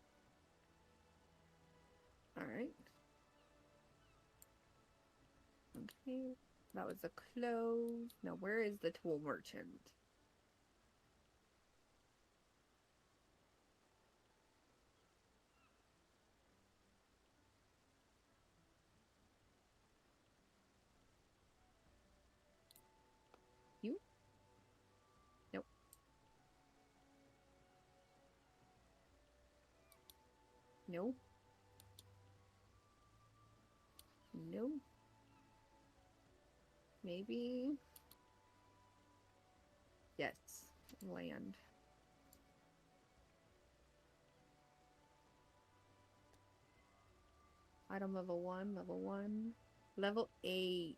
Alright. Okay. That was the clothes. Now, where is the tool merchant? You? Nope. No. No. Maybe. Yes. Land. Item level 1, level 1. Level 8.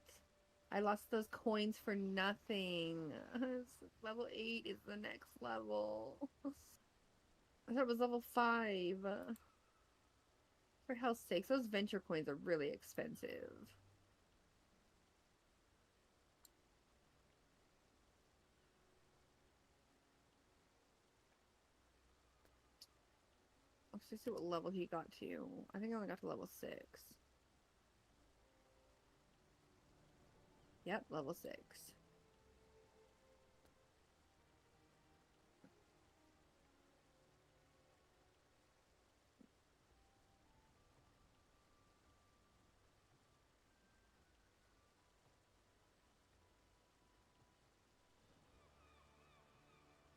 I lost those coins for nothing. Level 8 is the next level. I thought it was level 5. For hell's sakes, those venture coins are really expensive. Let's just see what level he got to. I think I only got to level 6. Yep, level 6.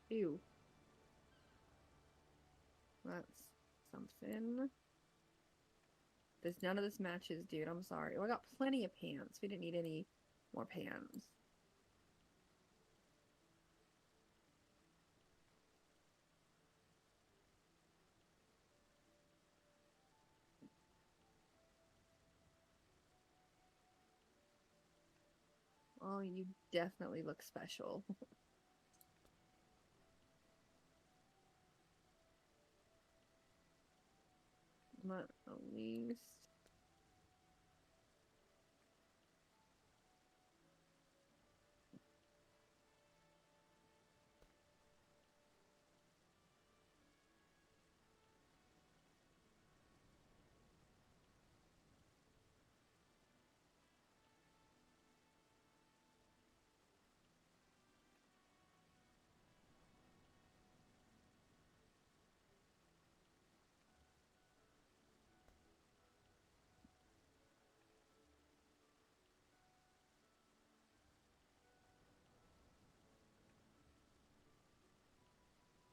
Ew. That's something. There's none of this matches, dude. I'm sorry. Oh, I got plenty of pants. We didn't need any more pants. Oh, you definitely look special. Not the least.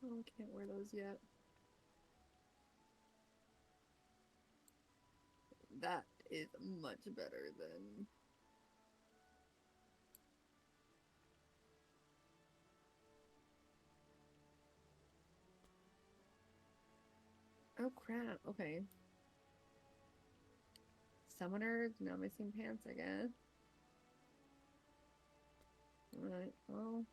Oh, can't wear those yet. That is much better than... Oh crap, okay. Summoner, no missing pants, I guess. Alright, well...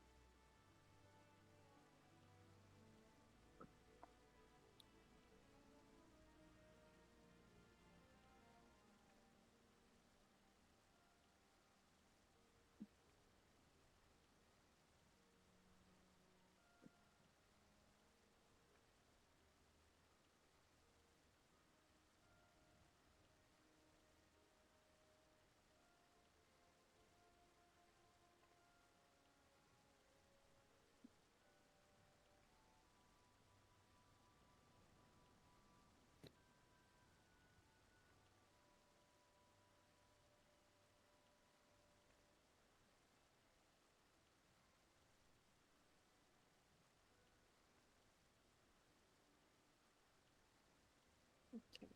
Okay.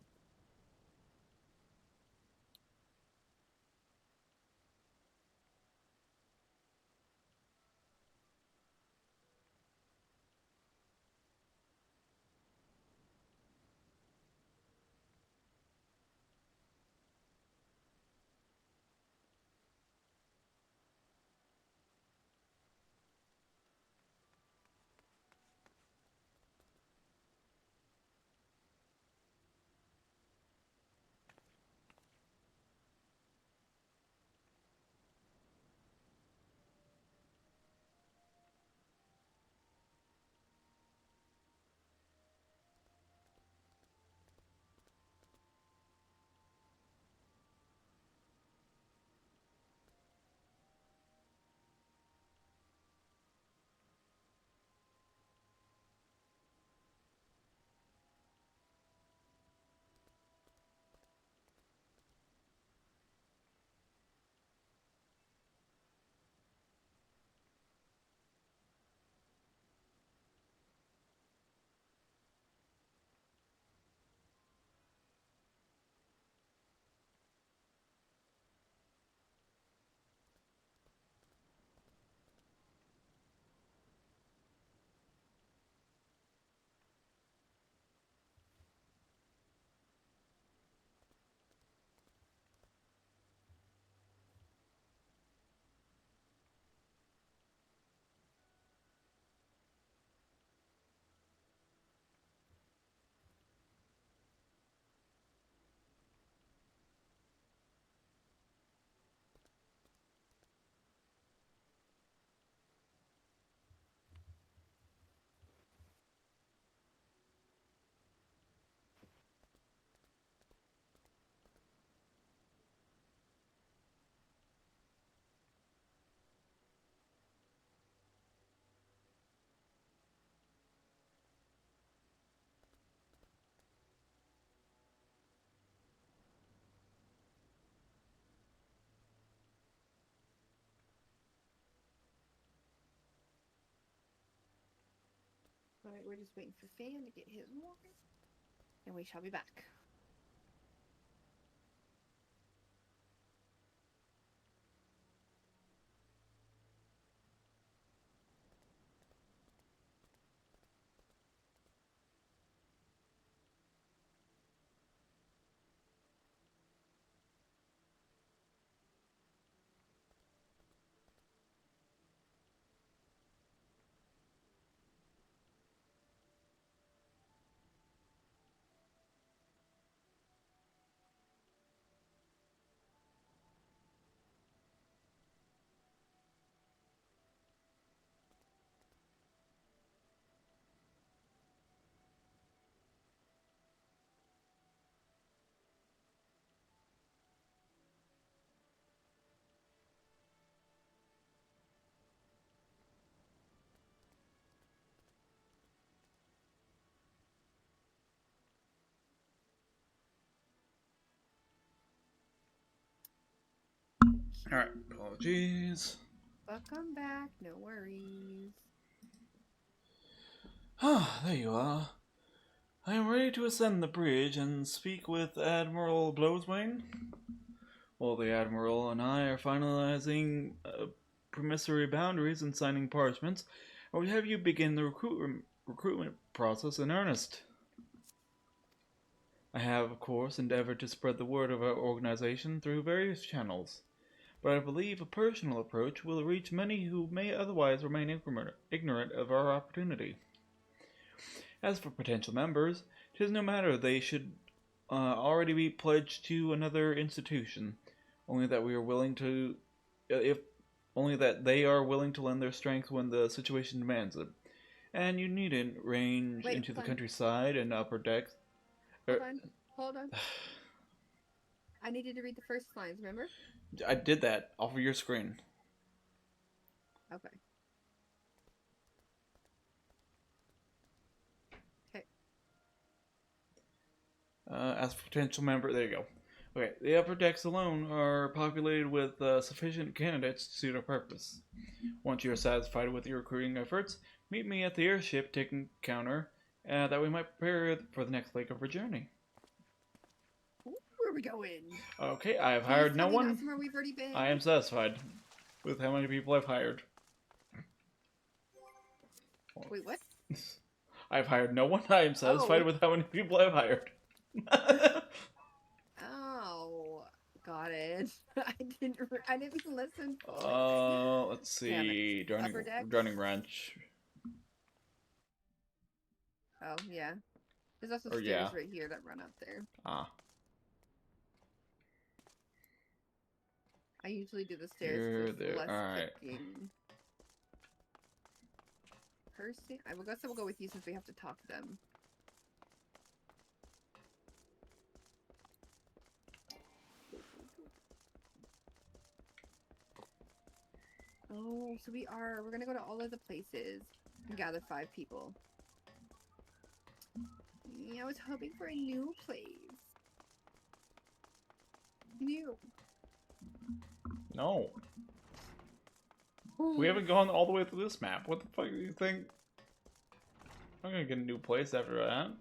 Alright, we're just waiting for Fan to get his water. And we shall be back. Alright, apologies. Welcome back, no worries. Ah, there you are. I am ready to ascend the bridge and speak with Admiral Blowswain. Well, the Admiral and I are finalizing promissory boundaries and signing parchments. I would have you begin the recruitment process in earnest. I have, of course, endeavored to spread the word of our organization through various channels, but I believe a personal approach will reach many who may otherwise remain ignorant of our opportunity. As for potential members, 'tis no matter they should already be pledged to another institution, only that we are willing to, only that they are willing to lend their strength when the situation demands it. And you needn't range into the countryside and upper decks. Hold on. I needed to read the first lines, remember? I did that off of your screen. Okay. Okay. As for potential member, there you go. Okay, the upper decks alone are populated with sufficient candidates to suit our purpose. Once you are satisfied with your recruiting efforts, meet me at the airship taking counter, that we might prepare for the next leg of our journey. Where are we going? Okay, I have hired no one. Not somewhere we've already been. I am satisfied with how many people I've hired. Wait, what? I've hired no one. I am satisfied with how many people I've hired. Oh, got it. I didn't listen. Let's see. Drowning Wrench. Oh, yeah. There's also stairs right here that run up there. Ah. I usually do the stairs for less clicking. Percy? I guess I will go with you since we have to talk to them. Oh, so we're gonna go to all of the places and gather 5 people. Yeah, I was hoping for a new place. New. No. We haven't gone all the way through this map. What the fuck do you think? I'm gonna get a new place after that.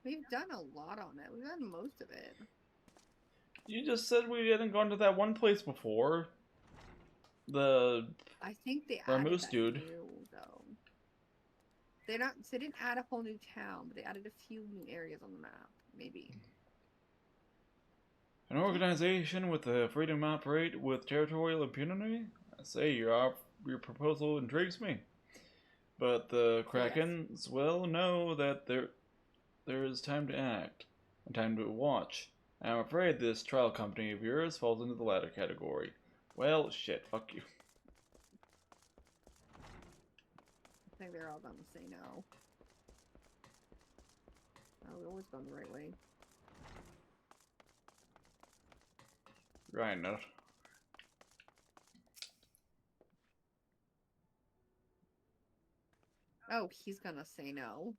We've done a lot on it. We've done most of it. You just said we hadn't gone to that one place before. I think they added Ramus that dude. new, though. They didn't add a whole new town, but they added a few new areas on the map. Maybe. An organization with the freedom to operate with territorial impunity? I say your proposal intrigues me. But the Krakens well know that there is time to act, and time to watch. I'm afraid this trial company of yours falls into the latter category. Well, shit, fuck you. I think they're all gonna say no. Oh, we always gone the right way. Right, not. Oh, he's gonna say no.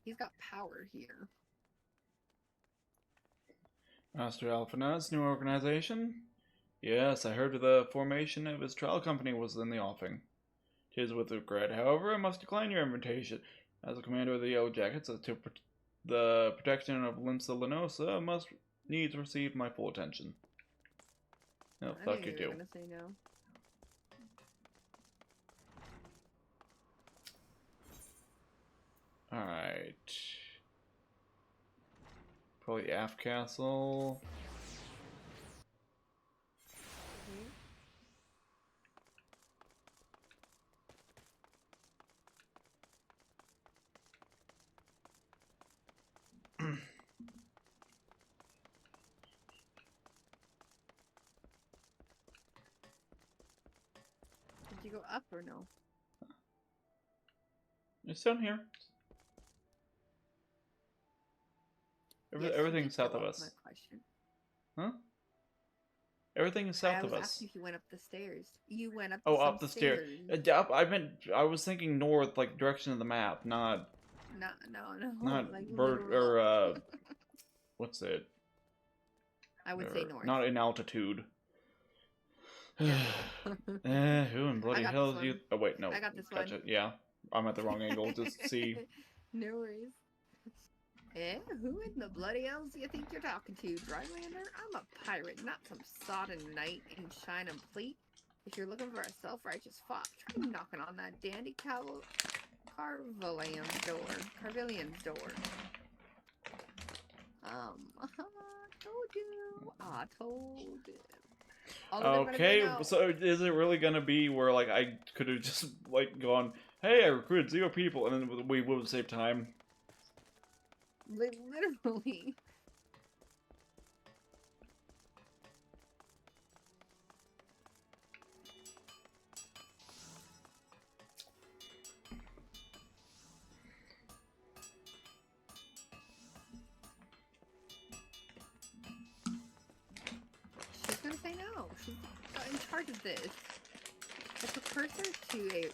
He's got power here. Master Alphanet's new organization? Yes, I heard the formation of his trial company was in the offing. 'Tis with regret, however, I must decline your invitation. As a commander of the Yellow Jackets, the protection of Limsa Lenosa must needs receive my full attention. No, I fuck knew you you were too. gonna say no. Alright. Probably Aft Castle. Did you go up or no? It's down here. Yes, you Everything's did go south of up, us. my question. Huh? Everything is south of I was us. asking if you went up the stairs. You went up. Oh, some up the stairs. Up. I was thinking north, like direction of the map, not No, no. not Like bird literal. or what's it? I would say north. Not in altitude. Who in bloody I got hell this do you? one. Oh wait, no. I got this Gotcha. one. Yeah, I'm at the wrong angle. Just see. No worries. Eh? Who in the bloody hells do you think you're talking to, Drylander? I'm a pirate, not some sodden knight in shine and plate. If you're looking for a self-righteous fox, try knocking on that dandy Carvillion's door. I told you. I told you. All of them Okay, gonna go no. so is it really gonna be where like I could have just like gone, hey, I recruited 0 people, and then we would save time? Literally. She's gonna say no. She's in charge of this. The precursor to a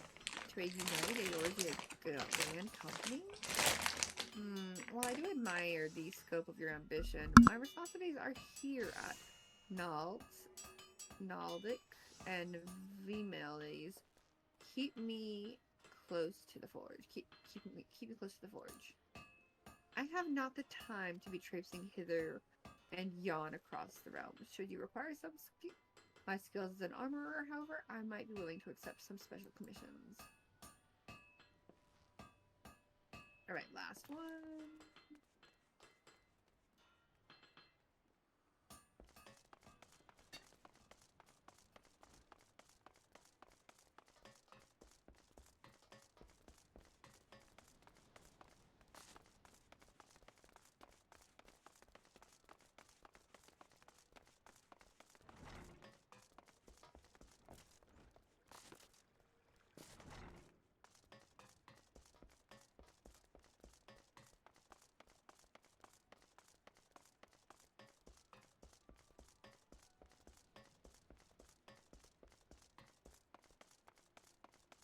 United Orgy Grand Company? While I do admire the scope of your ambition, my responsibilities are here at Naldic, and Vimelies. Keep me close to the forge. Keep me close to the forge. I have not the time to be traipsing hither and yon across the realms. Should you require substitute my skills as an armorer, however, I might be willing to accept some special commissions. Alright, last one.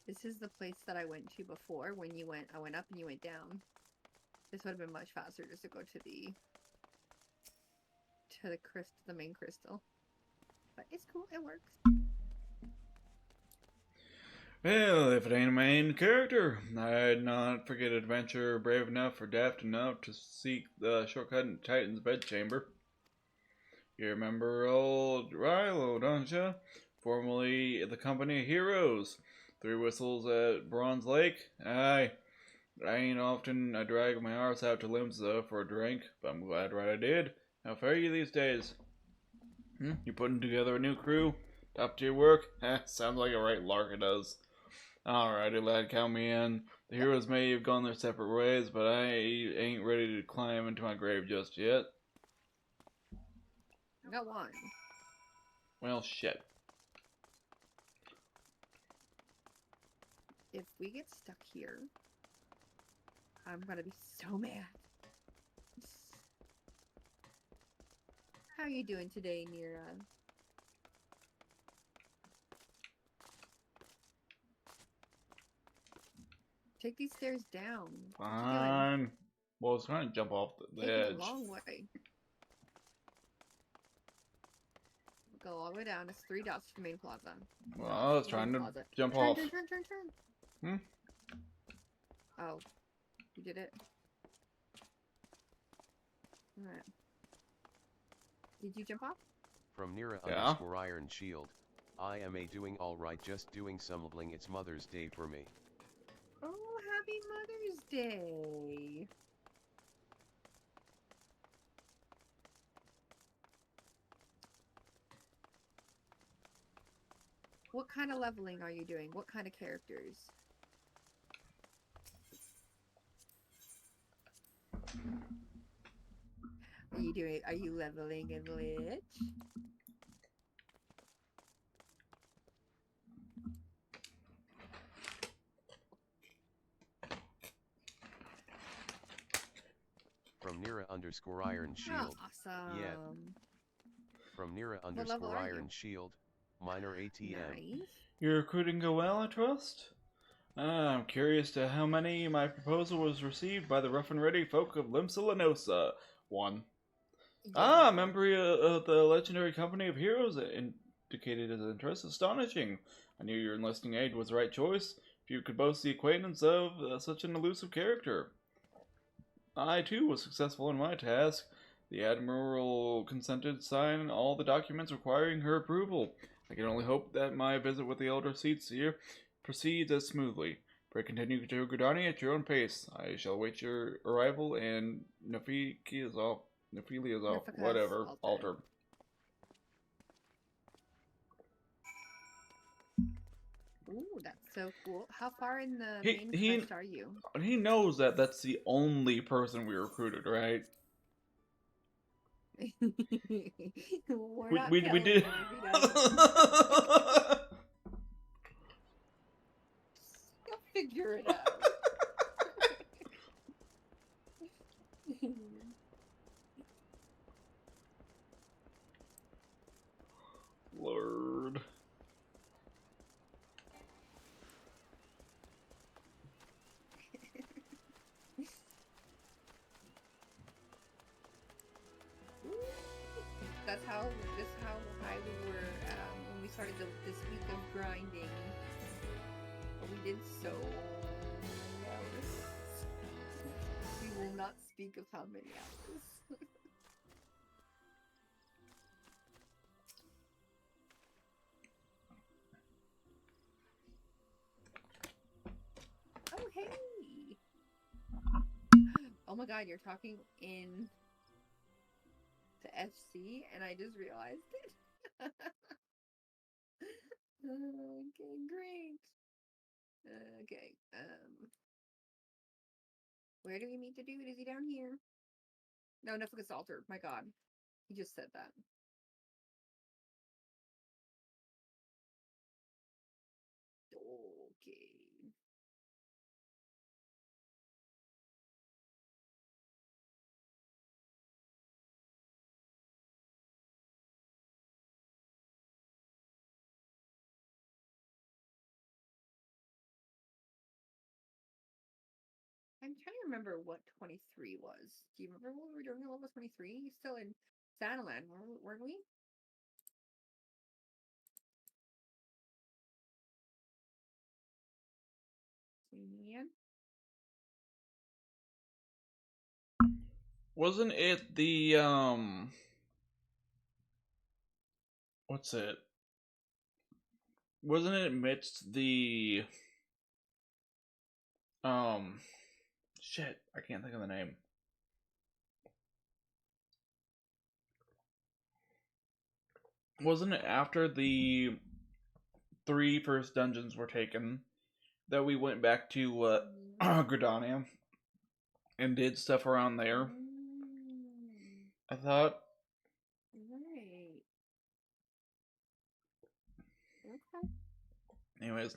This is the place that I went to before when you went. I went up and you went down. This would have been much faster just to go to the main crystal. But it's cool. It works. Well, if it ain't a main character, I'd not forget adventurer brave enough or daft enough to seek the shortcut in Titan's bedchamber. You remember old Rilo, don't you? Formerly the Company of Heroes. 3 whistles at Bronze Lake? Aye. I ain't often I drag my arse out to Limsa for a drink, but I'm glad right I did. How fare you these days? You putting together a new crew? Top tier work? Sounds like a right lark it does. Alrighty lad, count me in. The heroes may have gone their separate ways, but I ain't ready to climb into my grave just yet. I got one. Well, shit. If we get stuck here, I'm gonna be so mad. How are you doing today, Nira? Take these stairs down. Fine. Well, it's trying to jump off the Take edge. it a long way. Go all the way down. It's 3 dots to the main plaza. Well, I was trying to Plaza. jump Turn, off. Turn. Hmm? Oh, you did it? Alright. Did you jump off? From Nira Yeah. _ Iron Shield. I am doing alright, just doing some leveling. It's Mother's Day for me. Oh, happy Mother's Day. What kind of leveling are you doing? What kind of characters? Are you leveling in Lich? From Nira _ Iron Shield. Awesome. Yeah. From Nira level _ are Iron you? Shield. Minor ATM. Nice. Your recruiting go well, I trust? I'm curious to how many my proposal was received by the rough and ready folk of Limsa Lenosa. 1. Ah, member of the legendary company of heroes indicated his interest. Astonishing. I knew your enlisting aid was the right choice. If you could boast the acquaintance of such an elusive character. I, too, was successful in my task. The Admiral consented to sign all the documents requiring her approval. I can only hope that my visit with the Elder Seedseer proceeds as smoothly. Pray continue to Gridania at your own pace. I shall await your arrival in Nephilia's whatever, altar. Ooh, that's so cool. How far in the main quest are you? He knows that that's the only person we recruited, right? we did. Go figure it out. Lord. This is how high we were when we started this week of grinding. We did so well. We will not speak of how many hours. Oh, hey! Oh my god, you're talking in to FC, and I just realized it. Okay, great. Okay, where do we meet the dude? Is he down here? No, Neflicus Altar. My god. He just said that. Okay. I'm trying to remember what 23 was. Do you remember what we were doing at level 23? He's still in Sanaland, weren't we? Yeah. Wasn't it the, what's it? Wasn't it amidst the, shit, I can't think of the name. Wasn't it after the 3 first dungeons were taken that we went back to, Gridania and did stuff around there? I thought. Right. Okay. Anyways.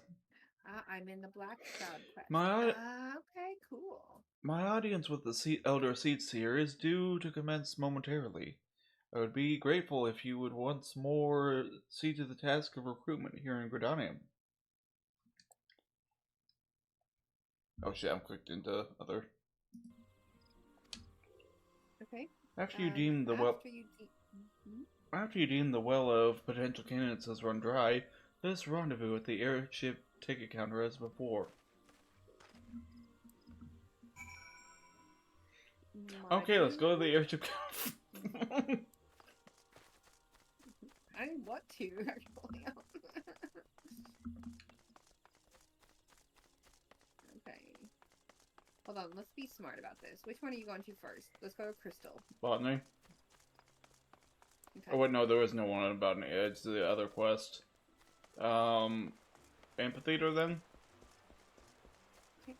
I'm in the Black Shroud quest. Okay, cool. My audience with the Elder Seedseer is due to commence momentarily. I would be grateful if you would once more see to the task of recruitment here in Gridania. Oh shit, I'm clicked into other. Okay. After you deem the well of potential candidates has run dry, let us rendezvous at the airship ticket counter as before. Okay, let's go to the airship. I want to actually. Okay. Hold on, let's be smart about this. Which one are you going to first? Let's go to Crystal. Botany. Okay. Oh wait, no, there was no one about it. It's the other quest. Amphitheater then? Okay.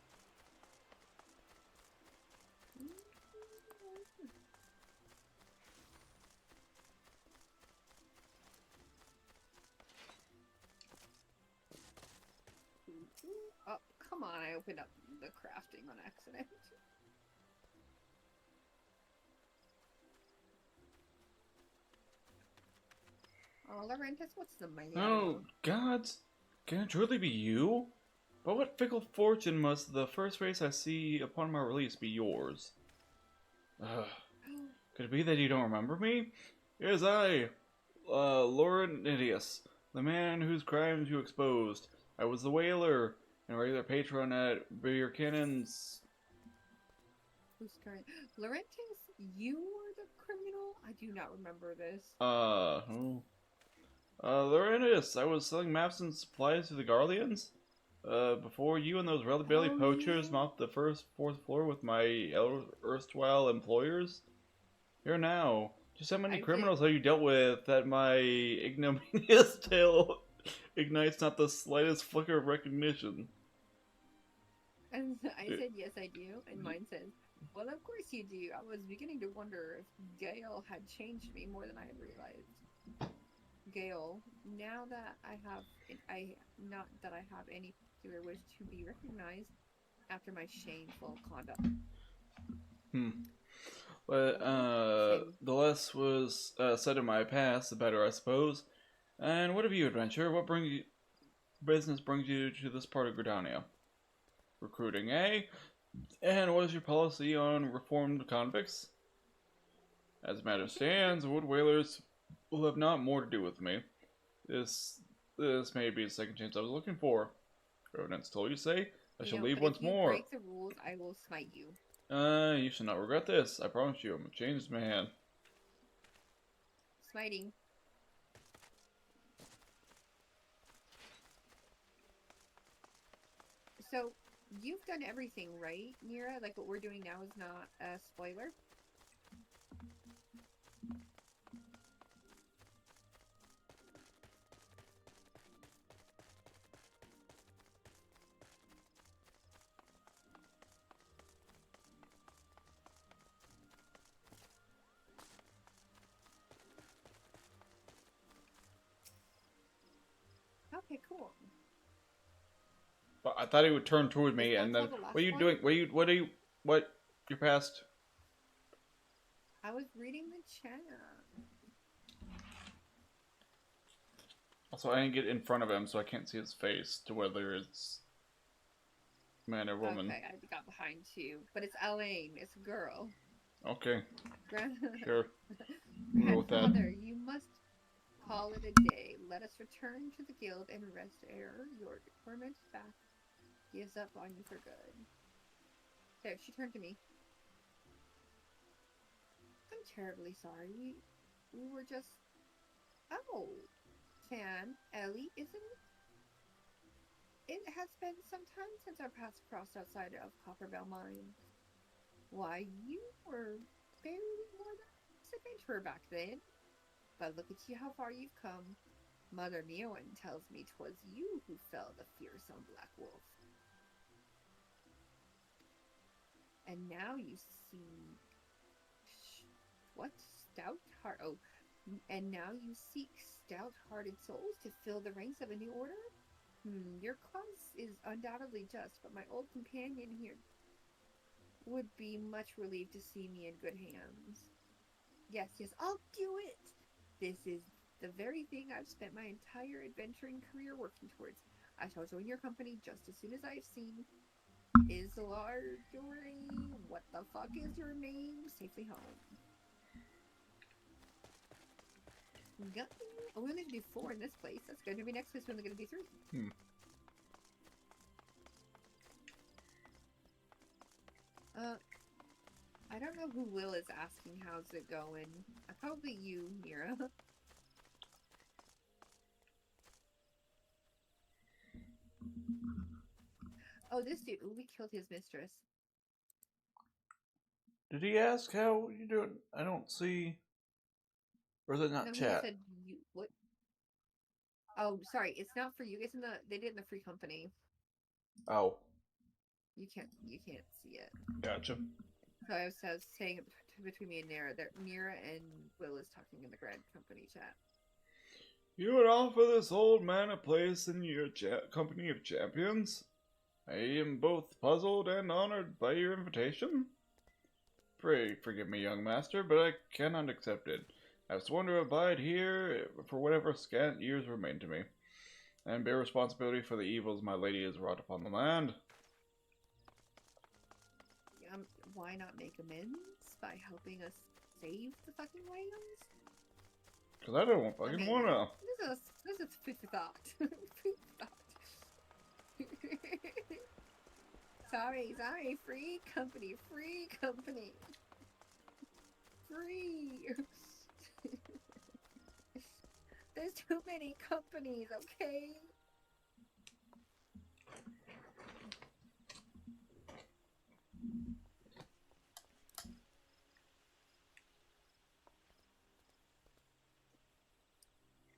Oh, come on, I opened up the crafting on accident. Oh, Laurentis, what's the matter? Oh, gods! Can it truly be you? But what fickle fortune must the first race I see upon my release be yours? Ugh. Could it be that you don't remember me? It is I, Laurentius, the man whose crimes you exposed. I was the whaler and regular patron at Birkannon's. Who's current? Laurentis, you were the criminal? I do not remember this. Who? Laurentius, I was selling maps and supplies to the Garleans. Before you and those belly poachers mopped the fourth floor with my erstwhile employers. Here now. Just how many criminals have you dealt with that my ignominious tale ignites not the slightest flicker of recognition? And I said, yes, I do. And mine says, well, of course you do. I was beginning to wonder if Gale had changed me more than I had realized. Gale, now that not that I have any particular wish to be recognized after my shameful conduct. But, the less was said in my past, the better, I suppose. And what of you, adventurer? What business brings you to this part of Gridania? Recruiting, eh? And what is your policy on reformed convicts? As the matter stands, wood whalers will have not more to do with me. This may be the second chance I was looking for. Revenants told you, say? I shall leave once more. If you break the rules, I will smite you. You shall not regret this. I promise you, I'm a changed man. Smiting. So, you've done everything, right, Mira? Like, what we're doing now is not a spoiler? Okay, cool. But I thought he would turn toward me and then, what are you doing? What? You're past. I was reading the chat. Also, I didn't get in front of him, so I can't see his face to whether it's man or woman. Okay, I got behind too. But it's Elaine. It's a girl. Okay. Sure. We'll go with that. Grandfather, you must call it a day. Let us return to the guild and rest ere your tormented back gives up on you for good. There, she turned to me. I'm terribly sorry. We were just... Oh, Tan, Ellie, isn't it? It has been some time since our paths crossed outside of Copperbell Mines. Why, you were barely more than an adventurer back then. But look at you, how far you've come. Mother Miowen tells me 'twas you who fell the fearsome Black Wolf. And now you see... What? Stout-heart... Oh, and now you seek stout-hearted souls to fill the ranks of a new order? Your cause is undoubtedly just, but my old companion here would be much relieved to see me in good hands. Yes, I'll do it! This is the very thing I've spent my entire adventuring career working towards. I shall join your company just as soon as I've seen Islarduri, what the fuck is your name? Safely home. Oh, we only do 4 in this place. That's going to be next place. We're only going to do 3. I don't know who Will is asking how's it going. Probably you, Mira. Oh, this dude. Ooh, we killed his mistress. Did he ask how you doing? I don't see. Or is it not No, chat? he said you what? Oh, sorry. It's not for you. It's in the. They did it in the free company. Oh. You can't see it. Gotcha. So I was saying between me and Nira, Mira and Will is talking in the Grand Company chat. You would offer this old man a place in your company of champions? I am both puzzled and honored by your invitation. Pray forgive me, young master, but I cannot accept it. I have sworn to abide here for whatever scant years remain to me, and bear responsibility for the evils my lady has wrought upon the land. Why not make amends by helping us save the fucking whales? Cause I don't fucking wanna. This is food for thought. Food for thought. sorry. Free company. Free. There's too many companies, okay?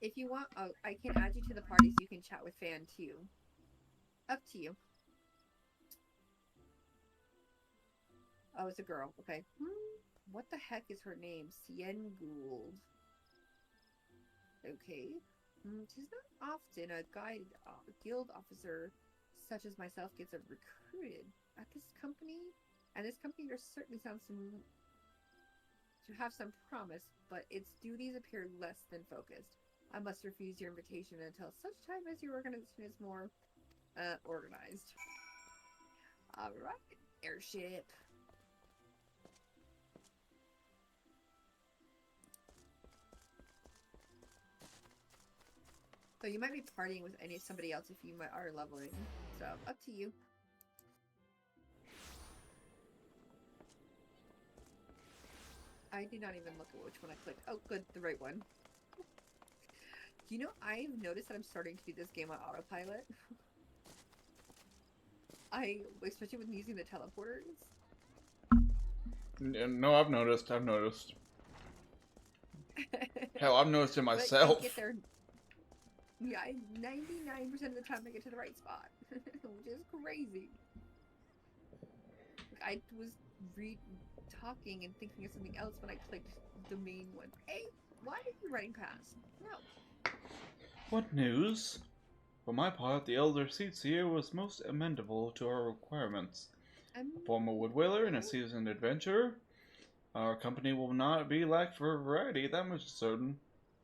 If you want, I can add you to the party so you can chat with Fan too. Up to you. Oh, it's a girl. Okay. What the heck is her name? Cien Gould. Okay. She's not often a guild officer such as myself gets recruited at this company. And this company certainly sounds to have some promise, but its duties appear less than focused. I must refuse your invitation until such time as your organization is more organized. Alright, airship. So you might be partying with somebody else if you are leveling. So up to you. I did not even look at which one I clicked. Oh, good, the right one. You know, I've noticed that I'm starting to do this game on autopilot. Especially with using the teleporters. No, I've noticed. Hell, I've noticed it myself. I get there. Yeah, 99% of the time I get to the right spot, which is crazy. I was talking and thinking of something else when I clicked the main one. Hey, why are you running past? No. What news? For my part, the Elder Seatsier was most amenable to our requirements. A former woodwhaler and a seasoned adventurer. Our company will not be lack for variety, that much is certain.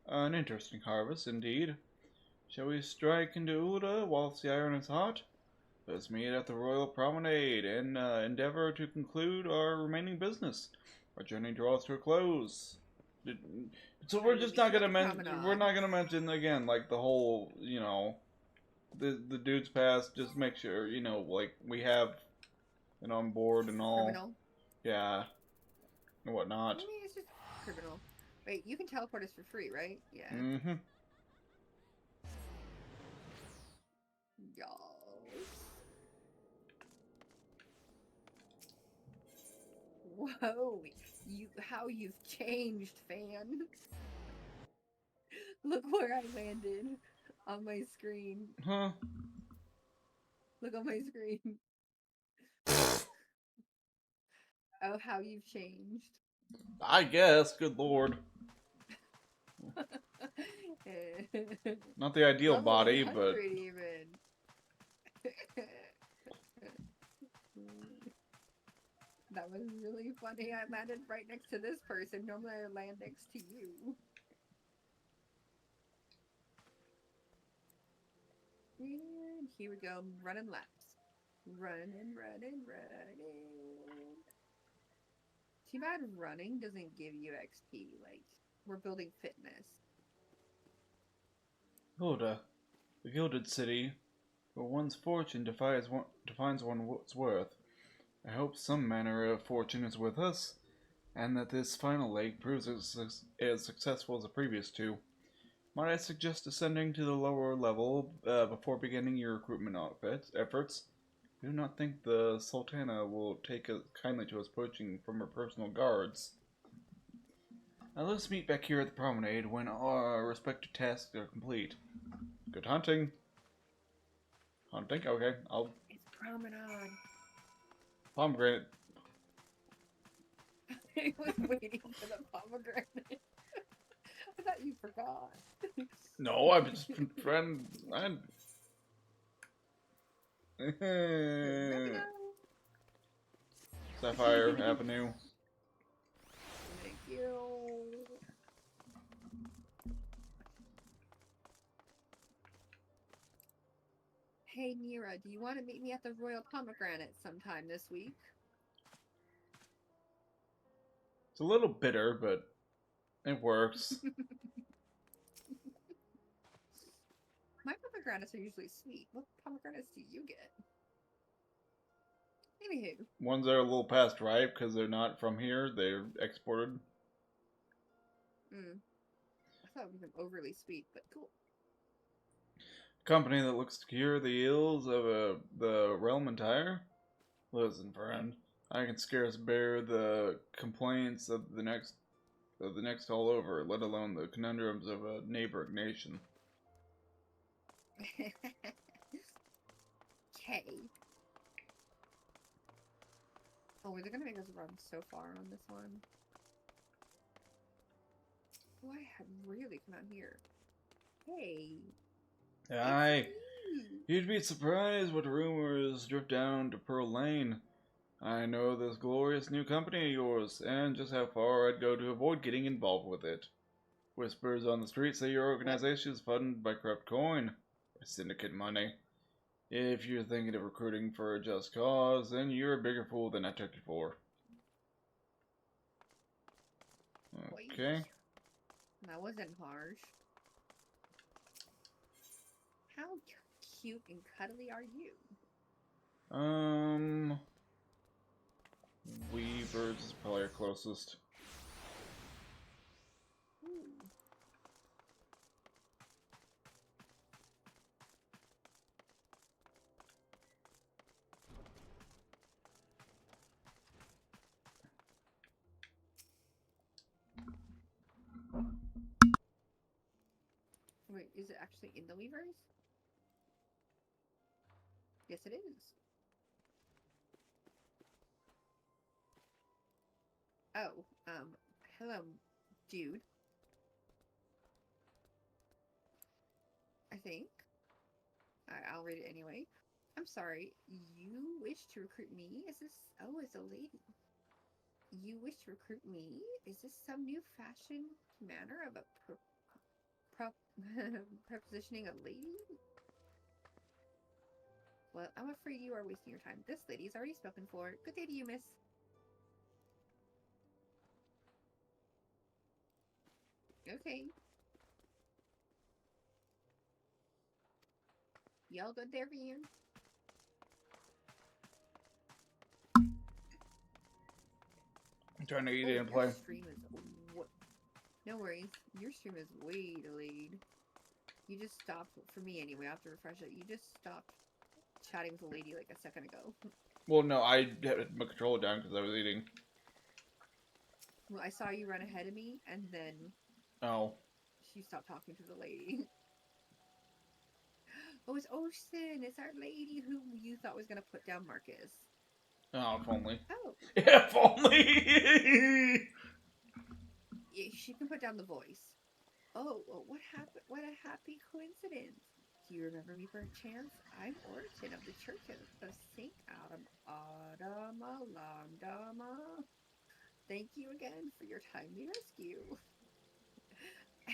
An interesting harvest, indeed. Shall we strike into Uda whilst the iron is hot? Let's meet at the Royal Promenade and endeavor to conclude our remaining business. Our journey draws to a close. So we're just not gonna mention again, like the whole, you know, the dude's past. Just make sure, you know, like we have it on board and all. Criminal. Yeah. And whatnot. Maybe it's just criminal. Wait, you can teleport us for free, right? Yeah. Mm-hmm. Y'all. Whoa, how you've changed, Fan. Look where I landed on my screen. Huh? Look on my screen. Oh, how you've changed. I guess, good lord. Not the ideal body, but... Even. That was really funny. I landed right next to this person. Normally I land next to you. And here we go. Running laps. Running. Too bad running doesn't give you XP. Like, we're building fitness. Hilda, the Gilded City, where one's fortune defines one's worth. I hope some manner of fortune is with us. and that this final leg proves as successful as the previous two. Might I suggest ascending to the lower level before beginning your recruitment efforts? I do not think the Sultana will take kindly to us poaching from her personal guards. Now let's meet back here at the promenade when our respective tasks are complete. Good hunting. Hunting? Okay, I'll... It's promenade. Pomegranate. I was waiting for the pomegranate. I thought you forgot. No, I'm just trying... Sapphire Avenue. Thank you. Hey Nira, do you want to meet me at the Royal Pomegranate sometime this week? It's a little bitter, but it works. My pomegranates are usually sweet. What pomegranates do you get? Anywho. Ones that are a little past ripe because they're not from here. They're exported. I thought it was overly sweet, but cool. Company that looks to cure the ills of the realm entire. Listen, friend, I can scarce bear the complaints of the next all over, let alone the conundrums of a neighboring nation. Okay. Oh, they're gonna make us run so far on this one. Oh, I had really come out here. Hey. Aye. You'd be surprised what rumors drift down to Pearl Lane. I know this glorious new company of yours, and just how far I'd go to avoid getting involved with it. Whispers on the street say your organization is funded by corrupt coin, or syndicate money. If you're thinking of recruiting for a just cause, then you're a bigger fool than I took you for. Okay. That wasn't harsh. How cute and cuddly are you? Weavers is probably our closest. Wait, is it actually in the Weavers? Yes, it is. Oh, hello, dude. I think. I'll read it anyway. I'm sorry, you wish to recruit me? Is this... Oh, it's a lady. You wish to recruit me? Is this some new fashion manner of a prepositioning a lady? Well, I'm afraid you are wasting your time. This lady's already spoken for. Good day to you, miss. Okay. Y'all good there for you? I'm trying to eat it and play. Your stream is... No worries. Your stream is way delayed. You just stopped, for me anyway, I have to refresh it. You just stopped chatting with a lady like a second ago. Well, no, I had my controller down because I was eating. Well, I saw you run ahead of me, and then... Oh. She stopped talking to the lady. Oh, it's Ocean! It's our lady who you thought was going to put down Marcus. Oh, if only. Oh. If only! Yeah, she can put down the voice. Oh, well, what happened? What a happy coincidence. Do you remember me per chance? I'm Orton of the Church of St. Adama. Thank you again for your timely rescue.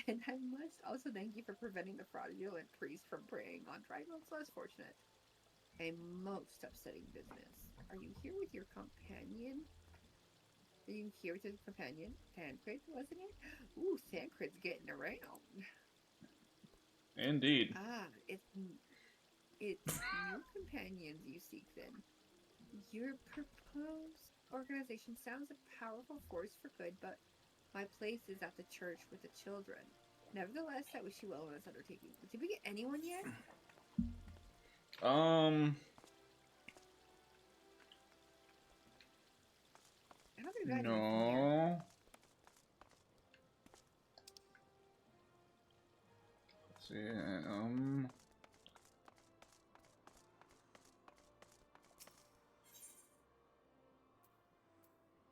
And I must also thank you for preventing the fraudulent priest from preying on tribals less fortunate. A most upsetting business. Are you here with your companion? Are you here with your companion? Thancred, wasn't it? Ooh, Thancred's getting around. Indeed. Ah, it's new companions you seek then. Your proposed... organization sounds a powerful force for good, but my place is at the church with the children. Nevertheless, I wish you well on this undertaking. Did we get anyone yet? I don't think we got anything yet. No. Let's see.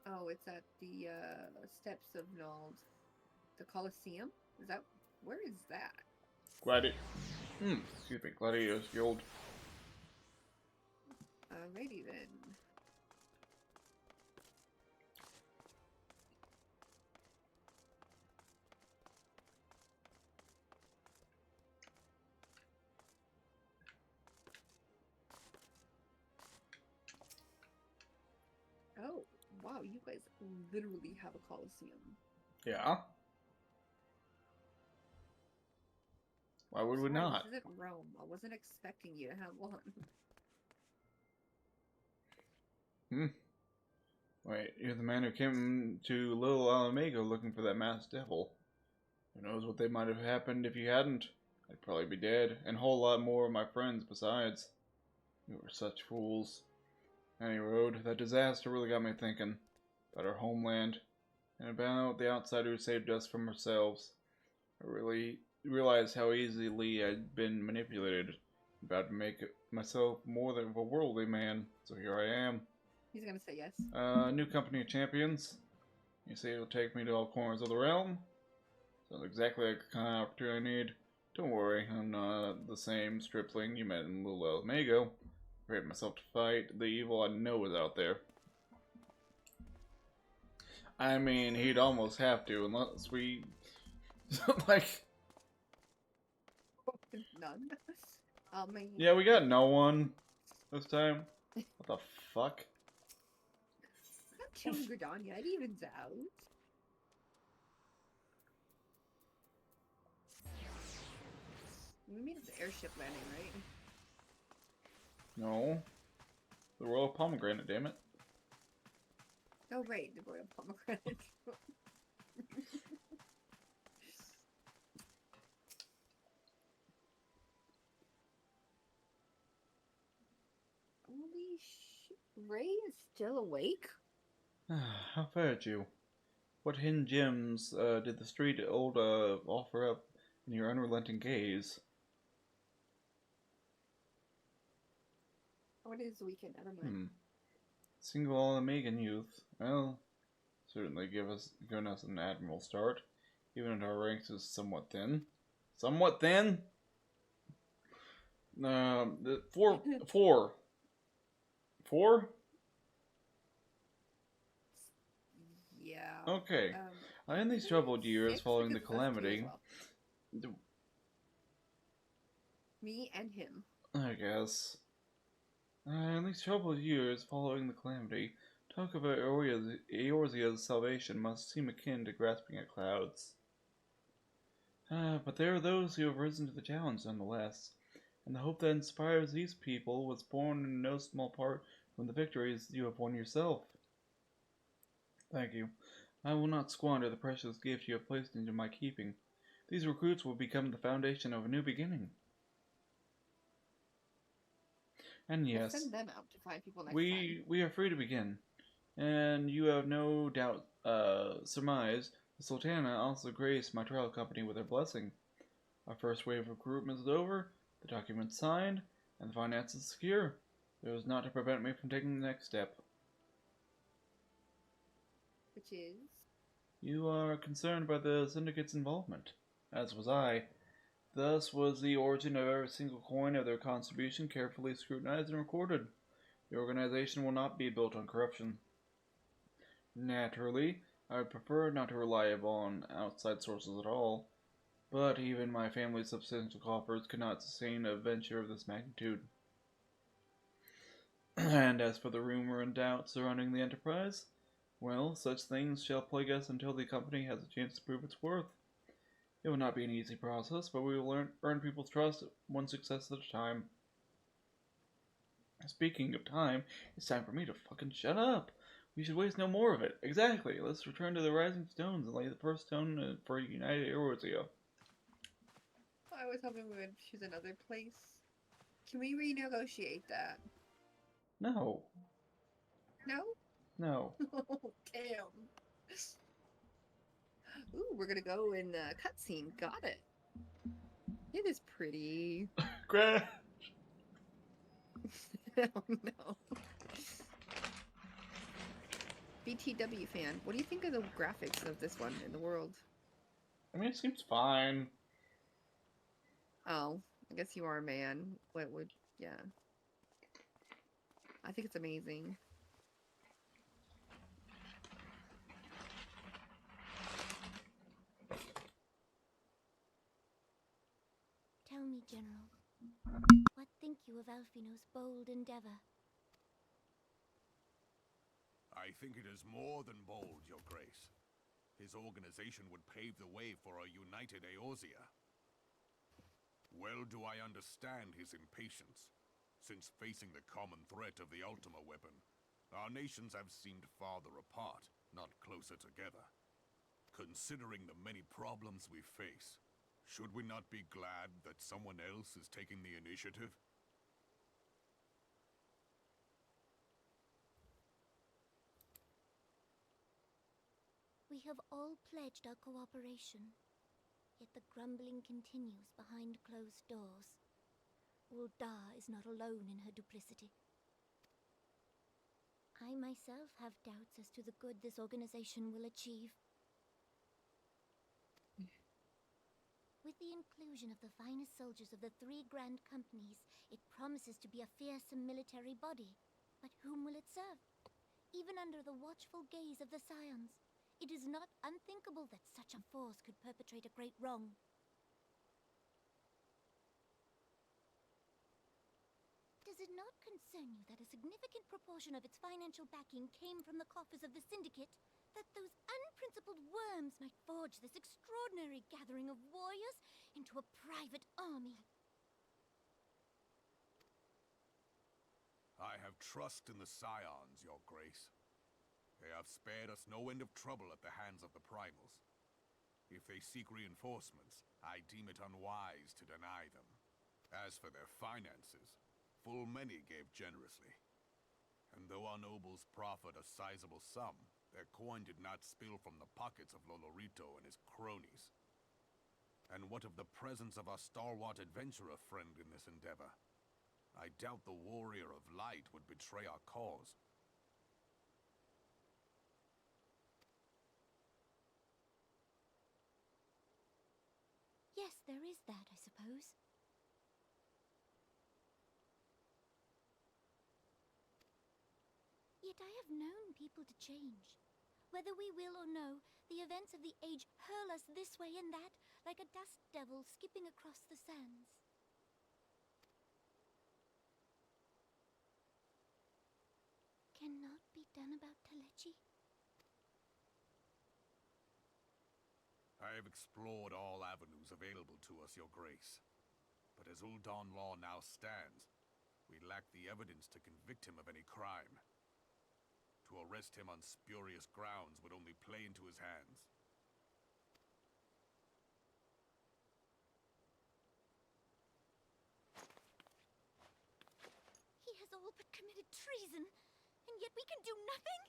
Oh, it's at the steps of Nald. The Colosseum? Is that... Where is that? Excuse me, Gladiators Guild. Alrighty then. Oh, wow, you guys literally have a Colosseum. Yeah. Why would we not? This isn't Rome. I wasn't expecting you to have one. Wait, you're the man who came to Little Alamago looking for that masked devil. Who knows what they might have happened if you hadn't? I'd probably be dead, and a whole lot more of my friends besides. We were such fools. Any road, that disaster really got me thinking about our homeland, and about the outsider who saved us from ourselves. I really realized how easily I'd been manipulated, about to make myself more than a worldly man, so here I am. He's gonna say yes. New company of champions. You say it'll take me to all corners of the realm? Sounds exactly like the kind of opportunity I need. Don't worry, I'm not the same stripling you met in Little Alamago. I prepared myself to fight the evil I know is out there. I mean, he'd almost have to, unless we... like... None. Yeah, we got no one this time. What the fuck? Not killing Gridania, it evens out. We mean it's the airship landing, right? No. The Royal Pomegranate, damn it. Oh, right, the Royal Pomegranate. Holy shit. Ray is still awake? How fared you? What hidden gems did the street old offer up in your unrelenting gaze? What is the weekend? Never mind. Single Alamagan youth. Well, certainly given us an admirable start, even if our ranks is somewhat thin. Somewhat thin? Four? Yeah. Okay. In these troubled years following the calamity... Well. Me and him. I guess. In these troubled years following the calamity, talk of Eorzea's salvation must seem akin to grasping at clouds. But there are those who have risen to the challenge nonetheless, and the hope that inspires these people was born in no small part from the victories you have won yourself. Thank you. I will not squander the precious gift you have placed into my keeping. These recruits will become the foundation of a new beginning. And yes, we'll send them out to find people next time. We are free to begin. And you have no doubt surmised the Sultana also graced my trial company with her blessing. Our first wave of recruitment is over, the documents signed, and the finances secure. There is not to prevent me from taking the next step. Which is? You are concerned by the Syndicate's involvement, as was I. Thus was the origin of every single coin of their contribution carefully scrutinized and recorded. The organization will not be built on corruption. Naturally, I would prefer not to rely upon outside sources at all, but even my family's substantial coffers could not sustain a venture of this magnitude. And as for the rumor and doubt surrounding the enterprise, well, such things shall plague us until the company has a chance to prove its worth. It will not be an easy process, but we will earn people's trust one success at a time. Speaking of time, it's time for me to fucking shut up. We should waste no more of it. Exactly. Let's return to the Rising Stones and lay the first stone for United Eorzea. I was hoping we would choose another place. Can we renegotiate that? No. No? No. Damn. Ooh, we're gonna go in the cutscene. Got it. It is pretty. Crash! Oh no. BTW fan, what do you think of the graphics of this one in the world? I mean, it seems fine. Oh, I guess you are a man. What would, yeah. I think it's amazing. Tell me, General, what think you of Alphino's bold endeavor? I think it is more than bold, Your Grace. His organization would pave the way for a united Eorzea. Well do I understand his impatience, since facing the common threat of the Ultima weapon, our nations have seemed farther apart, not closer together. Considering the many problems we face, should we not be glad that someone else is taking the initiative? We have all pledged our cooperation, yet the grumbling continues behind closed doors. Ul'dah is not alone in her duplicity. I myself have doubts as to the good this organization will achieve. With the inclusion of the finest soldiers of the 3 grand companies, it promises to be a fearsome military body. But whom will it serve? Even under the watchful gaze of the Scions, it is not unthinkable that such a force could perpetrate a great wrong. Does it not concern you that a significant proportion of its financial backing came from the coffers of the Syndicate? That those unprincipled worms might forge this extraordinary gathering of warriors into a private army? I have trust in the Scions, Your Grace. They have spared us no end of trouble at the hands of the Primals. If they seek reinforcements, I deem it unwise to deny them. As for their finances, full many gave generously. And though our nobles proffered a sizable sum, their coin did not spill from the pockets of Lolorito and his cronies. And what of the presence of our stalwart adventurer friend in this endeavor? I doubt the Warrior of Light would betray our cause. Yes, there is that, I suppose. Yet I have known people to change. Whether we will or no, the events of the age hurl us this way and that, like a dust devil skipping across the sands. Cannot be done about Telechi? I have explored all avenues available to us, Your Grace. But as Ul'dah law now stands, we lack the evidence to convict him of any crime. To arrest him on spurious grounds would only play into his hands. He has all but committed treason, and yet we can do nothing?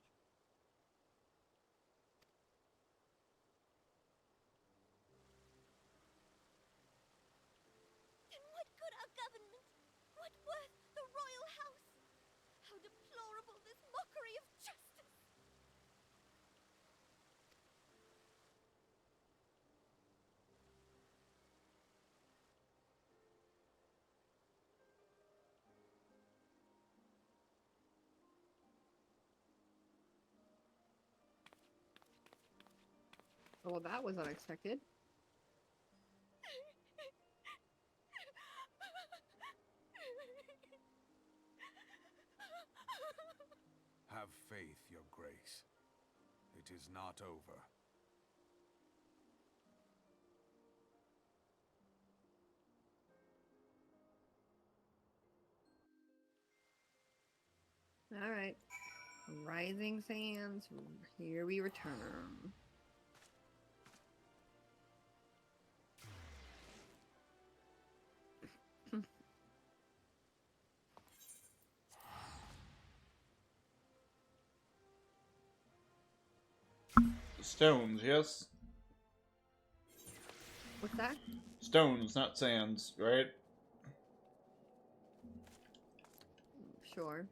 Then what good our government? What worth the royal house? How deplorable this mockery of justice! Well, that was unexpected. Have faith, Your Grace. It is not over. All right. Rising Sands, here we return. Stones, yes? What's that? Stones, not sands, right? Sure.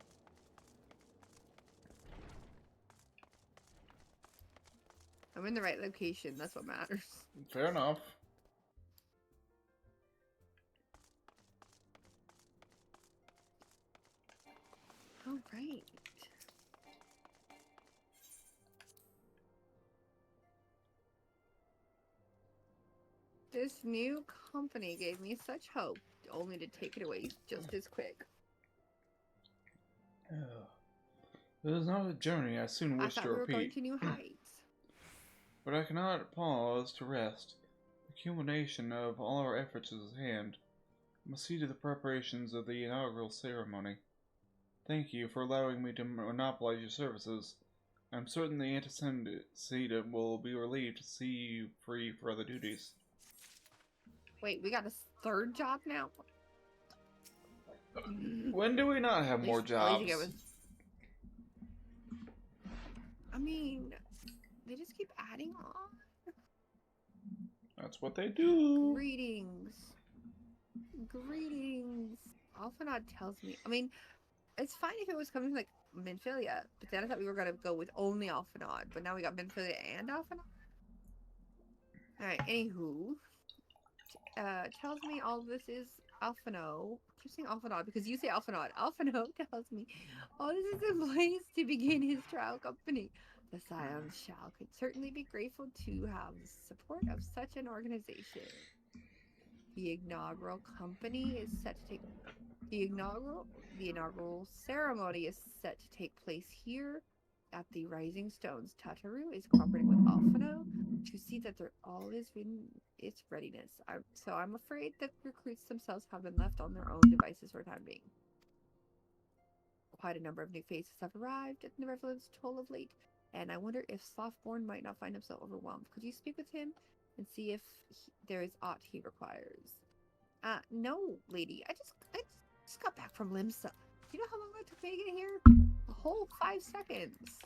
I'm in the right location, that's what matters. Fair enough. All right. This new company gave me such hope, only to take it away just as quick. It is not a journey I soon I wish thought to we were going repeat. to new heights. But I cannot pause to rest. The culmination of all our efforts is at hand. I must see to the preparations of the inaugural ceremony. Thank you for allowing me to monopolize your services. I am certain the antecedent will be relieved to see you free for other duties. Wait, we got a third job now? When do we not have more jobs? I mean, they just keep adding on. That's what they do. Greetings. Greetings. Alphanod tells me. I mean, it's fine if it was coming from, like, Minfilia, but then I thought we were going to go with only Alphanod, but now we got Minfilia and Alphanod? Alright, anywho. Tells me all this is Alphino. I keep saying Alphanod because you say Alphanod. Alphino tells me all this is in place to begin his trial company. The Scions shall could certainly be grateful to have the support of such an organization. The inaugural company is set to take the inaugural ceremony is set to take place here at the Rising Stones. Tataru is cooperating with Alphino to see that all is in its readiness. So I'm afraid that recruits themselves have been left on their own devices for the time being. Quite a number of new faces have arrived at the Revelance Toll of late, and I wonder if Slothborn might not find himself overwhelmed. Could you speak with him and see if there is aught he requires? No, lady. I just got back from Limsa. Do you know how long it took me to get here? A whole 5 seconds.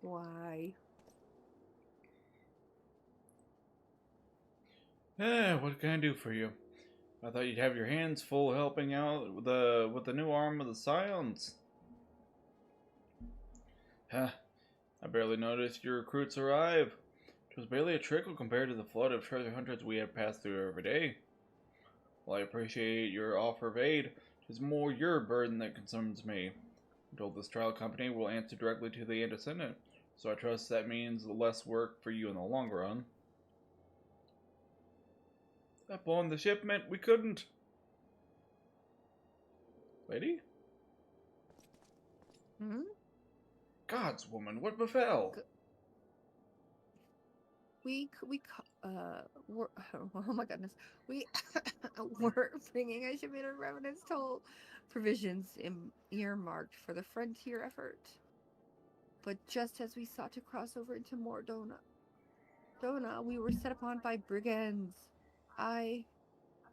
Why? What can I do for you? I thought you'd have your hands full helping out with the new arm of the Scions. Huh. I barely noticed your recruits arrive. It was barely a trickle compared to the flood of treasure hunters we have passed through every day. While I appreciate your offer of aid, it is more your burden that concerns me. I'm told this trial company will answer directly to the antecedent, so I trust that means less work for you in the long run. That blowing the ship meant we couldn't. Lady? Hmm? Gods, woman, what befell? Oh my goodness. We were bringing a shipment of Revenant's Toll provisions earmarked for the frontier effort. But just as we sought to cross over into Mordona, we were set upon by brigands. I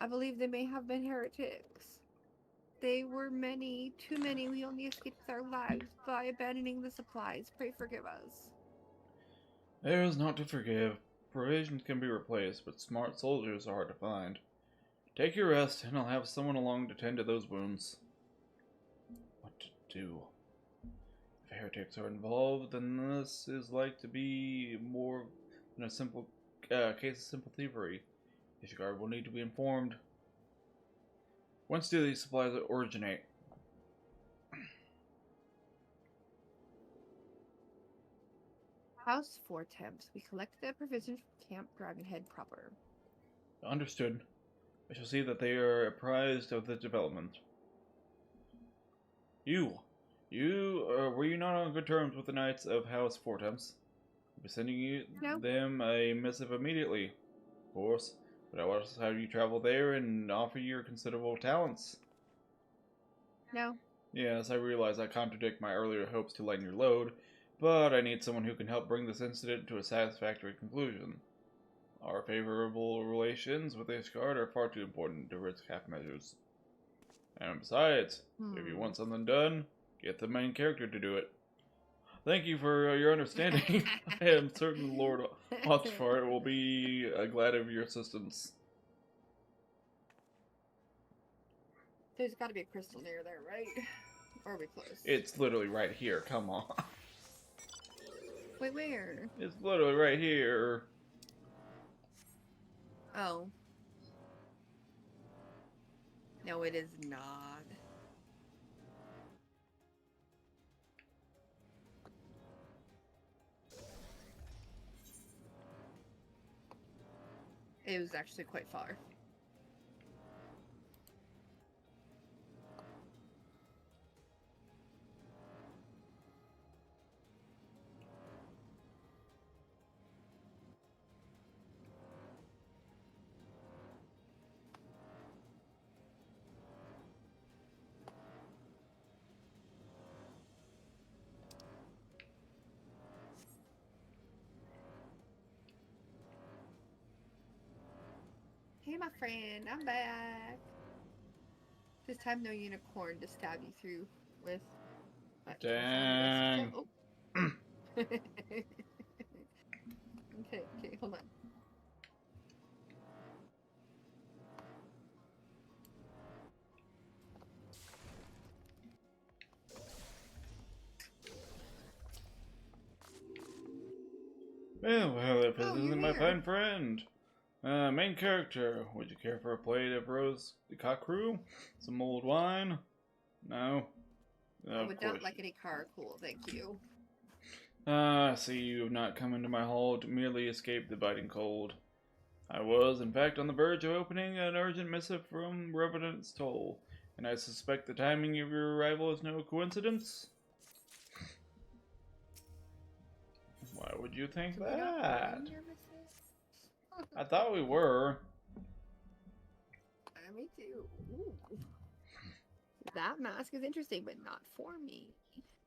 believe they may have been heretics. They were many, too many. We only escaped with our lives by abandoning the supplies. Pray forgive us. There is naught to forgive. Provisions can be replaced, but smart soldiers are hard to find. Take your rest, and I'll have someone along to tend to those wounds. What to do? If heretics are involved, then this is like to be more than a simple case of simple thievery. Ishgard will need to be informed. Whence do these supplies originate? House Four Temps. We collect the provisions from Camp Dragonhead proper. Understood. I shall see that they are apprised of the development. Were you not on good terms with the Knights of House Four Temps? I'll be sending them a missive immediately, of course. But I will also have you travel there and offer your considerable talents. No. Yes, I realize I contradict my earlier hopes to lighten your load, but I need someone who can help bring this incident to a satisfactory conclusion. Our favorable relations with Ishgard are far too important to risk half measures. And besides, if you want something done, get the main character to do it. Thank you for your understanding. I am certain Lord Hotspur will be glad of your assistance. There's got to be a crystal near there, right? Or are we close? It's literally right here. Come on. Wait, where? It's literally right here. Oh. No, it is not. It was actually quite far. Hey, my friend, I'm back. This time, no unicorn to stab you through with. Dang. Oh. Okay, hold on. Well, if this isn't my fine friend. Main character, would you care for a plate of rose cockcrew? Some old wine? No? I would not like any car. Cool, thank you. I see you have not come into my hall to merely escape the biting cold. I was, in fact, on the verge of opening an urgent missive from Revenant's Toll, and I suspect the timing of your arrival is no coincidence. Why would you think that? I thought we were. Me too. Ooh. That mask is interesting, but not for me.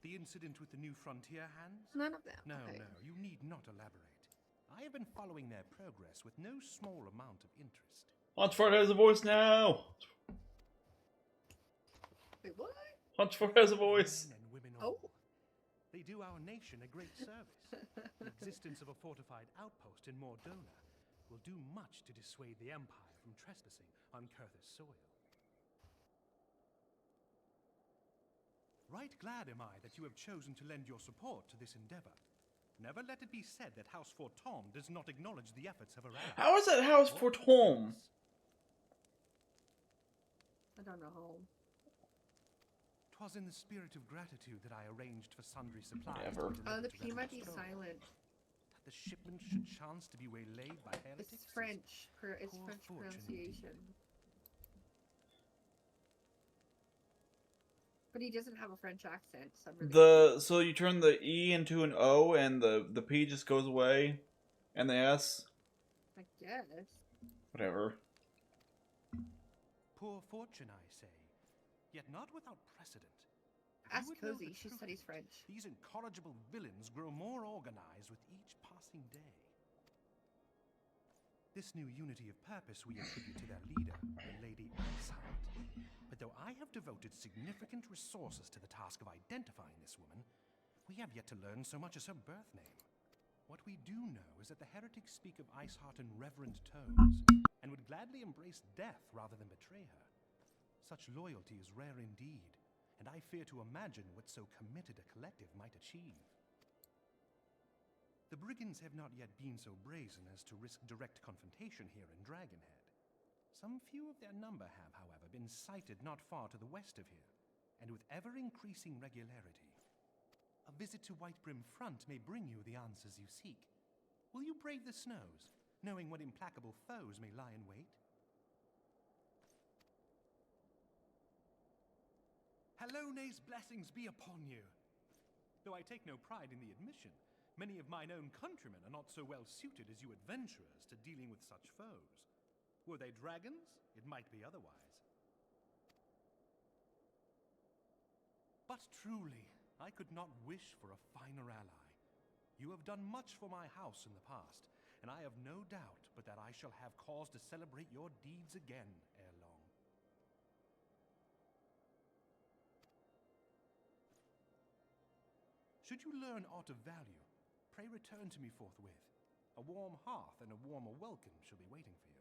The incident with the new frontier hands? None of them. No, okay. no, you need not elaborate. I have been following their progress with no small amount of interest. Hunchford has a voice now! Wait, what? Hunchford has a voice! Men and women oh. They do our nation a great service. The existence of a fortified outpost in Mordona will do much to dissuade the Empire from trespassing on Kurthus soil. Right glad am I that you have chosen to lend your support to this endeavor. Never let it be said that House Fortom does not acknowledge the efforts of her allies. How is that House Fortom? I don't know. 'Twas in the spirit of gratitude that I arranged for sundry supplies. Whatever. Oh, the P might be silent. That the shipment should chance to be waylaid by heretics. It's French. It's French pronunciation. But he doesn't have a French accent. So, so you turn the E into an O, and the P just goes away, and the S. I guess. Whatever. Poor fortune, I say, yet not without precedent. Ask Cozy. She studies French. These incorrigible villains grow more organized with each passing day. This new unity of purpose we attribute to their leader, the Lady Iceheart. But though I have devoted significant resources to the task of identifying this woman, we have yet to learn so much as her birth name. What we do know is that the heretics speak of Iceheart in reverent tones, and would gladly embrace death rather than betray her. Such loyalty is rare indeed, and I fear to imagine what so committed a collective might achieve. The brigands have not yet been so brazen as to risk direct confrontation here in Dragonhead. Some few of their number have, however, been sighted not far to the west of here, and with ever-increasing regularity. A visit to Whitebrim Front may bring you the answers you seek. Will you brave the snows, knowing what implacable foes may lie in wait? Hallone's blessings be upon you! Though I take no pride in the admission, many of mine own countrymen are not so well suited as you adventurers to dealing with such foes. Were they dragons, it might be otherwise. But truly, I could not wish for a finer ally. You have done much for my house in the past, and I have no doubt but that I shall have cause to celebrate your deeds again ere long. Should you learn aught of value, pray return to me forthwith. A warm hearth and a warmer welcome shall be waiting for you.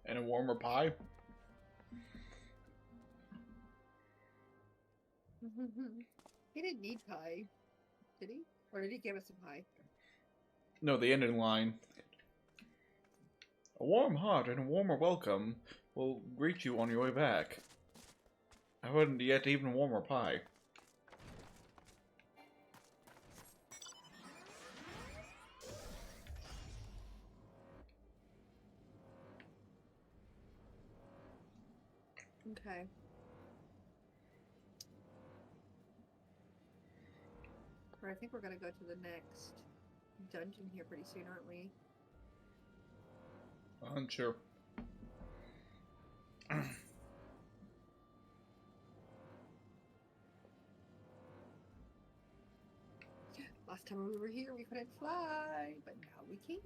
And a warmer pie? He didn't need pie, did he? Or did he give us some pie? No, the ending line. A warm heart and a warmer welcome will greet you on your way back. I wouldn't yet even warmer pie. Okay. Or I think we're gonna go to the next dungeon here pretty soon, aren't we? Unsure. Last time we were here, we couldn't fly, but now we can.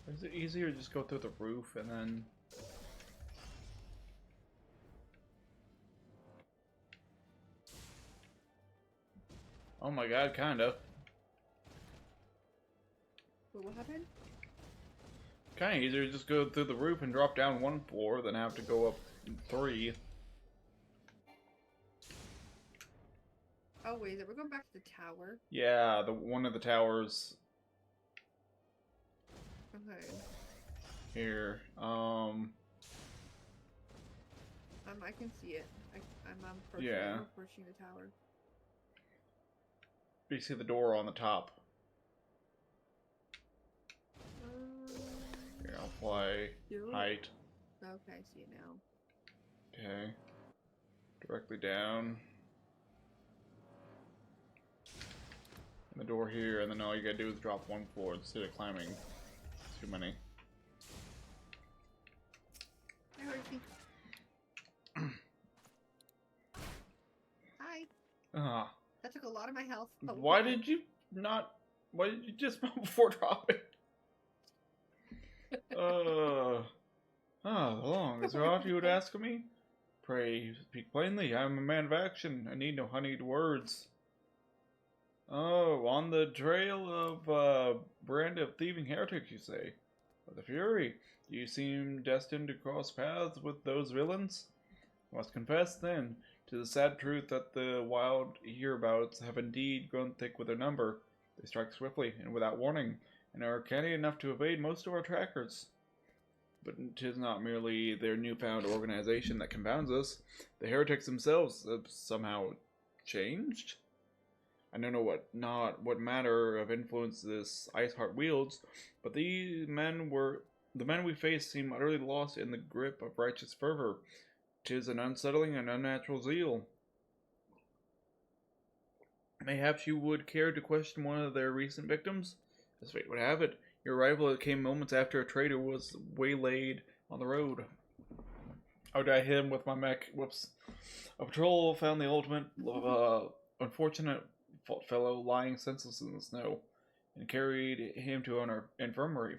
Is it easier to just go through the roof and then... Oh my god, kinda. What happened? Kinda easier to just go through the roof and drop down one floor than have to go up 3. Oh wait, we're going back to the tower. Yeah, one of the towers Okay. here. I can see it. I'm approaching, Yeah. I'm approaching the tower. You see the door on the top. Here, I'll fly height. Okay, I see it now. Okay. Directly down. And the door here, and then all you gotta do is drop one floor instead of climbing too many. Hi, Horsey. Hi. Ah. That took a lot of my health. But Why did you not... Why did you just move before dropping? How long is there aught you would ask of me? Pray speak plainly. I am a man of action. I need no honeyed words. Oh, on the trail of brand of thieving heretics, you say? But the Fury, do you seem destined to cross paths with those villains? I must confess, then, to the sad truth that the wild hereabouts have indeed grown thick with their number. They strike swiftly and without warning, and are canny enough to evade most of our trackers. But 'tis not merely their newfound organization that confounds us. The heretics themselves have somehow changed. I don't know what matter of influence this Iceheart wields, but the men we face seem utterly lost in the grip of righteous fervor. 'Tis an unsettling and unnatural zeal. Mayhaps you would care to question one of their recent victims? As fate would have it, your arrival came moments after a traitor was waylaid on the road. Oh, did I hit him with my mech? Whoops. A patrol found the ultimate unfortunate fellow lying senseless in the snow, and carried him to an infirmary.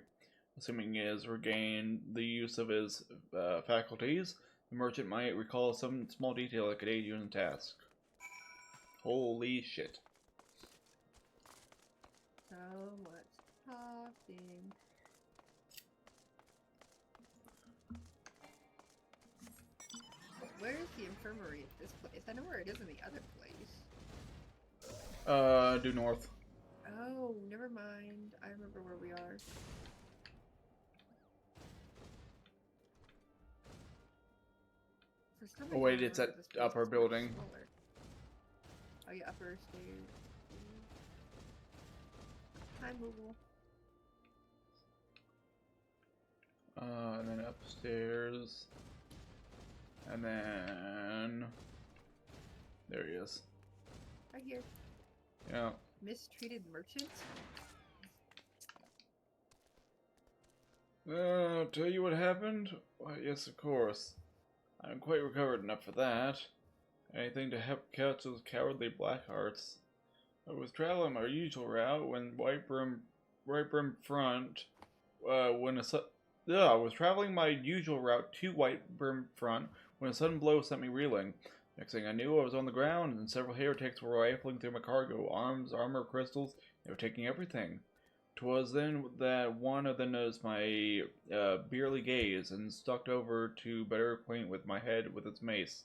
Assuming he has regained the use of his faculties, the merchant might recall some small detail that could aid you in the task. Holy shit. So much talking. Where is the infirmary at this place? I know where it is in the other place. Due north. Oh, never mind. I remember where we are. For some Oh wait, reason, I it's at remember this place upper was much building. smaller. Oh yeah, upper stairs. Hi, Moogle. And then upstairs. And then... There he is. Right here. Yeah. Mistreated merchant? Tell you what happened? Why, yes, of course. I haven't quite recovered enough for that. Anything to help catch those cowardly Blackhearts. I was traveling my usual route when I was traveling my usual route to White Brim Front when a sudden blow sent me reeling. Next thing I knew, I was on the ground, and several heretics were rifling through my cargo, arms, armor, crystals. They were taking everything. 'Twas then that one of them noticed my beerly gaze, and stalked over to better acquaint with my head with its mace.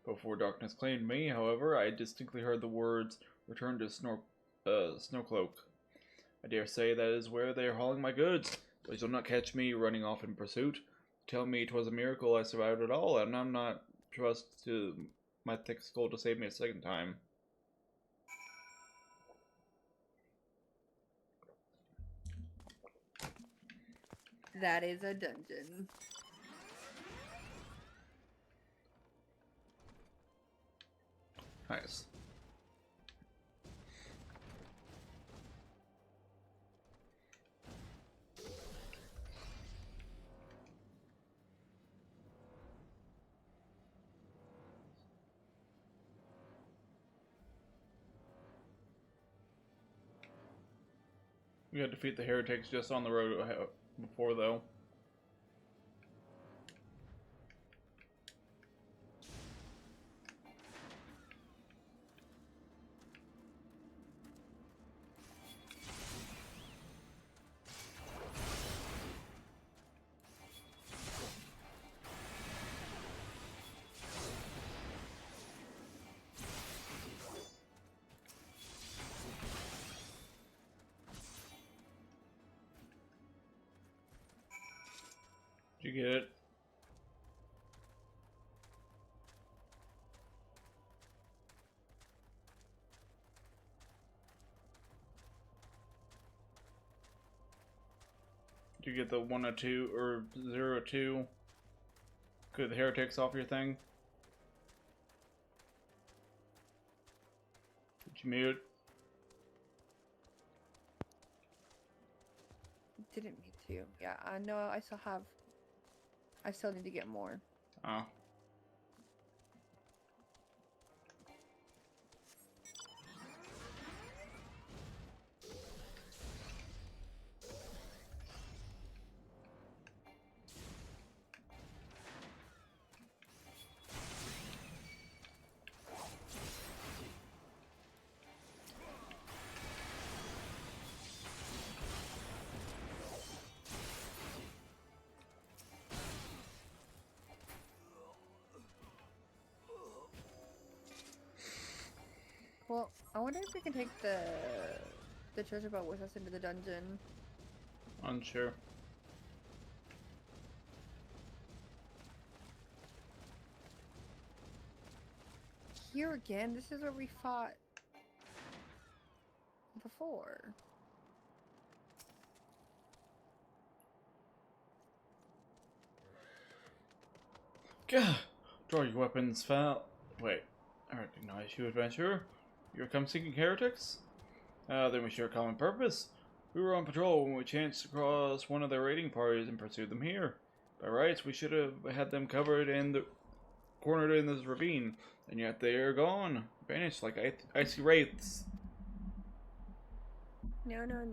Before darkness claimed me, however, I distinctly heard the words, "Return to Snowcloak." I dare say that is where they are hauling my goods. But you'll not catch me running off in pursuit. Tell me 'twas a miracle I survived at all, and I'm not trust to my thick skull to save me a second time. That is a dungeon. Nice. We gotta defeat the heretics just on the road before, though. Did you get it? Did you get the 102 or 02? Could the heretics off your thing? Did you mute? Didn't mean to. Yeah, I know. I still need to get more. Oh. Well, I wonder if we can take the treasure boat with us into the dungeon. Unsure. Here again? This is where we fought before. Gah! Draw your weapons, foul. Wait, I recognize you, adventurer. You're come-seeking heretics? Then we share a common purpose. We were on patrol when we chanced across one of their raiding parties and pursued them here. By rights, we should have had them cornered in this ravine, and yet they are gone, vanished like icy wraiths. No. 'Cause I don't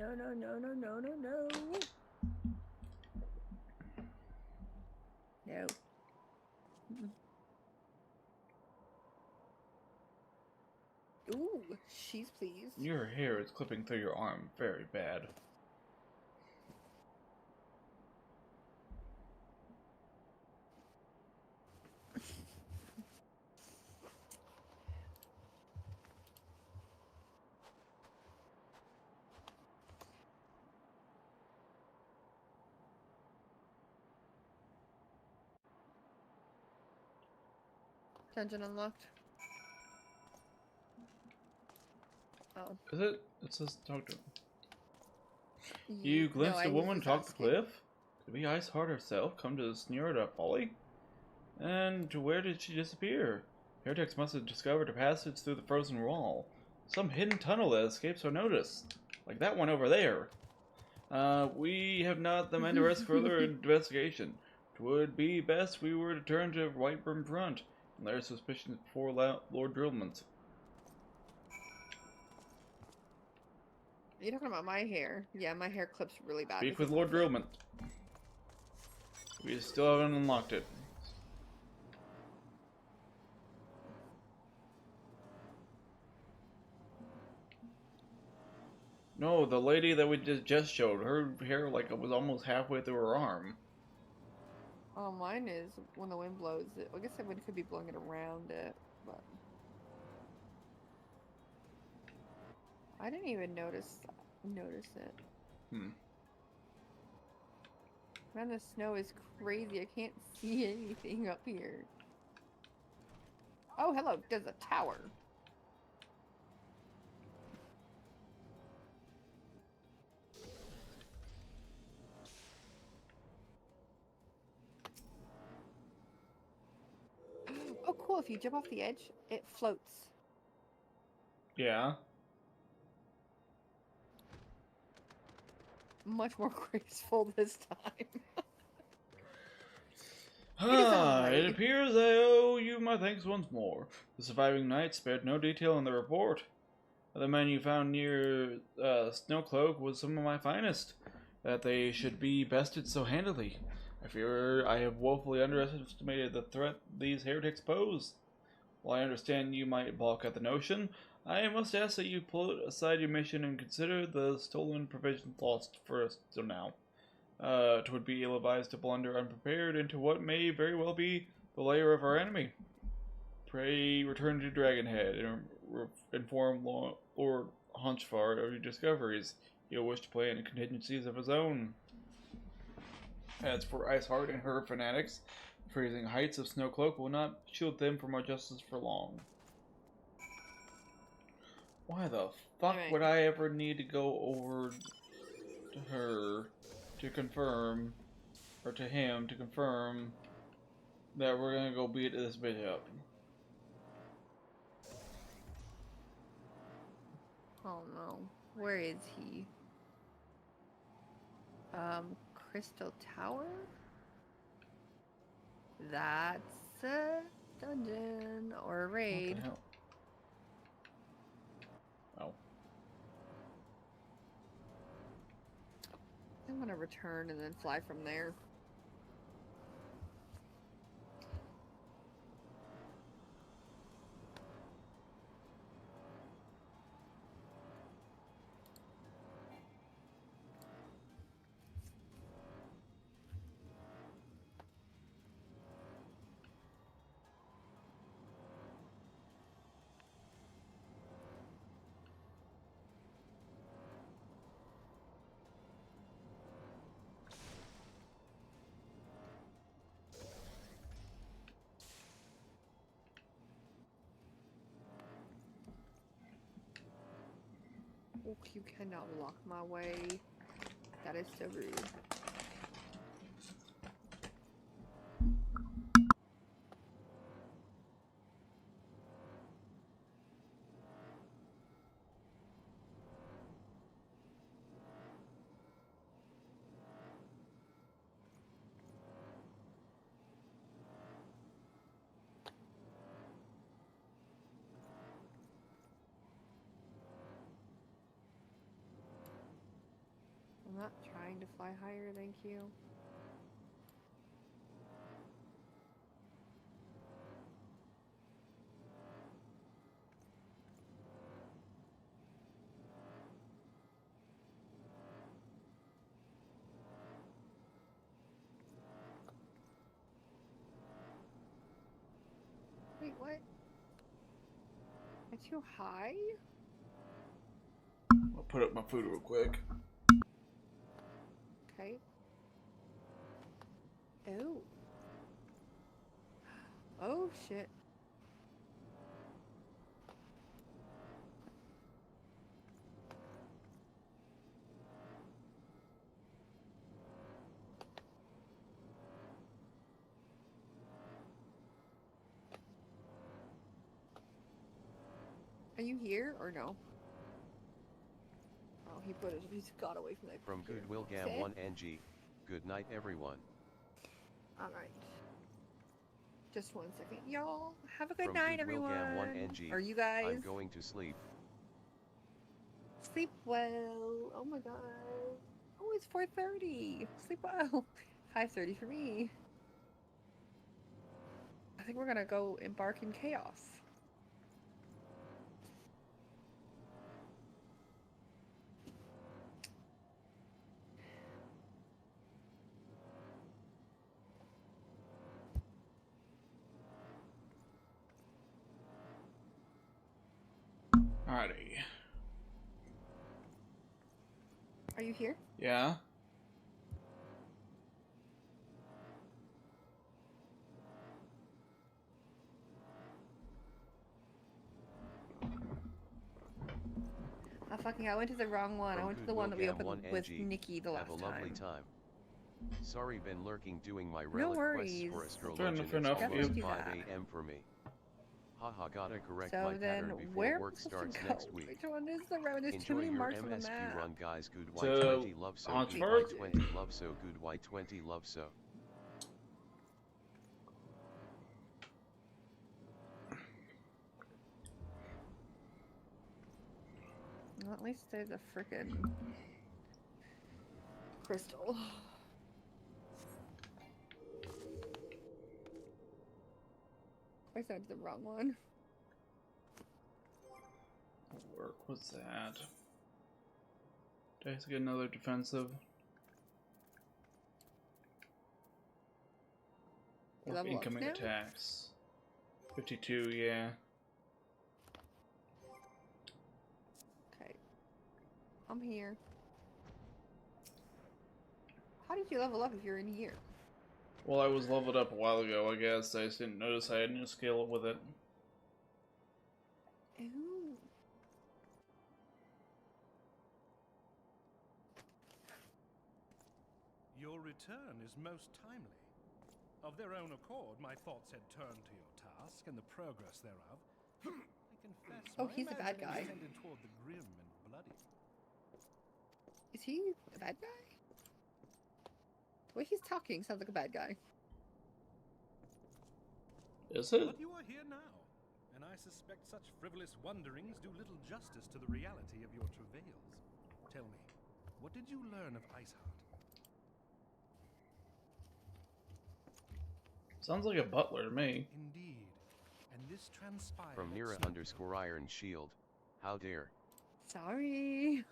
No. Ooh, she's pleased. Your hair is clipping through your arm very bad. Dungeon unlocked. Oh. Is it? It says talk to him. You glimpsed no, a I was woman just talk the asking. cliff? Could be Iceheart herself come to sneer at a folly? And where did she disappear? Heretics must have discovered a passage through the frozen wall. Some hidden tunnel that escapes our notice. Like that one over there. We have not the men to risk further investigation. It would be best we were to turn to Whiteburn Front and lay our suspicions before Lord Drillman's. You're talking about my hair. Yeah, my hair clips really bad. Speak This with is Lord my flip. Drillman. We still haven't unlocked it. No, the lady that we just showed, her hair like it was almost halfway through her arm. Oh, mine is when the wind blows it. I guess the wind could be blowing it around it, but I didn't even notice it. Man, the snow is crazy. I can't see anything up here. Oh, hello. There's a tower. Oh, cool. If you jump off the edge, it floats. Yeah. Much more graceful this time. It appears I owe you my thanks once more. The surviving knight spared no detail in the report. The men you found near Snowcloak was some of my finest. That they should be bested so handily. I fear I have woefully underestimated the threat these heretics pose. While I understand you might balk at the notion, I must ask that you put aside your mission and consider the stolen provisions lost for us till now. 'Twould be ill-advised to blunder unprepared into what may very well be the lair of our enemy. Pray return to Dragonhead and inform Lord Hunchfar of your discoveries. He'll wish to plan contingencies of his own. As for Iceheart and her fanatics, the freezing heights of Snowcloak will not shield them from our justice for long. Why the fuck would I ever need to go over to her to confirm, or to him to confirm that we're gonna go beat this bitch up? Oh no. Where is he? Crystal Tower? That's a dungeon or a raid. What the hell? Oh. I'm gonna return and then fly from there. Oh, you cannot block my way. That is so rude. I'm not trying to fly higher, thank you. Am I too high? I'll put up my food real quick. Okay. Oh. Oh shit. Are you here or no? Oh, he's got away from that. From Goodwill Gam 1NG. Good night, everyone. Alright. Just 1 second. Y'all, have a good From night, Goodwill everyone. Gam 1NG. Are you guys? I'm going to sleep. Sleep well. Oh my god. Oh, it's 4:30. Sleep well. 5:30 for me. I think we're gonna go embark in chaos. Alrighty. Are you here? Yeah? I went to the wrong one. I went to the one that we opened with 1NG. Nikki the last Have a lovely time. Sorry, been lurking doing my No relic worries. quests for Fair enough, Astrologian. fair enough. It's almost Yeah. 5 a.m. for me. Haha, gotta correct So my then, pattern before where am I work supposed starts to next go? week. Which one is the road? There's too Enjoy many your marks on the MSQ map. run, guys. Good So, Y20 love so. Good Haunchford? Y20 love so. Good Y20 love so. Well, at least there's a frickin' crystal. I said the wrong one. What work was that? Did I have to get another defensive? You Or level up incoming now? attacks. 52, yeah. Okay. I'm here. How did you level up if you're in here? Well, I was leveled up a while ago, I guess. I just didn't notice I had no skill with it. Ooh. Your return is most timely. Of their own accord, my thoughts had turned to your task and the progress thereof. I confess, Oh, my he's a bad guy. imaginings tended toward the grim and bloody. Is he a bad guy? The way he's talking sounds like a bad guy. Is it? But you are here now, and I suspect such frivolous wonderings do little justice to the reality of your travails. Tell me, what did you learn of Iceheart? Sounds like a butler to me. Indeed, and this transpired From at Nira some- _ Iron Shield. How dare. Sorry.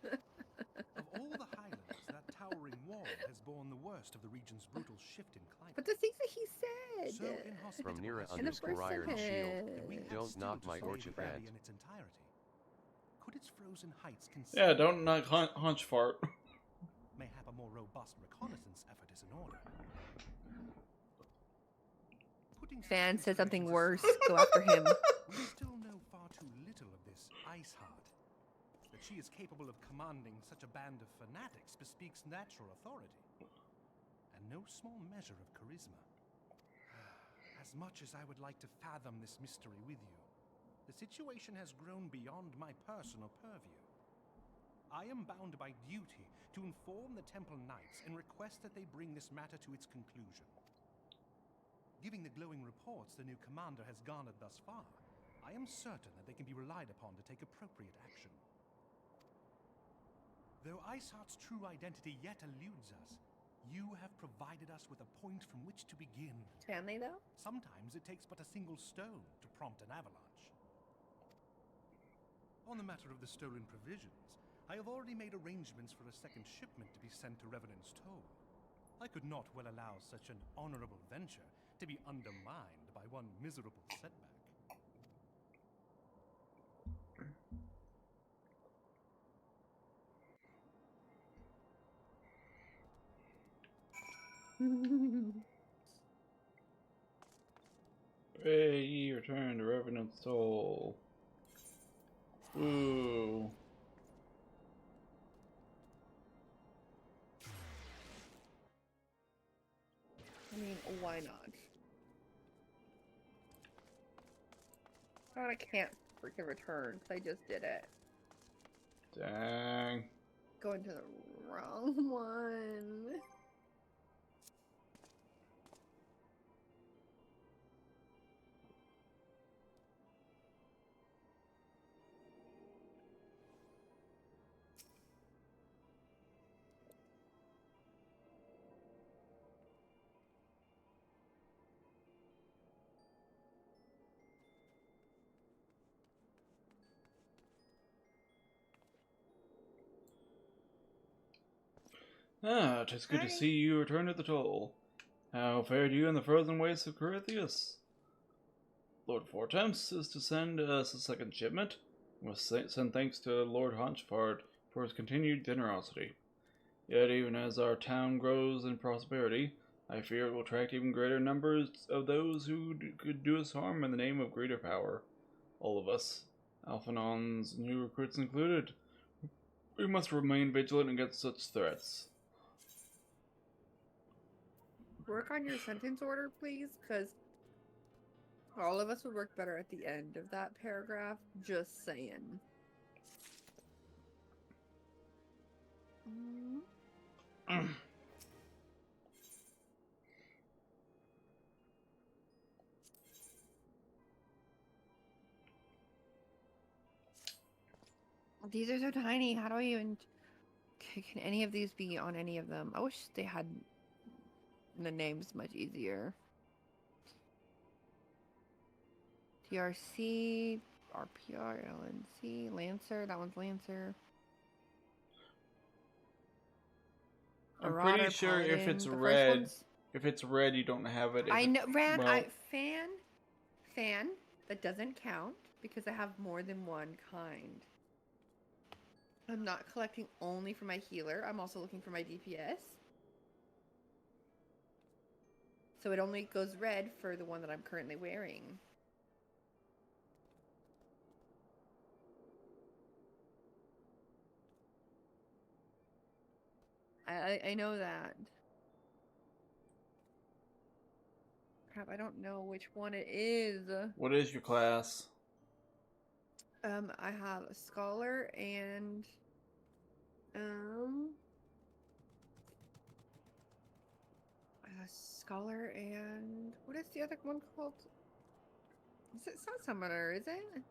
Of all the highlands, that towering wall has borne the worst of the region's brutal shift in climate. But the things that he said. So inhospitable From Nira has In the it first _ Iron sentence. Shield. that we have Don't still knock to my solve orchard the valley plant. in its entirety. Could its frozen heights Yeah, conceal don't knock hunch fart. mayhap a more robust reconnaissance effort is in order? Putting Fan such said something considerations worse. Go after him. we still know far too little of this Iceheart. That she is capable of commanding such a band of fanatics bespeaks natural authority, and no small measure of charisma. As much as I would like to fathom this mystery with you, the situation has grown beyond my personal purview. I am bound by duty to inform the Temple Knights and request that they bring this matter to its conclusion. Giving the glowing reports the new commander has garnered thus far, I am certain that they can be relied upon to take appropriate action. Though Iceheart's true identity yet eludes us, you have provided us with a point from which to begin. Can they though? Sometimes it takes but a single stone to prompt an avalanche. On the matter of the stolen provisions, I have already made arrangements for a second shipment to be sent to Revenant's Toll. I could not well allow such an honorable venture to be undermined by one miserable setback. Pray ye return to Revenant's Toll. Ooh. I mean, why not? Oh, I can't freaking return because I just did it. Dang. Going to the wrong one. Ah, 'tis good to see you return to the Toll. How fared you in the frozen wastes of Corythius? Lord Fortemps is to send us a second shipment. We must send thanks to Lord Honchford for his continued generosity. Yet even as our town grows in prosperity, I fear it will attract even greater numbers of those who could do us harm in the name of greater power. All of us, Alphanon's new recruits included. We must remain vigilant against such threats. Work on your sentence order, please, because all of us would work better at the end of that paragraph. Just saying. These are so tiny. How do I even... Can any of these be on any of them? I wish they had the names much easier. DRC, RPR, LNC, Lancer. That one's Lancer. I'm Marauder, pretty sure if Paladin. it's The first red, one's... if it's red, you don't have it. If I know, Ran. well, Fan. That doesn't count because I have more than one kind. I'm not collecting only for my healer. I'm also looking for my DPS. So it only goes red for the one that I'm currently wearing. I know that. Crap, I don't know which one it is. what is your class? I have a scholar and what is the other one called? It's not summoner, is it?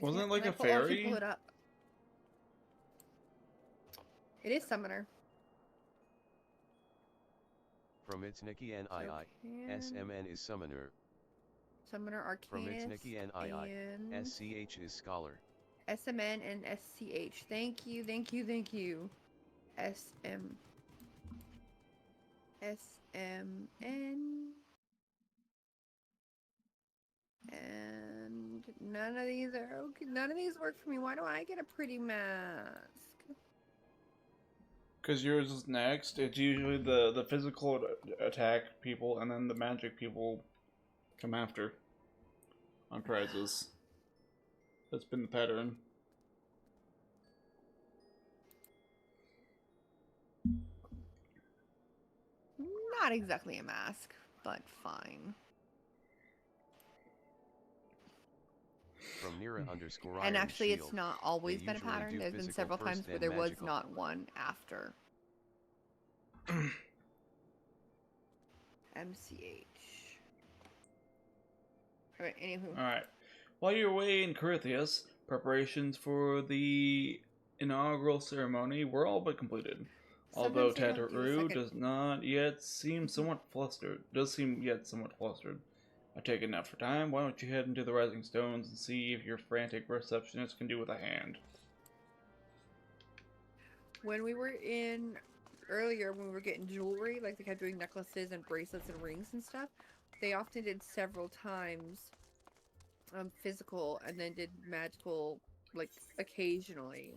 Wasn't it like a Pull fairy? it up. It is summoner. From its Nikki NII, SMN is Summoner. Summoner Arcanist. From its Nikki NII, SCH is Scholar. SMN and SCH. Thank you. SMN. And none of these are okay. None of these work for me. Why do I get a pretty mask? Because yours is next. It's usually the physical attack people, and then the magic people come after on prizes. That's been the pattern. Not exactly a mask, but fine. From Nira _. And actually, Shield, it's not always they been a usually pattern. do There's been physical several first, times where then there was magical. not one after. MCH. Alright, anywho. Alright. While you're away in Corythius, preparations for the inaugural ceremony were all but completed. Although Sometimes they don't do a Tataru second- does not yet seem somewhat flustered. I take it now for time. Why don't you head into the Rising Stones and see if your frantic receptionist can do with a hand? When we were in earlier, when we were getting jewelry, like they kept doing necklaces and bracelets and rings and stuff, they often did several times physical and then did magical like occasionally.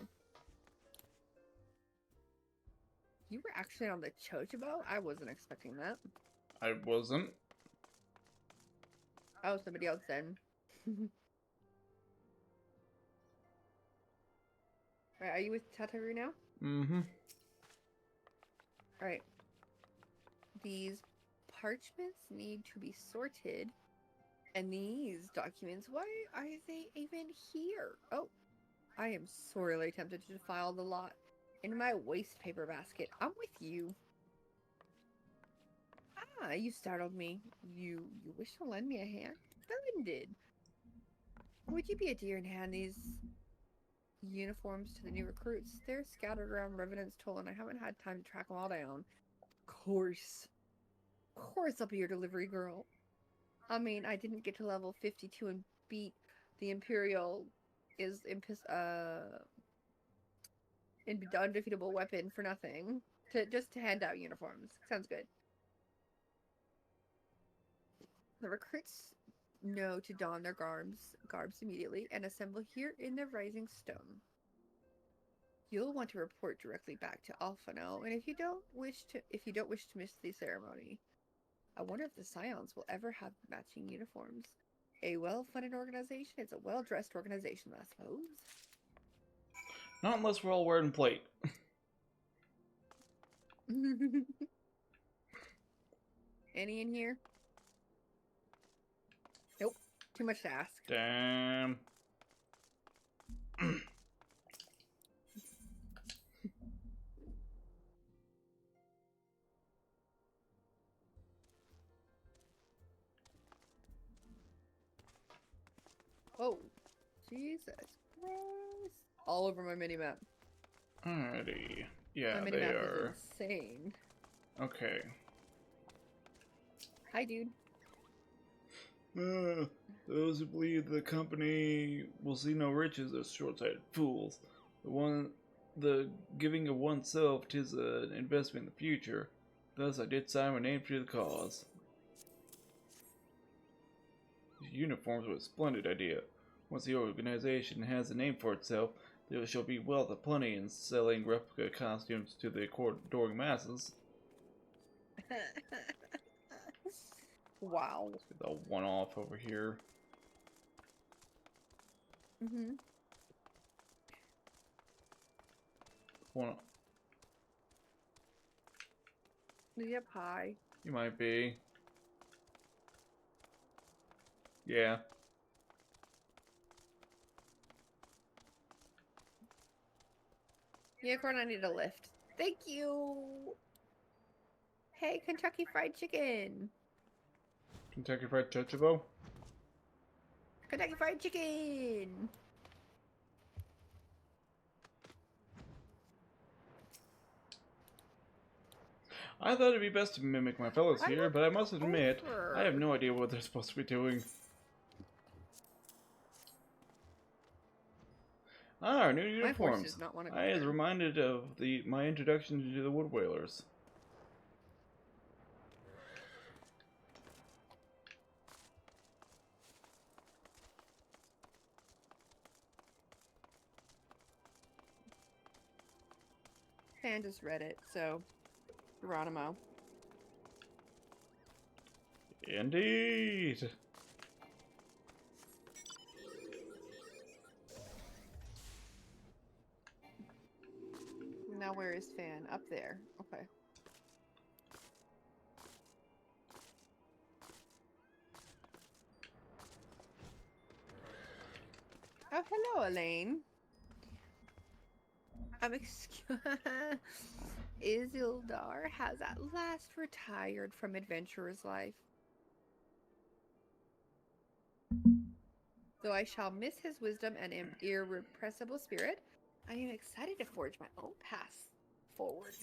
You were actually on the Chocobo? I wasn't expecting that. I wasn't. Oh, somebody else then. Alright, are you with Tataru now? Mm-hmm. Alright. These parchments need to be sorted. And these documents, why are they even here? Oh, I am sorely tempted to file the lot in my waste paper basket. I'm with you. Ah, you startled me. You wish to lend me a hand? Splendid. Would you be a dear and hand these uniforms to the new recruits? They're scattered around Revenant's Toll, and I haven't had time to track them all down. Of course, I'll be your delivery girl. I mean, I didn't get to level 52 and beat the Imperial undefeatable weapon for nothing. Just to hand out uniforms. Sounds good. The recruits know to don their garbs immediately and assemble here in the Rising Stone. You'll want to report directly back to Alphano, and if you don't wish to miss the ceremony. I wonder if the Scions will ever have matching uniforms. A well-funded organization is a well-dressed organization, I suppose. Not unless we're all wearing plate. Any in here? Nope. Too much to ask. Damn. Oh, Jesus Christ. All over my mini-map. Alrighty. Yeah, my they mini-map are. is insane. Okay. Hi, dude. Those who believe the company will see no riches are short-sighted fools. The giving of oneself 'tis an investment in the future. Thus I did sign my name to the cause. These uniforms were a splendid idea. Once the organization has a name for itself, there shall be wealth aplenty in selling replica costumes to the adoring masses. Wow. The one-off over here. Mm-hmm. One. Yep, hi. You might be. Yeah. Unicorn, I need a lift. Thank you. Hey, Kentucky Fried Chicken. Kentucky Fried Chocobo? Kentucky Fried Chicken. I thought it'd be best to mimic my fellows here, but I must admit, I have no idea what they're supposed to be doing. Ah, our new uniforms. I was reminded of my introduction to the Wood Whalers. Fan just read it, so Geronimo. Indeed. Now where is Fan? Up there. Okay. Oh, hello, Elaine. Isildur has at last retired from adventurer's life. Though I shall miss his wisdom and irrepressible spirit, I am excited to forge my own path forward.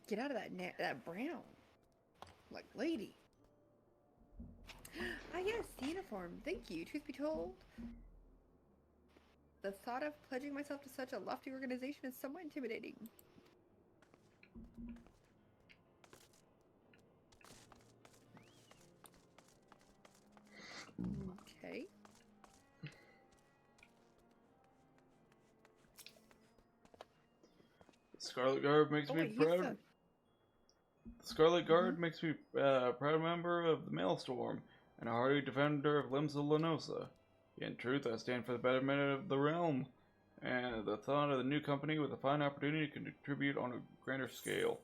Get out of that brown. Like, lady. Ah, yes, the uniform. Thank you. Truth be told, the thought of pledging myself to such a lofty organization is somewhat intimidating. Okay. Scarlet Guard makes me proud. The Scarlet Guard makes me a proud member of the Maelstrom and a hardy defender of Limsa Lenosa. In truth, I stand for the betterment of the realm and the thought of the new company with a fine opportunity to contribute on a grander scale.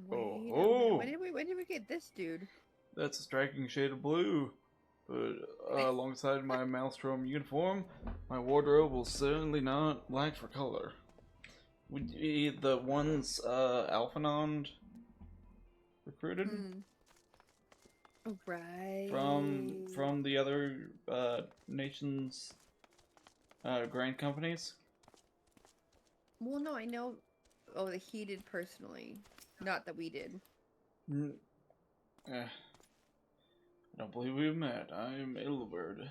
Wait Oh, when did we get this dude? That's a striking shade of blue. But alongside my Maelstrom uniform, my wardrobe will certainly not lack for color. Would be the ones Alphanond recruited Oh, right. from the other nations' grain companies. Well, no, I know. Oh, that he did personally, not that we did. I don't believe we've met. I'm Ilberd,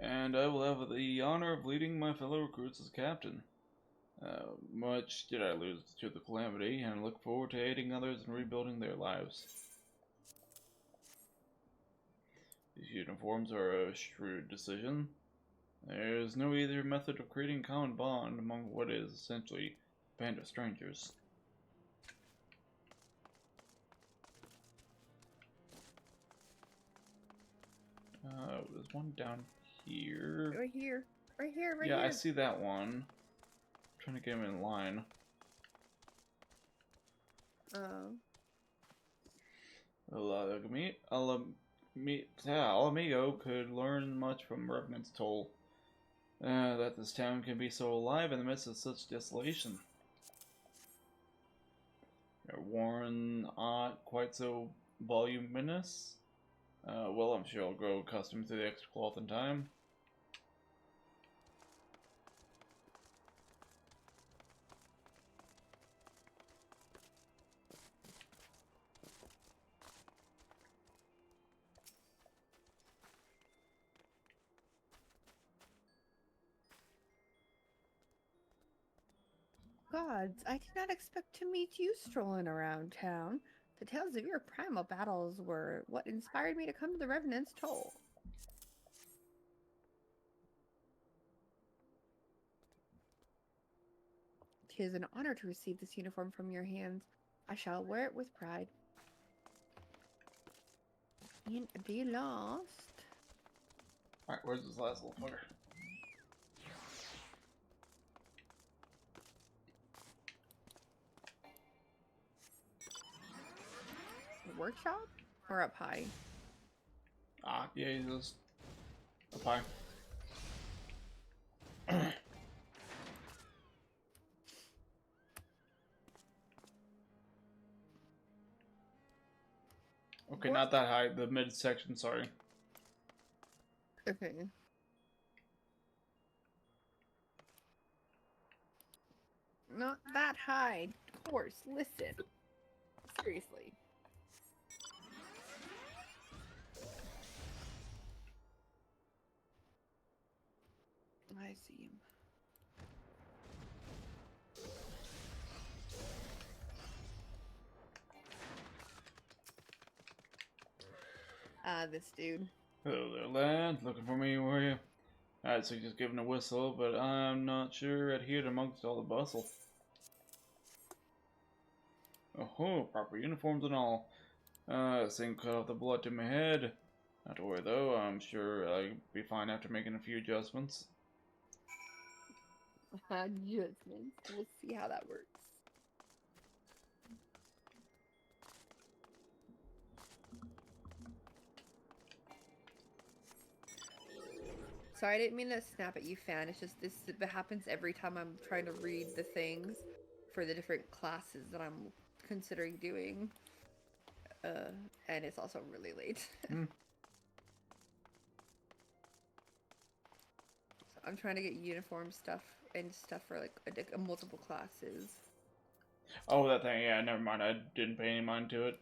and I will have the honor of leading my fellow recruits as captain. Much did I lose to the calamity, and look forward to aiding others in rebuilding their lives. These uniforms are a shrewd decision. There is no easier method of creating a common bond among what is essentially a band of strangers. There's one down here. Right here. Right here, right here. Yeah, I see that one. I'm trying to get him in line. Alamigo could learn much from Revenant's Toll. That this town can be so alive in the midst of such desolation. Warren not quite so voluminous. Well, I'm sure I'll grow accustomed to the extra cloth in time. Gods, I did not expect to meet you strolling around town. The tales of your primal battles were what inspired me to come to the Revenant's Toll. Tis an honor to receive this uniform from your hands. I shall wear it with pride. And be lost. Alright, where's this last little fucker? Workshop? Or up high? Yeah, he's just up high. Okay, not that high, the mid section, sorry. Okay. Not that high. Of course, listen. Seriously. I see him. This dude. Hello there, lad. Looking for me, were you? I'd suggest giving a whistle, but I'm not sure I'd hear it amongst all the bustle. Oh, proper uniforms and all. Thing cut off the blood to my head. Not to worry though, I'm sure I'll be fine after making a few adjustments. Adjustments. We'll see how that works. Sorry, I didn't mean to snap at you, fan. It's just this it happens every time I'm trying to read the things for the different classes that I'm considering doing. And it's also really late. So I'm trying to get uniform stuff and stuff for like multiple classes. Oh, that thing, yeah, never mind. I didn't pay any mind to it.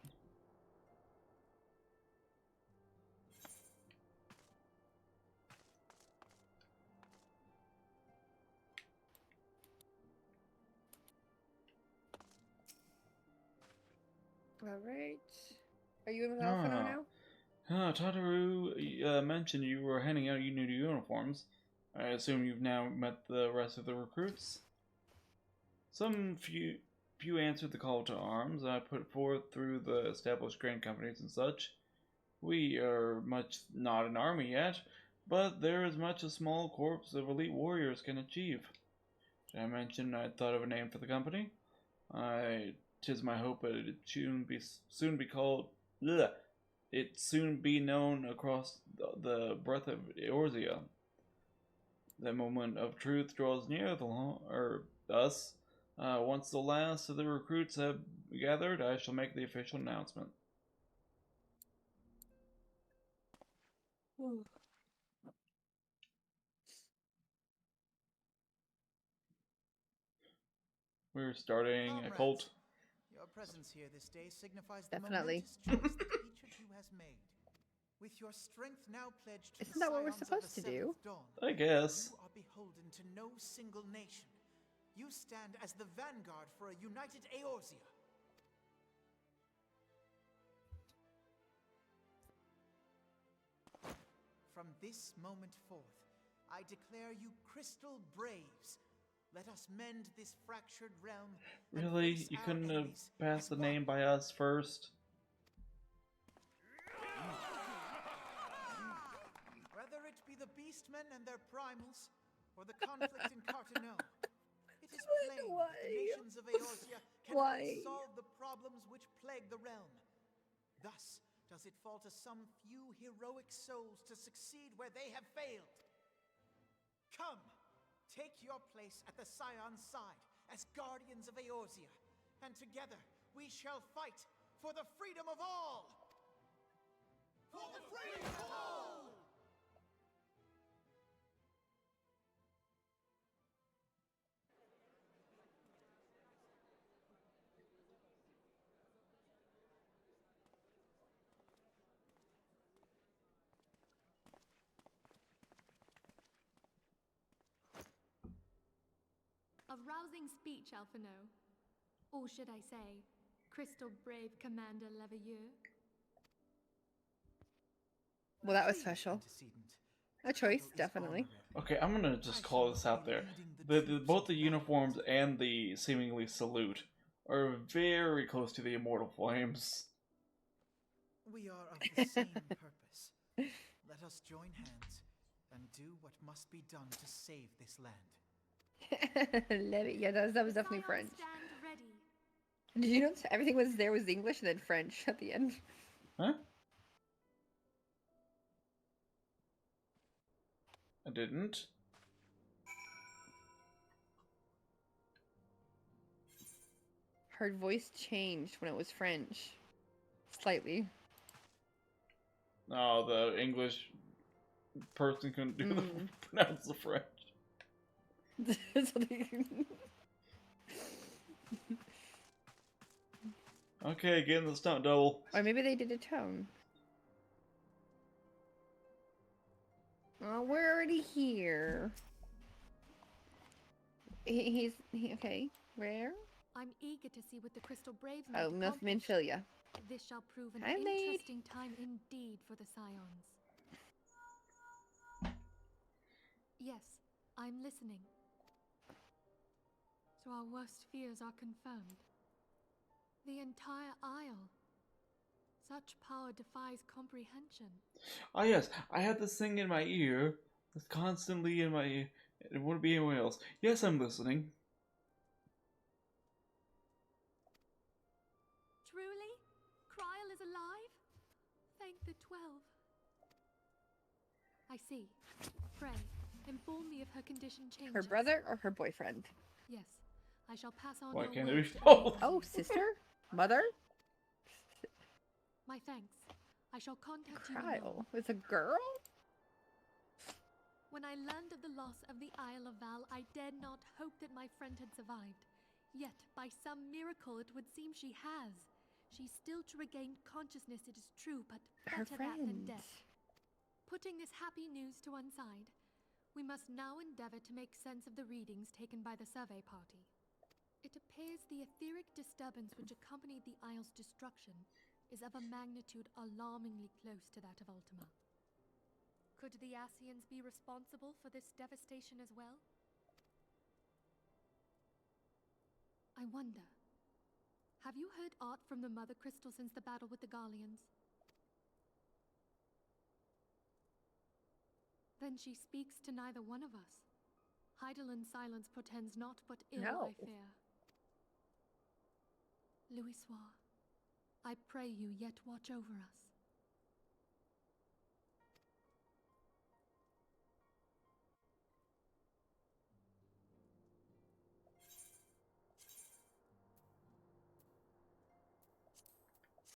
Alright. Are you in with Alphino now? Tataru mentioned you were handing out new uniforms. I assume you've now met the rest of the recruits? Some few answered the call to arms I put forth through the established grain companies and such. We are much not an army yet, but there is much a small corps of elite warriors can achieve. Did I mention I'd thought of a name for the company? Tis my hope that it soon be called. Bleh, it soon be known across the breadth of Eorzea. The moment of truth draws near us. Once the last of the recruits have gathered, I shall make the official announcement. We're starting a cult. Your presence here this day signifies Definitely. the momentous choice that each of you has made. With your strength now pledged to Isn't the that what we're scions of supposed the to do? Seventh Dawn, I guess. you are beholden to no single nation. You stand as the vanguard for a united Eorzea. From this moment forth, I declare you Crystal Braves. Let us mend this fractured realm. Really? You couldn't have passed the name by us first? Whether it be the Beastmen and their primals, or the conflict in Carteneau, it is plain that the nations of Eorzea cannot solve the problems which plague the realm. Thus does it fall to some few heroic souls to succeed where they have failed. Come, take your place at the Scion's side as guardians of Eorzea, and together we shall fight for the freedom of all! For the freedom of all! A rousing speech, Alphino. Or should I say, Crystal Brave Commander Leveilleur? Well, that was special. A choice, definitely. Okay, I'm gonna just call this out there. Both the uniforms and the seemingly salute are very close to the Immortal Flames. We are of the same purpose. Let us join hands and do what must be done to save this land. Yeah, that was definitely French. Did you notice everything was English and then French at the end? Huh? I didn't. Her voice changed when it was French. Slightly. No, the English person couldn't do pronounce the French. Okay, get in the stunt double. Or maybe they did a tone. Oh, we're already here. Okay. Where? I'm eager to see what the Crystal Braves Oh, might accomplish. Minfilia. This shall prove an Hi, maid. interesting time indeed for the Scions. Yes, I'm listening. So our worst fears are confirmed. The entire Isle. Such power defies comprehension. Ah yes, I had this thing in my ear. It's constantly in my ear. It wouldn't be anywhere else. Yes, I'm listening. Truly? Kryl is alive? Thank the 12. I see. Pray, inform me if her condition changes. Her brother or her boyfriend? Yes, I shall pass on Why your can't it words be to both? Oh, sister? Mother? My thanks. I shall contact you. Kryl. It's a girl? When I learned of the loss of the Isle of Val, I dared not hope that my friend had survived. Yet, by some miracle, it would seem she has. She's still to regain consciousness, it is true, but Her better that than friend. death. Putting this happy news to one side, we must now endeavor to make sense of the readings taken by the survey party. It appears the etheric disturbance which accompanied the Isle's destruction is of a magnitude alarmingly close to that of Ultima. Could the Ascians be responsible for this devastation as well? I wonder. Have you heard aught from the Mother Crystal since the battle with the Garleans? Then she speaks to neither one of us. Hydaelyn's silence portends naught but ill, No. I fear. Louisoix, I pray you yet watch over us.